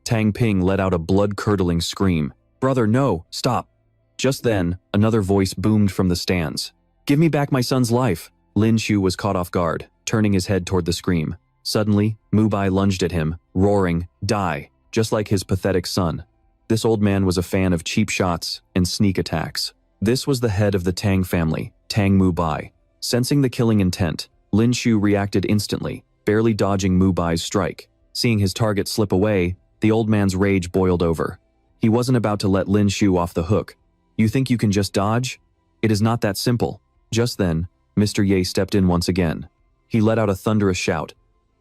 Tang Ping let out a blood-curdling scream. "Brother, no, stop." Just then, another voice boomed from the stands. "Give me back my son's life!" Lin Shu was caught off guard, turning his head toward the scream. Suddenly, Mubai lunged at him, roaring, "Die!" just like his pathetic son. This old man was a fan of cheap shots and sneak attacks. This was the head of the Tang family, Tang Mubai. Sensing the killing intent, Lin Shu reacted instantly, barely dodging Mubai's strike. Seeing his target slip away, the old man's rage boiled over. He wasn't about to let Lin Shu off the hook. "You think you can just dodge? It is not that simple." Just then, Mr. Ye stepped in once again. He let out a thunderous shout.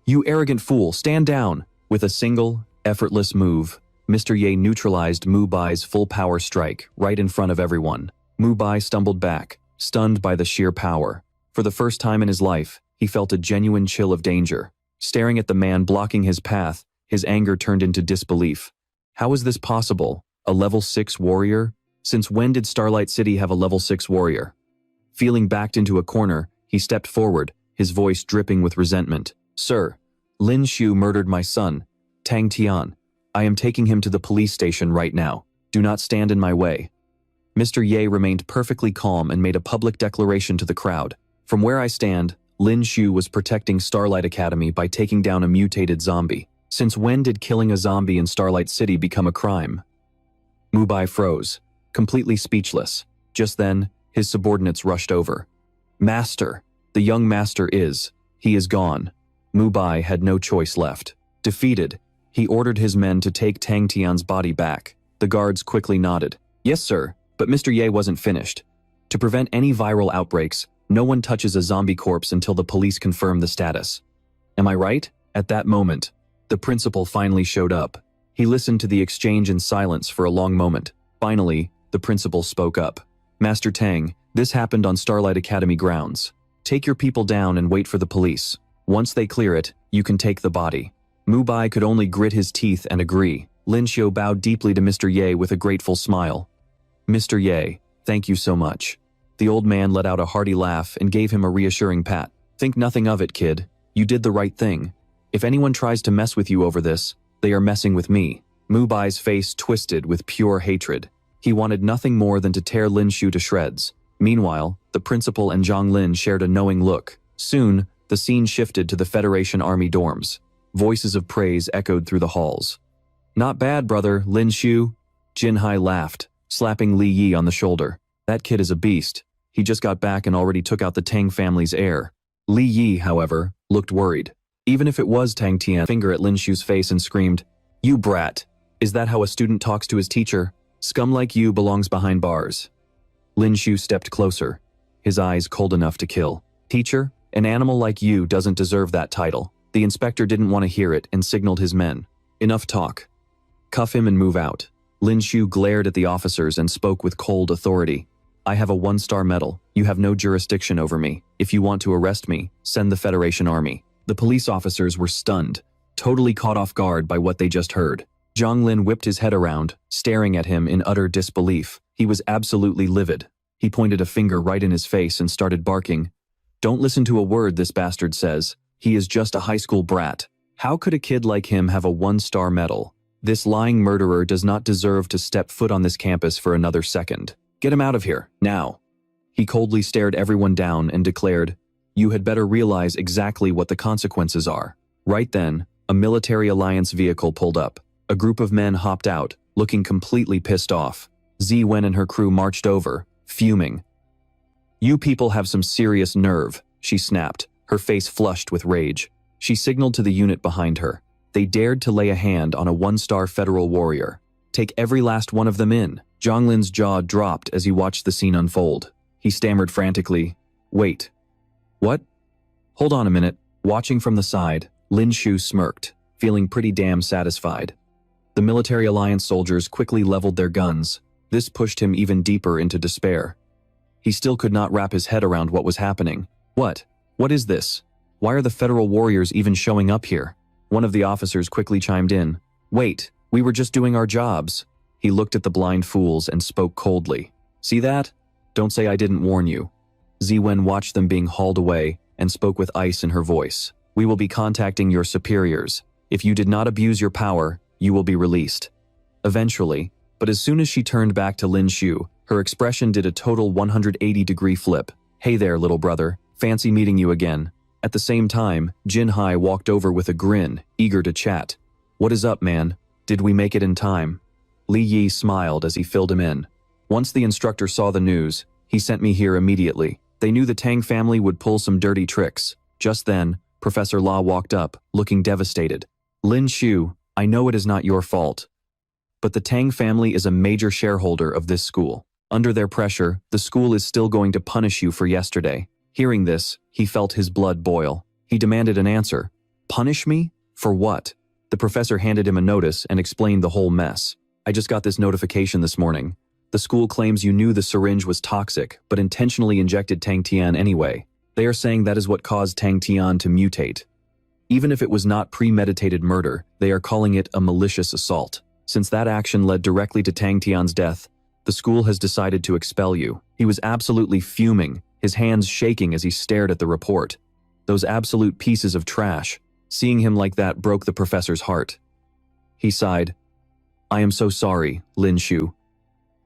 "You arrogant fool, stand down!" With a single, effortless move, Mr. Ye neutralized Mubai's full power strike right in front of everyone. Mubai stumbled back, stunned by the sheer power. For the first time in his life, he felt a genuine chill of danger. Staring at the man blocking his path, his anger turned into disbelief. How is this possible? A level 6 warrior? Since when did Starlight City have a level 6 warrior? Feeling backed into a corner, he stepped forward, his voice dripping with resentment. "Sir, Lin Shu murdered my son, Tang Tian. I am taking him to the police station right now. Do not stand in my way." Mr. Ye remained perfectly calm and made a public declaration to the crowd. "From where I stand, Lin Shu was protecting Starlight Academy by taking down a mutated zombie. Since when did killing a zombie in Starlight City become a crime?" Mubai froze, completely speechless. Just then, his subordinates rushed over. "Master, the young master he is gone." Mubai had no choice left. Defeated, he ordered his men to take Tang Tian's body back. The guards quickly nodded. "Yes, sir," but Mr. Ye wasn't finished. To prevent any viral outbreaks, no one touches a zombie corpse until the police confirm the status. Am I right? At that moment, the principal finally showed up. He listened to the exchange in silence for a long moment. Finally, the principal spoke up. "Master Tang, this happened on Starlight Academy grounds. Take your people down and wait for the police. Once they clear it, you can take the body." Mubai could only grit his teeth and agree. Lin Shu bowed deeply to Mr. Ye with a grateful smile. "Mr. Ye, thank you so much." The old man let out a hearty laugh and gave him a reassuring pat. "Think nothing of it, kid. You did the right thing. If anyone tries to mess with you over this, they are messing with me." Mubai's face twisted with pure hatred. He wanted nothing more than to tear Lin Shu to shreds. Meanwhile, the principal and Zhang Lin shared a knowing look. Soon, the scene shifted to the Federation Army dorms. Voices of praise echoed through the halls. "Not bad, brother, Lin Shu." Jin Hai laughed, slapping Li Yi on the shoulder. "That kid is a beast. He just got back and already took out the Tang family's heir." Li Yi, however, looked worried. Even if it was Tang Tian, finger at Lin Shu's face and screamed, "You brat! Is that how a student talks to his teacher? Scum like you belongs behind bars." Lin Shu stepped closer, his eyes cold enough to kill. "Teacher, an animal like you doesn't deserve that title." The inspector didn't want to hear it and signaled his men. "Enough talk. Cuff him and move out." Lin Shu glared at the officers and spoke with cold authority. "I have a 1-star medal. You have no jurisdiction over me. If you want to arrest me, send the Federation Army." The police officers were stunned, totally caught off guard by what they just heard. Zhang Lin whipped his head around, staring at him in utter disbelief. He was absolutely livid. He pointed a finger right in his face and started barking. "Don't listen to a word this bastard says. He is just a high school brat. How could a kid like him have a 1-star medal? This lying murderer does not deserve to step foot on this campus for another second. Get him out of here, now." He coldly stared everyone down and declared, "You had better realize exactly what the consequences are." Right then, a military alliance vehicle pulled up. A group of men hopped out, looking completely pissed off. Zi-Wen and her crew marched over, fuming. "You people have some serious nerve," she snapped, her face flushed with rage. She signaled to the unit behind her. They dared to lay a hand on a 1-star federal warrior. "Take every last one of them in." Zhang Lin's jaw dropped as he watched the scene unfold. He stammered frantically, "Wait. What? Hold on a minute." Watching from the side, Lin Shu smirked, feeling pretty damn satisfied. The military alliance soldiers quickly leveled their guns. This pushed him even deeper into despair. He still could not wrap his head around what was happening. What? What is this? Why are the federal warriors even showing up here? One of the officers quickly chimed in. "Wait, we were just doing our jobs." He looked at the blind fools and spoke coldly. "See that? Don't say I didn't warn you." Zi-Wen watched them being hauled away and spoke with ice in her voice. "We will be contacting your superiors. If you did not abuse your power, you will be released." Eventually, but as soon as she turned back to Lin Shu, Her expression did a total 180-degree flip. "Hey there, little brother. Fancy meeting you again." At the same time, Jinhai walked over with a grin, eager to chat. "What is up, man? Did we make it in time?" Li Yi smiled as he filled him in. "Once the instructor saw the news, he sent me here immediately. They knew the Tang family would pull some dirty tricks." Just then, Professor La walked up, looking devastated. "Lin Shu, I know it is not your fault, but the Tang family is a major shareholder of this school. Under their pressure, the school is still going to punish you for yesterday." Hearing this, he felt his blood boil. He demanded an answer. "Punish me? For what?" The professor handed him a notice and explained the whole mess. "I just got this notification this morning. The school claims you knew the syringe was toxic, but intentionally injected Tang Tian anyway. They are saying that is what caused Tang Tian to mutate. Even if it was not premeditated murder, they are calling it a malicious assault. Since that action led directly to Tang Tian's death, the school has decided to expel you." He was absolutely fuming, his hands shaking as he stared at the report. Those absolute pieces of trash. Seeing him like that broke the professor's heart. He sighed. "I am so sorry, Lin Shu.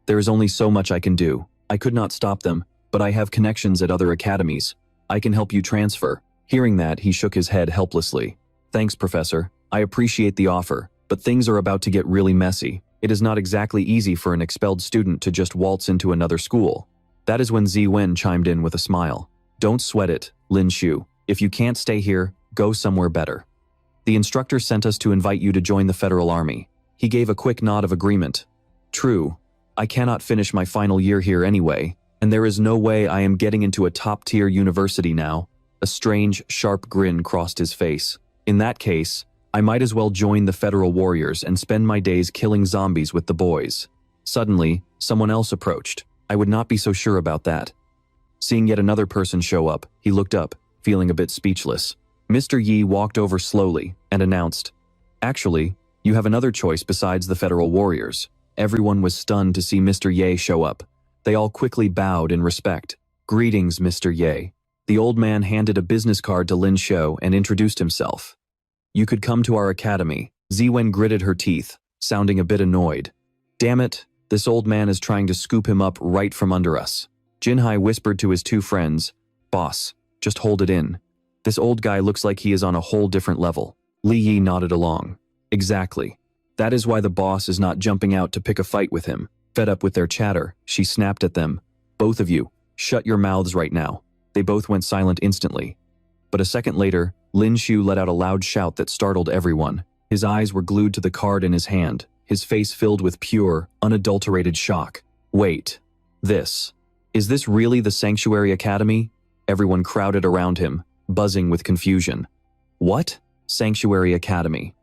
There is only so much I can do. I could not stop them, but I have connections at other academies. I can help you transfer." Hearing that, he shook his head helplessly. "Thanks, Professor. I appreciate the offer, but things are about to get really messy. It is not exactly easy for an expelled student to just waltz into another school." That is when Ziwen chimed in with a smile. "Don't sweat it, Lin Shu. If you can't stay here, go somewhere better. The instructor sent us to invite you to join the Federal Army." He gave a quick nod of agreement. "True. I cannot finish my final year here anyway, and there is no way I am getting into a top-tier university now." A strange, sharp grin crossed his face. "In that case, I might as well join the Federal Warriors and spend my days killing zombies with the boys." Suddenly, someone else approached. "I would not be so sure about that." Seeing yet another person show up, he looked up, feeling a bit speechless. Mr. Yi walked over slowly and announced, "Actually, you have another choice besides the Federal Warriors." Everyone was stunned to see Mr. Ye show up. They all quickly bowed in respect. "Greetings, Mr. Ye." The old man handed a business card to Lin Shou and introduced himself. "You could come to our academy." Ziwen gritted her teeth, sounding a bit annoyed. "Damn it, this old man is trying to scoop him up right from under us." Jinhai whispered to his two friends, "Boss, just hold it in. This old guy looks like he is on a whole different level." Li Yi nodded along. "Exactly. That is why the boss is not jumping out to pick a fight with him." Fed up with their chatter, she snapped at them. "Both of you, shut your mouths right now." They both went silent instantly. But a second later, Lin Shu let out a loud shout that startled everyone. His eyes were glued to the card in his hand, his face filled with pure, unadulterated shock. "Wait. Is this really the Sanctuary Academy?" Everyone crowded around him, buzzing with confusion. "What? Sanctuary Academy?"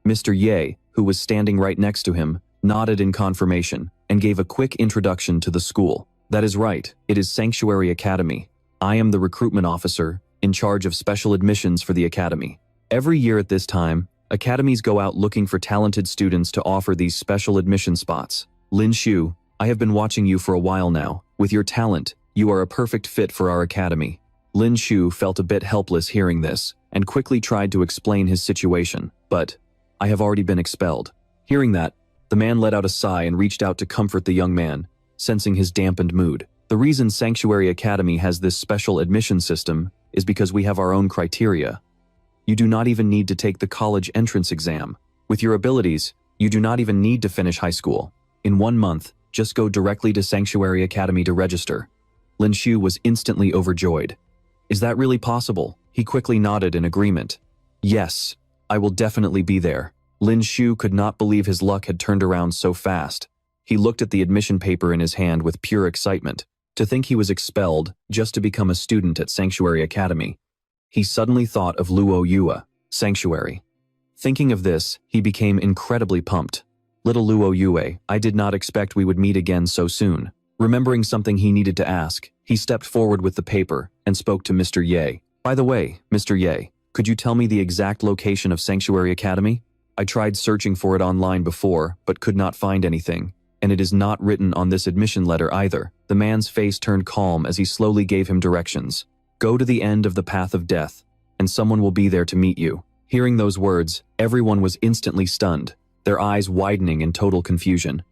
Mr. Ye, who was standing right next to him, nodded in confirmation and gave a quick introduction to the school. "That is right, it is Sanctuary Academy. I am the recruitment officer in charge of special admissions for the academy. Every year at this time, academies go out looking for talented students to offer these special admission spots. Lin Shu, I have been watching you for a while now. With your talent, you are a perfect fit for our academy." Lin Shu felt a bit helpless hearing this and quickly tried to explain his situation, but, "I have already been expelled." Hearing that, the man let out a sigh and reached out to comfort the young man, sensing his dampened mood. "The reason Sanctuary Academy has this special admission system is because we have our own criteria. You do not even need to take the college entrance exam. With your abilities, you do not even need to finish high school. In 1 month, just go directly to Sanctuary Academy to register." Lin Shu was instantly overjoyed. "Is that really possible?" He quickly nodded in agreement. "Yes, I will definitely be there." Lin Shu could not believe his luck had turned around so fast. He looked at the admission paper in his hand with pure excitement. To think he was expelled just to become a student at Sanctuary Academy. He suddenly thought of Luo Yue, Sanctuary. Thinking of this, he became incredibly pumped. "Little Luo Yue, I did not expect we would meet again so soon." Remembering something he needed to ask, he stepped forward with the paper and spoke to Mr. Ye. "By the way, Mr. Ye, could you tell me the exact location of Sanctuary Academy? I tried searching for it online before, but could not find anything, and it is not written on this admission letter either." The man's face turned calm as he slowly gave him directions. "Go to the end of the path of death, and someone will be there to meet you." Hearing those words, everyone was instantly stunned, their eyes widening in total confusion.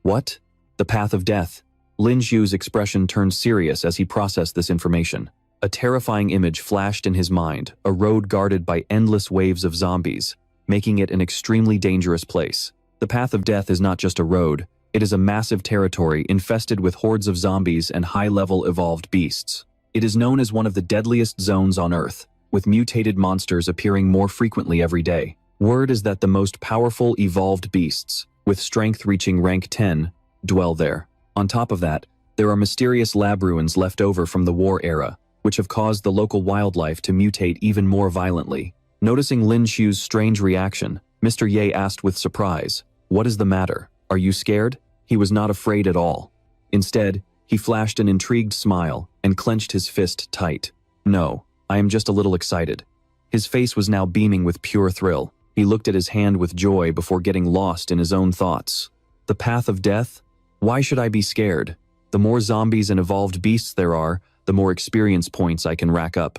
"What? The path of death? Lin Xiu's expression turned serious as he processed this information. A terrifying image flashed in his mind, a road guarded by endless waves of zombies, making it an extremely dangerous place. The path of death is not just a road, it is a massive territory infested with hordes of zombies and high-level evolved beasts. It is known as one of the deadliest zones on Earth, with mutated monsters appearing more frequently every day. Word is that the most powerful evolved beasts, with strength reaching rank 10, dwell there. On top of that, there are mysterious lab ruins left over from the war era, which have caused the local wildlife to mutate even more violently. Noticing Lin Xiu's strange reaction, Mr. Ye asked with surprise, "What is the matter? Are you scared?" He was not afraid at all. Instead, he flashed an intrigued smile and clenched his fist tight. "No, I am just a little excited." His face was now beaming with pure thrill. He looked at his hand with joy before getting lost in his own thoughts. The path of death? Why should I be scared? The more zombies and evolved beasts there are, the more experience points I can rack up.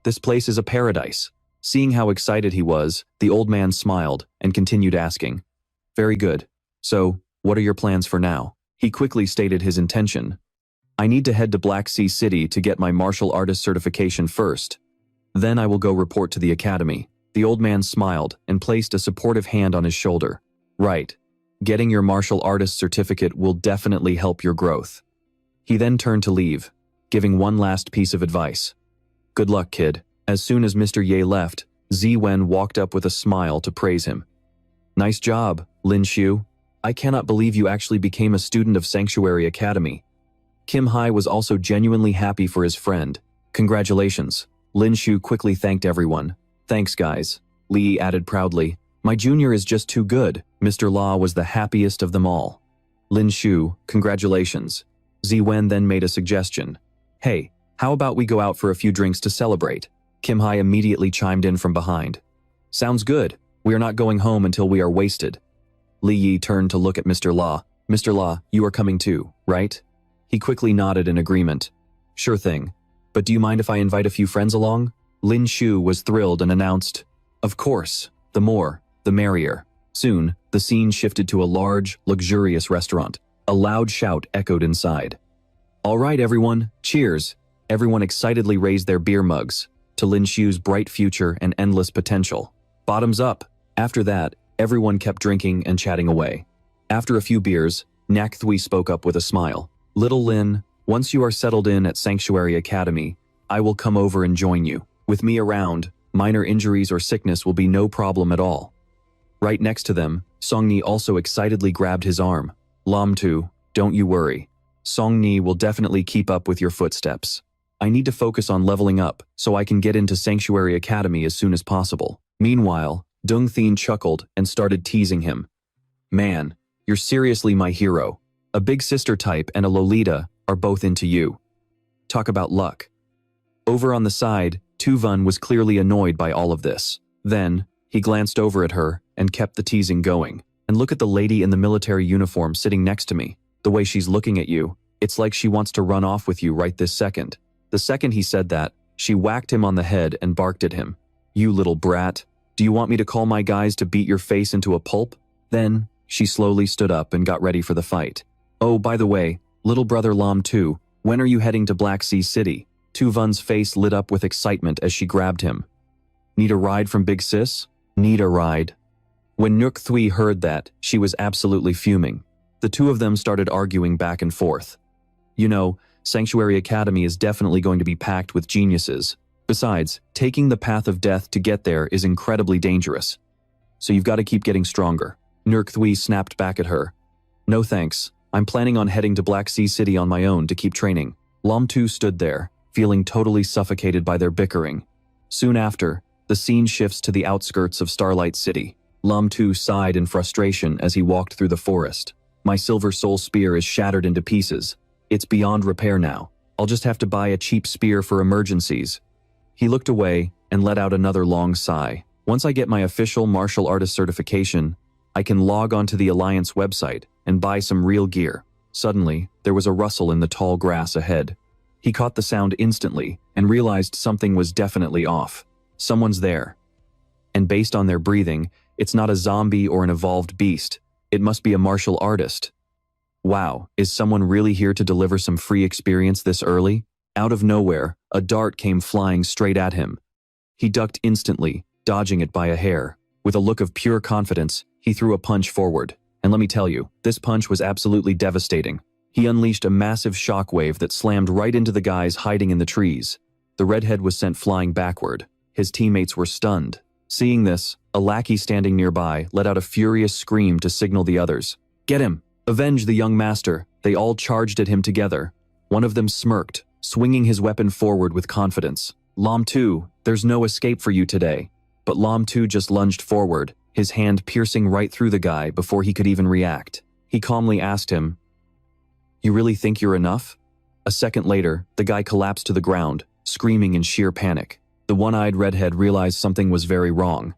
This place is a paradise. Seeing how excited he was, the old man smiled and continued asking, "Very good. So, what are your plans for now?" He quickly stated his intention. "I need to head to Black Sea City to get my martial artist certification first. Then I will go report to the academy." The old man smiled and placed a supportive hand on his shoulder. "Right. Getting your martial artist certificate will definitely help your growth." He then turned to leave, giving one last piece of advice. "Good luck, kid." As soon as Mr. Ye left, Ziwen walked up with a smile to praise him. "Nice job, Lin Xiu. I cannot believe you actually became a student of Sanctuary Academy." Kim Hai was also genuinely happy for his friend. "Congratulations." Lin Xiu quickly thanked everyone. "Thanks, guys," Li added proudly. "My junior is just too good." Mr. La was the happiest of them all. "Lin Xiu, congratulations." Ziwen then made a suggestion. "Hey, how about we go out for a few drinks to celebrate?" Kim Hai immediately chimed in from behind. "Sounds good. We are not going home until we are wasted." Li Yi turned to look at Mr. La. "Mr. La, you are coming too, right?" He quickly nodded in agreement. "Sure thing. But do you mind if I invite a few friends along?" Lin Xiu was thrilled and announced, "Of course, the more, the merrier." Soon, the scene shifted to a large, luxurious restaurant. A loud shout echoed inside. "All right, everyone, cheers." Everyone excitedly raised their beer mugs to Lin Xiu's bright future and endless potential. Bottoms up. After that, everyone kept drinking and chatting away. After a few beers, Nak Thui spoke up with a smile. "Little Lin, once you are settled in at Sanctuary Academy, I will come over and join you. With me around, minor injuries or sickness will be no problem at all." Right next to them, Songni also excitedly grabbed his arm. "Lam Tu, don't you worry. Songni will definitely keep up with your footsteps. I need to focus on leveling up so I can get into Sanctuary Academy as soon as possible." Meanwhile, Dung Thien chuckled and started teasing him. "Man, you're seriously my hero. A big sister type and a Lolita are both into you. Talk about luck." Over on the side, Tuvan was clearly annoyed by all of this. Then, he glanced over at her and kept the teasing going. "And look at the lady in the military uniform sitting next to me. The way she's looking at you, it's like she wants to run off with you right this second." The second he said that, she whacked him on the head and barked at him. "You little brat. Do you want me to call my guys to beat your face into a pulp?" Then, she slowly stood up and got ready for the fight. "Oh, by the way, little brother Lam Tu, when are you heading to Black Sea City?" Tuvan's face lit up with excitement as she grabbed him. "Need a ride from Big Sis?" "Need a ride." When Nuk Thui heard that, she was absolutely fuming. The two of them started arguing back and forth. "You know, Sanctuary Academy is definitely going to be packed with geniuses. Besides, taking the path of death to get there is incredibly dangerous. So you've got to keep getting stronger." Nuk Thui snapped back at her. "No thanks. I'm planning on heading to Black Sea City on my own to keep training." Lam Tu stood there, feeling totally suffocated by their bickering. Soon after, the scene shifts to the outskirts of Starlight City. Lam Tu sighed in frustration as he walked through the forest. "My Silver Soul Spear is shattered into pieces. It's beyond repair now. I'll just have to buy a cheap spear for emergencies." He looked away and let out another long sigh. "Once I get my official martial artist certification, I can log onto the Alliance website and buy some real gear." Suddenly, there was a rustle in the tall grass ahead. He caught the sound instantly and realized something was definitely off. Someone's there. And based on their breathing, it's not a zombie or an evolved beast. It must be a martial artist. Wow, is someone really here to deliver some free experience this early? Out of nowhere, a dart came flying straight at him. He ducked instantly, dodging it by a hair. With a look of pure confidence, he threw a punch forward. And let me tell you, this punch was absolutely devastating. He unleashed a massive shockwave that slammed right into the guys hiding in the trees. The redhead was sent flying backward. His teammates were stunned. Seeing this, a lackey standing nearby let out a furious scream to signal the others. "Get him! Avenge the young master!" They all charged at him together. One of them smirked, swinging his weapon forward with confidence. "Lam 2, there's no escape for you today." But Lam 2 just lunged forward, his hand piercing right through the guy before he could even react. He calmly asked him, "You really think you're enough?" A second later, the guy collapsed to the ground, screaming in sheer panic. The one-eyed redhead realized something was very wrong.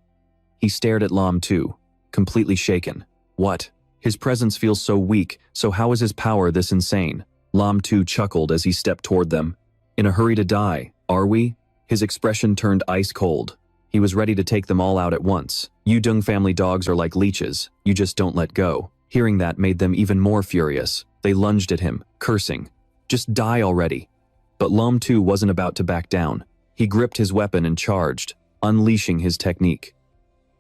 He stared at Lam 2, completely shaken. What? His presence feels so weak, so how is his power this insane? Lam 2 chuckled as he stepped toward them. "In a hurry to die, are we?" His expression turned ice cold. He was ready to take them all out at once. "You Dung family dogs are like leeches, you just don't let go." Hearing that made them even more furious. They lunged at him, cursing. "Just die already." But Lam 2 wasn't about to back down. He gripped his weapon and charged, unleashing his technique.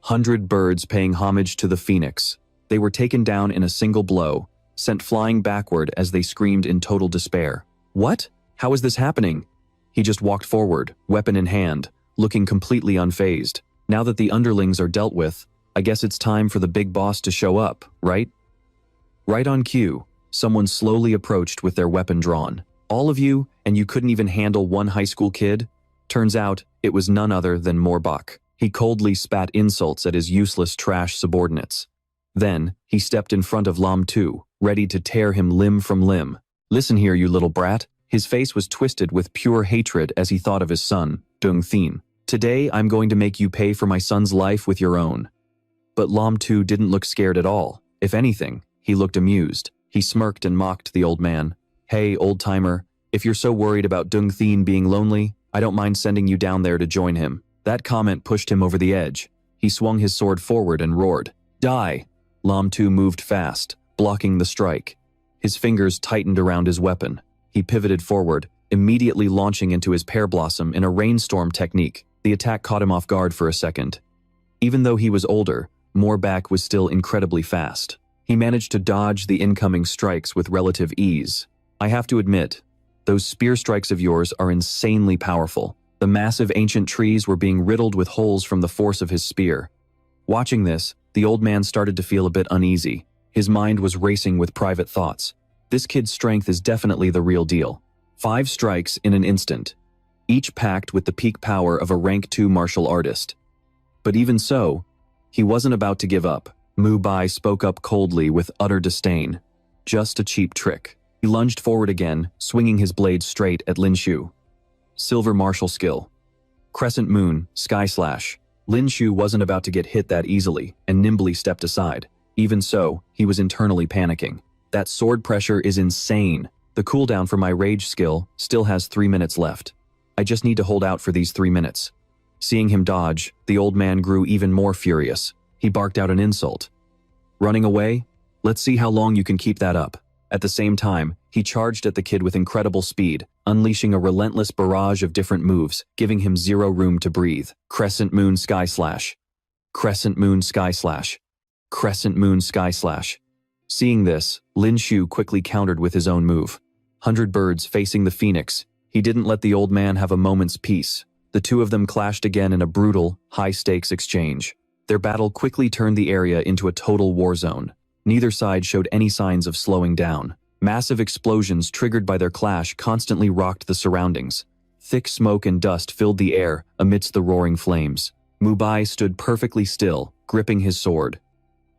100 birds paying homage to the phoenix. They were taken down in a single blow, sent flying backward as they screamed in total despair. "What? How is this happening?" He just walked forward, weapon in hand, looking completely unfazed. Now that the underlings are dealt with, I guess it's time for the big boss to show up, right? Right on cue, someone slowly approached with their weapon drawn. "All of you, and you couldn't even handle one high school kid?" Turns out, it was none other than Morbach. He coldly spat insults at his useless trash subordinates. Then, he stepped in front of Lam 2, ready to tear him limb from limb. "Listen here, you little brat." His face was twisted with pure hatred as he thought of his son, Dung Thien. "Today, I'm going to make you pay for my son's life with your own." But Lam 2 didn't look scared at all. If anything, he looked amused. He smirked and mocked the old man. "Hey, old-timer, if you're so worried about Dung Thien being lonely, I don't mind sending you down there to join him." That comment pushed him over the edge. He swung his sword forward and roared, "Die!" Lam 2 moved fast, blocking the strike. His fingers tightened around his weapon. He pivoted forward, immediately launching into his pear blossom in a rainstorm technique. The attack caught him off guard for a second. Even though he was older, Morbach was still incredibly fast. He managed to dodge the incoming strikes with relative ease. "I have to admit, those spear strikes of yours are insanely powerful." The massive ancient trees were being riddled with holes from the force of his spear. Watching this, the old man started to feel a bit uneasy. His mind was racing with private thoughts. This kid's strength is definitely the real deal. 5 strikes in an instant, each packed with the peak power of a rank 2 martial artist. But even so, he wasn't about to give up. Mu Bai spoke up coldly with utter disdain. "Just a cheap trick." He lunged forward again, swinging his blade straight at Lin Shu. Silver martial skill. Crescent Moon, Sky Slash. Lin Shu wasn't about to get hit that easily, and nimbly stepped aside. Even so, he was internally panicking. That sword pressure is insane. The cooldown for my rage skill still has 3 minutes left. I just need to hold out for these 3 minutes. Seeing him dodge, the old man grew even more furious. He barked out an insult. "Running away? Let's see how long you can keep that up." At the same time, he charged at the kid with incredible speed, unleashing a relentless barrage of different moves, giving him zero room to breathe. Crescent Moon Sky Slash. Crescent Moon Sky Slash. Crescent Moon Sky Slash. Seeing this, Lin Shu quickly countered with his own move. 100 birds facing the phoenix. He didn't let the old man have a moment's peace. The two of them clashed again in a brutal, high-stakes exchange. Their battle quickly turned the area into a total war zone. Neither side showed any signs of slowing down. Massive explosions triggered by their clash constantly rocked the surroundings. Thick smoke and dust filled the air amidst the roaring flames. Mu Bai stood perfectly still, gripping his sword.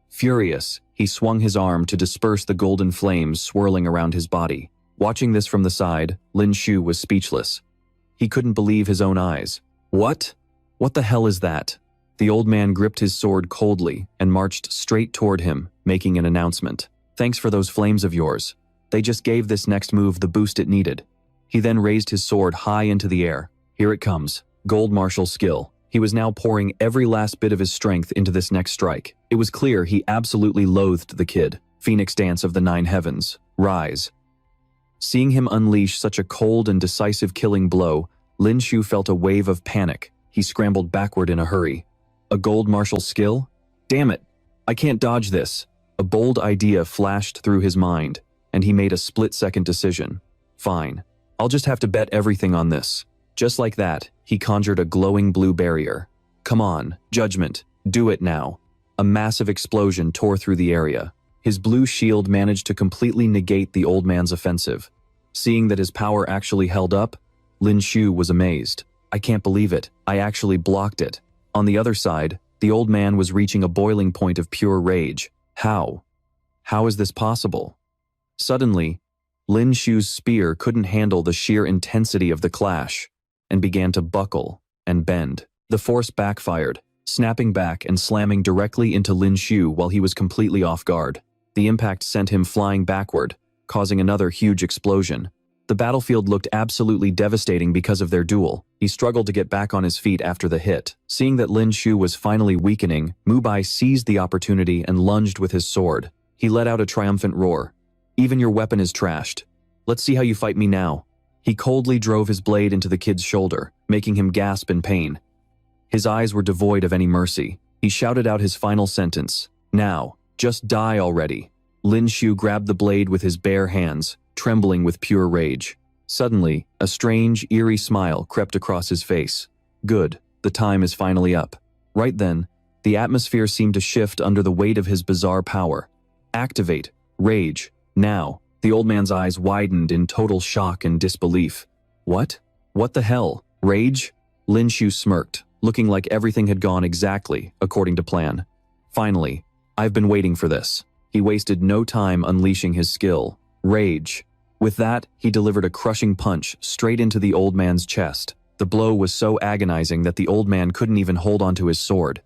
Furious, he swung his arm to disperse the golden flames swirling around his body. Watching this from the side, Lin Shu was speechless. He couldn't believe his own eyes. "What? What the hell is that?" The old man gripped his sword coldly and marched straight toward him, making an announcement. "Thanks for those flames of yours. They just gave this next move the boost it needed." He then raised his sword high into the air. Here it comes. Gold martial skill. He was now pouring every last bit of his strength into this next strike. It was clear he absolutely loathed the kid. Phoenix dance of the 9 heavens, rise. Seeing him unleash such a cold and decisive killing blow, Lin Shu felt a wave of panic. He scrambled backward in a hurry. A gold martial skill? Damn it! I can't dodge this. A bold idea flashed through his mind, and he made a split-second decision. Fine. I'll just have to bet everything on this. Just like that, he conjured a glowing blue barrier. Come on, Judgment, do it now. A massive explosion tore through the area. His blue shield managed to completely negate the old man's offensive. Seeing that his power actually held up, Lin Shu was amazed. I can't believe it. I actually blocked it. On the other side, the old man was reaching a boiling point of pure rage. How? How is this possible? Suddenly, Lin Shu's spear couldn't handle the sheer intensity of the clash and began to buckle and bend. The force backfired, snapping back and slamming directly into Lin Shu while he was completely off guard. The impact sent him flying backward, causing another huge explosion. The battlefield looked absolutely devastating because of their duel. He struggled to get back on his feet after the hit. Seeing that Lin Shu was finally weakening, Mubai seized the opportunity and lunged with his sword. He let out a triumphant roar. Even your weapon is trashed. Let's see how you fight me now. He coldly drove his blade into the kid's shoulder, making him gasp in pain. His eyes were devoid of any mercy. He shouted out his final sentence. Now, just die already. Lin Shu grabbed the blade with his bare hands, trembling with pure rage. Suddenly, a strange, eerie smile crept across his face. Good, the time is finally up. Right then, the atmosphere seemed to shift under the weight of his bizarre power. Activate, rage, now. The old man's eyes widened in total shock and disbelief. What? What the hell? Rage? Lin Shu smirked, looking like everything had gone exactly according to plan. Finally, I've been waiting for this. He wasted no time unleashing his skill. Rage. With that, he delivered a crushing punch straight into the old man's chest. The blow was so agonizing that the old man couldn't even hold onto his sword.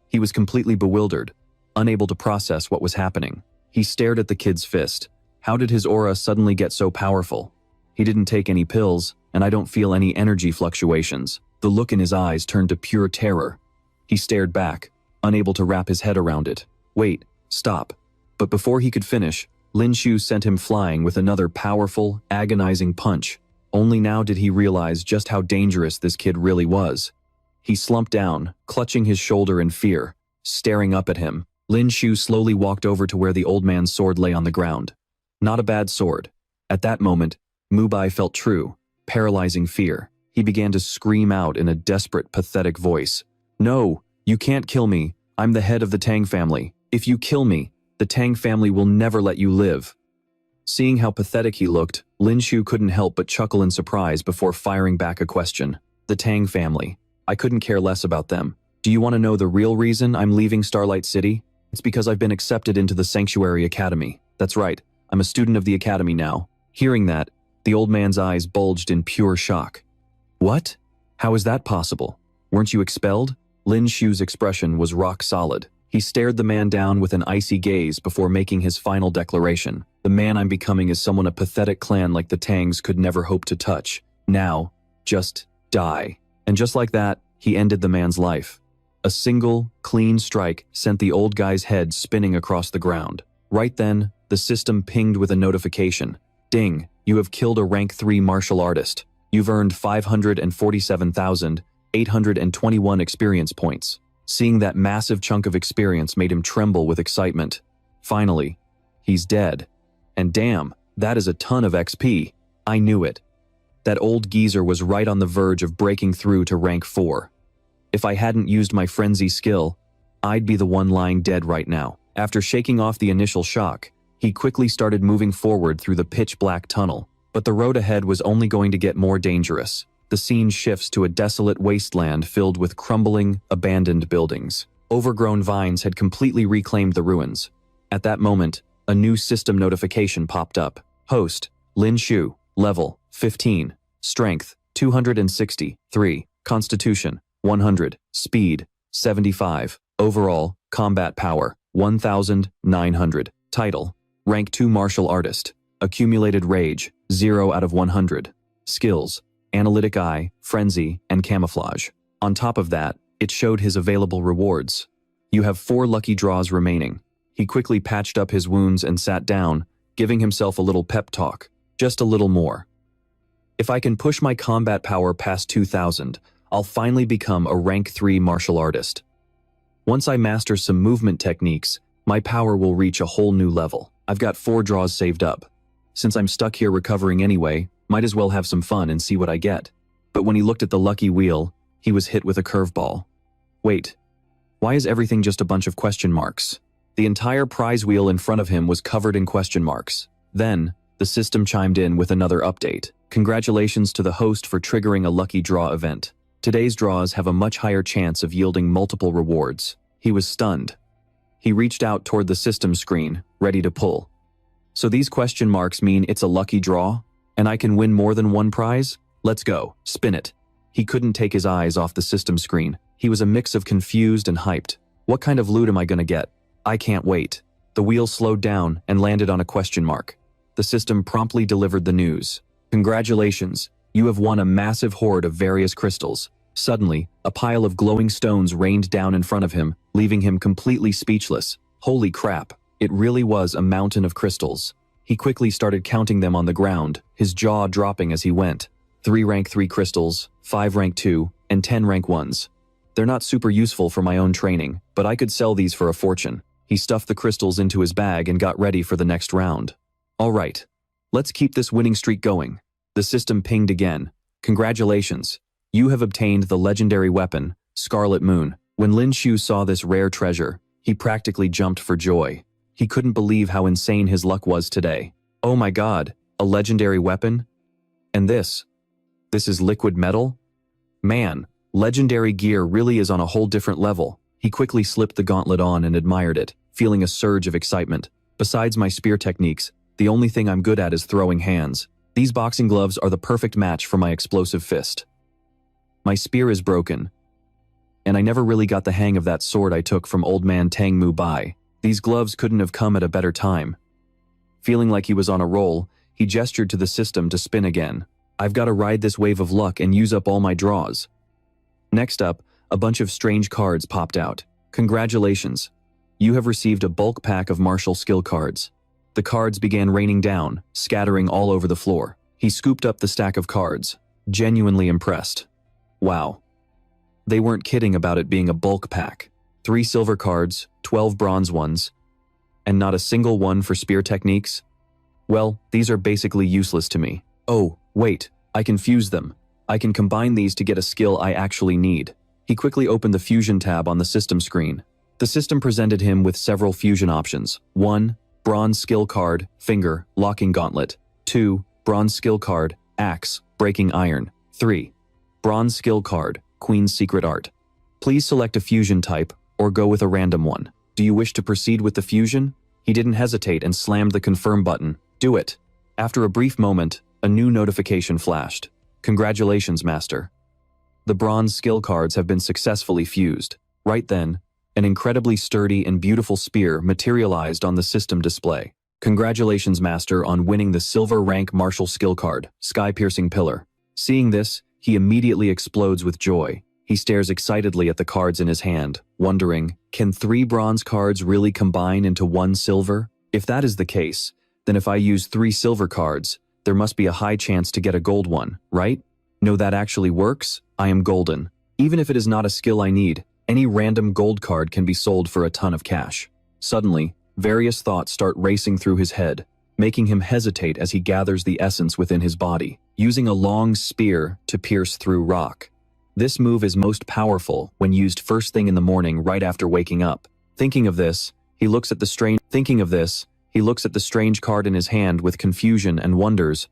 He was completely bewildered, unable to process what was happening. He stared at the kid's fist. How did his aura suddenly get so powerful? He didn't take any pills, and I don't feel any energy fluctuations. The look in his eyes turned to pure terror. He stared back, unable to wrap his head around it. Wait, stop. But before he could finish, Lin Shu sent him flying with another powerful, agonizing punch. Only now did he realize just how dangerous this kid really was. He slumped down, clutching his shoulder in fear, staring up at him. Lin Shu slowly walked over to where the old man's sword lay on the ground. Not a bad sword. At that moment, Mubai felt true, paralyzing fear. He began to scream out in a desperate, pathetic voice. No, you can't kill me. I'm the head of the Tang family. If you kill me, the Tang family will never let you live. Seeing how pathetic he looked, Lin Shu couldn't help but chuckle in surprise before firing back a question. The Tang family. I couldn't care less about them. Do you want to know the real reason I'm leaving Starlight City? It's because I've been accepted into the Sanctuary Academy. That's right. I'm a student of the academy now. Hearing that, the old man's eyes bulged in pure shock. What? How is that possible? Weren't you expelled? Lin Shu's expression was rock solid. He stared the man down with an icy gaze before making his final declaration. The man I'm becoming is someone a pathetic clan like the Tangs could never hope to touch. Now, just die. And just like that, he ended the man's life. A single, clean strike sent the old guy's head spinning across the ground. Right then, the system pinged with a notification. Ding, you have killed a rank 3 martial artist. You've earned 547,821 experience points. Seeing that massive chunk of experience made him tremble with excitement. Finally, he's dead. And damn, that is a ton of XP. I knew it. That old geezer was right on the verge of breaking through to rank 4. If I hadn't used my frenzy skill, I'd be the one lying dead right now. After shaking off the initial shock, he quickly started moving forward through the pitch-black tunnel. But the road ahead was only going to get more dangerous. The scene shifts to a desolate wasteland filled with crumbling, abandoned buildings. Overgrown vines had completely reclaimed the ruins. At that moment, a new system notification popped up. Host, Lin Shu, level 15, strength 263, constitution 100, speed 75, overall combat power 1900, title rank 2 martial artist, accumulated rage 0 out of 100, skills analytic eye, frenzy, and camouflage. On top of that, it showed his available rewards. You have 4 lucky draws remaining. He quickly patched up his wounds and sat down, giving himself a little pep talk. Just a little more. If I can push my combat power past 2000, I'll finally become a rank 3 martial artist. Once I master some movement techniques, my power will reach a whole new level. I've got 4 draws saved up. Since I'm stuck here recovering anyway, might as well have some fun and see what I get. But when he looked at the lucky wheel, he was hit with a curveball. Wait, why is everything just a bunch of question marks? The entire prize wheel in front of him was covered in question marks. Then, the system chimed in with another update. Congratulations to the host for triggering a lucky draw event. Today's draws have a much higher chance of yielding multiple rewards. He was stunned. He reached out toward the system screen, ready to pull. So these question marks mean it's a lucky draw? And I can win more than one prize? Let's go, spin it. He couldn't take his eyes off the system screen. He was a mix of confused and hyped. What kind of loot am I gonna get? I can't wait. The wheel slowed down and landed on a question mark. The system promptly delivered the news. Congratulations, you have won a massive hoard of various crystals. Suddenly, a pile of glowing stones rained down in front of him, leaving him completely speechless. Holy crap, it really was a mountain of crystals. He quickly started counting them on the ground, his jaw dropping as he went. 3 rank 3 crystals, 5 rank 2, and 10 rank 1s. They're not super useful for my own training, but I could sell these for a fortune. He stuffed the crystals into his bag and got ready for the next round. All right, let's keep this winning streak going. The system pinged again. Congratulations. You have obtained the legendary weapon, Scarlet Moon. When Lin Shu saw this rare treasure, he practically jumped for joy. He couldn't believe how insane his luck was today. Oh my god, a legendary weapon? And this is liquid metal? Man, legendary gear really is on a whole different level. He quickly slipped the gauntlet on and admired it, feeling a surge of excitement. Besides my spear techniques, the only thing I'm good at is throwing hands. These boxing gloves are the perfect match for my explosive fist. My spear is broken, and I never really got the hang of that sword I took from old man Tang Mu Bai. These gloves couldn't have come at a better time. Feeling like he was on a roll, he gestured to the system to spin again. I've got to ride this wave of luck and use up all my draws. Next up, a bunch of strange cards popped out. Congratulations. You have received a bulk pack of martial skill cards. The cards began raining down, scattering all over the floor. He scooped up the stack of cards, genuinely impressed. Wow. They weren't kidding about it being a bulk pack. 3 silver cards, 12 bronze ones, and not a single one for spear techniques? Well, these are basically useless to me. Oh, wait, I can fuse them. I can combine these to get a skill I actually need. He quickly opened the fusion tab on the system screen. The system presented him with several fusion options. 1. Bronze skill card, finger, locking gauntlet. 2. Bronze skill card, axe, breaking iron. 3. Bronze skill card, Queen's secret art. Please select a fusion type, or go with a random one. Do you wish to proceed with the fusion? He didn't hesitate and slammed the confirm button. Do it. After a brief moment, a new notification flashed. Congratulations, Master. The bronze skill cards have been successfully fused. Right then, an incredibly sturdy and beautiful spear materialized on the system display. Congratulations, Master, on winning the silver rank martial skill card, Sky-Piercing Pillar. Seeing this, he immediately explodes with joy. He stares excitedly at the cards in his hand, wondering, can 3 bronze cards really combine into 1 silver? If that is the case, then if I use 3 silver cards, there must be a high chance to get a gold one, right? No, that actually works. I am golden. Even if it is not a skill I need, any random gold card can be sold for a ton of cash. Suddenly, various thoughts start racing through his head, making him hesitate as he gathers the essence within his body, using a long spear to pierce through rock. This move is most powerful when used first thing in the morning right after waking up. Thinking of this, he looks at the strange card in his hand with confusion and wonders,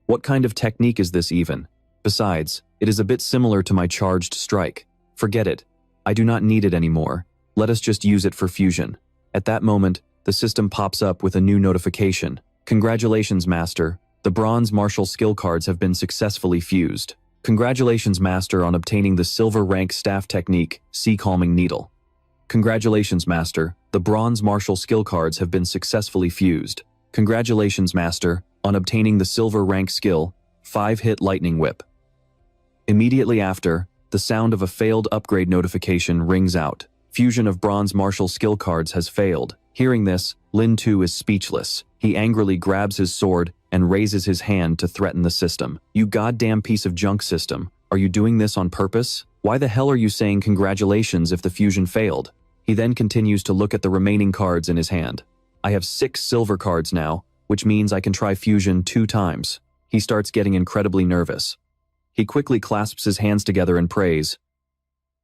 what kind of technique is this even? Besides, it is a bit similar to my charged strike. Forget it. I do not need it anymore. Let us just use it for fusion. At that moment, the system pops up with a new notification. Congratulations, Master. The bronze martial skill cards have been successfully fused. Congratulations, Master, on obtaining the silver rank staff technique, Sea Calming Needle. Congratulations, Master. The bronze martial skill cards have been successfully fused. Congratulations, Master, on obtaining the silver rank skill, 5-hit lightning whip. Immediately after, the sound of a failed upgrade notification rings out. Fusion of bronze martial skill cards has failed. Hearing this, Lin Tu is speechless. He angrily grabs his sword and raises his hand to threaten the system. You goddamn piece of junk system. Are you doing this on purpose? Why the hell are you saying congratulations if the fusion failed? He then continues to look at the remaining cards in his hand. I have 6 silver cards now, which means I can try fusion 2 times. He starts getting incredibly nervous. He quickly clasps his hands together and prays.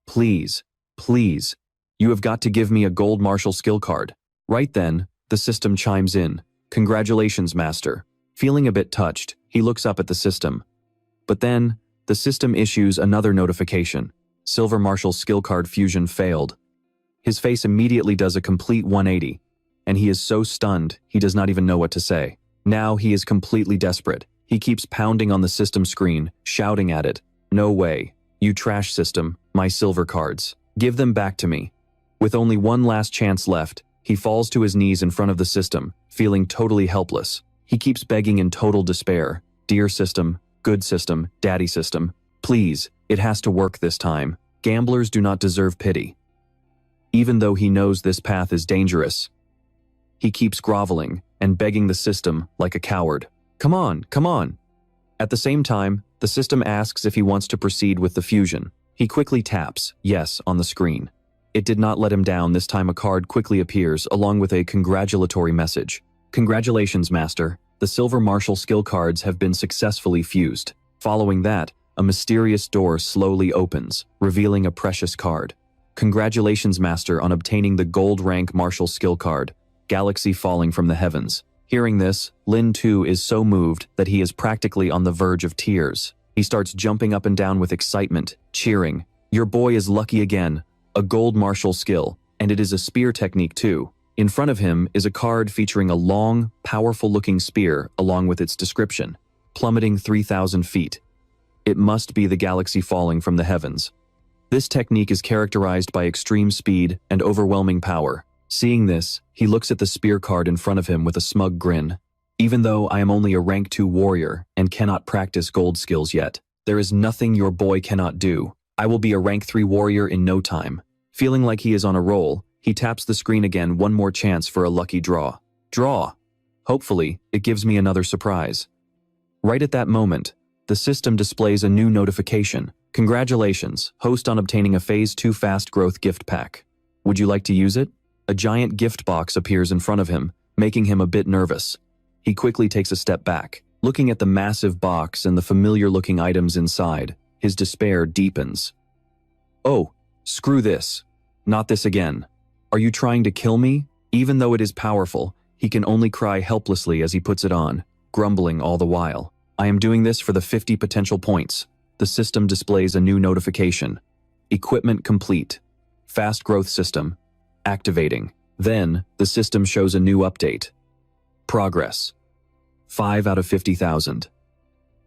Please, please, you have got to give me a gold martial skill card. Right then, the system chimes in. Congratulations, master. Feeling a bit touched, he looks up at the system. But then, the system issues another notification. Silver martial skill card fusion failed. His face immediately does a complete 180, and he is so stunned he does not even know what to say. Now he is completely desperate. He keeps pounding on the system screen, shouting at it. No way. You trash system, my silver cards. Give them back to me. With only one last chance left, he falls to his knees in front of the system, feeling totally helpless. He keeps begging in total despair. Dear system, good system, daddy system, please, it has to work this time. Gamblers do not deserve pity. Even though he knows this path is dangerous, he keeps groveling and begging the system like a coward. Come on, come on. At the same time, the system asks if he wants to proceed with the fusion. He quickly taps yes on the screen. It did not let him down. This time a card quickly appears along with a congratulatory message. Congratulations, master. The silver martial skill cards have been successfully fused. Following that, a mysterious door slowly opens, revealing a precious card. Congratulations, master, on obtaining the gold rank martial skill card. Galaxy falling from the heavens. Hearing this, Lin Tu is so moved that he is practically on the verge of tears. He starts jumping up and down with excitement, cheering. Your boy is lucky again. A gold martial skill, and it is a spear technique too. In front of him is a card featuring a long, powerful-looking spear along with its description, plummeting 3,000 feet. It must be the galaxy falling from the heavens. This technique is characterized by extreme speed and overwhelming power. Seeing this, he looks at the spear card in front of him with a smug grin. Even though I am only a rank 2 warrior and cannot practice gold skills yet, there is nothing your boy cannot do. I will be a rank 3 warrior in no time. Feeling like he is on a roll, he taps the screen again, one more chance for a lucky draw. Draw! Hopefully, it gives me another surprise. Right at that moment, the system displays a new notification. Congratulations, host on obtaining a Phase 2 Fast Growth gift pack. Would you like to use it? A giant gift box appears in front of him, making him a bit nervous. He quickly takes a step back. Looking at the massive box and the familiar-looking items inside, his despair deepens. Oh, screw this. Not this again. Are you trying to kill me? Even though it is powerful, he can only cry helplessly as he puts it on, grumbling all the while. I am doing this for the 50 potential points. The system displays a new notification. Equipment complete. Fast growth system. Activating. Then, the system shows a new update. Progress. 5 out of 50,000.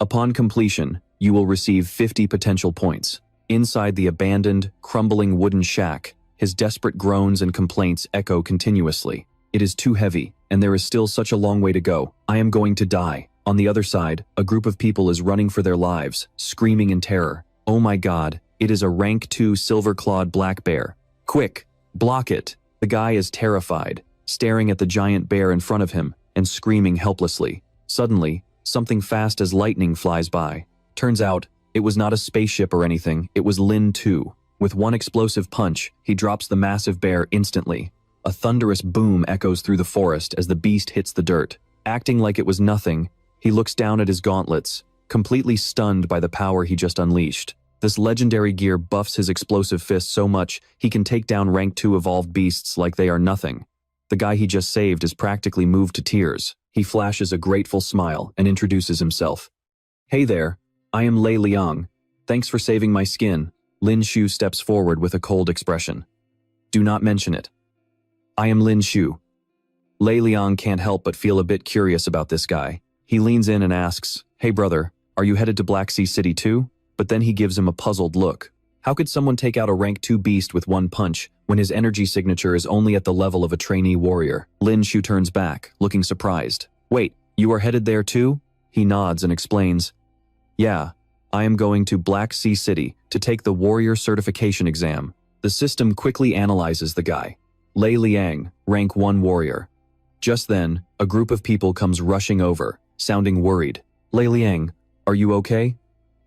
Upon completion, you will receive 50 potential points. Inside the abandoned, crumbling wooden shack, his desperate groans and complaints echo continuously. It is too heavy, and there is still such a long way to go. I am going to die. On the other side, a group of people is running for their lives, screaming in terror. Oh my god, it is a rank 2 silver-clawed black bear. Quick, block it. The guy is terrified, staring at the giant bear in front of him and screaming helplessly. Suddenly, something fast as lightning flies by. Turns out, it was not a spaceship or anything, it was Lin Tu. With one explosive punch, he drops the massive bear instantly. A thunderous boom echoes through the forest as the beast hits the dirt. Acting like it was nothing, he looks down at his gauntlets, completely stunned by the power he just unleashed. This legendary gear buffs his explosive fist so much he can take down rank 2 evolved beasts like they are nothing. The guy he just saved is practically moved to tears. He flashes a grateful smile and introduces himself. Hey there, I am Lei Liang. Thanks for saving my skin. Lin Shu steps forward with a cold expression. Do not mention it. I am Lin Shu. Lei Liang can't help but feel a bit curious about this guy. He leans in and asks, hey brother, are you headed to Black Sea City too? But then he gives him a puzzled look. How could someone take out a rank 2 beast with one punch when his energy signature is only at the level of a trainee warrior? Lin Shu turns back, looking surprised. Wait, you are headed there too? He nods and explains. Yeah, I am going to Black Sea City to take the warrior certification exam. The system quickly analyzes the guy. Lei Liang, rank 1 warrior. Just then, a group of people comes rushing over, sounding worried. Lei Liang, are you okay?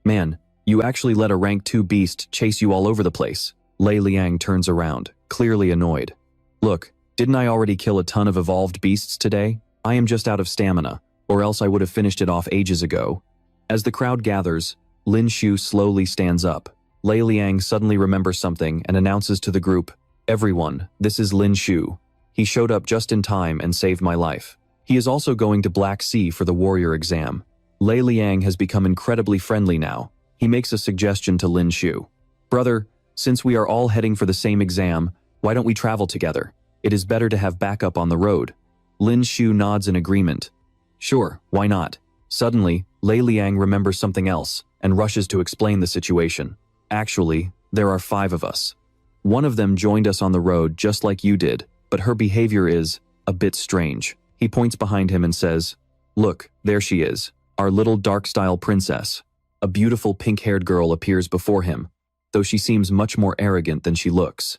Man, you actually let a rank 2 beast chase you all over the place. Lei Liang turns around, clearly annoyed. Look, didn't I already kill a ton of evolved beasts today? I am just out of stamina, or else I would have finished it off ages ago. As the crowd gathers, Lin Shu slowly stands up. Lei Liang suddenly remembers something and announces to the group, "Everyone, this is Lin Shu. He showed up just in time and saved my life. He is also going to Black Sea for the warrior exam." Lei Liang has become incredibly friendly now. He makes a suggestion to Lin Shu. "Brother, since we are all heading for the same exam, why don't we travel together? It is better to have backup on the road." Lin Shu nods in agreement. "Sure, why not?" Suddenly, Lei Liang remembers something else and rushes to explain the situation. "Actually, there are 5 of us. One of them joined us on the road just like you did, but her behavior is a bit strange." He points behind him and says, "Look, there she is, our little dark-style princess." A beautiful pink-haired girl appears before him, though she seems much more arrogant than she looks.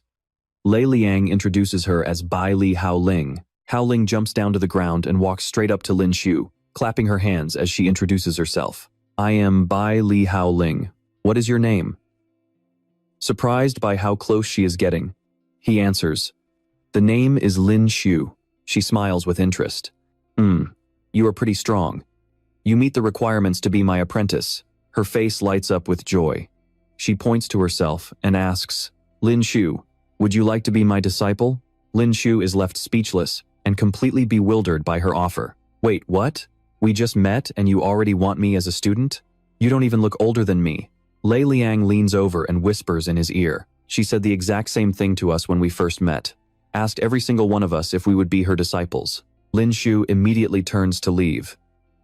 Lei Liang introduces her as Bai Li Haoling. Haoling jumps down to the ground and walks straight up to Lin Shu, clapping her hands as she introduces herself. "I am Bai Li Haoling. What is your name?" Surprised by how close she is getting, he answers, "The name is Lin Shu." She smiles with interest. You are pretty strong. You meet the requirements to be my apprentice." Her face lights up with joy. She points to herself and asks, "Lin Shu, would you like to be my disciple?" Lin Shu is left speechless and completely bewildered by her offer. "Wait, what? We just met and you already want me as a student? You don't even look older than me." Lei Liang leans over and whispers in his ear. "She said the exact same thing to us when we first met. Asked every single one of us if we would be her disciples." Lin Shu immediately turns to leave.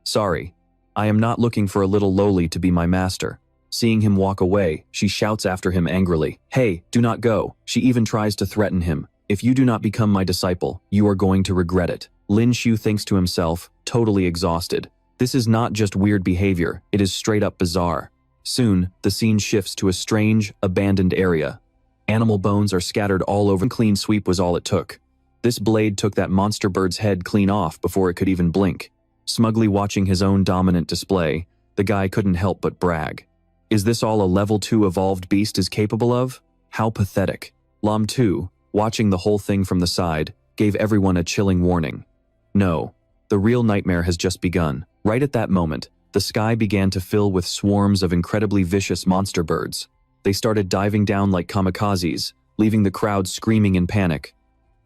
"Sorry, I am not looking for a little lowly to be my master." Seeing him walk away, she shouts after him angrily, "Hey, do not go." She even tries to threaten him. "If you do not become my disciple, you are going to regret it." Lin Shu thinks to himself, totally exhausted. This is not just weird behavior, it is straight up bizarre. Soon, the scene shifts to a strange, abandoned area. Animal bones are scattered all over. A clean sweep was all it took. This blade took that monster bird's head clean off before it could even blink. Smugly watching his own dominant display, the guy couldn't help but brag. Is this all a level 2 evolved beast is capable of? How pathetic. Lam 2, watching the whole thing from the side, gave everyone a chilling warning. No, the real nightmare has just begun. Right at that moment, the sky began to fill with swarms of incredibly vicious monster birds. They started diving down like kamikazes, leaving the crowd screaming in panic.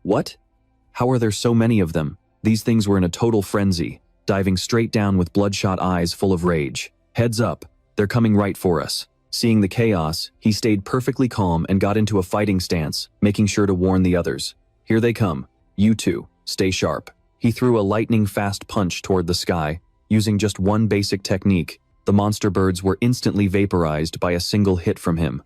What? How are there so many of them? These things were in a total frenzy, diving straight down with bloodshot eyes full of rage. "Heads up, they're coming right for us." Seeing the chaos, he stayed perfectly calm and got into a fighting stance, making sure to warn the others. "Here they come. You two, stay sharp." He threw a lightning-fast punch toward the sky. Using just one basic technique, the monster birds were instantly vaporized by a single hit from him.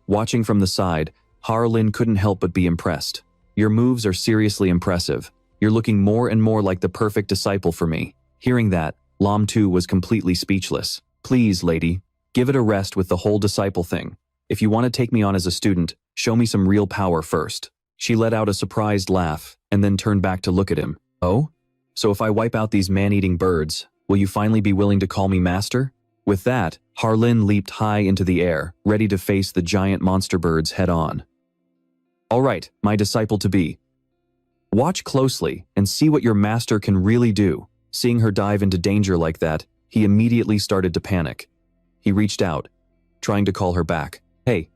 Watching from the side, Harlin couldn't help but be impressed. "Your moves are seriously impressive. You're looking more and more like the perfect disciple for me." Hearing that, Lam Tu was completely speechless. "Please, lady, give it a rest with the whole disciple thing. If you want to take me on as a student, show me some real power first." She let out a surprised laugh and then turned back to look at him. "Oh? So if I wipe out these man-eating birds, will you finally be willing to call me master?" With that, Harlin leaped high into the air, ready to face the giant monster birds head-on. "All right, my disciple-to-be. Watch closely and see what your master can really do." Seeing her dive into danger like that, he immediately started to panic. He reached out, trying to call her back. Hey,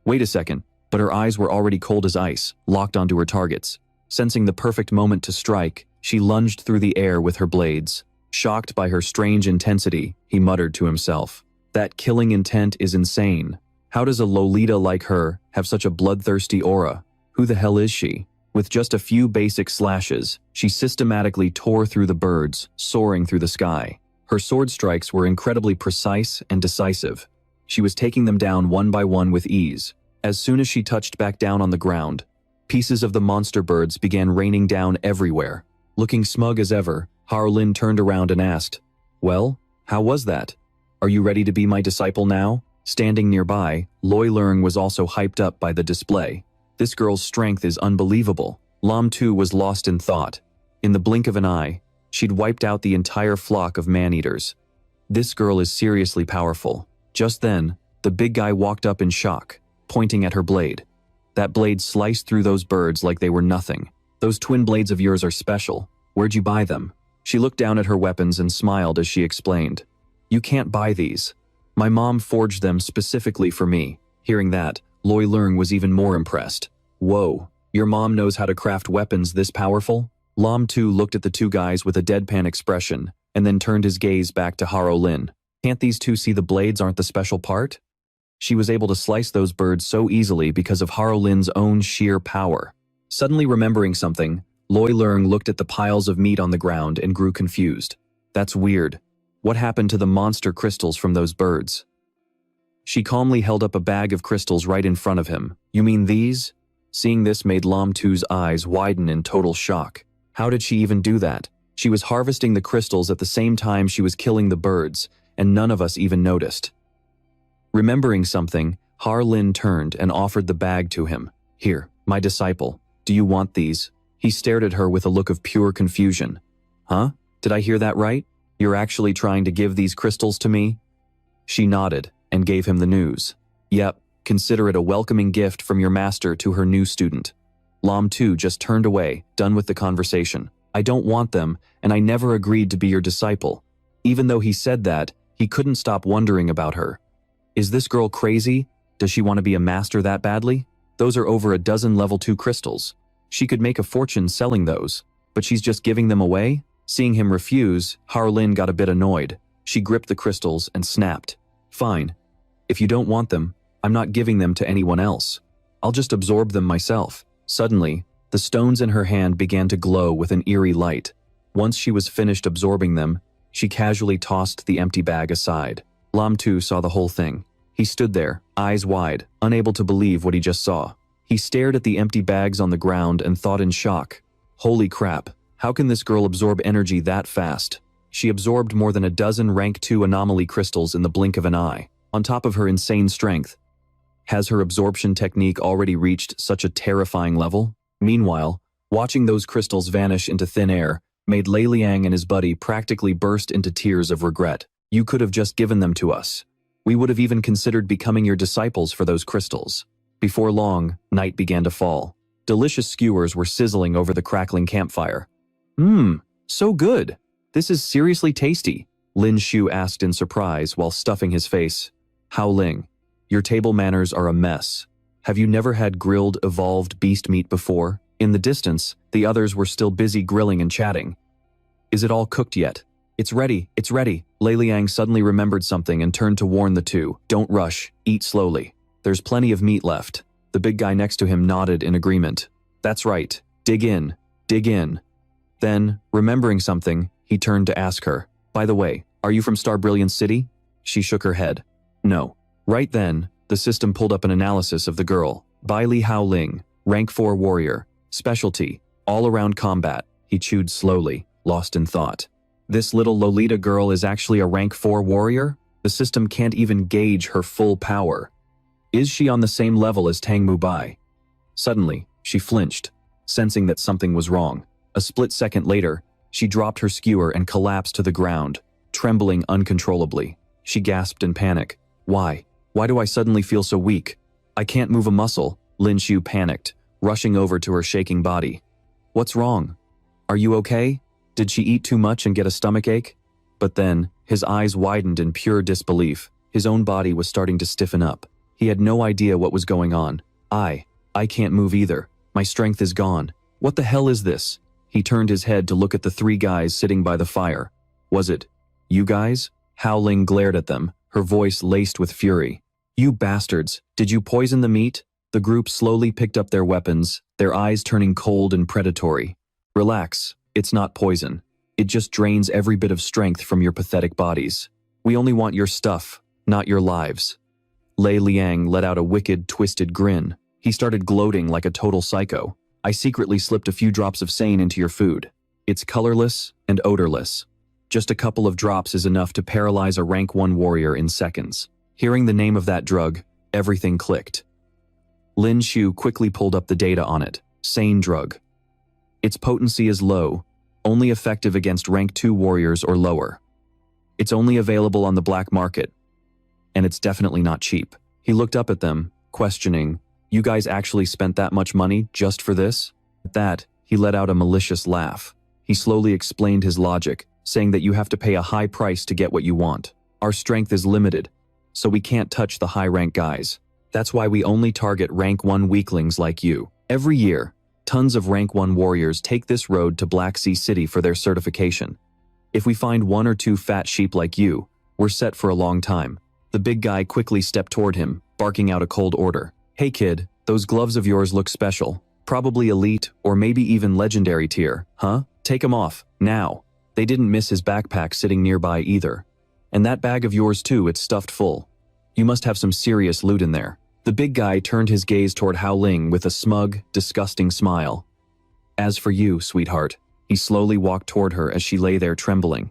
wait a second." But her eyes were already cold as ice, locked onto her targets. Sensing the perfect moment to strike, she lunged through the air with her blades. Shocked by her strange intensity, he muttered to himself, "That killing intent is insane. How does a Lolita like her have such a bloodthirsty aura? Who the hell is she?" With just a few basic slashes, she systematically tore through the birds, soaring through the sky. Her sword strikes were incredibly precise and decisive. She was taking them down one by one with ease. As soon as she touched back down on the ground, pieces of the monster birds began raining down everywhere. Looking smug as ever, Harlin turned around and asked, "Well, how was that? Are you ready to be my disciple now?" Standing nearby, Loi Leung was also hyped up by the display. This girl's strength is unbelievable. Lam Tu was lost in thought. In the blink of an eye, she'd wiped out the entire flock of man-eaters. This girl is seriously powerful. Just then, the big guy walked up in shock, pointing at her blade. That blade sliced through those birds like they were nothing. Those twin blades of yours are special. Where'd you buy them? She looked down at her weapons and smiled as she explained. You can't buy these. My mom forged them specifically for me. Hearing that, Loi Leung was even more impressed. Whoa, your mom knows how to craft weapons this powerful? Lam Tu looked at the two guys with a deadpan expression, and then turned his gaze back to Haro Lin. Can't these two see the blades aren't the special part? She was able to slice those birds so easily because of Haro Lin's own sheer power. Suddenly remembering something, Loi Leung looked at the piles of meat on the ground and grew confused. That's weird. What happened to the monster crystals from those birds? She calmly held up a bag of crystals right in front of him. You mean these? Seeing this made Lam Tu's eyes widen in total shock. How did she even do that? She was harvesting the crystals at the same time she was killing the birds, and none of us even noticed. Remembering something, Har Lin turned and offered the bag to him. Here, my disciple, do you want these? He stared at her with a look of pure confusion. Huh? Did I hear that right? You're actually trying to give these crystals to me? She nodded and gave him the news. Yep, consider it a welcoming gift from your master to her new student. Lam Tu just turned away, done with the conversation. I don't want them, and I never agreed to be your disciple. Even though he said that, he couldn't stop wondering about her. Is this girl crazy? Does she want to be a master that badly? Those are over a dozen level 2 crystals. She could make a fortune selling those, but she's just giving them away? Seeing him refuse, Har Lin got a bit annoyed. She gripped the crystals and snapped. Fine. If you don't want them, I'm not giving them to anyone else. I'll just absorb them myself. Suddenly, the stones in her hand began to glow with an eerie light. Once she was finished absorbing them, she casually tossed the empty bag aside. Lam Tu saw the whole thing. He stood there, eyes wide, unable to believe what he just saw. He stared at the empty bags on the ground and thought in shock. Holy crap, how can this girl absorb energy that fast? She absorbed more than a dozen rank 2 anomaly crystals in the blink of an eye, on top of her insane strength. Has her absorption technique already reached such a terrifying level? Meanwhile, watching those crystals vanish into thin air made Lei Liang and his buddy practically burst into tears of regret. You could have just given them to us. We would have even considered becoming your disciples for those crystals. Before long, night began to fall. Delicious skewers were sizzling over the crackling campfire. So good. This is seriously tasty, Lin Shu asked in surprise while stuffing his face. Hao Ling, your table manners are a mess. Have you never had grilled, evolved beast meat before? In the distance, the others were still busy grilling and chatting. Is it all cooked yet? It's ready, it's ready. Lei Liang suddenly remembered something and turned to warn the two. Don't rush, eat slowly. There's plenty of meat left. The big guy next to him nodded in agreement. That's right, dig in, dig in. Then, remembering something, he turned to ask her, by the way, are you from Star Brilliance City? She shook her head. No. Right then, the system pulled up an analysis of the girl. Bai Li Hao Ling, rank 4 warrior, specialty, all-around combat. He chewed slowly, lost in thought. This little Lolita girl is actually a rank 4 warrior? The system can't even gauge her full power. Is she on the same level as Tang Mubai? Suddenly, she flinched, sensing that something was wrong. A split second later, she dropped her skewer and collapsed to the ground, trembling uncontrollably. She gasped in panic. Why? Why do I suddenly feel so weak? I can't move a muscle, Lin Shu panicked, rushing over to her shaking body. What's wrong? Are you okay? Did she eat too much and get a stomachache? But then, his eyes widened in pure disbelief. His own body was starting to stiffen up. He had no idea what was going on. I can't move either. My strength is gone. What the hell is this? He turned his head to look at the 3 guys sitting by the fire. Was it you guys? Hao Ling glared at them, her voice laced with fury. You bastards, did you poison the meat? The group slowly picked up their weapons, their eyes turning cold and predatory. Relax, it's not poison. It just drains every bit of strength from your pathetic bodies. We only want your stuff, not your lives. Lei Liang let out a wicked, twisted grin. He started gloating like a total psycho. I secretly slipped a few drops of sane into your food. It's colorless and odorless. Just a couple of drops is enough to paralyze a rank 1 warrior in seconds. Hearing the name of that drug, everything clicked. Lin Shu quickly pulled up the data on it. Sane drug. Its potency is low, only effective against rank 2 warriors or lower. It's only available on the black market, and it's definitely not cheap. He looked up at them, questioning, "You guys actually spent that much money just for this?" At that, he let out a malicious laugh. He slowly explained his logic, saying that you have to pay a high price to get what you want. Our strength is limited, so we can't touch the high-rank guys. That's why we only target rank 1 weaklings like you. Every year, tons of rank 1 warriors take this road to Black Sea City for their certification. If we find 1 or 2 fat sheep like you, we're set for a long time. The big guy quickly stepped toward him, barking out a cold order. "Hey kid, those gloves of yours look special. Probably elite or maybe even legendary tier, huh? Take 'em off, now." They didn't miss his backpack sitting nearby either. "And that bag of yours too, it's stuffed full. You must have some serious loot in there." The big guy turned his gaze toward Hao Ling with a smug, disgusting smile. "As for you, sweetheart," he slowly walked toward her as she lay there trembling.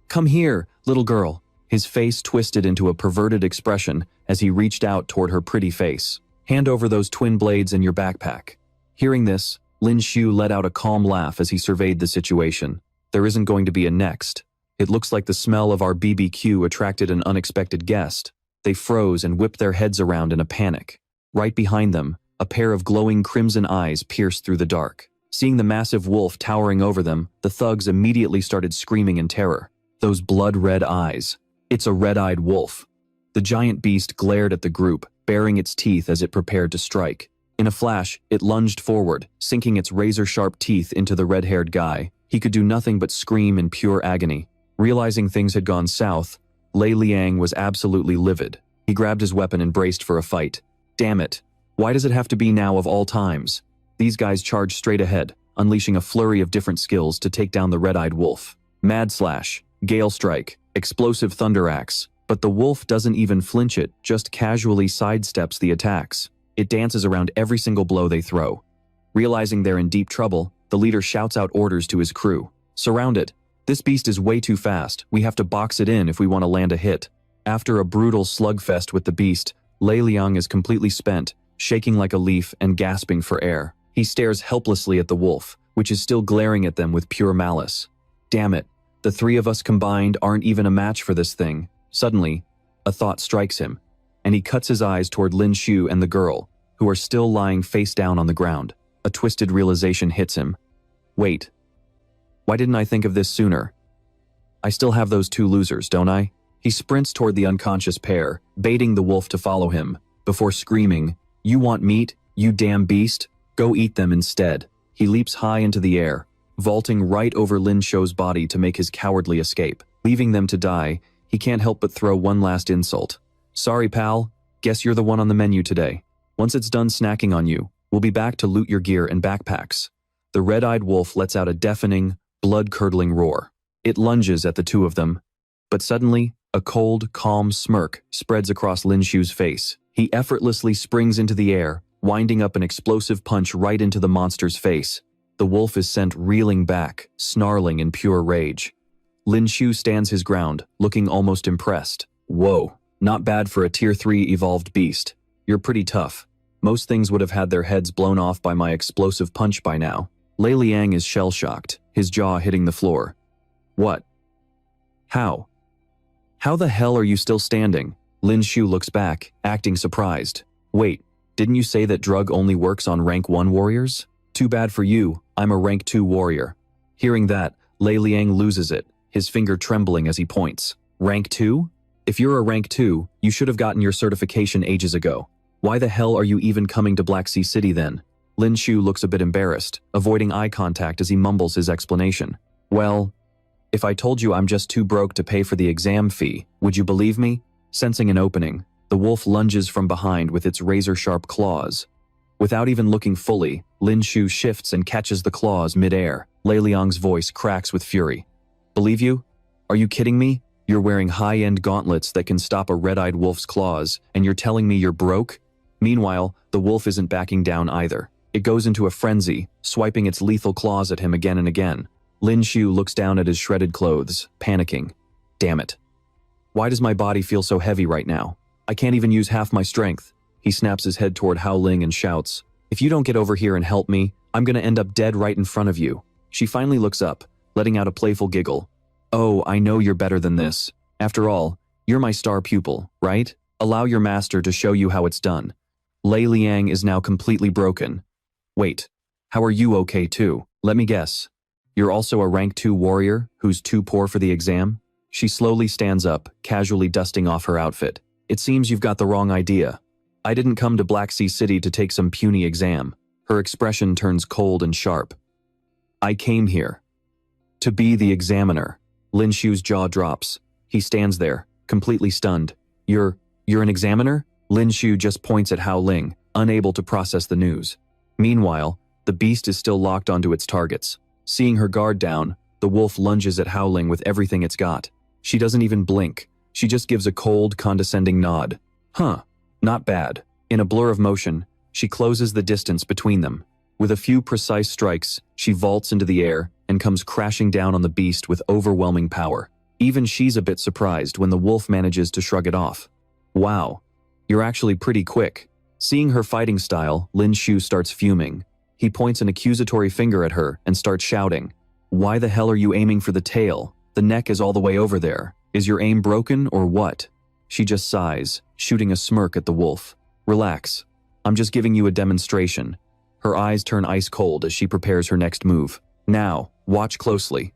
"Come here, little girl." His face twisted into a perverted expression as he reached out toward her pretty face. "Hand over those twin blades in your backpack." Hearing this, Lin Shu let out a calm laugh as he surveyed the situation. There isn't going to be a next. It looks like the smell of our BBQ attracted an unexpected guest. They froze and whipped their heads around in a panic. Right behind them, a pair of glowing crimson eyes pierced through the dark. Seeing the massive wolf towering over them, the thugs immediately started screaming in terror. Those blood-red eyes. It's a red-eyed wolf. The giant beast glared at the group, baring its teeth as it prepared to strike. In a flash, it lunged forward, sinking its razor-sharp teeth into the red-haired guy. He could do nothing but scream in pure agony. Realizing things had gone south, Lei Liang was absolutely livid. He grabbed his weapon and braced for a fight. Damn it. Why does it have to be now of all times? These guys charged straight ahead, unleashing a flurry of different skills to take down the red-eyed wolf. Mad Slash, Gale Strike, Explosive Thunder Axe. But the wolf doesn't even flinch, it just casually sidesteps the attacks. It dances around every single blow they throw. Realizing they're in deep trouble, the leader shouts out orders to his crew. "Surround it. This beast is way too fast. We have to box it in if we want to land a hit." After a brutal slugfest with the beast, Lei Liang is completely spent, shaking like a leaf and gasping for air. He stares helplessly at the wolf, which is still glaring at them with pure malice. Damn it. The three of us combined aren't even a match for this thing. Suddenly, a thought strikes him, and he cuts his eyes toward Lin Shu and the girl, who are still lying face down on the ground. A twisted realization hits him. Wait. Why didn't I think of this sooner? I still have those two losers, don't I? He sprints toward the unconscious pair, baiting the wolf to follow him, before screaming, "You want meat, you damn beast? Go eat them instead." He leaps high into the air, vaulting right over Lin Shu's body to make his cowardly escape. Leaving them to die, he can't help but throw one last insult. "Sorry, pal. Guess you're the one on the menu today. Once it's done snacking on you, we'll be back to loot your gear and backpacks." The red-eyed wolf lets out a deafening, blood-curdling roar. It lunges at the two of them, but suddenly, a cold, calm smirk spreads across Lin Shu's face. He effortlessly springs into the air, winding up an explosive punch right into the monster's face. The wolf is sent reeling back, snarling in pure rage. Lin Shu stands his ground, looking almost impressed. "Whoa, not bad for a Tier 3 evolved beast. You're pretty tough. Most things would have had their heads blown off by my explosive punch by now." Lei Liang is shell-shocked, his jaw hitting the floor. "What? How? How the hell are you still standing?" Lin Shu looks back, acting surprised. "Wait, didn't you say that drug only works on rank 1 warriors? Too bad for you, I'm a rank 2 warrior." Hearing that, Lei Liang loses it, his finger trembling as he points. "Rank 2? If you're a rank 2, you should have gotten your certification ages ago. Why the hell are you even coming to Black Sea City then?" Lin Shu looks a bit embarrassed, avoiding eye contact as he mumbles his explanation. "Well, if I told you I'm just too broke to pay for the exam fee, would you believe me?" Sensing an opening, the wolf lunges from behind with its razor-sharp claws. Without even looking fully, Lin Shu shifts and catches the claws mid-air. Lei Liang's voice cracks with fury. "Believe you? Are you kidding me? You're wearing high-end gauntlets that can stop a red-eyed wolf's claws, and you're telling me you're broke?" Meanwhile, the wolf isn't backing down either. It goes into a frenzy, swiping its lethal claws at him again and again. Lin Shu looks down at his shredded clothes, panicking. "Damn it. Why does my body feel so heavy right now? I can't even use half my strength." He snaps his head toward Hao Ling and shouts, If you don't get over here and help me, I'm gonna end up dead right in front of you. She finally looks up, letting out a playful giggle. Oh, I know you're better than this. After all, you're my star pupil, right? Allow your master to show you how it's done. Lei Liang is now completely broken. Wait, how are you okay too? Let me guess. You're also a rank 2 warrior who's too poor for the exam? She slowly stands up, casually dusting off her outfit. It seems you've got the wrong idea. I didn't come to Black Sea City to take some puny exam. Her expression turns cold and sharp. I came here to be the examiner. Lin Shu's jaw drops. He stands there, completely stunned. You're an examiner? Lin Shu just points at Hao Ling, unable to process the news. Meanwhile, the beast is still locked onto its targets. Seeing her guard down, the wolf lunges at Hao Ling with everything it's got. She doesn't even blink. She just gives a cold, condescending nod. Huh, not bad. In a blur of motion, she closes the distance between them. With a few precise strikes, she vaults into the air and comes crashing down on the beast with overwhelming power. Even she's a bit surprised when the wolf manages to shrug it off. Wow, you're actually pretty quick. Seeing her fighting style, Lin Shu starts fuming. He points an accusatory finger at her and starts shouting. Why the hell are you aiming for the tail? The neck is all the way over there. Is your aim broken or what? She just sighs, shooting a smirk at the wolf. Relax. I'm just giving you a demonstration. Her eyes turn ice cold as she prepares her next move. Now, watch closely.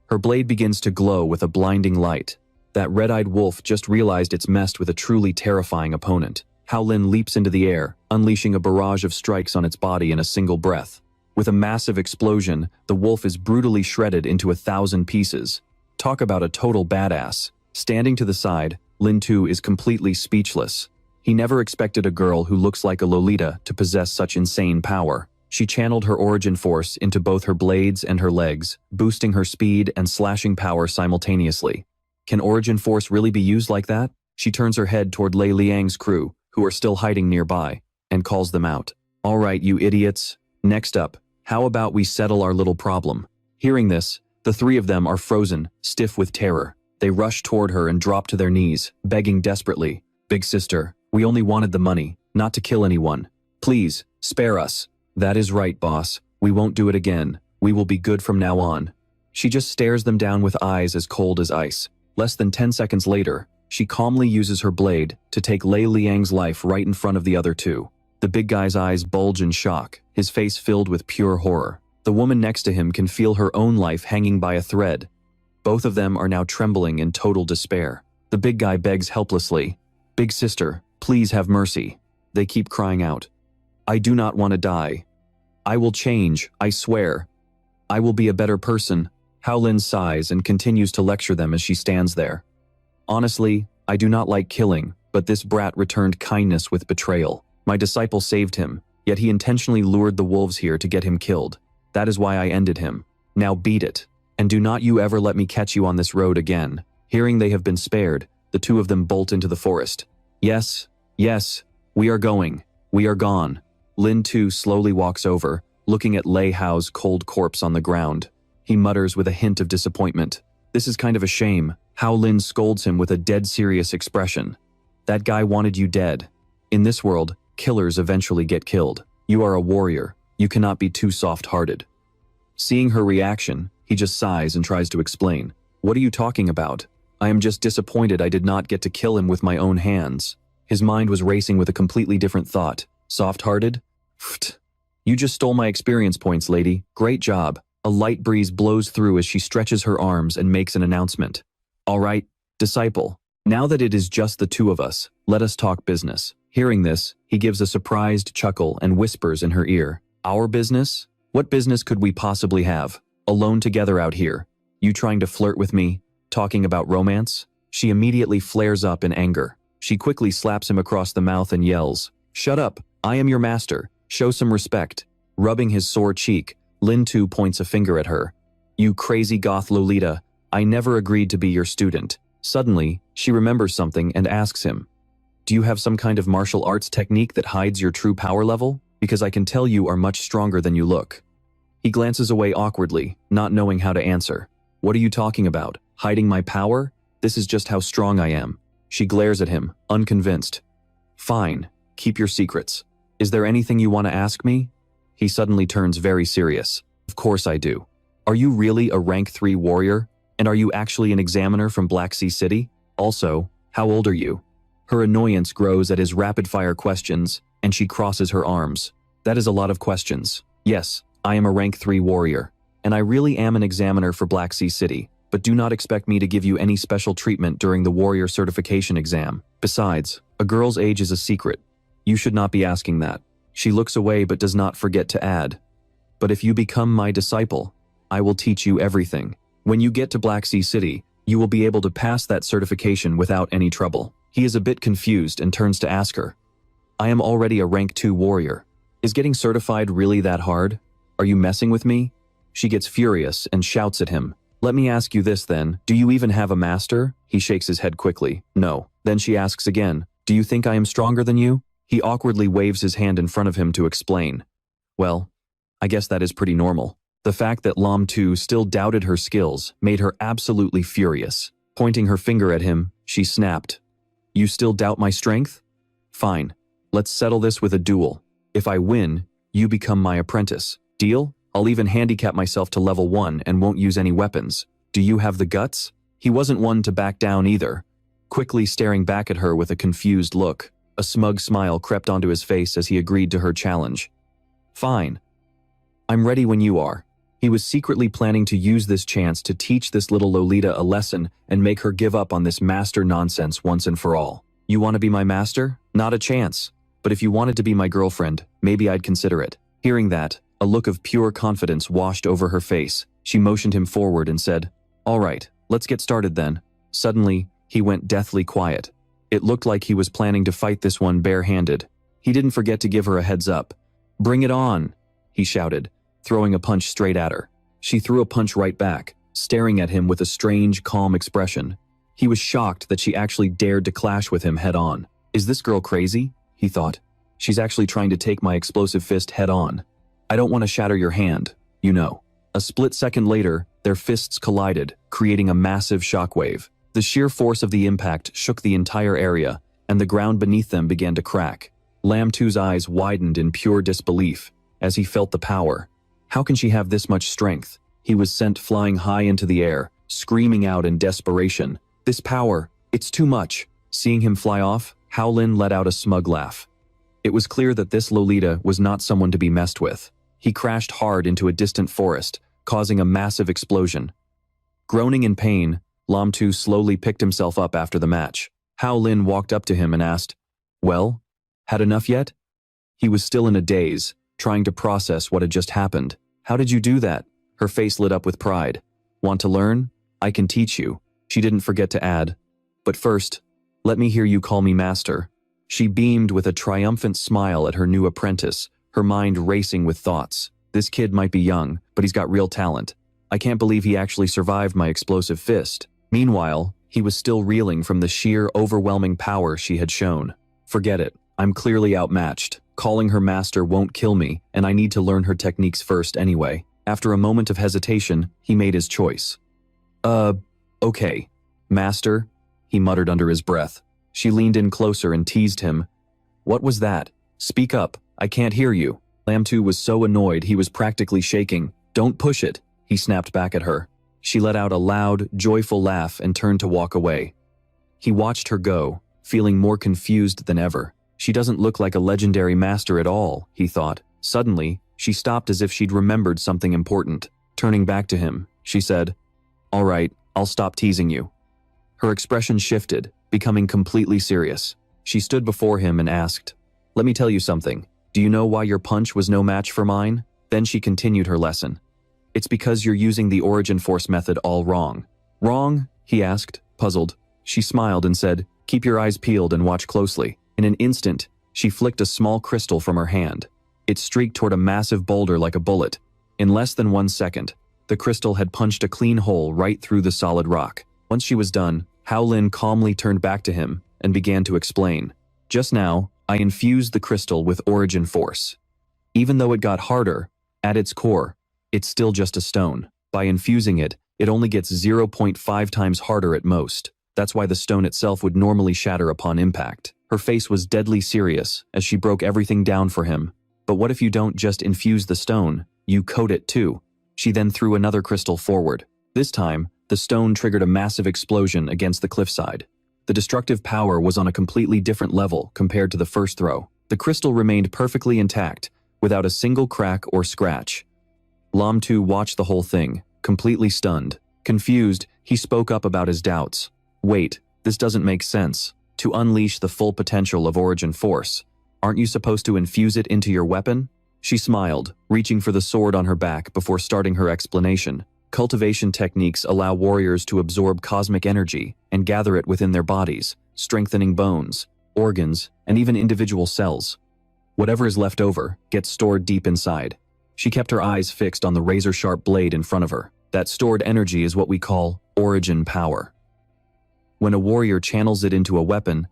Her blade begins to glow with a blinding light. That red-eyed wolf just realized it's messed with a truly terrifying opponent. Hao Lin leaps into the air, unleashing a barrage of strikes on its body in a single breath. With a massive explosion, the wolf is brutally shredded into 1,000 pieces. Talk about a total badass. Standing to the side, Lin Tu is completely speechless. He never expected a girl who looks like a Lolita to possess such insane power. She channeled her origin force into both her blades and her legs, boosting her speed and slashing power simultaneously. Can origin force really be used like that? She turns her head toward Lei Liang's crew, who are still hiding nearby, and calls them out. All right, you idiots. Next up, how about we settle our little problem? Hearing this, the three of them are frozen, stiff with terror. They rush toward her and drop to their knees, begging desperately. Big sister, we only wanted the money, not to kill anyone. Please, spare us. That is right, boss. We won't do it again. We will be good from now on. She just stares them down with eyes as cold as ice. Less than 10 seconds later, she calmly uses her blade to take Lei Liang's life right in front of the other two. The big guy's eyes bulge in shock, his face filled with pure horror. The woman next to him can feel her own life hanging by a thread. Both of them are now trembling in total despair. The big guy begs helplessly, Big sister, please have mercy. They keep crying out. I do not want to die. I will change, I swear. I will be a better person. Hao Lin sighs and continues to lecture them as she stands there. Honestly, I do not like killing, but this brat returned kindness with betrayal. My disciple saved him, yet he intentionally lured the wolves here to get him killed. That is why I ended him. Now beat it, and do not you ever let me catch you on this road again. Hearing they have been spared, the two of them bolt into the forest. Yes, yes, we are going. We are gone. Lin Tu slowly walks over, looking at Lei Hao's cold corpse on the ground. He mutters with a hint of disappointment. This is kind of a shame. Hao Lin scolds him with a dead serious expression. That guy wanted you dead. In this world, killers eventually get killed. You are a warrior. You cannot be too soft-hearted. Seeing her reaction, he just sighs and tries to explain. What are you talking about? I am just disappointed I did not get to kill him with my own hands. His mind was racing with a completely different thought. Soft-hearted? Pfft. You just stole my experience points, lady. Great job. A light breeze blows through as she stretches her arms and makes an announcement. All right, disciple. Now that it is just the two of us, let us talk business. Hearing this, he gives a surprised chuckle and whispers in her ear. Our business? What business could we possibly have? Alone together out here. You trying to flirt with me? Talking about romance? She immediately flares up in anger. She quickly slaps him across the mouth and yells, Shut up, I am your master. Show some respect. Rubbing his sore cheek, Lin Tu points a finger at her. You crazy goth Lolita, I never agreed to be your student. Suddenly, she remembers something and asks him, Do you have some kind of martial arts technique that hides your true power level? Because I can tell you are much stronger than you look. He glances away awkwardly, not knowing how to answer. What are you talking about? Hiding my power? This is just how strong I am. She glares at him, unconvinced. Fine, keep your secrets. Is there anything you want to ask me? He suddenly turns very serious. Of course I do. Are you really a rank 3 warrior? And are you actually an examiner from Black Sea City? Also, how old are you? Her annoyance grows at his rapid-fire questions, and she crosses her arms. That is a lot of questions. Yes, I am a rank 3 warrior, and I really am an examiner for Black Sea City, but do not expect me to give you any special treatment during the warrior certification exam. Besides, a girl's age is a secret. You should not be asking that. She looks away but does not forget to add, but if you become my disciple, I will teach you everything. When you get to Black Sea City, you will be able to pass that certification without any trouble. He is a bit confused and turns to ask her, I am already a rank 2 warrior. Is getting certified really that hard? Are you messing with me? She gets furious and shouts at him. Let me ask you this then, do you even have a master? He shakes his head quickly. No. Then she asks again, do you think I am stronger than you? He awkwardly waves his hand in front of him to explain. Well, I guess that is pretty normal. The fact that Lam Tu still doubted her skills made her absolutely furious. Pointing her finger at him, she snapped. You still doubt my strength? Fine. Let's settle this with a duel. If I win, you become my apprentice. Deal? I'll even handicap myself to level 1 and won't use any weapons. Do you have the guts? He wasn't one to back down either. Quickly staring back at her with a confused look, a smug smile crept onto his face as he agreed to her challenge. Fine. I'm ready when you are. He was secretly planning to use this chance to teach this little Lolita a lesson and make her give up on this master nonsense once and for all. You want to be my master? Not a chance. But if you wanted to be my girlfriend, maybe I'd consider it. Hearing that, a look of pure confidence washed over her face. She motioned him forward and said, All right, let's get started then. Suddenly, he went deathly quiet. It looked like he was planning to fight this one bare-handed. He didn't forget to give her a heads up. Bring it on, he shouted, throwing a punch straight at her. She threw a punch right back, staring at him with a strange, calm expression. He was shocked that she actually dared to clash with him head-on. Is this girl crazy? He thought. She's actually trying to take my explosive fist head-on. I don't want to shatter your hand, you know. A split second later, their fists collided, creating a massive shockwave. The sheer force of the impact shook the entire area, and the ground beneath them began to crack. Lam Tu's eyes widened in pure disbelief as he felt the power. How can she have this much strength? He was sent flying high into the air, screaming out in desperation. This power, it's too much. Seeing him fly off, Howlin let out a smug laugh. It was clear that this Lolita was not someone to be messed with. He crashed hard into a distant forest, causing a massive explosion. Groaning in pain, Lam Tu slowly picked himself up after the match. Howlin walked up to him and asked, Well, had enough yet? He was still in a daze, trying to process what had just happened. How did you do that? Her face lit up with pride. Want to learn? I can teach you. She didn't forget to add. But first, let me hear you call me master. She beamed with a triumphant smile at her new apprentice, her mind racing with thoughts. This kid might be young, but he's got real talent. I can't believe he actually survived my explosive fist. Meanwhile, he was still reeling from the sheer, overwhelming power she had shown. Forget it. I'm clearly outmatched. Calling her master won't kill me, and I need to learn her techniques first anyway. After a moment of hesitation, he made his choice. Okay. Master, he muttered under his breath. She leaned in closer and teased him. What was that? Speak up. I can't hear you. Lam Tu was so annoyed he was practically shaking. Don't push it, he snapped back at her. She let out a loud, joyful laugh and turned to walk away. He watched her go, feeling more confused than ever. She doesn't look like a legendary master at all, he thought. Suddenly, she stopped as if she'd remembered something important. Turning back to him, she said, All right, I'll stop teasing you. Her expression shifted, becoming completely serious. She stood before him and asked, Let me tell you something. Do you know why your punch was no match for mine? Then she continued her lesson. It's because you're using the origin force method all wrong. Wrong? He asked, puzzled. She smiled and said, Keep your eyes peeled and watch closely. In an instant, she flicked a small crystal from her hand. It streaked toward a massive boulder like a bullet. In less than 1 second, the crystal had punched a clean hole right through the solid rock. Once she was done, Howlin calmly turned back to him and began to explain. Just now, I infused the crystal with origin force. Even though it got harder, at its core, it's still just a stone. By infusing it, it only gets 0.5 times harder at most. That's why the stone itself would normally shatter upon impact. Her face was deadly serious as she broke everything down for him. But what if you don't just infuse the stone, you coat it too? She then threw another crystal forward. This time, the stone triggered a massive explosion against the cliffside. The destructive power was on a completely different level compared to the first throw. The crystal remained perfectly intact, without a single crack or scratch. Lam-Tu watched the whole thing, completely stunned. Confused, he spoke up about his doubts. Wait, this doesn't make sense. To unleash the full potential of Origin Force, aren't you supposed to infuse it into your weapon? She smiled, reaching for the sword on her back before starting her explanation. Cultivation techniques allow warriors to absorb cosmic energy and gather it within their bodies, strengthening bones, organs, and even individual cells. Whatever is left over gets stored deep inside. She kept her eyes fixed on the razor-sharp blade in front of her. That stored energy is what we call origin power. When a warrior channels it into a weapon,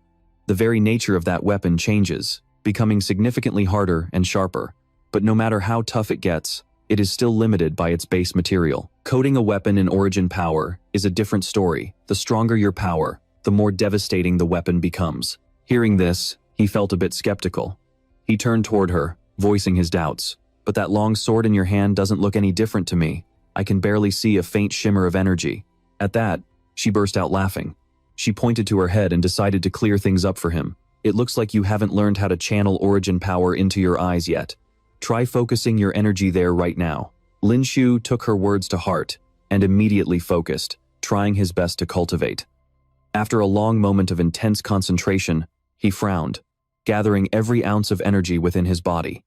the very nature of that weapon changes, becoming significantly harder and sharper. But no matter how tough it gets, it is still limited by its base material. Coating a weapon in origin power is a different story. The stronger your power, the more devastating the weapon becomes. Hearing this, he felt a bit skeptical. He turned toward her, voicing his doubts. But that long sword in your hand doesn't look any different to me. I can barely see a faint shimmer of energy. At that, she burst out laughing. She pointed to her head and decided to clear things up for him. It looks like you haven't learned how to channel origin power into your eyes yet. Try focusing your energy there right now. Lin Shu took her words to heart and immediately focused, trying his best to cultivate. After a long moment of intense concentration, he frowned, gathering every ounce of energy within his body.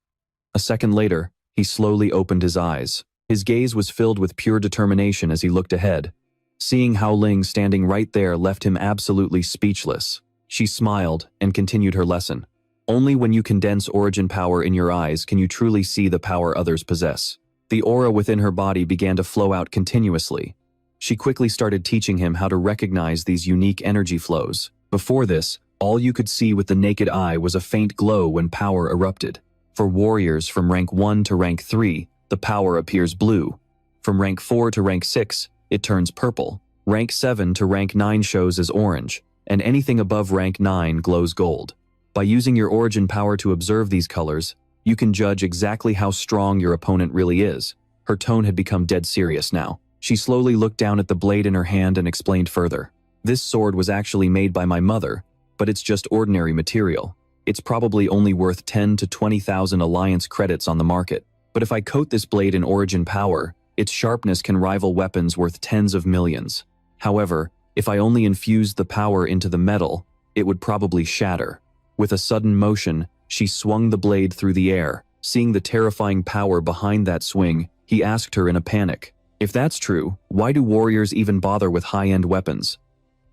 A second later, he slowly opened his eyes. His gaze was filled with pure determination as he looked ahead. Seeing Hao Ling standing right there left him absolutely speechless. She smiled and continued her lesson. Only when you condense origin power in your eyes can you truly see the power others possess. The aura within her body began to flow out continuously. She quickly started teaching him how to recognize these unique energy flows. Before this, all you could see with the naked eye was a faint glow when power erupted. For warriors from rank 1 to rank 3, the power appears blue. From rank 4 to rank 6, it turns purple. Rank 7 to rank 9 shows as orange, and anything above rank 9 glows gold. By using your origin power to observe these colors, you can judge exactly how strong your opponent really is. Her tone had become dead serious now. She slowly looked down at the blade in her hand and explained further. This sword was actually made by my mother, but it's just ordinary material. It's probably only worth 10 to 20,000 alliance credits on the market. But if I coat this blade in origin power, its sharpness can rival weapons worth tens of millions. However, if I only infused the power into the metal, it would probably shatter. With a sudden motion, she swung the blade through the air. Seeing the terrifying power behind that swing, he asked her in a panic, "If that's true, why do warriors even bother with high-end weapons?"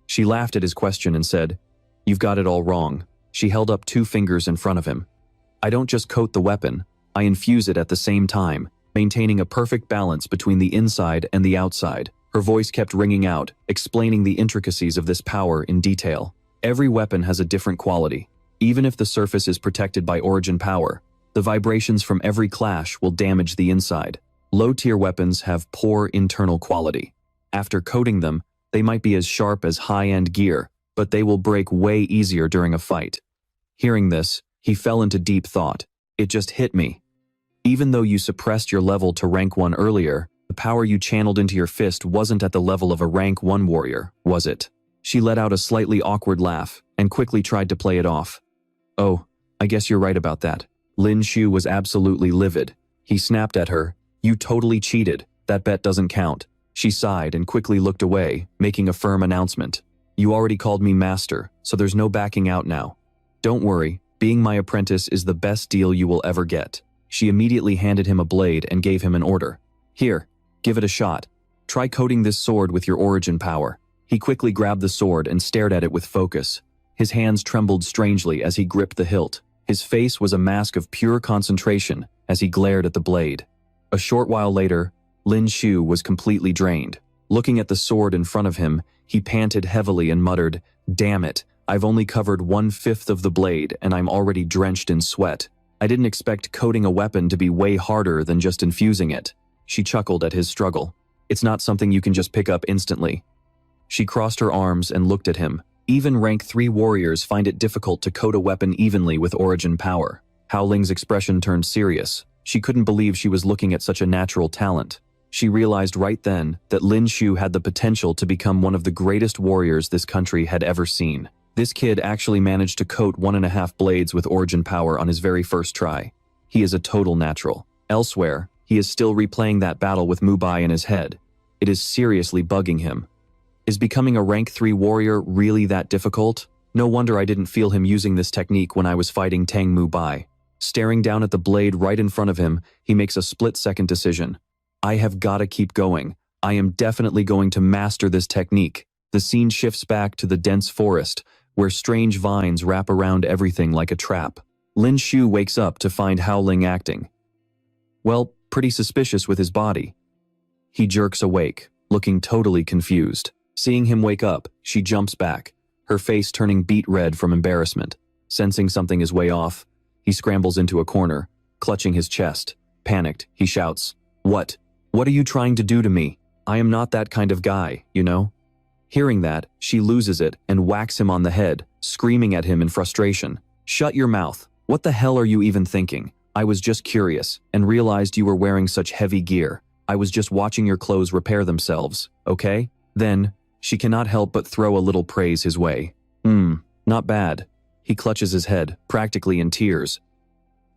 She laughed at his question and said, "You've got it all wrong." She held up 2 fingers in front of him. "I don't just coat the weapon, I infuse it at the same time, maintaining a perfect balance between the inside and the outside." Her voice kept ringing out, explaining the intricacies of this power in detail. Every weapon has a different quality. Even if the surface is protected by origin power, the vibrations from every clash will damage the inside. Low-tier weapons have poor internal quality. After coating them, they might be as sharp as high-end gear, but they will break way easier during a fight. Hearing this, he fell into deep thought. It just hit me. Even though you suppressed your level to rank 1 earlier, the power you channeled into your fist wasn't at the level of a rank 1 warrior, was it? She let out a slightly awkward laugh and quickly tried to play it off. "Oh, I guess you're right about that." Lin Shu was absolutely livid. He snapped at her, "You totally cheated. That bet doesn't count." She sighed and quickly looked away, making a firm announcement. "You already called me master, so there's no backing out now. Don't worry, being my apprentice is the best deal you will ever get." She immediately handed him a blade and gave him an order. "Here, give it a shot. Try coating this sword with your origin power." He quickly grabbed the sword and stared at it with focus. His hands trembled strangely as he gripped the hilt. His face was a mask of pure concentration as he glared at the blade. A short while later, Lin Shu was completely drained. Looking at the sword in front of him, he panted heavily and muttered, "Damn it, I've only covered 1/5 of the blade and I'm already drenched in sweat. I didn't expect coating a weapon to be way harder than just infusing it." She chuckled at his struggle. "It's not something you can just pick up instantly." She crossed her arms and looked at him, Even rank 3 warriors find it difficult to coat a weapon evenly with origin power. Howling's expression turned serious. She couldn't believe she was looking at such a natural talent. She realized right then that Lin Shu had the potential to become one of the greatest warriors this country had ever seen. This kid actually managed to coat 1.5 blades with origin power on his very first try. He is a total natural. Elsewhere, he is still replaying that battle with Mubai in his head. It is seriously bugging him. Is becoming a rank 3 warrior really that difficult? No wonder I didn't feel him using this technique when I was fighting Tang Mubai. Staring down at the blade right in front of him, he makes a split-second decision. I have gotta keep going. I am definitely going to master this technique. The scene shifts back to the dense forest, where strange vines wrap around everything like a trap. Lin Shu wakes up to find Howling acting. Well, pretty suspicious with his body. He jerks awake, looking totally confused. Seeing him wake up, she jumps back, her face turning beet red from embarrassment. Sensing something is way off, he scrambles into a corner, clutching his chest. Panicked, he shouts, "What? What are you trying to do to me? I am not that kind of guy, you know?" Hearing that, she loses it and whacks him on the head, screaming at him in frustration. "Shut your mouth. What the hell are you even thinking? I was just curious and realized you were wearing such heavy gear. I was just watching your clothes repair themselves, okay?" Then, she cannot help but throw a little praise his way. Not bad." He clutches his head, practically in tears.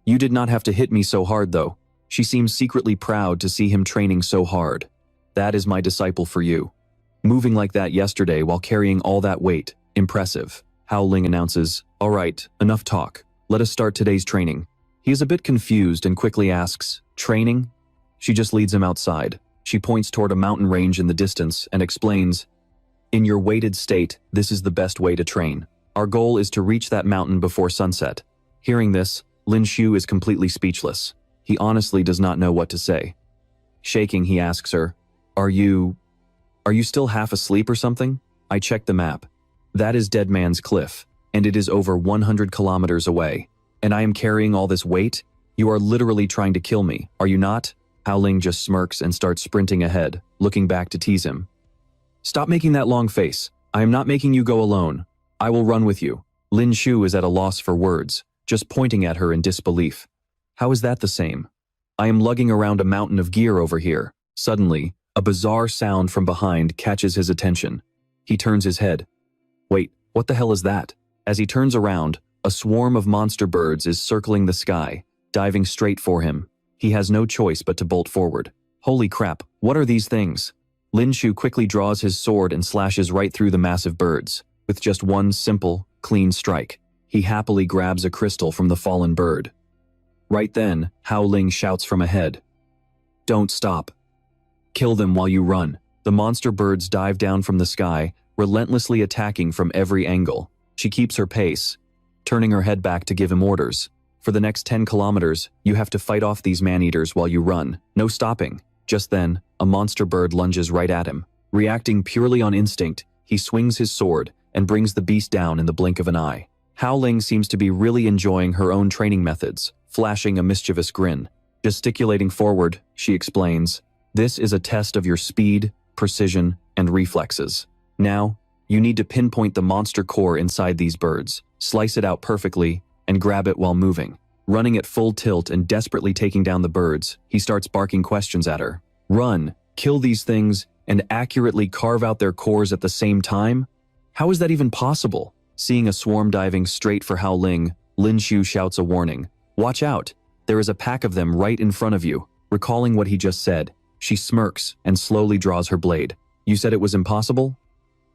"You did not have to hit me so hard though." She seems secretly proud to see him training so hard. "That is my disciple for you. Moving like that yesterday while carrying all that weight. Impressive." Howling announces, "All right, enough talk. Let us start today's training." He is a bit confused and quickly asks, "Training?" She just leads him outside. She points toward a mountain range in the distance and explains, "In your weighted state, this is the best way to train. Our goal is to reach that mountain before sunset." Hearing this, Lin Shu is completely speechless. He honestly does not know what to say. Shaking, he asks her, Are you still half asleep or something?" I checked the map. "That is Dead Man's Cliff, and it is over 100 kilometers away. And I am carrying all this weight? You are literally trying to kill me, are you not?" Howling just smirks and starts sprinting ahead, looking back to tease him. "Stop making that long face. I am not making you go alone. I will run with you." Lin Shu is at a loss for words, just pointing at her in disbelief. "How is that the same? I am lugging around a mountain of gear over here." Suddenly, a bizarre sound from behind catches his attention. He turns his head. Wait, what the hell is that? As he turns around, a swarm of monster birds is circling the sky, diving straight for him. He has no choice but to bolt forward. Holy crap, what are these things? Lin Shu quickly draws his sword and slashes right through the massive birds. With just one simple, clean strike, he happily grabs a crystal from the fallen bird. Right then, Howling shouts from ahead, "Don't stop. Kill them while you run." The monster birds dive down from the sky, relentlessly attacking from every angle. She keeps her pace, turning her head back to give him orders. "For the next 10 kilometers, you have to fight off these man-eaters while you run. No stopping." Just then, a monster bird lunges right at him. Reacting purely on instinct, he swings his sword and brings the beast down in the blink of an eye. Howling seems to be really enjoying her own training methods, flashing a mischievous grin. Gesticulating forward, she explains, "This is a test of your speed, precision, and reflexes. Now, you need to pinpoint the monster core inside these birds, slice it out perfectly, and grab it while moving." Running at full tilt and desperately taking down the birds, he starts barking questions at her. "Run, kill these things, and accurately carve out their cores at the same time? How is that even possible?" Seeing a swarm diving straight for Howling, Lin Shu shouts a warning. "Watch out, there is a pack of them right in front of you." Recalling what he just said, she smirks and slowly draws her blade. "You said it was impossible?"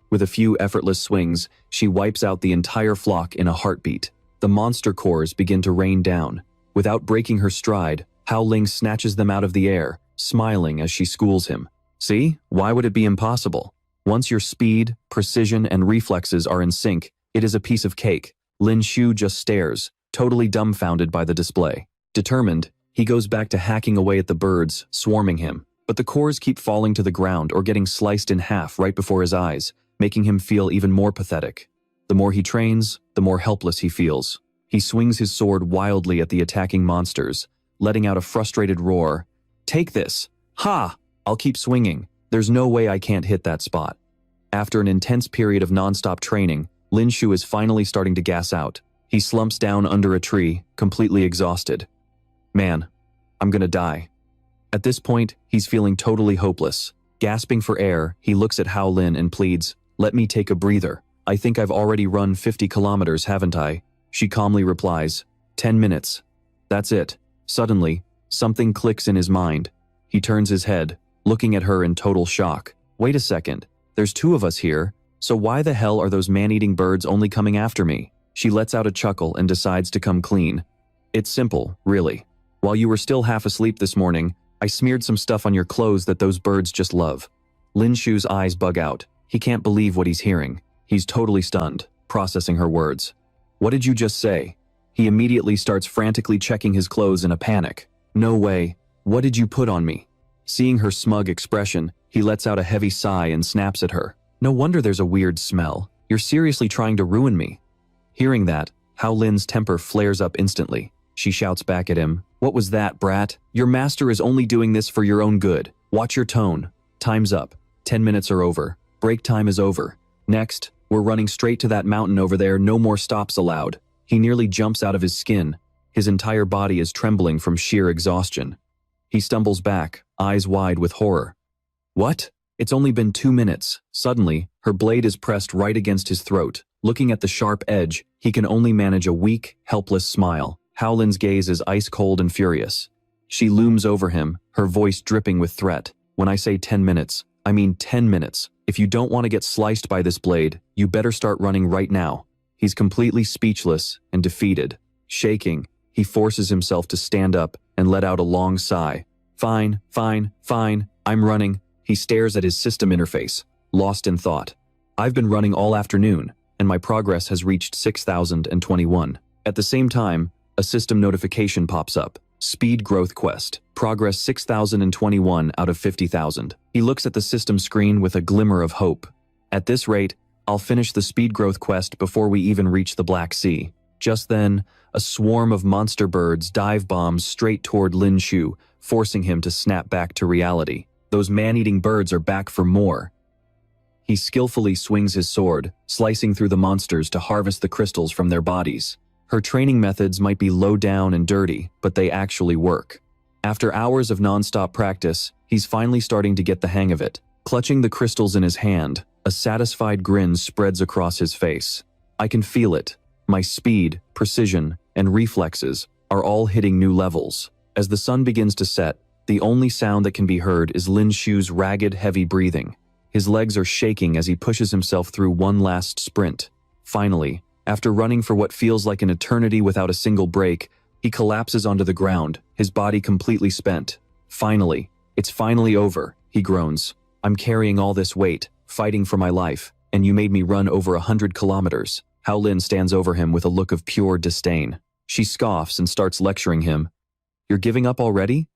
With a few effortless swings, she wipes out the entire flock in a heartbeat. The monster cores begin to rain down. Without breaking her stride, Howling snatches them out of the air, smiling as she schools him. "See? Why would it be impossible? Once your speed, precision, and reflexes are in sync, it is a piece of cake." Lin Shu just stares, totally dumbfounded by the display. Determined, he goes back to hacking away at the birds, swarming him. But the cores keep falling to the ground or getting sliced in half right before his eyes, making him feel even more pathetic. The more he trains, the more helpless he feels. He swings his sword wildly at the attacking monsters, letting out a frustrated roar. "Take this! Ha! I'll keep swinging. There's no way I can't hit that spot." After an intense period of non-stop training, Lin Shu is finally starting to gas out. He slumps down under a tree, completely exhausted. Man, I'm gonna die. At this point, he's feeling totally hopeless. Gasping for air, he looks at Hao Lin and pleads, "Let me take a breather. I think I've already run 50 kilometers, haven't I?" She calmly replies, 10 minutes. That's it. Suddenly, something clicks in his mind. He turns his head, looking at her in total shock. Wait a second, there's two of us here, so why the hell are those man-eating birds only coming after me? She lets out a chuckle and decides to come clean. It's simple, really. While you were still half asleep this morning, I smeared some stuff on your clothes that those birds just love. Lin Shu's eyes bug out. He can't believe what he's hearing. He's totally stunned, processing her words. What did you just say? He immediately starts frantically checking his clothes in a panic. No way. What did you put on me? Seeing her smug expression, he lets out a heavy sigh and snaps at her. No wonder there's a weird smell. You're seriously trying to ruin me. Hearing that, Hao Lin's temper flares up instantly. She shouts back at him, "What was that, brat? Your master is only doing this for your own good. Watch your tone. Time's up. 10 minutes are over. Break time is over. Next, we're running straight to that mountain over there, no more stops allowed." He nearly jumps out of his skin. His entire body is trembling from sheer exhaustion. He stumbles back, eyes wide with horror. What? It's only been 2 minutes. Suddenly, her blade is pressed right against his throat. Looking at the sharp edge, he can only manage a weak, helpless smile. Hao Lin's gaze is ice cold and furious. She looms over him, her voice dripping with threat. When I say 10 minutes, I mean 10 minutes. If you don't want to get sliced by this blade, you better start running right now. He's completely speechless and defeated. Shaking, he forces himself to stand up and let out a long sigh. Fine, fine, fine, I'm running. He stares at his system interface, lost in thought. I've been running all afternoon, and my progress has reached 6,021. At the same time, a system notification pops up. Speed Growth Quest. Progress 6,021 out of 50,000. He looks at the system screen with a glimmer of hope. At this rate, I'll finish the Speed Growth Quest before we even reach the Black Sea. Just then, a swarm of monster birds dive bombs straight toward Lin Shu, forcing him to snap back to reality. Those man-eating birds are back for more. He skillfully swings his sword, slicing through the monsters to harvest the crystals from their bodies. Her training methods might be low down and dirty, but they actually work. After hours of non-stop practice, he's finally starting to get the hang of it. Clutching the crystals in his hand, a satisfied grin spreads across his face. I can feel it. My speed, precision, and reflexes are all hitting new levels. As the sun begins to set, the only sound that can be heard is Lin Shu's ragged, heavy breathing. His legs are shaking as he pushes himself through one last sprint. Finally, after running for what feels like an eternity without a single break, he collapses onto the ground, his body completely spent. Finally, it's finally over, he groans. I'm carrying all this weight, fighting for my life, and you made me run over 100 kilometers. Hao Lin stands over him with a look of pure disdain. She scoffs and starts lecturing him. You're giving up already?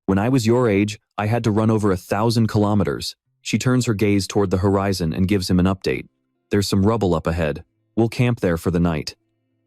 When I was your age, I had to run over 1,000 kilometers. She turns her gaze toward the horizon and gives him an update. There's some rubble up ahead. We'll camp there for the night.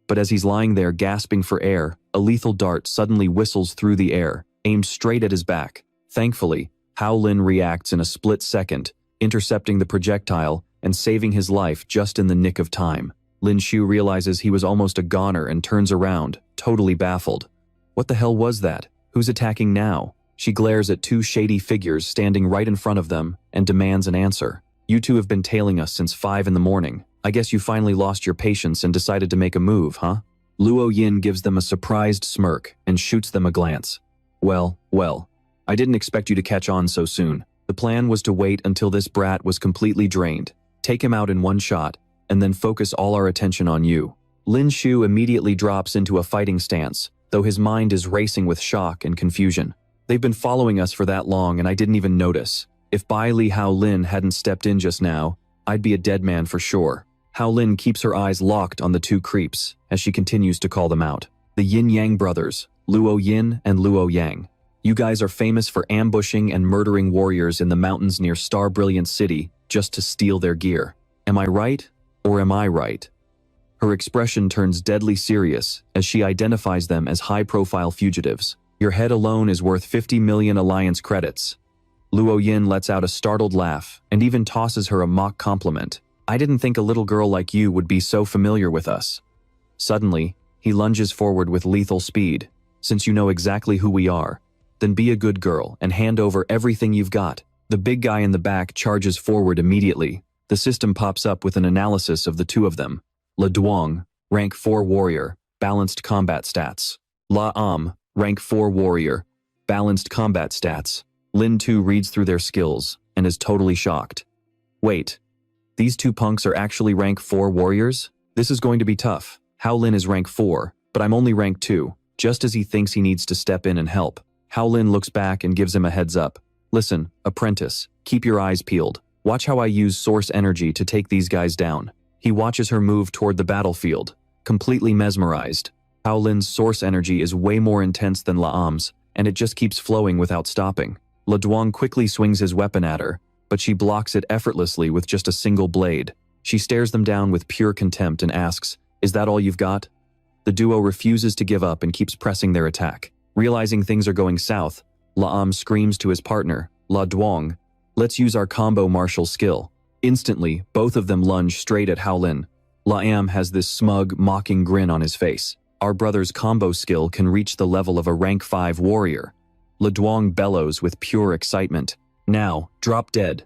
But as he's lying there gasping for air, a lethal dart suddenly whistles through the air, aimed straight at his back. Thankfully, Hao Lin reacts in a split second, intercepting the projectile and saving his life just in the nick of time. Lin Shu realizes he was almost a goner and turns around, totally baffled. What the hell was that? Who's attacking now? She glares at two shady figures standing right in front of them and demands an answer. You two have been tailing us since 5 in the morning. I guess you finally lost your patience and decided to make a move, huh? Luo Yin gives them a surprised smirk and shoots them a glance. Well, I didn't expect you to catch on so soon. The plan was to wait until this brat was completely drained, take him out in one shot, and then focus all our attention on you. Lin Shu immediately drops into a fighting stance, though his mind is racing with shock and confusion. They've been following us for that long and I didn't even notice. If Bai Li Hao Lin hadn't stepped in just now, I'd be a dead man for sure. Hao Lin keeps her eyes locked on the two creeps as she continues to call them out. The Yin-Yang brothers, Luo Yin and Luo Yang. You guys are famous for ambushing and murdering warriors in the mountains near Star Brilliant City just to steal their gear. Am I right, or am I right? Her expression turns deadly serious as she identifies them as high-profile fugitives. Your head alone is worth 50 million alliance credits. Luo Yin lets out a startled laugh and even tosses her a mock compliment. I didn't think a little girl like you would be so familiar with us. Suddenly, he lunges forward with lethal speed. Since you know exactly who we are, then be a good girl and hand over everything you've got. The big guy in the back charges forward immediately. The system pops up with an analysis of the two of them. Le Duong, rank 4 warrior, balanced combat stats. La Am, rank 4 warrior, balanced combat stats. Lin Tu reads through their skills and is totally shocked. Wait, these two punks are actually rank 4 warriors? This is going to be tough. Hao Lin is rank 4, but I'm only rank 2, just as he thinks he needs to step in and help. Hao Lin looks back and gives him a heads up. Listen, apprentice, keep your eyes peeled. Watch how I use source energy to take these guys down. He watches her move toward the battlefield, completely mesmerized. Hao Lin's source energy is way more intense than La Am's, and it just keeps flowing without stopping. Le Duong quickly swings his weapon at her, but she blocks it effortlessly with just a single blade. She stares them down with pure contempt and asks, "Is that all you've got?" The duo refuses to give up and keeps pressing their attack. Realizing things are going south, La Am screams to his partner, La Duong, "Let's use our combo martial skill." Instantly, both of them lunge straight at Hao Lin. La Am has this smug, mocking grin on his face. Our brother's combo skill can reach the level of a rank 5 warrior. Le Duong bellows with pure excitement. Now, drop dead.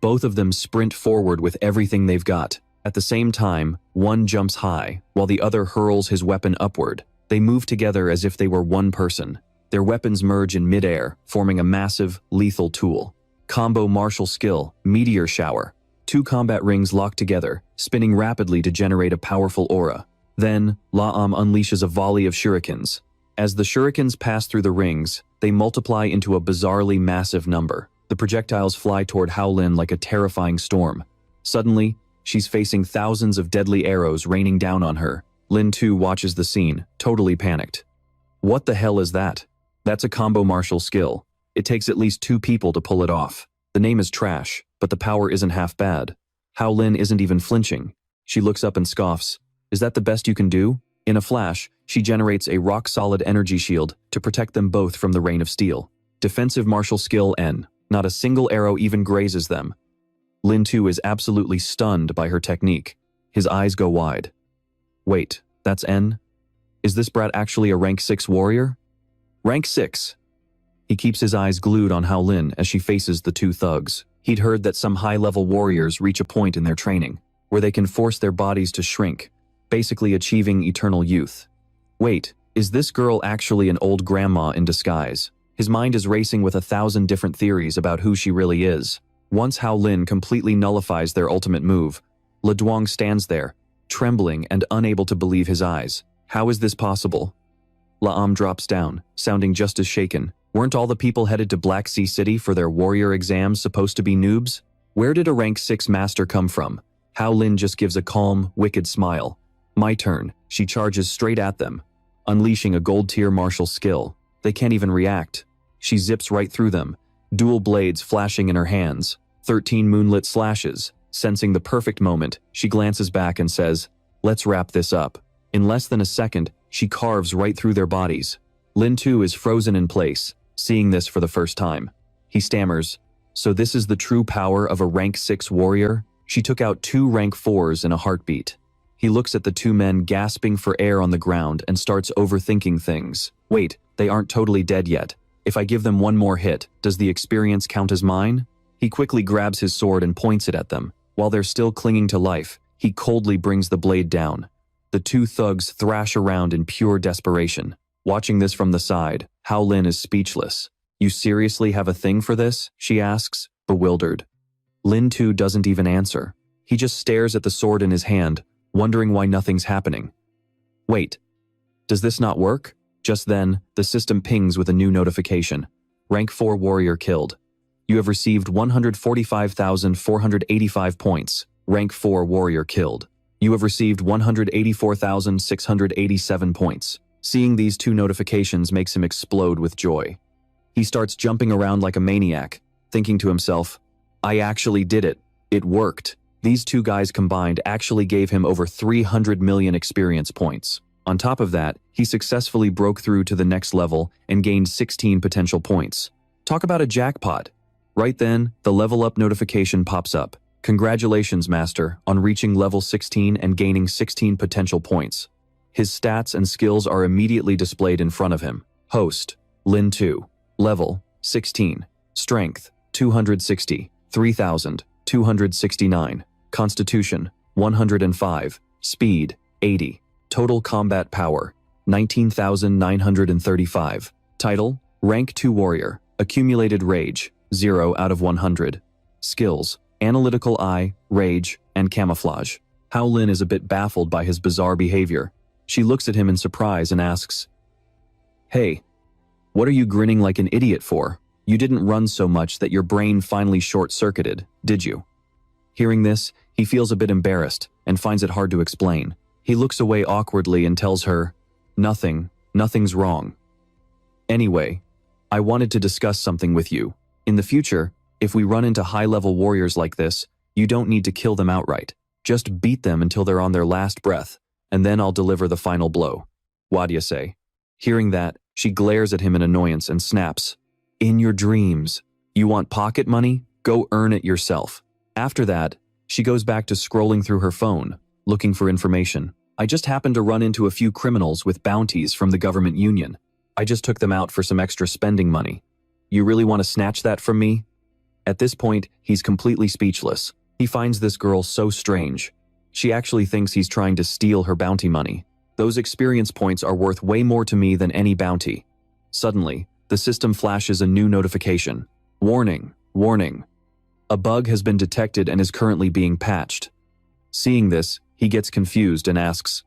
Both of them sprint forward with everything they've got. At the same time, one jumps high, while the other hurls his weapon upward. They move together as if they were one person. Their weapons merge in midair, forming a massive, lethal tool. Combo martial skill, Meteor Shower. 2 combat rings lock together, spinning rapidly to generate a powerful aura. Then, La Am unleashes a volley of shurikens. As the shurikens pass through the rings, they multiply into a bizarrely massive number. The projectiles fly toward Hao Lin like a terrifying storm. Suddenly, she's facing thousands of deadly arrows raining down on her. Lin Tu watches the scene, totally panicked. What the hell is that? That's a combo martial skill. It takes at least 2 people to pull it off. The name is trash, but the power isn't half bad. Hao Lin isn't even flinching. She looks up and scoffs. Is that the best you can do? In a flash, she generates a rock-solid energy shield to protect them both from the rain of steel. Defensive martial skill N. Not a single arrow even grazes them. Lin Tu is absolutely stunned by her technique. His eyes go wide. Wait, that's N? Is this brat actually a rank 6 warrior? Rank 6. He keeps his eyes glued on Hao Lin as she faces the 2 thugs. He'd heard that some high-level warriors reach a point in their training where they can force their bodies to shrink, basically achieving eternal youth. Wait, is this girl actually an old grandma in disguise? His mind is racing with 1,000 different theories about who she really is. Once Hao Lin completely nullifies their ultimate move, Le Duong stands there, trembling and unable to believe his eyes. How is this possible? La Am drops down, sounding just as shaken. Weren't all the people headed to Black Sea City for their warrior exams supposed to be noobs? Where did a rank 6 master come from? Hao Lin just gives a calm, wicked smile. My turn. She charges straight at them, unleashing a gold-tier martial skill. They can't even react. She zips right through them, dual blades flashing in her hands, 13 moonlit slashes. Sensing the perfect moment, she glances back and says, "Let's wrap this up." In less than a second, she carves right through their bodies. Lin Tu is frozen in place, seeing this for the first time. He stammers, "So this is the true power of a rank 6 warrior?" She took out 2 rank 4s in a heartbeat. He looks at the 2 men gasping for air on the ground and starts overthinking things. Wait, they aren't totally dead yet. If I give them one more hit, does the experience count as mine? He quickly grabs his sword and points it at them. While they're still clinging to life, he coldly brings the blade down. The 2 thugs thrash around in pure desperation. Watching this from the side, Hao Lin is speechless. "You seriously have a thing for this?" she asks, bewildered. Lin Tu doesn't even answer. He just stares at the sword in his hand, wondering why nothing's happening. Wait, does this not work? Just then, the system pings with a new notification. Rank 4 warrior killed. You have received 145,485 points. Rank 4 warrior killed. You have received 184,687 points. Seeing these 2 notifications makes him explode with joy. He starts jumping around like a maniac, thinking to himself, I actually did it. It worked. These 2 guys combined actually gave him over 300 million experience points. On top of that, he successfully broke through to the next level and gained 16 potential points. Talk about a jackpot. Right then, the level up notification pops up. Congratulations, Master, on reaching level 16 and gaining 16 potential points. His stats and skills are immediately displayed in front of him. Host, Lin 2. Level, 16. Strength, 260, 3,269. Constitution, 105. Speed, 80. Total combat power, 19,935. Title, Rank 2 Warrior. Accumulated Rage, 0 out of 100. Skills, Analytical Eye, Rage, and Camouflage. Hao Lin is a bit baffled by his bizarre behavior. She looks at him in surprise and asks, "Hey, what are you grinning like an idiot for? You didn't run so much that your brain finally short-circuited, did you?" Hearing this, he feels a bit embarrassed and finds it hard to explain. He looks away awkwardly and tells her, "Nothing's wrong. Anyway, I wanted to discuss something with you. In the future, if we run into high-level warriors like this, you don't need to kill them outright. Just beat them until they're on their last breath, and then I'll deliver the final blow. What do you say?" Hearing that, she glares at him in annoyance and snaps, "In your dreams. You want pocket money? Go earn it yourself." After that, she goes back to scrolling through her phone, looking for information. "I just happened to run into a few criminals with bounties from the government union. I just took them out for some extra spending money. You really want to snatch that from me?" At this point, he's completely speechless. He finds this girl so strange. She actually thinks he's trying to steal her bounty money. Those experience points are worth way more to me than any bounty. Suddenly, the system flashes a new notification. Warning, warning. A bug has been detected and is currently being patched. Seeing this, he gets confused and asks,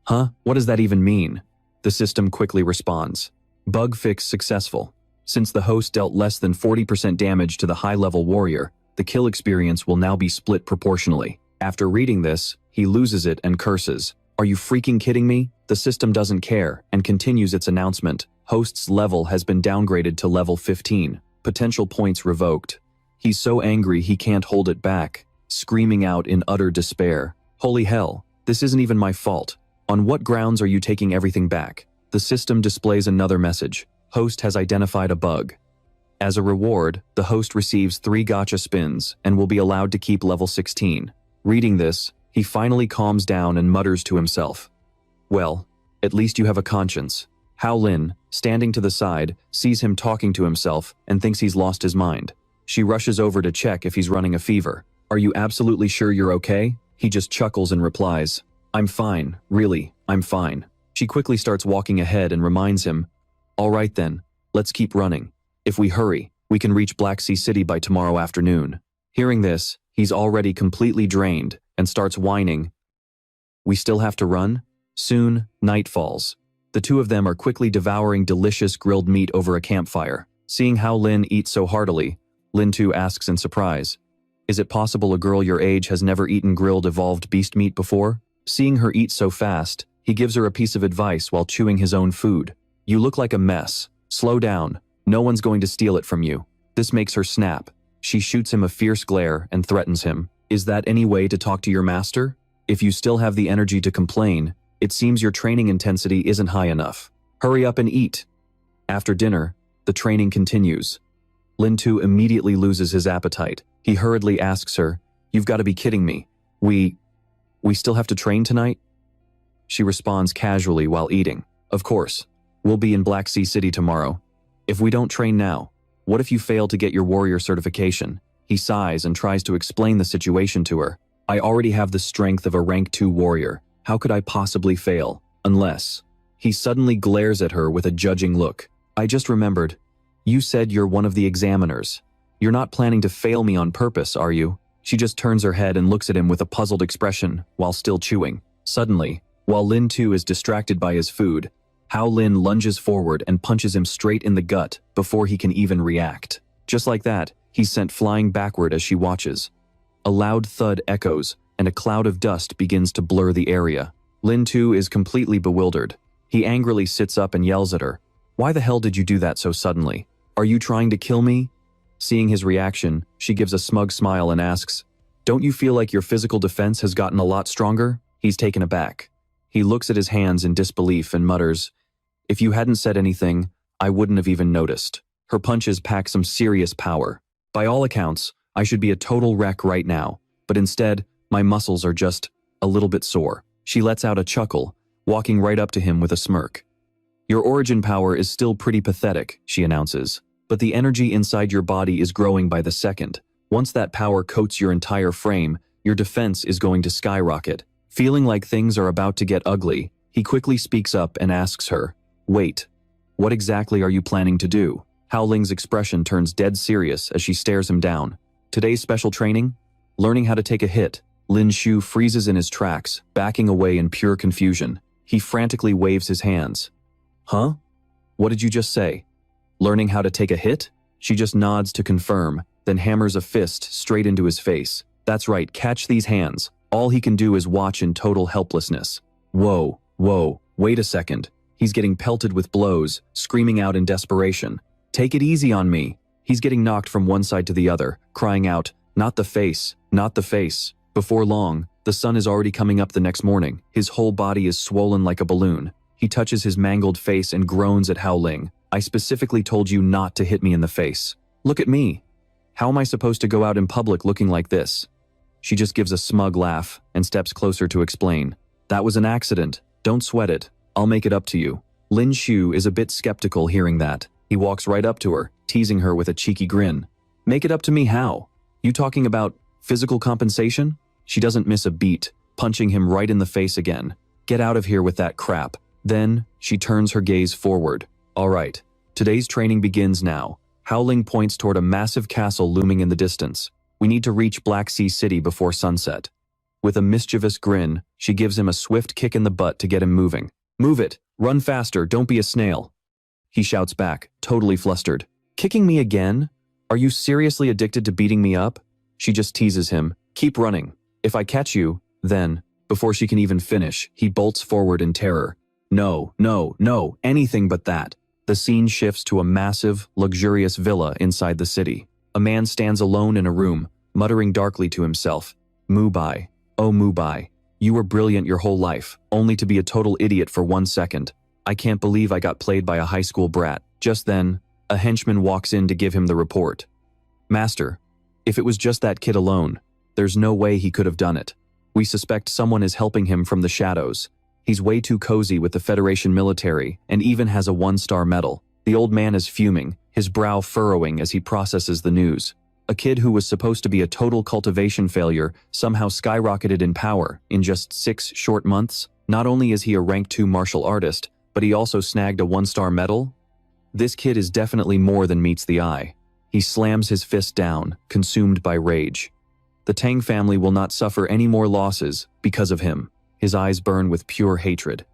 "Huh? What does that even mean?" The system quickly responds, "Bug fix successful. Since the host dealt less than 40% damage to the high-level warrior, the kill experience will now be split proportionally." After reading this, he loses it and curses. "Are you freaking kidding me?" The system doesn't care and continues its announcement. Host's level has been downgraded to level 15. Potential points revoked. He's so angry he can't hold it back, screaming out in utter despair, "Holy hell, this isn't even my fault. On what grounds are you taking everything back?" The system displays another message. Host has identified a bug. As a reward, the host receives 3 gacha spins and will be allowed to keep level 16. Reading this, he finally calms down and mutters to himself, "Well, at least you have a conscience." Hao Lin, standing to the side, sees him talking to himself and thinks he's lost his mind. She rushes over to check if he's running a fever. "Are you absolutely sure you're okay?" He just chuckles and replies, "I'm fine, really, I'm fine." She quickly starts walking ahead and reminds him, "All right then, let's keep running. If we hurry, we can reach Black Sea City by tomorrow afternoon." Hearing this, he's already completely drained and starts whining, "We still have to run?" Soon, night falls. The two of them are quickly devouring delicious grilled meat over a campfire. Seeing how Lin eats so heartily, Lin 2 asks in surprise, "Is it possible a girl your age has never eaten grilled evolved beast meat before?" Seeing her eat so fast, he gives her a piece of advice while chewing his own food. "You look like a mess. Slow down. No one's going to steal it from you." This makes her snap. She shoots him a fierce glare and threatens him. "Is that any way to talk to your master? If you still have the energy to complain, it seems your training intensity isn't high enough. Hurry up and eat." After dinner, the training continues. Lin 2 immediately loses his appetite. He hurriedly asks her, "You've got to be kidding me. We still have to train tonight?" She responds casually while eating, "Of course. We'll be in Black Sea City tomorrow. If we don't train now, what if you fail to get your warrior certification?" He sighs and tries to explain the situation to her. "I already have the strength of a rank 2 warrior. How could I possibly fail? Unless..." He suddenly glares at her with a judging look. "I just remembered. You said you're one of the examiners. You're not planning to fail me on purpose, are you?" She just turns her head and looks at him with a puzzled expression while still chewing. Suddenly, while Lin 2 is distracted by his food, Hao Lin lunges forward and punches him straight in the gut before he can even react. Just like that, he's sent flying backward as she watches. A loud thud echoes, and a cloud of dust begins to blur the area. Lin 2 is completely bewildered. He angrily sits up and yells at her, "Why the hell did you do that so suddenly? Are you trying to kill me?" Seeing his reaction, she gives a smug smile and asks, "Don't you feel like your physical defense has gotten a lot stronger?" He's taken aback. He looks at his hands in disbelief and mutters, "If you hadn't said anything, I wouldn't have even noticed." Her punches pack some serious power. "By all accounts, I should be a total wreck right now. but instead, my muscles are just a little bit sore. She lets out a chuckle, walking right up to him with a smirk. Your origin power is still pretty pathetic, she announces, but the energy inside your body is growing by the second. Once that power coats your entire frame, your defense is going to skyrocket. Feeling like things are about to get ugly, he quickly speaks up and asks her, "Wait, what exactly are you planning to do?" Howling's expression turns dead serious as she stares him down. Today's special training? Learning how to take a hit. Lin Shu freezes in his tracks, backing away in pure confusion. He frantically waves his hands. Huh? What did you just say? Learning how to take a hit? She just nods to confirm, then hammers a fist straight into his face. That's right, catch these hands. All he can do is watch in total helplessness. Whoa, wait a second. He's getting pelted with blows, screaming out in desperation. Take it easy on me. He's getting knocked from one side to the other, crying out, "Not the face, not the face." Before long, the sun is already coming up the next morning. His whole body is swollen like a balloon. He touches his mangled face and groans at Howling. "I specifically told you not to hit me in the face. Look at me. How am I supposed to go out in public looking like this?" She just gives a smug laugh and steps closer to explain. "That was an accident. Don't sweat it. I'll make it up to you." Lin Shu is a bit skeptical hearing that. He walks right up to her, teasing her with a cheeky grin. "Make it up to me how? You talking about physical compensation?" She doesn't miss a beat, punching him right in the face again. "Get out of here with that crap." Then, she turns her gaze forward. "All right, today's training begins now." Howling points toward a massive castle looming in the distance. "We need to reach Black Sea City before sunset." With a mischievous grin, she gives him a swift kick in the butt to get him moving. "Move it! Run faster, don't be a snail!" He shouts back, totally flustered. "Kicking me again? Are you seriously addicted to beating me up?" She just teases him. "Keep running. If I catch you, then..." Before she can even finish, he bolts forward in terror. No, anything but that. The scene shifts to a massive, luxurious villa inside the city. A man stands alone in a room, muttering darkly to himself. "Mubai. Oh Mubai. You were brilliant your whole life, only to be a total idiot for 1 second. I can't believe I got played by a high school brat." Just then, a henchman walks in to give him the report. "Master, if it was just that kid alone, there's no way he could have done it. We suspect someone is helping him from the shadows. He's way too cozy with the Federation military and even has a 1-star medal." The old man is fuming, his brow furrowing as he processes the news. A kid who was supposed to be a total cultivation failure somehow skyrocketed in power in just 6 short months. Not only is he a rank 2 martial artist, but he also snagged a 1-star medal? This kid is definitely more than meets the eye. He slams his fist down, consumed by rage. The Tang family will not suffer any more losses because of him. His eyes burn with pure hatred.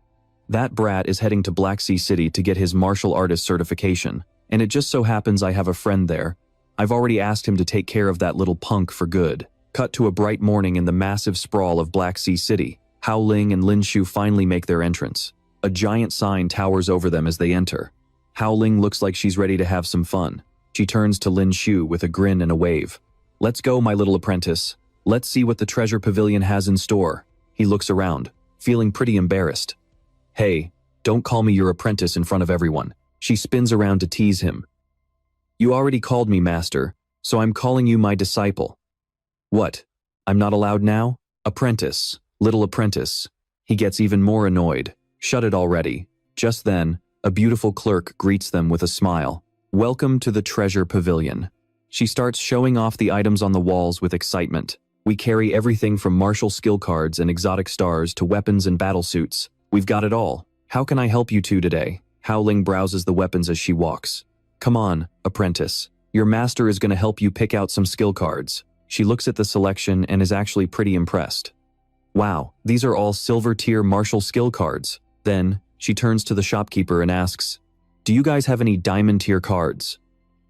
That brat is heading to Black Sea City to get his martial artist certification, and it just so happens I have a friend there. I've already asked him to take care of that little punk for good. Cut to a bright morning in the massive sprawl of Black Sea City. Howling and Lin Shu finally make their entrance. A giant sign towers over them as they enter. Howling looks like she's ready to have some fun. She turns to Lin Shu with a grin and a wave. "Let's go, my little apprentice. Let's see what the treasure pavilion has in store." He looks around, feeling pretty embarrassed. "Hey, don't call me your apprentice in front of everyone." She spins around to tease him. "You already called me master, so I'm calling you my disciple." "What? I'm not allowed now?" "Apprentice, little apprentice." He gets even more annoyed. "Shut it already." Just then, a beautiful clerk greets them with a smile. "Welcome to the treasure pavilion." She starts showing off the items on the walls with excitement. "We carry everything from martial skill cards and exotic stars to weapons and battle suits. We've got it all. How can I help you two today?" Howling browses the weapons as she walks. "Come on, apprentice. Your master is going to help you pick out some skill cards." She looks at the selection and is actually pretty impressed. "Wow, these are all silver-tier martial skill cards." Then, she turns to the shopkeeper and asks, "Do you guys have any diamond-tier cards?"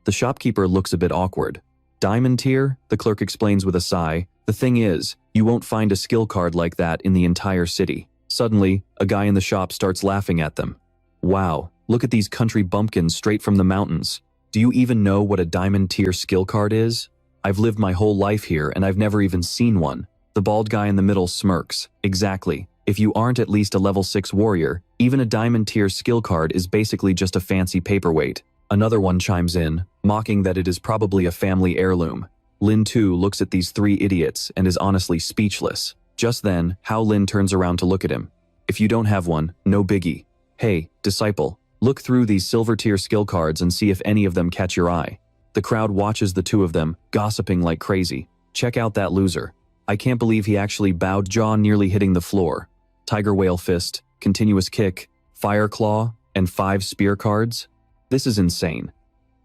The shopkeeper looks a bit awkward. "Diamond tier?" the clerk explains with a sigh. "The thing is, you won't find a skill card like that in the entire city." Suddenly, a guy in the shop starts laughing at them. "Wow, look at these country bumpkins straight from the mountains. Do you even know what a diamond tier skill card is? I've lived my whole life here and I've never even seen one." The bald guy in the middle smirks. "Exactly. If you aren't at least a level 6 warrior, even a diamond tier skill card is basically just a fancy paperweight." Another one chimes in, mocking that it is probably a family heirloom. Lin too looks at these three idiots and is honestly speechless. Just then, Hao Lin turns around to look at him. If you don't have one, no biggie. Hey, disciple, look through these silver tier skill cards and see if any of them catch your eye. The crowd watches the two of them, gossiping like crazy. Check out that loser. I can't believe he actually bowed, jaw nearly hitting the floor. Tiger Whale Fist, Continuous Kick, Fire Claw, and 5 spear cards? This is insane.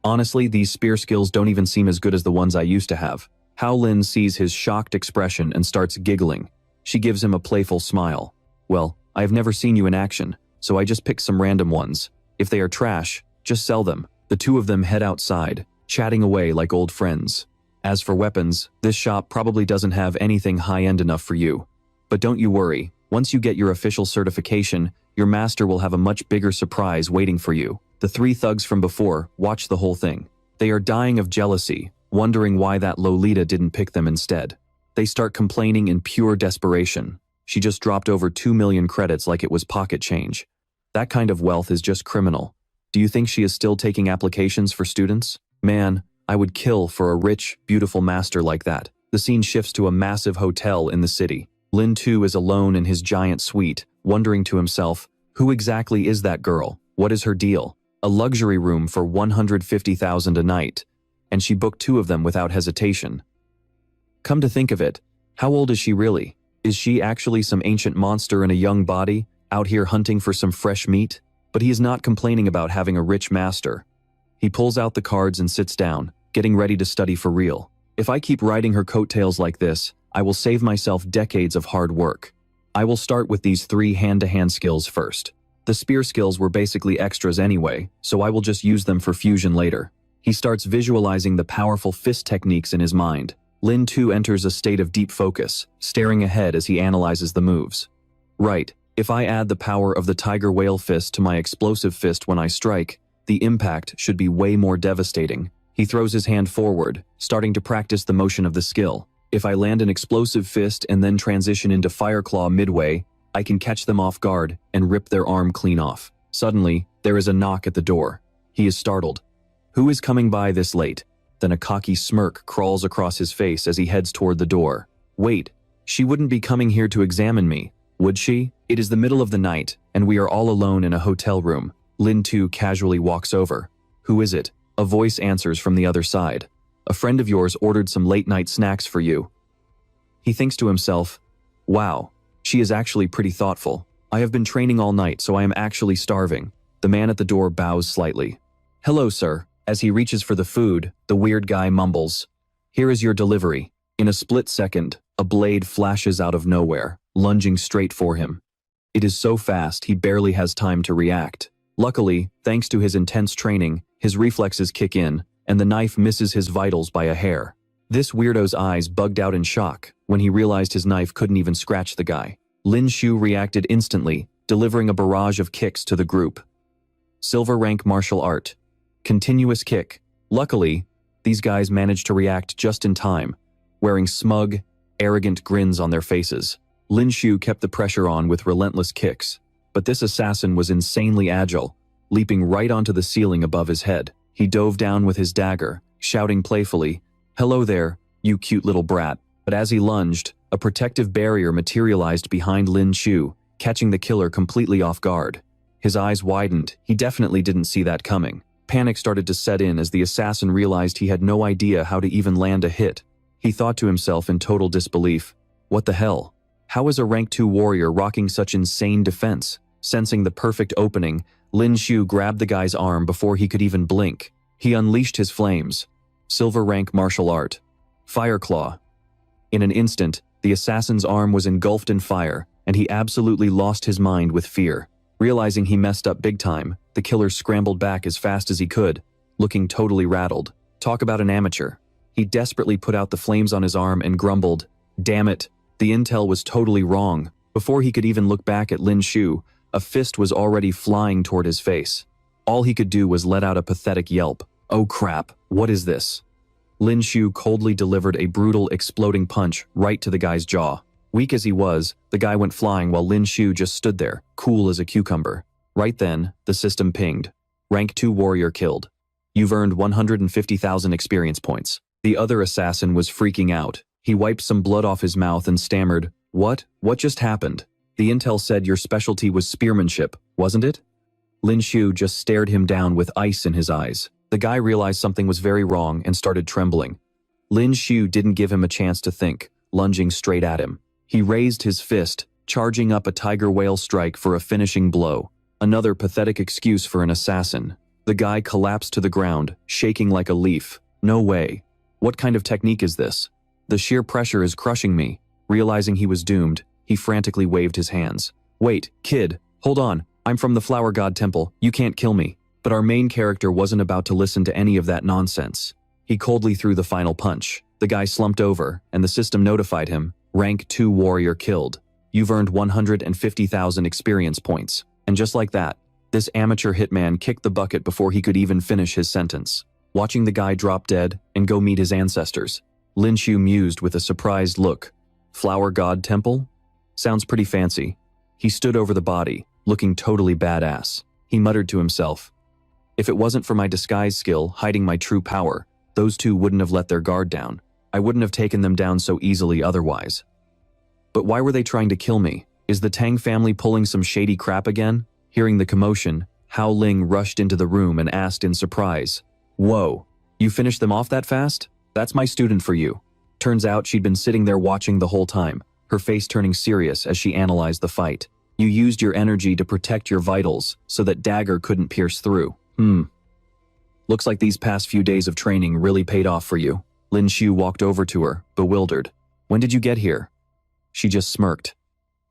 Honestly, these spear skills don't even seem as good as the ones I used to have. Hao Lin sees his shocked expression and starts giggling. She gives him a playful smile. Well, I have never seen you in action, so I just picked some random ones. If they are trash, just sell them. The two of them head outside, chatting away like old friends. As for weapons, this shop probably doesn't have anything high-end enough for you. But don't you worry, once you get your official certification, your master will have a much bigger surprise waiting for you. The three thugs from before watch the whole thing. They are dying of jealousy, wondering why that Lolita didn't pick them instead. They start complaining in pure desperation. She just dropped over 2 million credits like it was pocket change. That kind of wealth is just criminal. Do you think she is still taking applications for students? Man, I would kill for a rich, beautiful master like that. The scene shifts to a massive hotel in the city. Lin too is alone in his giant suite, wondering to himself, who exactly is that girl? What is her deal? A luxury room for 150,000 a night, and she booked 2 of them without hesitation. Come to think of it, how old is she really? Is she actually some ancient monster in a young body, out here hunting for some fresh meat? But he is not complaining about having a rich master. He pulls out the cards and sits down, getting ready to study for real. If I keep riding her coattails like this, I will save myself decades of hard work. I will start with these 3 hand-to-hand skills first. The spear skills were basically extras anyway, so I will just use them for fusion later. He starts visualizing the powerful fist techniques in his mind. Lin too enters a state of deep focus, staring ahead as he analyzes the moves. Right, if I add the power of the Tiger Whale Fist to my explosive fist when I strike, the impact should be way more devastating. He throws his hand forward, starting to practice the motion of the skill. If I land an explosive fist and then transition into Fire Claw midway, I can catch them off guard and rip their arm clean off. Suddenly, there is a knock at the door. He is startled. Who is coming by this late? Then a cocky smirk crawls across his face as he heads toward the door. Wait, she wouldn't be coming here to examine me, would she? It is the middle of the night, and we are all alone in a hotel room. Lin too casually walks over. Who is it? A voice answers from the other side. A friend of yours ordered some late-night snacks for you. He thinks to himself, wow, she is actually pretty thoughtful. I have been training all night, so I am actually starving. The man at the door bows slightly. Hello, sir. As he reaches for the food, the weird guy mumbles, here is your delivery. In a split second, a blade flashes out of nowhere, lunging straight for him. It is so fast he barely has time to react. Luckily, thanks to his intense training, his reflexes kick in, and the knife misses his vitals by a hair. This weirdo's eyes bugged out in shock when he realized his knife couldn't even scratch the guy. Lin Shu reacted instantly, delivering a barrage of kicks to the group. Silver rank martial art. Continuous kick. Luckily, these guys managed to react just in time, wearing smug, arrogant grins on their faces. Lin Shu kept the pressure on with relentless kicks, but this assassin was insanely agile, leaping right onto the ceiling above his head. He dove down with his dagger, shouting playfully, hello there, you cute little brat. But as he lunged, a protective barrier materialized behind Lin Shu, catching the killer completely off guard. His eyes widened. He definitely didn't see that coming. Panic started to set in as the assassin realized he had no idea how to even land a hit. He thought to himself in total disbelief, what the hell? How is a rank 2 warrior rocking such insane defense? Sensing the perfect opening, Lin Shu grabbed the guy's arm before he could even blink. He unleashed his flames. Silver rank martial art. Fire Claw. In an instant, the assassin's arm was engulfed in fire, and he absolutely lost his mind with fear. Realizing he messed up big time, the killer scrambled back as fast as he could, looking totally rattled. Talk about an amateur. He desperately put out the flames on his arm and grumbled, damn it, the intel was totally wrong. Before he could even look back at Lin Shu, a fist was already flying toward his face. All he could do was let out a pathetic yelp. Oh crap, what is this? Lin Shu coldly delivered a brutal, exploding punch right to the guy's jaw. Weak as he was, the guy went flying while Lin Shu just stood there, cool as a cucumber. Right then, the system pinged. Rank 2 warrior killed. You've earned 150,000 experience points. The other assassin was freaking out. He wiped some blood off his mouth and stammered, "What? What just happened? The intel said your specialty was spearmanship, wasn't it?" Lin Shu just stared him down with ice in his eyes. The guy realized something was very wrong and started trembling. Lin Shu didn't give him a chance to think, lunging straight at him. He raised his fist, charging up a tiger whale strike for a finishing blow. Another pathetic excuse for an assassin. The guy collapsed to the ground, shaking like a leaf. No way. What kind of technique is this? The sheer pressure is crushing me. Realizing he was doomed, he frantically waved his hands. "Wait, kid, hold on. I'm from the Flower God Temple. You can't kill me." But our main character wasn't about to listen to any of that nonsense. He coldly threw the final punch. The guy slumped over, and the system notified him, "Rank 2 warrior killed. You've earned 150,000 experience points." And just like that, this amateur hitman kicked the bucket before he could even finish his sentence. Watching the guy drop dead and go meet his ancestors, Lin Shu mused with a surprised look. Flower God Temple? Sounds pretty fancy. He stood over the body, looking totally badass. He muttered to himself, "If it wasn't for my disguise skill hiding my true power, those two wouldn't have let their guard down. I wouldn't have taken them down so easily otherwise." But why were they trying to kill me? Is the Tang family pulling some shady crap again? Hearing the commotion, Hao Ling rushed into the room and asked in surprise, "Whoa, you finished them off that fast? That's my student for you." Turns out she'd been sitting there watching the whole time, her face turning serious as she analyzed the fight. "You used your energy to protect your vitals so that dagger couldn't pierce through. Looks like these past few days of training really paid off for you." Lin Shu walked over to her, bewildered. "When did you get here?" She just smirked.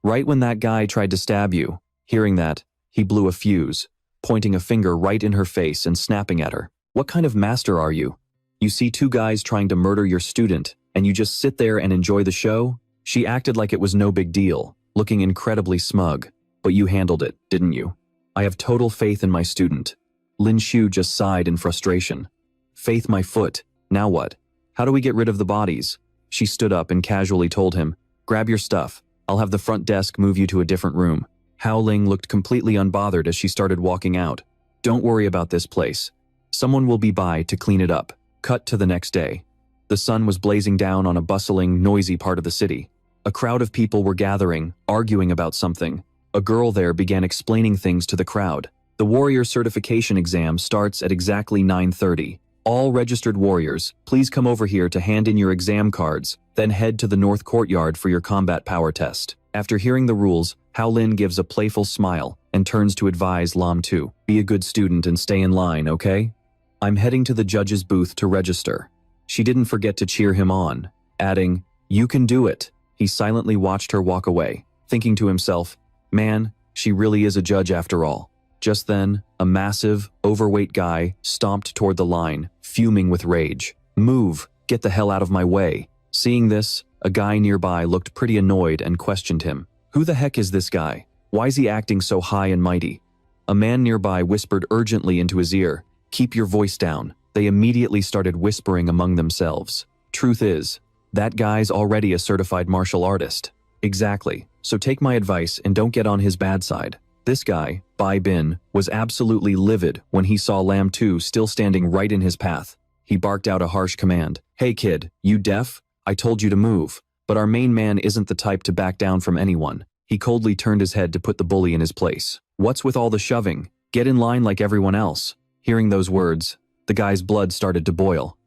"Right when that guy tried to stab you." Hearing that, he blew a fuse, pointing a finger right in her face and snapping at her. "What kind of master are you? You see two guys trying to murder your student, and you just sit there and enjoy the show?" She acted like it was no big deal, looking incredibly smug. "But you handled it, didn't you? I have total faith in my student." Lin Shu just sighed in frustration. "Faith my foot. Now what? How do we get rid of the bodies?" She stood up and casually told him, "Grab your stuff. I'll have the front desk move you to a different room." Hao Ling looked completely unbothered as she started walking out. "Don't worry about this place. Someone will be by to clean it up." Cut to the next day. The sun was blazing down on a bustling, noisy part of the city. A crowd of people were gathering, arguing about something. A girl there began explaining things to the crowd. "The warrior certification exam starts at exactly 9:30. All registered warriors, please come over here to hand in your exam cards, then head to the North Courtyard for your combat power test." After hearing the rules, Hao Lin gives a playful smile and turns to advise Lam Tu, "Be a good student and stay in line, okay? I'm heading to the judge's booth to register." She didn't forget to cheer him on, adding, "You can do it." He silently watched her walk away, thinking to himself, "Man, she really is a judge after all." Just then, a massive, overweight guy stomped toward the line, fuming with rage. "Move! Get the hell out of my way!" Seeing this, a guy nearby looked pretty annoyed and questioned him. "Who the heck is this guy? Why is he acting so high and mighty?" A man nearby whispered urgently into his ear, "Keep your voice down." They immediately started whispering among themselves. Truth is, that guy's already a certified martial artist. Exactly, so take my advice and don't get on his bad side. This guy, Bai Bin, was absolutely livid when he saw Lam Tu still standing right in his path. He barked out a harsh command. "Hey kid, you deaf? I told you to move." But our main man isn't the type to back down from anyone. He coldly turned his head to put the bully in his place. "What's with all the shoving? Get in line like everyone else." Hearing those words, the guy's blood started to boil.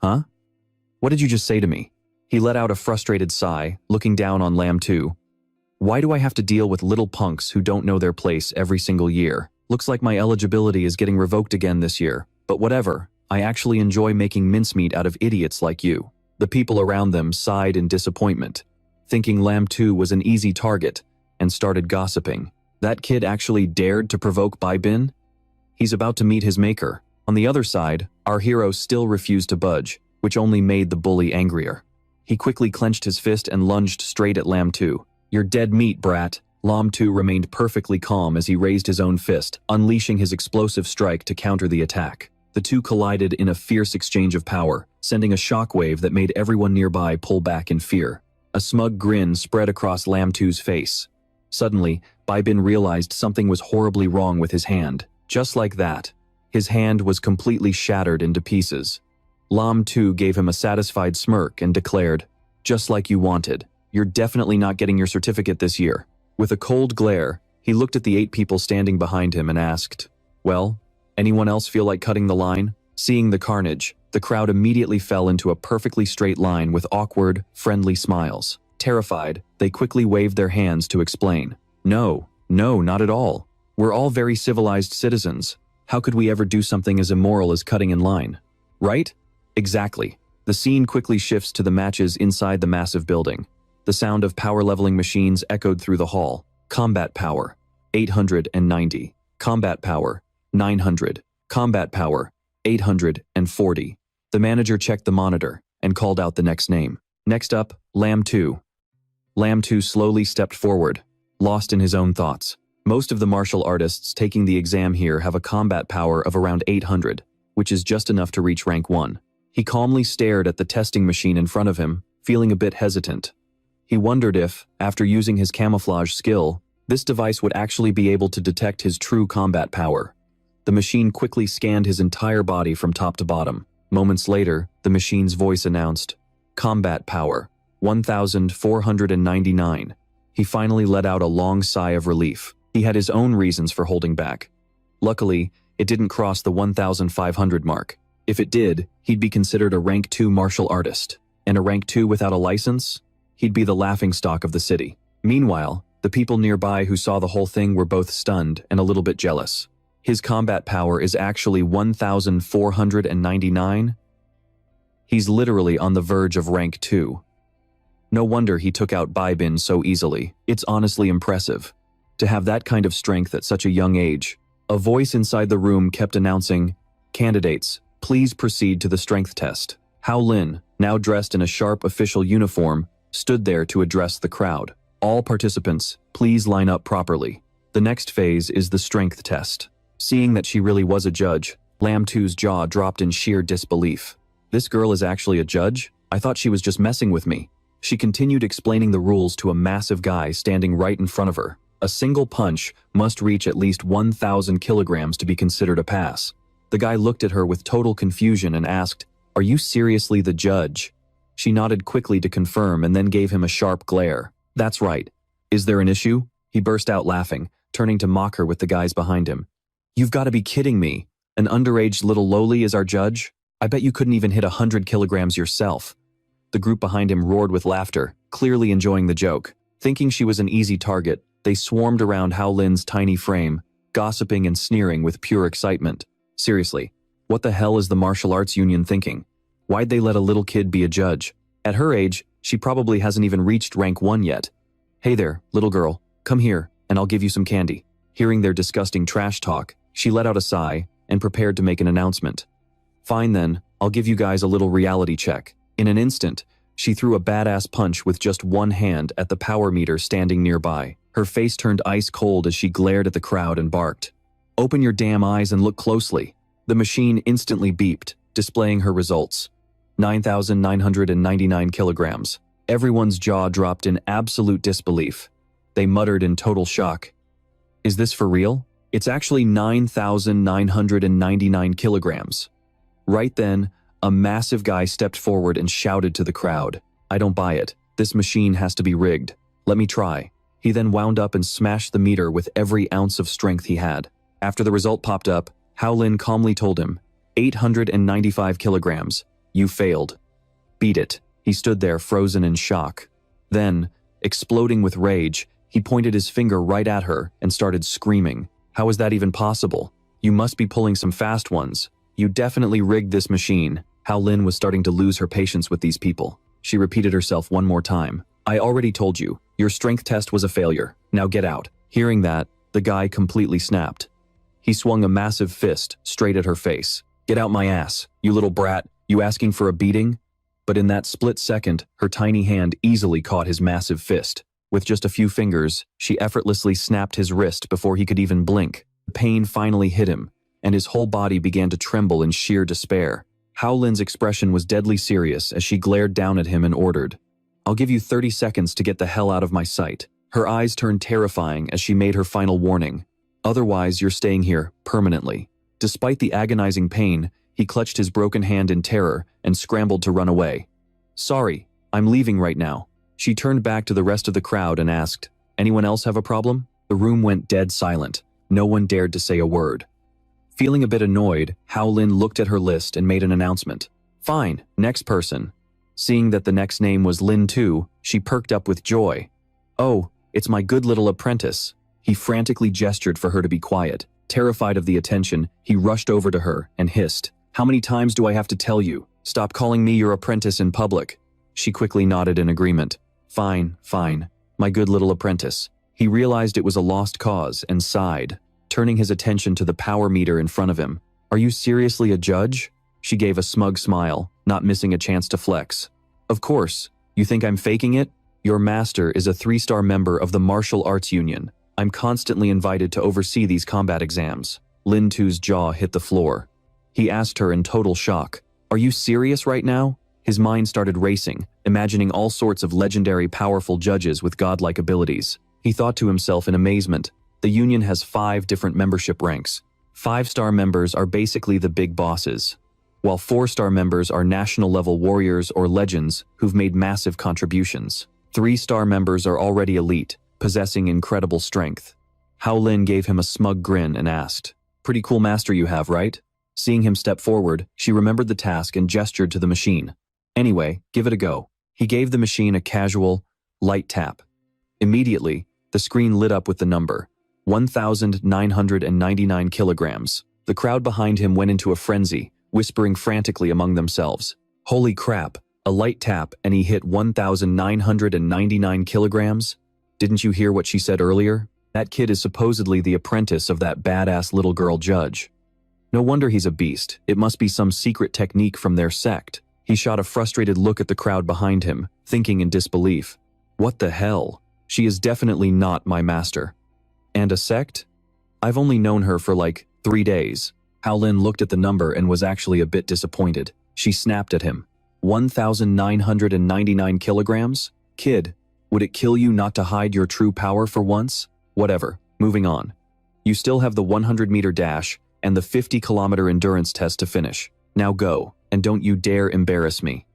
"Huh? What did you just say to me?" He let out a frustrated sigh, looking down on Lam Tu. "Why do I have to deal with little punks who don't know their place every single year? Looks like my eligibility is getting revoked again this year. But whatever, I actually enjoy making mincemeat out of idiots like you." The people around them sighed in disappointment, thinking Lam Tu was an easy target, and started gossiping. That kid actually dared to provoke Bai Bin? He's about to meet his maker. On the other side, our hero still refused to budge, which only made the bully angrier. He quickly clenched his fist and lunged straight at Lam Tu. "You're dead meat, brat." Lam Tu remained perfectly calm as he raised his own fist, unleashing his explosive strike to counter the attack. The two collided in a fierce exchange of power, sending a shockwave that made everyone nearby pull back in fear. A smug grin spread across Lam Tu's face. Suddenly, Bai Bin realized something was horribly wrong with his hand. Just like that, his hand was completely shattered into pieces. Lam Tu gave him a satisfied smirk and declared, "Just like you wanted. You're definitely not getting your certificate this year." With a cold glare, he looked at the 8 people standing behind him and asked, "Well, anyone else feel like cutting the line?" Seeing the carnage, the crowd immediately fell into a perfectly straight line with awkward, friendly smiles. Terrified, they quickly waved their hands to explain. No, not at all. We're all very civilized citizens. How could we ever do something as immoral as cutting in line? Right? Exactly. The scene quickly shifts to the matches inside the massive building. The sound of power-leveling machines echoed through the hall. Combat power, 890. Combat power, 900. Combat power, 840. The manager checked the monitor and called out the next name. Next up, Lam Tu. Lam Tu slowly stepped forward, lost in his own thoughts. Most of the martial artists taking the exam here have a combat power of around 800, which is just enough to reach rank 1. He calmly stared at the testing machine in front of him, feeling a bit hesitant. He wondered if, after using his camouflage skill, this device would actually be able to detect his true combat power. The machine quickly scanned his entire body from top to bottom. Moments later, the machine's voice announced, "Combat power, 1,499. He finally let out a long sigh of relief. He had his own reasons for holding back. Luckily, it didn't cross the 1,500 mark. If it did, he'd be considered a rank 2 martial artist. And a rank 2 without a license? He'd be the laughingstock of the city. Meanwhile, the people nearby who saw the whole thing were both stunned and a little bit jealous. His combat power is actually 1,499? He's literally on the verge of rank 2. No wonder he took out Baibin so easily. It's honestly impressive. To have that kind of strength at such a young age. A voice inside the room kept announcing, "Candidates, please proceed to the strength test." Hao Lin, now dressed in a sharp official uniform, stood there to address the crowd. "All participants, please line up properly. The next phase is the strength test." Seeing that she really was a judge, Lam Tu's jaw dropped in sheer disbelief. "This girl is actually a judge? I thought she was just messing with me." She continued explaining the rules to a massive guy standing right in front of her. A single punch must reach at least 1,000 kilograms to be considered a pass. The guy looked at her with total confusion and asked, "Are you seriously the judge?" She nodded quickly to confirm and then gave him a sharp glare. "That's right. Is there an issue?" He burst out laughing, turning to mock her with the guys behind him. "You've got to be kidding me. An underage little lowly is our judge? I bet you couldn't even hit 100 kilograms yourself." The group behind him roared with laughter, clearly enjoying the joke. Thinking she was an easy target, they swarmed around Hao Lin's tiny frame, gossiping and sneering with pure excitement. Seriously, what the hell is the martial arts union thinking? Why'd they let a little kid be a judge? At her age, she probably hasn't even reached rank 1 yet. "Hey there, little girl, come here, and I'll give you some candy." Hearing their disgusting trash talk, she let out a sigh and prepared to make an announcement. "Fine then, I'll give you guys a little reality check." In an instant, she threw a badass punch with just one hand at the power meter standing nearby. Her face turned ice cold as she glared at the crowd and barked, "Open your damn eyes and look closely." The machine instantly beeped, displaying her results. 9,999 kilograms. Everyone's jaw dropped in absolute disbelief. They muttered in total shock. "Is this for real? It's actually 9,999 kilograms. Right then, a massive guy stepped forward and shouted to the crowd, "I don't buy it. This machine has to be rigged. Let me try." He then wound up and smashed the meter with every ounce of strength he had. After the result popped up, Hao Lin calmly told him, 895 kilograms. You failed. Beat it. He stood there frozen in shock. Then, exploding with rage, he pointed his finger right at her and started screaming. "How is that even possible? You must be pulling some fast ones. You definitely rigged this machine." Hao Lin was starting to lose her patience with these people. She repeated herself one more time. "I already told you, your strength test was a failure. Now get out." Hearing that, the guy completely snapped. He swung a massive fist straight at her face. "Get out my ass, you little brat. You asking for a beating?" But in that split second, her tiny hand easily caught his massive fist. With just a few fingers, she effortlessly snapped his wrist before he could even blink. The pain finally hit him, and his whole body began to tremble in sheer despair. Hao Lin's expression was deadly serious as she glared down at him and ordered, "I'll give you 30 seconds to get the hell out of my sight." Her eyes turned terrifying as she made her final warning. "Otherwise, you're staying here permanently." Despite the agonizing pain, He clutched his broken hand in terror and scrambled to run away. "Sorry, I'm leaving right now." She turned back to the rest of the crowd and asked, "Anyone else have a problem?" The room went dead silent. No one dared to say a word. Feeling a bit annoyed, Howlin looked at her list and made an announcement. "Fine, next person." Seeing that the next name was Lin too, she perked up with joy. "Oh, it's my good little apprentice." He frantically gestured for her to be quiet. Terrified of the attention, he rushed over to her and hissed, "How many times do I have to tell you? Stop calling me your apprentice in public." She quickly nodded in agreement. Fine, my good little apprentice." He realized it was a lost cause and sighed, turning his attention to the power meter in front of him. "Are you seriously a judge?" She gave a smug smile, not missing a chance to flex. "Of course. You think I'm faking it? Your master is a 3-star member of the Martial Arts Union. I'm constantly invited to oversee these combat exams." Lin Tu's jaw hit the floor. He asked her in total shock, "Are you serious right now?" His mind started racing, imagining all sorts of legendary powerful judges with godlike abilities. He thought to himself in amazement, the union has 5 different membership ranks. 5-star members are basically the big bosses, while 4-star members are national-level warriors or legends who've made massive contributions. 3-star members are already elite, possessing incredible strength. Howlin gave him a smug grin and asked, "Pretty cool master you have, right?" Seeing him step forward, she remembered the task and gestured to the machine. "Anyway, give it a go." He gave the machine a casual, light tap. Immediately, the screen lit up with the number, 1,999 kilograms. The crowd behind him went into a frenzy, whispering frantically among themselves. Holy crap, a light tap and he hit 1,999 kilograms? Didn't you hear what she said earlier? That kid is supposedly the apprentice of that badass little girl judge. No wonder he's a beast. It must be some secret technique from their sect. He shot a frustrated look at the crowd behind him, thinking in disbelief. What the hell? She is definitely not my master. And a sect? I've only known her for like 3 days. Howlin looked at the number and was actually a bit disappointed. She snapped at him. 1,999 kilograms? Kid, would it kill you not to hide your true power for once? Whatever, moving on. You still have the 100-meter dash and the 50-kilometer endurance test to finish. Now go, and don't you dare embarrass me.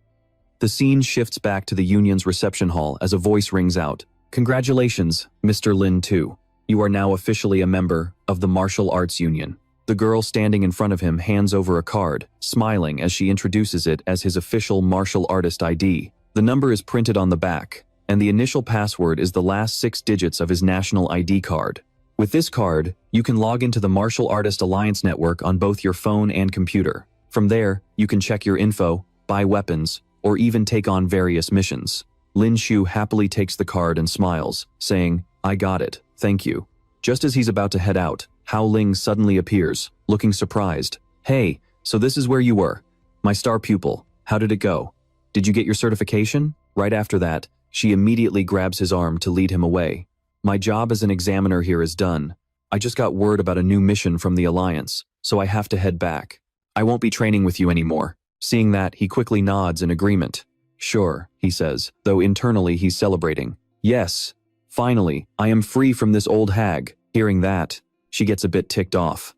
The scene shifts back to the union's reception hall as a voice rings out. Congratulations, Mr. Lin Tu. You are now officially a member of the Martial Arts Union. The girl standing in front of him hands over a card, smiling as she introduces it as his official martial artist ID. The number is printed on the back, and the initial password is the last 6 digits of his national ID card. With this card, you can log into the Martial Artist Alliance network on both your phone and computer. From there, you can check your info, buy weapons, or even take on various missions. Lin Shu happily takes the card and smiles, saying, "I got it, thank you." Just as he's about to head out, Hao Ling suddenly appears, looking surprised. "Hey, so this is where you were. My star pupil, how did it go? Did you get your certification?" Right after that, she immediately grabs his arm to lead him away. "My job as an examiner here is done. I just got word about a new mission from the Alliance, so I have to head back. I won't be training with you anymore." Seeing that, he quickly nods in agreement. "Sure," he says, though internally he's celebrating. "Yes, finally, I am free from this old hag." Hearing that, she gets a bit ticked off.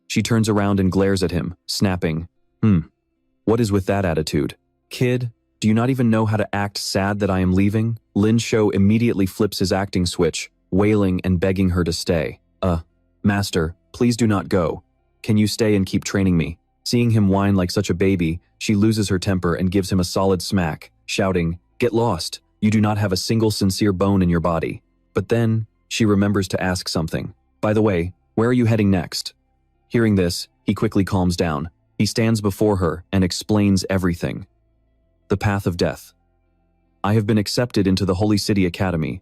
She turns around and glares at him, snapping, What is with that attitude? Kid, do you not even know how to act sad that I am leaving?" Lin Shou immediately flips his acting switch, wailing and begging her to stay. Master, please do not go. Can you stay and keep training me?" Seeing him whine like such a baby, she loses her temper and gives him a solid smack, shouting, "Get lost, you do not have a single sincere bone in your body." But then, she remembers to ask something. "By the way, where are you heading next?" Hearing this, he quickly calms down. He stands before her and explains everything. The path of death. I have been accepted into the Holy City Academy,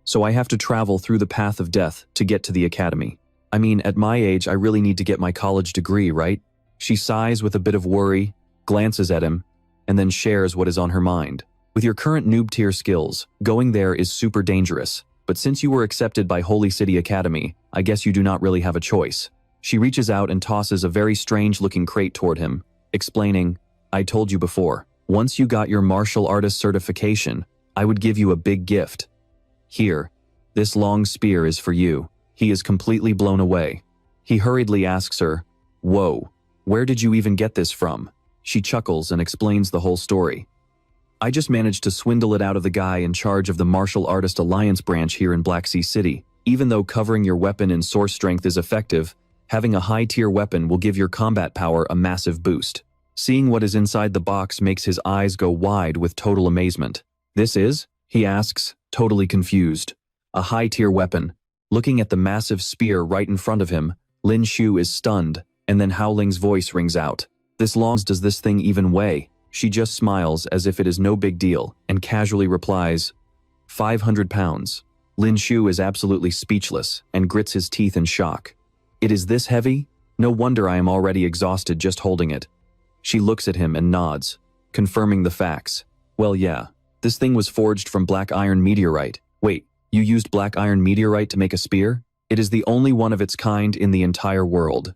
so I have to travel through the path of death to get to the academy. I mean, at my age, I really need to get my college degree, right? She sighs with a bit of worry, glances at him, and then shares what is on her mind. With your current noob tier skills, going there is super dangerous, but since you were accepted by Holy City Academy, I guess you do not really have a choice. She reaches out and tosses a very strange-looking crate toward him, explaining, "I told you before, once you got your martial artist certification, I would give you a big gift. Here, this long spear is for you." He is completely blown away. He hurriedly asks her, "Whoa, Where did you even get this from? She chuckles and explains the whole story. I just managed to swindle it out of the guy in charge of the Martial Artist Alliance branch here in Black Sea City. Even though covering your weapon in source strength is effective, having a high-tier weapon will give your combat power a massive boost. Seeing what is inside the box makes his eyes go wide with total amazement. This is? He asks, totally confused. A high-tier weapon. Looking at the massive spear right in front of him, Lin Shu is stunned, and then Hao Ling's voice rings out. This long does this thing even weigh? She just smiles as if it is no big deal, and casually replies, 500 pounds. Lin Shu is absolutely speechless, and grits his teeth in shock. It is this heavy? No wonder I am already exhausted just holding it. She looks at him and nods, confirming the facts. Well yeah, this thing was forged from black iron meteorite. Wait, you used black iron meteorite to make a spear? It is the only one of its kind in the entire world.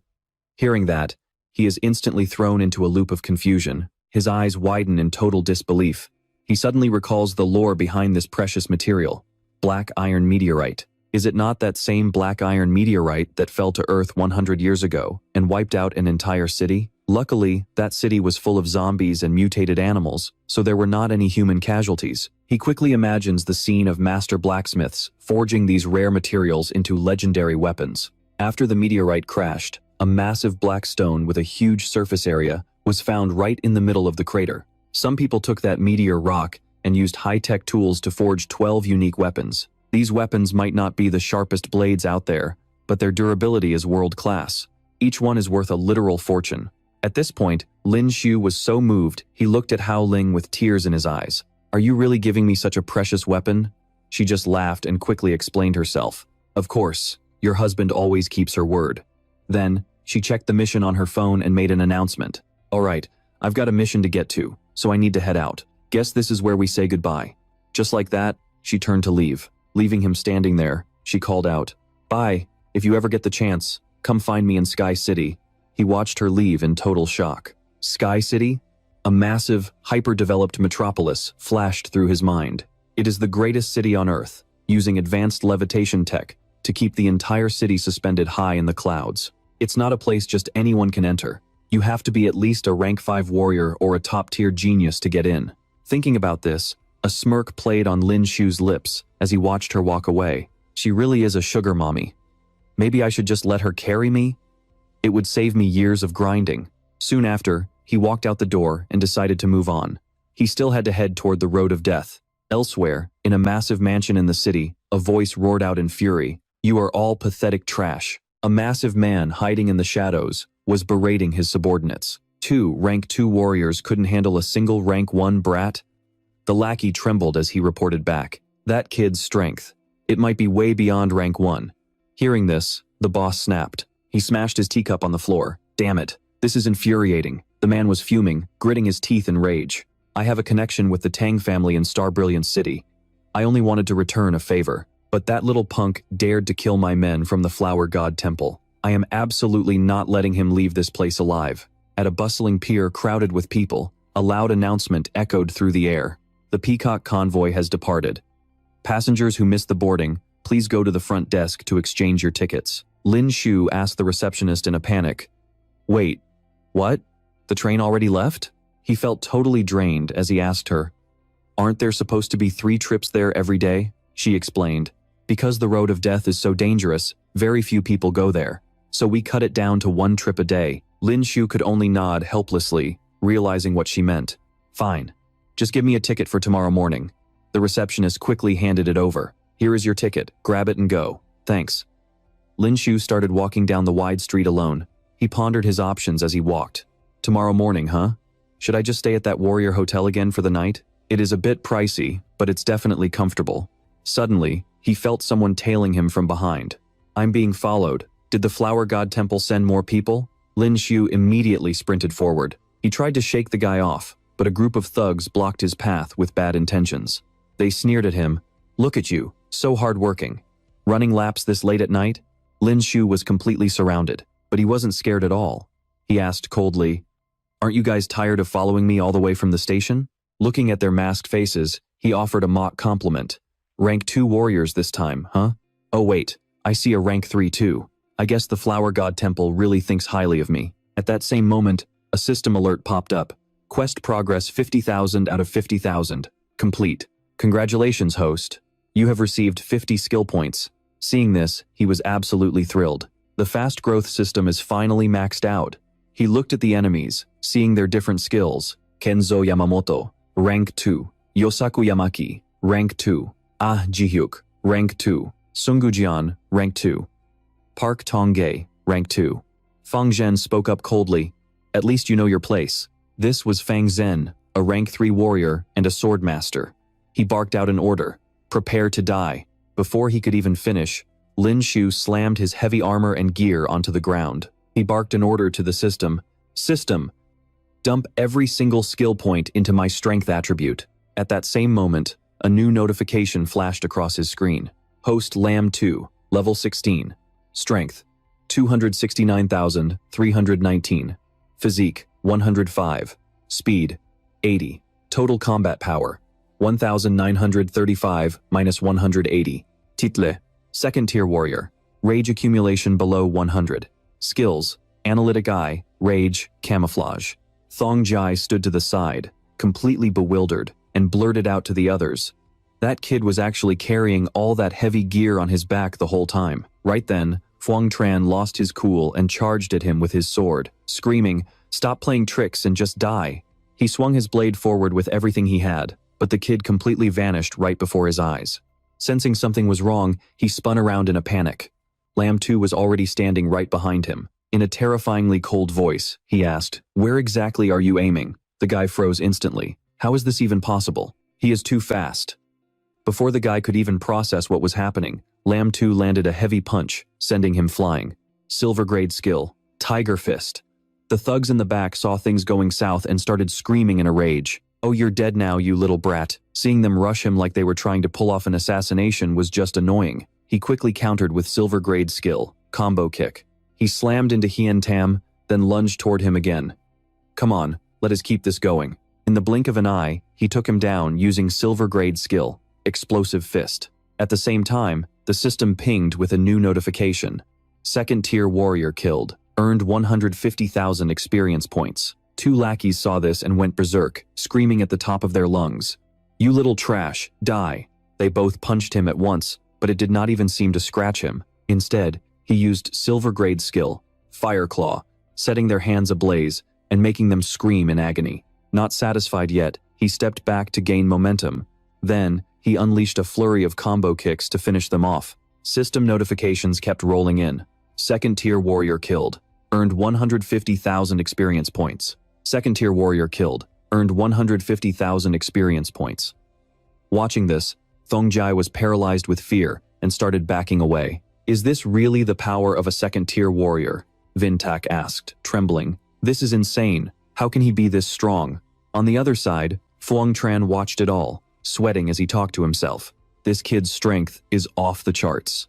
Hearing that, he is instantly thrown into a loop of confusion. His eyes widen in total disbelief. He suddenly recalls the lore behind this precious material. Black iron meteorite. Is it not that same black iron meteorite that fell to Earth 100 years ago and wiped out an entire city? Luckily, that city was full of zombies and mutated animals, so there were not any human casualties. He quickly imagines the scene of master blacksmiths forging these rare materials into legendary weapons. After the meteorite crashed, a massive black stone with a huge surface area was found right in the middle of the crater. Some people took that meteor rock and used high-tech tools to forge 12 unique weapons. These weapons might not be the sharpest blades out there, but their durability is world-class. Each one is worth a literal fortune. At this point, Lin Shu was so moved, he looked at Hao Ling with tears in his eyes. Are you really giving me such a precious weapon? She just laughed and quickly explained herself. Of course, your husband always keeps her word. Then, she checked the mission on her phone and made an announcement. Alright, I've got a mission to get to, so I need to head out. Guess this is where we say goodbye. Just like that, she turned to leave. Leaving him standing there, she called out, Bye, if you ever get the chance, come find me in Sky City. He watched her leave in total shock. Sky City? A massive, hyper-developed metropolis flashed through his mind. It is the greatest city on Earth, using advanced levitation tech to keep the entire city suspended high in the clouds. It's not a place just anyone can enter. You have to be at least a rank 5 warrior or a top-tier genius to get in. Thinking about this, a smirk played on Lin Shu's lips as he watched her walk away. She really is a sugar mommy. Maybe I should just let her carry me? It would save me years of grinding. Soon after, he walked out the door and decided to move on. He still had to head toward the road of death. Elsewhere, in a massive mansion in the city, a voice roared out in fury. You are all pathetic trash. A massive man hiding in the shadows was berating his subordinates. 2 rank 2 warriors couldn't handle a single rank 1 brat? The lackey trembled as he reported back. That kid's strength. It might be way beyond rank 1. Hearing this, the boss snapped. He smashed his teacup on the floor. Damn it. This is infuriating. The man was fuming, gritting his teeth in rage. I have a connection with the Tang family in Star Brilliance City. I only wanted to return a favor. But that little punk dared to kill my men from the Flower God Temple. I am absolutely not letting him leave this place alive. At a bustling pier crowded with people, a loud announcement echoed through the air. The Peacock convoy has departed. Passengers who missed the boarding, please go to the front desk to exchange your tickets. Lin Shu asked the receptionist in a panic. Wait, what? The train already left? He felt totally drained as he asked her. Aren't there supposed to be 3 trips there every day? She explained. Because the road of death is so dangerous, very few people go there. So we cut it down to 1 trip a day. Lin Shu could only nod helplessly, realizing what she meant. Fine. Just give me a ticket for tomorrow morning. The receptionist quickly handed it over. Here is your ticket. Grab it and go. Thanks. Lin Shu started walking down the wide street alone. He pondered his options as he walked. Tomorrow morning, huh? Should I just stay at that warrior hotel again for the night? It is a bit pricey, but it's definitely comfortable. Suddenly, he felt someone tailing him from behind. I'm being followed. Did the Flower God Temple send more people? Lin Shu immediately sprinted forward. He tried to shake the guy off, but a group of thugs blocked his path with bad intentions. They sneered at him. Look at you, so hardworking. Running laps this late at night? Lin Shu was completely surrounded, but he wasn't scared at all. He asked coldly, Aren't you guys tired of following me all the way from the station? Looking at their masked faces, he offered a mock compliment. Rank 2 warriors this time, huh? Oh wait, I see a rank 3 too. I guess the Flower God Temple really thinks highly of me. At that same moment, a system alert popped up. Quest progress 50,000 out of 50,000. Complete. Congratulations, host. You have received 50 skill points. Seeing this, he was absolutely thrilled. The fast growth system is finally maxed out. He looked at the enemies, seeing their different skills. Kenzo Yamamoto, rank 2. Yosaku Yamaki, rank 2. Ah Ji-hyuk, rank 2. Sungujian, rank 2. Park Tong-gae, rank 2. Fang Zhen spoke up coldly. At least you know your place. This was Fang Zhen, a rank 3 warrior and a sword master. He barked out an order. Prepare to die. Before he could even finish, Lin Shu slammed his heavy armor and gear onto the ground. He barked an order to the system. System, dump every single skill point into my strength attribute. At that same moment, a new notification flashed across his screen. Host Lam 2, level 16. Strength, 269,319. Physique, 105. Speed, 80. Total combat power, 1,935 minus 180. Title, second tier warrior. Rage accumulation below 100. Skills, analytic eye, rage, camouflage. Thong Jai stood to the side, completely bewildered, and blurted out to the others. That kid was actually carrying all that heavy gear on his back the whole time. Right then, Fuang Tran lost his cool and charged at him with his sword, screaming, "Stop playing tricks and just die." He swung his blade forward with everything he had, but the kid completely vanished right before his eyes. Sensing something was wrong, he spun around in a panic. Lam 2 was already standing right behind him. In a terrifyingly cold voice, he asked, "Where exactly are you aiming?" The guy froze instantly. How is this even possible? He is too fast. Before the guy could even process what was happening, Lam 2 landed a heavy punch, sending him flying. Silver grade skill, Tiger Fist. The thugs in the back saw things going south and started screaming in a rage. "Oh, you're dead now, you little brat." Seeing them rush him like they were trying to pull off an assassination was just annoying. He quickly countered with silver grade skill, Combo Kick. He slammed into Hien Tam, then lunged toward him again. "Come on, let us keep this going." In the blink of an eye, he took him down using silver grade skill, Explosive Fist. At the same time, the system pinged with a new notification. Second tier warrior killed, earned 150,000 experience points. 2 lackeys saw this and went berserk, screaming at the top of their lungs. "You little trash, die." They both punched him at once, but it did not even seem to scratch him. Instead, he used silver grade skill, Fire Claw, setting their hands ablaze and making them scream in agony. Not satisfied yet, he stepped back to gain momentum. Then, he unleashed a flurry of combo kicks to finish them off. System notifications kept rolling in. Second tier warrior killed, earned 150,000 experience points. Second tier warrior killed, earned 150,000 experience points. Watching this, Thongjai was paralyzed with fear and started backing away. "Is this really the power of a second tier warrior?" Vintak asked, trembling. "This is insane. How can he be this strong?" On the other side, Fuang Tran watched it all, sweating as he talked to himself. This kid's strength is off the charts.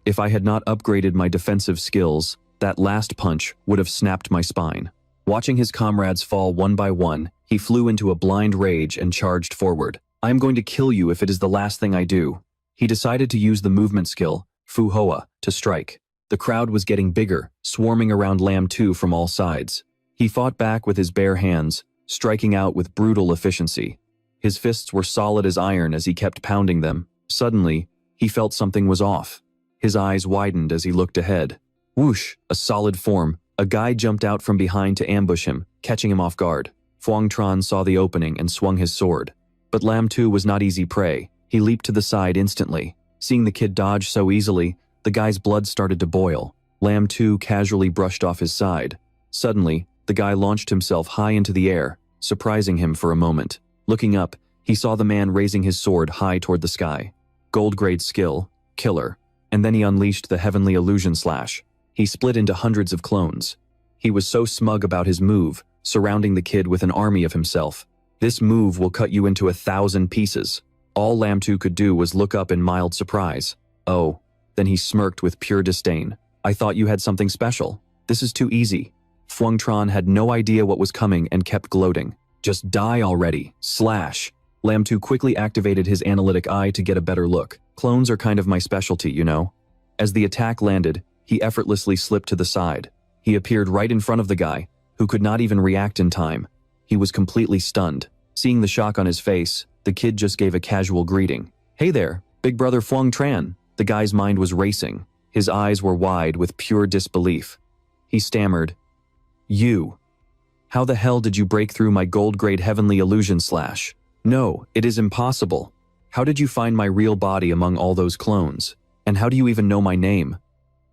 If I had not upgraded my defensive skills, that last punch would have snapped my spine. Watching his comrades fall one by one, he flew into a blind rage and charged forward. "I am going to kill you if it is the last thing I do." He decided to use the movement skill, Fu Hoa, to strike. The crowd was getting bigger, swarming around Lam 2 from all sides. He fought back with his bare hands, striking out with brutal efficiency. His fists were solid as iron as he kept pounding them. Suddenly, he felt something was off. His eyes widened as he looked ahead. Whoosh, a solid form. A guy jumped out from behind to ambush him, catching him off guard. Fuang Tran saw the opening and swung his sword. But Lam 2 was not easy prey. He leaped to the side instantly. Seeing the kid dodge so easily, the guy's blood started to boil. Lam 2 casually brushed off his side. Suddenly, the guy launched himself high into the air, surprising him for a moment. Looking up, he saw the man raising his sword high toward the sky. Gold grade skill, Killer. And then he unleashed the Heavenly Illusion Slash. He split into hundreds of clones. He was so smug about his move, surrounding the kid with an army of himself. "This move will cut you into 1,000 pieces." All Lam 2 could do was look up in mild surprise. "Oh." Then he smirked with pure disdain. "I thought you had something special. This is too easy." Fuang Tran had no idea what was coming and kept gloating. "Just die already, slash." Lam 2 quickly activated his analytic eye to get a better look. Clones are kind of my specialty, you know. As the attack landed, he effortlessly slipped to the side. He appeared right in front of the guy, who could not even react in time. He was completely stunned. Seeing the shock on his face, the kid just gave a casual greeting. "Hey there, big brother Phuong Tran." The guy's mind was racing. His eyes were wide with pure disbelief. He stammered, "You? How the hell did you break through my gold-grade heavenly illusion slash? No, it is impossible. How did you find my real body among all those clones? And how do you even know my name?"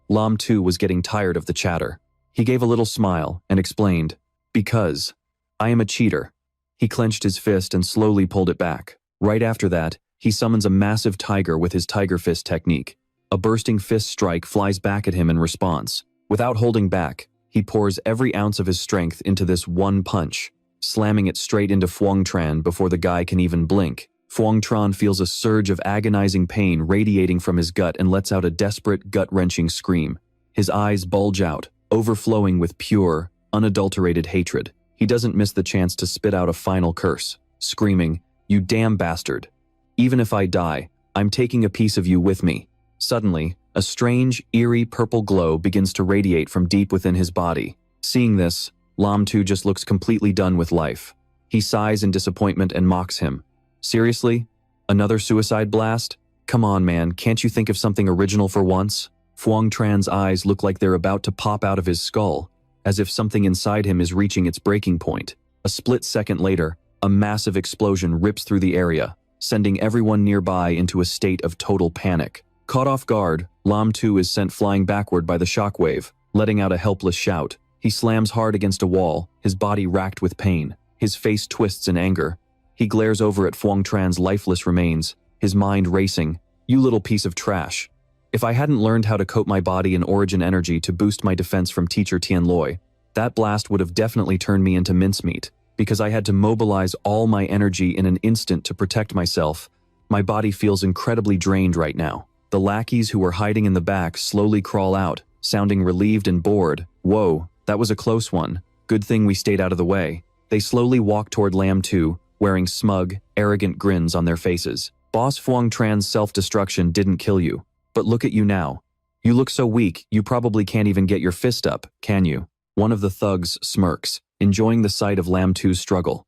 Lam Tu was getting tired of the chatter. He gave a little smile and explained, "Because I am a cheater." He clenched his fist and slowly pulled it back. Right after that, he summons a massive tiger with his tiger fist technique. A bursting fist strike flies back at him in response. Without holding back, he pours every ounce of his strength into this one punch, slamming it straight into Phuong Tran before the guy can even blink. Phuong Tran feels a surge of agonizing pain radiating from his gut and lets out a desperate, gut-wrenching scream. His eyes bulge out, overflowing with pure, unadulterated hatred. He doesn't miss the chance to spit out a final curse, screaming, "You damn bastard. Even if I die, I'm taking a piece of you with me." Suddenly, a strange, eerie purple glow begins to radiate from deep within his body. Seeing this, Lam Tu just looks completely done with life. He sighs in disappointment and mocks him. "Seriously? Another suicide blast? Come on, man, can't you think of something original for once?" Phuong Tran's eyes look like they're about to pop out of his skull, as if something inside him is reaching its breaking point. A split second later, a massive explosion rips through the area, sending everyone nearby into a state of total panic. Caught off guard, Lam Tu is sent flying backward by the shockwave, letting out a helpless shout. He slams hard against a wall, his body racked with pain. His face twists in anger. He glares over at Phuong Tran's lifeless remains, his mind racing. "You little piece of trash. If I hadn't learned how to coat my body in origin energy to boost my defense from Teacher Tian Loi, that blast would have definitely turned me into mincemeat, because I had to mobilize all my energy in an instant to protect myself. My body feels incredibly drained right now." The lackeys who were hiding in the back slowly crawl out, sounding relieved and bored. "Whoa, that was a close one. Good thing we stayed out of the way." They slowly walk toward Lam Tu, wearing smug, arrogant grins on their faces. "Boss Phuong Tran's self-destruction didn't kill you, but look at you now. You look so weak, you probably can't even get your fist up, can you?" One of the thugs smirks, enjoying the sight of Lam Tu's struggle.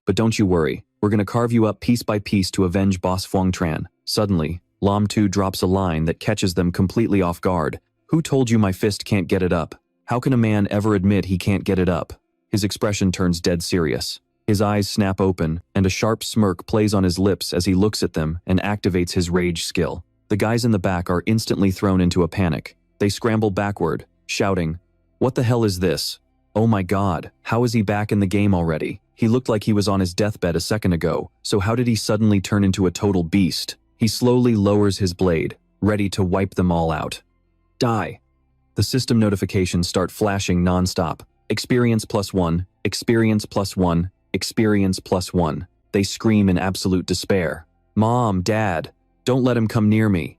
"But don't you worry, we're gonna carve you up piece by piece to avenge Boss Phuong Tran." Suddenly, Lam Tu drops a line that catches them completely off guard. "Who told you my fist can't get it up? How can a man ever admit he can't get it up?" His expression turns dead serious. His eyes snap open, and a sharp smirk plays on his lips as he looks at them and activates his rage skill. The guys in the back are instantly thrown into a panic. They scramble backward, shouting, "What the hell is this? Oh my god, how is he back in the game already? He looked like he was on his deathbed a second ago, so how did he suddenly turn into a total beast?" He slowly lowers his blade, ready to wipe them all out. "Die." The system notifications start flashing non-stop. Experience +1, experience +1, experience +1. They scream in absolute despair. "Mom, Dad, don't let him come near me."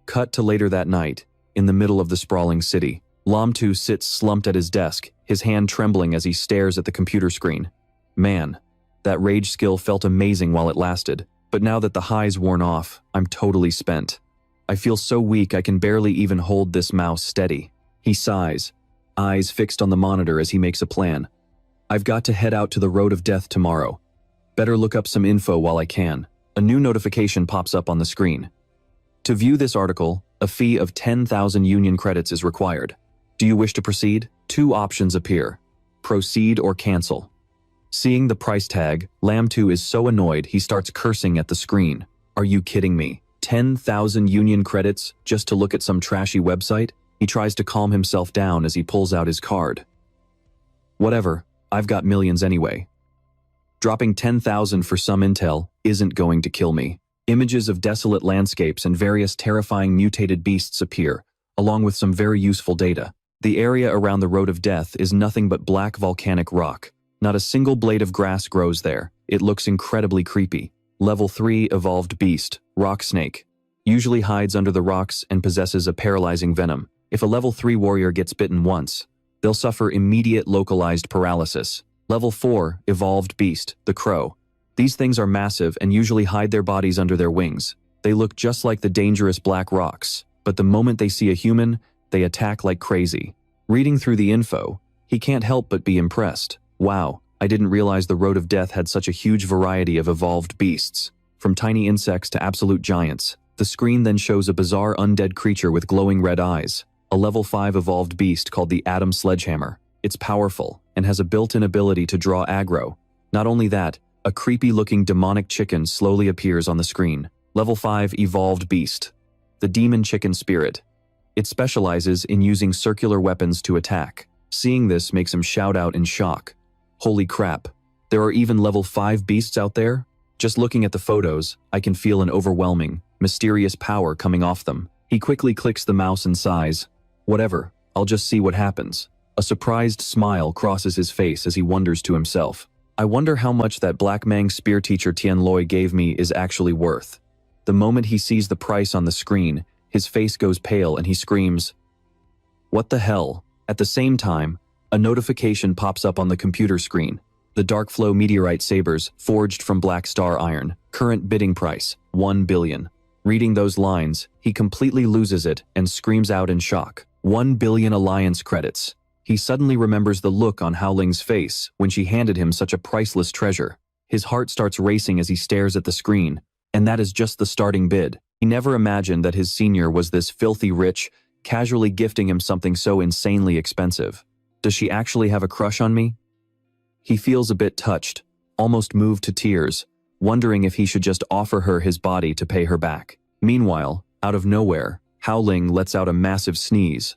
Cut to later that night, in the middle of the sprawling city. Lam Tu sits slumped at his desk, his hand trembling as he stares at the computer screen. Man, that rage skill felt amazing while it lasted, but now that the high's worn off, I'm totally spent. I feel so weak I can barely even hold this mouse steady. He sighs, eyes fixed on the monitor as he makes a plan. "I've got to head out to the road of death tomorrow. Better look up some info while I can." A new notification pops up on the screen. To view this article, a fee of 10,000 union credits is required. Do you wish to proceed? Two options appear: proceed or cancel. Seeing the price tag, Lam Tu is so annoyed he starts cursing at the screen. Are you kidding me? 10,000 union credits just to look at some trashy website? He tries to calm himself down as he pulls out his card. Whatever, I've got millions anyway. Dropping 10,000 for some intel isn't going to kill me. Images of desolate landscapes and various terrifying mutated beasts appear, along with some very useful data. The area around the Road of Death is nothing but black volcanic rock. Not a single blade of grass grows there. It looks incredibly creepy. Level 3 evolved beast, rock snake. Usually hides under the rocks and possesses a paralyzing venom. If a level 3 warrior gets bitten once, they'll suffer immediate localized paralysis. Level 4 evolved beast, the crow. These things are massive and usually hide their bodies under their wings. They look just like the dangerous black rocks, but the moment they see a human, they attack like crazy. Reading through the info, he can't help but be impressed. Wow, I didn't realize the Road of Death had such a huge variety of evolved beasts. From tiny insects to absolute giants. The screen then shows a bizarre undead creature with glowing red eyes. A level 5 evolved beast called the Atom Sledgehammer. It's powerful and has a built-in ability to draw aggro. Not only that, a creepy-looking demonic chicken slowly appears on the screen. Level 5 evolved beast. The Demon Chicken Spirit. It specializes in using circular weapons to attack. Seeing this makes him shout out in shock. Holy crap, there are even level 5 beasts out there? Just looking at the photos, I can feel an overwhelming, mysterious power coming off them. He quickly clicks the mouse and sighs. Whatever, I'll just see what happens. A surprised smile crosses his face as he wonders to himself. I wonder how much that Black Mang spear teacher Tian Loi gave me is actually worth. The moment he sees the price on the screen, his face goes pale and he screams, "What the hell?" At the same time, a notification pops up on the computer screen. The Dark Flow meteorite sabers, forged from black star iron. Current bidding price, 1 billion. Reading those lines, he completely loses it and screams out in shock. 1 billion alliance credits. He suddenly remembers the look on Howling's face when she handed him such a priceless treasure. His heart starts racing as he stares at the screen, and that is just the starting bid. He never imagined that his senior was this filthy rich, casually gifting him something so insanely expensive. Does she actually have a crush on me? He feels a bit touched, almost moved to tears, wondering if he should just offer her his body to pay her back. Meanwhile, out of nowhere, Howling lets out a massive sneeze.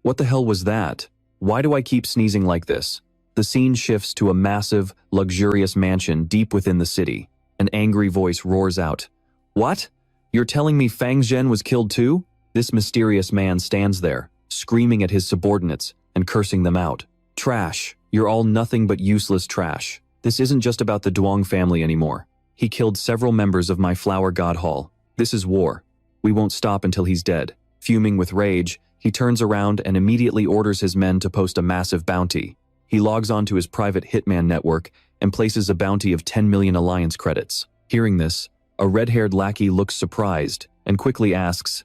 What the hell was that? Why do I keep sneezing like this? The scene shifts to a massive, luxurious mansion deep within the city. An angry voice roars out. What? You're telling me Fang Zhen was killed too? This mysterious man stands there, screaming at his subordinates and cursing them out. Trash. You're all nothing but useless trash. This isn't just about the Duong family anymore. He killed several members of my Flower God Hall. This is war. We won't stop until he's dead. Fuming with rage, he turns around and immediately orders his men to post a massive bounty. He logs onto his private hitman network and places a bounty of 10 million alliance credits. Hearing this, a red-haired lackey looks surprised and quickly asks,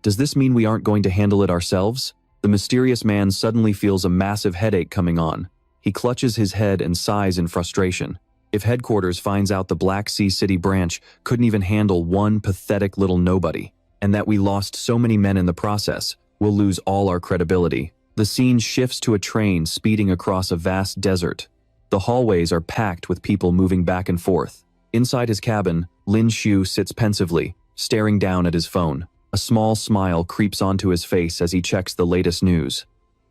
"Does this mean we aren't going to handle it ourselves?" The mysterious man suddenly feels a massive headache coming on. He clutches his head and sighs in frustration. If headquarters finds out the Black Sea City branch couldn't even handle one pathetic little nobody, and that we lost so many men in the process, we'll lose all our credibility. The scene shifts to a train speeding across a vast desert. The hallways are packed with people moving back and forth. Inside his cabin, Lin Shu sits pensively, staring down at his phone. A small smile creeps onto his face as he checks the latest news.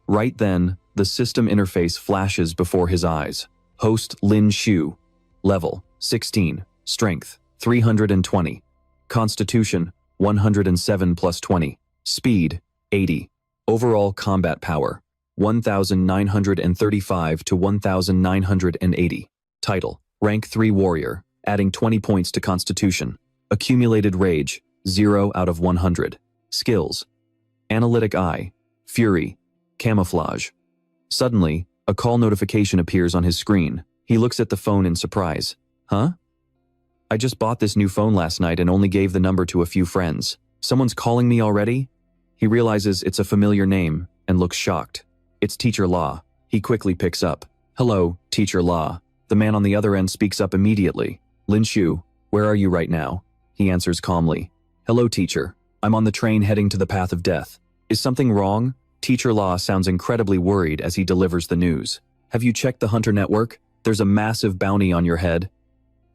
Right then, the system interface flashes before his eyes. Host Lin Shu. Level, 16. Strength, 320. Constitution, 107 plus 20. Speed, 80. Overall combat power, 1,935 to 1,980. Title, Rank 3 Warrior, adding 20 points to Constitution. Accumulated Rage, 0 out of 100. Skills, Analytic Eye, Fury, Camouflage. Suddenly, a call notification appears on his screen. He looks at the phone in surprise. Huh? I just bought this new phone last night and only gave the number to a few friends. Someone's calling me already? He realizes it's a familiar name and looks shocked. It's Teacher La. He quickly picks up. Hello, Teacher La. The man on the other end speaks up immediately. Lin Shu, where are you right now? He answers calmly. Hello, teacher. I'm on the train heading to the path of death. Is something wrong? Teacher La sounds incredibly worried as he delivers the news. Have you checked the Hunter network? There's a massive bounty on your head.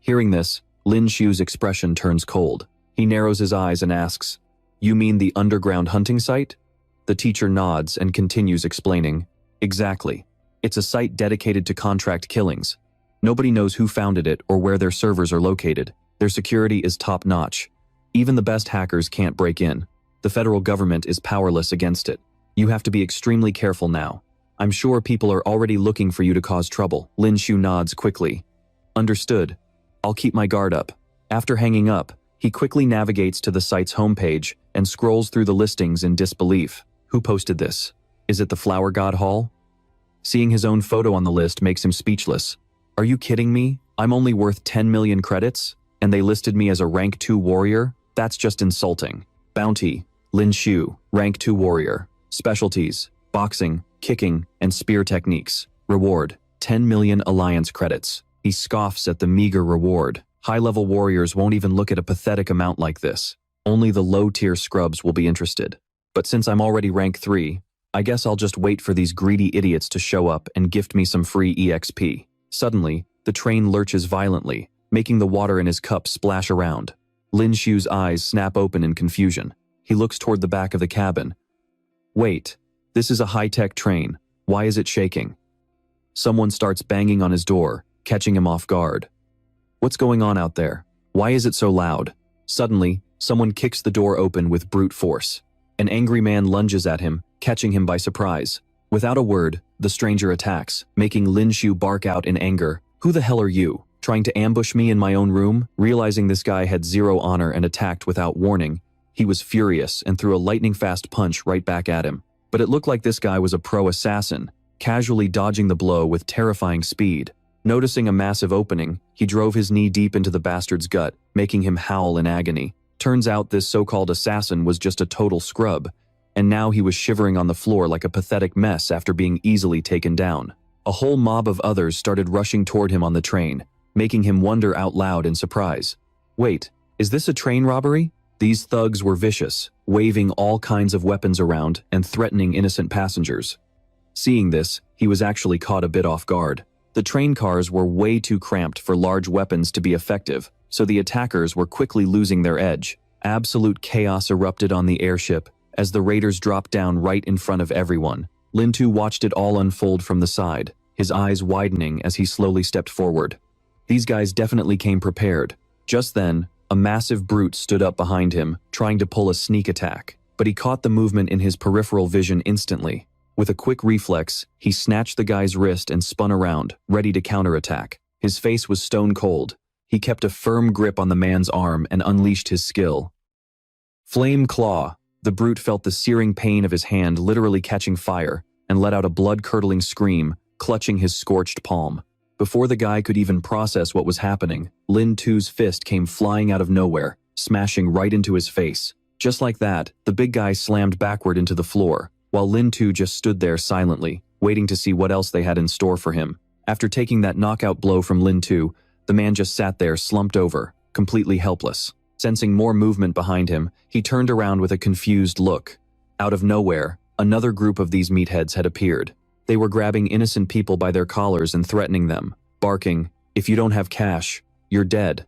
Hearing this, Lin Shu's expression turns cold. He narrows his eyes and asks, You mean the underground hunting site? The teacher nods and continues explaining. Exactly. It's a site dedicated to contract killings. Nobody knows who founded it or where their servers are located. Their security is top-notch. Even the best hackers can't break in. The federal government is powerless against it. You have to be extremely careful now. I'm sure people are already looking for you to cause trouble. Lin Shu nods quickly. Understood. I'll keep my guard up. After hanging up, he quickly navigates to the site's homepage and scrolls through the listings in disbelief. Who posted this? Is it the Flower God Hall? Seeing his own photo on the list makes him speechless. Are you kidding me? I'm only worth 10 million credits? And they listed me as a rank 2 warrior? That's just insulting. Bounty, Lin Shu, rank 2 warrior. Specialties, boxing, kicking, and spear techniques. Reward, 10 million alliance credits. He scoffs at the meager reward. High-level warriors won't even look at a pathetic amount like this. Only the low-tier scrubs will be interested. But since I'm already rank 3, I guess I'll just wait for these greedy idiots to show up and gift me some free EXP. Suddenly, the train lurches violently, making the water in his cup splash around. Lin Shu's eyes snap open in confusion. He looks toward the back of the cabin. Wait, this is a high-tech train. Why is it shaking? Someone starts banging on his door, catching him off guard. What's going on out there? Why is it so loud? Suddenly, someone kicks the door open with brute force. An angry man lunges at him, catching him by surprise. Without a word, the stranger attacks, making Lin Shu bark out in anger. Who the hell are you? Trying to ambush me in my own room? Realizing this guy had zero honor and attacked without warning, he was furious and threw a lightning-fast punch right back at him. But it looked like this guy was a pro assassin, casually dodging the blow with terrifying speed. Noticing a massive opening, he drove his knee deep into the bastard's gut, making him howl in agony. Turns out this so-called assassin was just a total scrub, and now he was shivering on the floor like a pathetic mess after being easily taken down. A whole mob of others started rushing toward him on the train, making him wonder out loud in surprise. Wait, is this a train robbery? These thugs were vicious, waving all kinds of weapons around and threatening innocent passengers. Seeing this, he was actually caught a bit off guard. The train cars were way too cramped for large weapons to be effective, so the attackers were quickly losing their edge. Absolute chaos erupted on the airship as the raiders dropped down right in front of everyone. Lin Tu watched it all unfold from the side, his eyes widening as he slowly stepped forward. These guys definitely came prepared. Just then, a massive brute stood up behind him, trying to pull a sneak attack, but he caught the movement in his peripheral vision instantly. With a quick reflex, he snatched the guy's wrist and spun around, ready to counterattack. His face was stone cold. He kept a firm grip on the man's arm and unleashed his skill. Flame Claw. The brute felt the searing pain of his hand literally catching fire and let out a blood-curdling scream, clutching his scorched palm. Before the guy could even process what was happening, Lin Tu's fist came flying out of nowhere, smashing right into his face. Just like that, the big guy slammed backward into the floor, while Lin Tu just stood there silently, waiting to see what else they had in store for him. After taking that knockout blow from Lin Tu, the man just sat there slumped over, completely helpless. Sensing more movement behind him, he turned around with a confused look. Out of nowhere, another group of these meatheads had appeared. They were grabbing innocent people by their collars and threatening them, barking, "If you don't have cash, you're dead."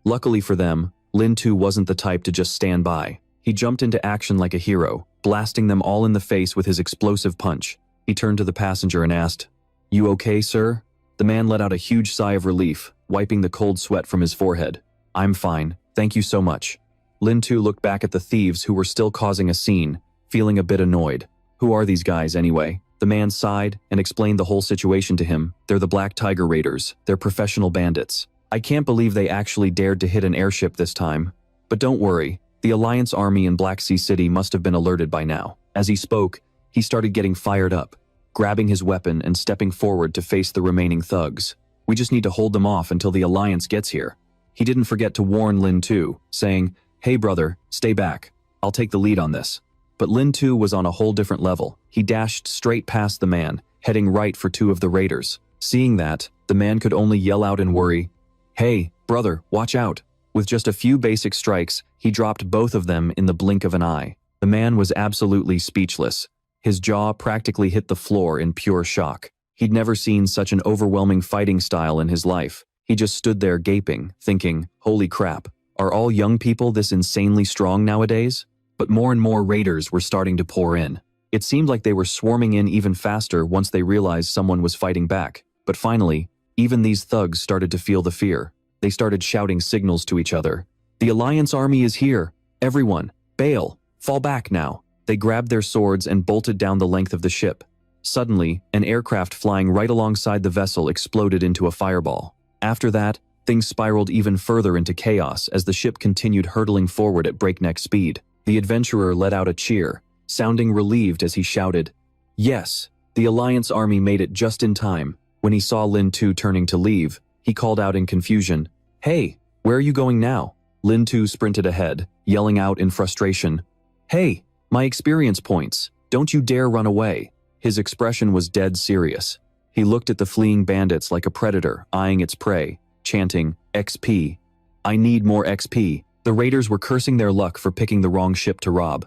Luckily for them, Lin Tu wasn't the type to just stand by. He jumped into action like a hero, blasting them all in the face with his explosive punch. He turned to the passenger and asked, "You okay, sir?" The man let out a huge sigh of relief, wiping the cold sweat from his forehead. "I'm fine, thank you so much." Lin Tu looked back at the thieves who were still causing a scene, feeling a bit annoyed. Who are these guys anyway? The man sighed and explained the whole situation to him. They're the Black Tiger Raiders. They're professional bandits. I can't believe they actually dared to hit an airship this time. But don't worry, the Alliance Army in Black Sea City must have been alerted by now. As he spoke, he started getting fired up, grabbing his weapon and stepping forward to face the remaining thugs. We just need to hold them off until the Alliance gets here. He didn't forget to warn Lin Tu, saying, "Hey brother, stay back. I'll take the lead on this." But Lin Tu was on a whole different level. He dashed straight past the man, heading right for two of the raiders. Seeing that, the man could only yell out in worry, "Hey, brother, watch out." With just a few basic strikes, he dropped both of them in the blink of an eye. The man was absolutely speechless. His jaw practically hit the floor in pure shock. He'd never seen such an overwhelming fighting style in his life. He just stood there gaping, thinking, holy crap, are all young people this insanely strong nowadays? But more and more raiders were starting to pour in. It seemed like they were swarming in even faster once they realized someone was fighting back. But finally, even these thugs started to feel the fear. They started shouting signals to each other. "The Alliance Army is here! Everyone, bail! Fall back now!" They grabbed their swords and bolted down the length of the ship. Suddenly, an aircraft flying right alongside the vessel exploded into a fireball. After that, things spiraled even further into chaos as the ship continued hurtling forward at breakneck speed. The adventurer let out a cheer, sounding relieved as he shouted, "Yes, the Alliance Army made it just in time." When he saw Lin Tu turning to leave, he called out in confusion, "Hey, where are you going now?" Lin Tu sprinted ahead, yelling out in frustration, "Hey, my experience points, don't you dare run away." His expression was dead serious. He looked at the fleeing bandits like a predator, eyeing its prey, chanting, XP. I need more XP. The raiders were cursing their luck for picking the wrong ship to rob.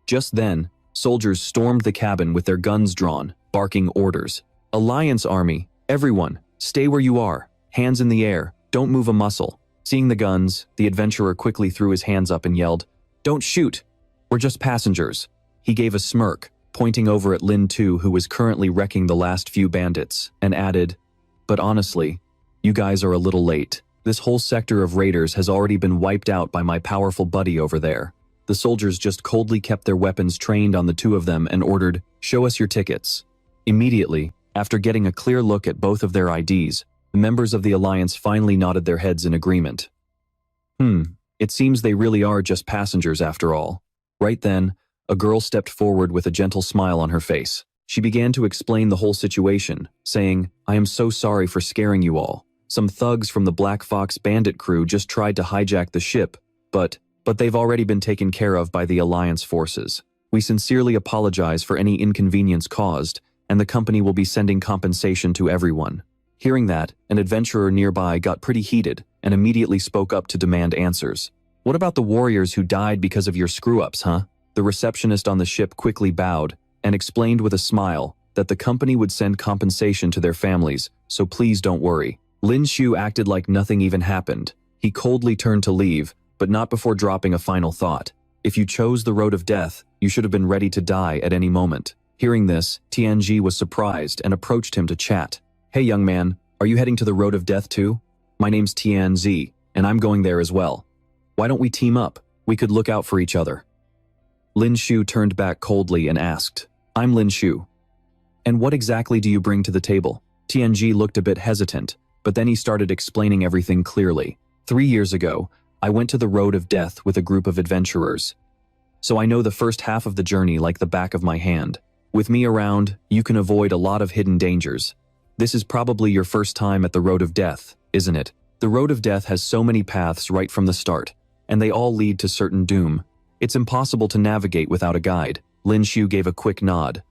Just then, soldiers stormed the cabin with their guns drawn, barking orders. Alliance army, everyone, stay where you are, hands in the air, don't move a muscle. Seeing the guns, the adventurer quickly threw his hands up and yelled, Don't shoot! We're just passengers. He gave a smirk, pointing over at Lin Tu, who was currently wrecking the last few bandits, and added, But honestly, you guys are a little late. This whole sector of raiders has already been wiped out by my powerful buddy over there. The soldiers just coldly kept their weapons trained on the two of them and ordered, Show us your tickets. Immediately, after getting a clear look at both of their IDs, the members of the Alliance finally nodded their heads in agreement. It seems they really are just passengers after all. Right then, a girl stepped forward with a gentle smile on her face. She began to explain the whole situation, saying, I am so sorry for scaring you all. Some thugs from the Black Fox bandit crew just tried to hijack the ship, but they've already been taken care of by the Alliance forces. We sincerely apologize for any inconvenience caused, and the company will be sending compensation to everyone. Hearing that, an adventurer nearby got pretty heated and immediately spoke up to demand answers. What about the warriors who died because of your screw-ups, huh? The receptionist on the ship quickly bowed and explained with a smile that the company would send compensation to their families, so please don't worry. Lin Shu acted like nothing even happened. He coldly turned to leave, but not before dropping a final thought. If you chose the road of death, you should have been ready to die at any moment. Hearing this, Tianji was surprised and approached him to chat. Hey young man, are you heading to the road of death too? My name's Tianzi, and I'm going there as well. Why don't we team up? We could look out for each other. Lin Shu turned back coldly and asked, I'm Lin Shu. And what exactly do you bring to the table? Tianji looked a bit hesitant, but then he started explaining everything clearly. 3 years ago, I went to the road of death with a group of adventurers. So I know the first half of the journey like the back of my hand. With me around, you can avoid a lot of hidden dangers. This is probably your first time at the road of death, isn't it? The road of death has so many paths right from the start, and they all lead to certain doom. It's impossible to navigate without a guide. Lin Shu gave a quick nod.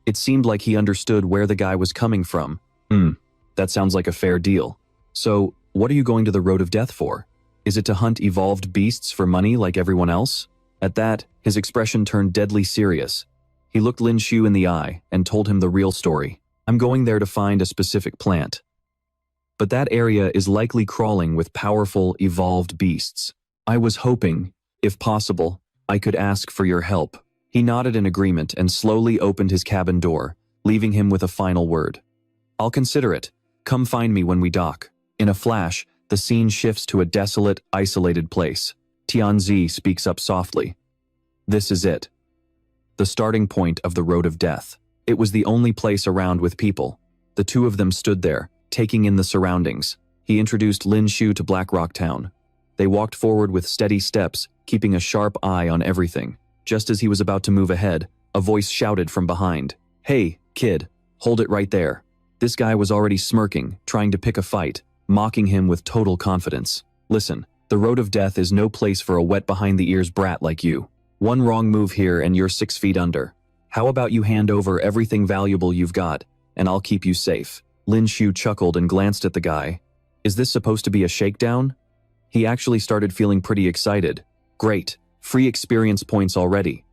It seemed like he understood where the guy was coming from. That sounds like a fair deal. So, what are you going to the road of death for? Is it to hunt evolved beasts for money like everyone else? At that, his expression turned deadly serious. He looked Lin Shu in the eye and told him the real story. I'm going there to find a specific plant. But that area is likely crawling with powerful, evolved beasts. I was hoping, if possible, I could ask for your help. He nodded in agreement and slowly opened his cabin door, leaving him with a final word. I'll consider it. Come find me when we dock. In a flash, the scene shifts to a desolate, isolated place. Tianzi speaks up softly. This is it. The starting point of the road of death. It was the only place around with people. The two of them stood there, taking in the surroundings. He introduced Lin Shu to Black Rock Town. They walked forward with steady steps, keeping a sharp eye on everything. Just as he was about to move ahead, a voice shouted from behind. Hey, kid, hold it right there. This guy was already smirking, trying to pick a fight, mocking him with total confidence. Listen, the road of death is no place for a wet-behind-the-ears brat like you. One wrong move here and you're 6 feet under. How about you hand over everything valuable you've got, and I'll keep you safe. Lin Shu chuckled and glanced at the guy. Is this supposed to be a shakedown? He actually started feeling pretty excited. Great, free experience points already.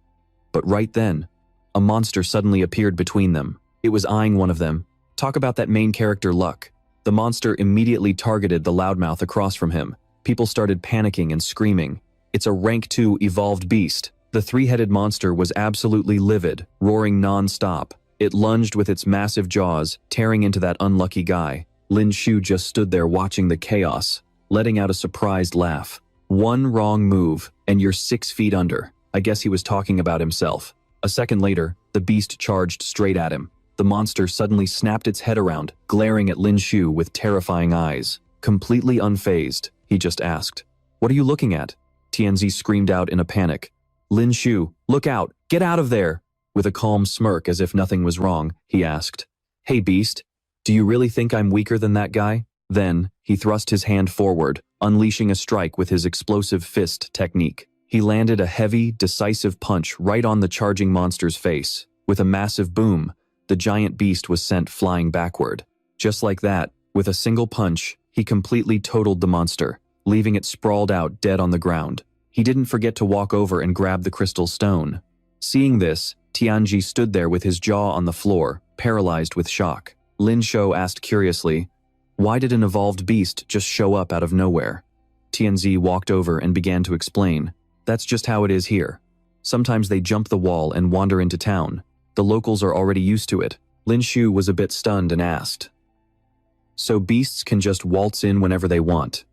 But right then, a monster suddenly appeared between them. It was eyeing one of them. Talk about that main character luck. The monster immediately targeted the loudmouth across from him. People started panicking and screaming. It's a rank 2 evolved beast. The 3-headed monster was absolutely livid, roaring non-stop. It lunged with its massive jaws, tearing into that unlucky guy. Lin Shu just stood there watching the chaos, letting out a surprised laugh. One wrong move, and you're 6 feet under. I guess he was talking about himself. A second later, the beast charged straight at him. The monster suddenly snapped its head around, glaring at Lin Shu with terrifying eyes. Completely unfazed, he just asked, What are you looking at? Tianzi screamed out in a panic. Lin Shu, look out! Get out of there! With a calm smirk as if nothing was wrong, he asked, Hey beast, do you really think I'm weaker than that guy? Then, he thrust his hand forward, unleashing a strike with his explosive fist technique. He landed a heavy, decisive punch right on the charging monster's face. With a massive boom, the giant beast was sent flying backward. Just like that, with a single punch, he completely totaled the monster, leaving it sprawled out dead on the ground. He didn't forget to walk over and grab the crystal stone. Seeing this, Tianji stood there with his jaw on the floor, paralyzed with shock. Lin Shou asked curiously, "Why did an evolved beast just show up out of nowhere?" Tianzi walked over and began to explain, "That's just how it is here. Sometimes they jump the wall and wander into town. The locals are already used to it." Lin Shu was a bit stunned and asked, "So beasts can just waltz in whenever they want?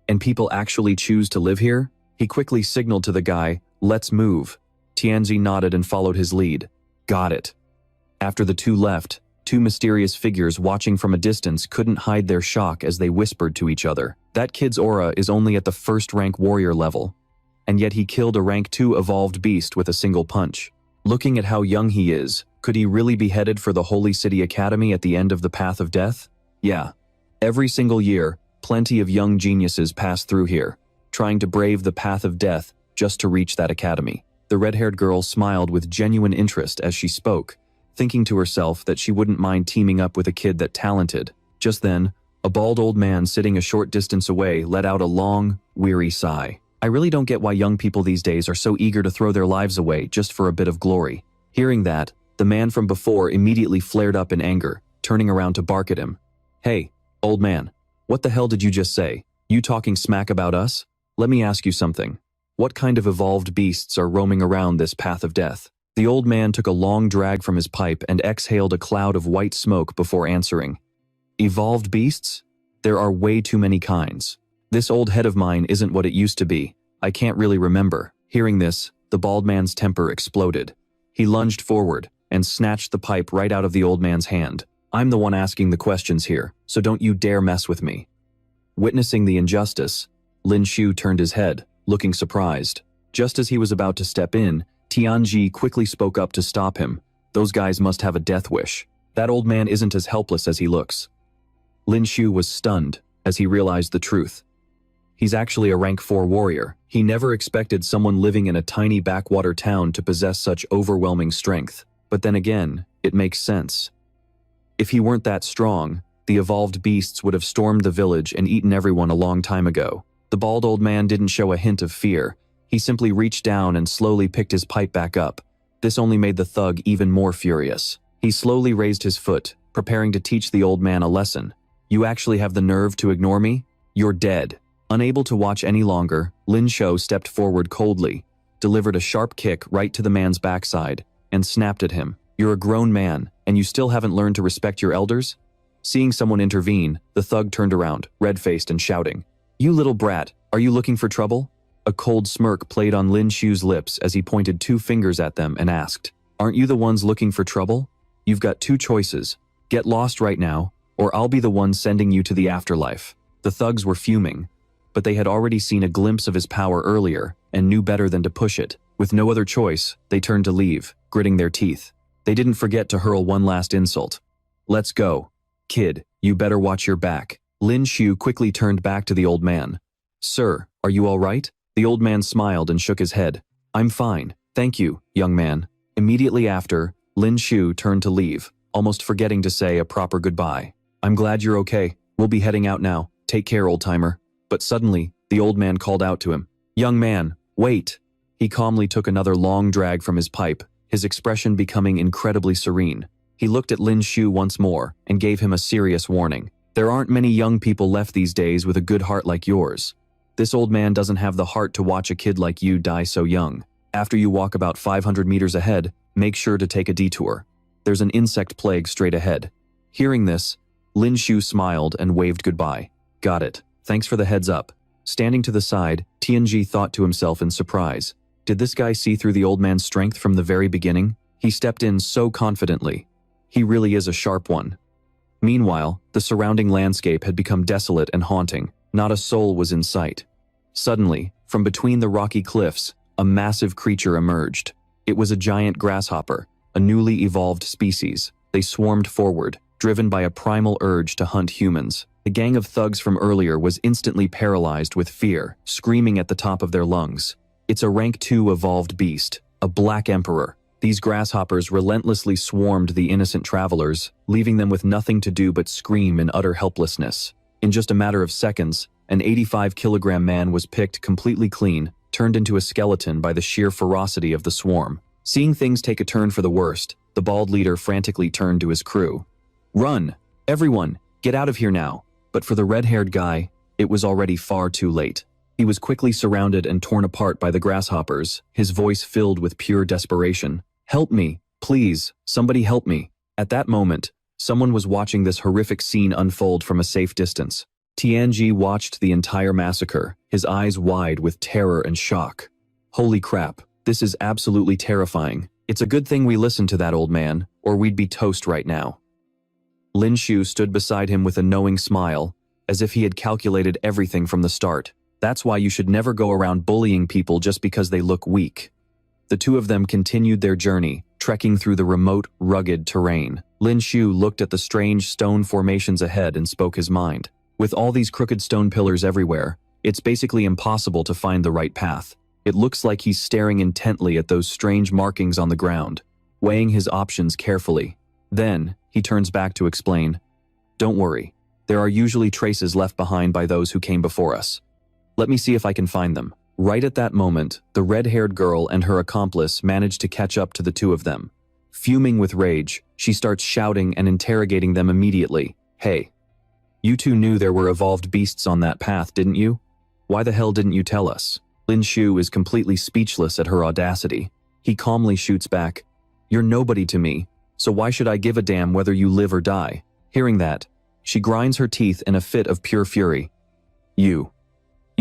And people actually choose to live here?" He quickly signaled to the guy, "Let's move." Tianzi nodded and followed his lead. "Got it." After the two left, two mysterious figures watching from a distance couldn't hide their shock as they whispered to each other. "That kid's aura is only at the first rank warrior level, and yet he killed a rank 2 evolved beast with a single punch. Looking at how young he is, could he really be headed for the Holy City Academy at the end of the path of death? Yeah. Every single year, plenty of young geniuses pass through here, trying to brave the path of death just to reach that academy." The red-haired girl smiled with genuine interest as she spoke, thinking to herself that she wouldn't mind teaming up with a kid that talented. Just then, a bald old man sitting a short distance away let out a long, weary sigh. "I really don't get why young people these days are so eager to throw their lives away just for a bit of glory." Hearing that, the man from before immediately flared up in anger, turning around to bark at him. "Hey, old man, what the hell did you just say? You talking smack about us? Let me ask you something. What kind of evolved beasts are roaming around this path of death?" The old man took a long drag from his pipe and exhaled a cloud of white smoke before answering. "Evolved beasts? There are way too many kinds. This old head of mine isn't what it used to be. I can't really remember." Hearing this, the bald man's temper exploded. He lunged forward and snatched the pipe right out of the old man's hand. "I'm the one asking the questions here, so don't you dare mess with me." Witnessing the injustice, Lin Shu turned his head, looking surprised. Just as he was about to step in, Tianji quickly spoke up to stop him. "Those guys must have a death wish. That old man isn't as helpless as he looks." Lin Shu was stunned as he realized the truth. He's actually a rank 4 warrior. He never expected someone living in a tiny backwater town to possess such overwhelming strength. But then again, it makes sense. If he weren't that strong, the evolved beasts would have stormed the village and eaten everyone a long time ago. The bald old man didn't show a hint of fear. He simply reached down and slowly picked his pipe back up. This only made the thug even more furious. He slowly raised his foot, preparing to teach the old man a lesson. "You actually have the nerve to ignore me? You're dead." Unable to watch any longer, Lin Shou stepped forward coldly, delivered a sharp kick right to the man's backside, and snapped at him. "You're a grown man, and you still haven't learned to respect your elders?" Seeing someone intervene, the thug turned around, red-faced and shouting, "You little brat, are you looking for trouble?" A cold smirk played on Lin Shu's lips as he pointed 2 fingers at them and asked, "Aren't you the ones looking for trouble? You've got 2 choices. Get lost right now, or I'll be the one sending you to the afterlife." The thugs were fuming, but they had already seen a glimpse of his power earlier and knew better than to push it. With no other choice, they turned to leave, gritting their teeth. They didn't forget to hurl one last insult. "Let's go. Kid, you better watch your back." Lin Shu quickly turned back to the old man. "Sir, are you all right?" The old man smiled and shook his head. "I'm fine, thank you, young man." Immediately after, Lin Shu turned to leave, almost forgetting to say a proper goodbye. "I'm glad you're okay. We'll be heading out now. Take care, old-timer." But suddenly, the old man called out to him. "Young man, wait." He calmly took another long drag from his pipe, his expression becoming incredibly serene. He looked at Lin Shu once more and gave him a serious warning. "There aren't many young people left these days with a good heart like yours. This old man doesn't have the heart to watch a kid like you die so young. After you walk about 500 meters ahead, make sure to take a detour. There's an insect plague straight ahead." Hearing this, Lin Shu smiled and waved goodbye. "Got it. Thanks for the heads up." Standing to the side, Tianji thought to himself in surprise. Did this guy see through the old man's strength from the very beginning? He stepped in so confidently. He really is a sharp one. Meanwhile, the surrounding landscape had become desolate and haunting. Not a soul was in sight. Suddenly, from between the rocky cliffs, a massive creature emerged. It was a giant grasshopper, a newly evolved species. They swarmed forward, driven by a primal urge to hunt humans. The gang of thugs from earlier was instantly paralyzed with fear, screaming at the top of their lungs. "It's a rank 2 evolved beast, a black emperor. These grasshoppers relentlessly swarmed the innocent travelers, leaving them with nothing to do but scream in utter helplessness. In just a matter of seconds, an 85-kilogram man was picked completely clean, turned into a skeleton by the sheer ferocity of the swarm. Seeing things take a turn for the worst, the bald leader frantically turned to his crew. "Run! Everyone, get out of here now!" But for the red-haired guy, it was already far too late. He was quickly surrounded and torn apart by the grasshoppers, his voice filled with pure desperation. "Help me! Please, somebody help me!" At that moment, someone was watching this horrific scene unfold from a safe distance. Tianji watched the entire massacre, his eyes wide with terror and shock. "Holy crap, this is absolutely terrifying. It's a good thing we listened to that old man, or we'd be toast right now." Lin Shu stood beside him with a knowing smile, as if he had calculated everything from the start. That's why you should never go around bullying people just because they look weak. The two of them continued their journey, trekking through the remote, rugged terrain. Lin Shu looked at the strange stone formations ahead and spoke his mind. With all these crooked stone pillars everywhere, it's basically impossible to find the right path. It looks like he's staring intently at those strange markings on the ground, weighing his options carefully. Then, he turns back to explain, "Don't worry, there are usually traces left behind by those who came before us. Let me see if I can find them." Right at that moment, the red-haired girl and her accomplice managed to catch up to the two of them. Fuming with rage, she starts shouting and interrogating them immediately. "Hey, you two knew there were evolved beasts on that path, didn't you? Why the hell didn't you tell us?" Lin Shu is completely speechless at her audacity. He calmly shoots back, "You're nobody to me, so why should I give a damn whether you live or die?" Hearing that, she grinds her teeth in a fit of pure fury. You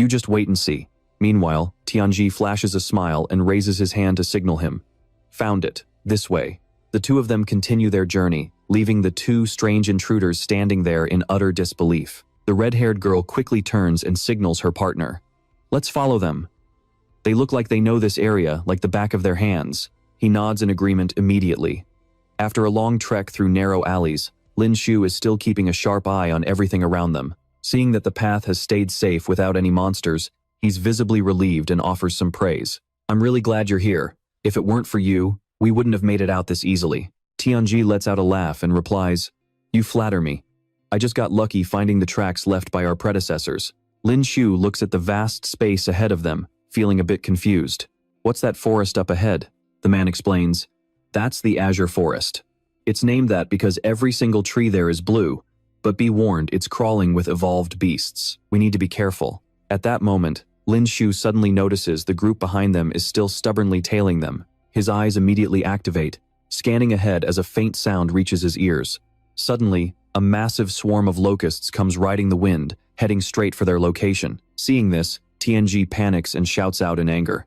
just wait and see." Meanwhile, Tianji flashes a smile and raises his hand to signal him. "Found it. This way." The two of them continue their journey, leaving the two strange intruders standing there in utter disbelief. The red-haired girl quickly turns and signals her partner. "Let's follow them. They look like they know this area like the back of their hands." He nods in agreement immediately. After a long trek through narrow alleys, Lin Shu is still keeping a sharp eye on everything around them. Seeing that the path has stayed safe without any monsters, he's visibly relieved and offers some praise. "I'm really glad you're here. If it weren't for you, we wouldn't have made it out this easily." Tianji lets out a laugh and replies, "You flatter me. I just got lucky finding the tracks left by our predecessors." Lin Shu looks at the vast space ahead of them, feeling a bit confused. "What's that forest up ahead?" The man explains, "That's the Azure Forest. It's named that because every single tree there is blue, but be warned, it's crawling with evolved beasts. We need to be careful." At that moment, Lin Shu suddenly notices the group behind them is still stubbornly tailing them. His eyes immediately activate, scanning ahead as a faint sound reaches his ears. Suddenly, a massive swarm of locusts comes riding the wind, heading straight for their location. Seeing this, Tianji panics and shouts out in anger.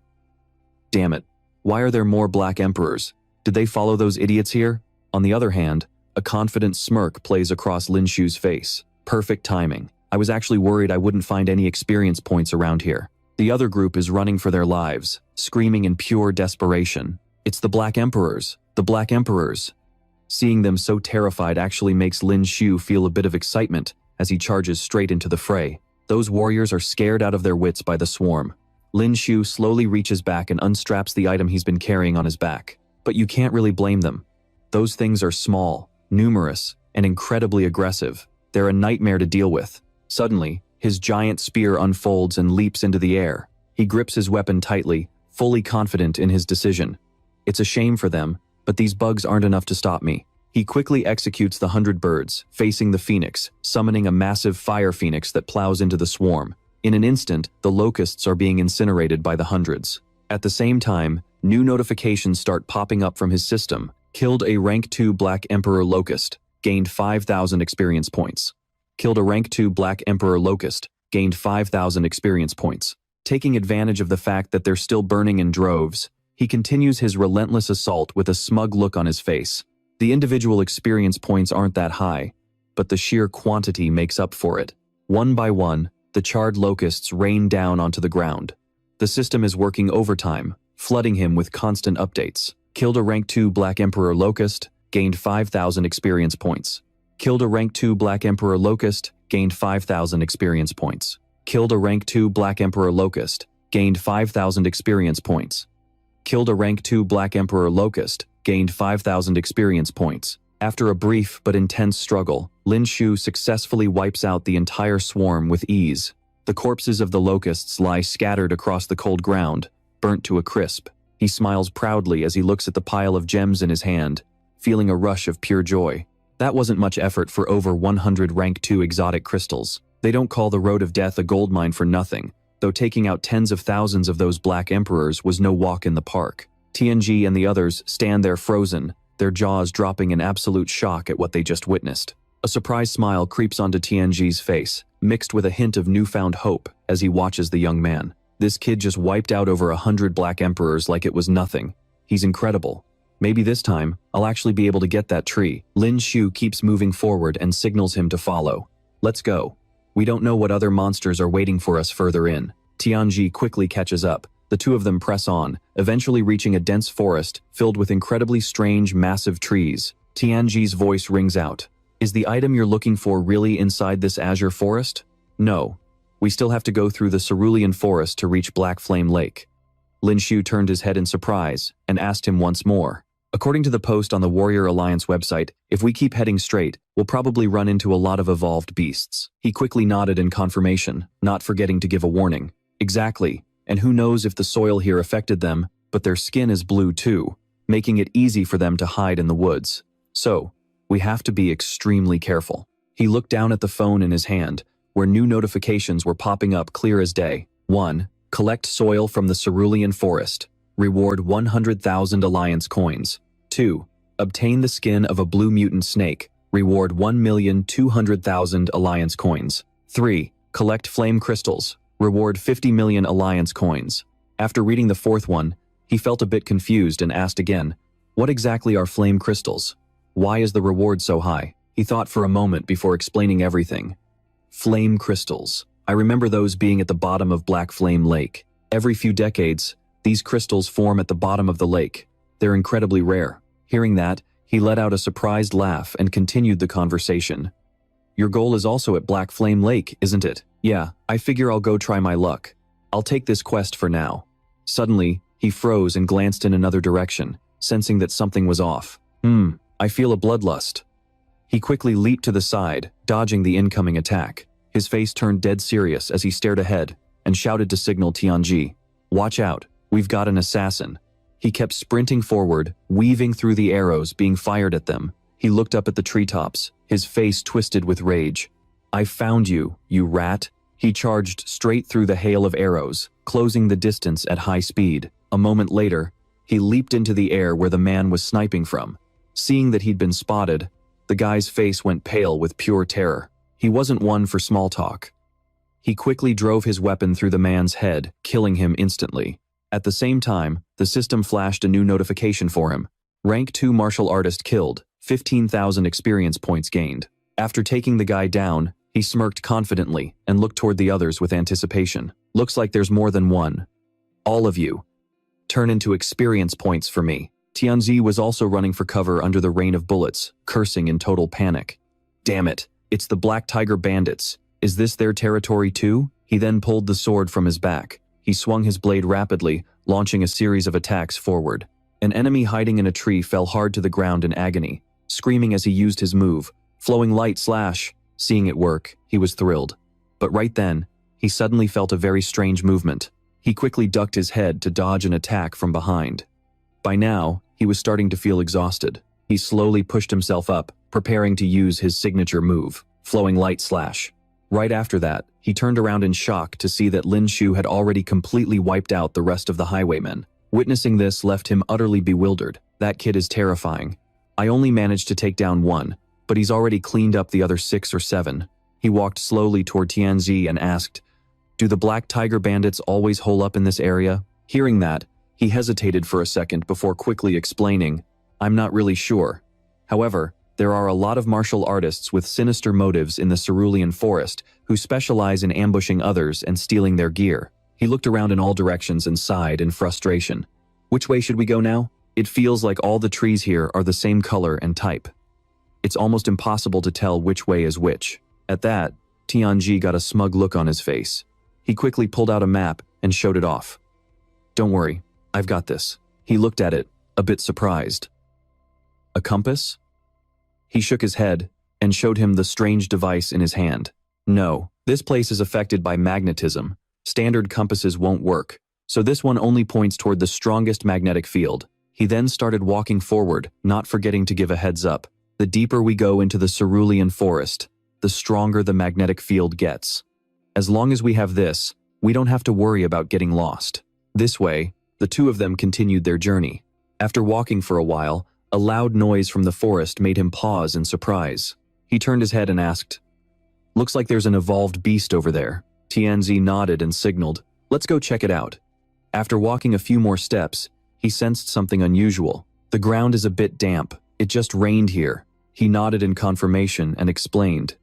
"Damn it, why are there more Black Emperors? Did they follow those idiots here?" On the other hand, a confident smirk plays across Lin Shu's face. Perfect timing. I was actually worried I wouldn't find any experience points around here. The other group is running for their lives, screaming in pure desperation. "It's the Black Emperors! The Black Emperors!" Seeing them so terrified actually makes Lin Shu feel a bit of excitement as he charges straight into the fray. Those warriors are scared out of their wits by the swarm. Lin Shu slowly reaches back and unstraps the item he's been carrying on his back. But you can't really blame them. Those things are small, numerous, and incredibly aggressive. They're a nightmare to deal with. Suddenly, his giant spear unfolds and leaps into the air. He grips his weapon tightly, fully confident in his decision. "It's a shame for them, but these bugs aren't enough to stop me." He quickly executes the 100 birds, facing the phoenix, summoning a massive fire phoenix that plows into the swarm. In an instant, the locusts are being incinerated by the hundreds. At the same time, new notifications start popping up from his system. Killed a rank 2 Black Emperor Locust, gained 5,000 experience points. Killed a rank 2 Black Emperor Locust, gained 5,000 experience points. Taking advantage of the fact that they're still burning in droves, he continues his relentless assault with a smug look on his face. The individual experience points aren't that high, but the sheer quantity makes up for it. One by one, the charred locusts rain down onto the ground. The system is working overtime, flooding him with constant updates. Killed a rank 2 Black Emperor Locust, gained 5,000 experience points. Killed a rank 2 Black Emperor Locust, gained 5,000 experience points. Killed a rank 2 Black Emperor Locust, gained 5,000 experience points. killed a rank 2 Black Emperor Locust, gained 5,000 experience points. After a brief but intense struggle, Lin Shu successfully wipes out the entire swarm with ease. The corpses of the locusts lie scattered across the cold ground, burnt to a crisp. He smiles proudly as he looks at the pile of gems in his hand, feeling a rush of pure joy. That wasn't much effort for over 100 rank 2 exotic crystals. They don't call the Road of Death a goldmine for nothing, though taking out tens of thousands of those Black Emperors was no walk in the park. TNG and the others stand there frozen, their jaws dropping in absolute shock at what they just witnessed. A surprised smile creeps onto TNG's face, mixed with a hint of newfound hope as he watches the young man. This kid just wiped out over 100 Black Emperors like it was nothing. He's incredible. Maybe this time, I'll actually be able to get that tree. Lin Shu keeps moving forward and signals him to follow. Let's go. We don't know what other monsters are waiting for us further in. Tianji quickly catches up. The two of them press on, eventually reaching a dense forest filled with incredibly strange, massive trees. Tianji's voice rings out. Is the item you're looking for really inside this azure forest? No. We still have to go through the cerulean forest to reach Black Flame Lake. Lin Shu turned his head in surprise and asked him once more. According to the post on the Warrior Alliance website, if we keep heading straight, we'll probably run into a lot of evolved beasts. He quickly nodded in confirmation, not forgetting to give a warning. Exactly, and who knows if the soil here affected them, but their skin is blue too, making it easy for them to hide in the woods. So, we have to be extremely careful. He looked down at the phone in his hand, where new notifications were popping up clear as day. 1. Collect soil from the cerulean forest. Reward 100,000 Alliance coins. 2. Obtain the skin of a blue mutant snake. Reward 1,200,000 Alliance coins. 3. Collect flame crystals. Reward 50 million Alliance coins. After reading the fourth one, he felt a bit confused and asked again, what exactly are flame crystals? Why is the reward so high? He thought for a moment before explaining everything. Flame crystals. I remember those being at the bottom of Black Flame Lake. Every few decades, these crystals form at the bottom of the lake. They're incredibly rare. Hearing that, he let out a surprised laugh and continued the conversation. Your goal is also at Black Flame Lake, isn't it? Yeah, I figure I'll go try my luck. I'll take this quest for now. Suddenly, he froze and glanced in another direction, sensing that something was off. I feel a bloodlust. He quickly leaped to the side, dodging the incoming attack. His face turned dead serious as he stared ahead and shouted to signal Tianji. Watch out, we've got an assassin. He kept sprinting forward, weaving through the arrows being fired at them. He looked up at the treetops, his face twisted with rage. I found you, you rat. He charged straight through the hail of arrows, closing the distance at high speed. A moment later, he leaped into the air where the man was sniping from. Seeing that he'd been spotted, the guy's face went pale with pure terror. He wasn't one for small talk. He quickly drove his weapon through the man's head, killing him instantly. At the same time, the system flashed a new notification for him. Rank 2 martial artist killed, 15,000 experience points gained. After taking the guy down, he smirked confidently and looked toward the others with anticipation. Looks like there's more than one. All of you. Turn into experience points for me. Tianzi was also running for cover under the rain of bullets, cursing in total panic. Damn it, it's the Black Tiger Bandits. Is this their territory too? He then pulled the sword from his back. He swung his blade rapidly, launching a series of attacks forward. An enemy hiding in a tree fell hard to the ground in agony, screaming as he used his move, flowing light slash. Seeing it work, he was thrilled. But right then, he suddenly felt a very strange movement. He quickly ducked his head to dodge an attack from behind. By now, he was starting to feel exhausted. He slowly pushed himself up, preparing to use his signature move, flowing light slash. Right after that, he turned around in shock to see that Lin Shu had already completely wiped out the rest of the highwaymen. Witnessing this left him utterly bewildered. That kid is terrifying. I only managed to take down one, but he's already cleaned up the other 6 or 7. He walked slowly toward Tianzi and asked, do the Black Tiger Bandits always hole up in this area? Hearing that, he hesitated for a second before quickly explaining, I'm not really sure. However, there are a lot of martial artists with sinister motives in the cerulean forest who specialize in ambushing others and stealing their gear. He looked around in all directions and sighed in frustration. Which way should we go now? It feels like all the trees here are the same color and type. It's almost impossible to tell which way is which. At that, Tianji got a smug look on his face. He quickly pulled out a map and showed it off. Don't worry, I've got this. He looked at it, a bit surprised. A compass? He shook his head and showed him the strange device in his hand. No, this place is affected by magnetism. Standard compasses won't work, so this one only points toward the strongest magnetic field. He then started walking forward, not forgetting to give a heads up. The deeper we go into the cerulean forest, the stronger the magnetic field gets. As long as we have this, we don't have to worry about getting lost. This way, the two of them continued their journey. After walking for a while, a loud noise from the forest made him pause in surprise. He turned his head and asked, "Looks like there's an evolved beast over there." Tianzi nodded and signaled, "Let's go check it out." After walking a few more steps, he sensed something unusual. The ground is a bit damp. It just rained here. He nodded in confirmation and explained,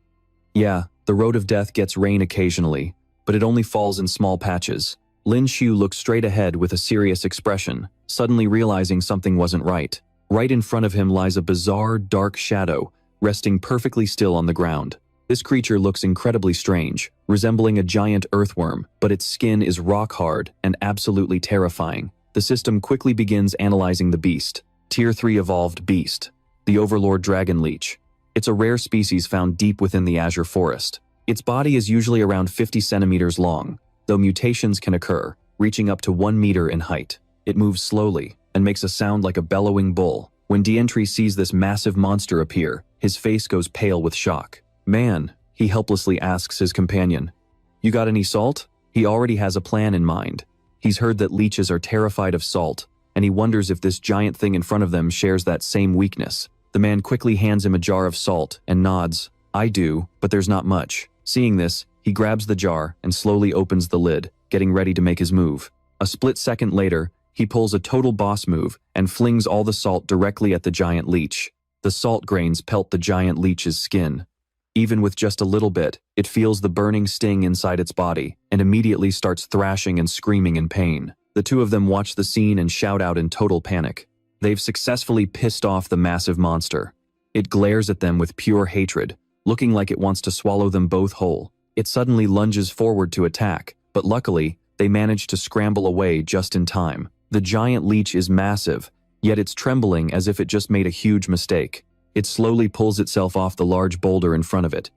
"Yeah, the road of death gets rain occasionally, but it only falls in small patches." Lin Shu looked straight ahead with a serious expression, suddenly realizing something wasn't right. Right in front of him lies a bizarre, dark shadow, resting perfectly still on the ground. This creature looks incredibly strange, resembling a giant earthworm, but its skin is rock-hard and absolutely terrifying. The system quickly begins analyzing the beast. Tier 3 evolved beast, the Overlord Dragon Leech. It's a rare species found deep within the Azure Forest. Its body is usually around 50 centimeters long, though mutations can occur, reaching up to 1 meter in height. It moves slowly and makes a sound like a bellowing bull. When Dientry sees this massive monster appear, his face goes pale with shock. "Man," he helplessly asks his companion, "you got any salt?" He already has a plan in mind. He's heard that leeches are terrified of salt, and he wonders if this giant thing in front of them shares that same weakness. The man quickly hands him a jar of salt and nods. "I do, but there's not much." Seeing this, he grabs the jar and slowly opens the lid, getting ready to make his move. A split second later, he pulls a total boss move and flings all the salt directly at the giant leech. The salt grains pelt the giant leech's skin. Even with just a little bit, it feels the burning sting inside its body and immediately starts thrashing and screaming in pain. The two of them watch the scene and shout out in total panic. They've successfully pissed off the massive monster. It glares at them with pure hatred, looking like it wants to swallow them both whole. It suddenly lunges forward to attack, but luckily, they manage to scramble away just in time. The giant leech is massive, yet it's trembling as if it just made a huge mistake. It slowly pulls itself off the large boulder in front of it.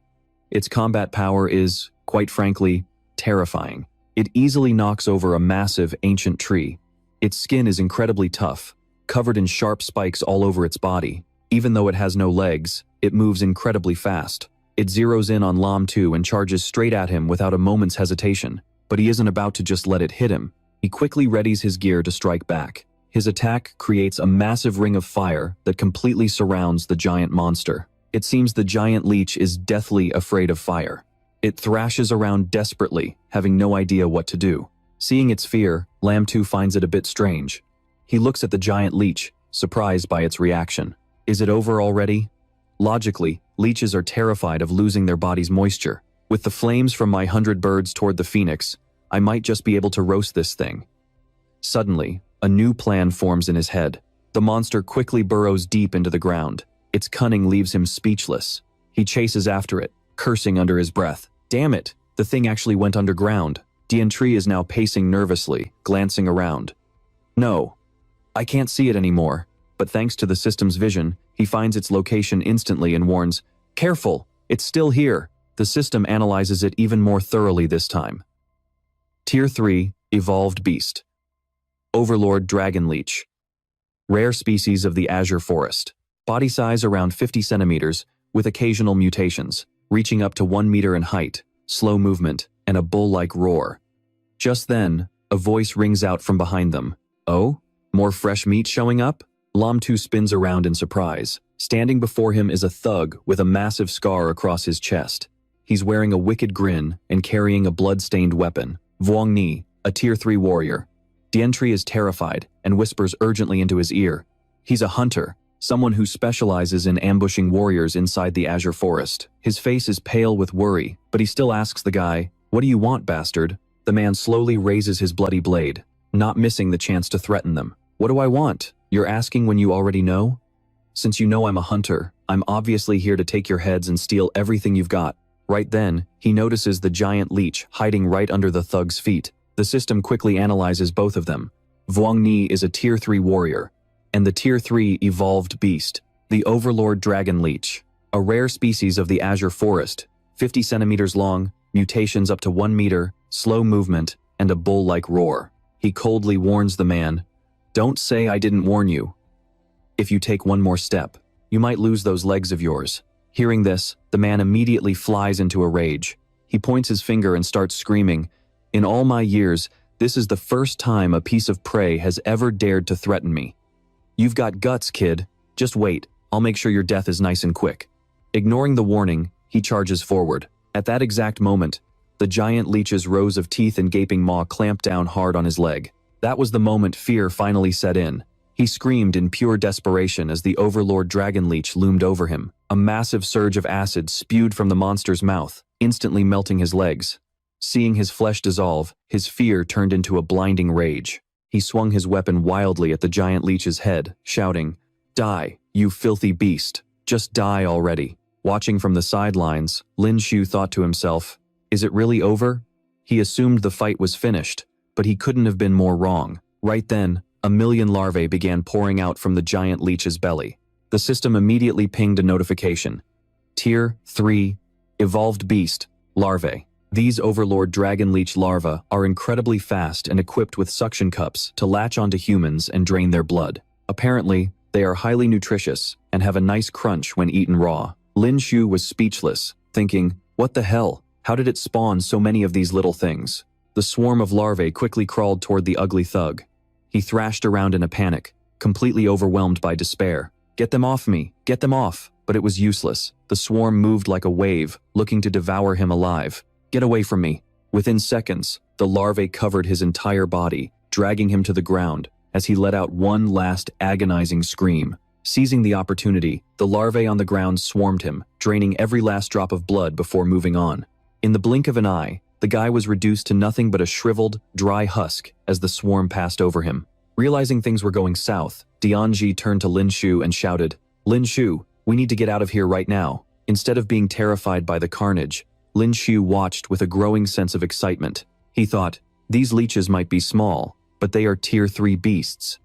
Its combat power is, quite frankly, terrifying. It easily knocks over a massive, ancient tree. Its skin is incredibly tough, covered in sharp spikes all over its body. Even though it has no legs, it moves incredibly fast. It zeroes in on Lam Tu and charges straight at him without a moment's hesitation, but he isn't about to just let it hit him. He quickly readies his gear to strike back. His attack creates a massive ring of fire that completely surrounds the giant monster. It seems the giant leech is deathly afraid of fire. It thrashes around desperately, having no idea what to do. Seeing its fear, Lam Tu finds it a bit strange. He looks at the giant leech, surprised by its reaction. Is it over already? Logically, leeches are terrified of losing their body's moisture. With the flames from my 100 birds toward the phoenix, I might just be able to roast this thing. Suddenly, a new plan forms in his head. The monster quickly burrows deep into the ground. Its cunning leaves him speechless. He chases after it, cursing under his breath. Damn it, the thing actually went underground. Dientry is now pacing nervously, glancing around. No, I can't see it anymore. But thanks to the system's vision, he finds its location instantly and warns, "Careful, it's still here." The system analyzes it even more thoroughly this time. Tier 3, Evolved Beast. Overlord Dragon Leech. Rare species of the Azure Forest. Body size around 50 centimeters, with occasional mutations, reaching up to 1 meter in height, slow movement, and a bull-like roar. Just then, a voice rings out from behind them. "Oh? More fresh meat showing up?" Lam Tu spins around in surprise. Standing before him is a thug with a massive scar across his chest. He's wearing a wicked grin and carrying a blood-stained weapon. Vuong Ni, a Tier 3 warrior. Dientry is terrified and whispers urgently into his ear. He's a hunter, someone who specializes in ambushing warriors inside the Azure Forest. His face is pale with worry, but he still asks the guy, "What do you want, bastard?" The man slowly raises his bloody blade, not missing the chance to threaten them. "What do I want? You're asking when you already know? Since you know I'm a hunter, I'm obviously here to take your heads and steal everything you've got." Right then, he notices the giant leech hiding right under the thug's feet. The system quickly analyzes both of them. Vuong Ni is a Tier 3 warrior, and the Tier 3 evolved beast, the Overlord Dragon Leech, a rare species of the Azure Forest, 50 centimeters long, mutations up to 1 meter, slow movement, and a bull-like roar. He coldly warns the man, "Don't say I didn't warn you. If you take one more step, you might lose those legs of yours." Hearing this, the man immediately flies into a rage. He points his finger and starts screaming, "In all my years, this is the first time a piece of prey has ever dared to threaten me. You've got guts, kid. Just wait, I'll make sure your death is nice and quick." Ignoring the warning, he charges forward. At that exact moment, the giant leech's rows of teeth and gaping maw clamped down hard on his leg. That was the moment fear finally set in. He screamed in pure desperation as the Overlord Dragon Leech loomed over him. A massive surge of acid spewed from the monster's mouth, instantly melting his legs. Seeing his flesh dissolve, his fear turned into a blinding rage. He swung his weapon wildly at the giant leech's head, shouting, "Die, you filthy beast. Just die already." Watching from the sidelines, Lin Shu thought to himself, "Is it really over?" He assumed the fight was finished, but he couldn't have been more wrong. Right then, a million larvae began pouring out from the giant leech's belly. The system immediately pinged a notification. Tier 3, Evolved Beast, Larvae. These Overlord Dragon Leech larvae are incredibly fast and equipped with suction cups to latch onto humans and drain their blood. Apparently, they are highly nutritious and have a nice crunch when eaten raw. Lin Shu was speechless, thinking, "What the hell? How did it spawn so many of these little things?" The swarm of larvae quickly crawled toward the ugly thug. He thrashed around in a panic, completely overwhelmed by despair. "Get them off me! Get them off!" But it was useless. The swarm moved like a wave, looking to devour him alive. "Get away from me!" Within seconds, the larvae covered his entire body, dragging him to the ground as he let out one last agonizing scream. Seizing the opportunity, the larvae on the ground swarmed him, draining every last drop of blood before moving on. In the blink of an eye, the guy was reduced to nothing but a shriveled, dry husk as the swarm passed over him. Realizing things were going south, Dianji turned to Lin Shu and shouted, "Lin Shu, we need to get out of here right now." Instead of being terrified by the carnage, Lin Shu watched with a growing sense of excitement. He thought, these leeches might be small, but they are Tier 3 beasts.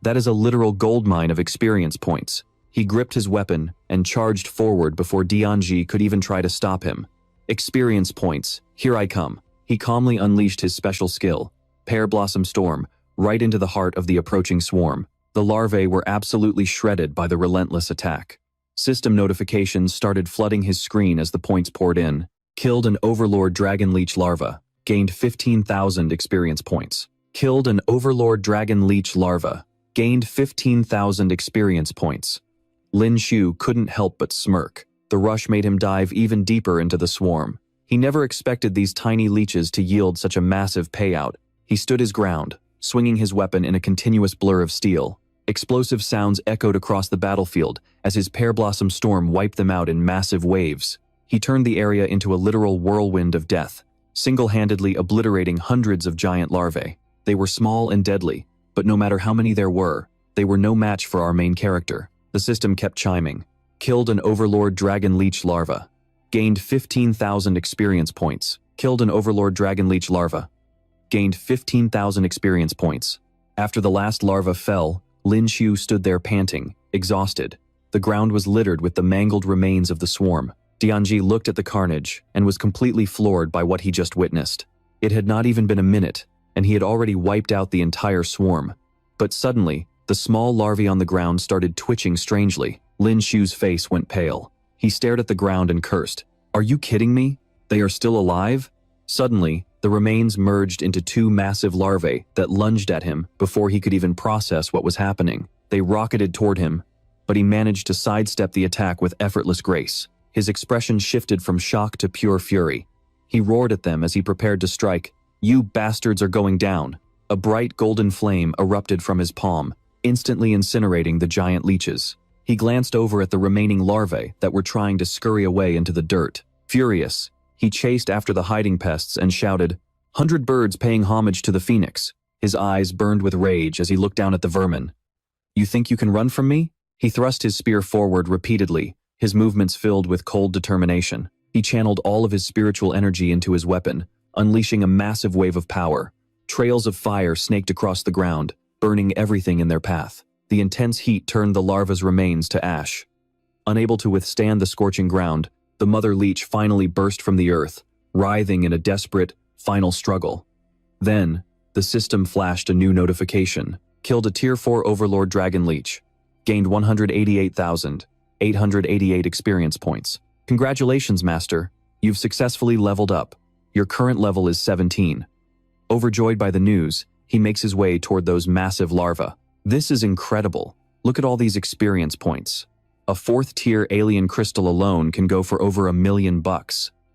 That is a literal goldmine of experience points. He gripped his weapon and charged forward before Dianji could even try to stop him. Experience points, here I come. He calmly unleashed his special skill, Pear Blossom Storm, right into the heart of the approaching swarm. The larvae were absolutely shredded by the relentless attack. System notifications started flooding his screen as the points poured in. Killed an Overlord Dragon Leech larva. Gained 15,000 experience points. Killed an Overlord Dragon Leech larva. Gained 15,000 experience points. Lin Shu couldn't help but smirk. The rush made him dive even deeper into the swarm. He never expected these tiny leeches to yield such a massive payout. He stood his ground, swinging his weapon in a continuous blur of steel. Explosive sounds echoed across the battlefield as his Pear Blossom Storm wiped them out in massive waves. He turned the area into a literal whirlwind of death, single-handedly obliterating hundreds of giant larvae. They were small and deadly, but no matter how many there were, they were no match for our main character. The system kept chiming. Killed an Overlord Dragon Leech larva. Gained 15,000 experience points. Killed an Overlord Dragon Leech larva. Gained 15,000 experience points. After the last larva fell, Lin Shu stood there panting, exhausted. The ground was littered with the mangled remains of the swarm. Dianji looked at the carnage and was completely floored by what he just witnessed. It had not even been a minute, and he had already wiped out the entire swarm. But suddenly, the small larvae on the ground started twitching strangely. Lin Shu's face went pale. He stared at the ground and cursed. "Are you kidding me? They are still alive?" Suddenly, the remains merged into two massive larvae that lunged at him before he could even process what was happening. They rocketed toward him, but he managed to sidestep the attack with effortless grace. His expression shifted from shock to pure fury. He roared at them as he prepared to strike. "You bastards are going down." A bright golden flame erupted from his palm, instantly incinerating the giant leeches. He glanced over at the remaining larvae that were trying to scurry away into the dirt. Furious, he chased after the hiding pests and shouted, "100 birds paying homage to the phoenix." His eyes burned with rage as he looked down at the vermin. "You think you can run from me?" He thrust his spear forward repeatedly, his movements filled with cold determination. He channeled all of his spiritual energy into his weapon, unleashing a massive wave of power. Trails of fire snaked across the ground, burning everything in their path. The intense heat turned the larva's remains to ash. Unable to withstand the scorching ground, the mother leech finally burst from the earth, writhing in a desperate, final struggle. Then, the system flashed a new notification. Killed a Tier 4 Overlord Dragon Leech. Gained 188,888 experience points. Congratulations, Master. You've successfully leveled up. Your current level is 17. Overjoyed by the news, he makes his way toward those massive larvae. This is incredible. Look at all these experience points. A 4th tier alien crystal alone can go for over $1 million.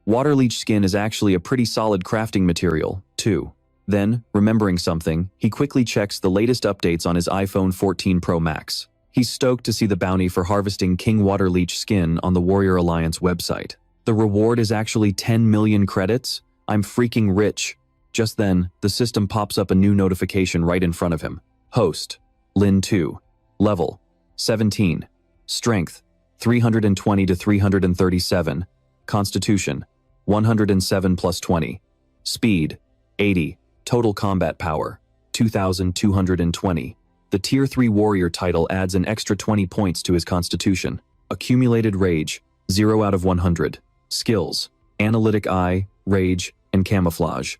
Water leech skin is actually a pretty solid crafting material, too. Then, remembering something, he quickly checks the latest updates on his iPhone 14 Pro Max. He's stoked to see the bounty for harvesting King Water Leech skin on the Warrior Alliance website. The reward is actually 10 million credits? I'm freaking rich. Just then, the system pops up a new notification right in front of him. Host, Lin 2. Level, 17. Strength, 320 to 337. Constitution, 107 plus 20. Speed, 80. Total combat power, 2,220. The Tier 3 Warrior title adds an extra 20 points to his constitution. Accumulated Rage, 0 out of 100. Skills, Analytic Eye, Rage, and Camouflage.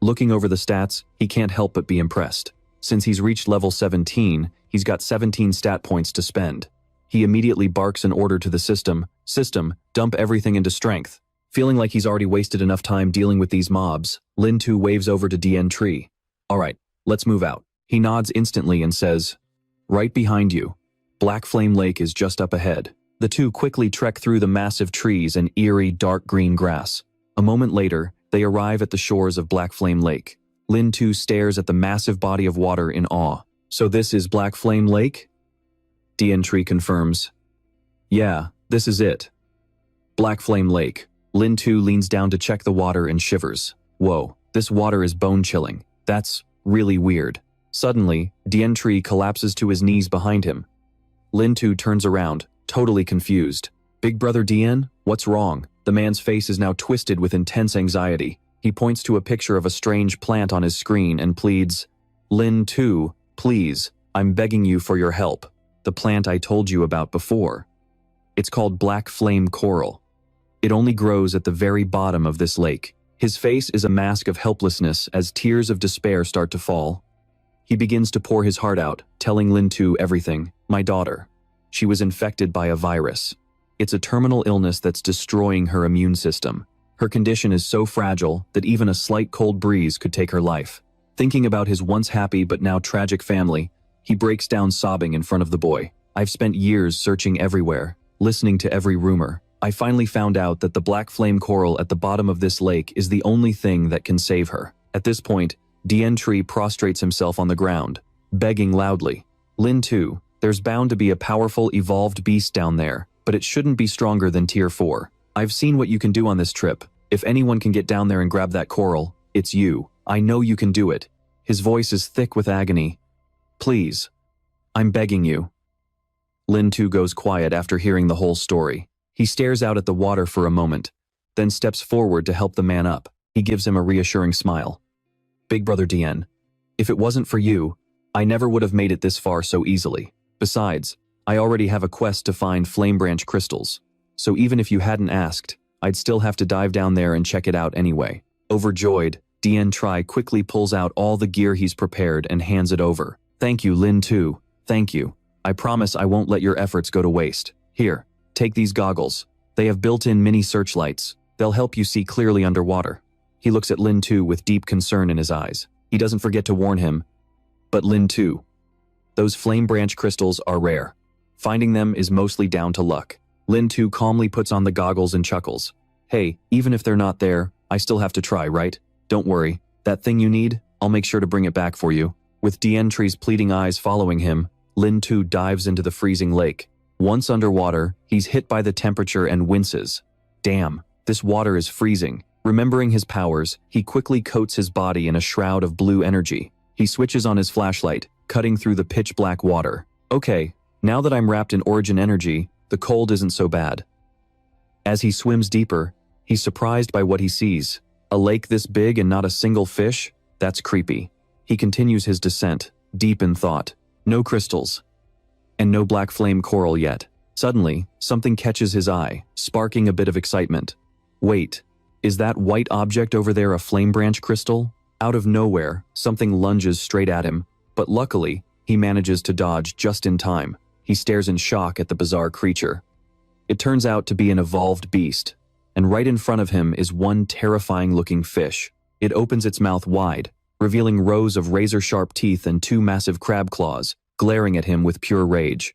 Looking over the stats, he can't help but be impressed. Since he's reached level 17, he's got 17 stat points to spend. He immediately barks an order to the system, dump everything into strength. Feeling like he's already wasted enough time dealing with these mobs, Lin 2 waves over to DN Tree. Alright, let's move out. He nods instantly and says, right behind you. Black Flame Lake is just up ahead. The two quickly trek through the massive trees and eerie dark green grass. A moment later, they arrive at the shores of Black Flame Lake. Lin 2 stares at the massive body of water in awe. So this is Black Flame Lake? DN Tree confirms. Yeah, this is it. Black Flame Lake. Lin 2 leans down to check the water and shivers. Whoa, this water is bone-chilling. That's really weird. Suddenly, DN Tree collapses to his knees behind him. Lin 2 turns around, totally confused. Big brother DN, what's wrong? The man's face is now twisted with intense anxiety. He points to a picture of a strange plant on his screen and pleads, Lin 2, please, I'm begging you for your help. The plant I told you about before. It's called Black Flame Coral. It only grows at the very bottom of this lake. His face is a mask of helplessness as tears of despair start to fall. He begins to pour his heart out, telling Lin 2 everything. My daughter. She was infected by a virus. It's a terminal illness that's destroying her immune system. Her condition is so fragile that even a slight cold breeze could take her life. Thinking about his once happy but now tragic family, he breaks down sobbing in front of the boy. I've spent years searching everywhere, listening to every rumor. I finally found out that the Black Flame Coral at the bottom of this lake is the only thing that can save her. At this point, DN Tree prostrates himself on the ground, begging loudly. Lin 2, there's bound to be a powerful evolved beast down there, but it shouldn't be stronger than Tier 4. I've seen what you can do on this trip. If anyone can get down there and grab that coral, it's you. I know you can do it. His voice is thick with agony. Please. I'm begging you. Lin 2 goes quiet after hearing the whole story. He stares out at the water for a moment, then steps forward to help the man up. He gives him a reassuring smile. Big brother DN, if it wasn't for you, I never would have made it this far so easily. Besides, I already have a quest to find flame branch crystals, so even if you hadn't asked, I'd still have to dive down there and check it out anyway. Overjoyed, DN Tree quickly pulls out all the gear he's prepared and hands it over. Thank you, Lin 2. Thank you. I promise I won't let your efforts go to waste. Here. Take these goggles. They have built-in mini searchlights. They'll help you see clearly underwater. He looks at Lin 2 with deep concern in his eyes. He doesn't forget to warn him. But Lin 2, those flame branch crystals are rare. Finding them is mostly down to luck. Lin 2 calmly puts on the goggles and chuckles. Hey, even if they're not there, I still have to try, right? Don't worry. That thing you need, I'll make sure to bring it back for you. With DN Tree's pleading eyes following him, Lin 2 dives into the freezing lake. Once underwater, he's hit by the temperature and winces. Damn, this water is freezing. Remembering his powers, he quickly coats his body in a shroud of blue energy. He switches on his flashlight, cutting through the pitch-black water. Okay, now that I'm wrapped in origin energy, the cold isn't so bad. As he swims deeper, he's surprised by what he sees. A lake this big and not a single fish? That's creepy. He continues his descent, deep in thought. No crystals. And no black flame coral yet. Suddenly, something catches his eye, sparking a bit of excitement. Wait, is that white object over there a flame branch crystal? Out of nowhere, something lunges straight at him, but luckily, he manages to dodge just in time. He stares in shock at the bizarre creature. It turns out to be an evolved beast, and right in front of him is one terrifying-looking fish. It opens its mouth wide, revealing rows of razor-sharp teeth and two massive crab claws, glaring at him with pure rage.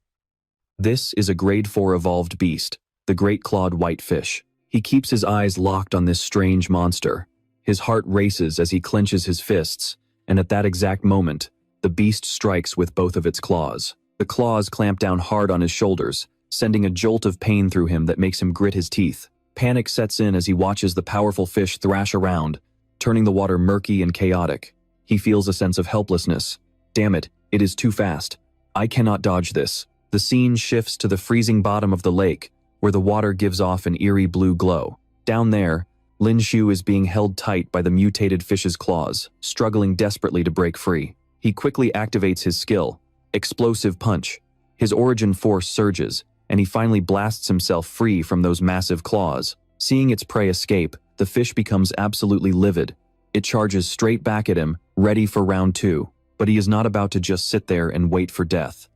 This is a grade 4 evolved beast, the great clawed whitefish. He keeps his eyes locked on this strange monster. His heart races as he clenches his fists, and at that exact moment, the beast strikes with both of its claws. The claws clamp down hard on his shoulders, sending a jolt of pain through him that makes him grit his teeth. Panic sets in as he watches the powerful fish thrash around, turning the water murky and chaotic. He feels a sense of helplessness. Damn it, it is too fast. I cannot dodge this. The scene shifts to the freezing bottom of the lake, where the water gives off an eerie blue glow. Down there, Lin Shu is being held tight by the mutated fish's claws, struggling desperately to break free. He quickly activates his skill, Explosive Punch. His origin force surges, and he finally blasts himself free from those massive claws. Seeing its prey escape, the fish becomes absolutely livid. It charges straight back at him, ready for round 2, but he is not about to just sit there and wait for death.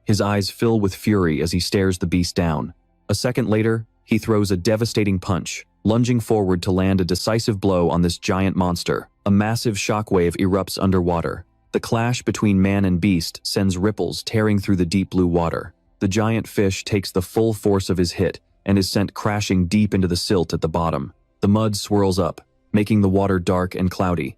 His eyes fill with fury as he stares the beast down. A second later, he throws a devastating punch, lunging forward to land a decisive blow on this giant monster. A massive shockwave erupts underwater. The clash between man and beast sends ripples tearing through the deep blue water. The giant fish takes the full force of his hit and is sent crashing deep into the silt at the bottom. The mud swirls up, making the water dark and cloudy.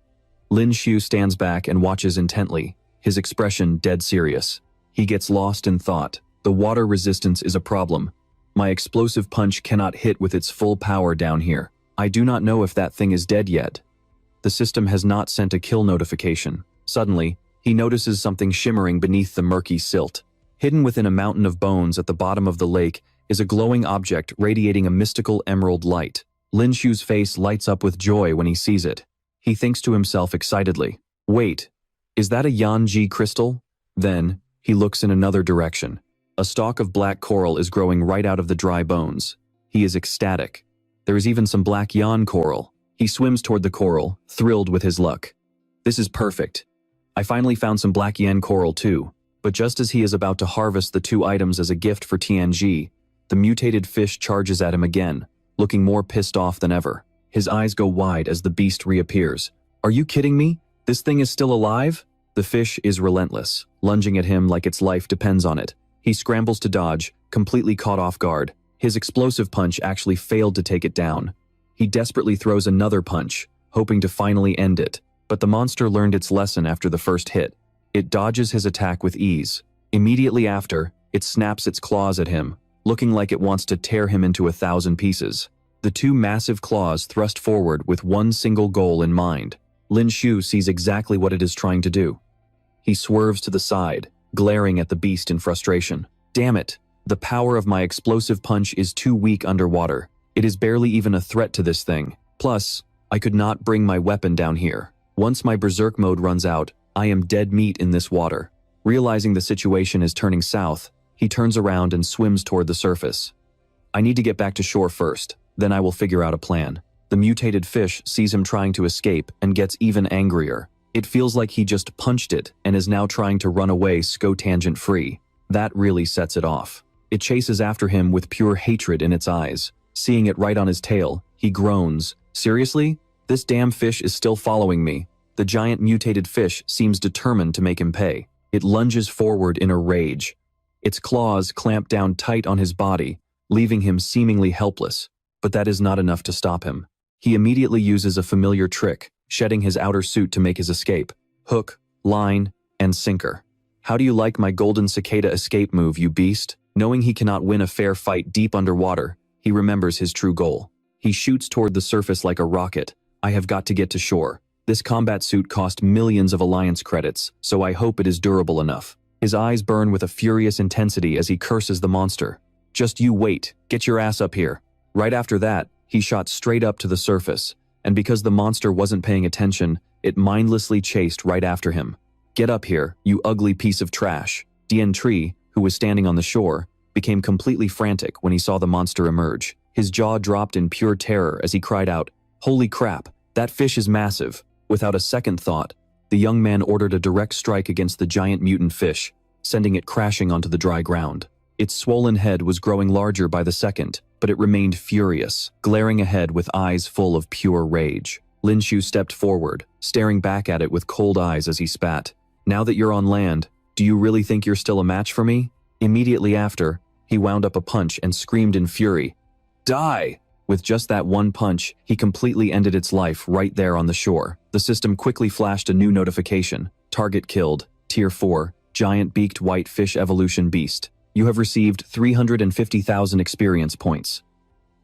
Lin Shu stands back and watches intently, his expression dead serious. He gets lost in thought. The water resistance is a problem. My explosive punch cannot hit with its full power down here. I do not know if that thing is dead yet. The system has not sent a kill notification. Suddenly, he notices something shimmering beneath the murky silt. Hidden within a mountain of bones at the bottom of the lake is a glowing object radiating a mystical emerald light. Lin Shu's face lights up with joy when he sees it. He thinks to himself excitedly, "Wait, is that a Yanji crystal?" Then, he looks in another direction. A stalk of black coral is growing right out of the dry bones. He is ecstatic. There is even some black yan coral. He swims toward the coral, thrilled with his luck. This is perfect. I finally found some black yan coral too. But just as he is about to harvest the 2 items as a gift for Tianji, the mutated fish charges at him again, looking more pissed off than ever. His eyes go wide as the beast reappears. "Are you kidding me? This thing is still alive?" The fish is relentless, lunging at him like its life depends on it. He scrambles to dodge, completely caught off guard. His explosive punch actually failed to take it down. He desperately throws another punch, hoping to finally end it. But the monster learned its lesson after the first hit. It dodges his attack with ease. Immediately after, it snaps its claws at him, looking like it wants to tear him into 1,000 pieces. The 2 massive claws thrust forward with one single goal in mind. Lin Shu sees exactly what it is trying to do. He swerves to the side, glaring at the beast in frustration. Damn it! The power of my explosive punch is too weak underwater. It is barely even a threat to this thing. Plus, I could not bring my weapon down here. Once my berserk mode runs out, I am dead meat in this water. Realizing the situation is turning south, he turns around and swims toward the surface. I need to get back to shore first, then I will figure out a plan. The mutated fish sees him trying to escape and gets even angrier. It feels like he just punched it and is now trying to run away scotangent free. That really sets it off. It chases after him with pure hatred in its eyes. Seeing it right on his tail, he groans. Seriously? This damn fish is still following me. The giant mutated fish seems determined to make him pay. It lunges forward in a rage. Its claws clamp down tight on his body, leaving him seemingly helpless. But that is not enough to stop him. He immediately uses a familiar trick, shedding his outer suit to make his escape. Hook, line, and sinker. How do you like my golden cicada escape move, you beast? Knowing he cannot win a fair fight deep underwater, he remembers his true goal. He shoots toward the surface like a rocket. I have got to get to shore. This combat suit cost millions of alliance credits, so I hope it is durable enough. His eyes burn with a furious intensity as he curses the monster. Just you wait, get your ass up here. Right after that, he shot straight up to the surface, and because the monster wasn't paying attention, it mindlessly chased right after him. "Get up here, you ugly piece of trash." Dien Tree, who was standing on the shore, became completely frantic when he saw the monster emerge. His jaw dropped in pure terror as he cried out, "Holy crap, that fish is massive." Without a second thought, the young man ordered a direct strike against the giant mutant fish, sending it crashing onto the dry ground. Its swollen head was growing larger by the second, but it remained furious, glaring ahead with eyes full of pure rage. Lin Shu stepped forward, staring back at it with cold eyes as he spat. "Now that you're on land, do you really think you're still a match for me?" Immediately after, he wound up a punch and screamed in fury, "Die!" With just that one punch, he completely ended its life right there on the shore. The system quickly flashed a new notification. "Target killed. Tier 4. Giant beaked white fish evolution beast. You have received 350,000 experience points."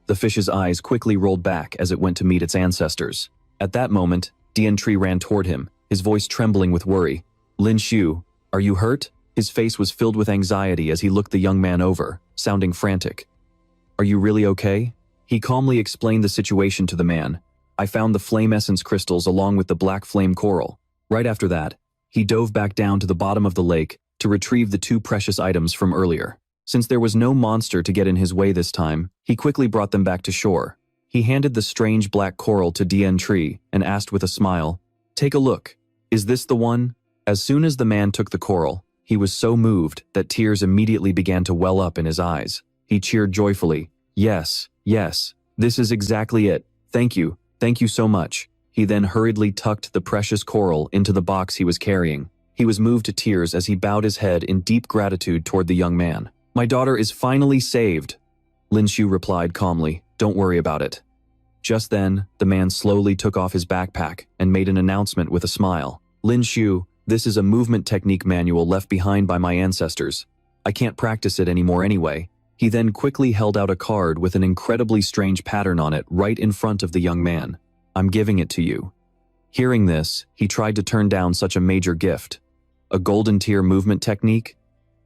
The fish's eyes quickly rolled back as it went to meet its ancestors. At that moment, Dien Tree ran toward him, his voice trembling with worry. "Lin Shu, are you hurt?" His face was filled with anxiety as he looked the young man over, sounding frantic. "Are you really okay?" He calmly explained the situation to the man. "I found the flame essence crystals along with the black flame coral." Right after that, he dove back down to the bottom of the lake to retrieve the two precious items from earlier. Since there was no monster to get in his way this time, he quickly brought them back to shore. He handed the strange black coral to Dien Tree and asked with a smile, "Take a look. Is this the one?" As soon as the man took the coral, he was so moved that tears immediately began to well up in his eyes. He cheered joyfully, "Yes, yes, this is exactly it. Thank you so much." He then hurriedly tucked the precious coral into the box he was carrying. He was moved to tears as he bowed his head in deep gratitude toward the young man. "My daughter is finally saved," Lin Shu replied calmly. "Don't worry about it." Just then, the man slowly took off his backpack and made an announcement with a smile. "Lin Shu, this is a movement technique manual left behind by my ancestors. I can't practice it anymore anyway." He then quickly held out a card with an incredibly strange pattern on it right in front of the young man. "I'm giving it to you." Hearing this, he tried to turn down such a major gift. "A golden tier movement technique?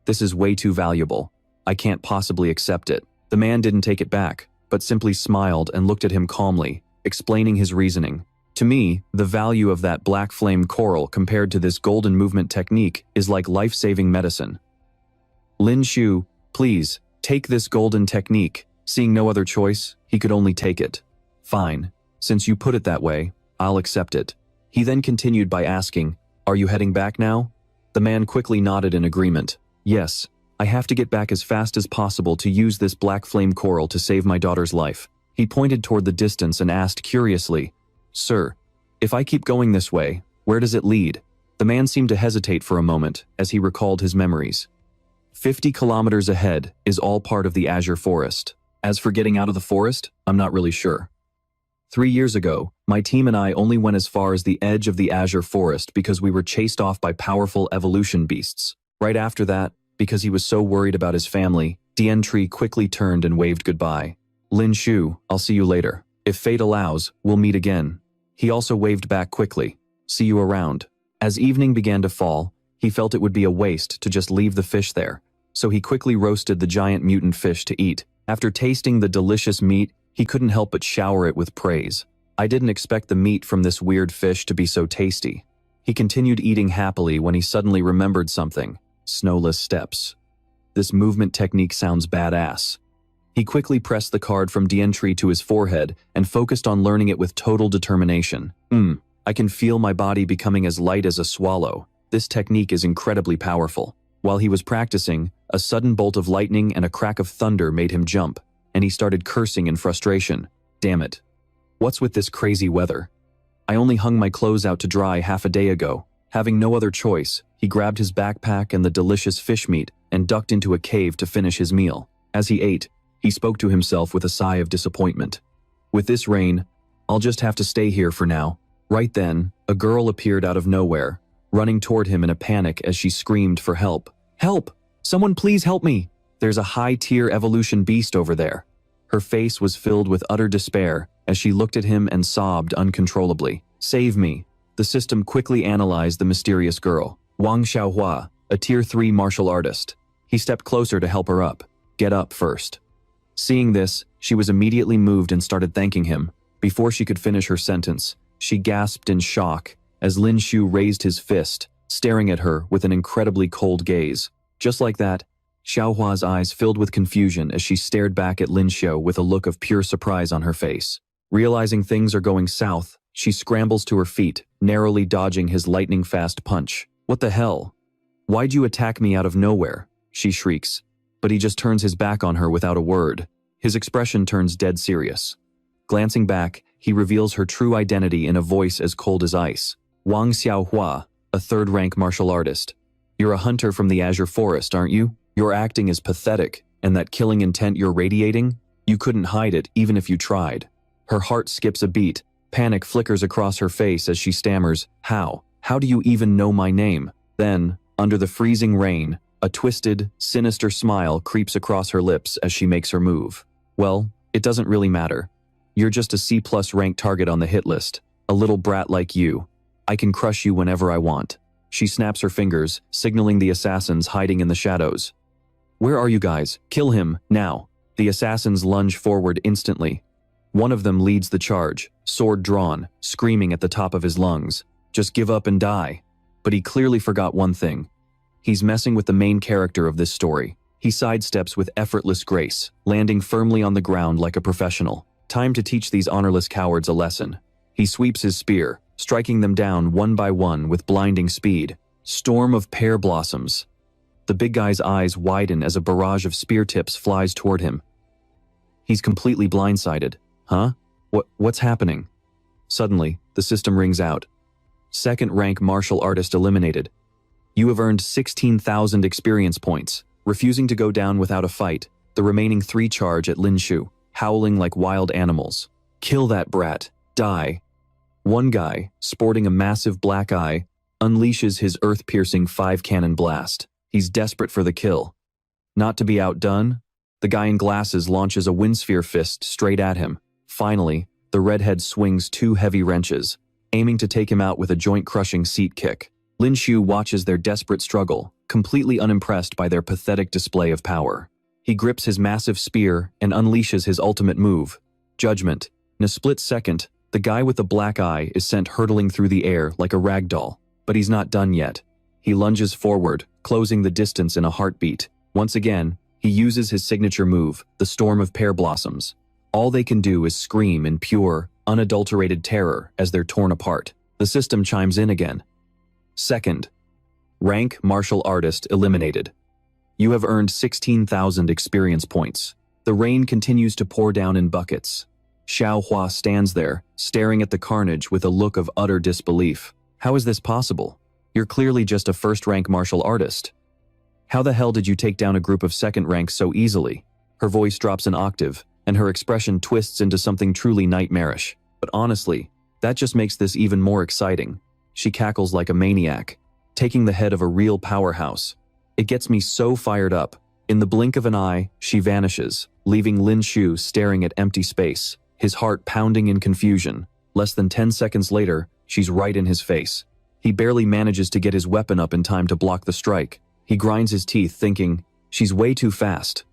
This is way too valuable. I can't possibly accept it." The man didn't take it back, but simply smiled and looked at him calmly, explaining his reasoning. "To me, the value of that black flame coral compared to this golden movement technique is like life-saving medicine. Lin Shu, please, take this golden technique." Seeing no other choice, he could only take it. "Fine. Since you put it that way, I'll accept it." He then continued by asking, "Are you heading back now?" The man quickly nodded in agreement. "Yes, I have to get back as fast as possible to use this black flame coral to save my daughter's life." He pointed toward the distance and asked curiously, "Sir, if I keep going this way, where does it lead?" The man seemed to hesitate for a moment as he recalled his memories. 50 kilometers ahead is all part of the Azure Forest. As for getting out of the forest, I'm not really sure. 3 years ago, my team and I only went as far as the edge of the Azure Forest because we were chased off by powerful evolution beasts. Right after that, because he was so worried about his family, Dien Tree quickly turned and waved goodbye. "Lin Shu, I'll see you later. If fate allows, we'll meet again." He also waved back quickly. "See you around." As evening began to fall, he felt it would be a waste to just leave the fish there, so he quickly roasted the giant mutant fish to eat. After tasting the delicious meat, he couldn't help but shower it with praise. "I didn't expect the meat from this weird fish to be so tasty." He continued eating happily when he suddenly remembered something. Snowless steps. This movement technique sounds badass. He quickly pressed the card from Dien Tree to his forehead and focused on learning it with total determination. I can feel my body becoming as light as a swallow. This technique is incredibly powerful." While he was practicing, a sudden bolt of lightning and a crack of thunder made him jump, and he started cursing in frustration. "Damn it. What's with this crazy weather? I only hung my clothes out to dry half a day ago." Having no other choice, he grabbed his backpack and the delicious fish meat and ducked into a cave to finish his meal. As he ate, he spoke to himself with a sigh of disappointment. "With this rain, I'll just have to stay here for now." Right then, a girl appeared out of nowhere, running toward him in a panic as she screamed for help. "Help! Someone please help me! There's a high-tier evolution beast over there." Her face was filled with utter despair as she looked at him and sobbed uncontrollably. "Save me." The system quickly analyzed the mysterious girl. Wang Xiaohua, a Tier 3 martial artist. He stepped closer to help her up. "Get up first." Seeing this, she was immediately moved and started thanking him. Before she could finish her sentence, she gasped in shock as Lin Shu raised his fist, staring at her with an incredibly cold gaze. Just like that, Xiaohua's eyes filled with confusion as she stared back at Lin Xiu with a look of pure surprise on her face. Realizing things are going south, she scrambles to her feet, narrowly dodging his lightning-fast punch. "What the hell? Why'd you attack me out of nowhere?" she shrieks. But he just turns his back on her without a word. His expression turns dead serious. Glancing back, he reveals her true identity in a voice as cold as ice. "Wang Xiaohua, a third-rank martial artist. You're a hunter from the Azure Forest, aren't you? Your acting is pathetic, and that killing intent you're radiating? You couldn't hide it even if you tried." Her heart skips a beat. Panic flickers across her face as she stammers, "How? How do you even know my name?" Then, under the freezing rain, a twisted, sinister smile creeps across her lips as she makes her move. "Well, it doesn't really matter. You're just a C+ rank target on the hit list. A little brat like you. I can crush you whenever I want." She snaps her fingers, signaling the assassins hiding in the shadows. "Where are you guys? Kill him, now." The assassins lunge forward instantly. One of them leads the charge, sword drawn, screaming at the top of his lungs, "Just give up and die." But he clearly forgot one thing. He's messing with the main character of this story. He sidesteps with effortless grace, landing firmly on the ground like a professional. Time to teach these honorless cowards a lesson. He sweeps his spear, striking them down one by one with blinding speed. Storm of pear blossoms. The big guy's eyes widen as a barrage of spear tips flies toward him. He's completely blindsided. Huh? What's happening? Suddenly, the system rings out. Second-rank martial artist eliminated. You have earned 16,000 experience points. Refusing to go down without a fight, the remaining 3 charge at Lin Xiu, howling like wild animals. "Kill that brat. Die." One guy, sporting a massive black eye, unleashes his earth-piercing 5-cannon blast. He's desperate for the kill. Not to be outdone, the guy in glasses launches a windsphere fist straight at him. Finally, the redhead swings 2 heavy wrenches, aiming to take him out with a joint-crushing seat kick. Lin Xiu watches their desperate struggle, completely unimpressed by their pathetic display of power. He grips his massive spear and unleashes his ultimate move, Judgment. In a split second, the guy with the black eye is sent hurtling through the air like a rag doll. But he's not done yet. He lunges forward, closing the distance in a heartbeat. Once again, he uses his signature move, the Storm of Pear Blossoms. All they can do is scream in pure, unadulterated terror as they're torn apart. The system chimes in again. Second rank martial artist eliminated. You have earned 16,000 experience points. The rain continues to pour down in buckets. Xiaohua stands there, staring at the carnage with a look of utter disbelief. How is this possible? You're clearly just a first-rank martial artist. How the hell did you take down a group of second rank so easily? Her voice drops an octave, and her expression twists into something truly nightmarish. But honestly, that just makes this even more exciting. She cackles like a maniac, taking the head of a real powerhouse. It gets me so fired up. In the blink of an eye, she vanishes, leaving Lin Xiu staring at empty space, his heart pounding in confusion. Less than 10 seconds later, she's right in his face. He barely manages to get his weapon up in time to block the strike. He grinds his teeth, thinking, she's way too fast.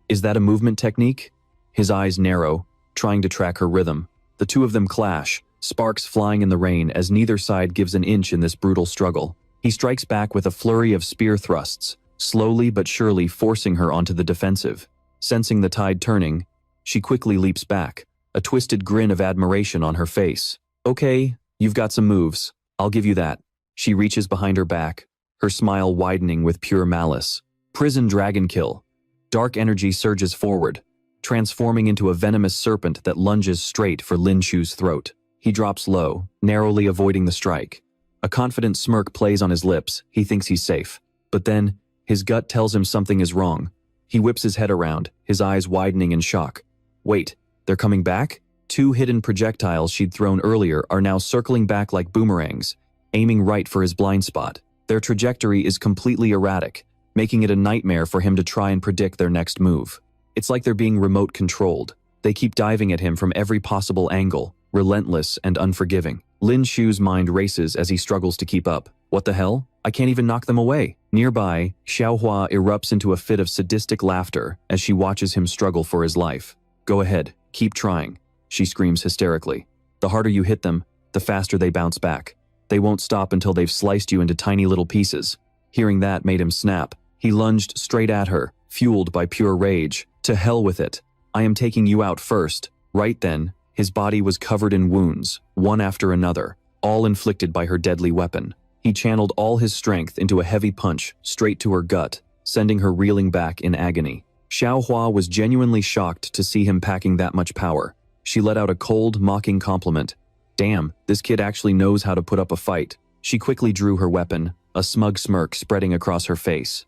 Is that a movement technique? His eyes narrow, trying to track her rhythm. The two of them clash, sparks flying in the rain as neither side gives an inch in this brutal struggle. He strikes back with a flurry of spear thrusts, slowly but surely forcing her onto the defensive. Sensing the tide turning, she quickly leaps back, a twisted grin of admiration on her face. "Okay, you've got some moves. I'll give you that." She reaches behind her back, her smile widening with pure malice. Prison dragon kill. Dark energy surges forward, transforming into a venomous serpent that lunges straight for Lin Xiu's throat. He drops low, narrowly avoiding the strike. A confident smirk plays on his lips. He thinks he's safe. But then, his gut tells him something is wrong. He whips his head around, his eyes widening in shock. Wait, they're coming back? 2 hidden projectiles she'd thrown earlier are now circling back like boomerangs, aiming right for his blind spot. Their trajectory is completely erratic, making it a nightmare for him to try and predict their next move. It's like they're being remote controlled. They keep diving at him from every possible angle, relentless and unforgiving. Lin Xiu's mind races as he struggles to keep up. What the hell? I can't even knock them away. Nearby, Xiaohua erupts into a fit of sadistic laughter as she watches him struggle for his life. "Go ahead, keep trying," she screams hysterically. "The harder you hit them, the faster they bounce back." They won't stop until they've sliced you into tiny little pieces. Hearing that made him snap. He lunged straight at her, fueled by pure rage. To hell with it. I am taking you out first. Right then, his body was covered in wounds, one after another, all inflicted by her deadly weapon. He channeled all his strength into a heavy punch straight to her gut, sending her reeling back in agony. Xiaohua was genuinely shocked to see him packing that much power. She let out a cold, mocking compliment. Damn, this kid actually knows how to put up a fight. She quickly drew her weapon, a smug smirk spreading across her face.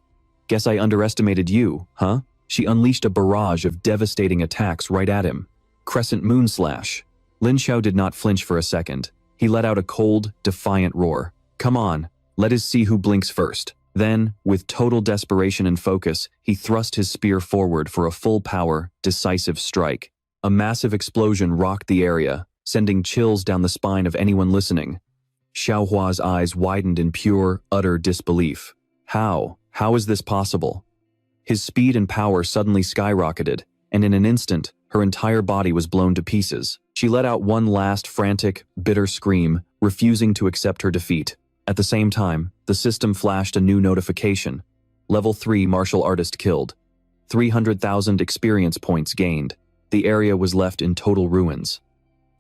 Guess I underestimated you, huh? She unleashed a barrage of devastating attacks right at him. Crescent Moon Slash. Lin Xiao did not flinch for a second. He let out a cold, defiant roar. Come on, let us see who blinks first. Then, with total desperation and focus, he thrust his spear forward for a full-power, decisive strike. A massive explosion rocked the area, sending chills down the spine of anyone listening. Xiaohua's eyes widened in pure, utter disbelief. How? How is this possible? His speed and power suddenly skyrocketed, and in an instant, her entire body was blown to pieces. She let out one last frantic, bitter scream, refusing to accept her defeat. At the same time, the system flashed a new notification. Level 3 martial artist killed. 300,000 experience points gained. The area was left in total ruins.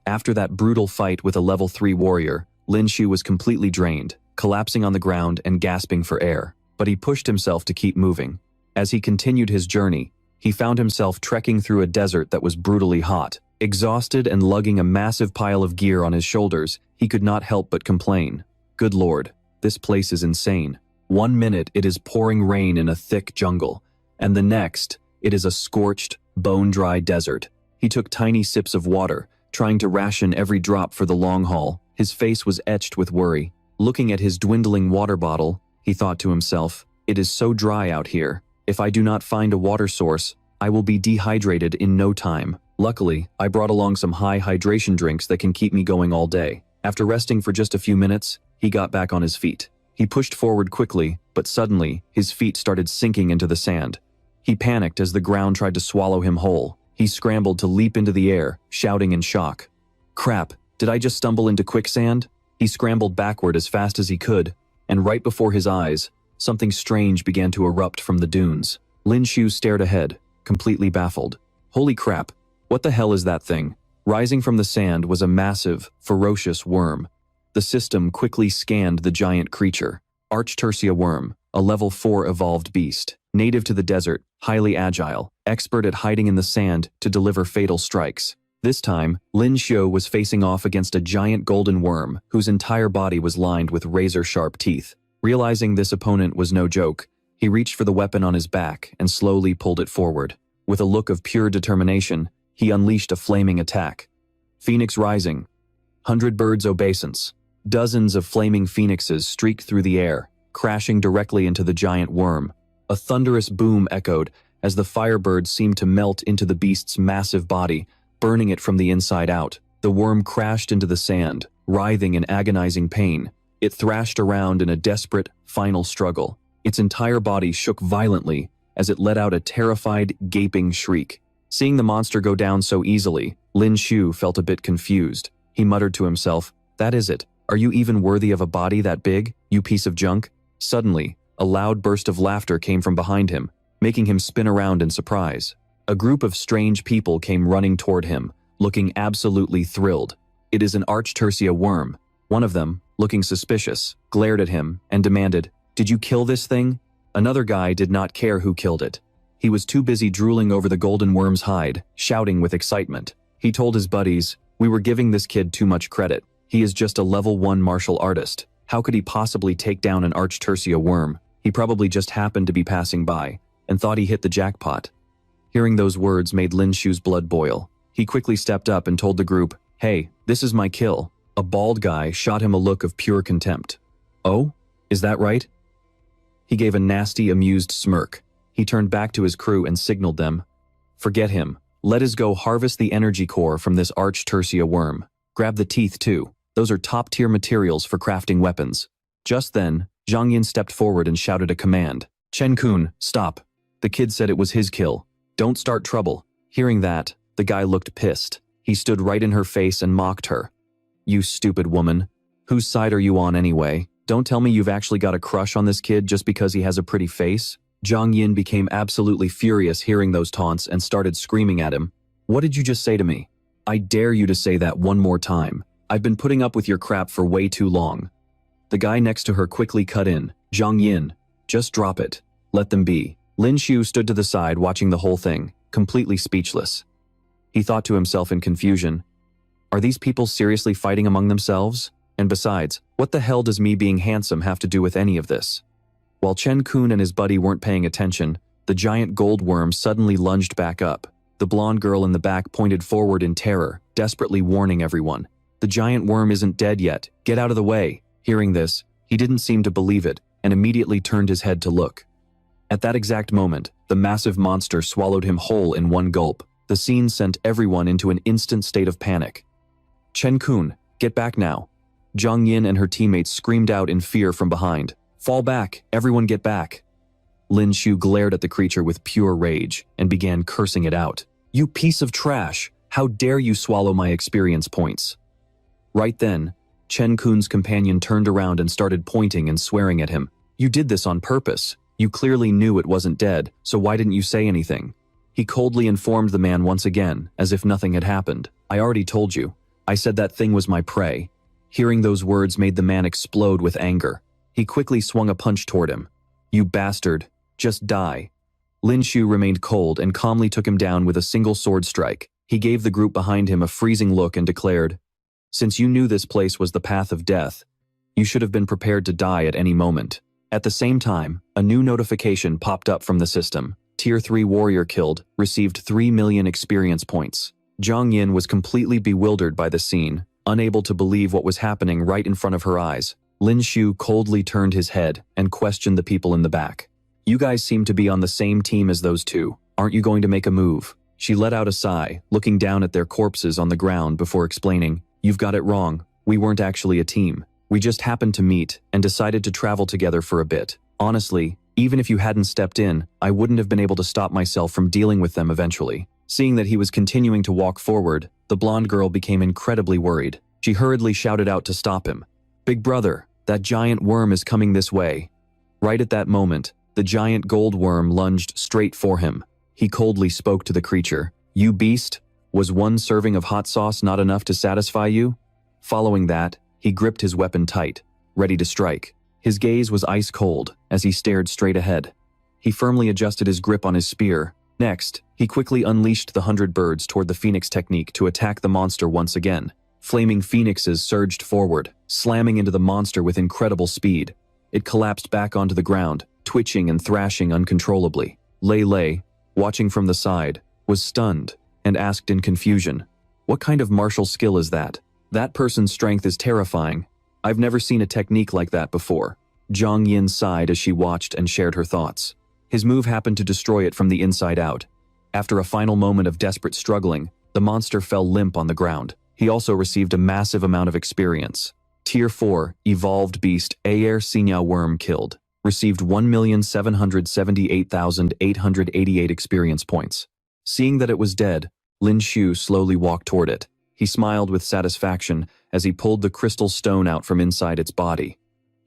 After that brutal fight with a level 3 warrior, Lin Xiu was completely drained, collapsing on the ground and gasping for air. But he pushed himself to keep moving. As he continued his journey, he found himself trekking through a desert that was brutally hot. Exhausted and lugging a massive pile of gear on his shoulders, he could not help but complain. Good lord, this place is insane. 1 minute it is pouring rain in a thick jungle, and the next, it is a scorched, bone-dry desert. He took tiny sips of water, trying to ration every drop for the long haul. His face was etched with worry. Looking at his dwindling water bottle, he thought to himself, it is so dry out here. If I do not find a water source, I will be dehydrated in no time. Luckily, I brought along some high hydration drinks that can keep me going all day. After resting for just a few minutes, he got back on his feet. He pushed forward quickly, but suddenly, his feet started sinking into the sand. He panicked as the ground tried to swallow him whole. He scrambled to leap into the air, shouting in shock. Crap, did I just stumble into quicksand? He scrambled backward as fast as he could, and right before his eyes, something strange began to erupt from the dunes. Lin Xiu stared ahead, completely baffled. Holy crap, what the hell is that thing? Rising from the sand was a massive, ferocious worm. The system quickly scanned the giant creature. Archtercia worm, a level 4 evolved beast. Native to the desert, highly agile, expert at hiding in the sand to deliver fatal strikes. This time, Lin Xiu was facing off against a giant golden worm whose entire body was lined with razor-sharp teeth. Realizing this opponent was no joke, he reached for the weapon on his back and slowly pulled it forward. With a look of pure determination, he unleashed a flaming attack. Phoenix Rising. 100 birds obeisance. Dozens of flaming phoenixes streaked through the air, crashing directly into the giant worm. A thunderous boom echoed as the firebirds seemed to melt into the beast's massive body, burning it from the inside out. The worm crashed into the sand, writhing in agonizing pain. It thrashed around in a desperate, final struggle. Its entire body shook violently as it let out a terrified, gaping shriek. Seeing the monster go down so easily, Lin Xiu felt a bit confused. He muttered to himself, "That is it. Are you even worthy of a body that big, you piece of junk?" Suddenly, a loud burst of laughter came from behind him, making him spin around in surprise. A group of strange people came running toward him, looking absolutely thrilled. It is an Archtercia worm. One of them, looking suspicious, glared at him and demanded, "Did you kill this thing?" Another guy did not care who killed it. He was too busy drooling over the golden worm's hide, shouting with excitement. He told his buddies, "We were giving this kid too much credit. He is just a level 1 martial artist. How could he possibly take down an Archtercia worm? He probably just happened to be passing by, and thought he hit the jackpot." Hearing those words made Lin Xiu's blood boil. He quickly stepped up and told the group, "Hey, this is my kill." A bald guy shot him a look of pure contempt. "Oh? Is that right?" He gave a nasty, amused smirk. He turned back to his crew and signaled them, "Forget him. Let us go harvest the energy core from this Archtercia worm. Grab the teeth too. Those are top-tier materials for crafting weapons." Just then, Zhang Yin stepped forward and shouted a command. "Chen Kun, stop." The kid said it was his kill. "Don't start trouble." Hearing that, the guy looked pissed. He stood right in her face and mocked her. "You stupid woman. Whose side are you on anyway? Don't tell me you've actually got a crush on this kid just because he has a pretty face? Zhang Yin became absolutely furious hearing those taunts and started screaming at him. What did you just say to me? I dare you to say that one more time. I've been putting up with your crap for way too long. The guy next to her quickly cut in. Zhang Yin, just drop it. Let them be. Lin Shu stood to the side watching the whole thing, completely speechless. He thought to himself in confusion, are these people seriously fighting among themselves? And besides, what the hell does me being handsome have to do with any of this? While Chen Kun and his buddy weren't paying attention, the giant gold worm suddenly lunged back up. The blonde girl in the back pointed forward in terror, desperately warning everyone. The giant worm isn't dead yet. Get out of the way. Hearing this, he didn't seem to believe it and immediately turned his head to look. At that exact moment, the massive monster swallowed him whole in one gulp. The scene sent everyone into an instant state of panic. Chen Kun, get back now. Zhang Yin and her teammates screamed out in fear from behind. Fall back, everyone get back. Lin Shu glared at the creature with pure rage and began cursing it out. You piece of trash! How dare you swallow my experience points? Right then, Chen Kun's companion turned around and started pointing and swearing at him. You did this on purpose. You clearly knew it wasn't dead, so why didn't you say anything? He coldly informed the man once again, as if nothing had happened. I already told you. I said that thing was my prey. Hearing those words made the man explode with anger. He quickly swung a punch toward him. You bastard. Just die. Lin Shu remained cold and calmly took him down with a single sword strike. He gave the group behind him a freezing look and declared, since you knew this place was the path of death, you should have been prepared to die at any moment. At the same time, a new notification popped up from the system. Tier 3 warrior killed, received 3 million experience points. Zhang Yin was completely bewildered by the scene, unable to believe what was happening right in front of her eyes. Lin Shu coldly turned his head and questioned the people in the back. You guys seem to be on the same team as those two. Aren't you going to make a move? She let out a sigh, looking down at their corpses on the ground before explaining, you've got it wrong. We weren't actually a team. We just happened to meet and decided to travel together for a bit. Honestly, even if you hadn't stepped in, I wouldn't have been able to stop myself from dealing with them eventually. Seeing that he was continuing to walk forward, the blonde girl became incredibly worried. She hurriedly shouted out to stop him. Big brother, that giant worm is coming this way. Right at that moment, the giant gold worm lunged straight for him. He coldly spoke to the creature. You beast, was one serving of hot sauce not enough to satisfy you? Following that, he gripped his weapon tight, ready to strike. His gaze was ice cold as he stared straight ahead. He firmly adjusted his grip on his spear. Next, he quickly unleashed the 100 birds toward the phoenix technique to attack the monster once again. Flaming phoenixes surged forward, slamming into the monster with incredible speed. It collapsed back onto the ground, twitching and thrashing uncontrollably. Lei, watching from the side, was stunned and asked in confusion, what kind of martial skill is that? That person's strength is terrifying. I've never seen a technique like that before. Zhang Yin sighed as she watched and shared her thoughts. His move happened to destroy it from the inside out. After a final moment of desperate struggling, the monster fell limp on the ground. He also received a massive amount of experience. Tier 4, Evolved Beast Aer Worm killed. Received 1,778,888 experience points. Seeing that it was dead, Lin Shu slowly walked toward it. He smiled with satisfaction as he pulled the crystal stone out from inside its body.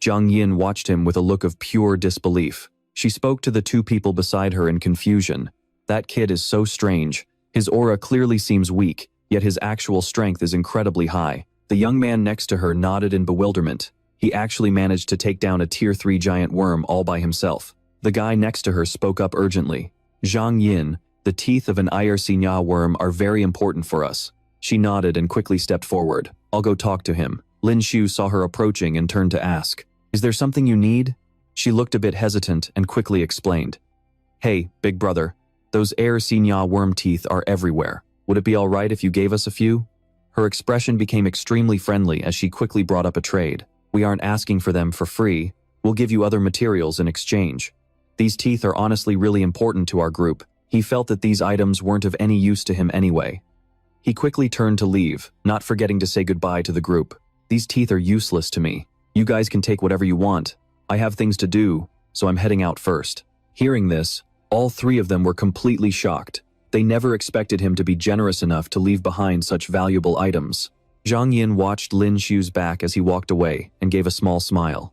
Zhang Yin watched him with a look of pure disbelief. She spoke to the two people beside her in confusion. That kid is so strange. His aura clearly seems weak, yet his actual strength is incredibly high. The young man next to her nodded in bewilderment. He actually managed to take down a Tier 3 giant worm all by himself. The guy next to her spoke up urgently. Zhang Yin, the teeth of an Aer worm are very important for us. She nodded and quickly stepped forward. I'll go talk to him. Lin Shu saw her approaching and turned to ask, is there something you need? She looked a bit hesitant and quickly explained. Hey, big brother, those Aer worm teeth are everywhere. Would it be all right if you gave us a few? Her expression became extremely friendly as she quickly brought up a trade. We aren't asking for them for free. We'll give you other materials in exchange. These teeth are honestly really important to our group. He felt that these items weren't of any use to him anyway. He quickly turned to leave, not forgetting to say goodbye to the group. These teeth are useless to me. You guys can take whatever you want. I have things to do, so I'm heading out first. Hearing this, all three of them were completely shocked. They never expected him to be generous enough to leave behind such valuable items. Zhang Yin watched Lin Shu's back as he walked away and gave a small smile.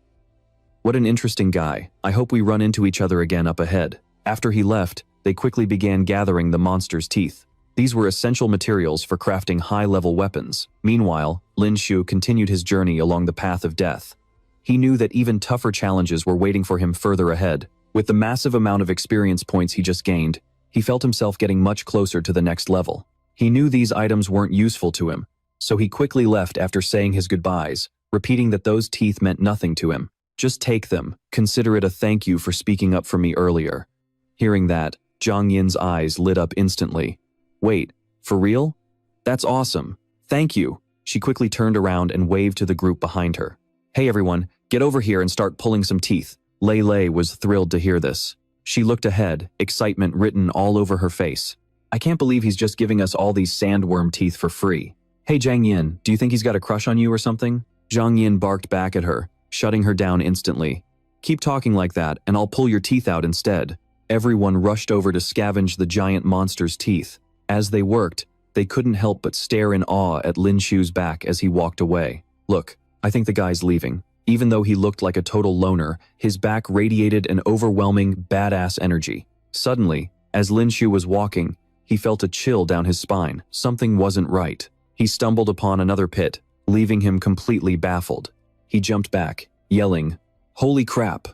What an interesting guy. I hope we run into each other again up ahead. After he left, they quickly began gathering the monster's teeth. These were essential materials for crafting high-level weapons. Meanwhile, Lin Shu continued his journey along the path of death. He knew that even tougher challenges were waiting for him further ahead. With the massive amount of experience points he just gained, he felt himself getting much closer to the next level. He knew these items weren't useful to him, so he quickly left after saying his goodbyes, repeating that those teeth meant nothing to him. Just take them. Consider it a thank you for speaking up for me earlier. Hearing that, Zhang Yin's eyes lit up instantly. Wait, for real? That's awesome. Thank you. She quickly turned around and waved to the group behind her. Hey everyone, get over here and start pulling some teeth. Lei Lei was thrilled to hear this. She looked ahead, excitement written all over her face. I can't believe he's just giving us all these sandworm teeth for free. Hey Zhang Yin, do you think he's got a crush on you or something? Zhang Yin barked back at her, shutting her down instantly. Keep talking like that and I'll pull your teeth out instead. Everyone rushed over to scavenge the giant monster's teeth. As they worked, they couldn't help but stare in awe at Lin Shu's back as he walked away. Look, I think the guy's leaving. Even though he looked like a total loner, his back radiated an overwhelming, badass energy. Suddenly, as Lin Shu was walking, he felt a chill down his spine. Something wasn't right. He stumbled upon another pit, leaving him completely baffled. He jumped back, yelling, "Holy crap!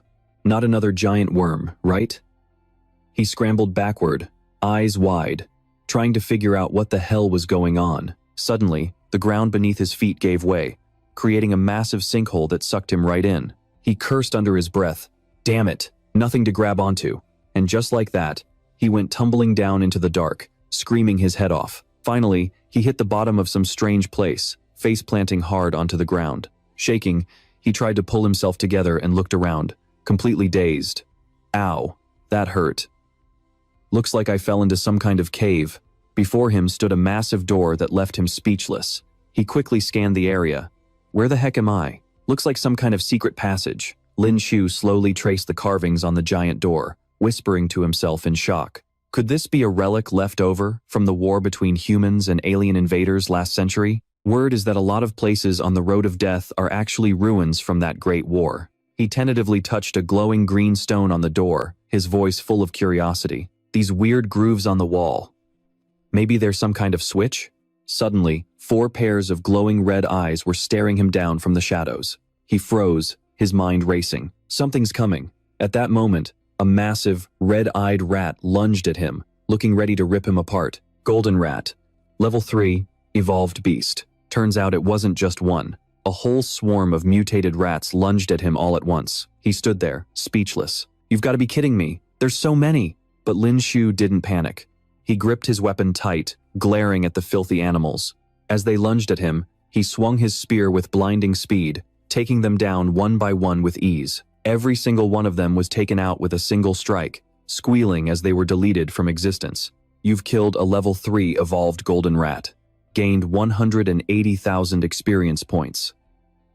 Not another giant worm, right?" He scrambled backward, eyes wide, trying to figure out what the hell was going on. Suddenly, the ground beneath his feet gave way, creating a massive sinkhole that sucked him right in. He cursed under his breath, "Damn it, nothing to grab onto." And just like that, he went tumbling down into the dark, screaming his head off. Finally, he hit the bottom of some strange place, face planting hard onto the ground. Shaking, he tried to pull himself together and looked around, completely dazed. Ow, that hurt. Looks like I fell into some kind of cave. Before him stood a massive door that left him speechless. He quickly scanned the area. Where the heck am I? Looks like some kind of secret passage. Lin Shu slowly traced the carvings on the giant door, whispering to himself in shock. Could this be a relic left over from the war between humans and alien invaders last century? Word is that a lot of places on the road of death are actually ruins from that great war. He tentatively touched a glowing green stone on the door, his voice full of curiosity. These weird grooves on the wall. Maybe there's some kind of switch? Suddenly, 4 pairs of glowing red eyes were staring him down from the shadows. He froze, his mind racing. Something's coming. At that moment, a massive, red-eyed rat lunged at him, looking ready to rip him apart. Golden rat. Level 3, evolved beast. Turns out it wasn't just one. A whole swarm of mutated rats lunged at him all at once. He stood there, speechless. You've got to be kidding me. There's so many. But Lin Shu didn't panic. He gripped his weapon tight, glaring at the filthy animals. As they lunged at him, he swung his spear with blinding speed, taking them down one by one with ease. Every single one of them was taken out with a single strike, squealing as they were deleted from existence. You've killed a level 3 evolved golden rat. Gained 180,000 experience points.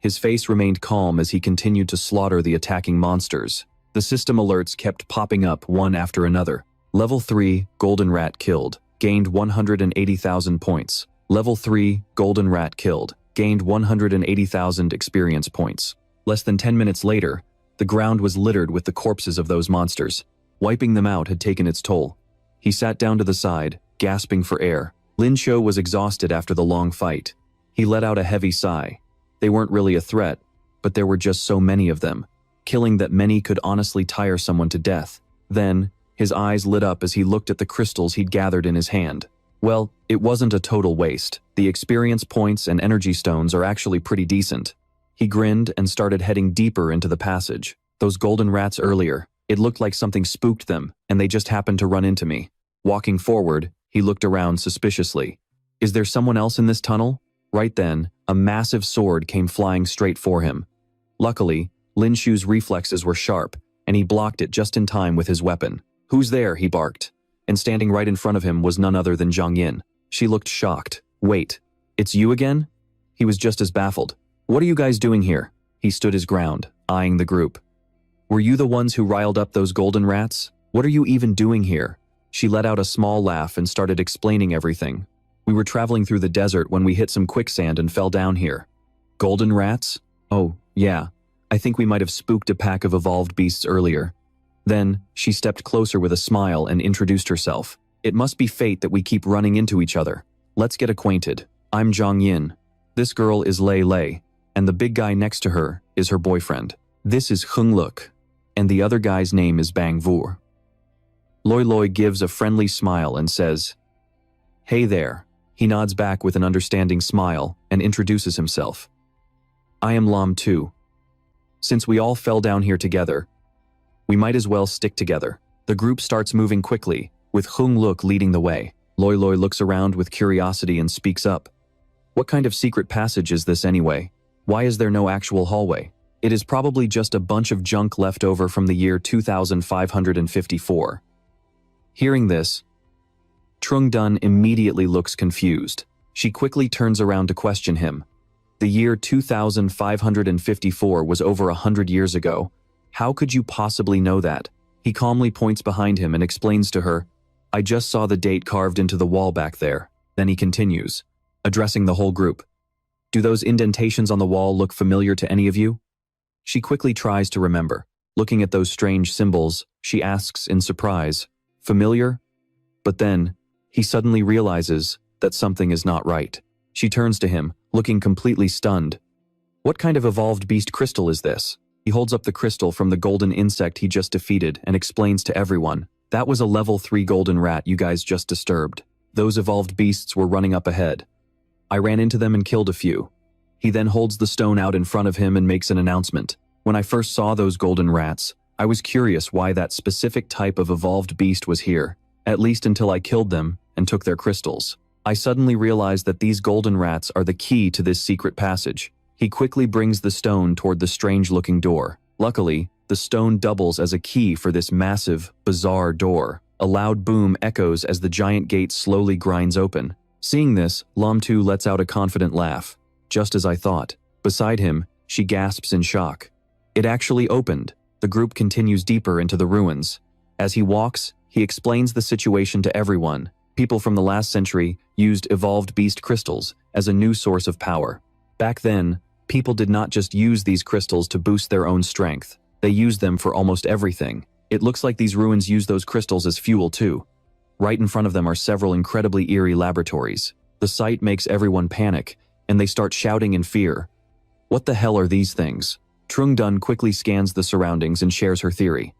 His face remained calm as he continued to slaughter the attacking monsters. The system alerts kept popping up one after another. Level 3, golden rat killed. Gained 180,000 points. Level 3, golden rat killed. Gained 180,000 experience points. Less than 10 minutes later, the ground was littered with the corpses of those monsters. Wiping them out had taken its toll. He sat down to the side, gasping for air. Lin Shu was exhausted after the long fight. He let out a heavy sigh. They weren't really a threat, but there were just so many of them. Killing that many could honestly tire someone to death. Then, his eyes lit up as he looked at the crystals he'd gathered in his hand. Well, it wasn't a total waste. The experience points and energy stones are actually pretty decent. He grinned and started heading deeper into the passage. Those golden rats earlier, it looked like something spooked them, and they just happened to run into me. Walking forward, he looked around suspiciously. Is there someone else in this tunnel? Right then, a massive sword came flying straight for him. Luckily, Lin Shu's reflexes were sharp, and he blocked it just in time with his weapon. Who's there? He barked. And standing right in front of him was none other than Zhang Yin. She looked shocked. Wait, it's you again? He was just as baffled. What are you guys doing here? He stood his ground, eyeing the group. Were you the ones who riled up those golden rats? What are you even doing here? She let out a small laugh and started explaining everything. We were traveling through the desert when we hit some quicksand and fell down here. Golden rats? Oh, yeah. I think we might have spooked a pack of evolved beasts earlier. Then, she stepped closer with a smile and introduced herself. It must be fate that we keep running into each other. Let's get acquainted. I'm Zhang Yin. This girl is Lei Lei, and the big guy next to her is her boyfriend. This is Hung Luk, and the other guy's name is Bang Vu. Loi Loi gives a friendly smile and says, "Hey there." He nods back with an understanding smile and introduces himself. I am Lam too. Since we all fell down here together, we might as well stick together. The group starts moving quickly, with Hung Luk leading the way. Loi Loi looks around with curiosity and speaks up. What kind of secret passage is this anyway? Why is there no actual hallway? It is probably just a bunch of junk left over from the year 2554. Hearing this, Trung Dun immediately looks confused. She quickly turns around to question him. The year 2554 was over 100 years ago. How could you possibly know that? He calmly points behind him and explains to her, I just saw the date carved into the wall back there. Then he continues, addressing the whole group. Do those indentations on the wall look familiar to any of you? She quickly tries to remember. Looking at those strange symbols, she asks in surprise, familiar? But then, he suddenly realizes that something is not right. She turns to him, looking completely stunned. What kind of evolved beast crystal is this? He holds up the crystal from the golden insect he just defeated and explains to everyone. That was a level 3 golden rat you guys just disturbed. Those evolved beasts were running up ahead. I ran into them and killed a few. He then holds the stone out in front of him and makes an announcement. When I first saw those golden rats, I was curious why that specific type of evolved beast was here, at least until I killed them and took their crystals. I suddenly realized that these golden rats are the key to this secret passage. He quickly brings the stone toward the strange-looking door. Luckily, the stone doubles as a key for this massive, bizarre door. A loud boom echoes as the giant gate slowly grinds open. Seeing this, Lam Tu lets out a confident laugh. Just as I thought. Beside him, she gasps in shock. It actually opened. The group continues deeper into the ruins. As he walks, he explains the situation to everyone. People from the last century used evolved beast crystals as a new source of power. Back then, people did not just use these crystals to boost their own strength. They used them for almost everything. It looks like these ruins use those crystals as fuel too. Right in front of them are several incredibly eerie laboratories. The sight makes everyone panic, and they start shouting in fear. What the hell are these things? Trung Dun quickly scans the surroundings and shares her theory.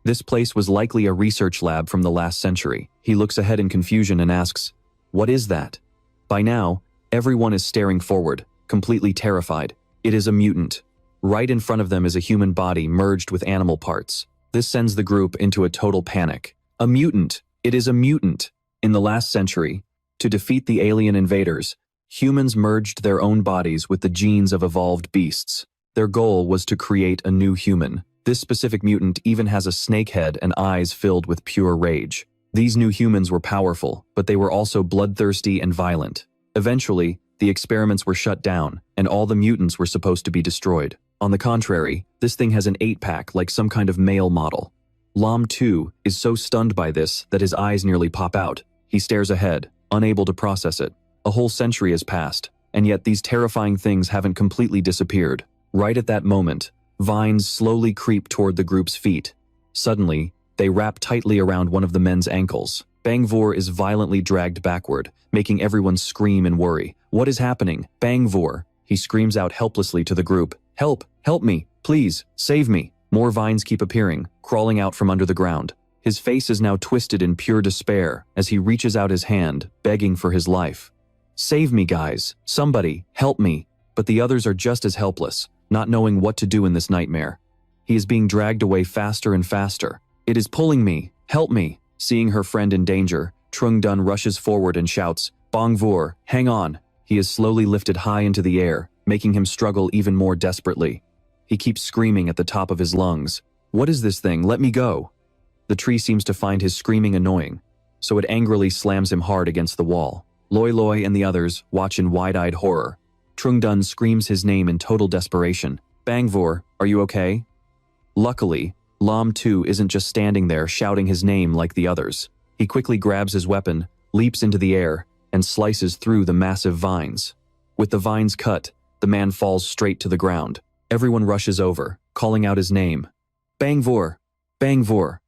This place was likely a research lab from the last century. He looks ahead in confusion and asks, what is that? By now, everyone is staring forward, completely terrified. It is a mutant. Right in front of them is a human body merged with animal parts. This sends the group into a total panic. A mutant! It is a mutant! In the last century, to defeat the alien invaders, humans merged their own bodies with the genes of evolved beasts. Their goal was to create a new human. This specific mutant even has a snake head and eyes filled with pure rage. These new humans were powerful, but they were also bloodthirsty and violent. Eventually, the experiments were shut down, and all the mutants were supposed to be destroyed. On the contrary, this thing has an 8-pack like some kind of male model. Lam Tu is so stunned by this that his eyes nearly pop out. He stares ahead, unable to process it. A whole century has passed, and yet these terrifying things haven't completely disappeared. Right at that moment, vines slowly creep toward the group's feet. Suddenly, they wrap tightly around one of the men's ankles. Bang Vor is violently dragged backward, making everyone scream in worry. What is happening? Bang Vor! He screams out helplessly to the group. Help! Help me! Please! Save me! More vines keep appearing, crawling out from under the ground. His face is now twisted in pure despair as he reaches out his hand, begging for his life. Save me, guys! Somebody! Help me! But the others are just as helpless, not knowing what to do in this nightmare. He is being dragged away faster and faster. It is pulling me! Help me! Seeing her friend in danger, Trung Dun rushes forward and shouts, Bang Vor, hang on! He is slowly lifted high into the air, making him struggle even more desperately. He keeps screaming at the top of his lungs. What is this thing? Let me go! The tree seems to find his screaming annoying, so it angrily slams him hard against the wall. Loi Loi and the others watch in wide-eyed horror. Trung Dun screams his name in total desperation. Bang Vor, are you okay? Luckily, Lam Tu isn't just standing there shouting his name like the others. He quickly grabs his weapon, leaps into the air, and slices through the massive vines. With the vines cut, the man falls straight to the ground. Everyone rushes over, calling out his name. Bangvor! Bangvor!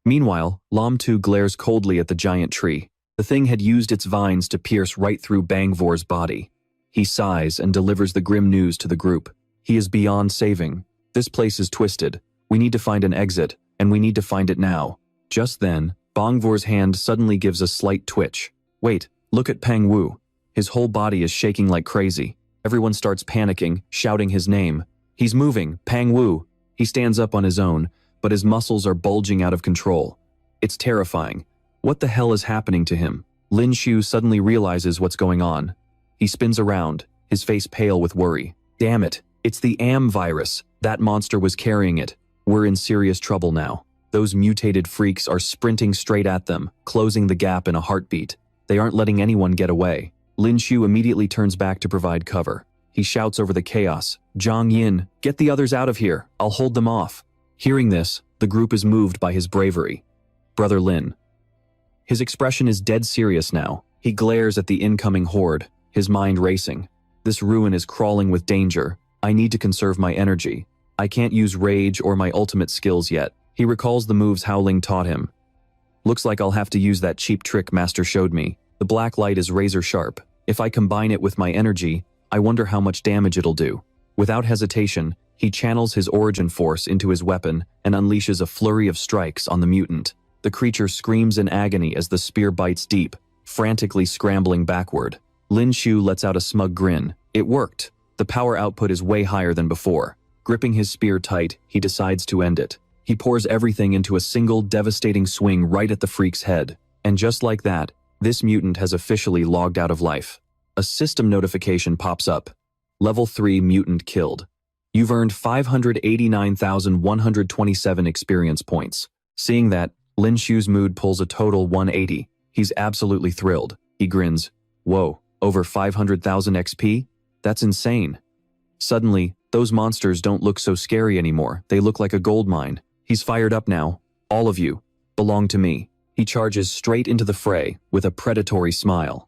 Meanwhile, Lam-Tu glares coldly at the giant tree. The thing had used its vines to pierce right through Bangvor's body. He sighs and delivers the grim news to the group. He is beyond saving. This place is twisted. We need to find an exit, and we need to find it now. Just then, Bangvor's hand suddenly gives a slight twitch. Wait, look at Pang Wu. His whole body is shaking like crazy. Everyone starts panicking, shouting his name. He's moving, Pang Wu. He stands up on his own, but his muscles are bulging out of control. It's terrifying. What the hell is happening to him? Lin Shu suddenly realizes what's going on. He spins around, his face pale with worry. Damn it, it's the AM virus. That monster was carrying it. We're in serious trouble now. Those mutated freaks are sprinting straight at them, closing the gap in a heartbeat. They aren't letting anyone get away. Lin Shu immediately turns back to provide cover. He shouts over the chaos, Zhang Yin, get the others out of here. I'll hold them off. Hearing this, the group is moved by his bravery. Brother Lin. His expression is dead serious now. He glares at the incoming horde, his mind racing. This ruin is crawling with danger. I need to conserve my energy. I can't use rage or my ultimate skills yet. He recalls the moves Howling taught him. Looks like I'll have to use that cheap trick Master showed me. The black light is razor sharp. If I combine it with my energy, I wonder how much damage it'll do. Without hesitation, he channels his origin force into his weapon and unleashes a flurry of strikes on the mutant. The creature screams in agony as the spear bites deep, frantically scrambling backward. Lin Shu lets out a smug grin. It worked. The power output is way higher than before. Gripping his spear tight, he decides to end it. He pours everything into a single devastating swing right at the freak's head. And just like that, this mutant has officially logged out of life. A system notification pops up. Level 3 mutant killed. You've earned 589,127 experience points. Seeing that, Lin Shu's mood pulls a total 180. He's absolutely thrilled. He grins. Whoa, over 500,000 XP? That's insane. Suddenly, those monsters don't look so scary anymore. They look like a gold mine. He's fired up now. All of you belong to me. He charges straight into the fray with a predatory smile.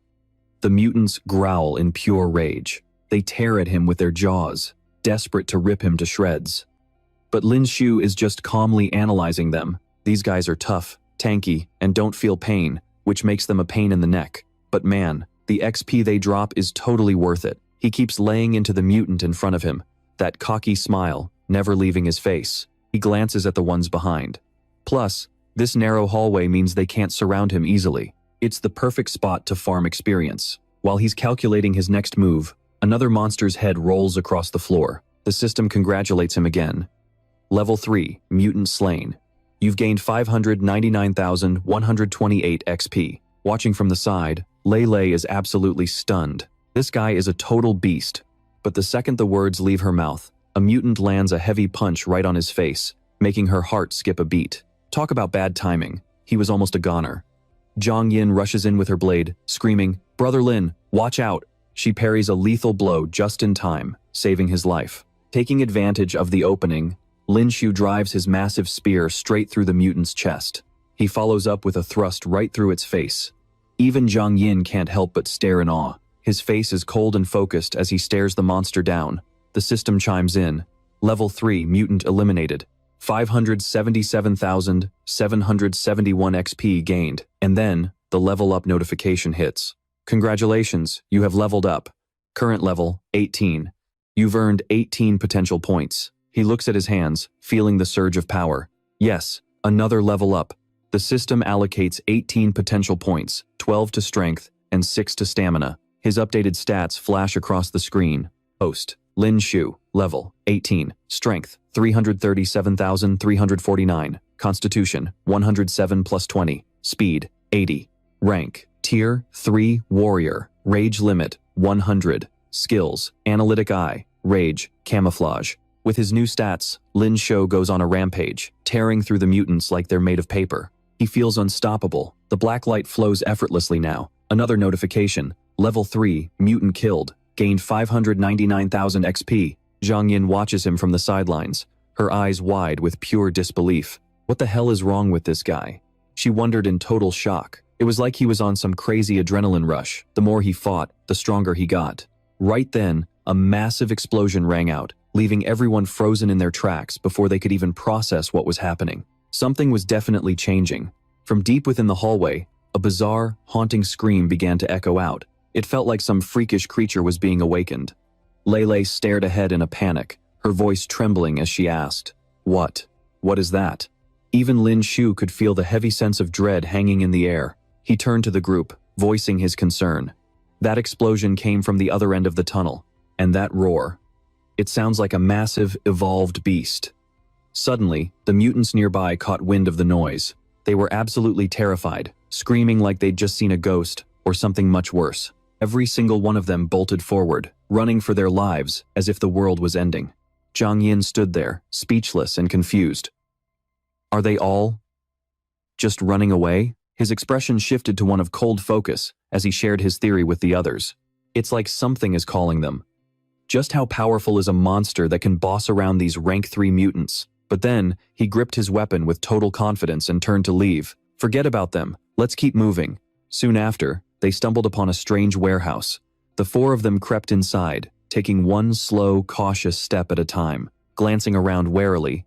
The mutants growl in pure rage. They tear at him with their jaws, desperate to rip him to shreds. But Lin Shu is just calmly analyzing them. These guys are tough, tanky, and don't feel pain, which makes them a pain in the neck. But man, the XP they drop is totally worth it. He keeps laying into the mutant in front of him, that cocky smile never leaving his face. He glances at the ones behind. Plus, this narrow hallway means they can't surround him easily. It's the perfect spot to farm experience. While he's calculating his next move, another monster's head rolls across the floor. The system congratulates him again. Level 3, Mutant Slain. You've gained 599,128 XP. Watching from the side, Lei Lei is absolutely stunned. This guy is a total beast. But the second the words leave her mouth, a mutant lands a heavy punch right on his face, making her heart skip a beat. Talk about bad timing. He was almost a goner. Zhang Yin rushes in with her blade, screaming, Brother Lin, watch out! She parries a lethal blow just in time, saving his life. Taking advantage of the opening, Lin Shu drives his massive spear straight through the mutant's chest. He follows up with a thrust right through its face. Even Zhang Yin can't help but stare in awe. His face is cold and focused as he stares the monster down. The system chimes in. Level 3 mutant eliminated. 577,771 XP gained. And then, the level up notification hits. Congratulations, you have leveled up. Current level, 18. You've earned 18 potential points. He looks at his hands, feeling the surge of power. Yes, another level up. The system allocates 18 potential points, 12 to strength, and 6 to stamina. His updated stats flash across the screen. Host, Lin Shu, level, 18, strength, 337,349, constitution, 107 plus 20, speed, 80, rank, tier, 3, warrior, rage limit, 100, skills, analytic eye, rage, camouflage. With his new stats, Lin Shu goes on a rampage, tearing through the mutants like they're made of paper. He feels unstoppable. The black light flows effortlessly now. Another notification, level 3, mutant killed, gained 599,000 XP. Zhang Yin watches him from the sidelines, her eyes wide with pure disbelief. What the hell is wrong with this guy? She wondered in total shock. It was like he was on some crazy adrenaline rush. The more he fought, the stronger he got. Right then, a massive explosion rang out, leaving everyone frozen in their tracks before they could even process what was happening. Something was definitely changing. From deep within the hallway, a bizarre, haunting scream began to echo out. It felt like some freakish creature was being awakened. Lele stared ahead in a panic, her voice trembling as she asked, "What? What is that?" Even Lin Shu could feel the heavy sense of dread hanging in the air. He turned to the group, voicing his concern. That explosion came from the other end of the tunnel, and that roar. It sounds like a massive, evolved beast. Suddenly, the mutants nearby caught wind of the noise. They were absolutely terrified, screaming like they'd just seen a ghost, or something much worse. Every single one of them bolted forward, running for their lives, as if the world was ending. Zhang Yin stood there, speechless and confused. Are they all just running away? His expression shifted to one of cold focus as he shared his theory with the others. It's like something is calling them. Just how powerful is a monster that can boss around these rank 3 mutants? But then, he gripped his weapon with total confidence and turned to leave. Forget about them, let's keep moving. Soon after, they stumbled upon a strange warehouse. The 4 of them crept inside, taking one slow, cautious step at a time, glancing around warily.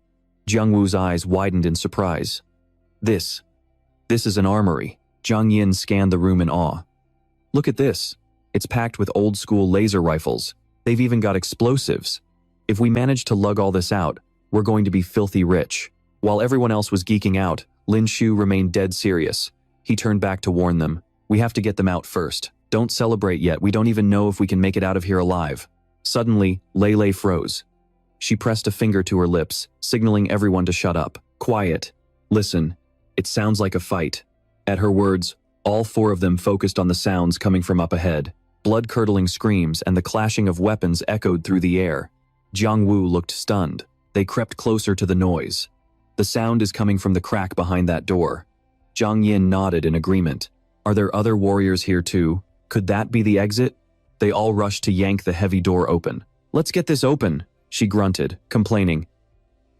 Jiang Wu's eyes widened in surprise. This is an armory. Zhang Yin scanned the room in awe. Look at this. It's packed with old-school laser rifles. They've even got explosives. If we manage to lug all this out, we're going to be filthy rich. While everyone else was geeking out, Lin Shu remained dead serious. He turned back to warn them. We have to get them out first. Don't celebrate yet, we don't even know if we can make it out of here alive. Suddenly, Lele froze. She pressed a finger to her lips, signaling everyone to shut up. Quiet. Listen. It sounds like a fight. At her words, all 4 of them focused on the sounds coming from up ahead. Blood-curdling screams and the clashing of weapons echoed through the air. Jiang Wu looked stunned. They crept closer to the noise. The sound is coming from the crack behind that door. Zhang Yin nodded in agreement. Are there other warriors here too? Could that be the exit? They all rushed to yank the heavy door open. Let's get this open, she grunted, complaining.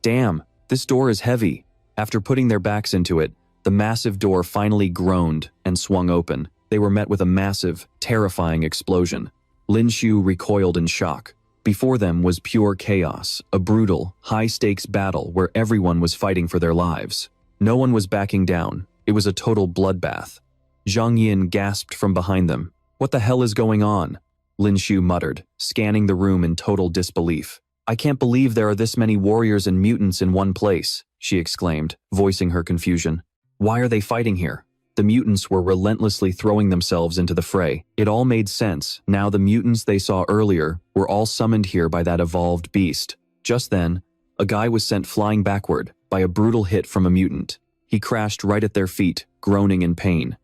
Damn, this door is heavy. After putting their backs into it, the massive door finally groaned and swung open. They were met with a massive, terrifying explosion. Lin Shu recoiled in shock. Before them was pure chaos, a brutal, high-stakes battle where everyone was fighting for their lives. No one was backing down. It was a total bloodbath. Zhang Yin gasped from behind them. What the hell is going on? Lin Shu muttered, scanning the room in total disbelief. I can't believe there are this many warriors and mutants in one place, she exclaimed, voicing her confusion. Why are they fighting here? The mutants were relentlessly throwing themselves into the fray. It all made sense. Now the mutants they saw earlier were all summoned here by that evolved beast. Just then, a guy was sent flying backward by a brutal hit from a mutant. He crashed right at their feet, groaning in pain.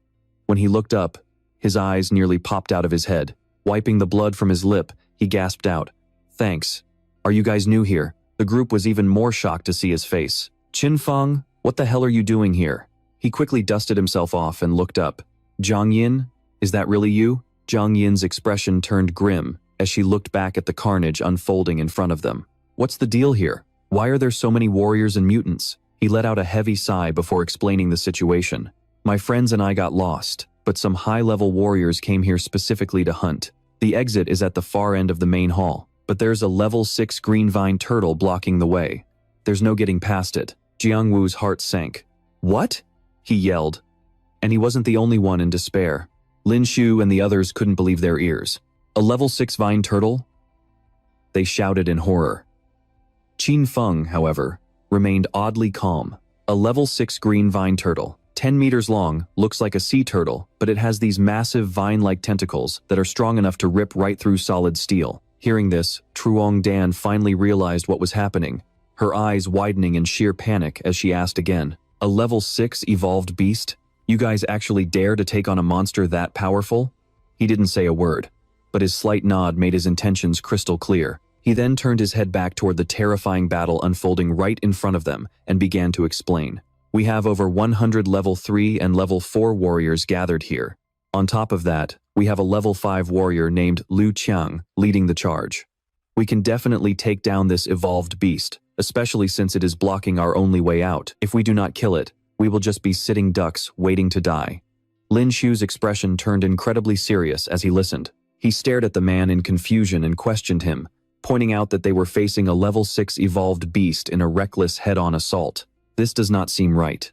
When he looked up, his eyes nearly popped out of his head. Wiping the blood from his lip, he gasped out, "Thanks. Are you guys new here?" The group was even more shocked to see his face. "Qin Feng, what the hell are you doing here?" He quickly dusted himself off and looked up. "Zhang Yin, is that really you?" Zhang Yin's expression turned grim as she looked back at the carnage unfolding in front of them. "What's the deal here? Why are there so many warriors and mutants?" He let out a heavy sigh before explaining the situation. "My friends and I got lost, but some high-level warriors came here specifically to hunt. The exit is at the far end of the main hall, but there's a level 6 green vine turtle blocking the way. There's no getting past it." Jiang Wu's heart sank. "What?" he yelled. And he wasn't the only one in despair. Lin Shu and the others couldn't believe their ears. "A level 6 vine turtle?" They shouted in horror. Qin Feng, however, remained oddly calm. A level 6 green vine turtle, 10 meters long, looks like a sea turtle, but it has these massive vine-like tentacles that are strong enough to rip right through solid steel. Hearing this, Truong Dan finally realized what was happening, her eyes widening in sheer panic as she asked again, "A level 6 evolved beast? You guys actually dare to take on a monster that powerful?" He didn't say a word, but his slight nod made his intentions crystal clear. He then turned his head back toward the terrifying battle unfolding right in front of them and began to explain. "We have over 100 level 3 and level 4 warriors gathered here. On top of that, we have a level 5 warrior named Lu Qiang leading the charge. We can definitely take down this evolved beast, especially since it is blocking our only way out. If we do not kill it, we will just be sitting ducks waiting to die." Lin Shu's expression turned incredibly serious as he listened. He stared at the man in confusion and questioned him, pointing out that they were facing a level 6 evolved beast in a reckless head-on assault. This does not seem right.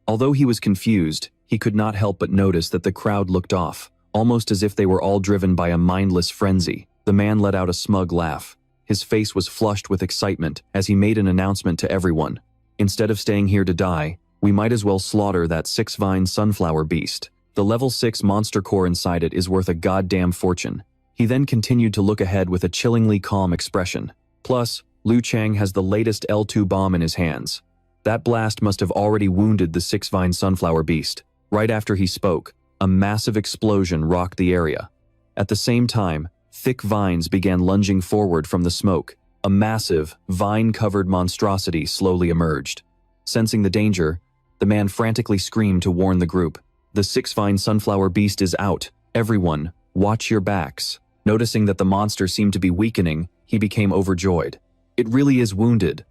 Although he was confused, he could not help but notice that the crowd looked off, almost as if they were all driven by a mindless frenzy. The man let out a smug laugh. His face was flushed with excitement as he made an announcement to everyone. Instead of staying here to die, we might as well slaughter that 6-vine sunflower beast. The level 6 monster core inside it is worth a goddamn fortune. He then continued to look ahead with a chillingly calm expression. Plus, Liu Chang has the latest L2 bomb in his hands. That blast must have already wounded the 6-vine sunflower beast. Right after he spoke, a massive explosion rocked the area. At the same time, thick vines began lunging forward from the smoke. A massive, vine-covered monstrosity slowly emerged. Sensing the danger, the man frantically screamed to warn the group. The 6-vine sunflower beast is out. Everyone, watch your backs. Noticing that the monster seemed to be weakening, he became overjoyed. It really is wounded.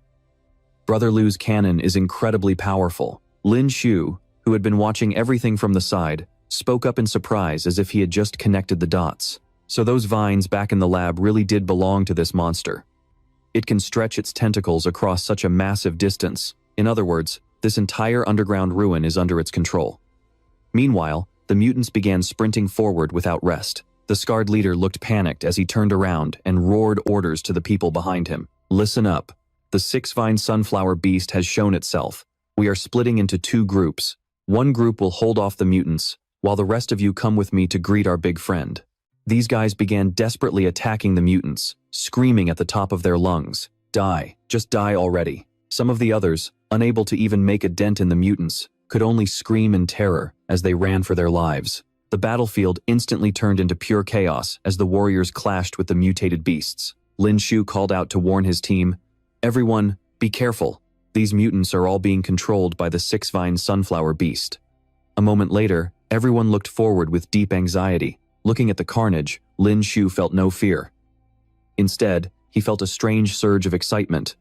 Brother Liu's cannon is incredibly powerful. Lin Shu, who had been watching everything from the side, spoke up in surprise as if he had just connected the dots. So those vines back in the lab really did belong to this monster. It can stretch its tentacles across such a massive distance. In other words, this entire underground ruin is under its control. Meanwhile, the mutants began sprinting forward without rest. The scarred leader looked panicked as he turned around and roared orders to the people behind him. Listen up. The 6-vine sunflower beast has shown itself. We are splitting into 2 groups. One group will hold off the mutants, while the rest of you come with me to greet our big friend. These guys began desperately attacking the mutants, screaming at the top of their lungs. Die, just die already. Some of the others, unable to even make a dent in the mutants, could only scream in terror as they ran for their lives. The battlefield instantly turned into pure chaos as the warriors clashed with the mutated beasts. Lin Shu called out to warn his team, "Everyone, be careful. These mutants are all being controlled by the 6-vine sunflower beast." A moment later, everyone looked forward with deep anxiety. Looking at the carnage, Lin Shu felt no fear. Instead, he felt a strange surge of excitement.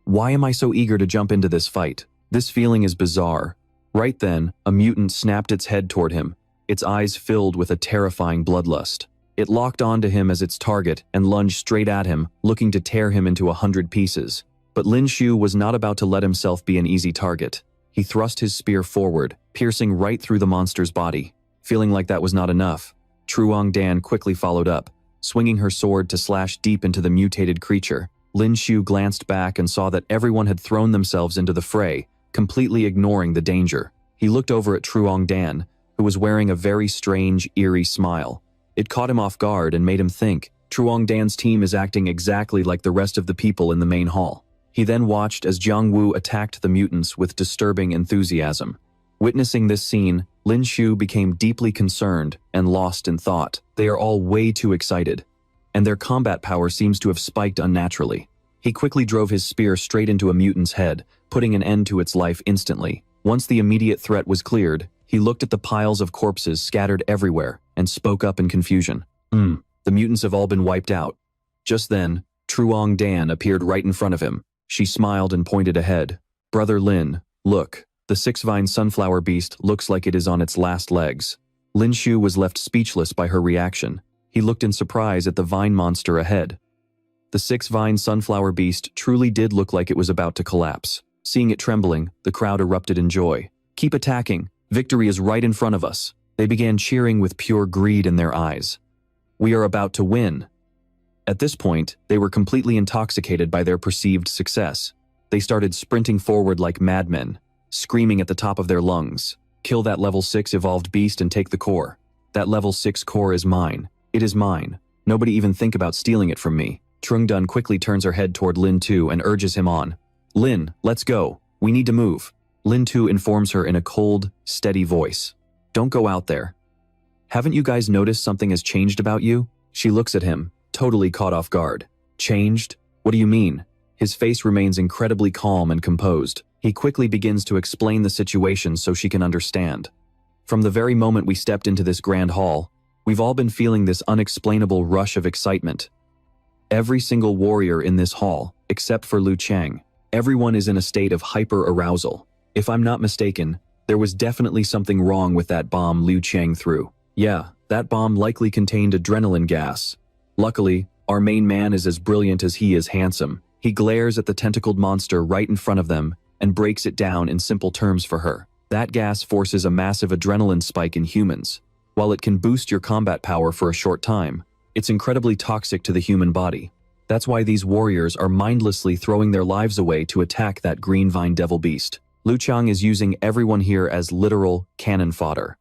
Why am I so eager to jump into this fight? This feeling is bizarre. Right then, a mutant snapped its head toward him, its eyes filled with a terrifying bloodlust. It locked onto him as its target and lunged straight at him, looking to tear him into 100 pieces. But Lin Shu was not about to let himself be an easy target. He thrust his spear forward, piercing right through the monster's body. Feeling like that was not enough, Truong Dan quickly followed up, swinging her sword to slash deep into the mutated creature. Lin Shu glanced back and saw that everyone had thrown themselves into the fray, completely ignoring the danger. He looked over at Truong Dan, who was wearing a very strange, eerie smile. It caught him off guard and made him think, Truong Dan's team is acting exactly like the rest of the people in the main hall. He then watched as Jiang Wu attacked the mutants with disturbing enthusiasm. Witnessing this scene, Lin Shu became deeply concerned and lost in thought. They are all way too excited, and their combat power seems to have spiked unnaturally. He quickly drove his spear straight into a mutant's head, putting an end to its life instantly. Once the immediate threat was cleared, he looked at the piles of corpses scattered everywhere and spoke up in confusion. The mutants have all been wiped out. Just then, Truong Dan appeared right in front of him. She smiled and pointed ahead. Brother Lin, look, the 6-vine sunflower beast looks like it is on its last legs. Lin Shu was left speechless by her reaction. He looked in surprise at the vine monster ahead. The 6-vine sunflower beast truly did look like it was about to collapse. Seeing it trembling, the crowd erupted in joy. Keep attacking. Victory is right in front of us. They began cheering with pure greed in their eyes. We are about to win. At this point, they were completely intoxicated by their perceived success. They started sprinting forward like madmen, screaming at the top of their lungs. Kill that level 6 evolved beast and take the core. That level 6 core is mine. It is mine. Nobody even think about stealing it from me. Trung Dun quickly turns her head toward Lin Tu and urges him on. Lin, let's go. We need to move. Lin Tu informs her in a cold, steady voice. Don't go out there. Haven't you guys noticed something has changed about you? She looks at him, totally caught off guard. Changed? What do you mean? His face remains incredibly calm and composed. He quickly begins to explain the situation so she can understand. From the very moment we stepped into this grand hall, we've all been feeling this unexplainable rush of excitement. Every single warrior in this hall, except for Liu Chang, everyone is in a state of hyper-arousal. If I'm not mistaken, There was definitely something wrong with that bomb Liu Chang threw. Yeah, that bomb likely contained adrenaline gas. Luckily, our main man is as brilliant as he is handsome. He glares at the tentacled monster right in front of them and breaks it down in simple terms for her. That gas forces a massive adrenaline spike in humans. While it can boost your combat power for a short time, it's incredibly toxic to the human body. That's why these warriors are mindlessly throwing their lives away to attack that green vine devil beast. Liu Chang is using everyone here as literal cannon fodder.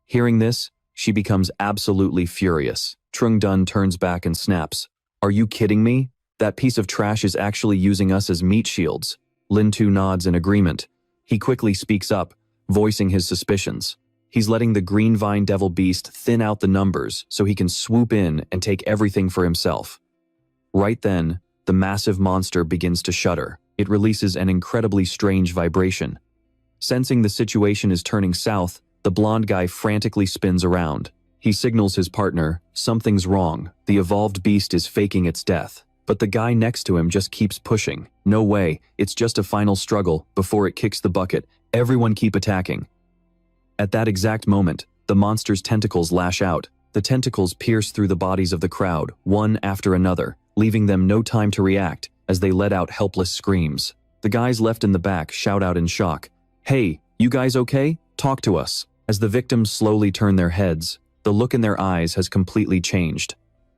Hearing this, she becomes absolutely furious. Trung Dun turns back and snaps. Are you kidding me? That piece of trash is actually using us as meat shields. Lin Tu nods in agreement. He quickly speaks up, voicing his suspicions. He's letting the green vine devil beast thin out the numbers so he can swoop in and take everything for himself. Right then, the massive monster begins to shudder. It releases an incredibly strange vibration. Sensing the situation is turning south, the blonde guy frantically spins around. He signals his partner, something's wrong, the evolved beast is faking its death. But the guy next to him just keeps pushing. No way, it's just a final struggle before it kicks the bucket. Everyone keep attacking. At that exact moment, the monster's tentacles lash out. The tentacles pierce through the bodies of the crowd, one after another, leaving them no time to react as they let out helpless screams. The guys left in the back shout out in shock. Hey, you guys okay? Talk to us. As the victims slowly turn their heads, the look in their eyes has completely changed.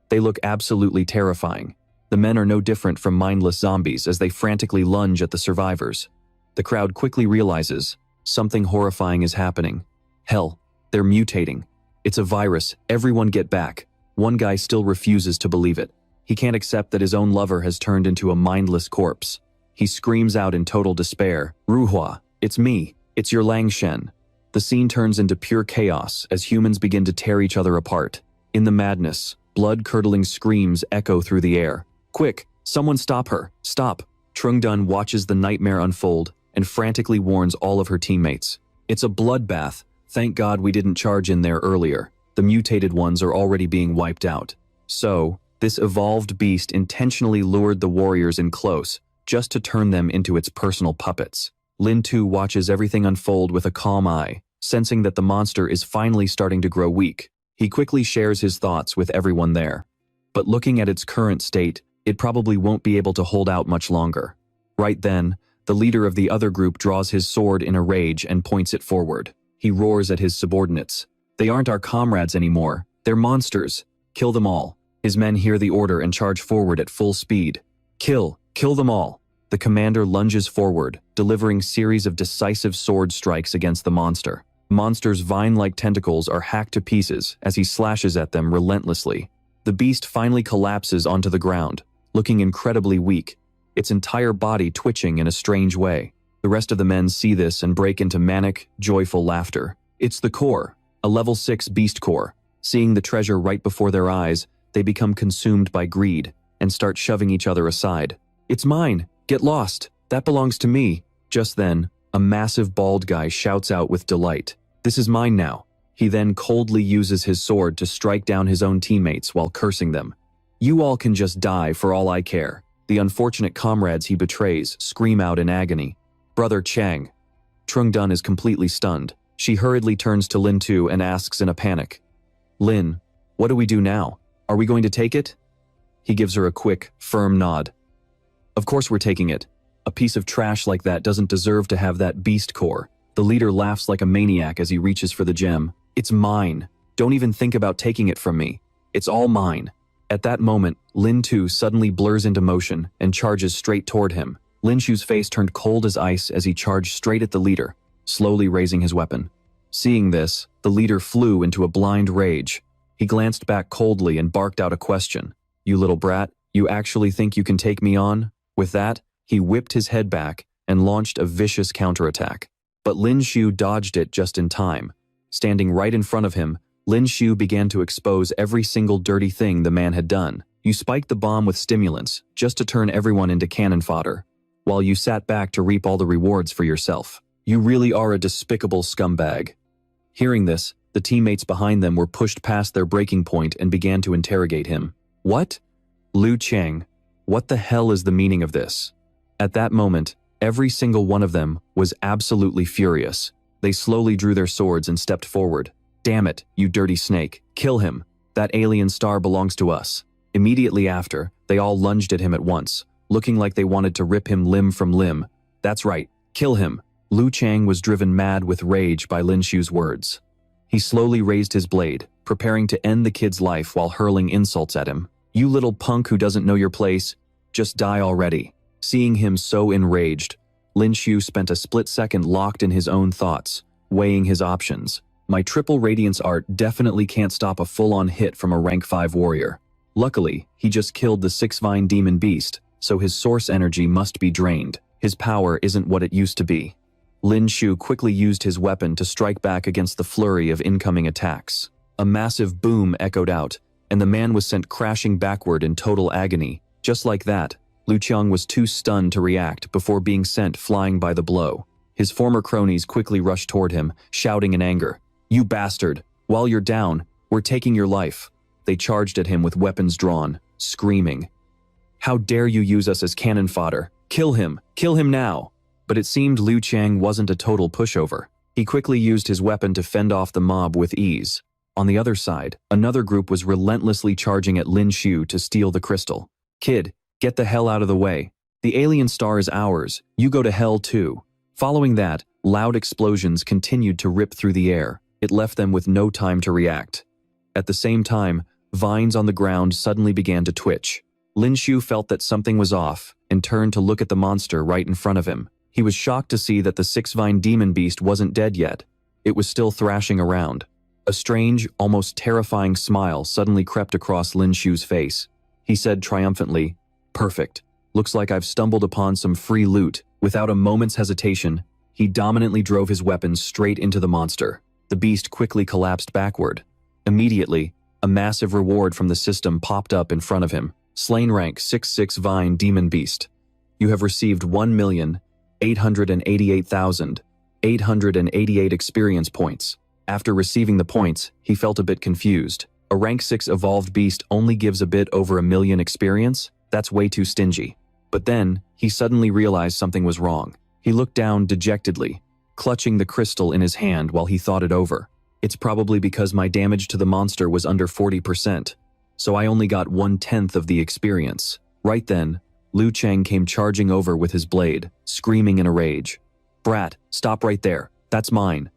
They look absolutely terrifying. The men are no different from mindless zombies as they frantically lunge at the survivors. The crowd quickly realizes something horrifying is happening. Hell, they're mutating. It's a virus, everyone get back. One guy still refuses to believe it. He can't accept that his own lover has turned into a mindless corpse. He screams out in total despair, Ruhua, it's me, it's your Lang Shen. The scene turns into pure chaos as humans begin to tear each other apart. In the madness, blood-curdling screams echo through the air. Quick, someone stop her, stop. Trung Dun watches the nightmare unfold and frantically warns all of her teammates. It's a bloodbath. Thank God we didn't charge in there earlier. The mutated ones are already being wiped out. So, this evolved beast intentionally lured the warriors in close, just to turn them into its personal puppets. Lin Tu watches everything unfold with a calm eye, sensing that the monster is finally starting to grow weak. He quickly shares his thoughts with everyone there. But looking at its current state, it probably won't be able to hold out much longer. Right then, the leader of the other group draws his sword in a rage and points it forward. He roars at his subordinates. They aren't our comrades anymore. They're monsters. Kill them all. His men hear the order and charge forward at full speed. Kill them all. The commander lunges forward, delivering series of decisive sword strikes against the monster. The monster's vine-like tentacles are hacked to pieces as he slashes at them relentlessly. The beast finally collapses onto the ground, looking incredibly weak, its entire body twitching in a strange way. The rest of the men see this and break into manic, joyful laughter. It's the core, a level 6 beast core. Seeing the treasure right before their eyes, they become consumed by greed and start shoving each other aside. It's mine! Get lost! That belongs to me! Just then, a massive bald guy shouts out with delight. This is mine now. He then coldly uses his sword to strike down his own teammates while cursing them. You all can just die for all I care. The unfortunate comrades he betrays scream out in agony. Brother Chang. Trung Dun is completely stunned. She hurriedly turns to Lin Tu and asks in a panic. Lin, what do we do now? Are we going to take it? He gives her a quick, firm nod. Of course we're taking it. A piece of trash like that doesn't deserve to have that beast core. The leader laughs like a maniac as he reaches for the gem. It's mine. Don't even think about taking it from me. It's all mine. At that moment, Lin Tu suddenly blurs into motion and charges straight toward him. Lin Chu's face turned cold as ice as he charged straight at the leader, slowly raising his weapon. Seeing this, the leader flew into a blind rage. He glanced back coldly and barked out a question. You little brat, you actually think you can take me on? With that, he whipped his head back and launched a vicious counterattack. But Lin Chu dodged it just in time. Standing right in front of him, Lin Chu began to expose every single dirty thing the man had done. You spiked the bomb with stimulants, just to turn everyone into cannon fodder, while you sat back to reap all the rewards for yourself. You really are a despicable scumbag. Hearing this, the teammates behind them were pushed past their breaking point and began to interrogate him. What? Liu Chang, what the hell is the meaning of this? At that moment, every single one of them was absolutely furious. They slowly drew their swords and stepped forward. "Damn it, you dirty snake. Kill him. That alien star belongs to us." Immediately after, they all lunged at him at once, looking like they wanted to rip him limb from limb. "That's right, kill him." Liu Chang was driven mad with rage by Lin Shu's words. He slowly raised his blade, preparing to end the kid's life while hurling insults at him. "You little punk who doesn't know your place, just die already." Seeing him so enraged, Lin Shu spent a split second locked in his own thoughts, weighing his options. My triple radiance art definitely can't stop a full-on hit from a rank 5 warrior. Luckily, he just killed the 6-vine demon beast, so his source energy must be drained. His power isn't what it used to be. Lin Shu quickly used his weapon to strike back against the flurry of incoming attacks. A massive boom echoed out, and the man was sent crashing backward in total agony. Just like that, Liu Qiang was too stunned to react before being sent flying by the blow. His former cronies quickly rushed toward him, shouting in anger, "You bastard! While you're down, we're taking your life." They charged at him with weapons drawn, screaming, "How dare you use us as cannon fodder? Kill him! Kill him now!" But it seemed Liu Qiang wasn't a total pushover. He quickly used his weapon to fend off the mob with ease. On the other side, another group was relentlessly charging at Lin Shu to steal the crystal. "Kid, get the hell out of the way. The alien star is ours. You go to hell too." Following that, loud explosions continued to rip through the air. It left them with no time to react. At the same time, vines on the ground suddenly began to twitch. Lin Shu felt that something was off and turned to look at the monster right in front of him. He was shocked to see that the 6-vine demon beast wasn't dead yet. It was still thrashing around. A strange, almost terrifying smile suddenly crept across Lin Shu's face. He said triumphantly, "Perfect. Looks like I've stumbled upon some free loot." Without a moment's hesitation, he dominantly drove his weapon straight into the monster. The beast quickly collapsed backward. Immediately, a massive reward from the system popped up in front of him. Slain rank 6-vine demon beast. You have received 1,888,888 experience points. After receiving the points, he felt a bit confused. A rank 6 evolved beast only gives a bit over 1,000,000 experience? That's way too stingy. But then, he suddenly realized something was wrong. He looked down dejectedly, clutching the crystal in his hand while he thought it over. "It's probably because my damage to the monster was under 40%, so I only got 1/10 of the experience." Right then, Liu Chang came charging over with his blade, screaming in a rage. "Brat, stop right there. That's mine."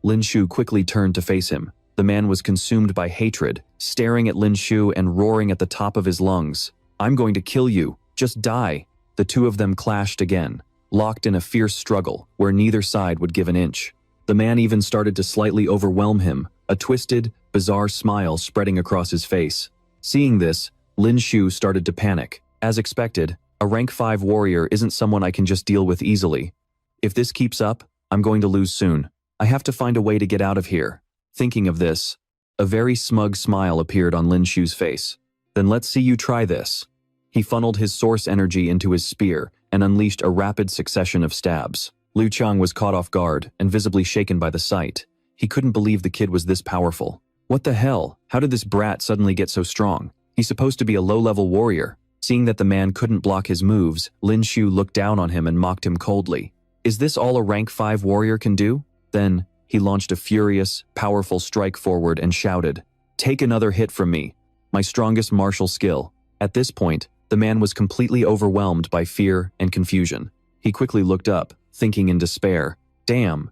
Lin Shu quickly turned to face him. The man was consumed by hatred, staring at Lin Shu and roaring at the top of his lungs. "I'm going to kill you. Just die." The two of them clashed again, locked in a fierce struggle where neither side would give an inch. The man even started to slightly overwhelm him, a twisted, bizarre smile spreading across his face. Seeing this, Lin Shu started to panic. As expected, a rank 5 warrior isn't someone I can just deal with easily. If this keeps up, I'm going to lose soon. I have to find a way to get out of here. Thinking of this, a very smug smile appeared on Lin Shu's face. "Then let's see you try this." He funneled his source energy into his spear and unleashed a rapid succession of stabs. Liu Qiang was caught off guard and visibly shaken by the sight. He couldn't believe the kid was this powerful. What the hell? How did this brat suddenly get so strong? He's supposed to be a low-level warrior. Seeing that the man couldn't block his moves, Lin Shu looked down on him and mocked him coldly. "Is this all a rank 5 warrior can do?" Then, he launched a furious, powerful strike forward and shouted, "Take another hit from me, my strongest martial skill." At this point, the man was completely overwhelmed by fear and confusion. He quickly looked up, thinking in despair, "Damn,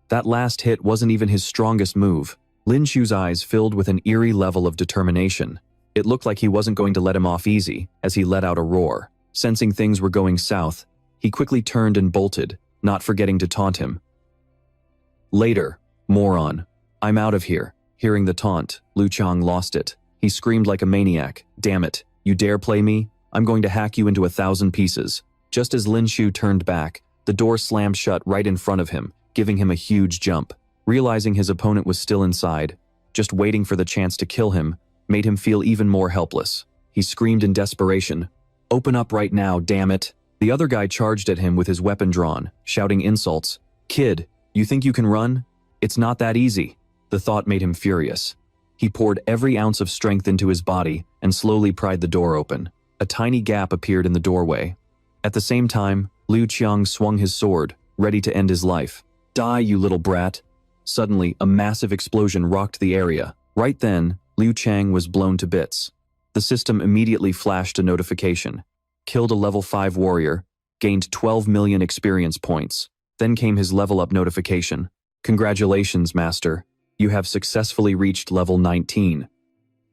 that last hit wasn't even his strongest move." Lin Shu's eyes filled with an eerie level of determination. It looked like he wasn't going to let him off easy, as he let out a roar. Sensing things were going south, he quickly turned and bolted, not forgetting to taunt him. "Later, moron. I'm out of here." Hearing the taunt, Liu Qiang lost it. He screamed like a maniac, "Damn it, you dare play me? I'm going to hack you into 1,000 pieces." Just as Lin Shu turned back, the door slammed shut right in front of him, giving him a huge jump. Realizing his opponent was still inside, just waiting for the chance to kill him, made him feel even more helpless. He screamed in desperation, "Open up right now, damn it." The other guy charged at him with his weapon drawn, shouting insults. "Kid, you think you can run? It's not that easy." The thought made him furious. He poured every ounce of strength into his body and slowly pried the door open. A tiny gap appeared in the doorway. At the same time, Liu Qiang swung his sword, ready to end his life. Die, you little brat. Suddenly, a massive explosion rocked the area. Right then, Liu Chang was blown to bits. The system immediately flashed a notification. Killed a level 5 warrior, gained 12 million experience points. Then came his level up notification. Congratulations, Master. You have successfully reached level 19.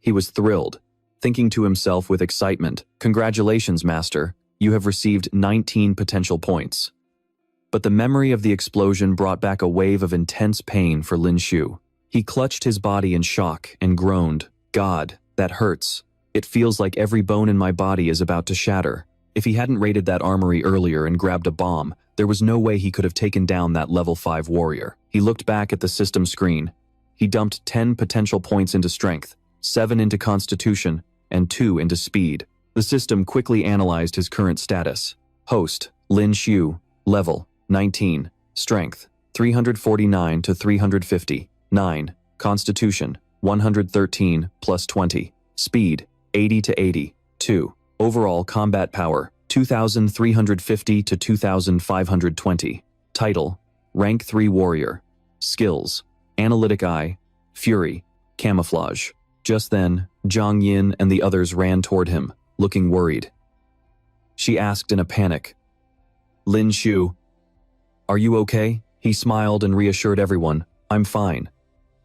He was thrilled, thinking to himself with excitement, Congratulations, Master. You have received 19 potential points. But the memory of the explosion brought back a wave of intense pain for Lin Shu. He clutched his body in shock and groaned, God, that hurts. It feels like every bone in my body is about to shatter. If he hadn't raided that armory earlier and grabbed a bomb, there was no way he could have taken down that level 5 warrior. He looked back at the system screen. He dumped 10 potential points into strength, 7 into constitution, and 2 into speed. The system quickly analyzed his current status. Host, Lin Shu, level 19, strength 349 to 350, 9, constitution 113 plus 20, speed 80 to 80, 2, overall combat power 2350 to 2520, title rank 3 warrior, skills analytic eye, fury, camouflage. Just then, Zhang Yin and the others ran toward him, looking worried. She asked in a panic, Lin Shu, are you okay? He smiled and reassured everyone, I'm fine.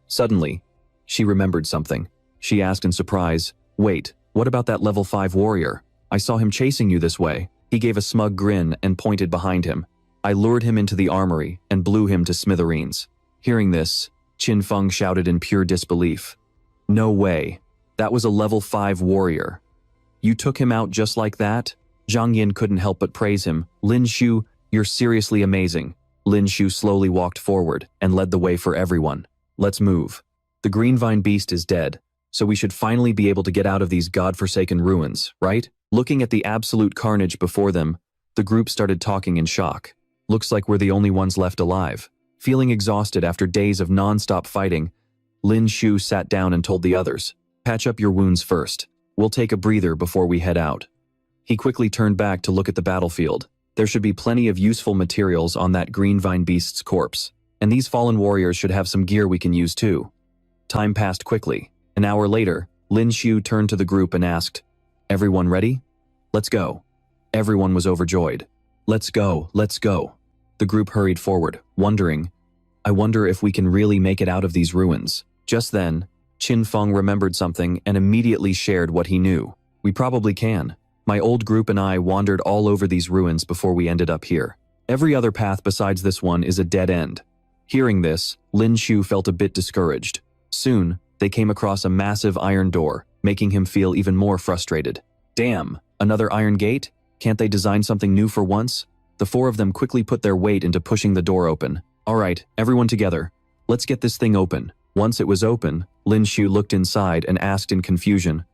Suddenly, she remembered something. She asked in surprise, wait, what about that level 5 warrior? I saw him chasing you this way. He gave a smug grin and pointed behind him. I lured him into the armory and blew him to smithereens. Hearing this, Qin Feng shouted in pure disbelief. No way. That was a level 5 warrior. You took him out just like that? Zhang Yin couldn't help but praise him. Lin Shu, you're seriously amazing. Lin Shu slowly walked forward and led the way for everyone. Let's move. The green vine beast is dead, so we should finally be able to get out of these godforsaken ruins, right? Looking at the absolute carnage before them, the group started talking in shock. Looks like we're the only ones left alive. Feeling exhausted after days of non-stop fighting, Lin Shu sat down and told the others, patch up your wounds first. We'll take a breather before we head out. He quickly turned back to look at the battlefield. There should be plenty of useful materials on that green vine beast's corpse, and these fallen warriors should have some gear we can use too. Time passed quickly. An hour later, Lin Shu turned to the group and asked, everyone ready? Let's go. Everyone was overjoyed. Let's go, let's go. The group hurried forward, wondering, I wonder if we can really make it out of these ruins. Just then, Qin Feng remembered something and immediately shared what he knew. We probably can. My old group and I wandered all over these ruins before we ended up here. Every other path besides this one is a dead end. Hearing this, Lin Shu felt a bit discouraged. Soon, they came across a massive iron door, making him feel even more frustrated. Damn, another iron gate? Can't they design something new for once? The four of them quickly put their weight into pushing the door open. All right, everyone together. Let's get this thing open. Once it was open, Lin Shu looked inside and asked in confusion,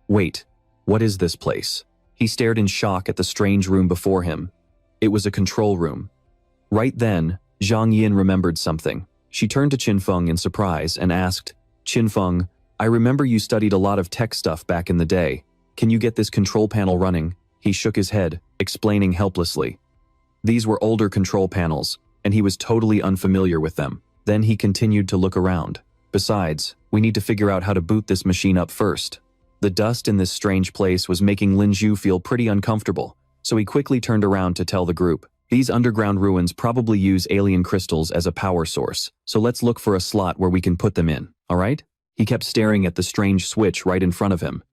wait, what is this place? He stared in shock at the strange room before him. It was a control room. Right then, Zhang Yin remembered something. She turned to Qin Feng in surprise and asked, Qin Feng, I remember you studied a lot of tech stuff back in the day. Can you get this control panel running? He shook his head, explaining helplessly. These were older control panels, and he was totally unfamiliar with them. Then he continued to look around. Besides, we need to figure out how to boot this machine up first. The dust in this strange place was making Lin Shu feel pretty uncomfortable, so he quickly turned around to tell the group, these underground ruins probably use alien crystals as a power source, so let's look for a slot where we can put them in, alright? He kept staring at the strange switch right in front of him.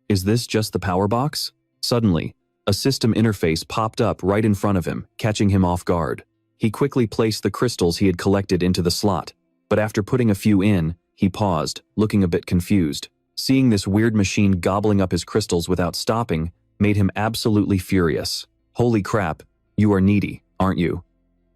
Is this just the power box? Suddenly, a system interface popped up right in front of him, catching him off guard. He quickly placed the crystals he had collected into the slot, but after putting a few in, he paused, looking a bit confused. Seeing this weird machine gobbling up his crystals without stopping made him absolutely furious. Holy crap, you are needy, aren't you?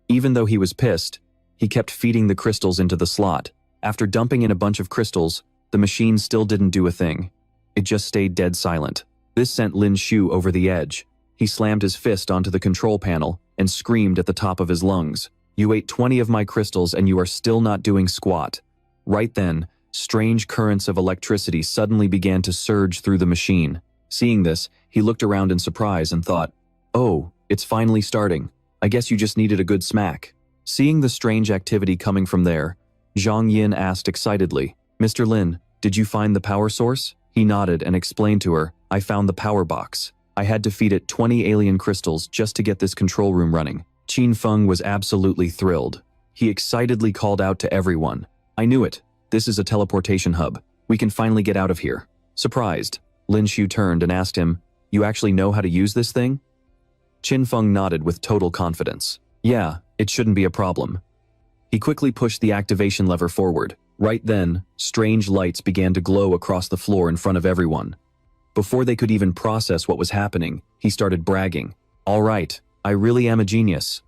Even though he was pissed, he kept feeding the crystals into the slot. After dumping in a bunch of crystals, the machine still didn't do a thing. It just stayed dead silent. This sent Lin Shu over the edge. He slammed his fist onto the control panel and screamed at the top of his lungs. You ate 20 of my crystals and you are still not doing squat. Right then, strange currents of electricity suddenly began to surge through the machine. Seeing this, he looked around in surprise and thought, oh, it's finally starting. I guess you just needed a good smack. Seeing the strange activity coming from there, Zhang Yin asked excitedly, "Mr. Lin, did you find the power source?" He nodded and explained to her, "I found the power box. I had to feed it 20 alien crystals just to get this control room running." Qin Feng was absolutely thrilled. He excitedly called out to everyone, "I knew it. This is a teleportation hub. We can finally get out of here." Surprised, Lin Shu turned and asked him, "You actually know how to use this thing?" Qin Feng nodded with total confidence. "Yeah, it shouldn't be a problem." He quickly pushed the activation lever forward. Right then, strange lights began to glow across the floor in front of everyone. Before they could even process what was happening, he started bragging, "All right, I really am a genius."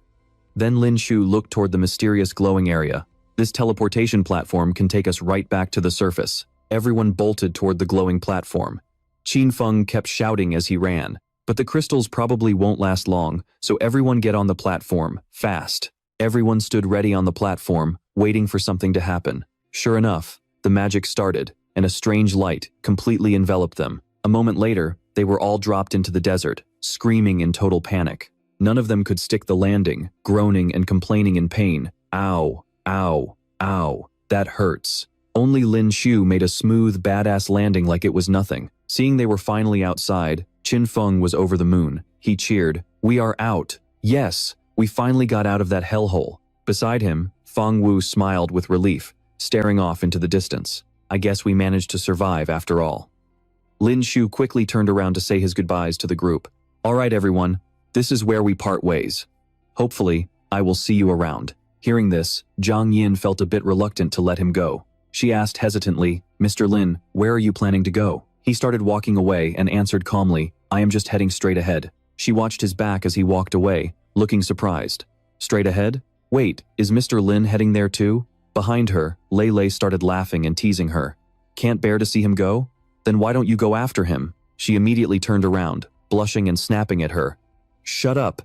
Then Lin Shu looked toward the mysterious glowing area. "This teleportation platform can take us right back to the surface." Everyone bolted toward the glowing platform. Qin Feng kept shouting as he ran, "But the crystals probably won't last long, so everyone get on the platform, fast." Everyone stood ready on the platform, waiting for something to happen. Sure enough, the magic started, and a strange light completely enveloped them. A moment later, they were all dropped into the desert, screaming in total panic. None of them could stick the landing, groaning and complaining in pain. "Ow, ow, ow, that hurts." Only Lin Shu made a smooth, badass landing like it was nothing. Seeing they were finally outside, Qin Feng was over the moon. He cheered, "We are out. Yes, we finally got out of that hellhole." Beside him, Feng Wu smiled with relief, staring off into the distance. "I guess we managed to survive after all." Lin Shu quickly turned around to say his goodbyes to the group. "All right, everyone, this is where we part ways. Hopefully, I will see you around." Hearing this, Zhang Yin felt a bit reluctant to let him go. She asked hesitantly, "Mr. Lin, where are you planning to go?" He started walking away and answered calmly, "I am just heading straight ahead." She watched his back as he walked away, looking surprised. "Straight ahead? Wait, is Mr. Lin heading there too?" Behind her, Lei Lei started laughing and teasing her. "Can't bear to see him go? Then why don't you go after him?" She immediately turned around, blushing and snapping at her. "Shut up.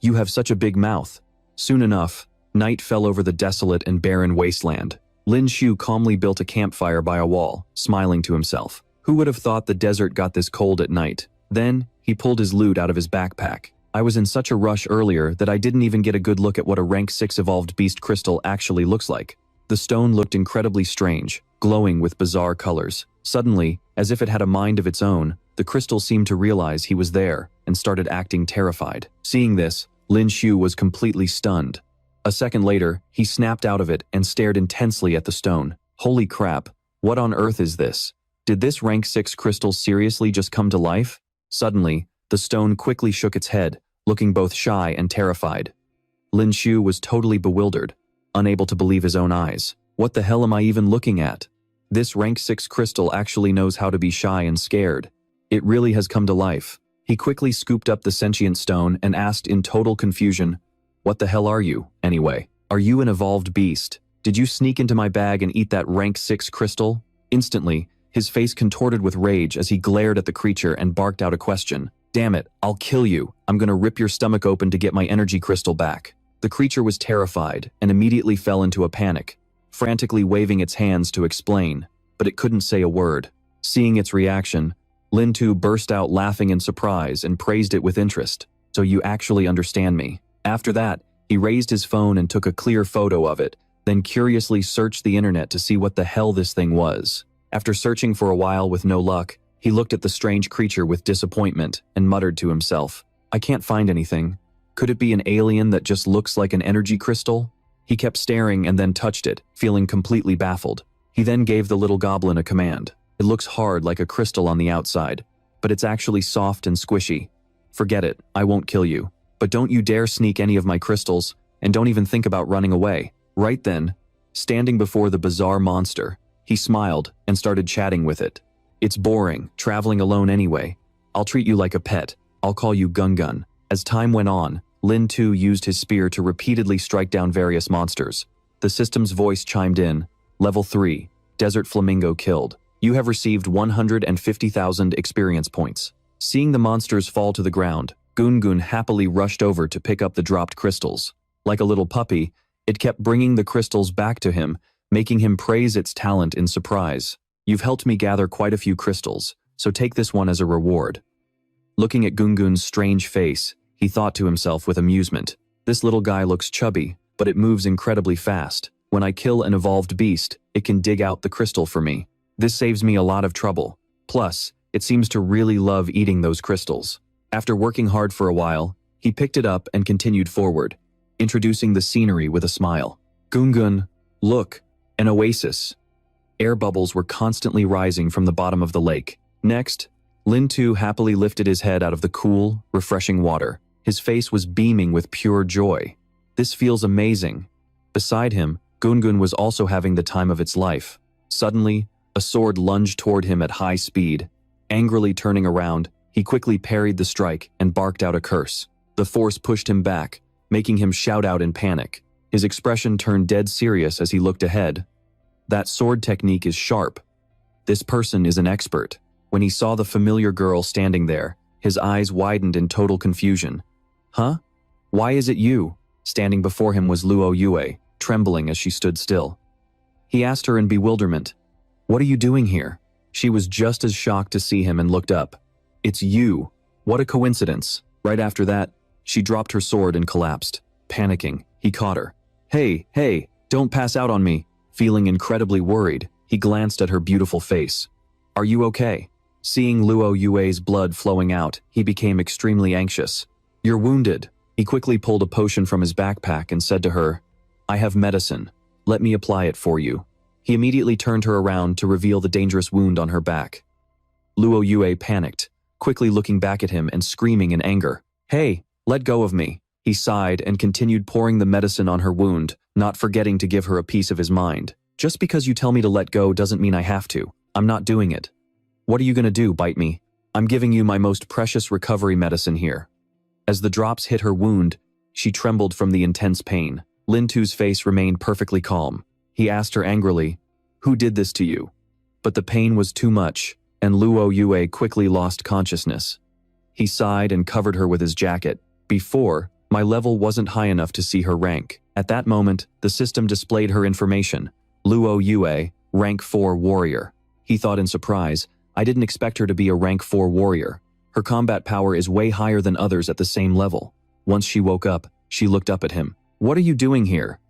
You have such a big mouth." Soon enough, night fell over the desolate and barren wasteland. Lin Shu calmly built a campfire by a wall, smiling to himself. Who would have thought the desert got this cold at night? Then, he pulled his loot out of his backpack. "I was in such a rush earlier that I didn't even get a good look at what a rank 6 evolved beast crystal actually looks like." The stone looked incredibly strange, glowing with bizarre colors. Suddenly, as if it had a mind of its own, the crystal seemed to realize he was there and started acting terrified. Seeing this, Lin Shu was completely stunned. A second later, he snapped out of it and stared intensely at the stone. "Holy crap, what on earth is this? Did this rank 6 crystal seriously just come to life?" Suddenly, the stone quickly shook its head, looking both shy and terrified. Lin Shu was totally bewildered, unable to believe his own eyes. "What the hell am I even looking at? This rank 6 crystal actually knows how to be shy and scared. It really has come to life." He quickly scooped up the sentient stone and asked in total confusion, "What the hell are you, anyway? Are you an evolved beast? Did you sneak into my bag and eat that rank 6 crystal?" Instantly, his face contorted with rage as he glared at the creature and barked out a question. "Damn it, I'll kill you. I'm gonna rip your stomach open to get my energy crystal back." The creature was terrified and immediately fell into a panic, frantically waving its hands to explain, but it couldn't say a word. Seeing its reaction, Lin Tu burst out laughing in surprise and praised it with interest. "So you actually understand me." After that, he raised his phone and took a clear photo of it, then curiously searched the internet to see what the hell this thing was. After searching for a while with no luck, he looked at the strange creature with disappointment and muttered to himself, "I can't find anything. Could it be an alien that just looks like an energy crystal?" He kept staring and then touched it, feeling completely baffled. He then gave the little goblin a command. "It looks hard like a crystal on the outside, but it's actually soft and squishy. Forget it, I won't kill you. But don't you dare sneak any of my crystals, and don't even think about running away." Right then, standing before the bizarre monster, he smiled and started chatting with it. "It's boring, traveling alone anyway. I'll treat you like a pet. I'll call you Gun Gun." As time went on, Lin Tu used his spear to repeatedly strike down various monsters. The system's voice chimed in, "Level 3, Desert Flamingo killed. You have received 150,000 experience points." Seeing the monsters fall to the ground, Gun happily rushed over to pick up the dropped crystals. Like a little puppy, it kept bringing the crystals back to him, making him praise its talent in surprise. "You've helped me gather quite a few crystals, so take this one as a reward." Looking at Gun's strange face, he thought to himself with amusement, "This little guy looks chubby, but it moves incredibly fast. When I kill an evolved beast, it can dig out the crystal for me. This saves me a lot of trouble. Plus, it seems to really love eating those crystals. After working hard for a while, he picked it up and continued forward, introducing the scenery with a smile. Gungun, look, an oasis. Air bubbles were constantly rising from the bottom of the lake. Next, Lin-Tu happily lifted his head out of the cool, refreshing water. His face was beaming with pure joy. This feels amazing. Beside him, Gungun was also having the time of its life. Suddenly, a sword lunged toward him at high speed. Angrily turning around, he quickly parried the strike and barked out a curse. The force pushed him back, making him shout out in panic. His expression turned dead serious as he looked ahead. That sword technique is sharp. This person is an expert. When he saw the familiar girl standing there, his eyes widened in total confusion. Huh? Why is it you? Standing before him was Luo Yue, trembling as she stood still. He asked her in bewilderment, "What are you doing here?" She was just as shocked to see him and looked up. "It's you. What a coincidence." Right after that, she dropped her sword and collapsed. Panicking, he caught her. Hey, don't pass out on me." Feeling incredibly worried, he glanced at her beautiful face. "Are you okay?" Seeing Luo Yue's blood flowing out, he became extremely anxious. "You're wounded." He quickly pulled a potion from his backpack and said to her, "I have medicine. Let me apply it for you." He immediately turned her around to reveal the dangerous wound on her back. Luo Yue panicked, quickly looking back at him and screaming in anger. "Hey, let go of me." He sighed and continued pouring the medicine on her wound, not forgetting to give her a piece of his mind. "Just because you tell me to let go doesn't mean I have to. I'm not doing it. What are you gonna do, bite me? I'm giving you my most precious recovery medicine here." As the drops hit her wound, she trembled from the intense pain. Lin-Tu's face remained perfectly calm. He asked her angrily, "Who did this to you?" But the pain was too much, and Luo Yue quickly lost consciousness. He sighed and covered her with his jacket. "Before, my level wasn't high enough to see her rank." At that moment, the system displayed her information. Luo Yue, rank 4 warrior. He thought in surprise, "I didn't expect her to be a rank 4 warrior. Her combat power is way higher than others at the same level." Once she woke up, she looked up at him. "What are you doing here?"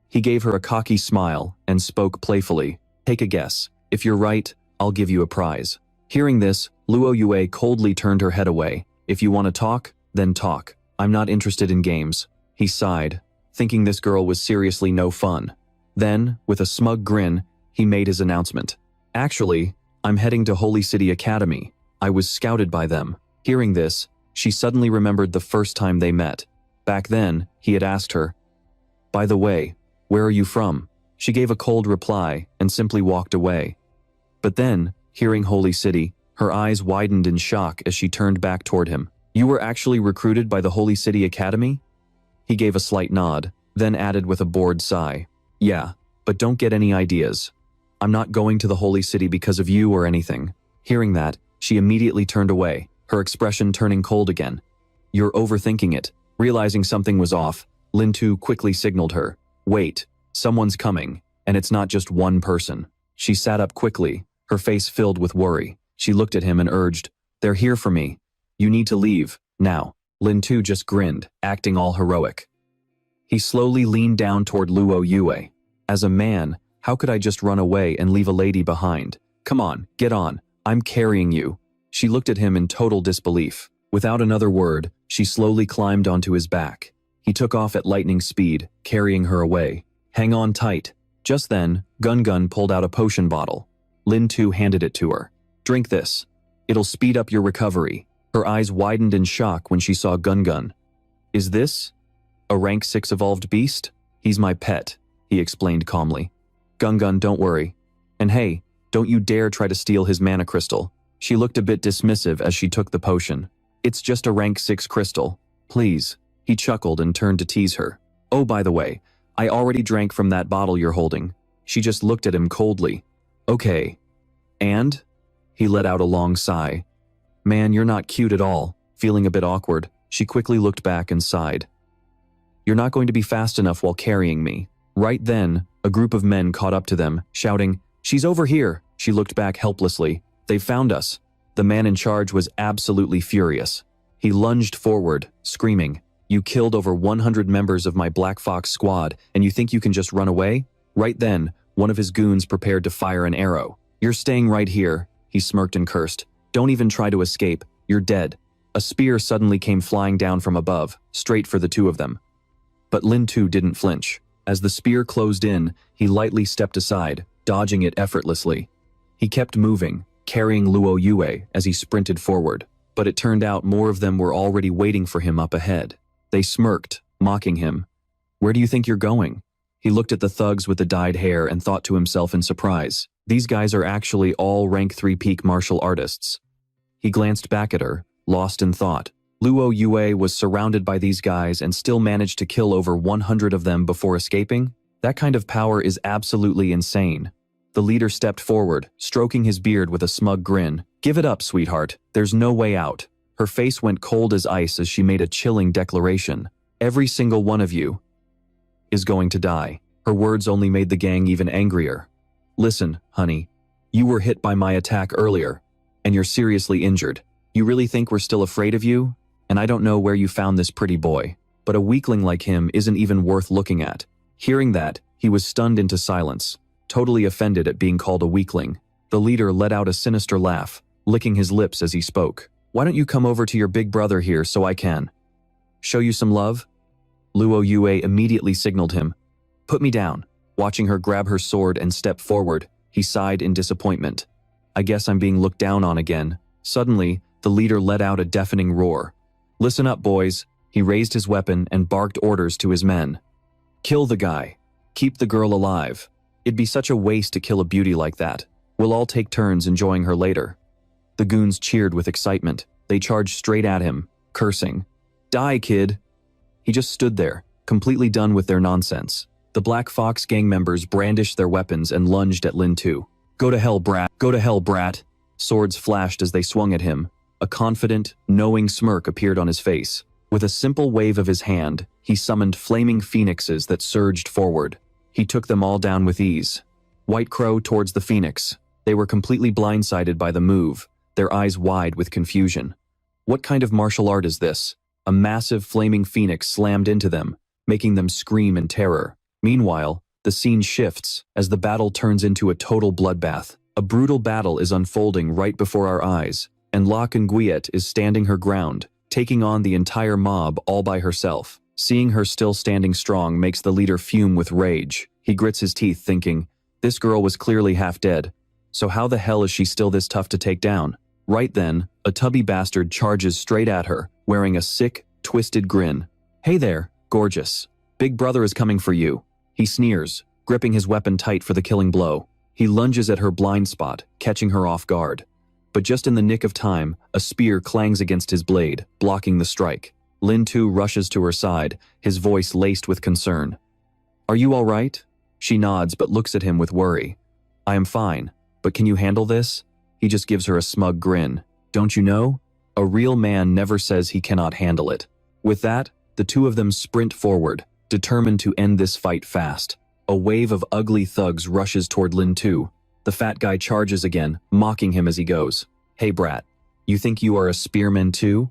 He gave her a cocky smile and spoke playfully. "Take a guess. If you're right, I'll give you a prize." Hearing this, Luo Yue coldly turned her head away. "If you want to talk, then talk. I'm not interested in games." He sighed, thinking this girl was seriously no fun. Then, with a smug grin, he made his announcement. "Actually, I'm heading to Holy City Academy. I was scouted by them." Hearing this, she suddenly remembered the first time they met. Back then, he had asked her, "By the way, where are you from?" She gave a cold reply and simply walked away. But then, hearing Holy City, her eyes widened in shock as she turned back toward him. "You were actually recruited by the Holy City Academy?" He gave a slight nod, then added with a bored sigh, "Yeah, but don't get any ideas. I'm not going to the Holy City because of you or anything." Hearing that, she immediately turned away, her expression turning cold again. "You're overthinking it." Realizing something was off, Lin-Tu quickly signaled her, "Wait, someone's coming, and it's not just one person." She sat up quickly, her face filled with worry. She looked at him and urged, "They're here for me. You need to leave, now." Lin-Tu just grinned, acting all heroic. He slowly leaned down toward Luo Yue. "As a man, how could I just run away and leave a lady behind? Come on, get on. I'm carrying you." She looked at him in total disbelief. Without another word, she slowly climbed onto his back. He took off at lightning speed, carrying her away. "Hang on tight." Just then, Gun pulled out a potion bottle. Lin-Tu handed it to her. "Drink this. It'll speed up your recovery." Her eyes widened in shock when she saw Gun. "Is this a rank 6 evolved beast?" "He's my pet," he explained calmly. Gun, don't worry. And hey, don't you dare try to steal his mana crystal." She looked a bit dismissive as she took the potion. "It's just a rank 6 crystal. Please." He chuckled and turned to tease her. "Oh, by the way, I already drank from that bottle you're holding." She just looked at him coldly. "Okay. And?" He let out a long sigh. "Man, you're not cute at all." Feeling a bit awkward, she quickly looked back and sighed. "You're not going to be fast enough while carrying me." Right then, a group of men caught up to them, shouting, "She's over here!" She looked back helplessly. "They've found us." The man in charge was absolutely furious. He lunged forward, screaming, You killed over 100 members of my Black Fox squad, and you think you can just run away? Right then, one of his goons prepared to fire an arrow. You're staying right here, he smirked and cursed. Don't even try to escape, you're dead. A spear suddenly came flying down from above, straight for the two of them. But Lin Tu didn't flinch. As the spear closed in, he lightly stepped aside, dodging it effortlessly. He kept moving, carrying Luo Yue as he sprinted forward. But it turned out more of them were already waiting for him up ahead. They smirked, mocking him. Where do you think you're going? He looked at the thugs with the dyed hair and thought to himself in surprise. These guys are actually all rank 3 peak martial artists. He glanced back at her, lost in thought. Luo Yue was surrounded by these guys and still managed to kill over 100 of them before escaping? That kind of power is absolutely insane. The leader stepped forward, stroking his beard with a smug grin. Give it up, sweetheart. There's no way out. Her face went cold as ice as she made a chilling declaration. Every single one of you is going to die. Her words only made the gang even angrier. Listen, honey. You were hit by my attack earlier, and you're seriously injured. You really think we're still afraid of you? And I don't know where you found this pretty boy, but a weakling like him isn't even worth looking at. Hearing that, he was stunned into silence, totally offended at being called a weakling. The leader let out a sinister laugh, licking his lips as he spoke. Why don't you come over to your big brother here so I can show you some love? Luo Yue immediately signaled him. Put me down. Watching her grab her sword and step forward, he sighed in disappointment. I guess I'm being looked down on again. Suddenly, the leader let out a deafening roar. Listen up, boys. He raised his weapon and barked orders to his men. Kill the guy. Keep the girl alive. It'd be such a waste to kill a beauty like that. We'll all take turns enjoying her later. The goons cheered with excitement. They charged straight at him, cursing. Die, kid! He just stood there, completely done with their nonsense. The Black Fox gang members brandished their weapons and lunged at Lin Tu. Go to hell, brat! Go to hell, brat! Swords flashed as they swung at him. A confident, knowing smirk appeared on his face. With a simple wave of his hand, he summoned flaming phoenixes that surged forward. He took them all down with ease. White Crow towards the phoenix. They were completely blindsided by the move, their eyes wide with confusion. What kind of martial art is this? A massive flaming phoenix slammed into them, making them scream in terror. Meanwhile, the scene shifts as the battle turns into a total bloodbath. A brutal battle is unfolding right before our eyes, and La Conguillette is standing her ground, taking on the entire mob all by herself. Seeing her still standing strong makes the leader fume with rage. He grits his teeth thinking, this girl was clearly half dead, so how the hell is she still this tough to take down? Right then, a tubby bastard charges straight at her, wearing a sick, twisted grin. Hey there, gorgeous. Big brother is coming for you. He sneers, gripping his weapon tight for the killing blow. He lunges at her blind spot, catching her off guard. But just in the nick of time, a spear clangs against his blade, blocking the strike. Lin Tu rushes to her side, his voice laced with concern. Are you all right? She nods but looks at him with worry. I am fine, but can you handle this? He just gives her a smug grin. Don't you know? A real man never says he cannot handle it. With that, the two of them sprint forward, determined to end this fight fast. A wave of ugly thugs rushes toward Lin Tu. The fat guy charges again, mocking him as he goes. Hey brat, you think you are a spearman too?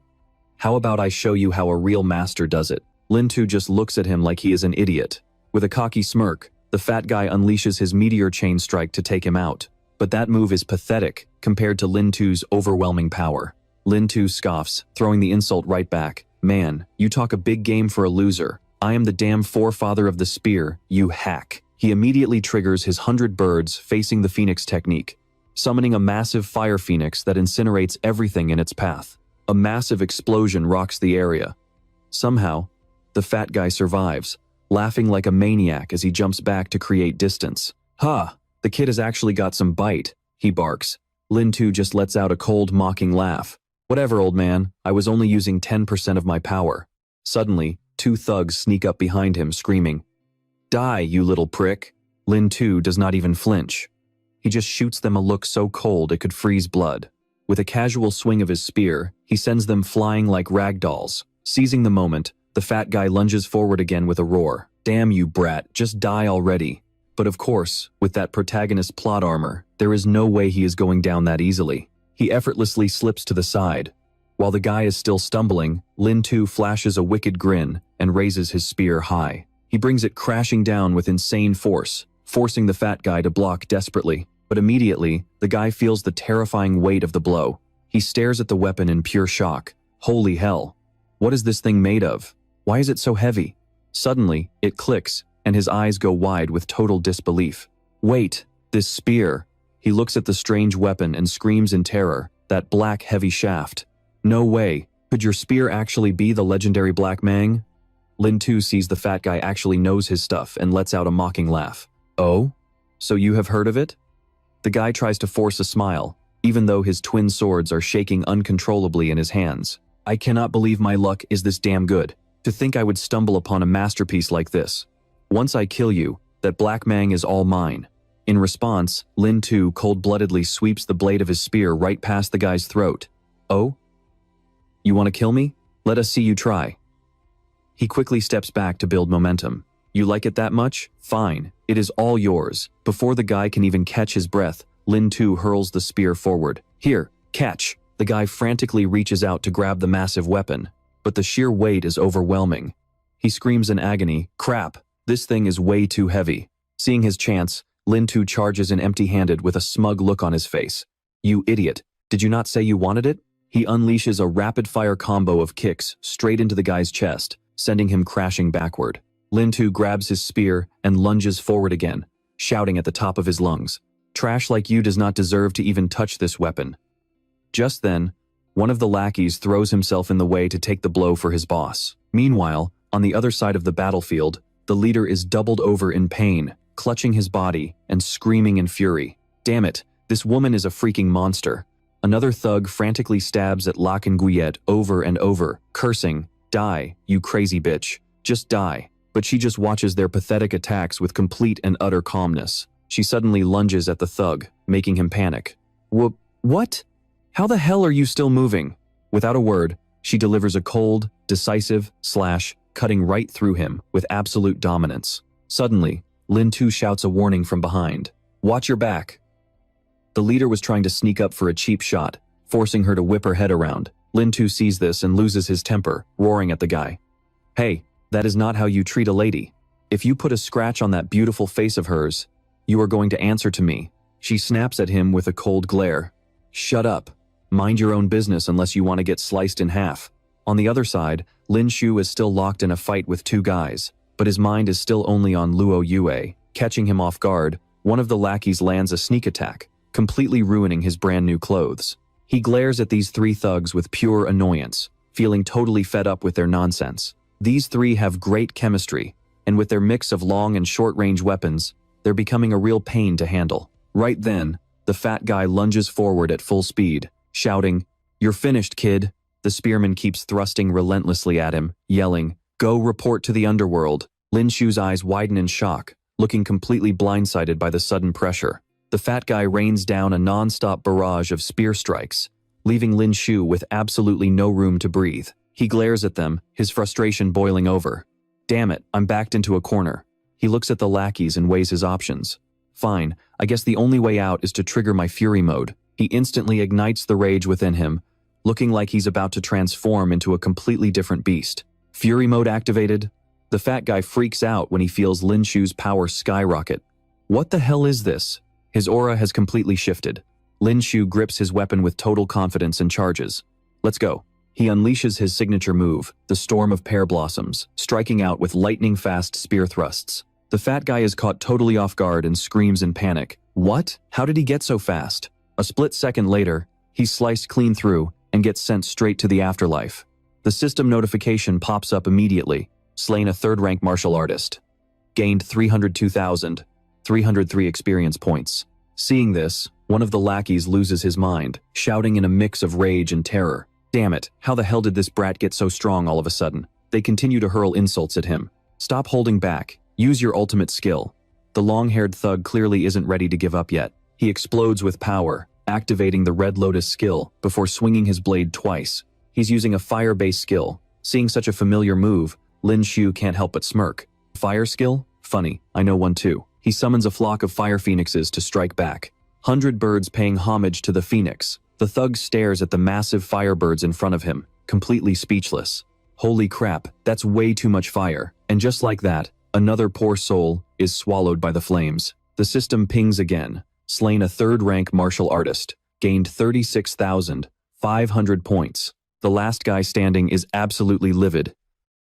How about I show you how a real master does it? Lin Tu just looks at him like he is an idiot. With a cocky smirk, the fat guy unleashes his meteor chain strike to take him out. But that move is pathetic compared to Lin Tu's overwhelming power. Lin Tu scoffs, throwing the insult right back. Man, you talk a big game for a loser. I am the damn forefather of the spear, you hack. He immediately triggers his 100 birds facing the phoenix technique, summoning a massive fire phoenix that incinerates everything in its path. A massive explosion rocks the area. Somehow, the fat guy survives, laughing like a maniac as he jumps back to create distance. Ha! The kid has actually got some bite, he barks. Lin Tu just lets out a cold, mocking laugh. Whatever, old man, I was only using 10% of my power. Suddenly, two thugs sneak up behind him, screaming, Die, you little prick. Lin Tu does not even flinch. He just shoots them a look so cold it could freeze blood. With a casual swing of his spear, he sends them flying like rag dolls. Seizing the moment, the fat guy lunges forward again with a roar. Damn you, brat, just die already. But of course, with that protagonist plot armor, there is no way he is going down that easily. He effortlessly slips to the side, While the guy is still stumbling, Lin Tu flashes a wicked grin and raises his spear high. He brings it crashing down with insane force, forcing the fat guy to block desperately. But immediately, the guy feels the terrifying weight of the blow. He stares at the weapon in pure shock. Holy hell! What is this thing made of? Why is it so heavy? Suddenly, it clicks, and his eyes go wide with total disbelief. Wait, this spear! He looks at the strange weapon and screams in terror, that black heavy shaft. No way, could your spear actually be the legendary Black Mang? Lin Tu sees the fat guy actually knows his stuff and lets out a mocking laugh. Oh? So you have heard of it? The guy tries to force a smile, even though his twin swords are shaking uncontrollably in his hands. I cannot believe my luck is this damn good. To think I would stumble upon a masterpiece like this. Once I kill you, that Black Mang is all mine. In response, Lin Tu cold-bloodedly sweeps the blade of his spear right past the guy's throat. Oh? You want to kill me? Let us see you try. He quickly steps back to build momentum. You like it that much? Fine, it is all yours. Before the guy can even catch his breath, Lin Tu hurls the spear forward. Here, catch! The guy frantically reaches out to grab the massive weapon, but the sheer weight is overwhelming. He screams in agony, crap, this thing is way too heavy. Seeing his chance, Lin Tu charges in empty-handed with a smug look on his face. You idiot, did you not say you wanted it? He unleashes a rapid-fire combo of kicks straight into the guy's chest, sending him crashing backward. Lin Tu grabs his spear and lunges forward again, shouting at the top of his lungs. Trash like you does not deserve to even touch this weapon. Just then, one of the lackeys throws himself in the way to take the blow for his boss. Meanwhile, on the other side of the battlefield, the leader is doubled over in pain, clutching his body and screaming in fury. Damn it, this woman is a freaking monster. Another thug frantically stabs at Lachenguillet over and over, cursing, Die, you crazy bitch. Just die. But she just watches their pathetic attacks with complete and utter calmness. She suddenly lunges at the thug, making him panic. What? How the hell are you still moving? Without a word, she delivers a cold, decisive slash, cutting right through him with absolute dominance. Suddenly, Lin Tu shouts a warning from behind. Watch your back. The leader was trying to sneak up for a cheap shot, forcing her to whip her head around. Lin Tu sees this and loses his temper, roaring at the guy. Hey, that is not how you treat a lady. If you put a scratch on that beautiful face of hers, you are going to answer to me. She snaps at him with a cold glare. Shut up. Mind your own business unless you want to get sliced in half. On the other side, Lin Shu is still locked in a fight with two guys, but his mind is still only on Luo Yue. Catching him off guard, one of the lackeys lands a sneak attack, completely ruining his brand new clothes. He glares at these three thugs with pure annoyance, feeling totally fed up with their nonsense. These three have great chemistry, and with their mix of long and short-range weapons, they're becoming a real pain to handle. Right then, the fat guy lunges forward at full speed, shouting, You're finished, kid. The spearman keeps thrusting relentlessly at him, yelling, Go report to the underworld. Lin Shu's eyes widen in shock, looking completely blindsided by the sudden pressure. The fat guy rains down a non-stop barrage of spear strikes, leaving Lin Shu with absolutely no room to breathe. He glares at them, his frustration boiling over. Damn it, I'm backed into a corner. He looks at the lackeys and weighs his options. Fine, I guess the only way out is to trigger my fury mode. He instantly ignites the rage within him, looking like he's about to transform into a completely different beast. Fury mode activated. The fat guy freaks out when he feels Lin Shu's power skyrocket. What the hell is this? His aura has completely shifted. Lin Shu grips his weapon with total confidence and charges. Let's go. He unleashes his signature move, the Storm of Pear Blossoms, striking out with lightning-fast spear thrusts. The fat guy is caught totally off guard and screams in panic. What? How did he get so fast? A split second later, he's sliced clean through and gets sent straight to the afterlife. The system notification pops up immediately. Slain a third-rank martial artist. Gained 302,303 experience points. Seeing this, one of the lackeys loses his mind, shouting in a mix of rage and terror. Damn it, how the hell did this brat get so strong all of a sudden? They continue to hurl insults at him. Stop holding back. Use your ultimate skill. The long-haired thug clearly isn't ready to give up yet. He explodes with power, activating the Red Lotus skill before swinging his blade twice. He's using a fire-based skill. Seeing such a familiar move, Lin Shu can't help but smirk. Fire skill? Funny, I know one too. He summons a flock of fire phoenixes to strike back. 100 birds paying homage to the phoenix. The thug stares at the massive firebirds in front of him, completely speechless. Holy crap, that's way too much fire. And just like that, another poor soul is swallowed by the flames. The system pings again. Slain a third-rank martial artist. Gained 36,500 points. The last guy standing is absolutely livid.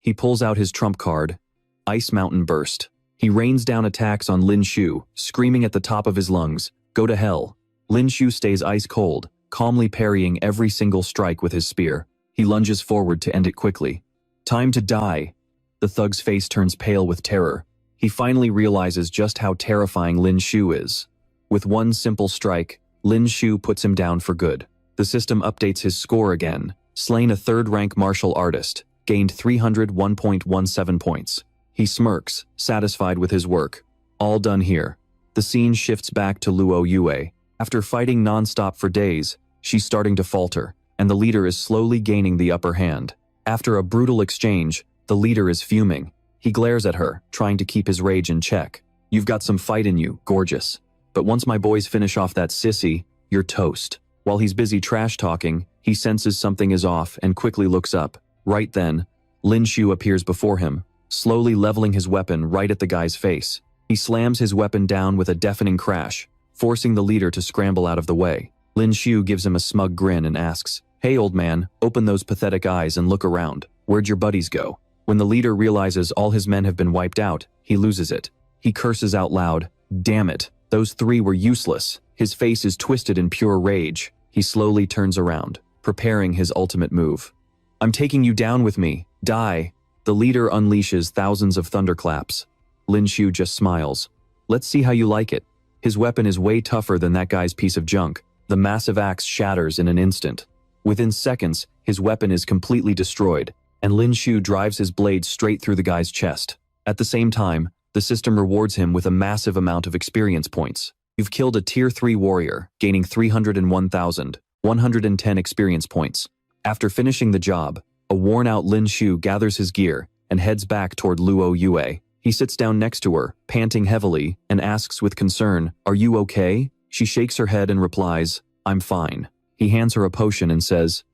He pulls out his trump card. Ice Mountain Burst. He rains down attacks on Lin Shu, screaming at the top of his lungs, "Go to hell." Lin Shu stays ice cold, calmly parrying every single strike with his spear. He lunges forward to end it quickly. Time to die. The thug's face turns pale with terror. He finally realizes just how terrifying Lin Shu is. With one simple strike, Lin Shu puts him down for good. The system updates his score again. Slain a third-rank martial artist. Gained 301.17 points. He smirks, satisfied with his work. All done here. The scene shifts back to Luo Yue. After fighting non-stop for days, she's starting to falter, and the leader is slowly gaining the upper hand. After a brutal exchange, the leader is fuming. He glares at her, trying to keep his rage in check. "You've got some fight in you, gorgeous. But once my boys finish off that sissy, you're toast." While he's busy trash-talking, he senses something is off and quickly looks up. Right then, Lin Shu appears before him, slowly leveling his weapon right at the guy's face. He slams his weapon down with a deafening crash, forcing the leader to scramble out of the way. Lin Shu gives him a smug grin and asks, "Hey old man, open those pathetic eyes and look around. Where'd your buddies go?" When the leader realizes all his men have been wiped out, he loses it. He curses out loud, "Damn it, those three were useless." His face is twisted in pure rage. He slowly turns around, preparing his ultimate move. "I'm taking you down with me. Die." The leader unleashes thousands of thunderclaps. Lin Shu just smiles. "Let's see how you like it." His weapon is way tougher than that guy's piece of junk. The massive axe shatters in an instant. Within seconds, his weapon is completely destroyed, and Lin Shu drives his blade straight through the guy's chest. At the same time, the system rewards him with a massive amount of experience points. You've killed a Tier 3 warrior, gaining 301,110 experience points. After finishing the job, a worn-out Lin Shu gathers his gear and heads back toward Luo Yue. He sits down next to her, panting heavily, and asks with concern, "Are you okay?" She shakes her head and replies, "I'm fine." He hands her a potion and says,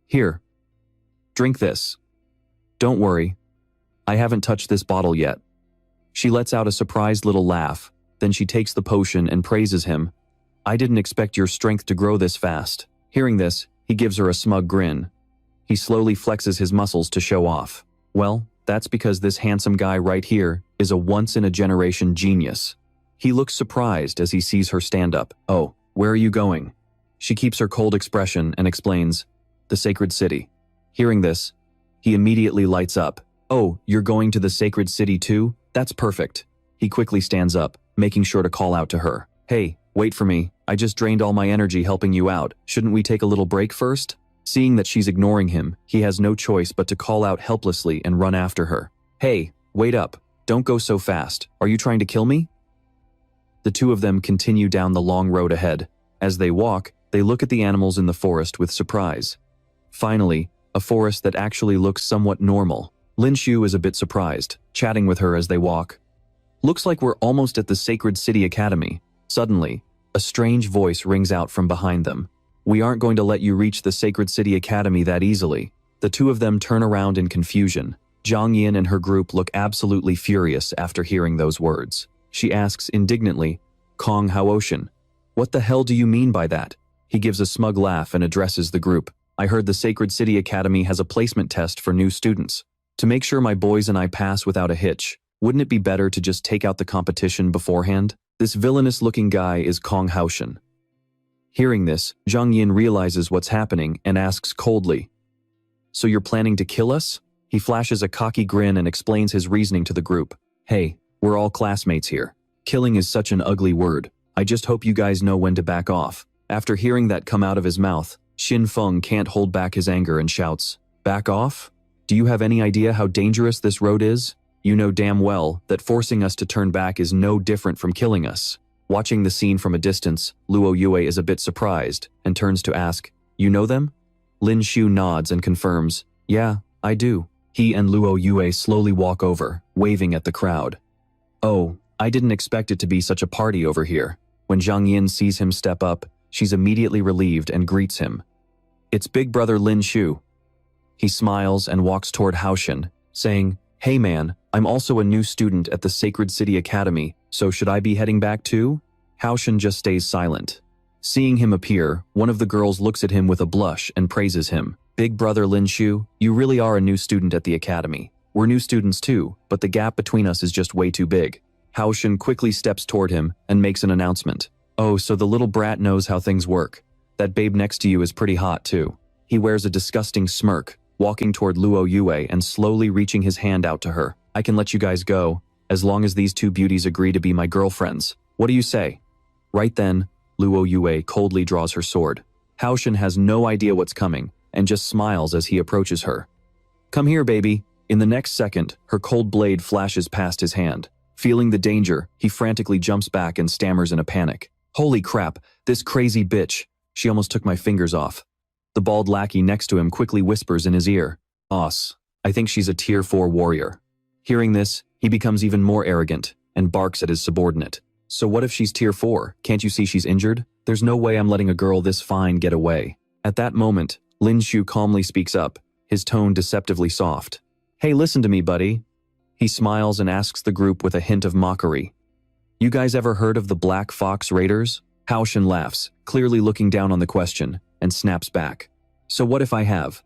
"Here, drink this. Don't worry, I haven't touched this bottle yet." She lets out a surprised little laugh, then she takes the potion and praises him. "I didn't expect your strength to grow this fast." Hearing this, he gives her a smug grin. He slowly flexes his muscles to show off. "Well, that's because this handsome guy right here is a once-in-a-generation genius." He looks surprised as he sees her stand up. "Oh, where are you going?" She keeps her cold expression and explains, "The sacred city." Hearing this, he immediately lights up. "Oh, you're going to the sacred city too? That's perfect." He quickly stands up, making sure to call out to her. "Hey, wait for me. I just drained all my energy helping you out. Shouldn't we take a little break first?" Seeing that she's ignoring him, he has no choice but to call out helplessly and run after her. "Hey, wait up. Don't go so fast. Are you trying to kill me?" The two of them continue down the long road ahead. As they walk, they look at the animals in the forest with surprise. Finally, a forest that actually looks somewhat normal. Lin Shu is a bit surprised, chatting with her as they walk. "Looks like we're almost at the Sacred City Academy." Suddenly, a strange voice rings out from behind them. "We aren't going to let you reach the Sacred City Academy that easily." The two of them turn around in confusion. Zhang Yin and her group look absolutely furious after hearing those words. She asks indignantly, "Kong Haoshan, what the hell do you mean by that?" He gives a smug laugh and addresses the group. "I heard the Sacred City Academy has a placement test for new students. To make sure my boys and I pass without a hitch, wouldn't it be better to just take out the competition beforehand? This villainous-looking guy is Kong Haoshan." Hearing this, Zhang Yin realizes what's happening and asks coldly, "So you're planning to kill us?" He flashes a cocky grin and explains his reasoning to the group. "Hey, we're all classmates here. Killing is such an ugly word. I just hope you guys know when to back off." After hearing that come out of his mouth, Xin Feng can't hold back his anger and shouts, "Back off? Do you have any idea how dangerous this road is? You know damn well that forcing us to turn back is no different from killing us." Watching the scene from a distance, Luo Yue is a bit surprised and turns to ask, "You know them?" Lin Shu nods and confirms, "Yeah, I do." He and Luo Yue slowly walk over, waving at the crowd. "Oh, I didn't expect it to be such a party over here." When Zhang Yin sees him step up, she's immediately relieved and greets him. It's big brother Lin Shu. He smiles and walks toward Haoshin, saying, "Hey man, I'm also a new student at the Sacred City Academy, so should I be heading back too?" Haoshin just stays silent. Seeing him appear, one of the girls looks at him with a blush and praises him. "Big brother Lin Shu, you really are a new student at the academy. We're new students too, but the gap between us is just way too big." Haoshin quickly steps toward him and makes an announcement. "Oh, so the little brat knows how things work. That babe next to you is pretty hot too." He wears a disgusting smirk, walking toward Luo Yue and slowly reaching his hand out to her. "I can let you guys go, as long as these two beauties agree to be my girlfriends. What do you say?" Right then, Luo Yue coldly draws her sword. Haoshin has no idea what's coming and just smiles as he approaches her. "Come here, baby." In the next second, her cold blade flashes past his hand. Feeling the danger, he frantically jumps back and stammers in a panic. "Holy crap, this crazy bitch. She almost took my fingers off." The bald lackey next to him quickly whispers in his ear, "Boss, I think she's a tier 4 warrior." Hearing this, he becomes even more arrogant and barks at his subordinate. "So what if she's tier 4? Can't you see she's injured? There's no way I'm letting a girl this fine get away." At that moment, Lin Shu calmly speaks up, his tone deceptively soft. "Hey, listen to me, buddy." He smiles and asks the group with a hint of mockery, "You guys ever heard of the Black Fox Raiders?" Haoshin laughs, clearly looking down on the question, and snaps back. "So what if I have?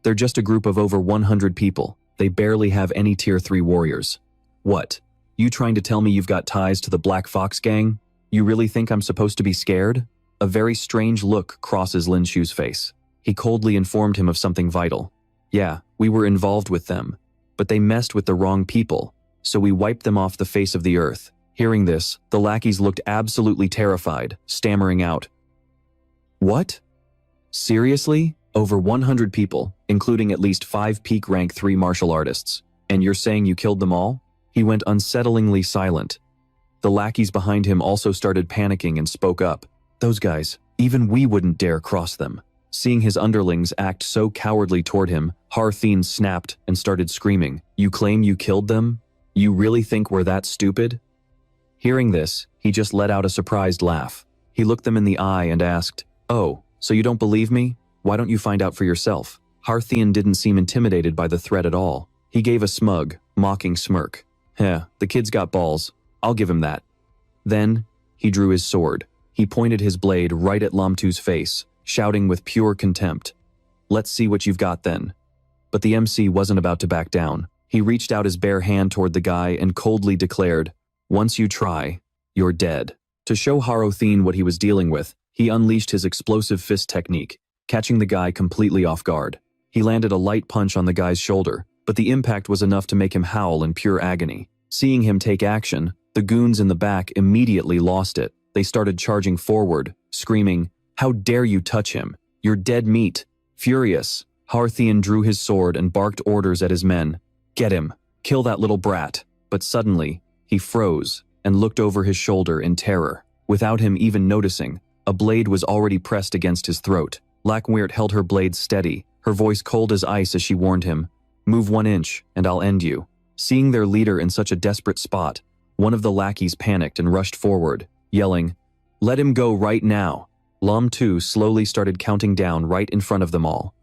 They're just a group of over 100 people. They barely have any tier 3 warriors." "What? You trying to tell me you've got ties to the Black Fox gang? You really think I'm supposed to be scared?" A very strange look crosses Lin Shu's face. He coldly informed him of something vital. "Yeah, we were involved with them, but they messed with the wrong people, so we wiped them off the face of the earth." Hearing this, the lackeys looked absolutely terrified, stammering out, "What? Seriously? Over 100 people, including at least 5 peak rank 3 martial artists, and you're saying you killed them all?" He went unsettlingly silent. The lackeys behind him also started panicking and spoke up. "Those guys, even we wouldn't dare cross them." Seeing his underlings act so cowardly toward him, Hartheen snapped and started screaming, "You claim you killed them? You really think we're that stupid?" Hearing this, he just let out a surprised laugh. He looked them in the eye and asked, "Oh, so you don't believe me? Why don't you find out for yourself?" Hartheen didn't seem intimidated by the threat at all. He gave a smug, mocking smirk. "Heh, the kid's got balls. I'll give him that." Then, he drew his sword. He pointed his blade right at Lamtu's face, shouting with pure contempt, "Let's see what you've got then." But the MC wasn't about to back down. He reached out his bare hand toward the guy and coldly declared, "Once you try, you're dead." To show Hartheen what he was dealing with, he unleashed his explosive fist technique, catching the guy completely off guard. He landed a light punch on the guy's shoulder, but the impact was enough to make him howl in pure agony. Seeing him take action, the goons in the back immediately lost it. They started charging forward, screaming, "How dare you touch him? You're dead meat." Furious, Hartheen drew his sword and barked orders at his men. "Get him! Kill that little brat!" But suddenly, he froze and looked over his shoulder in terror. Without him even noticing, a blade was already pressed against his throat. Lackweert held her blade steady, her voice cold as ice as she warned him, "Move 1 inch, and I'll end you." Seeing their leader in such a desperate spot, one of the lackeys panicked and rushed forward, yelling, "Let him go right now." Lam-Tu slowly started counting down right in front of them all.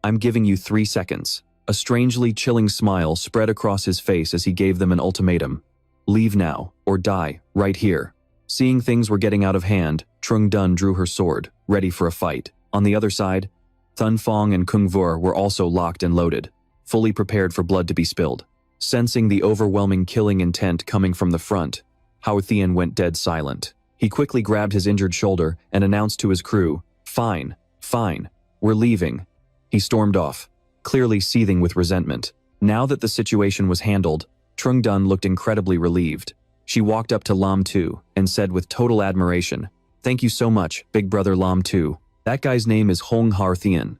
"I'm giving you 3 seconds. A strangely chilling smile spread across his face as he gave them an ultimatum. "Leave now, or die, right here." Seeing things were getting out of hand, Trung Dun drew her sword, ready for a fight. On the other side, Thun Fong and Kung Vur were also locked and loaded, fully prepared for blood to be spilled. Sensing the overwhelming killing intent coming from the front, Hartheen went dead silent. He quickly grabbed his injured shoulder and announced to his crew, "Fine, fine, we're leaving." He stormed off, clearly seething with resentment. Now that the situation was handled, Trung Dun looked incredibly relieved. She walked up to Lam-Tu and said with total admiration, "Thank you so much, big brother Lam-Tu. That guy's name is Hong Harthien.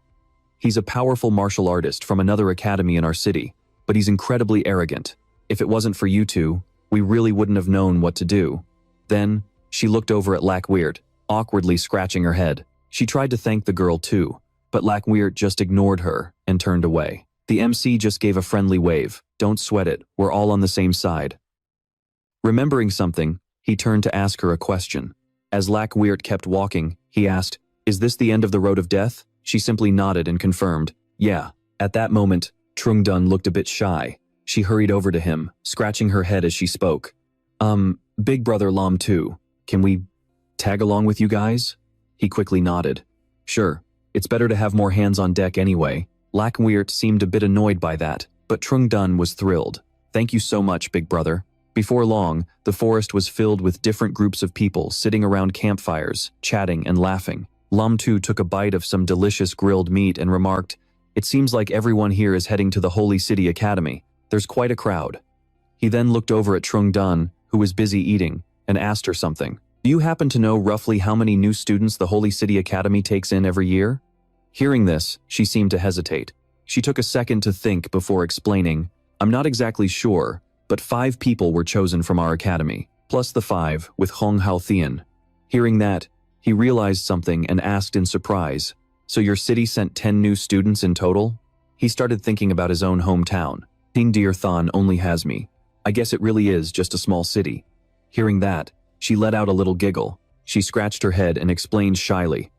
He's a powerful martial artist from another academy in our city, but he's incredibly arrogant. If it wasn't for you two, we really wouldn't have known what to do." Then, she looked over at Lackweert, awkwardly scratching her head. She tried to thank the girl too, but Lackweert just ignored her and turned away. The MC just gave a friendly wave. "Don't sweat it, we're all on the same side." Remembering something, he turned to ask her a question. As Lackweert kept walking, He asked, "Is this the end of the road of death?" She simply nodded and confirmed, "Yeah." At that moment, Trung-dun looked a bit shy. She hurried over to him, scratching her head as she spoke. Big brother Lam too. Can we tag along with you guys?" He quickly nodded. "Sure. It's better to have more hands on deck anyway." Lakweert seemed a bit annoyed by that, but Trung-dun was thrilled. "Thank you so much, big brother." Before long, the forest was filled with different groups of people sitting around campfires, chatting and laughing. Lam Tu took a bite of some delicious grilled meat and remarked, "It seems like everyone here is heading to the Holy City Academy. There's quite a crowd." He then looked over at Trung-dun, who was busy eating, and asked her something. "Do you happen to know roughly how many new students the Holy City Academy takes in every year?" Hearing this, she seemed to hesitate. She took a second to think before explaining, "I'm not exactly sure, but 5 people were chosen from our academy, plus the 5 with Hong Hao-Thien." Hearing that, he realized something and asked in surprise, "So your city sent 10 new students in total?" He started thinking about his own hometown. Ting Deer Than only has me. I guess it really is just a small city. Hearing that, she let out a little giggle. She scratched her head and explained shyly,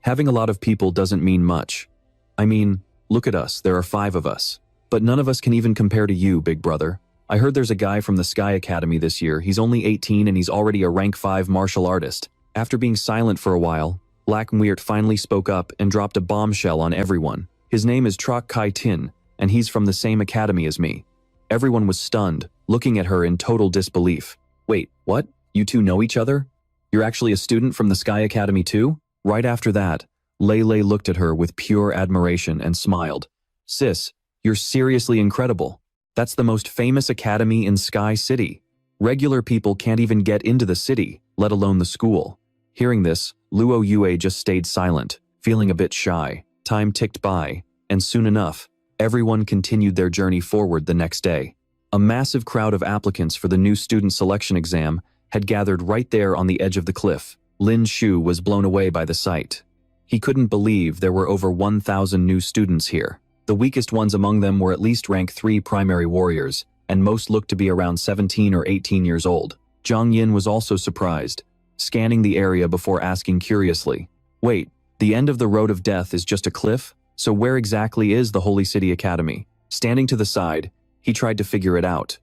"Having a lot of people doesn't mean much. I mean, look at us, there are 5 of us. But none of us can even compare to you, big brother. I heard there's a guy from the Sky Academy this year. He's only 18 and he's already a rank 5 martial artist." After being silent for a while, Lakweert finally spoke up and dropped a bombshell on everyone. "His name is Trak Kai Tin, and he's from the same academy as me." Everyone was stunned, looking at her in total disbelief. "Wait, what? You two know each other? You're actually a student from the Sky Academy too?" Right after that, Lei looked at her with pure admiration and smiled. "Sis, you're seriously incredible. That's the most famous academy in Sky City. Regular people can't even get into the city, let alone the school." Hearing this, Luo Yue just stayed silent, feeling a bit shy. Time ticked by, and soon enough, everyone continued their journey forward the next day. A massive crowd of applicants for the new student selection exam had gathered right there on the edge of the cliff. Lin Shu was blown away by the sight. He couldn't believe there were over 1,000 new students here. The weakest ones among them were at least rank 3 primary warriors, and most looked to be around 17 or 18 years old. Zhang Yin was also surprised, scanning the area before asking curiously, "Wait, the end of the road of death is just a cliff? So where exactly is the Holy City Academy?" Standing to the side, he tried to figure it out.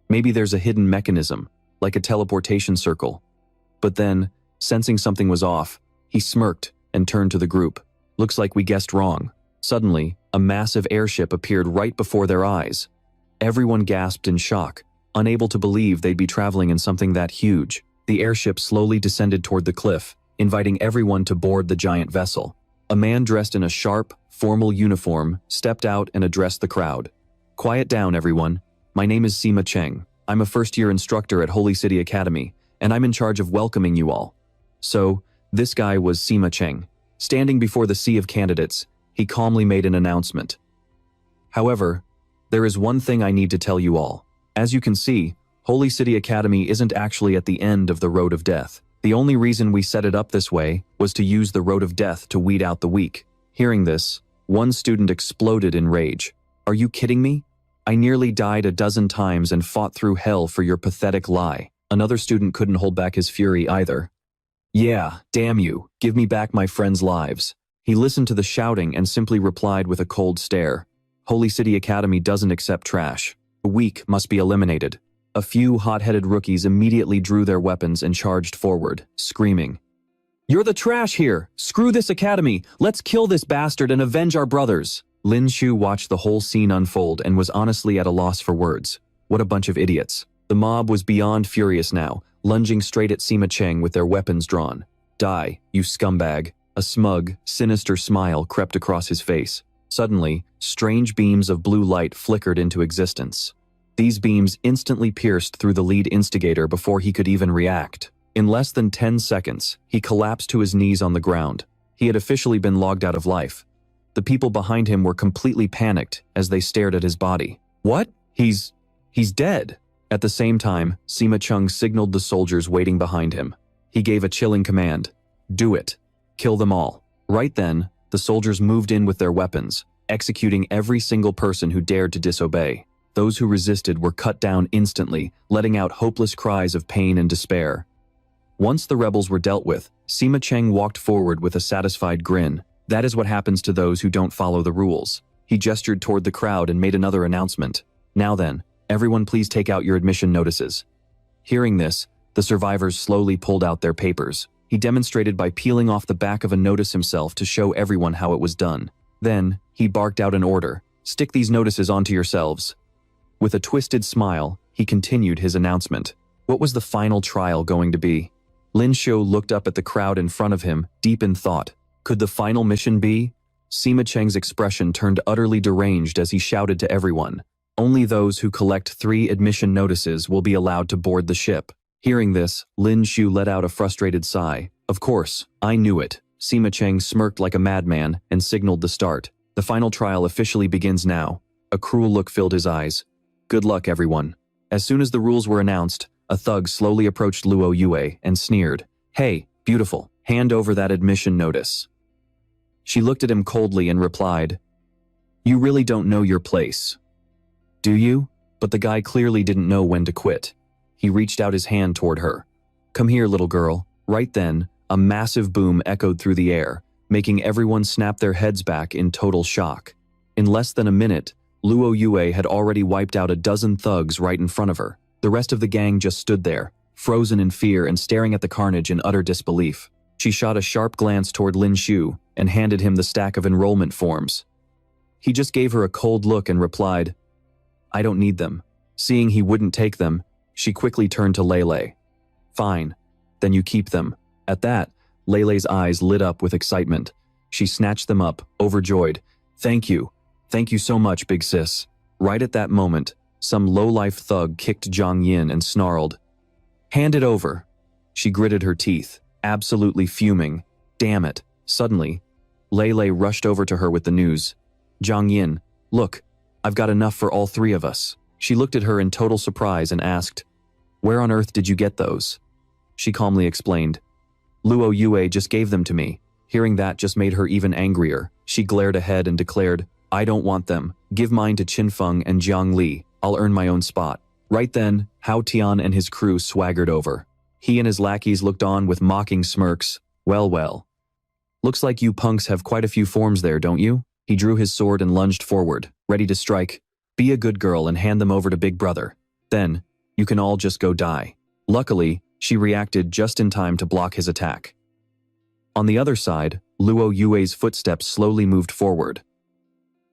Maybe there's a hidden mechanism, like a teleportation circle. But then, sensing something was off, he smirked and turned to the group. "Looks like we guessed wrong." Suddenly, a massive airship appeared right before their eyes. Everyone gasped in shock, unable to believe they'd be traveling in something that huge. The airship slowly descended toward the cliff, inviting everyone to board the giant vessel. A man dressed in a sharp, formal uniform stepped out and addressed the crowd. "Quiet down, everyone. My name is Sima Cheng. I'm a first-year instructor at Holy City Academy, and I'm in charge of welcoming you all." So, this guy was Sima Cheng. Standing before the sea of candidates, he calmly made an announcement. "However, there is one thing I need to tell you all. As you can see, Holy City Academy isn't actually at the end of the road of death. The only reason we set it up this way was to use the road of death to weed out the weak." Hearing this, one student exploded in rage. "Are you kidding me? I nearly died a dozen times and fought through hell for your pathetic lie." Another student couldn't hold back his fury either. "Yeah, damn you, give me back my friends' lives." He listened to the shouting and simply replied with a cold stare. "Holy City Academy doesn't accept trash. The weak must be eliminated." A few hot-headed rookies immediately drew their weapons and charged forward, screaming, "You're the trash here! Screw this academy! Let's kill this bastard and avenge our brothers!" Lin Shu watched the whole scene unfold and was honestly at a loss for words. What a bunch of idiots. The mob was beyond furious now, lunging straight at Sima Cheng with their weapons drawn. "Die, you scumbag." A smug, sinister smile crept across his face. Suddenly, strange beams of blue light flickered into existence. These beams instantly pierced through the lead instigator before he could even react. In less than 10 seconds, he collapsed to his knees on the ground. He had officially been logged out of life. The people behind him were completely panicked as they stared at his body. "What? He's dead." At the same time, Sima Chung signaled the soldiers waiting behind him. He gave a chilling command. "Do it. Kill them all." Right then, the soldiers moved in with their weapons, executing every single person who dared to disobey. Those who resisted were cut down instantly, letting out hopeless cries of pain and despair. Once the rebels were dealt with, Sima Cheng walked forward with a satisfied grin. That is what happens to those who don't follow the rules. He gestured toward the crowd and made another announcement. Now then, everyone please take out your admission notices. Hearing this, the survivors slowly pulled out their papers. He demonstrated by peeling off the back of a notice himself to show everyone how it was done. Then, he barked out an order. Stick these notices onto yourselves. With a twisted smile, he continued his announcement. What was the final trial going to be? Lin Shu looked up at the crowd in front of him, deep in thought. Could the final mission be? Sima Cheng's expression turned utterly deranged as he shouted to everyone. Only those who collect 3 admission notices will be allowed to board the ship. Hearing this, Lin Shu let out a frustrated sigh. Of course, I knew it. Sima Cheng smirked like a madman and signaled the start. The final trial officially begins now. A cruel look filled his eyes. Good luck, everyone. As soon as the rules were announced, a thug slowly approached Luo Yue and sneered. Hey, beautiful, hand over that admission notice. She looked at him coldly and replied, You really don't know your place. Do you? But the guy clearly didn't know when to quit. He reached out his hand toward her. Come here, little girl. Right then, a massive boom echoed through the air, making everyone snap their heads back in total shock. In less than a minute, Luo Yue had already wiped out a dozen thugs right in front of her. The rest of the gang just stood there, frozen in fear and staring at the carnage in utter disbelief. She shot a sharp glance toward Lin Shu and handed him the stack of enrollment forms. He just gave her a cold look and replied, I don't need them. Seeing he wouldn't take them, she quickly turned to Lele. Fine, then you keep them. At that, Lele's eyes lit up with excitement. She snatched them up, overjoyed. Thank you so much, big sis. Right at that moment, some low-life thug kicked Zhang Yin and snarled. Hand it over. She gritted her teeth, absolutely fuming. Damn it. Suddenly, Lele rushed over to her with the news. Zhang Yin, look, I've got enough for all 3 of us. She looked at her in total surprise and asked, Where on earth did you get those? She calmly explained, Luo Yue just gave them to me. Hearing that just made her even angrier. She glared ahead and declared, I don't want them. Give mine to Qinfeng and Jiang Li. I'll earn my own spot. Right then, Hao Tian and his crew swaggered over. He and his lackeys looked on with mocking smirks. Well. Looks like you punks have quite a few forms there, don't you? He drew his sword and lunged forward, ready to strike. Be a good girl and hand them over to Big Brother. Then, you can all just go die. Luckily, she reacted just in time to block his attack. On the other side, Luo Yue's footsteps slowly moved forward.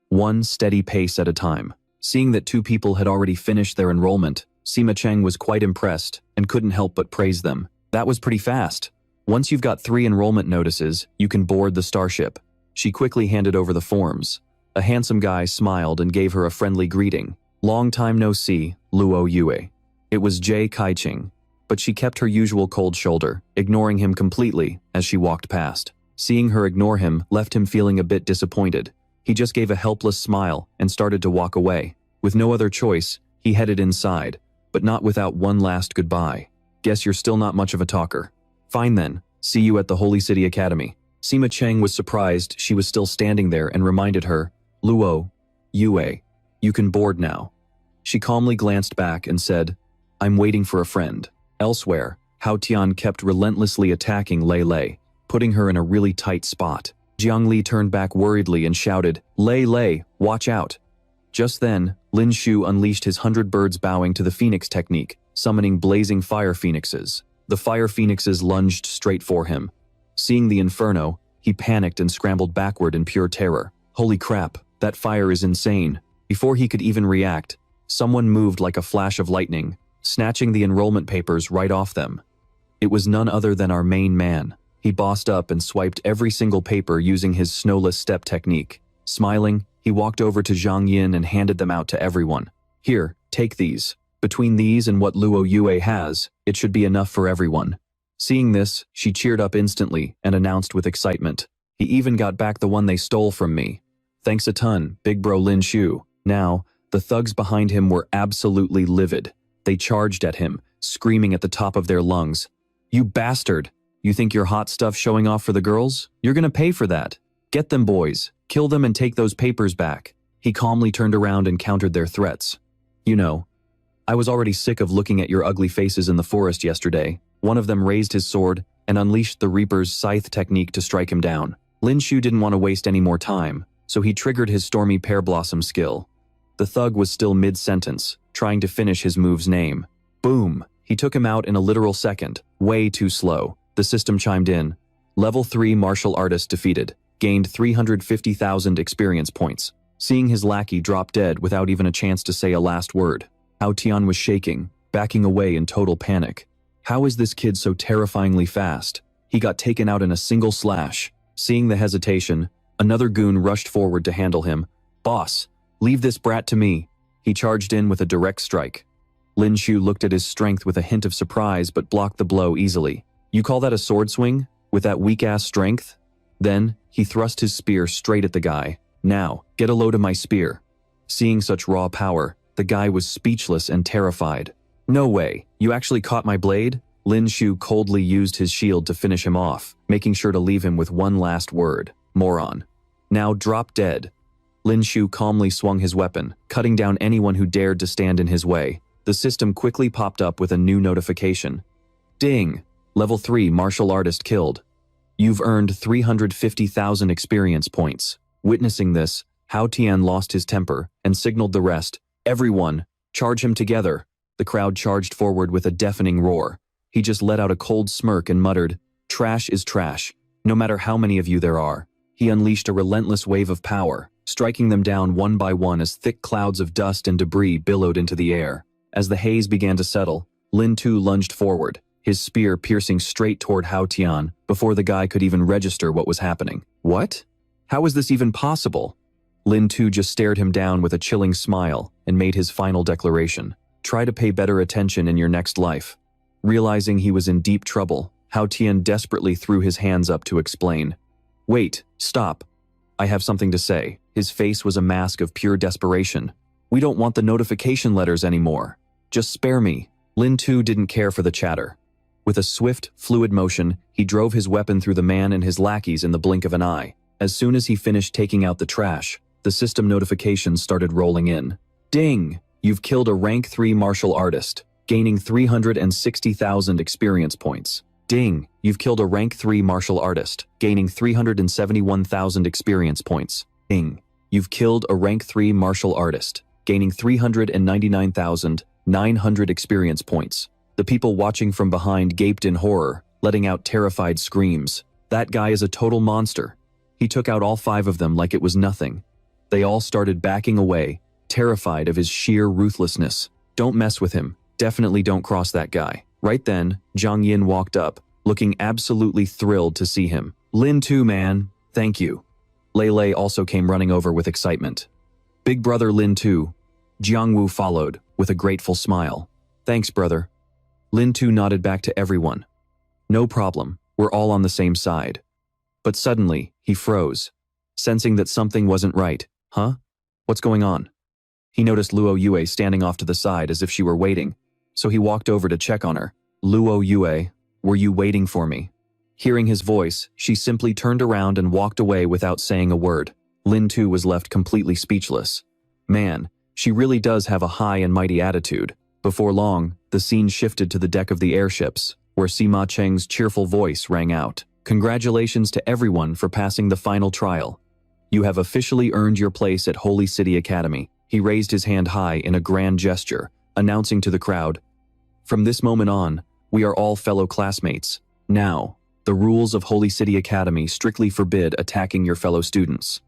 One steady pace at a time. Seeing that 2 people had already finished their enrollment, Sima Cheng was quite impressed and couldn't help but praise them. That was pretty fast. Once you've got 3 enrollment notices, you can board the starship. She quickly handed over the forms. A handsome guy smiled and gave her a friendly greeting. Long time no see, Luo Yue. It was Jay Kaiching, but she kept her usual cold shoulder, ignoring him completely as she walked past. Seeing her ignore him left him feeling a bit disappointed. He just gave a helpless smile and started to walk away. With no other choice, he headed inside, but not without one last goodbye. Guess you're still not much of a talker. Fine then, see you at the Holy City Academy. Sima Cheng was surprised she was still standing there and reminded her, Luo Yue, you can board now. She calmly glanced back and said, I'm waiting for a friend. Elsewhere, Hao Tian kept relentlessly attacking Lei, putting her in a really tight spot. Jiang Li turned back worriedly and shouted, Lei, watch out. Just then, Lin Shu unleashed his 100 birds bowing to the phoenix technique, summoning blazing fire phoenixes. The fire phoenixes lunged straight for him. Seeing the inferno, he panicked and scrambled backward in pure terror. Holy crap, that fire is insane. Before he could even react, someone moved like a flash of lightning, snatching the enrollment papers right off them. It was none other than our main man. He bossed up and swiped every single paper using his snowless step technique. Smiling, he walked over to Zhang Yin and handed them out to everyone. Here, take these. Between these and what Luo Yue has, it should be enough for everyone. Seeing this, she cheered up instantly and announced with excitement, he even got back the one they stole from me. Thanks a ton, big bro Lin Shu. Now, the thugs behind him were absolutely livid. They charged at him, screaming at the top of their lungs. You bastard! You think you're hot stuff showing off for the girls? You're gonna pay for that. Get them boys, kill them and take those papers back. He calmly turned around and countered their threats. You know, I was already sick of looking at your ugly faces in the forest yesterday. One of them raised his sword and unleashed the Reaper's scythe technique to strike him down. Lin Shu didn't want to waste any more time, so he triggered his Stormy Pear Blossom skill. The thug was still mid-sentence, trying to finish his move's name. Boom! He took him out in a literal second, way too slow. The system chimed in. Level 3 martial artist defeated, gained 350,000 experience points. Seeing his lackey drop dead without even a chance to say a last word, Hao Tian was shaking, backing away in total panic. How is this kid so terrifyingly fast? He got taken out in a single slash. Seeing the hesitation, another goon rushed forward to handle him. Boss, leave this brat to me. He charged in with a direct strike. Lin Shu looked at his strength with a hint of surprise but blocked the blow easily. You call that a sword swing? With that weak-ass strength? Then, he thrust his spear straight at the guy. Now, get a load of my spear. Seeing such raw power, the guy was speechless and terrified. No way, you actually caught my blade? Lin Shu coldly used his shield to finish him off, making sure to leave him with one last word. Moron. Now drop dead. Lin Shu calmly swung his weapon, cutting down anyone who dared to stand in his way. The system quickly popped up with a new notification. Ding! Level 3 martial artist killed. You've earned 350,000 experience points. Witnessing this, Hao Tian lost his temper and signaled the rest. Everyone, charge him together. The crowd charged forward with a deafening roar. He just let out a cold smirk and muttered, trash is trash, no matter how many of you there are. He unleashed a relentless wave of power, striking them down one by one as thick clouds of dust and debris billowed into the air. As the haze began to settle, Lin Tu lunged forward, his spear piercing straight toward Hao Tian before the guy could even register what was happening. What? How is this even possible? Lin Tu just stared him down with a chilling smile and made his final declaration. Try to pay better attention in your next life. Realizing he was in deep trouble, Hao Tian desperately threw his hands up to explain. Wait, stop. I have something to say. His face was a mask of pure desperation. We don't want the notification letters anymore. Just spare me. Lin Tu didn't care for the chatter. With a swift, fluid motion, he drove his weapon through the man and his lackeys in the blink of an eye. As soon as he finished taking out the trash, the system notifications started rolling in. Ding! You've killed a rank 3 martial artist, gaining 360,000 experience points. Ding! You've killed a rank 3 martial artist, gaining 371,000 experience points. Ding! You've killed a rank 3 martial artist, gaining 399,900 experience points. The people watching from behind gaped in horror, letting out terrified screams. That guy is a total monster. He took out all 5 of them like it was nothing. They all started backing away, terrified of his sheer ruthlessness. Don't mess with him. Definitely don't cross that guy. Right then, Zhang Yin walked up, looking absolutely thrilled to see him. Lin Tu, man. Thank you. Lei Lei also came running over with excitement. Big brother Lin Tu. Jiang Wu followed, with a grateful smile. Thanks, brother. Lin Tu nodded back to everyone. No problem, we're all on the same side. But suddenly, he froze, sensing that something wasn't right. Huh? What's going on? He noticed Luo Yue standing off to the side as if she were waiting, so he walked over to check on her. Luo Yue, were you waiting for me? Hearing his voice, she simply turned around and walked away without saying a word. Lin Tu was left completely speechless. Man, she really does have a high and mighty attitude. Before long, the scene shifted to the deck of the airships, where Sima Cheng's cheerful voice rang out. Congratulations to everyone for passing the final trial. You have officially earned your place at Holy City Academy. He raised his hand high in a grand gesture, announcing to the crowd, from this moment on, we are all fellow classmates. Now, the rules of Holy City Academy strictly forbid attacking your fellow students.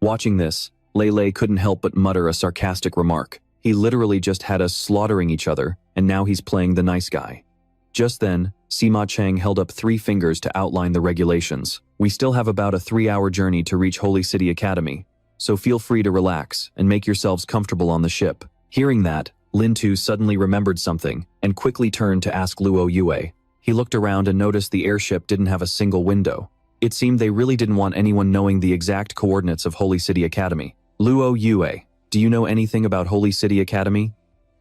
Watching this, Lei Lei couldn't help but mutter a sarcastic remark. He literally just had us slaughtering each other, and now he's playing the nice guy. Just then, Sima Cheng held up 3 fingers to outline the regulations. We still have about a 3-hour journey to reach Holy City Academy, so feel free to relax and make yourselves comfortable on the ship. Hearing that, Lin Tu suddenly remembered something and quickly turned to ask Luo Yue. He looked around and noticed the airship didn't have a single window. It seemed they really didn't want anyone knowing the exact coordinates of Holy City Academy. Luo Yue, do you know anything about Holy City Academy?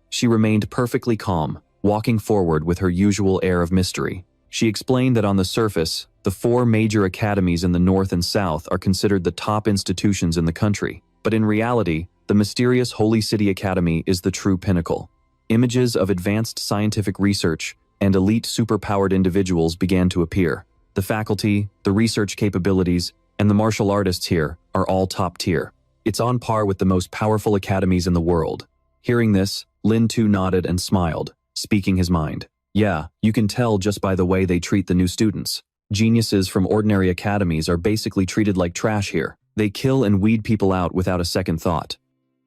She remained perfectly calm, walking forward with her usual air of mystery. She explained that on the surface, the 4 major academies in the north and south are considered the top institutions in the country, but in reality, the mysterious Holy City Academy is the true pinnacle. Images of advanced scientific research, and elite superpowered individuals began to appear. The faculty, the research capabilities, and the martial artists here are all top tier. It's on par with the most powerful academies in the world. Hearing this, Lin Tu nodded and smiled, speaking his mind. Yeah, you can tell just by the way they treat the new students. Geniuses from ordinary academies are basically treated like trash here. They kill and weed people out without a second thought.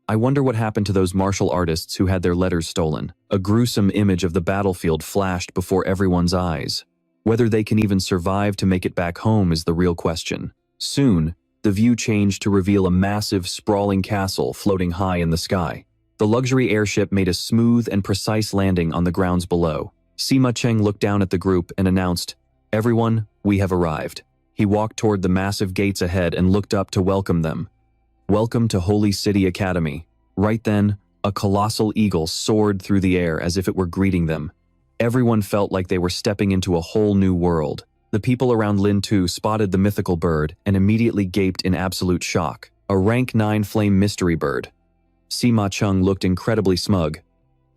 I wonder what happened to those martial artists who had their letters stolen. A gruesome image of the battlefield flashed before everyone's eyes. Whether they can even survive to make it back home is the real question. Soon, the view changed to reveal a massive, sprawling castle floating high in the sky. The luxury airship made a smooth and precise landing on the grounds below. Sima Cheng looked down at the group and announced, "Everyone, we have arrived." He walked toward the massive gates ahead and looked up to welcome them. "Welcome to Holy City Academy." Right then, a colossal eagle soared through the air as if it were greeting them. Everyone felt like they were stepping into a whole new world. The people around Lin Tu spotted the mythical bird and immediately gaped in absolute shock. A rank 9 flame mystery bird. Sima Chung looked incredibly smug.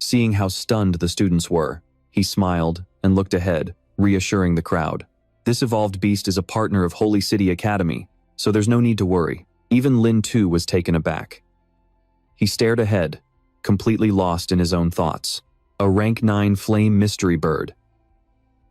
Seeing how stunned the students were, he smiled and looked ahead, reassuring the crowd. This evolved beast is a partner of Holy City Academy, so there's no need to worry. Even Lin Tu was taken aback. He stared ahead, completely lost in his own thoughts. A rank 9 flame mystery bird.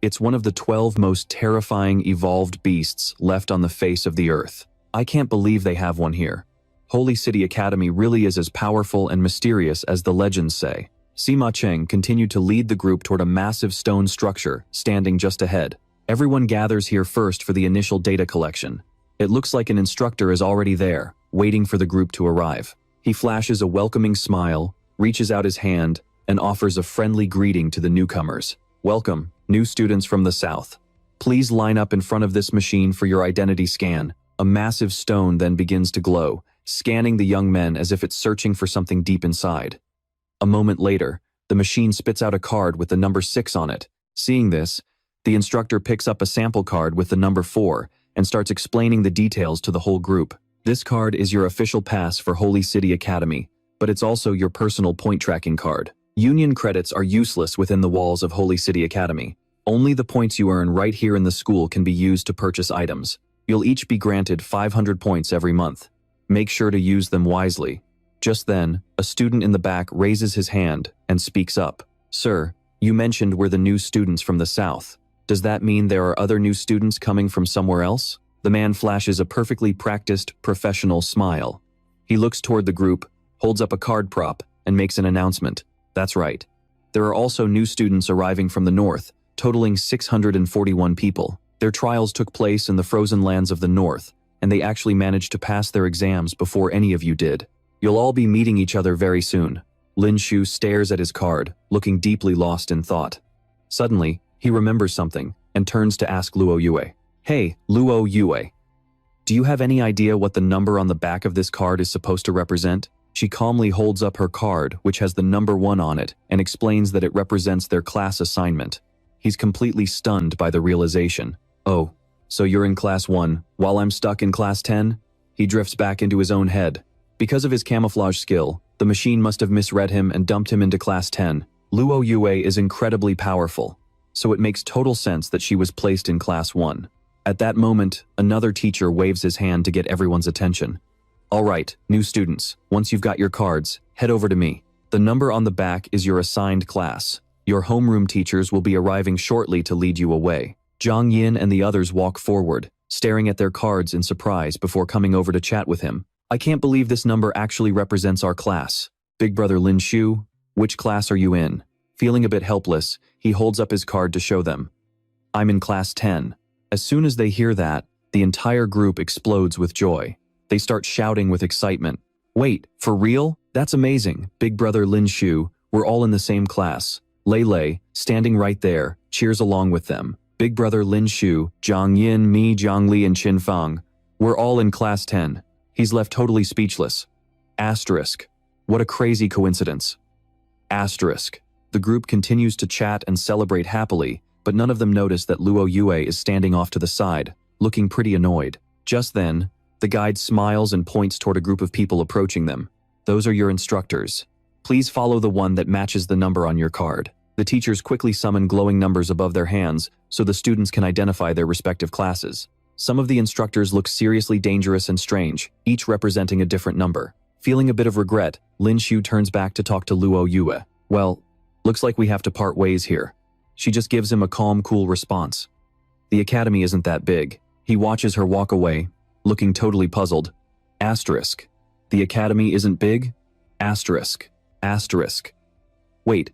It's one of the 12 most terrifying evolved beasts left on the face of the earth. I can't believe they have one here. Holy City Academy really is as powerful and mysterious as the legends say. Sima Cheng continued to lead the group toward a massive stone structure standing just ahead. Everyone gathers here first for the initial data collection. It looks like an instructor is already there, waiting for the group to arrive. He flashes a welcoming smile, reaches out his hand, and offers a friendly greeting to the newcomers. "Welcome, new students from the south. Please line up in front of this machine for your identity scan." A massive stone then begins to glow, scanning the young men as if it's searching for something deep inside. A moment later, the machine spits out a card with the number 6 on it. Seeing this, the instructor picks up a sample card with the number 4 and starts explaining the details to the whole group. This card is your official pass for Holy City Academy, but it's also your personal point tracking card. Union credits are useless within the walls of Holy City Academy. Only the points you earn right here in the school can be used to purchase items. You'll each be granted 500 points every month. Make sure to use them wisely. Just then, a student in the back raises his hand and speaks up. "Sir, you mentioned we're the new students from the south. Does that mean there are other new students coming from somewhere else?" The man flashes a perfectly practiced, professional smile. He looks toward the group, holds up a card prop, and makes an announcement. "That's right. There are also new students arriving from the north, totaling 641 people. Their trials took place in the frozen lands of the north, and they actually managed to pass their exams before any of you did. You'll all be meeting each other very soon." Lin Shu stares at his card, looking deeply lost in thought. Suddenly, he remembers something and turns to ask Luo Yue. "Hey, Luo Yue, do you have any idea what the number on the back of this card is supposed to represent?" She calmly holds up her card, which has the number 1 on it, and explains that it represents their class assignment. He's completely stunned by the realization. "Oh, so you're in class 1, while I'm stuck in class 10? He drifts back into his own head. Because of his camouflage skill, the machine must have misread him and dumped him into class 10. Luo Yue is incredibly powerful, so it makes total sense that she was placed in class 1. At that moment, another teacher waves his hand to get everyone's attention. "All right, new students, once you've got your cards, head over to me. The number on the back is your assigned class. Your homeroom teachers will be arriving shortly to lead you away." Zhang Yin and the others walk forward, staring at their cards in surprise before coming over to chat with him. "I can't believe this number actually represents our class. Big brother Lin Shu, which class are you in?" Feeling a bit helpless, he holds up his card to show them. "I'm in class 10. As soon as they hear that, the entire group explodes with joy. They start shouting with excitement. "Wait, for real? That's amazing, Big brother Lin Shu, we're all in the same class." Lei Lei, standing right there, cheers along with them. "Big brother Lin Shu, Zhang Yin, me, Zhang Li, and Qin Fang. We're all in class 10. He's left totally speechless. Asterisk. What a crazy coincidence. Asterisk. The group continues to chat and celebrate happily, but none of them notice that Luo Yue is standing off to the side, looking pretty annoyed. Just then, the guide smiles and points toward a group of people approaching them. "Those are your instructors. Please follow the one that matches the number on your card." The teachers quickly summon glowing numbers above their hands so the students can identify their respective classes. Some of the instructors look seriously dangerous and strange, each representing a different number. Feeling a bit of regret, Lin Shu turns back to talk to Luo Yue. Well, looks like we have to part ways here. She just gives him a calm, cool response. The academy isn't that big. He watches her walk away, looking totally puzzled. Asterisk. The academy isn't big? Asterisk. Asterisk. Wait,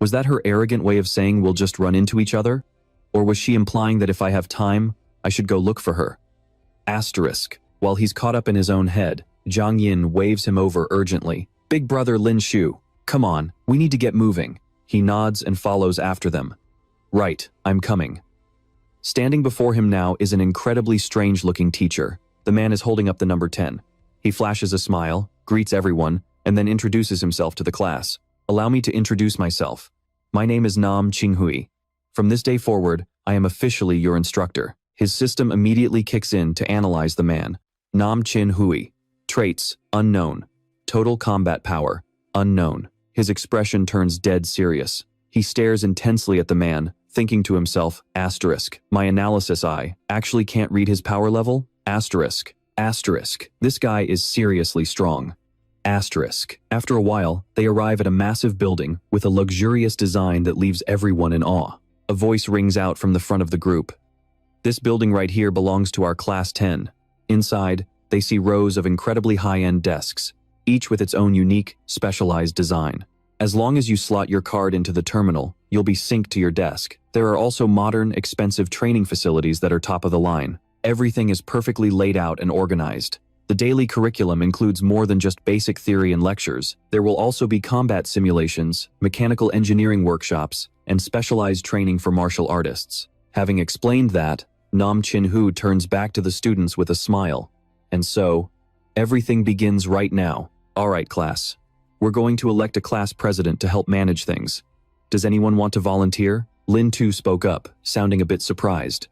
was that her arrogant way of saying we'll just run into each other? Or was she implying that if I have time, I should go look for her? Asterisk. While he's caught up in his own head, Zhang Yin waves him over urgently. Big brother Lin Shu, come on, we need to get moving. He nods and follows after them. Right, I'm coming. Standing before him now is an incredibly strange-looking teacher. The man is holding up the number 10. He flashes a smile, greets everyone, and then introduces himself to the class. Allow me to introduce myself. My name is Nam Qinghui. From this day forward, I am officially your instructor. His system immediately kicks in to analyze the man. Nam Qinghui. Traits, unknown. Total combat power, unknown. His expression turns dead serious. He stares intensely at the man, thinking to himself, asterisk, my analysis eye actually can't read his power level? Asterisk, asterisk, this guy is seriously strong. Asterisk. After a while, they arrive at a massive building with a luxurious design that leaves everyone in awe. A voice rings out from the front of the group. This building right here belongs to our Class 10. Inside, they see rows of incredibly high-end desks, each with its own unique, specialized design. As long as you slot your card into the terminal, you'll be synced to your desk. There are also modern, expensive training facilities that are top of the line. Everything is perfectly laid out and organized. The daily curriculum includes more than just basic theory and lectures. There will also be combat simulations, mechanical engineering workshops, and specialized training for martial artists. Having explained that, Nam Qinghui turns back to the students with a smile. And so, everything begins right now. All right, class. We're going to elect a class president to help manage things. Does anyone want to volunteer? Lin Tu spoke up, sounding a bit surprised.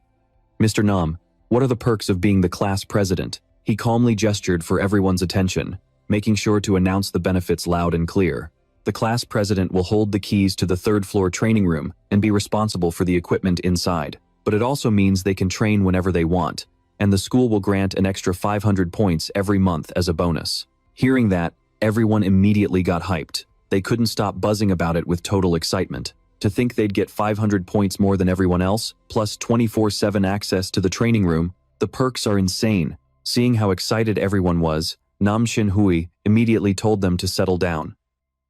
Mr. Nam, what are the perks of being the class president? He calmly gestured for everyone's attention, making sure to announce the benefits loud and clear. The class president will hold the keys to the third-floor training room and be responsible for the equipment inside. But it also means they can train whenever they want, and the school will grant an extra 500 points every month as a bonus. Hearing that, everyone immediately got hyped. They couldn't stop buzzing about it with total excitement. To think they'd get 500 points more than everyone else, plus 24/7 access to the training room, the perks are insane. Seeing how excited everyone was, Nam Qinghui immediately told them to settle down.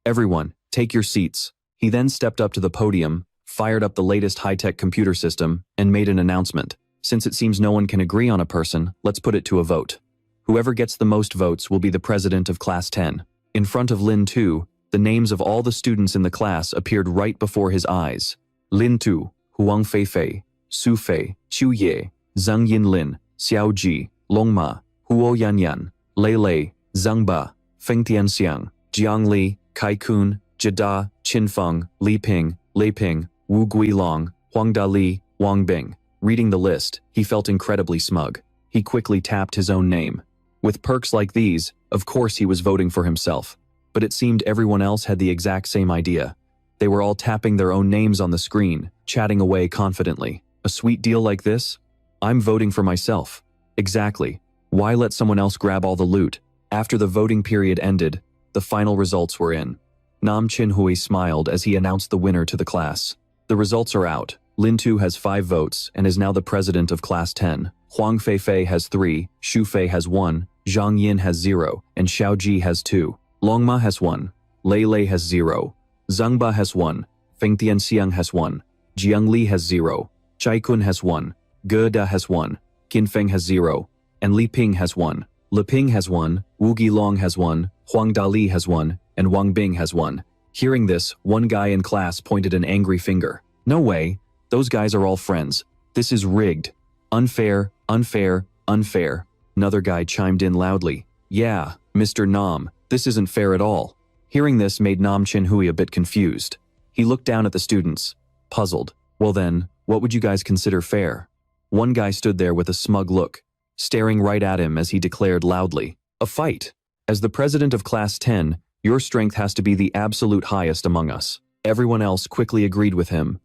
Everyone, take your seats. He then stepped up to the podium, fired up the latest high-tech computer system, and made an announcement. Since it seems no one can agree on a person, let's put it to a vote. Whoever gets the most votes will be the president of Class 10. In front of Lin Tu, the names of all the students in the class appeared right before his eyes. Lin Tu, Huang Feifei, Su Fei, Qiu Ye, Zhang Yinlin, Xiao Ji, Long Ma, Huo Yanyan, Lei Lei, Zhang Ba, Feng Tianxiang, Jiang Li, Kai Kun, Jida, Qin Feng, Li Ping, Lei Ping, Wu Guilong, Huang Dali, Wang Bing. Reading the list, he felt incredibly smug. He quickly tapped his own name. With perks like these, of course he was voting for himself. But it seemed everyone else had the exact same idea. They were all tapping their own names on the screen, chatting away confidently. A sweet deal like this? I'm voting for myself. Exactly. Why let someone else grab all the loot? After the voting period ended, the final results were in. Nam Qinghui smiled as he announced the winner to the class. The results are out. Lin Tu has 5 votes and is now the president of Class 10. Huang Feifei has 3, Xu Fei has 1, Zhang Yin has 0, and Xiao Ji has 2. Long Ma has 1, Lei Lei has 0, Zhang Ba has 1, Feng Tianxiang has 1, Jiang Li has 0, Chai Kun has 1, Ge Da has 1, Qin Feng has 0, and Li Ping has 1. Li Ping has 1, Wu Guilong has 1, Huang Dali has 1, and Wang Bing has 1. Hearing this, one guy in class pointed an angry finger. No way, those guys are all friends. This is rigged. Unfair, unfair, unfair. Another guy chimed in loudly. Yeah, Mr. Nam, this isn't fair at all. Hearing this made Nam Qinghui a bit confused. He looked down at the students, puzzled. Well then, what would you guys consider fair? One guy stood there with a smug look, staring right at him as he declared loudly, a fight. As the president of Class 10, your strength has to be the absolute highest among us. Everyone else quickly agreed with him.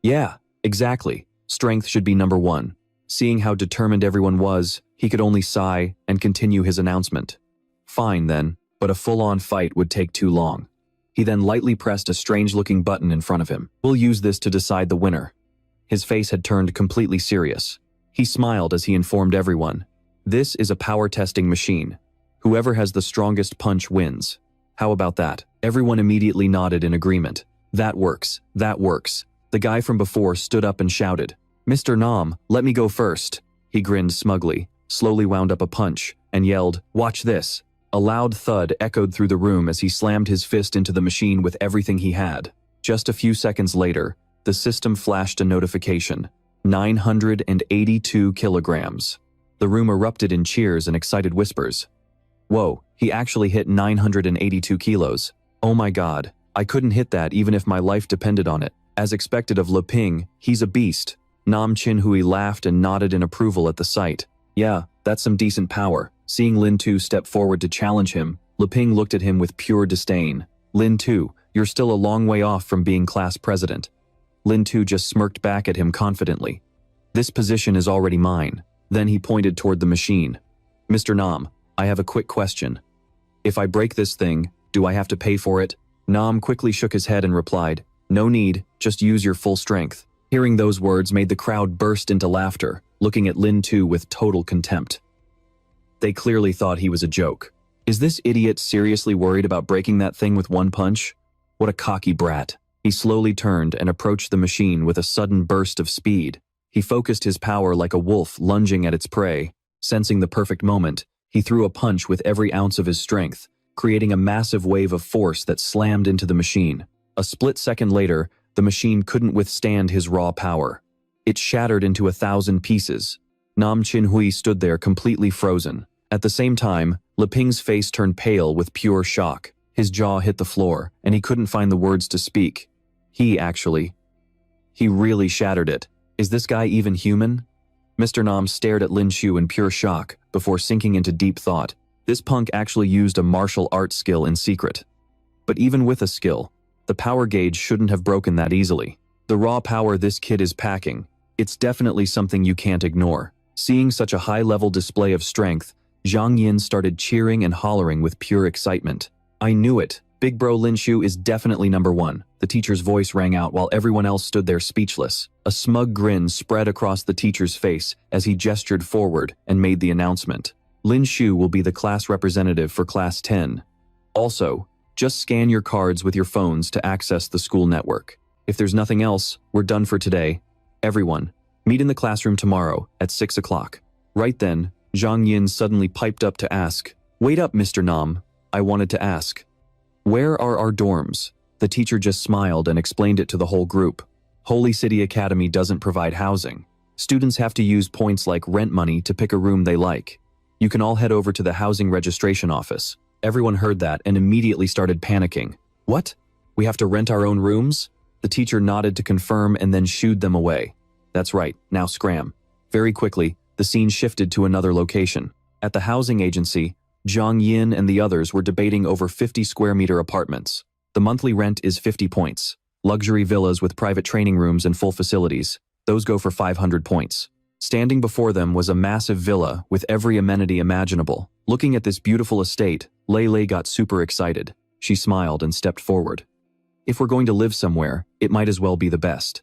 Yeah, exactly. Strength should be number one. Seeing how determined everyone was, he could only sigh and continue his announcement. Fine then, but a full-on fight would take too long. He then lightly pressed a strange-looking button in front of him. We'll use this to decide the winner. His face had turned completely serious. He smiled as he informed everyone. This is a power testing machine. Whoever has the strongest punch wins. How about that? Everyone immediately nodded in agreement. That works, that works. The guy from before stood up and shouted, Mr. Nam, let me go first. He grinned smugly, slowly wound up a punch, and yelled, watch this. A loud thud echoed through the room as he slammed his fist into the machine with everything he had. Just a few seconds later, the system flashed a notification. 982 kilograms. The room erupted in cheers and excited whispers. Whoa, he actually hit 982 kilos. Oh my god, I couldn't hit that even if my life depended on it. As expected of Le Ping, he's a beast. Nam Chinhui laughed and nodded in approval at the sight. Yeah, that's some decent power. Seeing Lin Tu step forward to challenge him, Le Ping looked at him with pure disdain. Lin Tu, you're still a long way off from being class president. Lin Tu just smirked back at him confidently. This position is already mine. Then he pointed toward the machine. Mr. Nam, I have a quick question. If I break this thing, do I have to pay for it? Nam quickly shook his head and replied, no need, just use your full strength. Hearing those words made the crowd burst into laughter, looking at Lin Tu with total contempt. They clearly thought he was a joke. Is this idiot seriously worried about breaking that thing with one punch? What a cocky brat. He slowly turned and approached the machine with a sudden burst of speed. He focused his power like a wolf lunging at its prey. Sensing the perfect moment, he threw a punch with every ounce of his strength, creating a massive wave of force that slammed into the machine. A split second later, the machine couldn't withstand his raw power. It shattered into 1,000 pieces. Nam Chinhui stood there completely frozen. At the same time, Le Ping's face turned pale with pure shock. His jaw hit the floor, and he couldn't find the words to speak. He really shattered it. Is this guy even human? Mr. Nam stared at Lin Shu in pure shock before sinking into deep thought. This punk actually used a martial arts skill in secret. But even with a skill, the power gauge shouldn't have broken that easily. The raw power this kid is packing, it's definitely something you can't ignore. Seeing such a high-level display of strength, Zhang Yin started cheering and hollering with pure excitement. I knew it. Big bro Lin Shu is definitely number one. The teacher's voice rang out while everyone else stood there speechless. A smug grin spread across the teacher's face as he gestured forward and made the announcement. Lin Shu will be the class representative for Class 10. Also, just scan your cards with your phones to access the school network. If there's nothing else, we're done for today. Everyone, meet in the classroom tomorrow at 6 o'clock. Right then, Zhang Yin suddenly piped up to ask, wait up, Mr. Nam. I wanted to ask. Where are our dorms? The teacher just smiled and explained it to the whole group. Holy City Academy doesn't provide housing. Students have to use points like rent money to pick a room they like. You can all head over to the housing registration office. Everyone heard that and immediately started panicking. What? We have to rent our own rooms? The teacher nodded to confirm and then shooed them away. That's right, now scram. Very quickly, the scene shifted to another location. At the housing agency, Zhang Yin and the others were debating over 50 square meter apartments. The monthly rent is 50 points. Luxury villas with private training rooms and full facilities. Those go for 500 points. Standing before them was a massive villa with every amenity imaginable. Looking at this beautiful estate, Lei got super excited. She smiled and stepped forward. If we're going to live somewhere, it might as well be the best.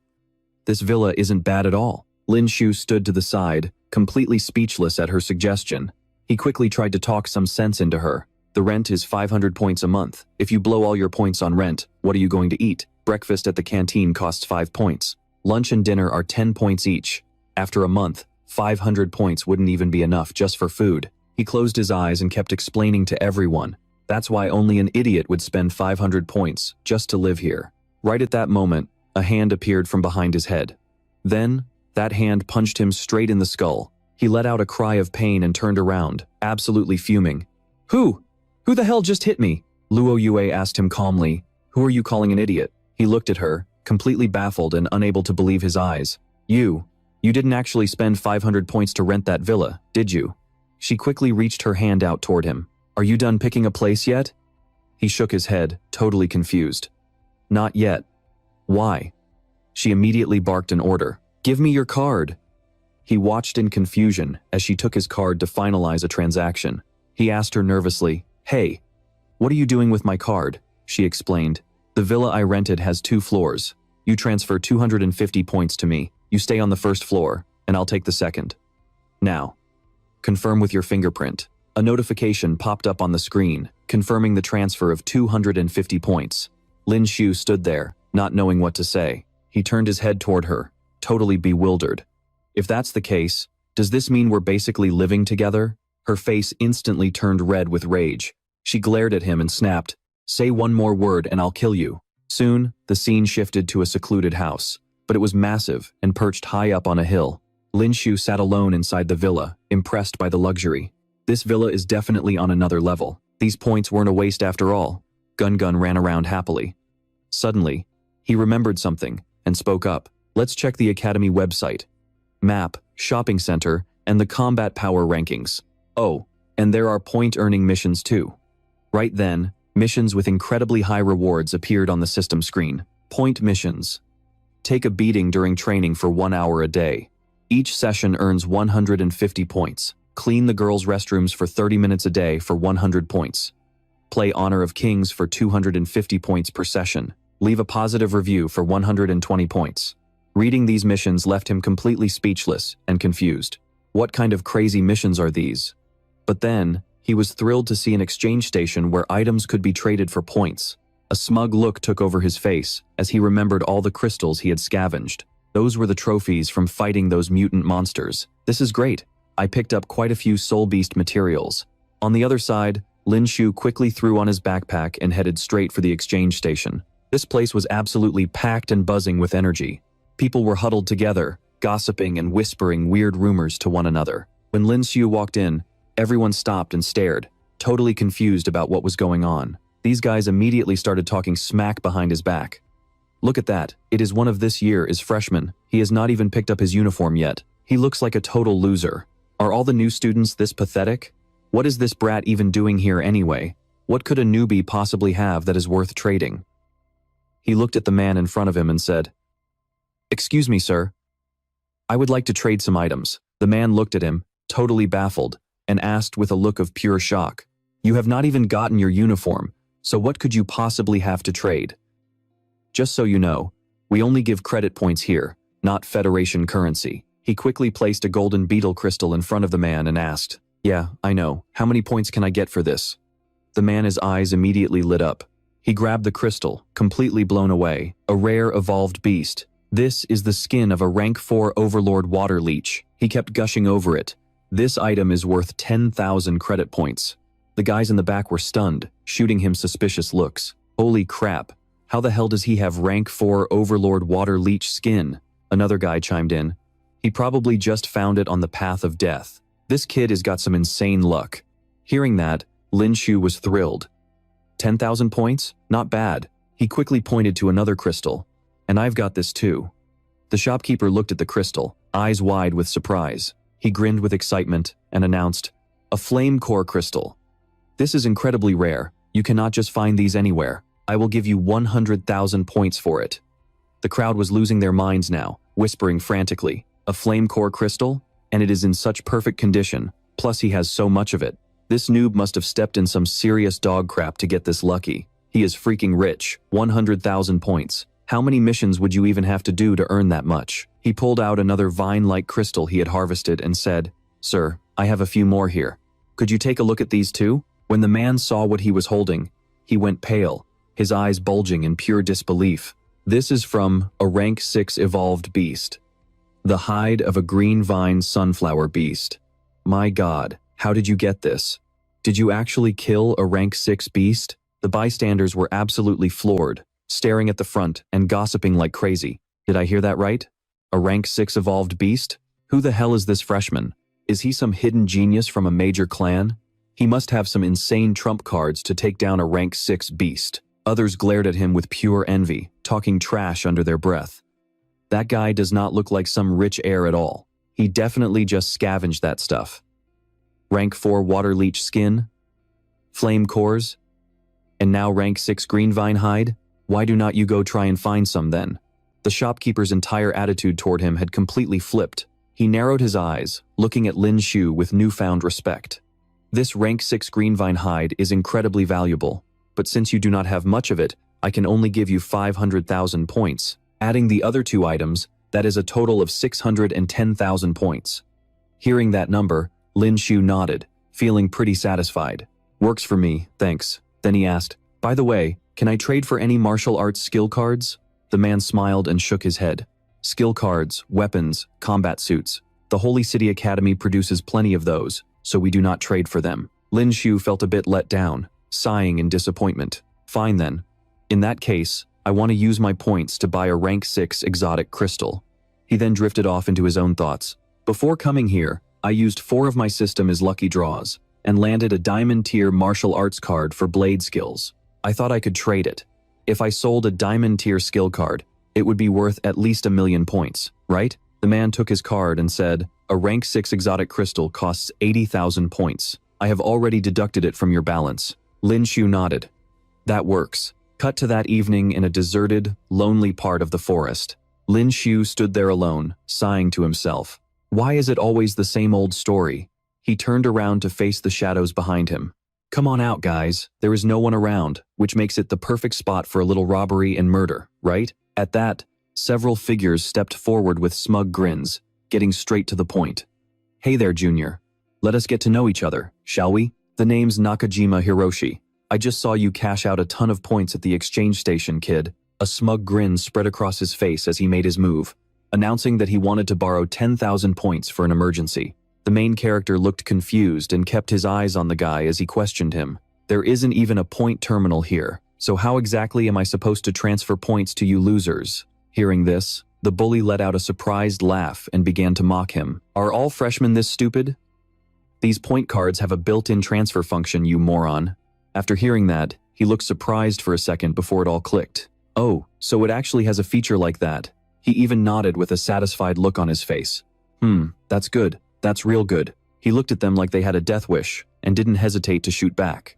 This villa isn't bad at all. Lin Shu stood to the side, completely speechless at her suggestion. He quickly tried to talk some sense into her. The rent is 500 points a month. If you blow all your points on rent, what are you going to eat? Breakfast at the canteen costs 5 points. Lunch and dinner are 10 points each. After a month, 500 points wouldn't even be enough just for food. He closed his eyes and kept explaining to everyone. That's why only an idiot would spend 500 points just to live here. Right at that moment, a hand appeared from behind his head. Then, that hand punched him straight in the skull. He let out a cry of pain and turned around, absolutely fuming. Who the hell just hit me? Luo Yue asked him calmly. Who are you calling an idiot? He looked at her, completely baffled and unable to believe his eyes. You didn't actually spend 500 points to rent that villa, did you? She quickly reached her hand out toward him. Are you done picking a place yet? He shook his head, totally confused. Not yet. Why? She immediately barked an order. Give me your card. He watched in confusion as she took his card to finalize a transaction. He asked her nervously, Hey, what are you doing with my card? She explained. The villa I rented has 2 floors. You transfer 250 points to me. You stay on the first floor, and I'll take the second. Now, confirm with your fingerprint. A notification popped up on the screen, confirming the transfer of 250 points. Lin Shu stood there, not knowing what to say. He turned his head toward her, totally bewildered. If that's the case, does this mean we're basically living together? Her face instantly turned red with rage. She glared at him and snapped, Say one more word and I'll kill you. Soon, the scene shifted to a secluded house, but it was massive and perched high up on a hill. Lin Shu sat alone inside the villa, impressed by the luxury. This villa is definitely on another level. These points weren't a waste after all. Gun ran around happily. Suddenly, he remembered something and spoke up. Let's check the Academy website. Map, shopping center, and the combat power rankings. Oh, and there are point-earning missions too. Right then, missions with incredibly high rewards appeared on the system screen. Point missions. Take a beating during training for 1 hour a day. Each session earns 150 points. Clean the girls' restrooms for 30 minutes a day for 100 points. Play Honor of Kings for 250 points per session. Leave a positive review for 120 points. Reading these missions left him completely speechless and confused. What kind of crazy missions are these? But then, he was thrilled to see an exchange station where items could be traded for points. A smug look took over his face as he remembered all the crystals he had scavenged. Those were the trophies from fighting those mutant monsters. This is great. I picked up quite a few Soul Beast materials. On the other side, Lin Shu quickly threw on his backpack and headed straight for the exchange station. This place was absolutely packed and buzzing with energy. People were huddled together, gossiping and whispering weird rumors to one another. When Lin Shu walked in, everyone stopped and stared, totally confused about what was going on. These guys immediately started talking smack behind his back. Look at that, it is one of this year is freshman. He has not even picked up his uniform yet. He looks like a total loser. Are all the new students this pathetic? What is this brat even doing here anyway? What could a newbie possibly have that is worth trading? He looked at the man in front of him and said, Excuse me, sir. I would like to trade some items. The man looked at him, totally baffled, and asked with a look of pure shock, You have not even gotten your uniform, so what could you possibly have to trade? Just so you know, we only give credit points here, not Federation currency. He quickly placed a golden beetle crystal in front of the man and asked, Yeah, I know. How many points can I get for this? The man's eyes immediately lit up. He grabbed the crystal, completely blown away. A rare evolved beast. This is the skin of a rank 4 overlord water leech. He kept gushing over it. This item is worth 10,000 credit points. The guys in the back were stunned, shooting him suspicious looks. Holy crap. How the hell does he have rank 4 overlord water leech skin? Another guy chimed in. He probably just found it on the path of death. This kid has got some insane luck. Hearing that, Lin Shu was thrilled. 10,000 points? Not bad. He quickly pointed to another crystal. And I've got this too. The shopkeeper looked at the crystal, eyes wide with surprise. He grinned with excitement and announced, A flame core crystal. This is incredibly rare. You cannot just find these anywhere. I will give you 100,000 points for it. The crowd was losing their minds now, whispering frantically, A flame core crystal? And it is in such perfect condition, plus he has so much of it. This noob must have stepped in some serious dog crap to get this lucky. He is freaking rich, 100,000 points. How many missions would you even have to do to earn that much? He pulled out another vine-like crystal he had harvested and said, Sir, I have a few more here. Could you take a look at these too? When the man saw what he was holding, he went pale, his eyes bulging in pure disbelief. This is from a rank 6 evolved beast. The hide of a green vine sunflower beast. My God, how did you get this? Did you actually kill a rank 6 beast? The bystanders were absolutely floored, staring at the front and gossiping like crazy. Did I hear that right? A rank 6 evolved beast? Who the hell is this freshman? Is he some hidden genius from a major clan? He must have some insane trump cards to take down a rank 6 beast. Others glared at him with pure envy, talking trash under their breath. That guy does not look like some rich heir at all. He definitely just scavenged that stuff. Rank 4 water leech skin, flame cores, and now rank 6 green vine hide? Why do not you go try and find some then? The shopkeeper's entire attitude toward him had completely flipped. He narrowed his eyes, looking at Lin Shu with newfound respect. This rank 6 greenvine hide is incredibly valuable, but since you do not have much of it, I can only give you 500,000 points. Adding the other 2 items, that is a total of 610,000 points. Hearing that number, Lin Shu nodded, feeling pretty satisfied. Works for me, thanks. Then he asked, by the way, can I trade for any martial arts skill cards? The man smiled and shook his head. Skill cards, weapons, combat suits. The Holy City Academy produces plenty of those, so we do not trade for them. Lin Shu felt a bit let down, sighing in disappointment. Fine then. In that case, I want to use my points to buy a rank 6 exotic crystal. He then drifted off into his own thoughts. Before coming here, I used 4 of my system as lucky draws, and landed a diamond tier martial arts card for blade skills. I thought I could trade it. If I sold a diamond tier skill card, it would be worth at least 1,000,000 points, right? The man took his card and said, a rank 6 exotic crystal costs 80,000 points. I have already deducted it from your balance. Lin Shu nodded. That works. Cut to that evening in a deserted, lonely part of the forest. Lin Shu stood there alone, sighing to himself. Why is it always the same old story? He turned around to face the shadows behind him. Come on out, guys. There is no one around, which makes it the perfect spot for a little robbery and murder, right? At that, several figures stepped forward with smug grins, getting straight to the point. Hey there, Junior. Let us get to know each other, shall we? The name's Nakajima Hiroshi. I just saw you cash out a ton of points at the exchange station, kid. A smug grin spread across his face as he made his move, announcing that he wanted to borrow 10,000 points for an emergency. The main character looked confused and kept his eyes on the guy as he questioned him. There isn't even a point terminal here, so how exactly am I supposed to transfer points to you losers? Hearing this, the bully let out a surprised laugh and began to mock him. Are all freshmen this stupid? These point cards have a built-in transfer function, you moron. After hearing that, he looked surprised for a second before it all clicked. Oh, so it actually has a feature like that. He even nodded with a satisfied look on his face. That's good. That's real good. He looked at them like they had a death wish and didn't hesitate to shoot back.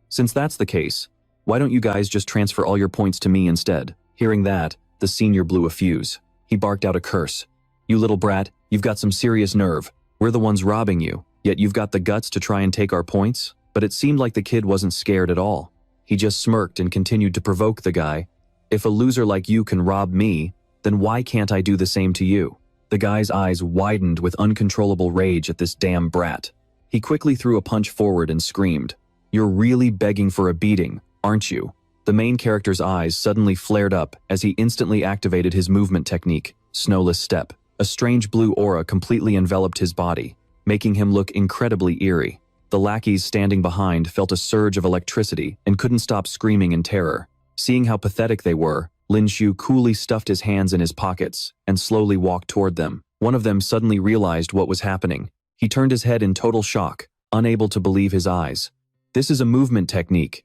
Since that's the case, why don't you guys just transfer all your points to me instead? Hearing that, the senior blew a fuse. He barked out a curse. You little brat, you've got some serious nerve. We're the ones robbing you, yet you've got the guts to try and take our points? But it seemed like the kid wasn't scared at all. He just smirked and continued to provoke the guy. If a loser like you can rob me, then why can't I do the same to you? The guy's eyes widened with uncontrollable rage at this damn brat. He quickly threw a punch forward and screamed, You're really begging for a beating, aren't you? The main character's eyes suddenly flared up as he instantly activated his movement technique, Snowless Step. A strange blue aura completely enveloped his body, making him look incredibly eerie. The lackeys standing behind felt a surge of electricity and couldn't stop screaming in terror. Seeing how pathetic they were, Lin Shu coolly stuffed his hands in his pockets and slowly walked toward them. One of them suddenly realized what was happening. He turned his head in total shock, unable to believe his eyes. This is a movement technique.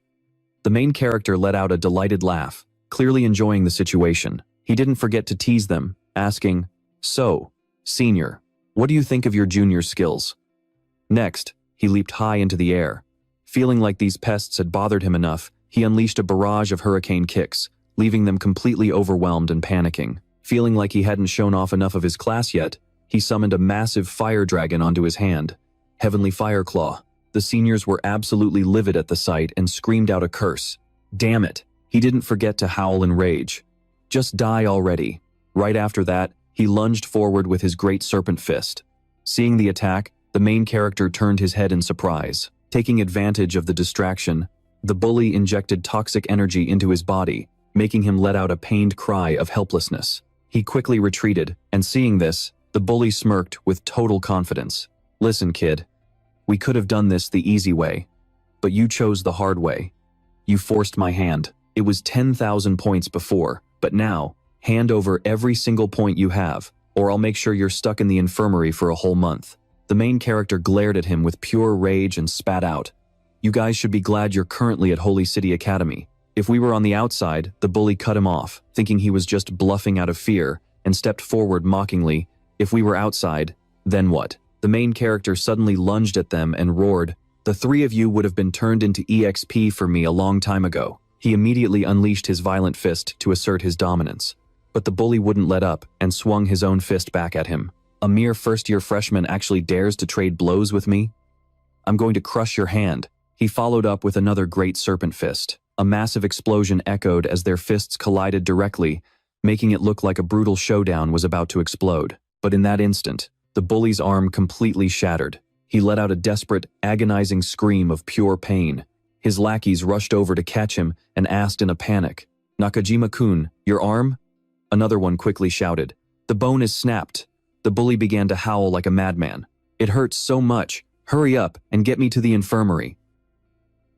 The main character let out a delighted laugh, clearly enjoying the situation. He didn't forget to tease them, asking, So, senior, what do you think of your junior skills? Next, he leaped high into the air. Feeling like these pests had bothered him enough, he unleashed a barrage of hurricane kicks, leaving them completely overwhelmed and panicking. Feeling like he hadn't shown off enough of his class yet, he summoned a massive fire dragon onto his hand. Heavenly Fire Claw. The seniors were absolutely livid at the sight and screamed out a curse. Damn it, he didn't forget to howl in rage. Just die already. Right after that, he lunged forward with his great serpent fist. Seeing the attack, the main character turned his head in surprise. Taking advantage of the distraction, the bully injected toxic energy into his body, making him let out a pained cry of helplessness. He quickly retreated, and seeing this, the bully smirked with total confidence. Listen, kid. We could have done this the easy way, but you chose the hard way. You forced my hand. It was 10,000 points before, but now, hand over every single point you have, or I'll make sure you're stuck in the infirmary for a whole month. The main character glared at him with pure rage and spat out. You guys should be glad you're currently at Holy City Academy. If we were on the outside, the bully cut him off, thinking he was just bluffing out of fear, and stepped forward mockingly. If we were outside, then what? The main character suddenly lunged at them and roared, The 3 of you would have been turned into EXP for me a long time ago. He immediately unleashed his violent fist to assert his dominance. But the bully wouldn't let up and swung his own fist back at him. A mere first-year freshman actually dares to trade blows with me? I'm going to crush your hand. He followed up with another great serpent fist. A massive explosion echoed as their fists collided directly, making it look like a brutal showdown was about to explode. But in that instant, the bully's arm completely shattered. He let out a desperate, agonizing scream of pure pain. His lackeys rushed over to catch him and asked in a panic, "Nakajima-kun, your arm?" Another one quickly shouted, "The bone is snapped." The bully began to howl like a madman. "It hurts so much. Hurry up and get me to the infirmary."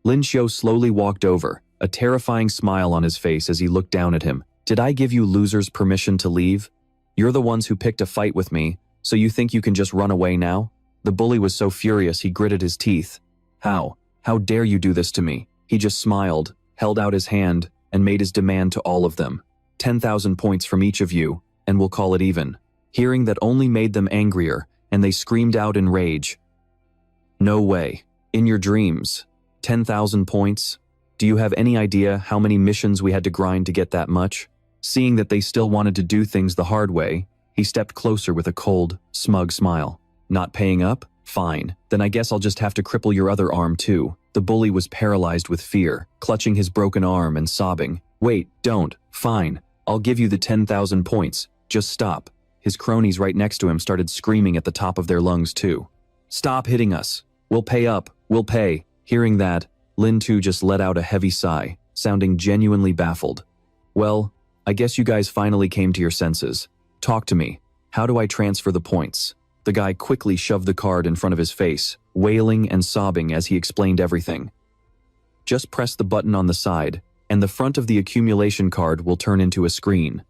Lin Xiu slowly walked over, a terrifying smile on his face as he looked down at him. "Did I give you losers permission to leave? You're the ones who picked a fight with me, so you think you can just run away now?" The bully was so furious he gritted his teeth. How dare you do this to me?" He just smiled, held out his hand, and made his demand to all of them. 10,000 points from each of you, and we'll call it even. Hearing that only made them angrier, and they screamed out in rage. "No way. In your dreams. 10,000 points? Do you have any idea how many missions we had to grind to get that much?" Seeing that they still wanted to do things the hard way, he stepped closer with a cold, smug smile. "Not paying up? Fine. Then I guess I'll just have to cripple your other arm too." The bully was paralyzed with fear, clutching his broken arm and sobbing. "Wait, don't. Fine. I'll give you the 10,000 points. Just stop." His cronies right next to him started screaming at the top of their lungs too. "Stop hitting us. We'll pay up. We'll pay." Hearing that, Lin Tu just let out a heavy sigh, sounding genuinely baffled. "Well, I guess you guys finally came to your senses. Talk to me. How do I transfer the points?" The guy quickly shoved the card in front of his face, wailing and sobbing as he explained everything. "Just press the button on the side, and the front of the accumulation card will turn into a screen."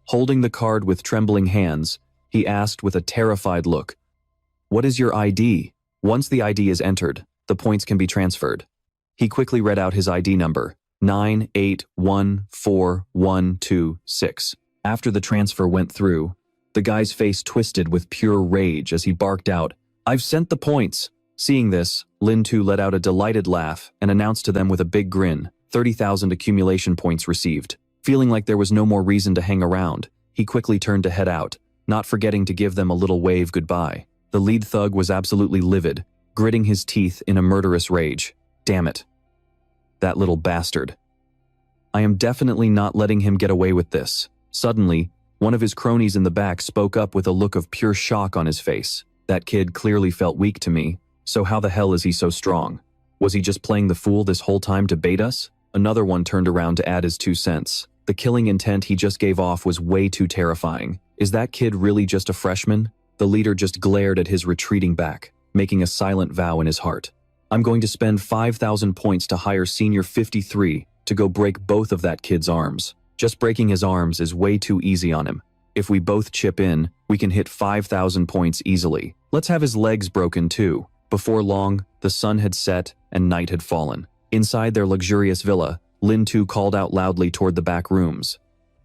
Holding the card with trembling hands, he asked with a terrified look, "What is your ID?" Once the ID is entered, the points can be transferred. He quickly read out his ID number, 9814126. After the transfer went through, the guy's face twisted with pure rage as he barked out, "I've sent the points." Seeing this, Lin Tu let out a delighted laugh and announced to them with a big grin, 30,000 accumulation points received. Feeling like there was no more reason to hang around, he quickly turned to head out, not forgetting to give them a little wave goodbye. The lead thug was absolutely livid, gritting his teeth in a murderous rage. Damn it. That little bastard. I am definitely not letting him get away with this. Suddenly, one of his cronies in the back spoke up with a look of pure shock on his face. That kid clearly felt weak to me, so how the hell is he so strong? Was he just playing the fool this whole time to bait us? Another one turned around to add his 2 cents. The killing intent he just gave off was way too terrifying. Is that kid really just a freshman? The leader just glared at his retreating back, making a silent vow in his heart. I'm going to spend 5,000 points to hire Senior 53 to go break both of that kid's arms. Just breaking his arms is way too easy on him. If we both chip in, we can hit 5,000 points easily. Let's have his legs broken too. Before long, the sun had set and night had fallen. Inside their luxurious villa, Lin Tu called out loudly toward the back rooms.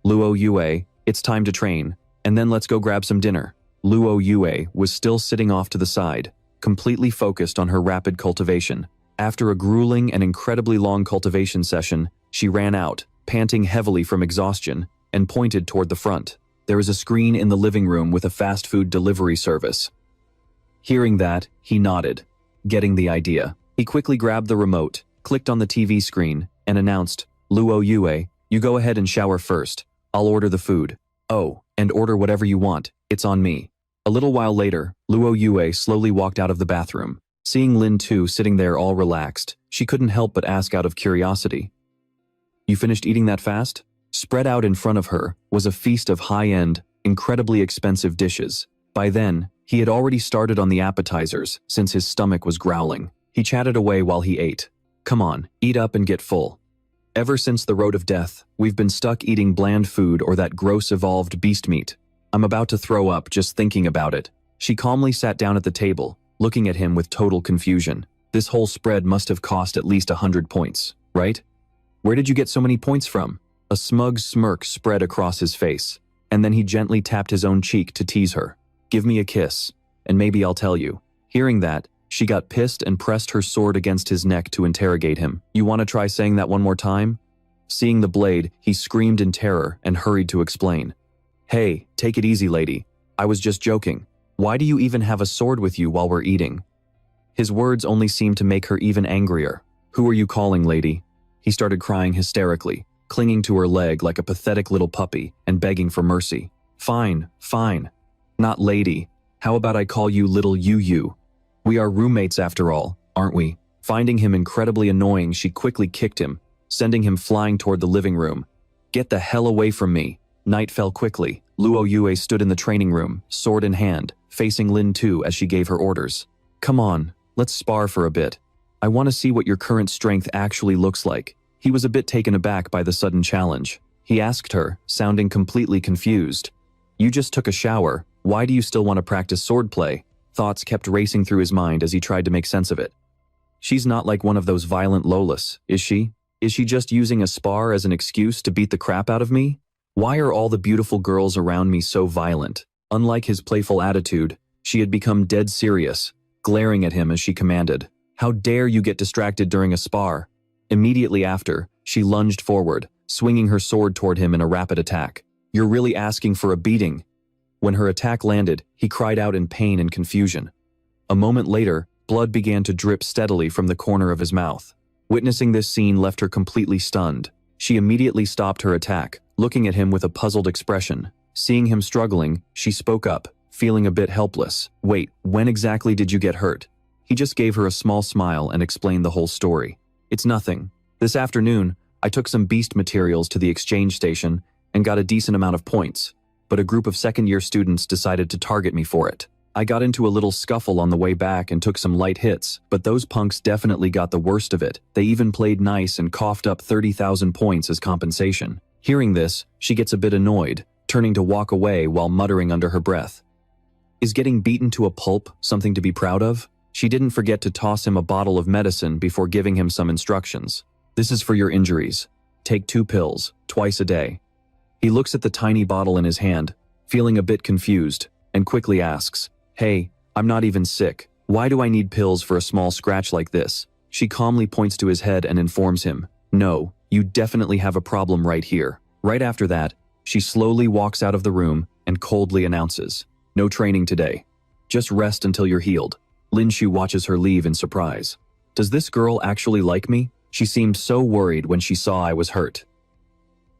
"Luo Yue, it's time to train, and then let's go grab some dinner." Luo Yue was still sitting off to the side, completely focused on her rapid cultivation. After a grueling and incredibly long cultivation session, she ran out, panting heavily from exhaustion, and pointed toward the front. There was a screen in the living room with a fast food delivery service. Hearing that, he nodded, getting the idea. He quickly grabbed the remote, clicked on the TV screen, and announced, "Luo Yue, you go ahead and shower first. I'll order the food. Oh, and order whatever you want. It's on me." A little while later, Luo Yue slowly walked out of the bathroom. Seeing Lin Tu sitting there all relaxed, she couldn't help but ask out of curiosity, "You finished eating that fast?" Spread out in front of her was a feast of high-end, incredibly expensive dishes. By then, he had already started on the appetizers since his stomach was growling. He chatted away while he ate. "Come on, eat up and get full. Ever since the road of death, we've been stuck eating bland food or that gross evolved beast meat. I'm about to throw up just thinking about it." She calmly sat down at the table, looking at him with total confusion. This whole spread must have cost at least 100 points, right? Where did you get so many points from? A smug smirk spread across his face, and then he gently tapped his own cheek to tease her. "Give me a kiss, and maybe I'll tell you." Hearing that, she got pissed and pressed her sword against his neck to interrogate him. "You want to try saying that one more time? Seeing the blade, he screamed in terror and hurried to explain. Hey, take it easy, lady. I was just joking. Why do you even have a sword with you while we're eating? His words only seemed to make her even angrier. Who are you calling, lady? He started crying hysterically, clinging to her leg like a pathetic little puppy and begging for mercy. Fine, fine. Not lady. How about I call you little you? We are roommates after all, aren't we? Finding him incredibly annoying, she quickly kicked him, sending him flying toward the living room. Get the hell away from me. Night fell quickly. Luo Yue stood in the training room, sword in hand, facing Lin Tu as she gave her orders. Come on, let's spar for a bit. I want to see what your current strength actually looks like. He was a bit taken aback by the sudden challenge. He asked her, sounding completely confused. You just took a shower. Why do you still want to practice swordplay? Thoughts kept racing through his mind as he tried to make sense of it. She's not like one of those violent Lolas, is she? Is she just using a spar as an excuse to beat the crap out of me? Why are all the beautiful girls around me so violent? Unlike his playful attitude, she had become dead serious, glaring at him as she commanded. How dare you get distracted during a spar? Immediately after, she lunged forward, swinging her sword toward him in a rapid attack. You're really asking for a beating. When her attack landed, he cried out in pain and confusion. A moment later, blood began to drip steadily from the corner of his mouth. Witnessing this scene left her completely stunned. She immediately stopped her attack, looking at him with a puzzled expression. Seeing him struggling, she spoke up, feeling a bit helpless. Wait, when exactly did you get hurt? He just gave her a small smile and explained the whole story. It's nothing. This afternoon, I took some beast materials to the exchange station and got a decent amount of points, but a group of second-year students decided to target me for it. I got into a little scuffle on the way back and took some light hits, but those punks definitely got the worst of it. They even played nice and coughed up 30,000 points as compensation. Hearing this, she gets a bit annoyed, turning to walk away while muttering under her breath. Is getting beaten to a pulp something to be proud of? She didn't forget to toss him a bottle of medicine before giving him some instructions. This is for your injuries. Take 2 pills, twice a day. He looks at the tiny bottle in his hand, feeling a bit confused, and quickly asks, Hey, I'm not even sick. Why do I need pills for a small scratch like this? She calmly points to his head and informs him, No, you definitely have a problem right here. Right after that, she slowly walks out of the room and coldly announces, No training today. Just rest until you're healed. Lin Shu watches her leave in surprise. Does this girl actually like me? She seemed so worried when she saw I was hurt.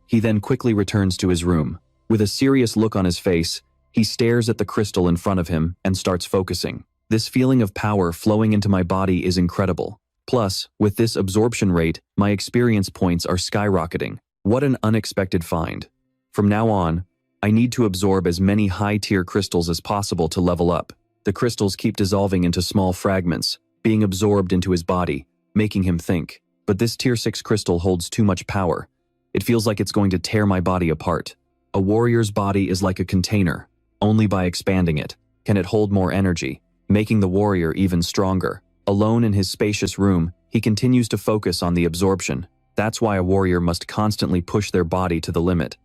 He then quickly returns to his room. With a serious look on his face, he stares at the crystal in front of him and starts focusing. This feeling of power flowing into my body is incredible. Plus, with this absorption rate, my experience points are skyrocketing. What an unexpected find. From now on, I need to absorb as many high-tier crystals as possible to level up. The crystals keep dissolving into small fragments, being absorbed into his body, making him think. But this tier 6 crystal holds too much power. It feels like it's going to tear my body apart. A warrior's body is like a container. Only by expanding it can it hold more energy, making the warrior even stronger. Alone in his spacious room, he continues to focus on the absorption. That's why a warrior must constantly push their body to the limit.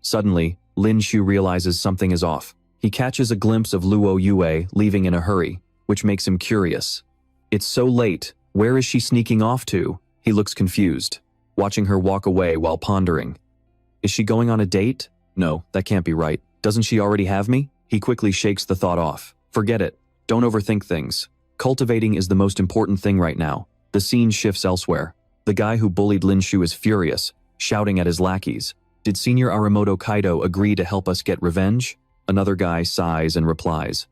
Suddenly, Lin Shu realizes something is off. He catches a glimpse of Luo Yue leaving in a hurry, which makes him curious. It's so late. Where is she sneaking off to? He looks confused, watching her walk away while pondering. Is she going on a date? No, that can't be right. Doesn't she already have me? He quickly shakes the thought off. Forget it. Don't overthink things. Cultivating is the most important thing right now. The scene shifts elsewhere. The guy who bullied Lin Shu is furious, shouting at his lackeys. Did Senior Arimoto Kaido agree to help us get revenge? Another guy sighs and replies.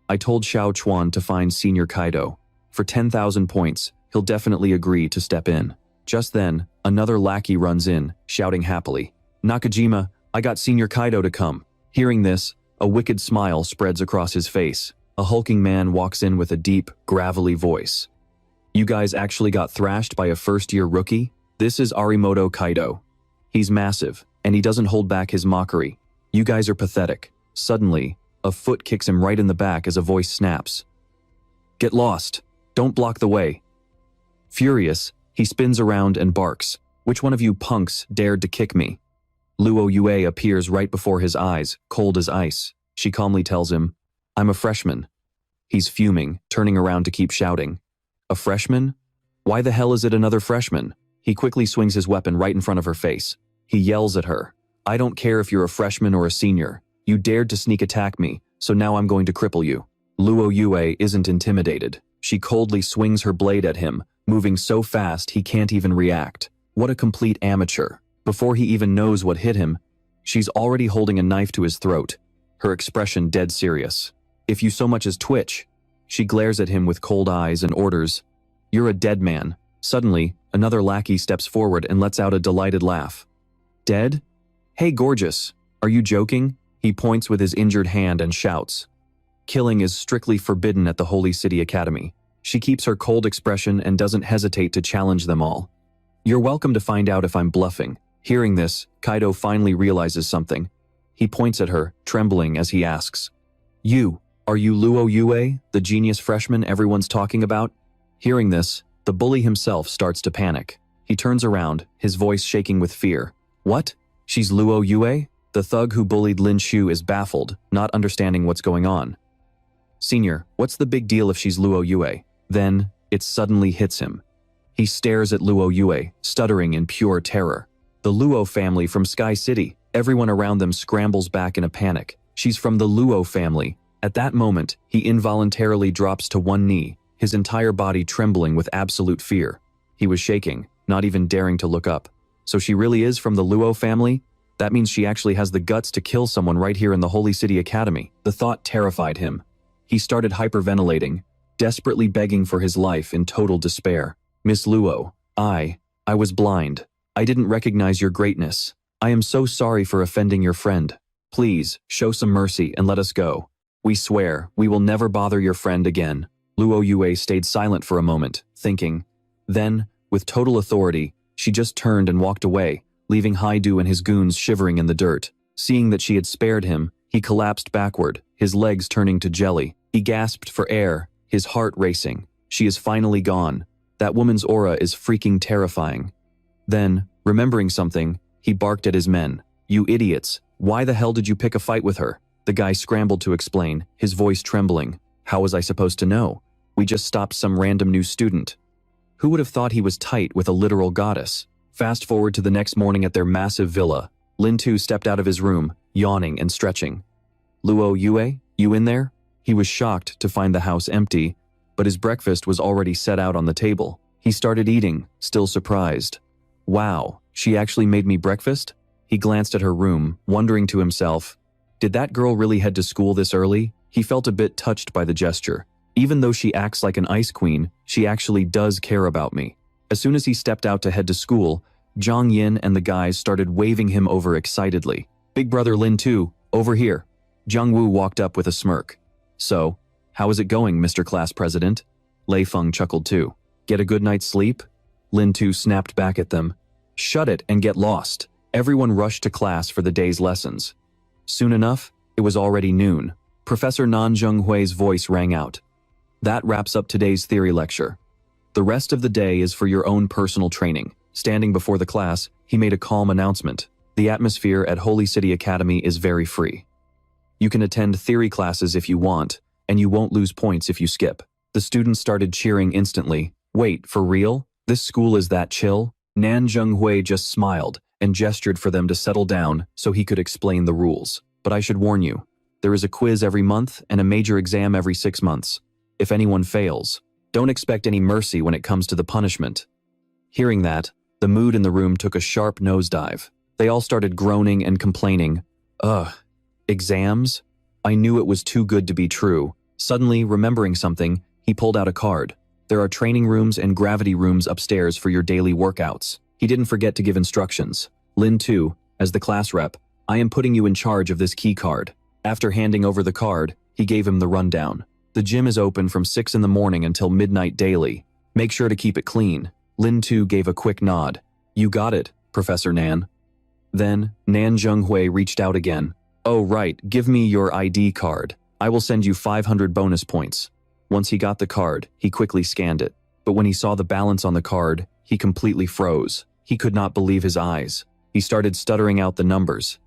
I told Xiao Chuan to find Senior Kaido. For 10,000 points, he'll definitely agree to step in. Just then, another lackey runs in, shouting happily. Nakajima, I got Senior Kaido to come. Hearing this, a wicked smile spreads across his face. A hulking man walks in with a deep, gravelly voice. You guys actually got thrashed by a first-year rookie? This is Arimoto Kaido. He's massive, and he doesn't hold back his mockery. You guys are pathetic. Suddenly, a foot kicks him right in the back as a voice snaps. Get lost. Don't block the way. Furious, he spins around and barks. Which one of you punks dared to kick me? Luo Yue appears right before his eyes, cold as ice. She calmly tells him, I'm a freshman. He's fuming, turning around to keep shouting. A freshman? Why the hell is it another freshman? He quickly swings his weapon right in front of her face. He yells at her. I don't care if you're a freshman or a senior. You dared to sneak attack me, so now I'm going to cripple you. Luo Yue isn't intimidated. She coldly swings her blade at him, moving so fast he can't even react. What a complete amateur. Before he even knows what hit him, she's already holding a knife to his throat, her expression dead serious. If you so much as twitch. She glares at him with cold eyes and orders, You're a dead man. Suddenly, another lackey steps forward and lets out a delighted laugh. Dead? Hey gorgeous, are you joking? He points with his injured hand and shouts. Killing is strictly forbidden at the Holy City Academy. She keeps her cold expression and doesn't hesitate to challenge them all. You're welcome to find out if I'm bluffing. Hearing this, Kaido finally realizes something. He points at her, trembling as he asks, Are you Luo Yue, the genius freshman everyone's talking about? Hearing this, the bully himself starts to panic. He turns around, his voice shaking with fear. What? She's Luo Yue? The thug who bullied Lin Shu is baffled, not understanding what's going on. Senior, what's the big deal if she's Luo Yue? Then, it suddenly hits him. He stares at Luo Yue, stuttering in pure terror. The Luo family from Sky City. Everyone around them scrambles back in a panic. She's from the Luo family. At that moment, he involuntarily drops to one knee, his entire body trembling with absolute fear. He was shaking, not even daring to look up. So she really is from the Luo family? That means she actually has the guts to kill someone right here in the Holy City Academy. The thought terrified him. He started hyperventilating, desperately begging for his life in total despair. Miss Luo, I was blind. I didn't recognize your greatness. I am so sorry for offending your friend. Please, show some mercy and let us go. We swear, we will never bother your friend again. Luo Yue stayed silent for a moment, thinking. Then, with total authority, she just turned and walked away, leaving Haidu and his goons shivering in the dirt. Seeing that she had spared him, he collapsed backward, his legs turning to jelly. He gasped for air, his heart racing. She is finally gone. That woman's aura is freaking terrifying. Then, remembering something, he barked at his men. You idiots, why the hell did you pick a fight with her? The guy scrambled to explain, his voice trembling. How was I supposed to know? We just stopped some random new student. Who would have thought he was tight with a literal goddess? Fast forward to the next morning at their massive villa. Lin Tu stepped out of his room, yawning and stretching. Luo Yue, you in there? He was shocked to find the house empty, but his breakfast was already set out on the table. He started eating, still surprised. Wow, she actually made me breakfast? He glanced at her room, wondering to himself, did that girl really head to school this early? He felt a bit touched by the gesture. Even though she acts like an ice queen, she actually does care about me. As soon as he stepped out to head to school, Zhang Yin and the guys started waving him over excitedly. Big brother Lin Tu, over here. Zhang Wu walked up with a smirk. So, how is it going, Mr. Class President? Lei Feng chuckled too. Get a good night's sleep? Lin Tu snapped back at them. Shut it and get lost. Everyone rushed to class for the day's lessons. Soon enough, it was already noon. Professor Nan Zhenghui's voice rang out. That wraps up today's theory lecture. The rest of the day is for your own personal training. Standing before the class, he made a calm announcement. The atmosphere at Holy City Academy is very free. You can attend theory classes if you want, and you won't lose points if you skip. The students started cheering instantly. Wait, for real? This school is that chill? Nan Zhenghui just smiled and gestured for them to settle down so he could explain the rules. But I should warn you, there is a quiz every month and a major exam every 6 months. If anyone fails, don't expect any mercy when it comes to the punishment. Hearing that, the mood in the room took a sharp nosedive. They all started groaning and complaining. Ugh, exams? I knew it was too good to be true. Suddenly, remembering something, he pulled out a card. There are training rooms and gravity rooms upstairs for your daily workouts. He didn't forget to give instructions. Lin Tu, as the class rep, I am putting you in charge of this key card. After handing over the card, he gave him the rundown. The gym is open from 6 in the morning until midnight daily. Make sure to keep it clean. Lin Tu gave a quick nod. You got it, Professor Nan. Then, Nan Zhenghui reached out again. Oh right, give me your ID card. I will send you 500 bonus points. Once he got the card, he quickly scanned it. But when he saw the balance on the card, he completely froze. He could not believe his eyes. He started stuttering out the numbers.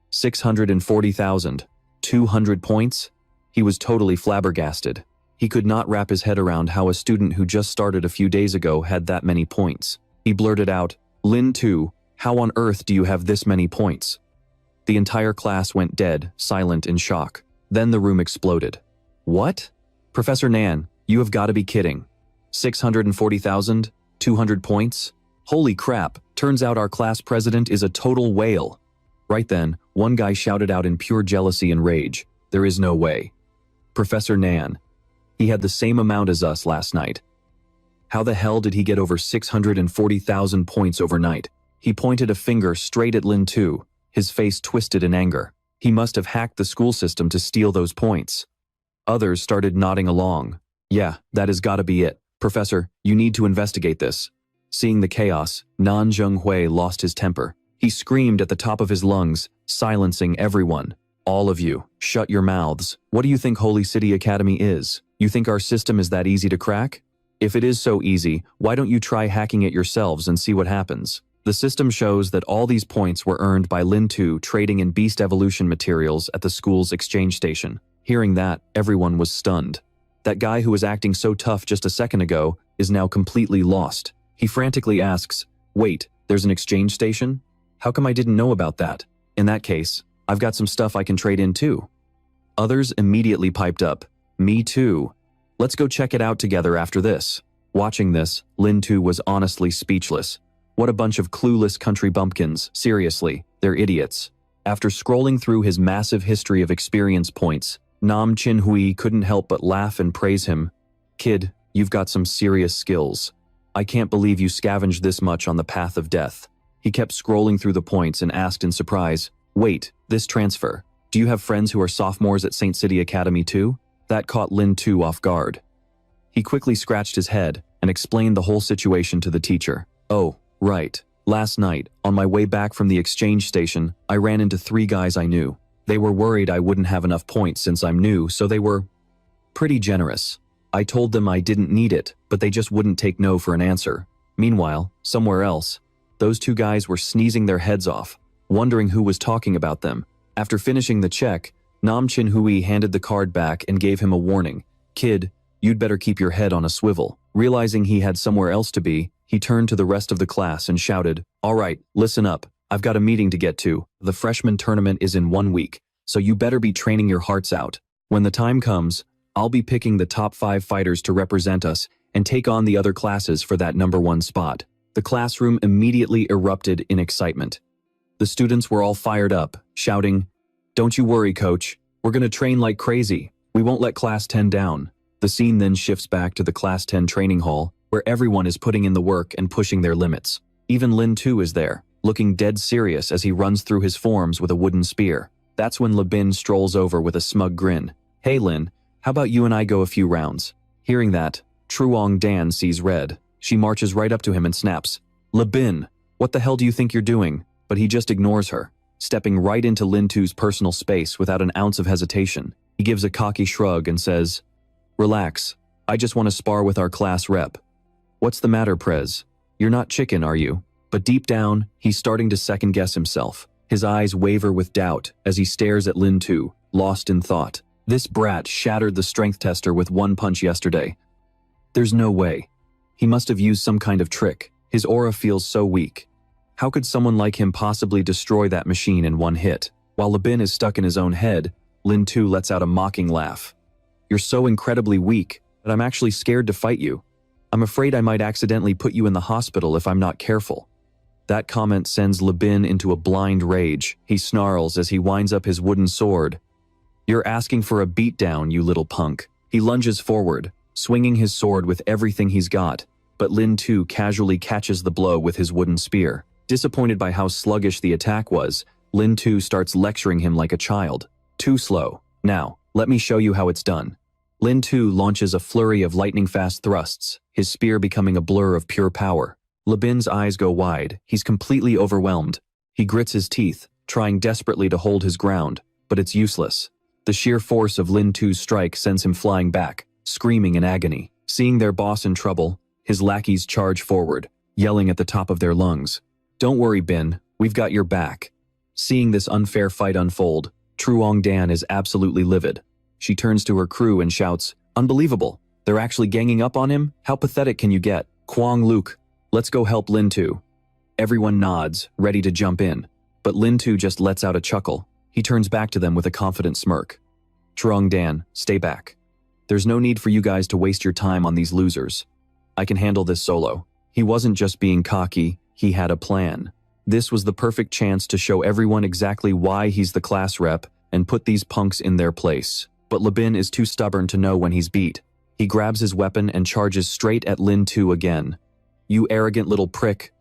640,000. 200 points? He was totally flabbergasted. He could not wrap his head around how a student who just started a few days ago had that many points. He blurted out, "Lin 2, how on earth do you have this many points?" The entire class went dead, silent in shock. Then the room exploded. "What? Professor Nan, you have got to be kidding. 640,000? 200 points? Holy crap, turns out our class president is a total whale." Right then, one guy shouted out in pure jealousy and rage, "There is no way. Professor Nan, he had the same amount as us last night. How the hell did he get over 640,000 points overnight?" He pointed a finger straight at Lin 2, his face twisted in anger. He must have hacked the school system to steal those points. Others started nodding along. "Yeah, that has got to be it. Professor, you need to investigate this." Seeing the chaos, Nan Zhenghui lost his temper. He screamed at the top of his lungs, silencing everyone. "All of you, shut your mouths. What do you think Holy City Academy is? You think our system is that easy to crack? If it is so easy, why don't you try hacking it yourselves and see what happens?" The system shows that all these points were earned by Lin 2 trading in beast evolution materials at the school's exchange station. Hearing that, everyone was stunned. That guy who was acting so tough just a second ago is now completely lost. He frantically asks, "Wait, there's an exchange station? How come I didn't know about that? In that case, I've got some stuff I can trade in too." Others immediately piped up, "Me too. Let's go check it out together after this." Watching this, Lin 2 was honestly speechless. What a bunch of clueless country bumpkins, seriously, they're idiots. After scrolling through his massive history of experience points, Nam Chin-hui couldn't help but laugh and praise him. "Kid, you've got some serious skills. I can't believe you scavenged this much on the path of death." He kept scrolling through the points and asked in surprise, "Wait, this transfer, do you have friends who are sophomores at St. City Academy too?" That caught Lin 2 off guard. He quickly scratched his head and explained the whole situation to the teacher. "Oh, right. Last night, on my way back from the exchange station, I ran into 3 guys I knew. They were worried I wouldn't have enough points since I'm new, so they were pretty generous. I told them I didn't need it, but they just wouldn't take no for an answer. Meanwhile, somewhere else, those 2 guys were sneezing their heads off, wondering who was talking about them. After finishing the check, Nam Chin-hui handed the card back and gave him a warning. "Kid, you'd better keep your head on a swivel." Realizing he had somewhere else to be, he turned to the rest of the class and shouted, "All right, listen up. I've got a meeting to get to. The freshman tournament is in 1 week, so you better be training your hearts out. When the time comes, I'll be picking the top 5 fighters to represent us and take on the other classes for that #1 spot." The classroom immediately erupted in excitement. The students were all fired up, shouting, "Don't you worry, coach. We're gonna train like crazy. We won't let Class 10 down." The scene then shifts back to the Class 10 training hall, where everyone is putting in the work and pushing their limits. Even Lin 2 is there, looking dead serious as he runs through his forms with a wooden spear. That's when Labin strolls over with a smug grin. "Hey Lin, how about you and I go a few rounds?" Hearing that, Truong Dan sees red. She marches right up to him and snaps, "Labin, what the hell do you think you're doing?" But he just ignores her, stepping right into Lin 2's personal space without an ounce of hesitation. He gives a cocky shrug and says, "Relax, I just want to spar with our class rep." "What's the matter, Prez? You're not chicken, are you?" But deep down, he's starting to second-guess himself. His eyes waver with doubt as he stares at Lin 2, lost in thought. This brat shattered the strength tester with 1 punch yesterday. There's no way. He must have used some kind of trick. His aura feels so weak. How could someone like him possibly destroy that machine in 1 hit? While Labin is stuck in his own head, Lin 2 lets out a mocking laugh. "You're so incredibly weak that I'm actually scared to fight you. I'm afraid I might accidentally put you in the hospital if I'm not careful." That comment sends Labin into a blind rage. He snarls as he winds up his wooden sword. "You're asking for a beatdown, you little punk." He lunges forward, swinging his sword with everything he's got, but Lin 2 casually catches the blow with his wooden spear. Disappointed by how sluggish the attack was, Lin 2 starts lecturing him like a child. "Too slow. Now, let me show you how it's done." Lin 2 launches a flurry of lightning-fast thrusts, his spear becoming a blur of pure power. Labin's eyes go wide. He's completely overwhelmed. He grits his teeth, trying desperately to hold his ground, but it's useless. The sheer force of Lin 2's strike sends him flying back, screaming in agony. Seeing their boss in trouble, his lackeys charge forward, yelling at the top of their lungs, "Don't worry, Bin, we've got your back." Seeing this unfair fight unfold, Truong Dan is absolutely livid. She turns to her crew and shouts, "Unbelievable! They're actually ganging up on him? How pathetic can you get? Kwang Luke, Let's go help Lin-Tu. Everyone nods, ready to jump in. But Lin-Tu just lets out a chuckle. He turns back to them with a confident smirk. Trung Dan, stay back. There's no need for you guys to waste your time on these losers. I can handle this solo. He wasn't just being cocky, he had a plan. This was the perfect chance to show everyone exactly why he's the class rep and put these punks in their place. But Labin is too stubborn to know when he's beat. He grabs his weapon and charges straight at Lin-Tu again. You arrogant little prick.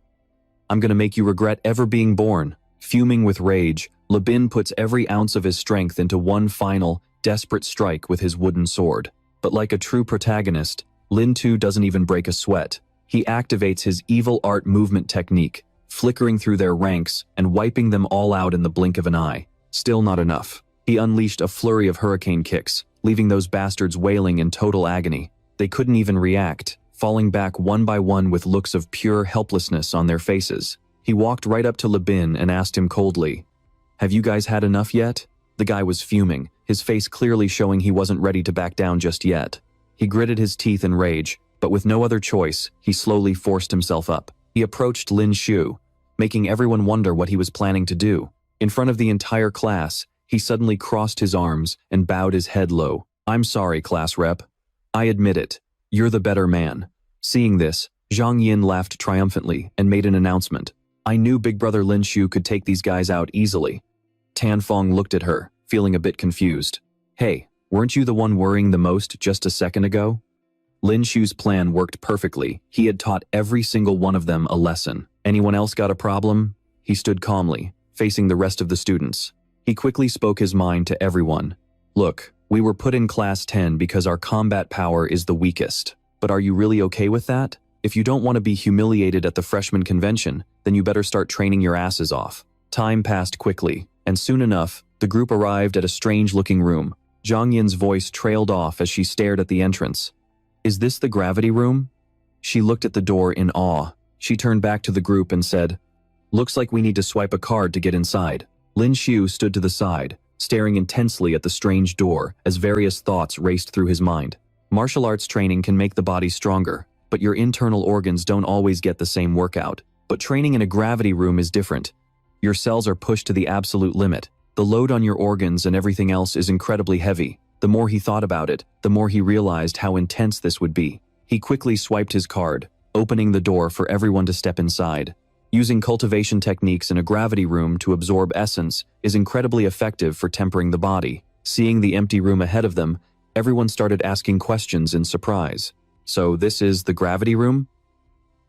I'm gonna make you regret ever being born. Fuming with rage, Labin puts every ounce of his strength into one final, desperate strike with his wooden sword. But like a true protagonist, Lin-Tu doesn't even break a sweat. He activates his evil art movement technique, flickering through their ranks and wiping them all out in the blink of an eye. Still not enough. He unleashed a flurry of hurricane kicks, leaving those bastards wailing in total agony. They couldn't even react, falling back one by one with looks of pure helplessness on their faces. He walked right up to Labin and asked him coldly, "Have you guys had enough yet?" The guy was fuming, his face clearly showing he wasn't ready to back down just yet. He gritted his teeth in rage, but with no other choice, he slowly forced himself up. He approached Lin-Tu, making everyone wonder what he was planning to do. In front of the entire class, he suddenly crossed his arms and bowed his head low. "I'm sorry, class rep. I admit it. You're the better man." Seeing this, Zhang Yin laughed triumphantly and made an announcement. "I knew Big Brother Lin-Tu could take these guys out easily." Tan Fong looked at her, feeling a bit confused. "Hey, weren't you the one worrying the most just a second ago?" Lin-Chu's plan worked perfectly. He had taught every single one of them a lesson. Anyone else got a problem? He stood calmly, facing the rest of the students. He quickly spoke his mind to everyone. "Look, we were put in class 10 because our combat power is the weakest. But are you really okay with that? If you don't want to be humiliated at the freshman convention, then you better start training your asses off." Time passed quickly, and soon enough, the group arrived at a strange-looking room. Zhang Yin's voice trailed off as she stared at the entrance. "Is this the gravity room?" She looked at the door in awe. She turned back to the group and said, "Looks like we need to swipe a card to get inside." Lin-Tu stood to the side, staring intensely at the strange door as various thoughts raced through his mind. Martial arts training can make the body stronger, but your internal organs don't always get the same workout. But training in a gravity room is different. Your cells are pushed to the absolute limit. The load on your organs and everything else is incredibly heavy. The more he thought about it, the more he realized how intense this would be. He quickly swiped his card, opening the door for everyone to step inside. Using cultivation techniques in a gravity room to absorb essence is incredibly effective for tempering the body. Seeing the empty room ahead of them, everyone started asking questions in surprise. "So this is the gravity room?"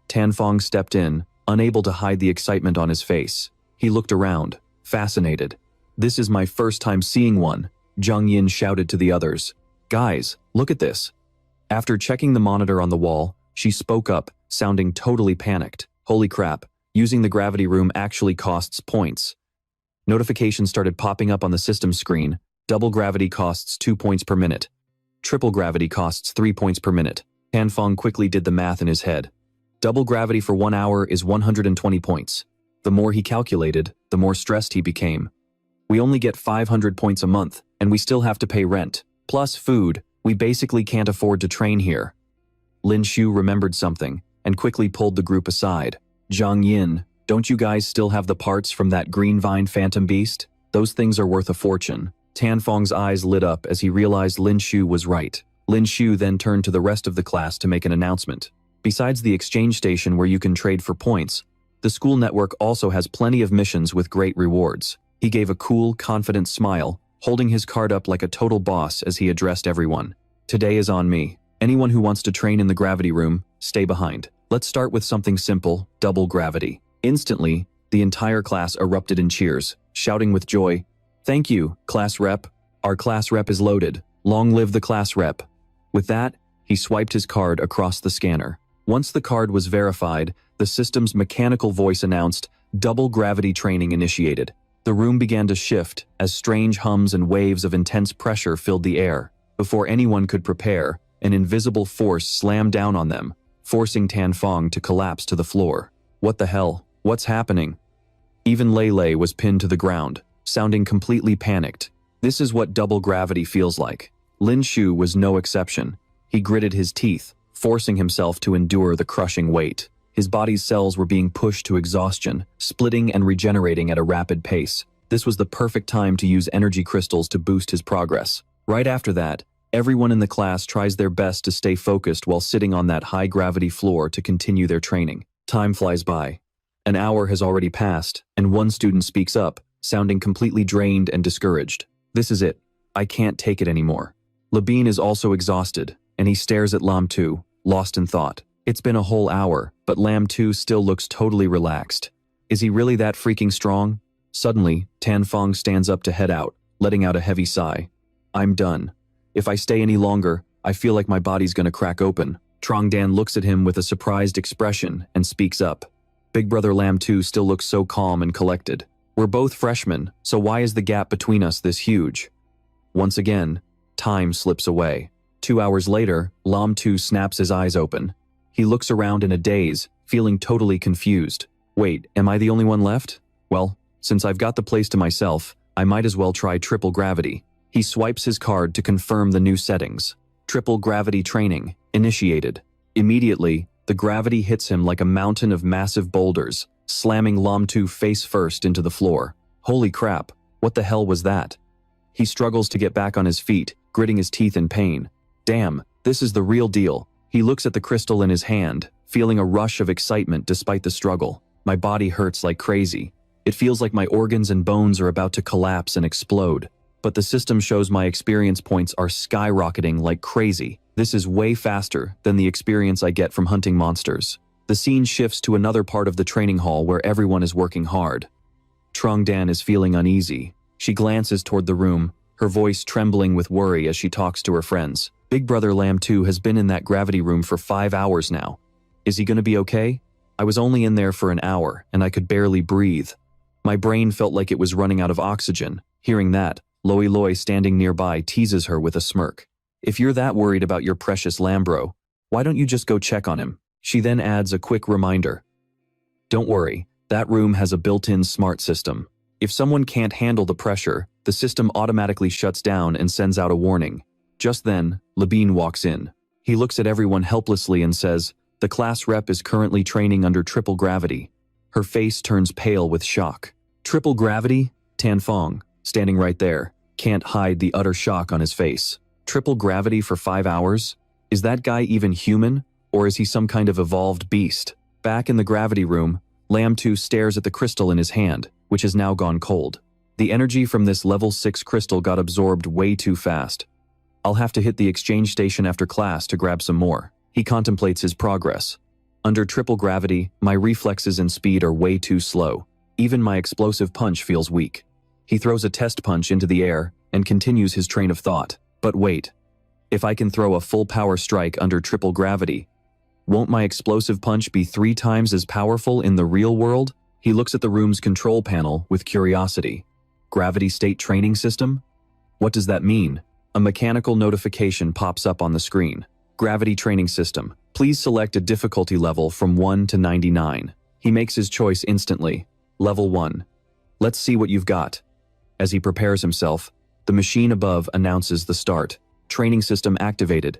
Tan Fong stepped in, unable to hide the excitement on his face. He looked around, fascinated. "This is my first time seeing one," Zhang Yin shouted to the others. "Guys, look at this." After checking the monitor on the wall, she spoke up, sounding totally panicked. "Holy crap, using the gravity room actually costs points." Notifications started popping up on the system screen. Double gravity costs 2 points per minute. Triple gravity costs 3 points per minute. Tan Fong quickly did the math in his head. Double gravity for 1 hour is 120 points. The more he calculated, the more stressed he became. "We only get 500 points a month, and we still have to pay rent. Plus food, we basically can't afford to train here." Lin-Tu remembered something, and quickly pulled the group aside. "Zhang Yin, don't you guys still have the parts from that green vine phantom beast? Those things are worth a fortune." Tan Fong's eyes lit up as he realized Lin-Tu was right. Lin-Tu then turned to the rest of the class to make an announcement. Besides the exchange station where you can trade for points, the school network also has plenty of missions with great rewards. He gave a cool, confident smile, holding his card up like a total boss as he addressed everyone. "Today is on me. Anyone who wants to train in the gravity room, stay behind. Let's start with something simple, double gravity." Instantly, the entire class erupted in cheers, shouting with joy, "Thank you, class rep. Our class rep is loaded. Long live the class rep." With that, he swiped his card across the scanner. Once the card was verified, the system's mechanical voice announced, "Double gravity training initiated." The room began to shift as strange hums and waves of intense pressure filled the air. Before anyone could prepare, an invisible force slammed down on them, forcing Tan Fong to collapse to the floor. "What the hell? What's happening?" Even Lei Lei was pinned to the ground, sounding completely panicked. This is what double gravity feels like. Lin-Tu was no exception. He gritted his teeth, forcing himself to endure the crushing weight. His body's cells were being pushed to exhaustion, splitting and regenerating at a rapid pace. This was the perfect time to use energy crystals to boost his progress. Right after that, everyone in the class tries their best to stay focused while sitting on that high-gravity floor to continue their training. Time flies by. An hour has already passed, and one student speaks up, sounding completely drained and discouraged. "This is it. I can't take it anymore." Labine is also exhausted, and he stares at Lam 2, lost in thought. It's been a whole hour, but Lam 2 still looks totally relaxed. Is he really that freaking strong? Suddenly, Tan Fong stands up to head out, letting out a heavy sigh. "I'm done. If I stay any longer, I feel like my body's gonna crack open." Trong Dan looks at him with a surprised expression and speaks up. Big brother Lam 2 still looks so calm and collected. "We're both freshmen, so why is the gap between us this huge?" Once again, time slips away. 2 hours later, Lam 2 snaps his eyes open. He looks around in a daze, feeling totally confused. "Wait, am I the only one left? Well, since I've got the place to myself, I might as well try triple gravity." He swipes his card to confirm the new settings. Triple gravity training, initiated. Immediately, the gravity hits him like a mountain of massive boulders, slamming Lam 2 face first into the floor. Holy crap, what the hell was that? He struggles to get back on his feet, gritting his teeth in pain. Damn, this is the real deal. He looks at the crystal in his hand, feeling a rush of excitement despite the struggle. My body hurts like crazy. It feels like my organs and bones are about to collapse and explode. But the system shows my experience points are skyrocketing like crazy. This is way faster than the experience I get from hunting monsters. The scene shifts to another part of the training hall where everyone is working hard. Trong Dan is feeling uneasy. She glances toward the room, her voice trembling with worry as she talks to her friends. Big brother Lam 2 has been in that gravity room for 5 hours now. Is he gonna be okay? I was only in there for an hour, and I could barely breathe. My brain felt like it was running out of oxygen. Hearing that, Loi Loi standing nearby teases her with a smirk. "If you're that worried about your precious Lambro, why don't you just go check on him?" She then adds a quick reminder. "Don't worry, that room has a built-in smart system. If someone can't handle the pressure, the system automatically shuts down and sends out a warning." Just then, Labine walks in. He looks at everyone helplessly and says, "The class rep is currently training under triple gravity." Her face turns pale with shock. "Triple gravity?" Tan Fong, standing right there, can't hide the utter shock on his face. Triple gravity for 5 hours? Is that guy even human, or is he some kind of evolved beast? Back in the gravity room, Lam 2 stares at the crystal in his hand, which has now gone cold. The energy from this level 6 crystal got absorbed way too fast. "I'll have to hit the exchange station after class to grab some more." He contemplates his progress. "Under triple gravity, my reflexes and speed are way too slow. Even my explosive punch feels weak." He throws a test punch into the air and continues his train of thought. But wait, if I can throw a full power strike under triple gravity, won't my explosive punch be 3 times as powerful in the real world? He looks at the room's control panel with curiosity. Gravity state training system? What does that mean? A mechanical notification pops up on the screen. Gravity training system. Please select a difficulty level from 1 to 99. He makes his choice instantly. Level 1. Let's see what you've got. As he prepares himself, the machine above announces the start. Training system activated.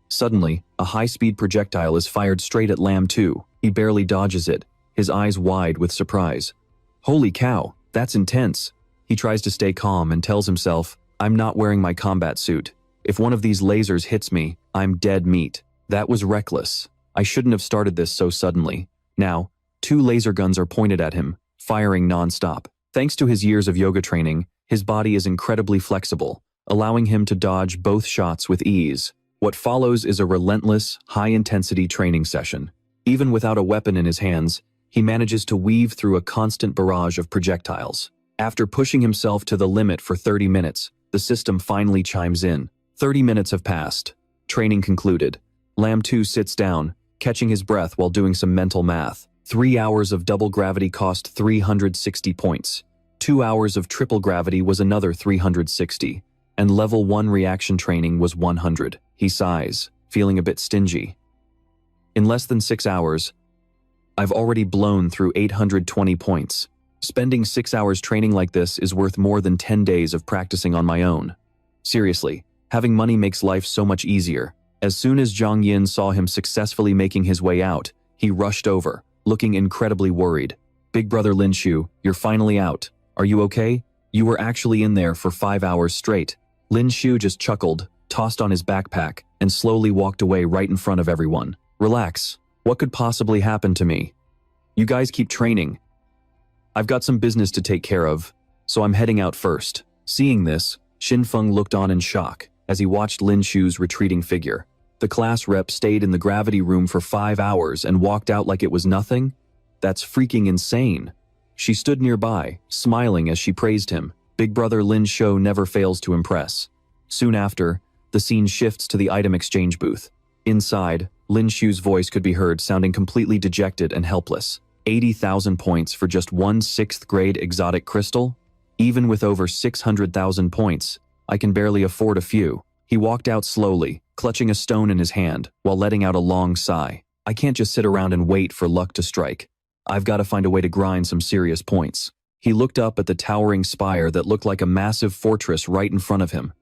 Suddenly, a high-speed projectile is fired straight at Lam 2. He barely dodges it, his eyes wide with surprise. Holy cow, that's intense. He tries to stay calm and tells himself, "I'm not wearing my combat suit. If one of these lasers hits me, I'm dead meat. That was reckless. I shouldn't have started this so suddenly." Now, 2 laser guns are pointed at him, firing non-stop. Thanks to his years of yoga training, his body is incredibly flexible, allowing him to dodge both shots with ease. What follows is a relentless, high-intensity training session. Even without a weapon in his hands, he manages to weave through a constant barrage of projectiles. After pushing himself to the limit for 30 minutes, the system finally chimes in. 30 minutes have passed. Training concluded. Lam 2 sits down, catching his breath while doing some mental math. 3 hours of double gravity cost 360 points. 2 hours of triple gravity was another 360. And level 1 reaction training was 100. He sighs, feeling a bit stingy. In less than 6 hours, I've already blown through 820 points. Spending 6 hours training like this is worth more than 10 days of practicing on my own. Seriously, having money makes life so much easier. As soon as Zhang Yin saw him successfully making his way out, He rushed over, looking incredibly worried. "Big brother Lin Shu, you're finally out. Are you okay? You were actually in there for 5 hours straight." Lin Shu just chuckled, tossed on his backpack, and slowly walked away right in front of everyone. "Relax. What could possibly happen to me? You guys keep training. I've got some business to take care of, so I'm heading out first." Seeing this, Xinfeng looked on in shock as he watched Lin Shu's retreating figure. The class rep stayed in the gravity room for 5 hours and walked out like it was nothing? That's freaking insane. She stood nearby, smiling as she praised him. Big brother Lin Shu never fails to impress. Soon after, the scene shifts to the item exchange booth. Inside, Lin Shu's voice could be heard sounding completely dejected and helpless. 80,000 points for just one 6th grade exotic crystal? Even with over 600,000 points, I can barely afford a few. He walked out slowly, clutching a stone in his hand, while letting out a long sigh. I can't just sit around and wait for luck to strike. I've got to find a way to grind some serious points. He looked up at the towering spire that looked like a massive fortress right in front of him.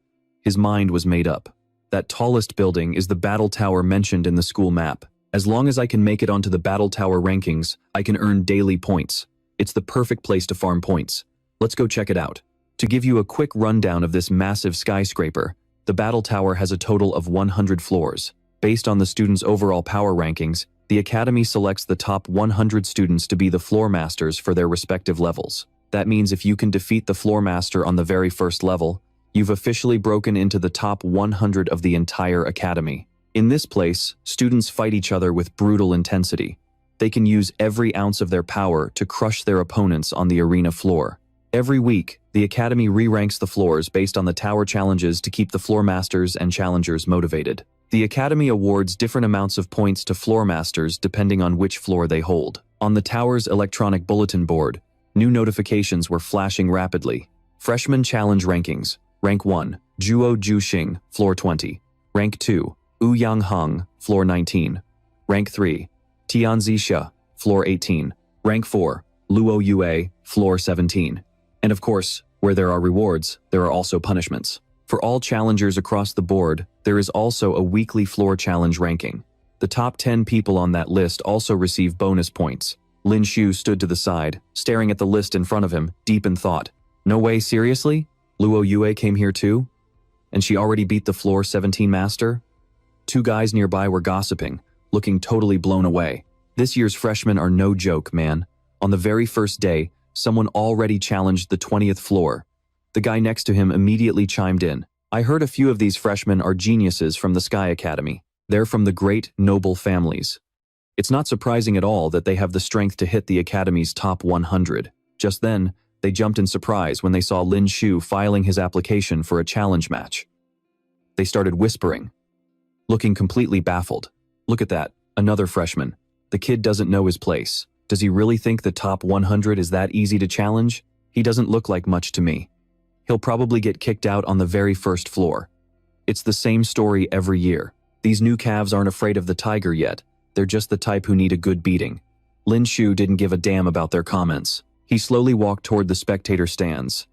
His mind was made up. That tallest building is the battle tower mentioned in the school map. As long as I can make it onto the battle tower rankings, I can earn daily points. It's the perfect place to farm points. Let's go check it out. To give you a quick rundown of this massive skyscraper, the battle tower has a total of 100 floors. Based on the students' overall power rankings, the academy selects the top 100 students to be the floor masters for their respective levels. That means if you can defeat the floor master on the very first level, you've officially broken into the top 100 of the entire academy. In this place, students fight each other with brutal intensity. They can use every ounce of their power to crush their opponents on the arena floor. Every week, the academy re-ranks the floors based on the tower challenges to keep the floor masters and challengers motivated. The academy awards different amounts of points to floor masters depending on which floor they hold. On the tower's electronic bulletin board, new notifications were flashing rapidly. Freshman challenge rankings. Rank 1, Zhuo Juxing, floor 20. Rank 2, Ouyang Heng, floor 19. Rank 3, Tian Zixia, floor 18. Rank 4, Luo Yue, floor 17. And of course, where there are rewards, there are also punishments. For all challengers across the board, there is also a weekly floor challenge ranking. The top 10 people on that list also receive bonus points. Lin Shu stood to the side, staring at the list in front of him, deep in thought. No way, seriously? Luo Yue came here too? And she already beat the floor 17 master? Two guys nearby were gossiping, looking totally blown away. This year's freshmen are no joke, man. On the very first day, someone already challenged the 20th floor. The guy next to him immediately chimed in. I heard a few of these freshmen are geniuses from the Sky Academy. They're from the great, noble families. It's not surprising at all that they have the strength to hit the Academy's top 100. Just then, they jumped in surprise when they saw Lin Shu filing his application for a challenge match. They started whispering, looking completely baffled. Look at that, another freshman. The kid doesn't know his place. Does he really think the top 100 is that easy to challenge? He doesn't look like much to me. He'll probably get kicked out on the very first floor. It's the same story every year. These new calves aren't afraid of the tiger yet. They're just the type who need a good beating. Lin Shu didn't give a damn about their comments. He slowly walked toward the spectator stands.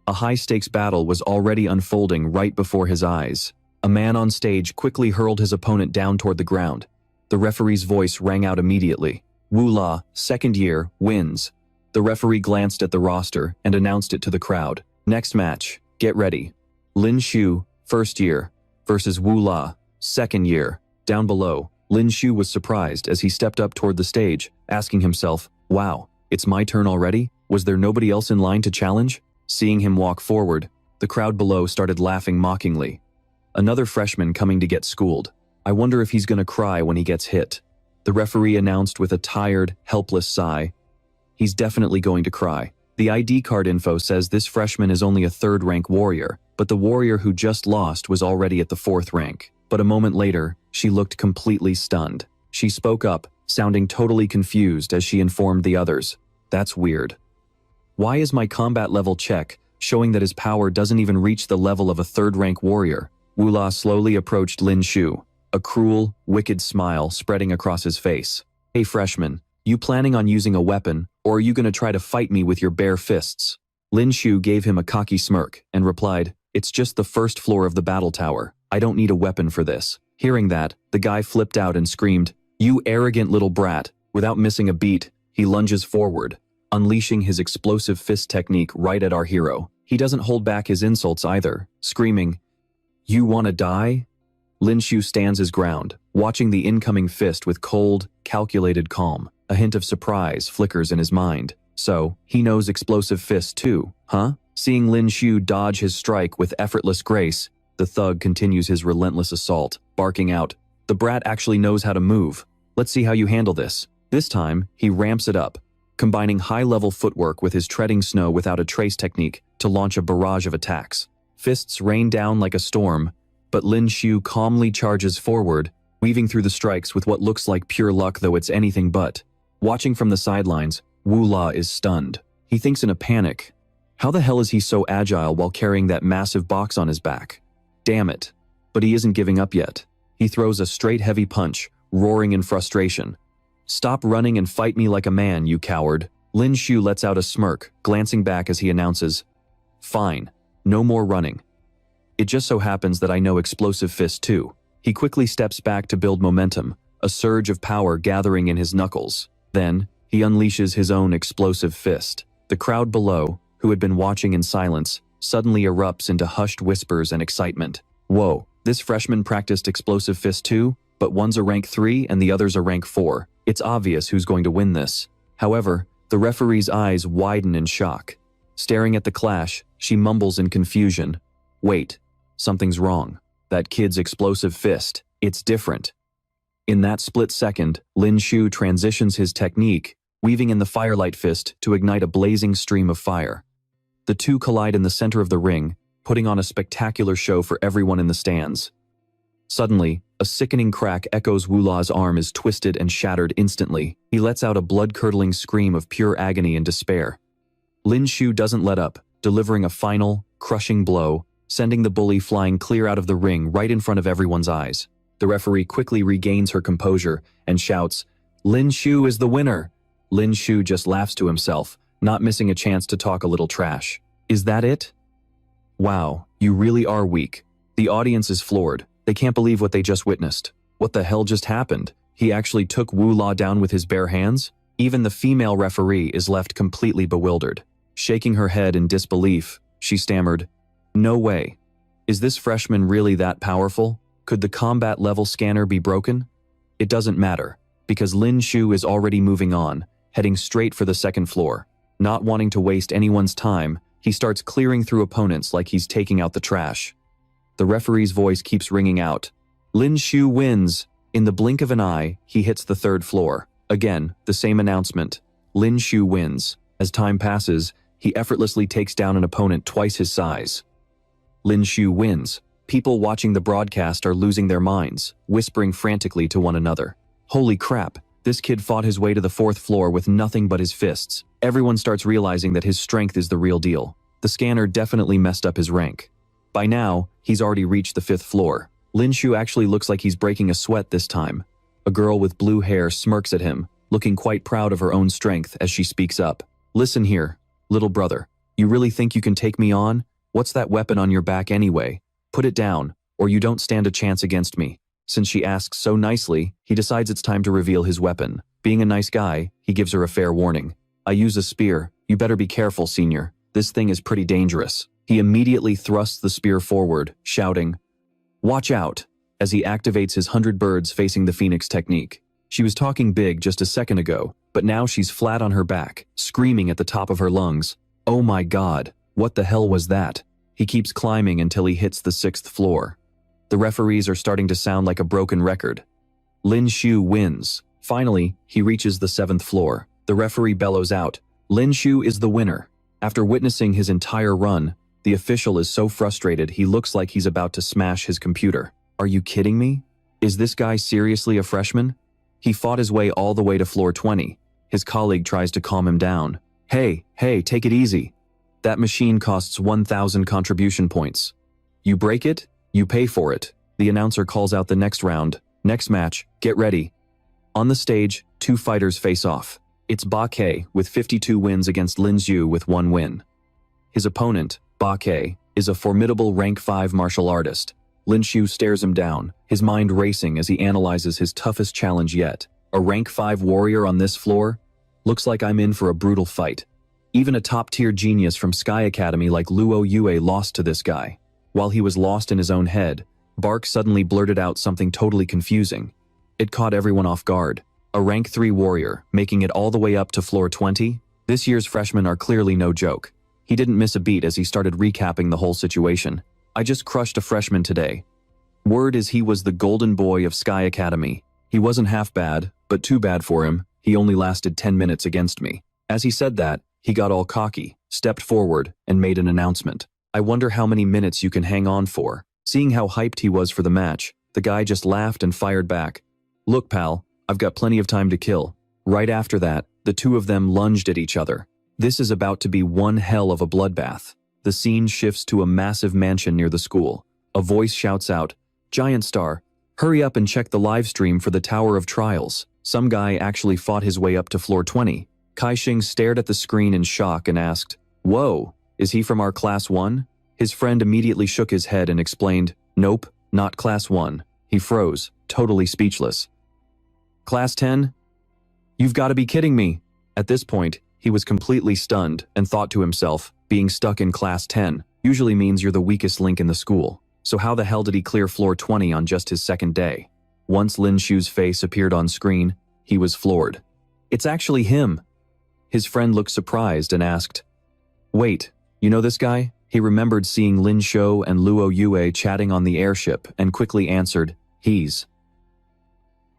A high-stakes battle was already unfolding right before his eyes. A man on stage quickly hurled his opponent down toward the ground. The referee's voice rang out immediately. Wu La, second year, wins. The referee glanced at the roster and announced it to the crowd. Next match, get ready. Lin Shu, first year, versus Wu La, second year. Down below, Lin Shu was surprised as he stepped up toward the stage, asking himself, wow, it's my turn already? Was there nobody else in line to challenge? Seeing him walk forward, the crowd below started laughing mockingly. Another freshman coming to get schooled. I wonder if he's gonna cry when he gets hit. The referee announced with a tired, helpless sigh. He's definitely going to cry. The ID card info says this freshman is only a 3rd rank warrior, but the warrior who just lost was already at the 4th rank. But a moment later, she looked completely stunned. She spoke up, sounding totally confused as she informed the others. That's weird. Why is my combat level check showing that his power doesn't even reach the level of a 3rd rank warrior? Wu La slowly approached Lin Shu, a cruel, wicked smile spreading across his face. Hey freshman, you planning on using a weapon, or are you gonna try to fight me with your bare fists? Lin Shu gave him a cocky smirk and replied, it's just the first floor of the battle tower. I don't need a weapon for this. Hearing that, the guy flipped out and screamed, You arrogant little brat. Without missing a beat, he lunges forward, unleashing his explosive fist technique right at our hero. He doesn't hold back his insults either, screaming, "You wanna die?" Lin Shu stands his ground, watching the incoming fist with cold, calculated calm. A hint of surprise flickers in his mind. So, he knows explosive fist too, huh? Seeing Lin Shu dodge his strike with effortless grace, the thug continues his relentless assault, barking out, "The brat actually knows how to move. Let's see how you handle this." This time, he ramps it up, combining high-level footwork with his treading snow without a trace technique to launch a barrage of attacks. Fists rain down like a storm, but Lin Shu calmly charges forward, weaving through the strikes with what looks like pure luck, though it's anything but. Watching from the sidelines, Wu La is stunned. He thinks in a panic, how the hell is he so agile while carrying that massive box on his back? Damn it. But he isn't giving up yet. He throws a straight heavy punch, roaring in frustration. "Stop running and fight me like a man, you coward." Lin Shu lets out a smirk, glancing back as he announces, "Fine, no more running. It just so happens that I know explosive fist too." He quickly steps back to build momentum, a surge of power gathering in his knuckles. Then, he unleashes his own explosive fist. The crowd below, who had been watching in silence, suddenly erupts into hushed whispers and excitement. Whoa, this freshman practiced explosive fist too, but one's a rank 3 and the other's a rank 4. It's obvious who's going to win this. However, the referee's eyes widen in shock. Staring at the clash, she mumbles in confusion, "Wait, something's wrong. That kid's explosive fist, it's different." In that split second, Lin Shu transitions his technique, weaving in the firelight fist to ignite a blazing stream of fire. The two collide in the center of the ring, putting on a spectacular show for everyone in the stands. Suddenly, a sickening crack echoes Wu La's arm is twisted and shattered instantly. He lets out a blood-curdling scream of pure agony and despair. Lin Shu doesn't let up, delivering a final, crushing blow, sending the bully flying clear out of the ring right in front of everyone's eyes. The referee quickly regains her composure and shouts, "Lin Shu is the winner!" Lin Shu just laughs to himself, not missing a chance to talk a little trash. "Is that it? Wow, you really are weak." The audience is floored. They can't believe what they just witnessed. What the hell just happened? He actually took Wu La down with his bare hands? Even the female referee is left completely bewildered. Shaking her head in disbelief, she stammered, "No way. Is this freshman really that powerful? Could the combat level scanner be broken?" It doesn't matter, because Lin Shu is already moving on, heading straight for the second floor. Not wanting to waste anyone's time, he starts clearing through opponents like he's taking out the trash. The referee's voice keeps ringing out, "Lin Shu wins." In the blink of an eye, he hits the third floor. Again, the same announcement, "Lin Shu wins." As time passes, he effortlessly takes down an opponent twice his size. Lin Shu wins. People watching the broadcast are losing their minds, whispering frantically to one another. Holy crap, this kid fought his way to the fourth floor with nothing but his fists. Everyone starts realizing that his strength is the real deal. The scanner definitely messed up his rank. By now, he's already reached the fifth floor. Lin Shu actually looks like he's breaking a sweat this time. A girl with blue hair smirks at him, looking quite proud of her own strength as she speaks up. "Listen here, little brother. You really think you can take me on? What's that weapon on your back anyway? Put it down, or you don't stand a chance against me." Since she asks so nicely, he decides it's time to reveal his weapon. Being a nice guy, he gives her a fair warning. "I use a spear. You better be careful, senior. This thing is pretty dangerous." He immediately thrusts the spear forward, shouting, "Watch out," as he activates his 100 birds facing the Phoenix technique. She was talking big just a second ago, but now she's flat on her back, screaming at the top of her lungs. Oh my god, what the hell was that? He keeps climbing until he hits the 6th floor. The referees are starting to sound like a broken record. Lin Shu wins. Finally, he reaches the 7th floor. The referee bellows out, "Lin Shu is the winner." After witnessing his entire run, the official is so frustrated he looks like he's about to smash his computer. Are you kidding me? Is this guy seriously a freshman? He fought his way all the way to floor 20. His colleague tries to calm him down. Hey, take it easy. That machine costs 1,000 contribution points. You break it, you pay for it." The announcer calls out the next round. "Next match, get ready." On the stage, 2 fighters face off. It's Ba-Ke with 52 wins against Lin Shu with 1 win. His opponent, Ba-Ke, is a formidable rank 5 martial artist. Lin Shu stares him down, his mind racing as he analyzes his toughest challenge yet. A rank 5 warrior on this floor? Looks like I'm in for a brutal fight. Even a top-tier genius from Sky Academy like Luo Yue lost to this guy. While he was lost in his own head, Bark suddenly blurted out something totally confusing. It caught everyone off guard. A rank 3 warrior, making it all the way up to floor 20? This year's freshmen are clearly no joke. He didn't miss a beat as he started recapping the whole situation. I just crushed a freshman today. Word is he was the golden boy of Sky Academy. He wasn't half bad, but too bad for him. He only lasted 10 minutes against me. As he said that, he got all cocky, stepped forward, and made an announcement. I wonder how many minutes you can hang on for. Seeing how hyped he was for the match, the guy just laughed and fired back. Look, pal, I've got plenty of time to kill. Right after that, the two of them lunged at each other. This is about to be one hell of a bloodbath. The scene shifts to a massive mansion near the school. A voice shouts out, "Giant Star, hurry up and check the live stream for the Tower of Trials." Some guy actually fought his way up to floor 20. Kaixing stared at the screen in shock and asked, "Whoa, is he from our class 1? His friend immediately shook his head and explained, "Nope, not class 1. He froze, totally speechless. "Class 10? You've got to be kidding me." At this point, he was completely stunned and thought to himself, being stuck in class 10 usually means you're the weakest link in the school. So how the hell did he clear floor 20 on just his second day? Once Lin Shu's face appeared on screen, he was floored. "It's actually him." His friend looked surprised and asked, "Wait, you know this guy?" He remembered seeing Lin Shu and Luo Yue chatting on the airship and quickly answered, "He's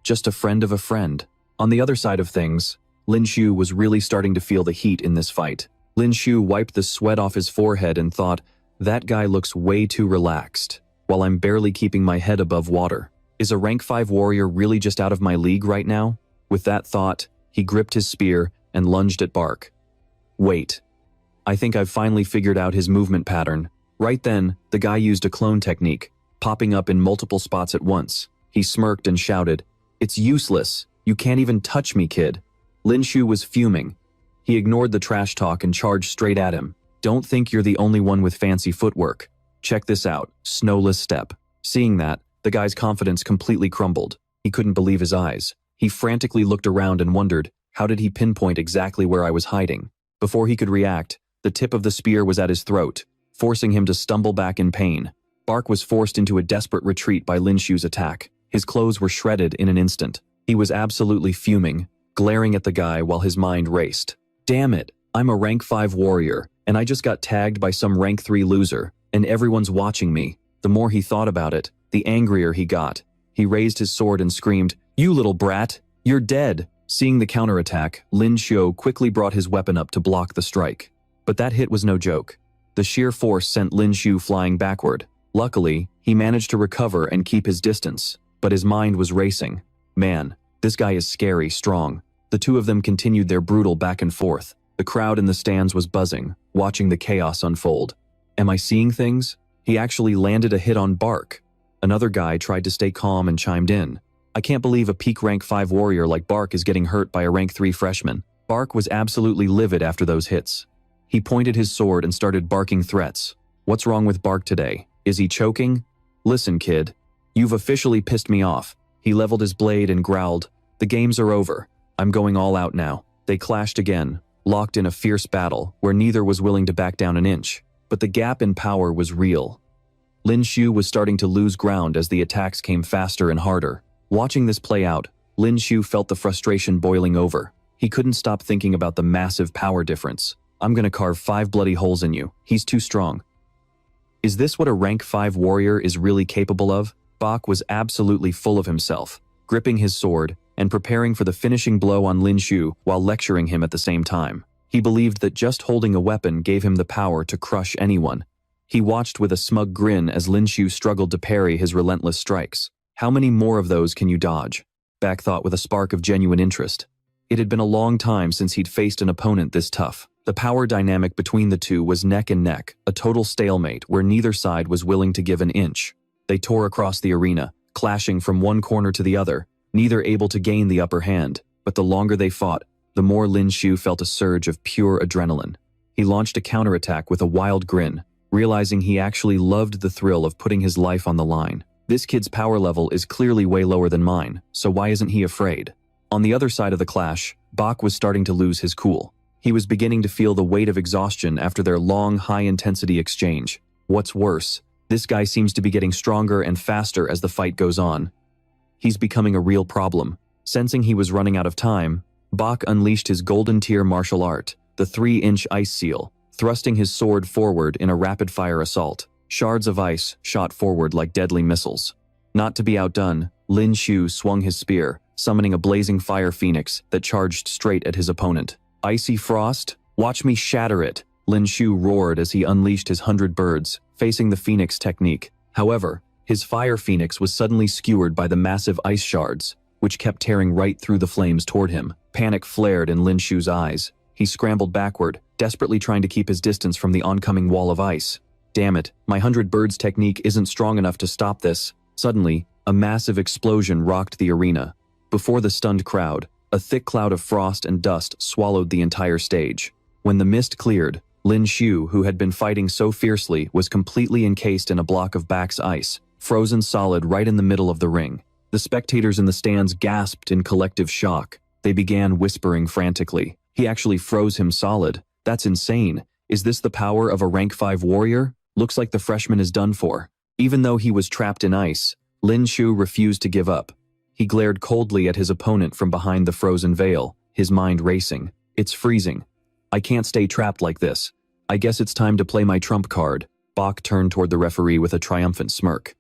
just a friend of a friend." On the other side of things, Lin Shu was really starting to feel the heat in this fight. Lin Shu wiped the sweat off his forehead and thought, that guy looks way too relaxed, while I'm barely keeping my head above water. Is a rank 5 warrior really just out of my league right now? With that thought, he gripped his spear and lunged at Bark. Wait. I think I've finally figured out his movement pattern. Right then, the guy used a clone technique, popping up in multiple spots at once. He smirked and shouted, "It's useless. You can't even touch me, kid." Lin Shu was fuming. He ignored the trash talk and charged straight at him. "Don't think you're the only one with fancy footwork. Check this out, snowless step." Seeing that, the guy's confidence completely crumbled. He couldn't believe his eyes. He frantically looked around and wondered, how did he pinpoint exactly where I was hiding? Before he could react, the tip of the spear was at his throat, forcing him to stumble back in pain. Bark was forced into a desperate retreat by Lin Shu's attack. His clothes were shredded in an instant. He was absolutely fuming, glaring at the guy while his mind raced. Damn it, I'm a rank 5 warrior, and I just got tagged by some rank 3 loser, and everyone's watching me. The more he thought about it, the angrier he got. He raised his sword and screamed, "You little brat, you're dead." Seeing the counterattack, Lin Shu quickly brought his weapon up to block the strike. But that hit was no joke. The sheer force sent Lin Shu flying backward. Luckily, he managed to recover and keep his distance, but his mind was racing. Man, this guy is scary strong. The two of them continued their brutal back and forth. The crowd in the stands was buzzing, watching the chaos unfold. Am I seeing things? He actually landed a hit on Bark. Another guy tried to stay calm and chimed in. I can't believe a peak rank 5 warrior like Bark is getting hurt by a rank 3 freshman. Bark was absolutely livid after those hits. He pointed his sword and started barking threats. What's wrong with Bark today? Is he choking? Listen, kid. You've officially pissed me off. He leveled his blade and growled, "The games are over. I'm going all out now." They clashed again, locked in a fierce battle where neither was willing to back down an inch. But the gap in power was real. Lin Shu was starting to lose ground as the attacks came faster and harder. Watching this play out, Lin Shu felt the frustration boiling over. He couldn't stop thinking about the massive power difference. I'm gonna carve 5 bloody holes in you. He's too strong. Is this what a rank 5 warrior is really capable of? Bak was absolutely full of himself, gripping his sword and preparing for the finishing blow on Lin Shu while lecturing him at the same time. He believed that just holding a weapon gave him the power to crush anyone. He watched with a smug grin as Lin Shu struggled to parry his relentless strikes. How many more of those can you dodge? Bak thought with a spark of genuine interest. It had been a long time since he'd faced an opponent this tough. The power dynamic between the two was neck and neck, a total stalemate where neither side was willing to give an inch. They tore across the arena, clashing from one corner to the other, neither able to gain the upper hand, but the longer they fought, the more Lin Shu felt a surge of pure adrenaline. He launched a counterattack with a wild grin, realizing he actually loved the thrill of putting his life on the line. This kid's power level is clearly way lower than mine, so why isn't he afraid? On the other side of the clash, Bach was starting to lose his cool. He was beginning to feel the weight of exhaustion after their long, high-intensity exchange. What's worse, this guy seems to be getting stronger and faster as the fight goes on. He's becoming a real problem. Sensing he was running out of time, Bach unleashed his golden tier martial art, the 3-inch ice seal, thrusting his sword forward in a rapid-fire assault. Shards of ice shot forward like deadly missiles. Not to be outdone, Lin Shu swung his spear, summoning a blazing fire phoenix that charged straight at his opponent. Icy frost? Watch me shatter it, Lin Shu roared as he unleashed his 100 birds, facing the phoenix technique. However, his fire phoenix was suddenly skewered by the massive ice shards, which kept tearing right through the flames toward him. Panic flared in Lin Shu's eyes. He scrambled backward, desperately trying to keep his distance from the oncoming wall of ice. Damn it, my 100 birds technique isn't strong enough to stop this. Suddenly, a massive explosion rocked the arena. Before the stunned crowd, a thick cloud of frost and dust swallowed the entire stage. When the mist cleared, Lin Shu, who had been fighting so fiercely, was completely encased in a block of Bach's ice, frozen solid right in the middle of the ring. The spectators in the stands gasped in collective shock. They began whispering frantically. He actually froze him solid. That's insane. Is this the power of a rank 5 warrior? Looks like the freshman is done for. Even though he was trapped in ice, Lin Shu refused to give up. He glared coldly at his opponent from behind the frozen veil, his mind racing. It's freezing. I can't stay trapped like this. I guess it's time to play my trump card. Bach turned toward the referee with a triumphant smirk.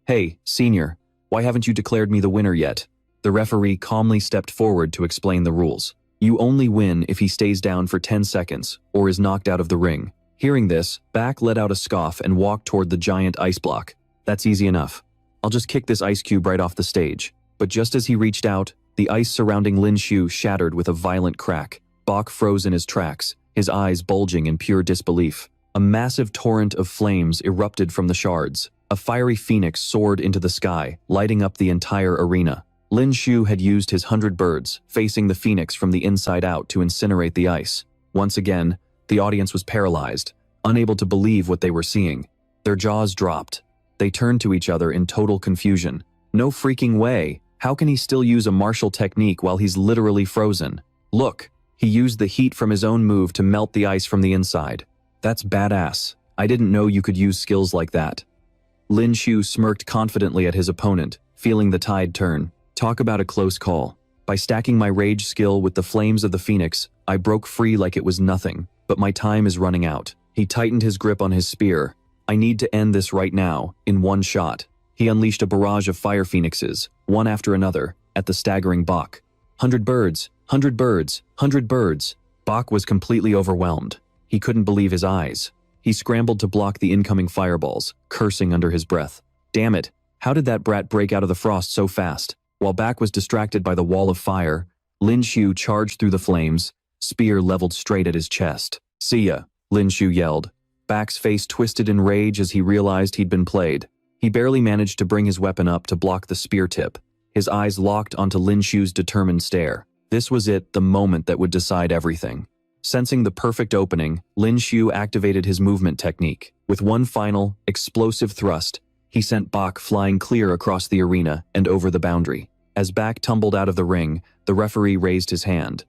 Hey, senior, why haven't you declared me the winner yet? The referee calmly stepped forward to explain the rules. You only win if he stays down for 10 seconds or is knocked out of the ring. Hearing this, Bach let out a scoff and walked toward the giant ice block. That's easy enough. I'll just kick this ice cube right off the stage. But just as he reached out, the ice surrounding Lin Shu shattered with a violent crack. Bach froze in his tracks, his eyes bulging in pure disbelief. A massive torrent of flames erupted from the shards. A fiery phoenix soared into the sky, lighting up the entire arena. Lin Shu had used his 100 birds, facing the phoenix from the inside out to incinerate the ice. Once again, the audience was paralyzed, unable to believe what they were seeing. Their jaws dropped. They turned to each other in total confusion. No freaking way! How can he still use a martial technique while he's literally frozen? Look, he used the heat from his own move to melt the ice from the inside. That's badass. I didn't know you could use skills like that. Lin Shu smirked confidently at his opponent, feeling the tide turn. Talk about a close call. By stacking my rage skill with the flames of the phoenix, I broke free like it was nothing, but my time is running out. He tightened his grip on his spear. I need to end this right now, in one shot. He unleashed a barrage of fire phoenixes, one after another, at the staggering Bach. 100 birds, 100 birds, 100 birds. Bach was completely overwhelmed. He couldn't believe his eyes. He scrambled to block the incoming fireballs, cursing under his breath. Damn it, how did that brat break out of the frost so fast? While Bach was distracted by the wall of fire, Lin Shu charged through the flames, spear leveled straight at his chest. See ya, Lin Shu yelled. Bach's face twisted in rage as he realized he'd been played. He barely managed to bring his weapon up to block the spear tip. His eyes locked onto Lin Shu's determined stare. This was it, the moment that would decide everything. Sensing the perfect opening, Lin Shu activated his movement technique. With one final, explosive thrust, he sent Bach flying clear across the arena and over the boundary. As Bach tumbled out of the ring, the referee raised his hand.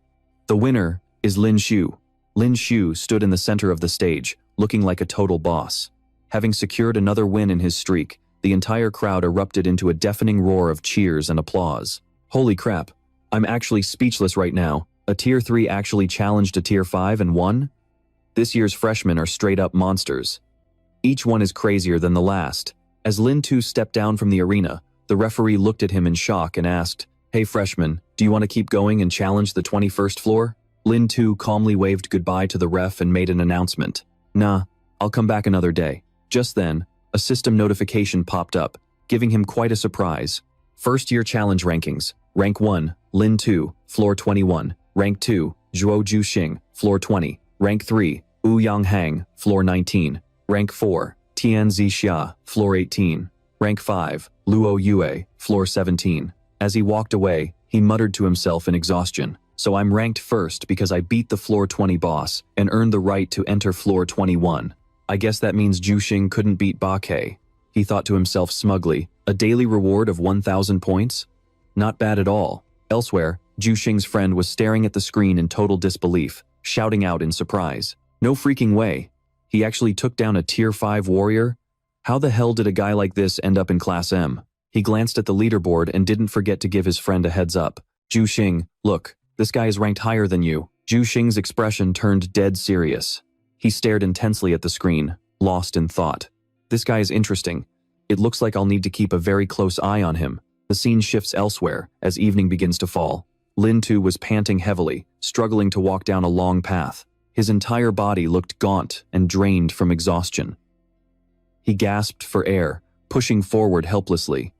The winner is Lin Shu. Lin Shu stood in the center of the stage, looking like a total boss. Having secured another win in his streak, the entire crowd erupted into a deafening roar of cheers and applause. Holy crap, I'm actually speechless right now. A Tier 3 actually challenged a Tier 5 and won? This year's freshmen are straight up monsters. Each one is crazier than the last. As Lin 2 stepped down from the arena, the referee looked at him in shock and asked, Hey freshman, do you want to keep going and challenge the 21st floor? Lin 2 calmly waved goodbye to the ref and made an announcement. Nah, I'll come back another day. Just then, a system notification popped up, giving him quite a surprise. First year challenge rankings. Rank 1, Lin 2, floor 21. Rank 2, Zhuo Juxing, floor 20. Rank 3, Wu Yanghang, floor 19. Rank 4, Tian Zixia, floor 18. Rank 5, Luo Yue, floor 17. As he walked away, he muttered to himself in exhaustion. So I'm ranked first because I beat the floor 20 boss and earned the right to enter floor 21. I guess that means Juxing couldn't beat Ba Ke. He thought to himself smugly. A daily reward of 1,000 points? Not bad at all. Elsewhere, Juxing's friend was staring at the screen in total disbelief, shouting out in surprise. No freaking way. He actually took down a tier 5 warrior? How the hell did a guy like this end up in Class M? He glanced at the leaderboard and didn't forget to give his friend a heads up. Juxing, look, this guy is ranked higher than you. Juxing's expression turned dead serious. He stared intensely at the screen, lost in thought. This guy is interesting. It looks like I'll need to keep a very close eye on him. The scene shifts elsewhere as evening begins to fall. Lin Tu was panting heavily, struggling to walk down a long path. His entire body looked gaunt and drained from exhaustion. He gasped for air, pushing forward helplessly.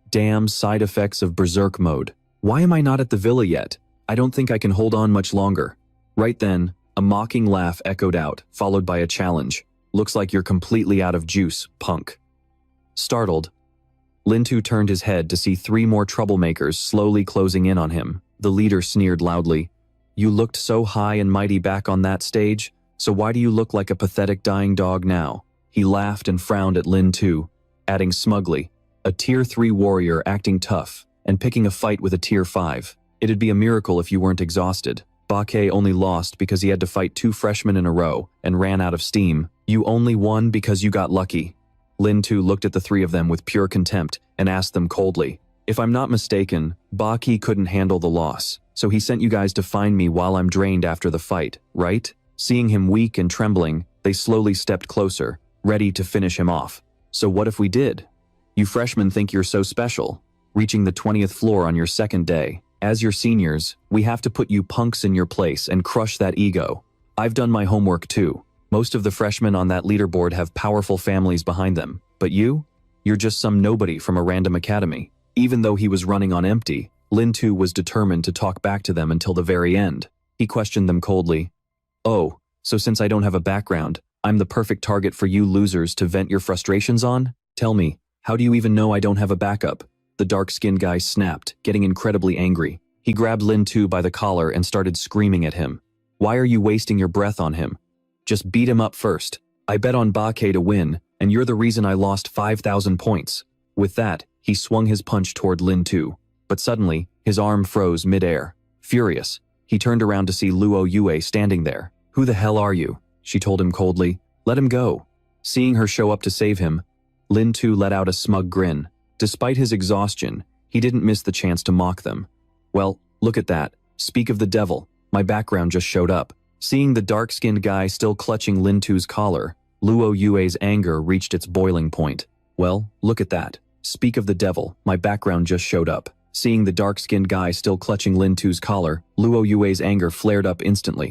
Damn side effects of berserk mode. Why am I not at the villa yet? I don't think I can hold on much longer. Right then, a mocking laugh echoed out, followed by a challenge. Looks like you're completely out of juice, punk. Startled, Lin Tu turned his head to see 3 more troublemakers slowly closing in on him. The leader sneered loudly. You looked so high and mighty back on that stage, so why do you look like a pathetic dying dog now? He laughed and frowned at Lin Tu, adding smugly, a tier 3 warrior acting tough and picking a fight with a tier 5. It'd be a miracle if you weren't exhausted. Ba Ke only lost because he had to fight 2 freshmen in a row and ran out of steam. You only won because you got lucky. Lin Tu looked at the 3 of them with pure contempt and asked them coldly, if I'm not mistaken, Ba Ke couldn't handle the loss, so he sent you guys to find me while I'm drained after the fight, right? Seeing him weak and trembling, they slowly stepped closer, ready to finish him off. So what if we did? You freshmen think you're so special, reaching the 20th floor on your second day. As your seniors, we have to put you punks in your place and crush that ego. I've done my homework too. Most of the freshmen on that leaderboard have powerful families behind them, but you're just some nobody from a random academy. Even though he was running on empty, Lin Tu was determined to talk back to them until the very end. He questioned them coldly. Oh, so since I don't have a background, I'm the perfect target for you losers to vent your frustrations on? Tell me, how do you even know I don't have a backup? The dark-skinned guy snapped, getting incredibly angry. He grabbed Lin Tu by the collar and started screaming at him. Why are you wasting your breath on him? Just beat him up first. I bet on Ba Ke to win, and you're the reason I lost 5,000 points. With that, he swung his punch toward Lin Tu, but suddenly, his arm froze mid-air. Furious, he turned around to see Luo Yue standing there. Who the hell are you? She told him coldly. Let him go. Seeing her show up to save him, Lin Tu let out a smug grin. Despite his exhaustion, he didn't miss the chance to mock them. Well, look at that. Speak of the devil, my background just showed up. Seeing the dark-skinned guy still clutching Lin Tu's collar, Luo Yue's anger reached its boiling point. Well, look at that. Speak of the devil, my background just showed up. Seeing the dark-skinned guy still clutching Lin Tu's collar, Luo Yue's anger flared up instantly.